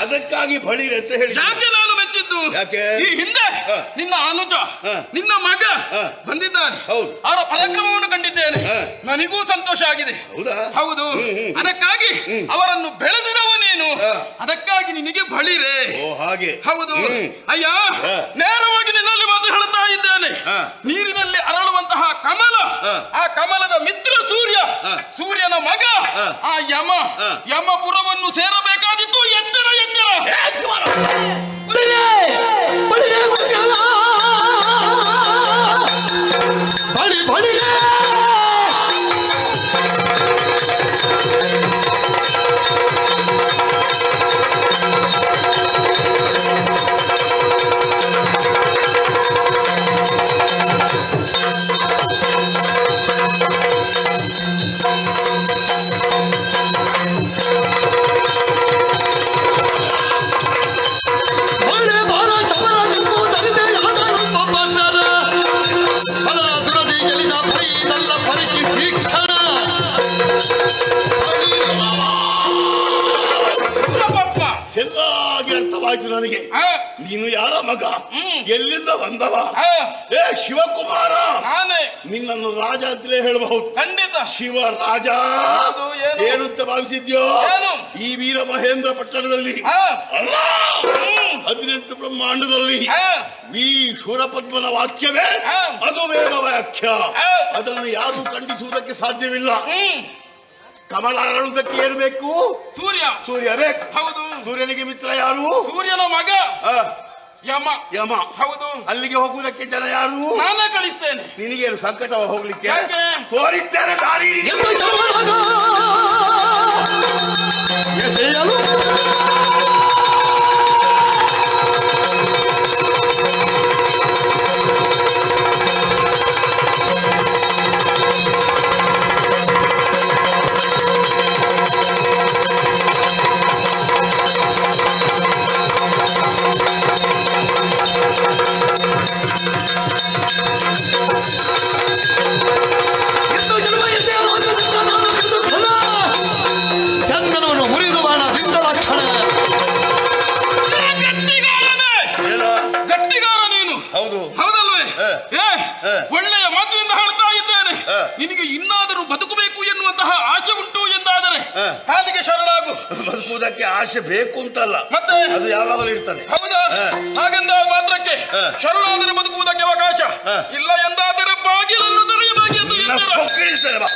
ಅದಕ್ಕಾಗಿ ಬಳಿರೆ ಅಂತ ಹೇಳಿ. ಯಾಕೆ ನಾನು ಮೆಚ್ಚಿದ್ದು? ಯಾಕೆ? ಈ ಹಿಂದೆ ನಿನ್ನ ಅನುಜ ನಿನ್ನ ಮಗ ಬಂದಿದ್ದಾರೆ, ಅವರ ಪರಾಕ್ರಮವನ್ನು ಕಂಡಿದ್ದೇನೆ, ನನಗೂ ಸಂತೋಷ ಆಗಿದೆ. ಹೌದು, ಅದಕ್ಕಾಗಿ ಅವರನ್ನು ಬೆಳೆಸಿದವ ನೀನು, ಅದಕ್ಕಾಗಿ ನಿನಗೆ ಬಳಿರೆ. ಹಾಗೆ? ಹೌದು ಅಯ್ಯ, ನೇರವಾಗಿ ನಿನ್ನಲ್ಲಿ ಮಾತು ಹೇಳ್ತಾ ಇದ್ದೇನೆ. ನೀರಿನಲ್ಲಿ ಅರಳುವಂತಹ ಕಮಲ, ಆ ಕಮಲದ ಮಿತ್ರ ಸೂರ್ಯ, ಸೂರ್ಯನ ಮಗ ಆ ಯಮ, ಯಮಪುರವನ್ನು ಸೇರಬೇಕಾದಿತ್ತು. ಎತ್ತರ ಎತ್ತರ ಬಳಿ ಬಳಿ ಚೆನ್ನಾಗಿ ಅರ್ಥವಾಯ್ತು ನನಗೆ. ನೀನು ಯಾರ ಮಗ, ಎಲ್ಲಿಂದ ಬಂದವ? ಏ ಶಿವಕುಮಾರ, ನಿನ್ನನ್ನು ರಾಜ ಅಂತಲೇ ಹೇಳಬಹುದು. ಖಂಡಿತ ಶಿವ ರಾಜ ಏನಂತ ಭಾವಿಸಿದ್ಯೋ? ಈ ವೀರ ಮಹೇಂದ್ರ ಪಟ್ಟಣದಲ್ಲಿ ಅಲ್ಲ, 18 ಬ್ರಹ್ಮಾಂಡದಲ್ಲಿ ಈ ಶೂರಪದ್ಮನ ವಾಕ್ಯವೇ ಅದು ವೇದ ವಾಕ್ಯ. ಅದನ್ನು ಯಾರು ಖಂಡಿಸುವುದಕ್ಕೆ ಸಾಧ್ಯವಿಲ್ಲ. ಕಮಲ ಅರಳುವುದಕ್ಕೆ ಏನು ಬೇಕು? ಸೂರ್ಯ. ಸೂರ್ಯ ಬೇಕು. ಹೌದು. ಸೂರ್ಯನಿಗೆ ಮಿತ್ರ ಯಾರು? ಸೂರ್ಯನ ಮಗ ಯಮ. ಯಮ. ಹೌದು. ಅಲ್ಲಿಗೆ ಹೋಗುವುದಕ್ಕೆ ಜನ ಯಾರು? ನಾನೇ ಕಳಿಸ್ತೇನೆ. ನಿನಗೇನು ಸಂಕಟ ಹೋಗ್ಲಿಕ್ಕೆ? ತೋರಿಸ್ತೇನೆ ದಾರಿ. ಚಂದನವನ್ನು ಮುರಿದು ಬಾಣದಿಂದ ಲಕ್ಷಣ. ಗಟ್ಟಿಗಾರ ನೀನು. ಹೌದು. ಹೌದಲ್ವೇ? ಒಳ್ಳೆಯ ಮಾತಿನಿಂದ ಹೇಳ್ತಾ ಇದ್ದೇನೆ. ನಿನಗೆ ಇನ್ನಾದರೂ ಬದುಕಬೇಕು ಎನ್ನುವಂತಹ ಆಸೆ ಉಂಟು ಎಂದಾದರೆ ಕಾಲಿಗೆ ಶರಣಾಗು. ಬದುಕುವುದಕ್ಕೆ ಆಸೆ ಬೇಕು ಅಂತಲ್ಲ, ಮತ್ತೆ ಅದು ಯಾವಾಗಲೂ ಇರ್ತದೆ. ಹೌದಾ? ಹಾಗೆಂದ ಮಾತ್ರಕ್ಕೆ ಶರಣಾದರೆ ಬದುಕುವುದಕ್ಕೆ ಅವಕಾಶ ಇಲ್ಲ ಎಂದಾದರೆ ಬಾಗಿಲನ್ನು ತೆರೆಯಬೇಕು ಎಂದು ಬಾ.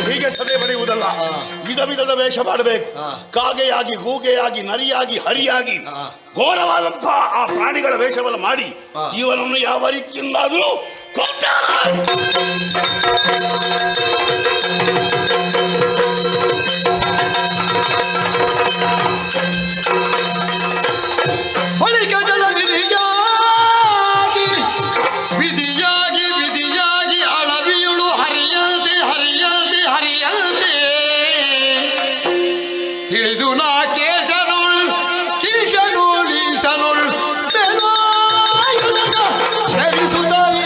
ಹೀಗೆ ಸದೆ ಬರೆಯುವುದಲ್ಲ, ವಿಧ ವಿಧದ ವೇಷ ಮಾಡಬೇಕು. ಕಾಗೆಯಾಗಿ, ಗೂಗೆಯಾಗಿ, ನರಿಯಾಗಿ, ಹರಿಯಾಗಿ, ಘೋರವಾದಂತಹ ಆ ಪ್ರಾಣಿಗಳ ವೇಷವನ್ನು ಮಾಡಿ ಇವನನ್ನು ಯಾವ ರೀತಿಯಿಂದಾದರೂ ಬಳಿಕ ಜಲ ವಿಧಿಯಾಗಿ ವಿಧಿಯಾಗಿ ವಿಧಿಯಾಗಿ ಅಳವಿಯುಳು ಹರಿಯಂತೆ ಹರಿಯಂತೆ ಹರಿಯಂತೆ ತಿಳಿದು ನಾ ಕೇಶನುಳ್ ಕೀಶನುಳ್ ಈಶನುಳ್ ಧರಿಸುತ್ತಾಯಿ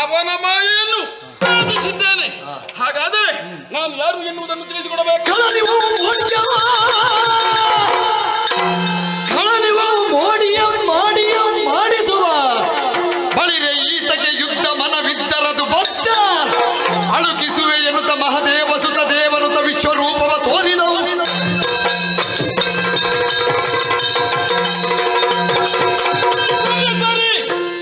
ಅವನ ಮಾಯೆಯನ್ನು ಸಾಧಿಸಿದ್ದೇನೆ. ಹಾಗಾದರೆ ನಾನು ಯಾರು ಎನ್ನುವುದನ್ನು ತಿಳಿದುಕೊಡಬೇಕು. ಮಾಡಿಸುವ ಬಳಿರೆ ಈತಗೆ ಯುದ್ಧ ಮನವಿದ್ದರದು ಬದ್ಧ ಅಳುಕಿಸುವೆ ಎನ್ನುತ್ತ ಮಹದೇವ ಸುತ ದೇವನುತ ವಿಶ್ವರೂಪವ ತೋರಿದವು.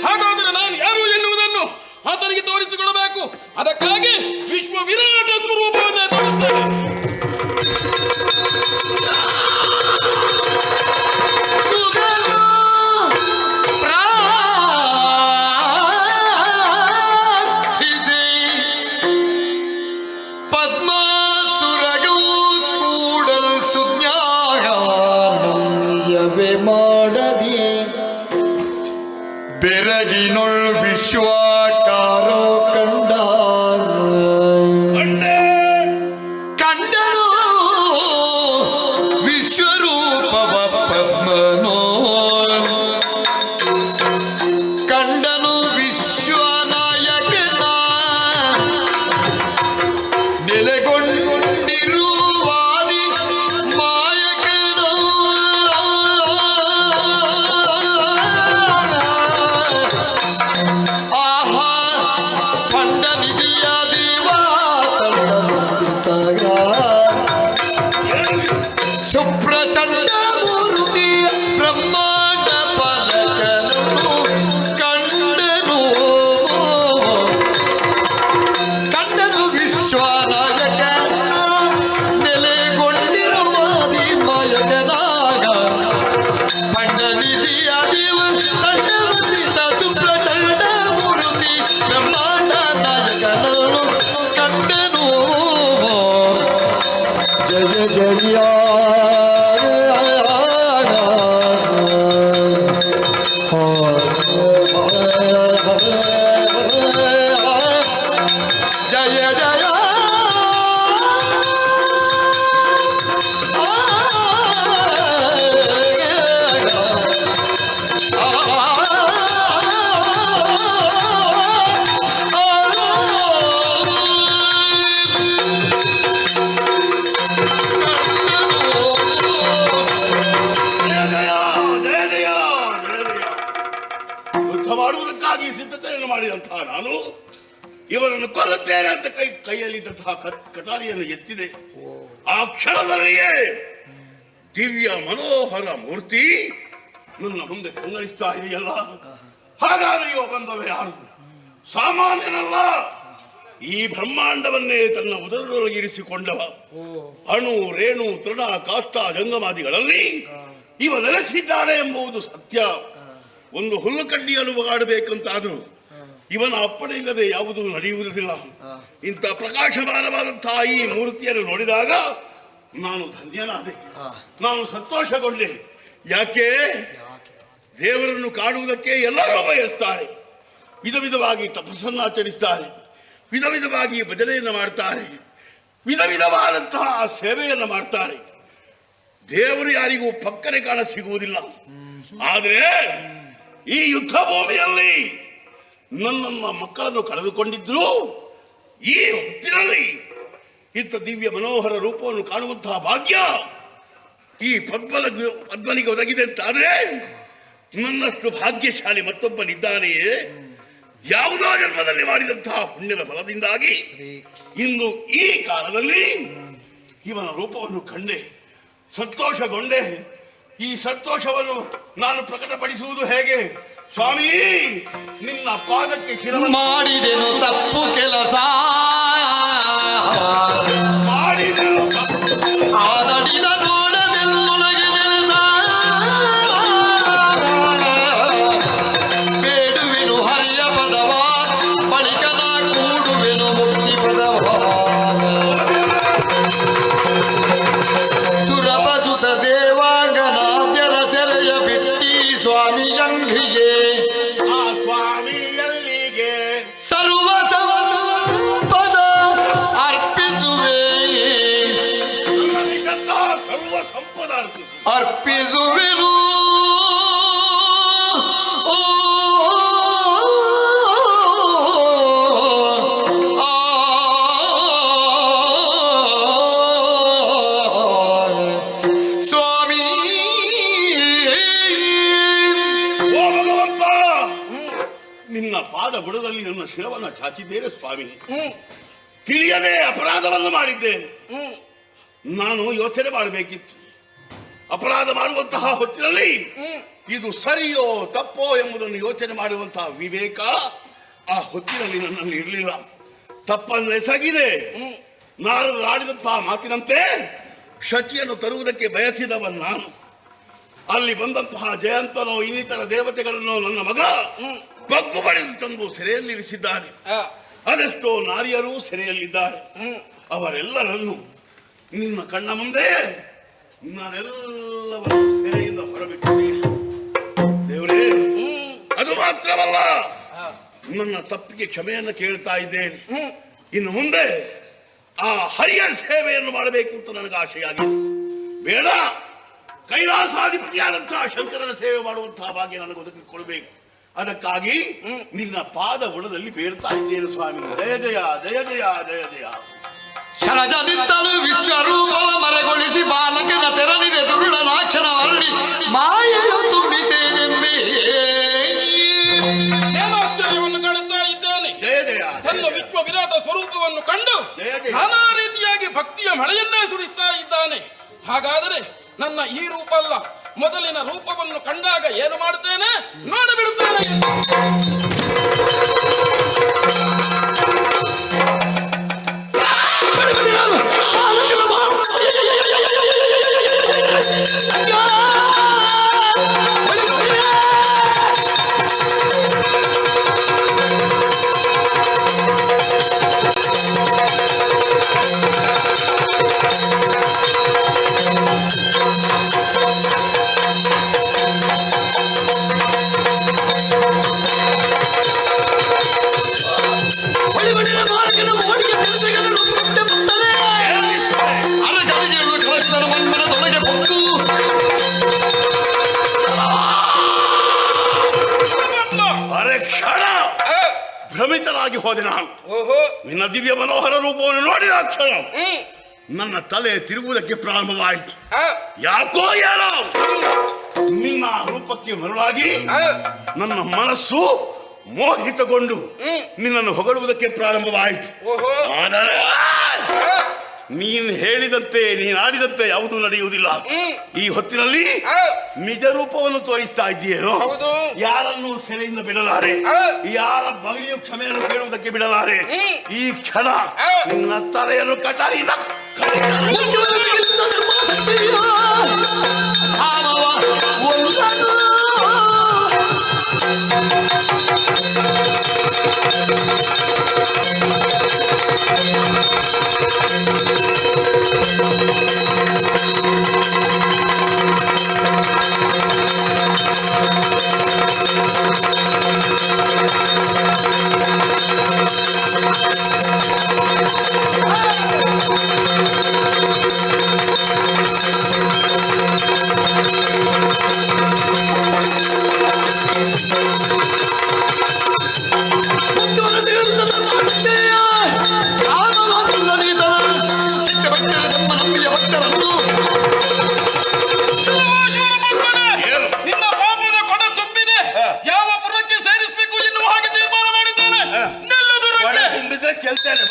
ಹಾಗಾದರೆ ನಾನು ಯಾರು ಎನ್ನುವುದನ್ನು ಆತನಿಗೆ ತೋರಿಸಿಕೊಡಬೇಕು. ಅದಕ್ಕಾಗಿ ವಿಶ್ವ ವಿರಾಟ ಸ್ವರೂಪವನ್ನೇ ತೋರಿಸ್ತೇನೆ. ಬೆರಗಿನೊಳ್ ವಿಶ್ವಾಕಾರೋ ಕಂಡನು ವಿಶ್ವರೂಪವ ಪದ್ಮನೋ ಕಂಡನು ವಿಶ್ವನಾಯಕನ ನೆಲೆಗೊಂಡಿರುವಾದಿ ಮಾಯಕನೋ ಸುಪ್ರಚಂಡ ಮೂರ್ತಿಯ ಬ್ರಹ್ಮಾಂಡ ಪಲಕನನ್ನು ಕಂಡನು ವಿಶ್ವನಾಯಕನ ನೆಲೆಗೊಂಡಿರುವಾದಿ ಮಾಯಕನಾಗ ಮಂಡನಿಧಿಯ ದೇವ ತಂಡವಂದಿತ ಸುಪ್ರಚಂಡ ಮೂರ್ತಿ ಬ್ರಹ್ಮಾಂಡ ನಾಯಕನನ್ನು ಕಂಡನು. ಜಯ ಜಯ ಜಯ ಜಯ ಯುದ್ಧ ಮಾಡುವುದಕ್ಕಾಗಿ ಸಿದ್ಧತೆಯನ್ನು ಮಾಡಿದಂತಹ ನಾನು ಇವರನ್ನು ಕೊಲ್ಲುತ್ತೇನೆ ಅಂತ ಕೈಯಲ್ಲಿದ್ದಂತಹ ಕಟಾರಿಯನ್ನು ಎತ್ತಿದೆ. ಆ ಕ್ಷಣದಲ್ಲಿಯೇ ದಿವ್ಯ ಮನೋಹರ ಮೂರ್ತಿ ನನ್ನ ಮುಂದೆ ಕಂಗೊಳಿಸ್ತಾ ಇದೆಯಲ್ಲ. ಹಾಗಾದರೆ ಇವ ಬಂದವ ಯಾರು? ಸಾಮಾನ್ಯನಲ್ಲ. ಈ ಬ್ರಹ್ಮಾಂಡವನ್ನೇ ತನ್ನ ಉದರದೊಳಗಿರಿಸಿಕೊಂಡವ. ಅಣು ರೇಣು ತೃಣ ಕಾಷ್ಟ ಜಂಗಮಾದಿಗಳಲ್ಲಿ ಇವ ನೆಲೆಸಿದ್ದಾನೆ ಎಂಬುದು ಸತ್ಯ. ಒಂದು ಹುಲ್ಲು ಕಡ್ಡಿಯನ್ನು ಆಡಬೇಕಂತಾದರೂ ಇವನ ಅಪ್ಪಣೆ ಇಲ್ಲದೆ ಯಾವುದೂ ನಡೆಯುವುದಿಲ್ಲ. ಇಂಥ ಪ್ರಕಾಶಮಾನವಾದಂತಹ ಈ ಮೂರ್ತಿಯನ್ನು ನೋಡಿದಾಗ ನಾನು ಧನ್ಯನಾದೆ, ನಾನು ಸಂತೋಷಗೊಂಡೆ. ಯಾಕೆ? ದೇವರನ್ನು ಕಾಣುವುದಕ್ಕೆ ಎಲ್ಲರೂ ಬಯಸ್ತಾರೆ. ವಿಧ ವಿಧವಾಗಿ ತಪಸ್ಸನ್ನು ಆಚರಿಸ್ತಾರೆ, ವಿಧ ವಿಧವಾಗಿ ಭಜನೆಯನ್ನು ಮಾಡ್ತಾರೆ, ವಿಧ ವಿಧವಾದಂತಹ ಸೇವೆಯನ್ನು ಮಾಡ್ತಾರೆ. ದೇವರು ಯಾರಿಗೂ ಪಕ್ಕನೆ ಕಾಣ ಸಿಗುವುದಿಲ್ಲ. ಆದರೆ ಈ ಯುದ್ಧ ಭೂಮಿಯಲ್ಲಿ ನನ್ನ ಮಕ್ಕಳನ್ನು ಕಳೆದುಕೊಂಡಿದ್ರು ಈ ಹೊತ್ತಿನಲ್ಲಿ ಇಂಥ ದಿವ್ಯ ಮನೋಹರ ರೂಪವನ್ನು ಕಾಣುವಂತಹ ಭಾಗ್ಯ ಈ ಪದ್ಮನಿಗೆ ಒದಗಿದೆ ಅಂತಾದ್ರೆ ನನ್ನಷ್ಟು ಭಾಗ್ಯಶಾಲಿ ಮತ್ತೊಬ್ಬನಿದ್ದಾನೆಯೇ? ಯಾವುದೋ ಜನ್ಮದಲ್ಲಿ ಮಾಡಿದಂತಹ ಪುಣ್ಯದ ಬಲದಿಂದಾಗಿ ಇಂದು ಈ ಕಾಲದಲ್ಲಿ ಇವನ ರೂಪವನ್ನು ಕಂಡೆ, ಸಂತೋಷಗೊಂಡೆ. ಈ ಸಂತೋಷವನ್ನು ನಾನು ಪ್ರಕಟಪಡಿಸುವುದು ಹೇಗೆ? ಸ್ವಾಮಿ, ನಿನ್ನ ಪಾದಕ್ಕೆ ಶಿರವನ್ನು ಮಾಡಿದೆನು ತಪ್ಪು ಕೆಲಸ, ಮಾಡಿದೆನು ಆದಡಿದ ದೋಡದೆಲ್ಲೊಳಗೆ ನೆಲೆಸ, ಬೇಡುವೆನು ಹರಿಯ ಪದವ, ಬಳಿಕನ ಕೂಡುವೆನು ಮುಕ್ತಿ ಪದವ. ಸುರಪಸುತ ದೇವಾಂಗನಾದ್ಯರ ಸೆರೆಯ ಬಿಟ್ಟಿ ಸ್ವಾಮಿಯಂಘ್ರಿಗೆ ಸರ್ವ ಸಂಪದ ಅರ್ಪಿಸುವೆ, ಸರ್ವ ಸಂಪದ ಅರ್ಪಿಸುವೆನು. ಓ ನಿನ್ನ ಪಾದ ಬುಡದಲ್ಲಿ ನನ್ನ ಶಿರವನ್ನು ಚಾಚಿದ್ದೇನೆ ಸ್ವಾಮಿ. ತಿಳಿಯದೆ ಅಪರಾಧವನ್ನು ಮಾಡಿದ್ದೇನೆ. ನಾನು ಯೋಚನೆ ಮಾಡಬೇಕಿತ್ತು. ಅಪರಾಧ ಮಾಡುವಂತಹ ಹೊತ್ತಿನಲ್ಲಿ ಇದು ಸರಿಯೋ ತಪ್ಪೋ ಎಂಬುದನ್ನು ಯೋಚನೆ ಮಾಡುವಂತಹ ವಿವೇಕ ಆ ಹೊತ್ತಿನಲ್ಲಿ ನನ್ನಲ್ಲಿ ಇರಲಿಲ್ಲ. ತಪ್ಪನ್ನು ಎಸಗಿದೆ. ನಾರದರು ಆಡಿದಂತಹ ಮಾತಿನಂತೆ ಶಚಿಯನ್ನು ತರುವುದಕ್ಕೆ ಬಯಸಿದವ ನಾನು. ಅಲ್ಲಿ ಬಂದಂತಹ ಜಯಂತನೋ ಇನ್ನಿತರ ದೇವತೆಗಳನ್ನು ನನ್ನ ಮಗ ಬಗ್ಗು ಬಡಿದು ತಂದು ಸೆರೆಯಲ್ಲಿರಿಸಿದ್ದಾನೆ. ಅದೆಷ್ಟೋ ನಾರಿಯರು ಸೆರೆಯಲ್ಲಿದ್ದಾರೆ. ಅವರೆಲ್ಲರನ್ನು ನಿನ್ನ ಕಣ್ಣ ಮುಂದೆ ನಾನೆಲ್ಲವನ್ನು ಸೆರೆಯಿಂದ ಹೊರಬಿಟ್ಟಿದ್ದೇನೆ ದೇವರೇ. ಅದು ಮಾತ್ರವಲ್ಲ, ನನ್ನ ತಪ್ಪಿಗೆ ಕ್ಷಮೆಯನ್ನು ಕೇಳ್ತಾ ಇದ್ದೇನೆ. ಇನ್ನು ಮುಂದೆ ಆ ಹರಿಯ ಸೇವೆಯನ್ನು ಮಾಡಬೇಕು ಅಂತ ನನಗೆ ಆಶೆಯಾಗಿದೆ. ಬೇಡ, ಕೈಲಾಸಾಧಿಪತಿಯಾದಂತಹ ಶಂಕರನ ಸೇವೆ ಮಾಡುವಂತಹ ಭಾಗ್ಯ ನನಗೆ ಒದಗಿಸಿಕೊಳ್ಬೇಕು. ಅದಕ್ಕಾಗಿ ನಿನ್ನ ಪಾದ ಬುಡದಲ್ಲಿ ಬೇಡ್ತಾ ಇದ್ದೇನೆ ಸ್ವಾಮಿ. ಜಯ ಜಯ ಜಯ ಜಯ ಜಯ ಜಯ. ಶರಜನಿತ್ತಲು ವಿಶ್ವರೂಪವ ಮರೆಗೊಳಿಸಿ ಬಾಲಕನ ತೆರನಿದೆ ದುರುಳನಾಕ್ಷಣ ವರ್ಣಿ ಮಾಯೆಯು ತುಂಬಿತೇನೆಂಬೆ. ಆಶ್ಚರ್ಯವನ್ನು ಕಾಣುತ್ತಾ ಇದ್ದೇನೆ. ತನ್ನ ವಿಶ್ವ ವಿರಾಟ ಸ್ವರೂಪವನ್ನು ಕಂಡು ನಾನಾ ರೀತಿಯಾಗಿ ಭಕ್ತಿಯ ಮಳೆಯನ್ನೇ ಸುರಿಸ್ತಾ ಇದ್ದಾನೆ. ಹಾಗಾದರೆ ನನ್ನ ಈ ರೂಪ ಅಲ್ಲ, ಮೊದಲಿನ ರೂಪವನ್ನು ಕಂಡಾಗ ಏನು ಮಾಡುತ್ತೇನೆ ನೋಡಿಬಿಡುತ್ತೇನೆ. ಭ್ರಮಿತನಾಗಿ ಹೋದೆ ನಾನು. ನಿನ್ನ ದಿವ್ಯ ಮನೋಹರ ರೂಪವನ್ನು ನೋಡಿದ ಕ್ಷಣ ನನ್ನ ತಲೆ ತಿರುಗುವುದಕ್ಕೆ ಪ್ರಾರಂಭವಾಯಿತು. ಯಾಕೋ ಏನೋ ನಿನ್ನ ರೂಪಕ್ಕೆ ಮರುಳಾಗಿ ನನ್ನ ಮನಸ್ಸು ಮೋಹಿತಗೊಂಡು ನಿನ್ನನ್ನು ಹೊಗಳುವುದಕ್ಕೆ ಪ್ರಾರಂಭವಾಯಿತು. ಆದರೆ ನೀನು ಹೇಳಿದಂತೆ ನೀನು ಆಡಿದಂತೆ ಯಾವುದೂ ನಡೆಯುವುದಿಲ್ಲ. ಈ ಹೊತ್ತಿನಲ್ಲಿ ನಿಜ ರೂಪವನ್ನು ತೋರಿಸ್ತಾ ಇದ್ದೀಯೇನೋ. ಯಾರನ್ನು ಸೆರೆಯಿಂದ ಬಿಡಲಾರೆ, ಯಾರ ಬಳಿಯೂ ಕ್ಷಮೆಯನ್ನು ಕೇಳುವುದಕ್ಕೆ ಬಿಡಲಾರೆ. ಈ ಕ್ಷಣ ನಿನ್ನ ತಲೆಯನ್ನು ಕಟಾಯಿದ ನಿನ್ನ ಪಾಪದ ಕೊಡ ತುಂಬಿದೆ. ಯಾವ ಪುರಕ್ಕೆ ಸೇರಿಸಬೇಕು ಎನ್ನುವ ಹಾಗೆ ತೀರ್ಮಾನ ಮಾಡಿದ್ದೇನೆ. ತುಂಬಿದ್ರೆ ಚೆಲ್ತೇನೆ.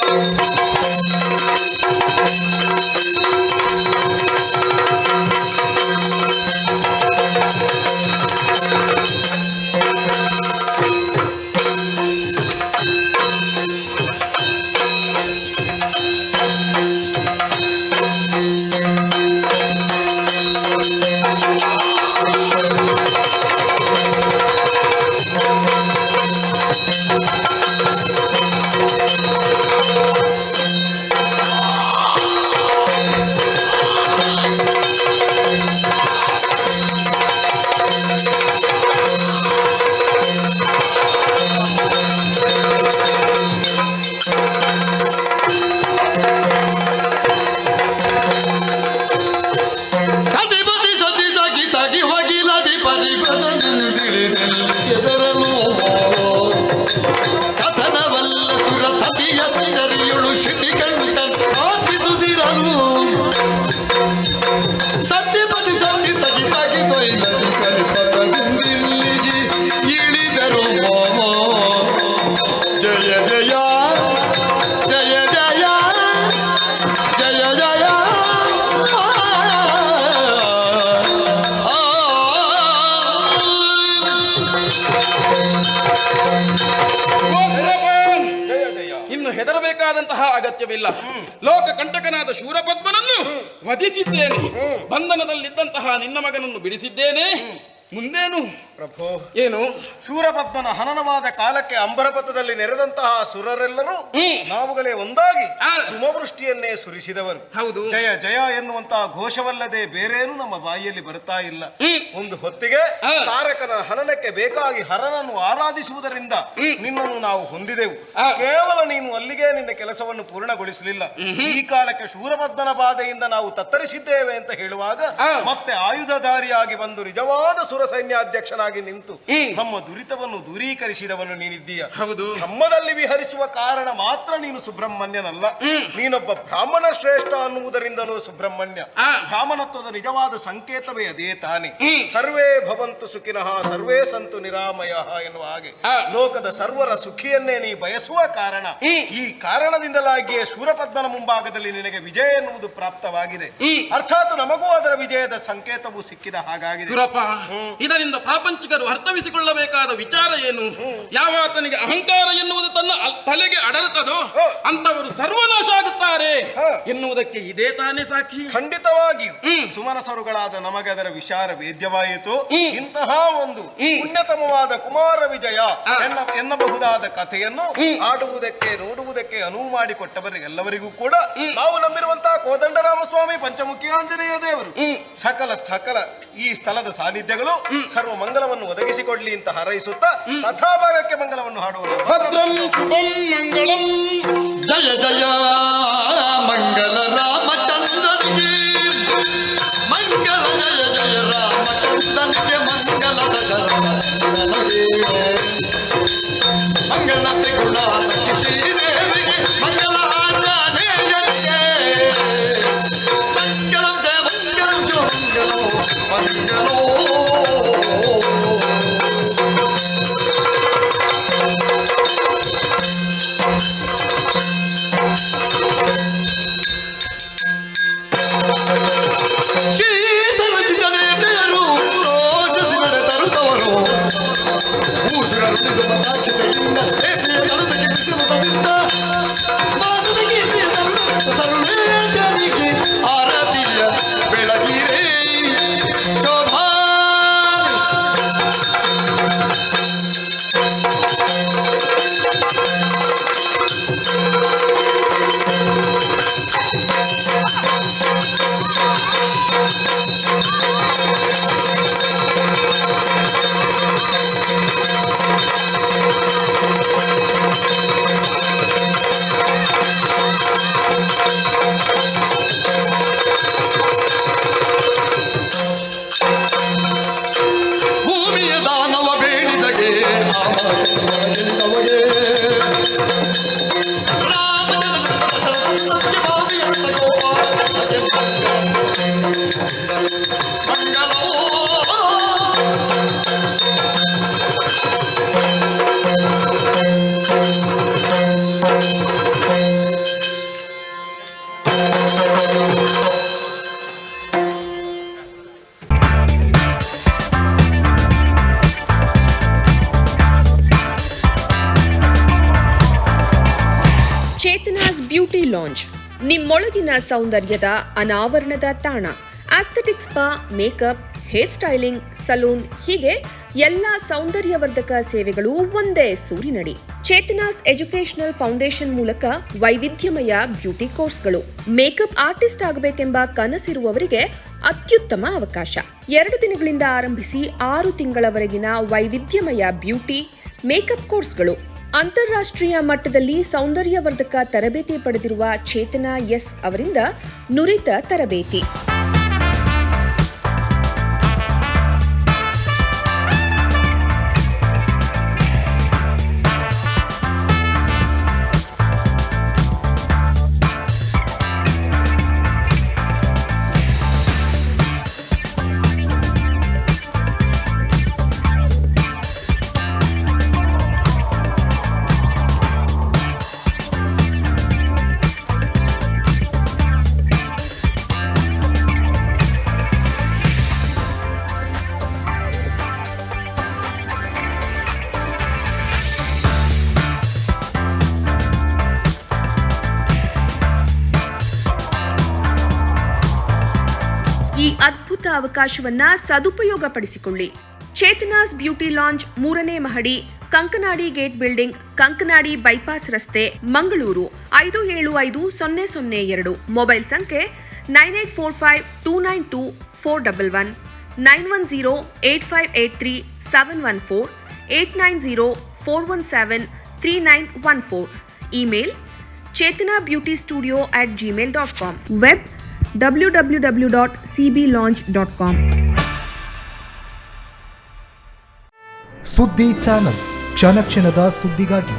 ಇನ್ನು ಹೆದರಬೇಕಾದಂತಹ ಅಗತ್ಯವಿಲ್ಲ. ಲೋಕ ಕಂಟಕನಾದ ಶೂರಪದ್ಮನನ್ನು ವಧಿಸಿದ್ದೇನೆ. ಬಂಧನದಲ್ಲಿದ್ದಂತಹ ನಿನ್ನ ಮಗನನ್ನು ಬಿಡಿಸಿದ್ದೇನೆ. ಮುಂದೇನು ಪ್ರಭು? ಏನು? ಶೂರಪದ್ಮನ ಹನನವಾದ ಕಾಲಕ್ಕೆ ಅಂಬರಪಥದಲ್ಲಿ ನೆರೆದಂತಹ ಸುರರೆಲ್ಲರೂ ನಾವುಗಳೇ ಒಂದಾಗಿ ಹಿಮವೃಷ್ಟಿಯನ್ನೇ ಸುರಿಸಿದವರು. ಹೌದು. ಜಯ ಜಯ ಎನ್ನುವಂತಹ ಘೋಷವಲ್ಲದೆ ಬೇರೇನು ನಮ್ಮ ಬಾಯಿಯಲ್ಲಿ ಬರುತ್ತಾ ಇಲ್ಲ. ಒಂದು ಹೊತ್ತಿಗೆ ತಾರಕನ ಹನನಕ್ಕೆ ಬೇಕಾಗಿ ಹರನನ್ನು ಆರಾಧಿಸುವುದರಿಂದ ನಿನ್ನನ್ನು ನಾವು ಹೊಂದಿದೆವು. ಕೇವಲ ನೀನು ಅಲ್ಲಿಗೆ ನಿನ್ನ ಕೆಲಸವನ್ನು ಪೂರ್ಣಗೊಳಿಸಲಿಲ್ಲ. ಈ ಕಾಲಕ್ಕೆ ಶೂರಪದ್ಮನ ಬಾಧೆಯಿಂದ ನಾವು ತತ್ತರಿಸಿದ್ದೇವೆ ಅಂತ ಹೇಳುವಾಗ ಮತ್ತೆ ಆಯುಧಧಾರಿಯಾಗಿ ಬಂದು ನಿಜವಾದ ಸುರ ಸೈನ್ಯಾಧ್ಯಕ್ಷನಾಗಿ ನಿಂತು ನಮ್ಮ ದುರಿತವನ್ನು ದೂರೀಕರಿಸಿದವನು ನೀನಿದ್ದೀಯ. ಹೌದು. ಬ್ರಹ್ಮದಲ್ಲಿ ವಿಹರಿಸುವ ಕಾರಣ ಮಾತ್ರ ನೀನು ಸುಬ್ರಹ್ಮಣ್ಯನಲ್ಲ, ನೀನೊಬ್ಬ ಬ್ರಾಹ್ಮಣ ಶ್ರೇಷ್ಠ ಅನ್ನುವುದರಿಂದಲೂ ಸುಬ್ರಹ್ಮಣ್ಯ. ಬ್ರಾಹ್ಮಣತ್ವದ ನಿಜವಾದ ಸಂಕೇತವೇ ಅದೇ ತಾನೆ. ಸರ್ವೇ ಭವಂತು ಸುಖಿನಃ ಸರ್ವೇ ಸಂತು ನಿರಾಮಯ ಎನ್ನುವ ಹಾಗೆ ಲೋಕದ ಸರ್ವರ ಸುಖಿಯನ್ನೇ ನೀ ಬಯಸುವ ಕಾರಣ, ಈ ಕಾರಣದಿಂದಲಾಗಿಯೇ ಶೂರಪದ್ಮನ ಮುಂಭಾಗದಲ್ಲಿ ನಿನಗೆ ವಿಜಯ ಎನ್ನುವುದು ಪ್ರಾಪ್ತವಾಗಿದೆ. ಅರ್ಥಾತ್ ನಮಗೂ ಅದರ ವಿಜಯದ ಸಂಕೇತವು ಸಿಕ್ಕಿದ ಹಾಗಾಗಿದೆ. ಇದರಿಂದ ಪ್ರಾಪಂಚಿಕರು ಅರ್ಥವಿಸಿಕೊಳ್ಳಬೇಕಾದ ವಿಚಾರ ಏನು? ಯಾವಾತನಿಗೆ ಅಹಂಕಾರ ಎನ್ನುವುದು ತನ್ನ ತಲೆಗೆ ಅಡರುತ್ತದೋ ಅಂತವರು ಸರ್ವನಾಶ ಆಗುತ್ತಾರೆ ಎನ್ನುವುದಕ್ಕೆ ಇದೇ ತಾನೇ ಸಾಕ್ಷಿ. ಖಂಡಿತವಾಗಿಯೂ ಸುಮನಸರುಗಳಾದ ನಮಗೆ ಅದರ ವಿಚಾರ ವೇದ್ಯವಾಯಿತು. ಇಂತಹ ಒಂದು ಪುಣ್ಯತಮವಾದ ಕುಮಾರ ವಿಜಯ ಎನ್ನಬಹುದಾದ ಕಥೆಯನ್ನು ಆಡುವುದಕ್ಕೆ ನೋಡುವುದಕ್ಕೆ ಅನುವು ಮಾಡಿಕೊಟ್ಟವರಿಗೆಲ್ಲವರಿಗೂ ಕೂಡ ನಾವು ನಂಬಿರುವಂತಹ ಕೋದಂಡರಾಮಸ್ವಾಮಿ ಪಂಚಮುಖಿ ಆಂಜನೇಯ ದೇವರು ಸಕಲ ಈ ಸ್ಥಳದ ಸಾನ್ನಿಧ್ಯಗಳು ಸರ್ವ ಮಂಗಲವನ್ನು ಒದಗಿಸಿಕೊಡ್ಲಿ ಅಂತ ಹಾರೈಸುತ್ತಾ ಕಥಾಭಾಗಕ್ಕೆ ಮಂಗಲವನ್ನು ಹಾಡುವುದು. ಭದ್ರಂ ಶುಭಂ ಮಂಗಳಂ. ಜಯ ಜಯ ಮಂಗಲ ರಾಮಚಂದ್ರನಿಗೆ ಮಂಗಲ, ಜಯ ಜಯ ರಾಮಚಂದ್ರನಿಗೆ ಮಂಗಲದ ಶರಣನಿಗೆ ಮಂಗಳತೆ ಗುಣಾಲಕ್ಕೆ ಶ್ರೀದೇವಿಗೆ ಮಂಗಲ ಆಂಜನೇಯನಿಗೆ ಮಂಗಲಂ ಜಯ ಮಂಗಲಂ ಜೋ ಮಂಗಲೋ ಮಂಗಲೋ. ಬ್ಯೂಟಿ ಲಾಂಜ್, ನಿಮ್ಮೊಳಗಿನ ಸೌಂದರ್ಯದ ಅನಾವರಣದ ತಾಣ. Aesthetic spa, makeup, hair styling, salon ಹೀಗೆ ಎಲ್ಲಾ ಸೌಂದರ್ಯವರ್ಧಕ ಸೇವೆಗಳು ಒಂದೇ ಸೂರಿನಡಿ. ಚೇತನಾಸ್ ಎಜುಕೇಶನಲ್ ಫೌಂಡೇಶನ್ ಮೂಲಕ ವೈವಿಧ್ಯಮಯ ಬ್ಯೂಟಿ ಕೋರ್ಸ್ಗಳು. ಮೇಕಪ್ ಆರ್ಟಿಸ್ಟ್ ಆಗಬೇಕೆಂಬ ಕನಸಿರುವವರಿಗೆ ಅತ್ಯುತ್ತಮ ಅವಕಾಶ. 2 ದಿನಗಳಿಂದ ಆರಂಭಿಸಿ 6 ತಿಂಗಳವರೆಗಿನ ವೈವಿಧ್ಯಮಯ ಬ್ಯೂಟಿ ಮೇಕಪ್ ಕೋರ್ಸ್ಗಳು. ಅಂತಾರಾಷ್ಟ್ರೀಯ ಮಟ್ಟದಲ್ಲಿ ಸೌಂದರ್ಯವರ್ಧಕ ತರಬೇತಿ ಪಡೆದಿರುವ ಚೇತನಾ ಎಸ್ ಅವರಿಂದ ನುರಿತ ತರಬೇತಿ. ಅದ್ಭುತ ಅವಕಾಶವನ್ನ ಸದುಪಯೋಗಪಡಿಸಿಕೊಳ್ಳಿ. ಚೇತನಾಸ್ ಬ್ಯೂಟಿ ಲಾಂಜ್ 3ನೇ ಮಹಡಿ, Kankanadi gate building, Kankanadi bypass ರಸ್ತೆ, ಮಂಗಳೂರು 575002. ಮೊಬೈಲ್ ಸಂಖ್ಯೆ 9845292411, 9108583714, 8904173914. Email chetanabeautystudio@gmail.com. Web www.cblaunch.com. ಸುದ್ದಿ ಚಾನಲ್ ಕ್ಷಣ ಕ್ಷಣದ ಸುದ್ದಿಗಾಗಿ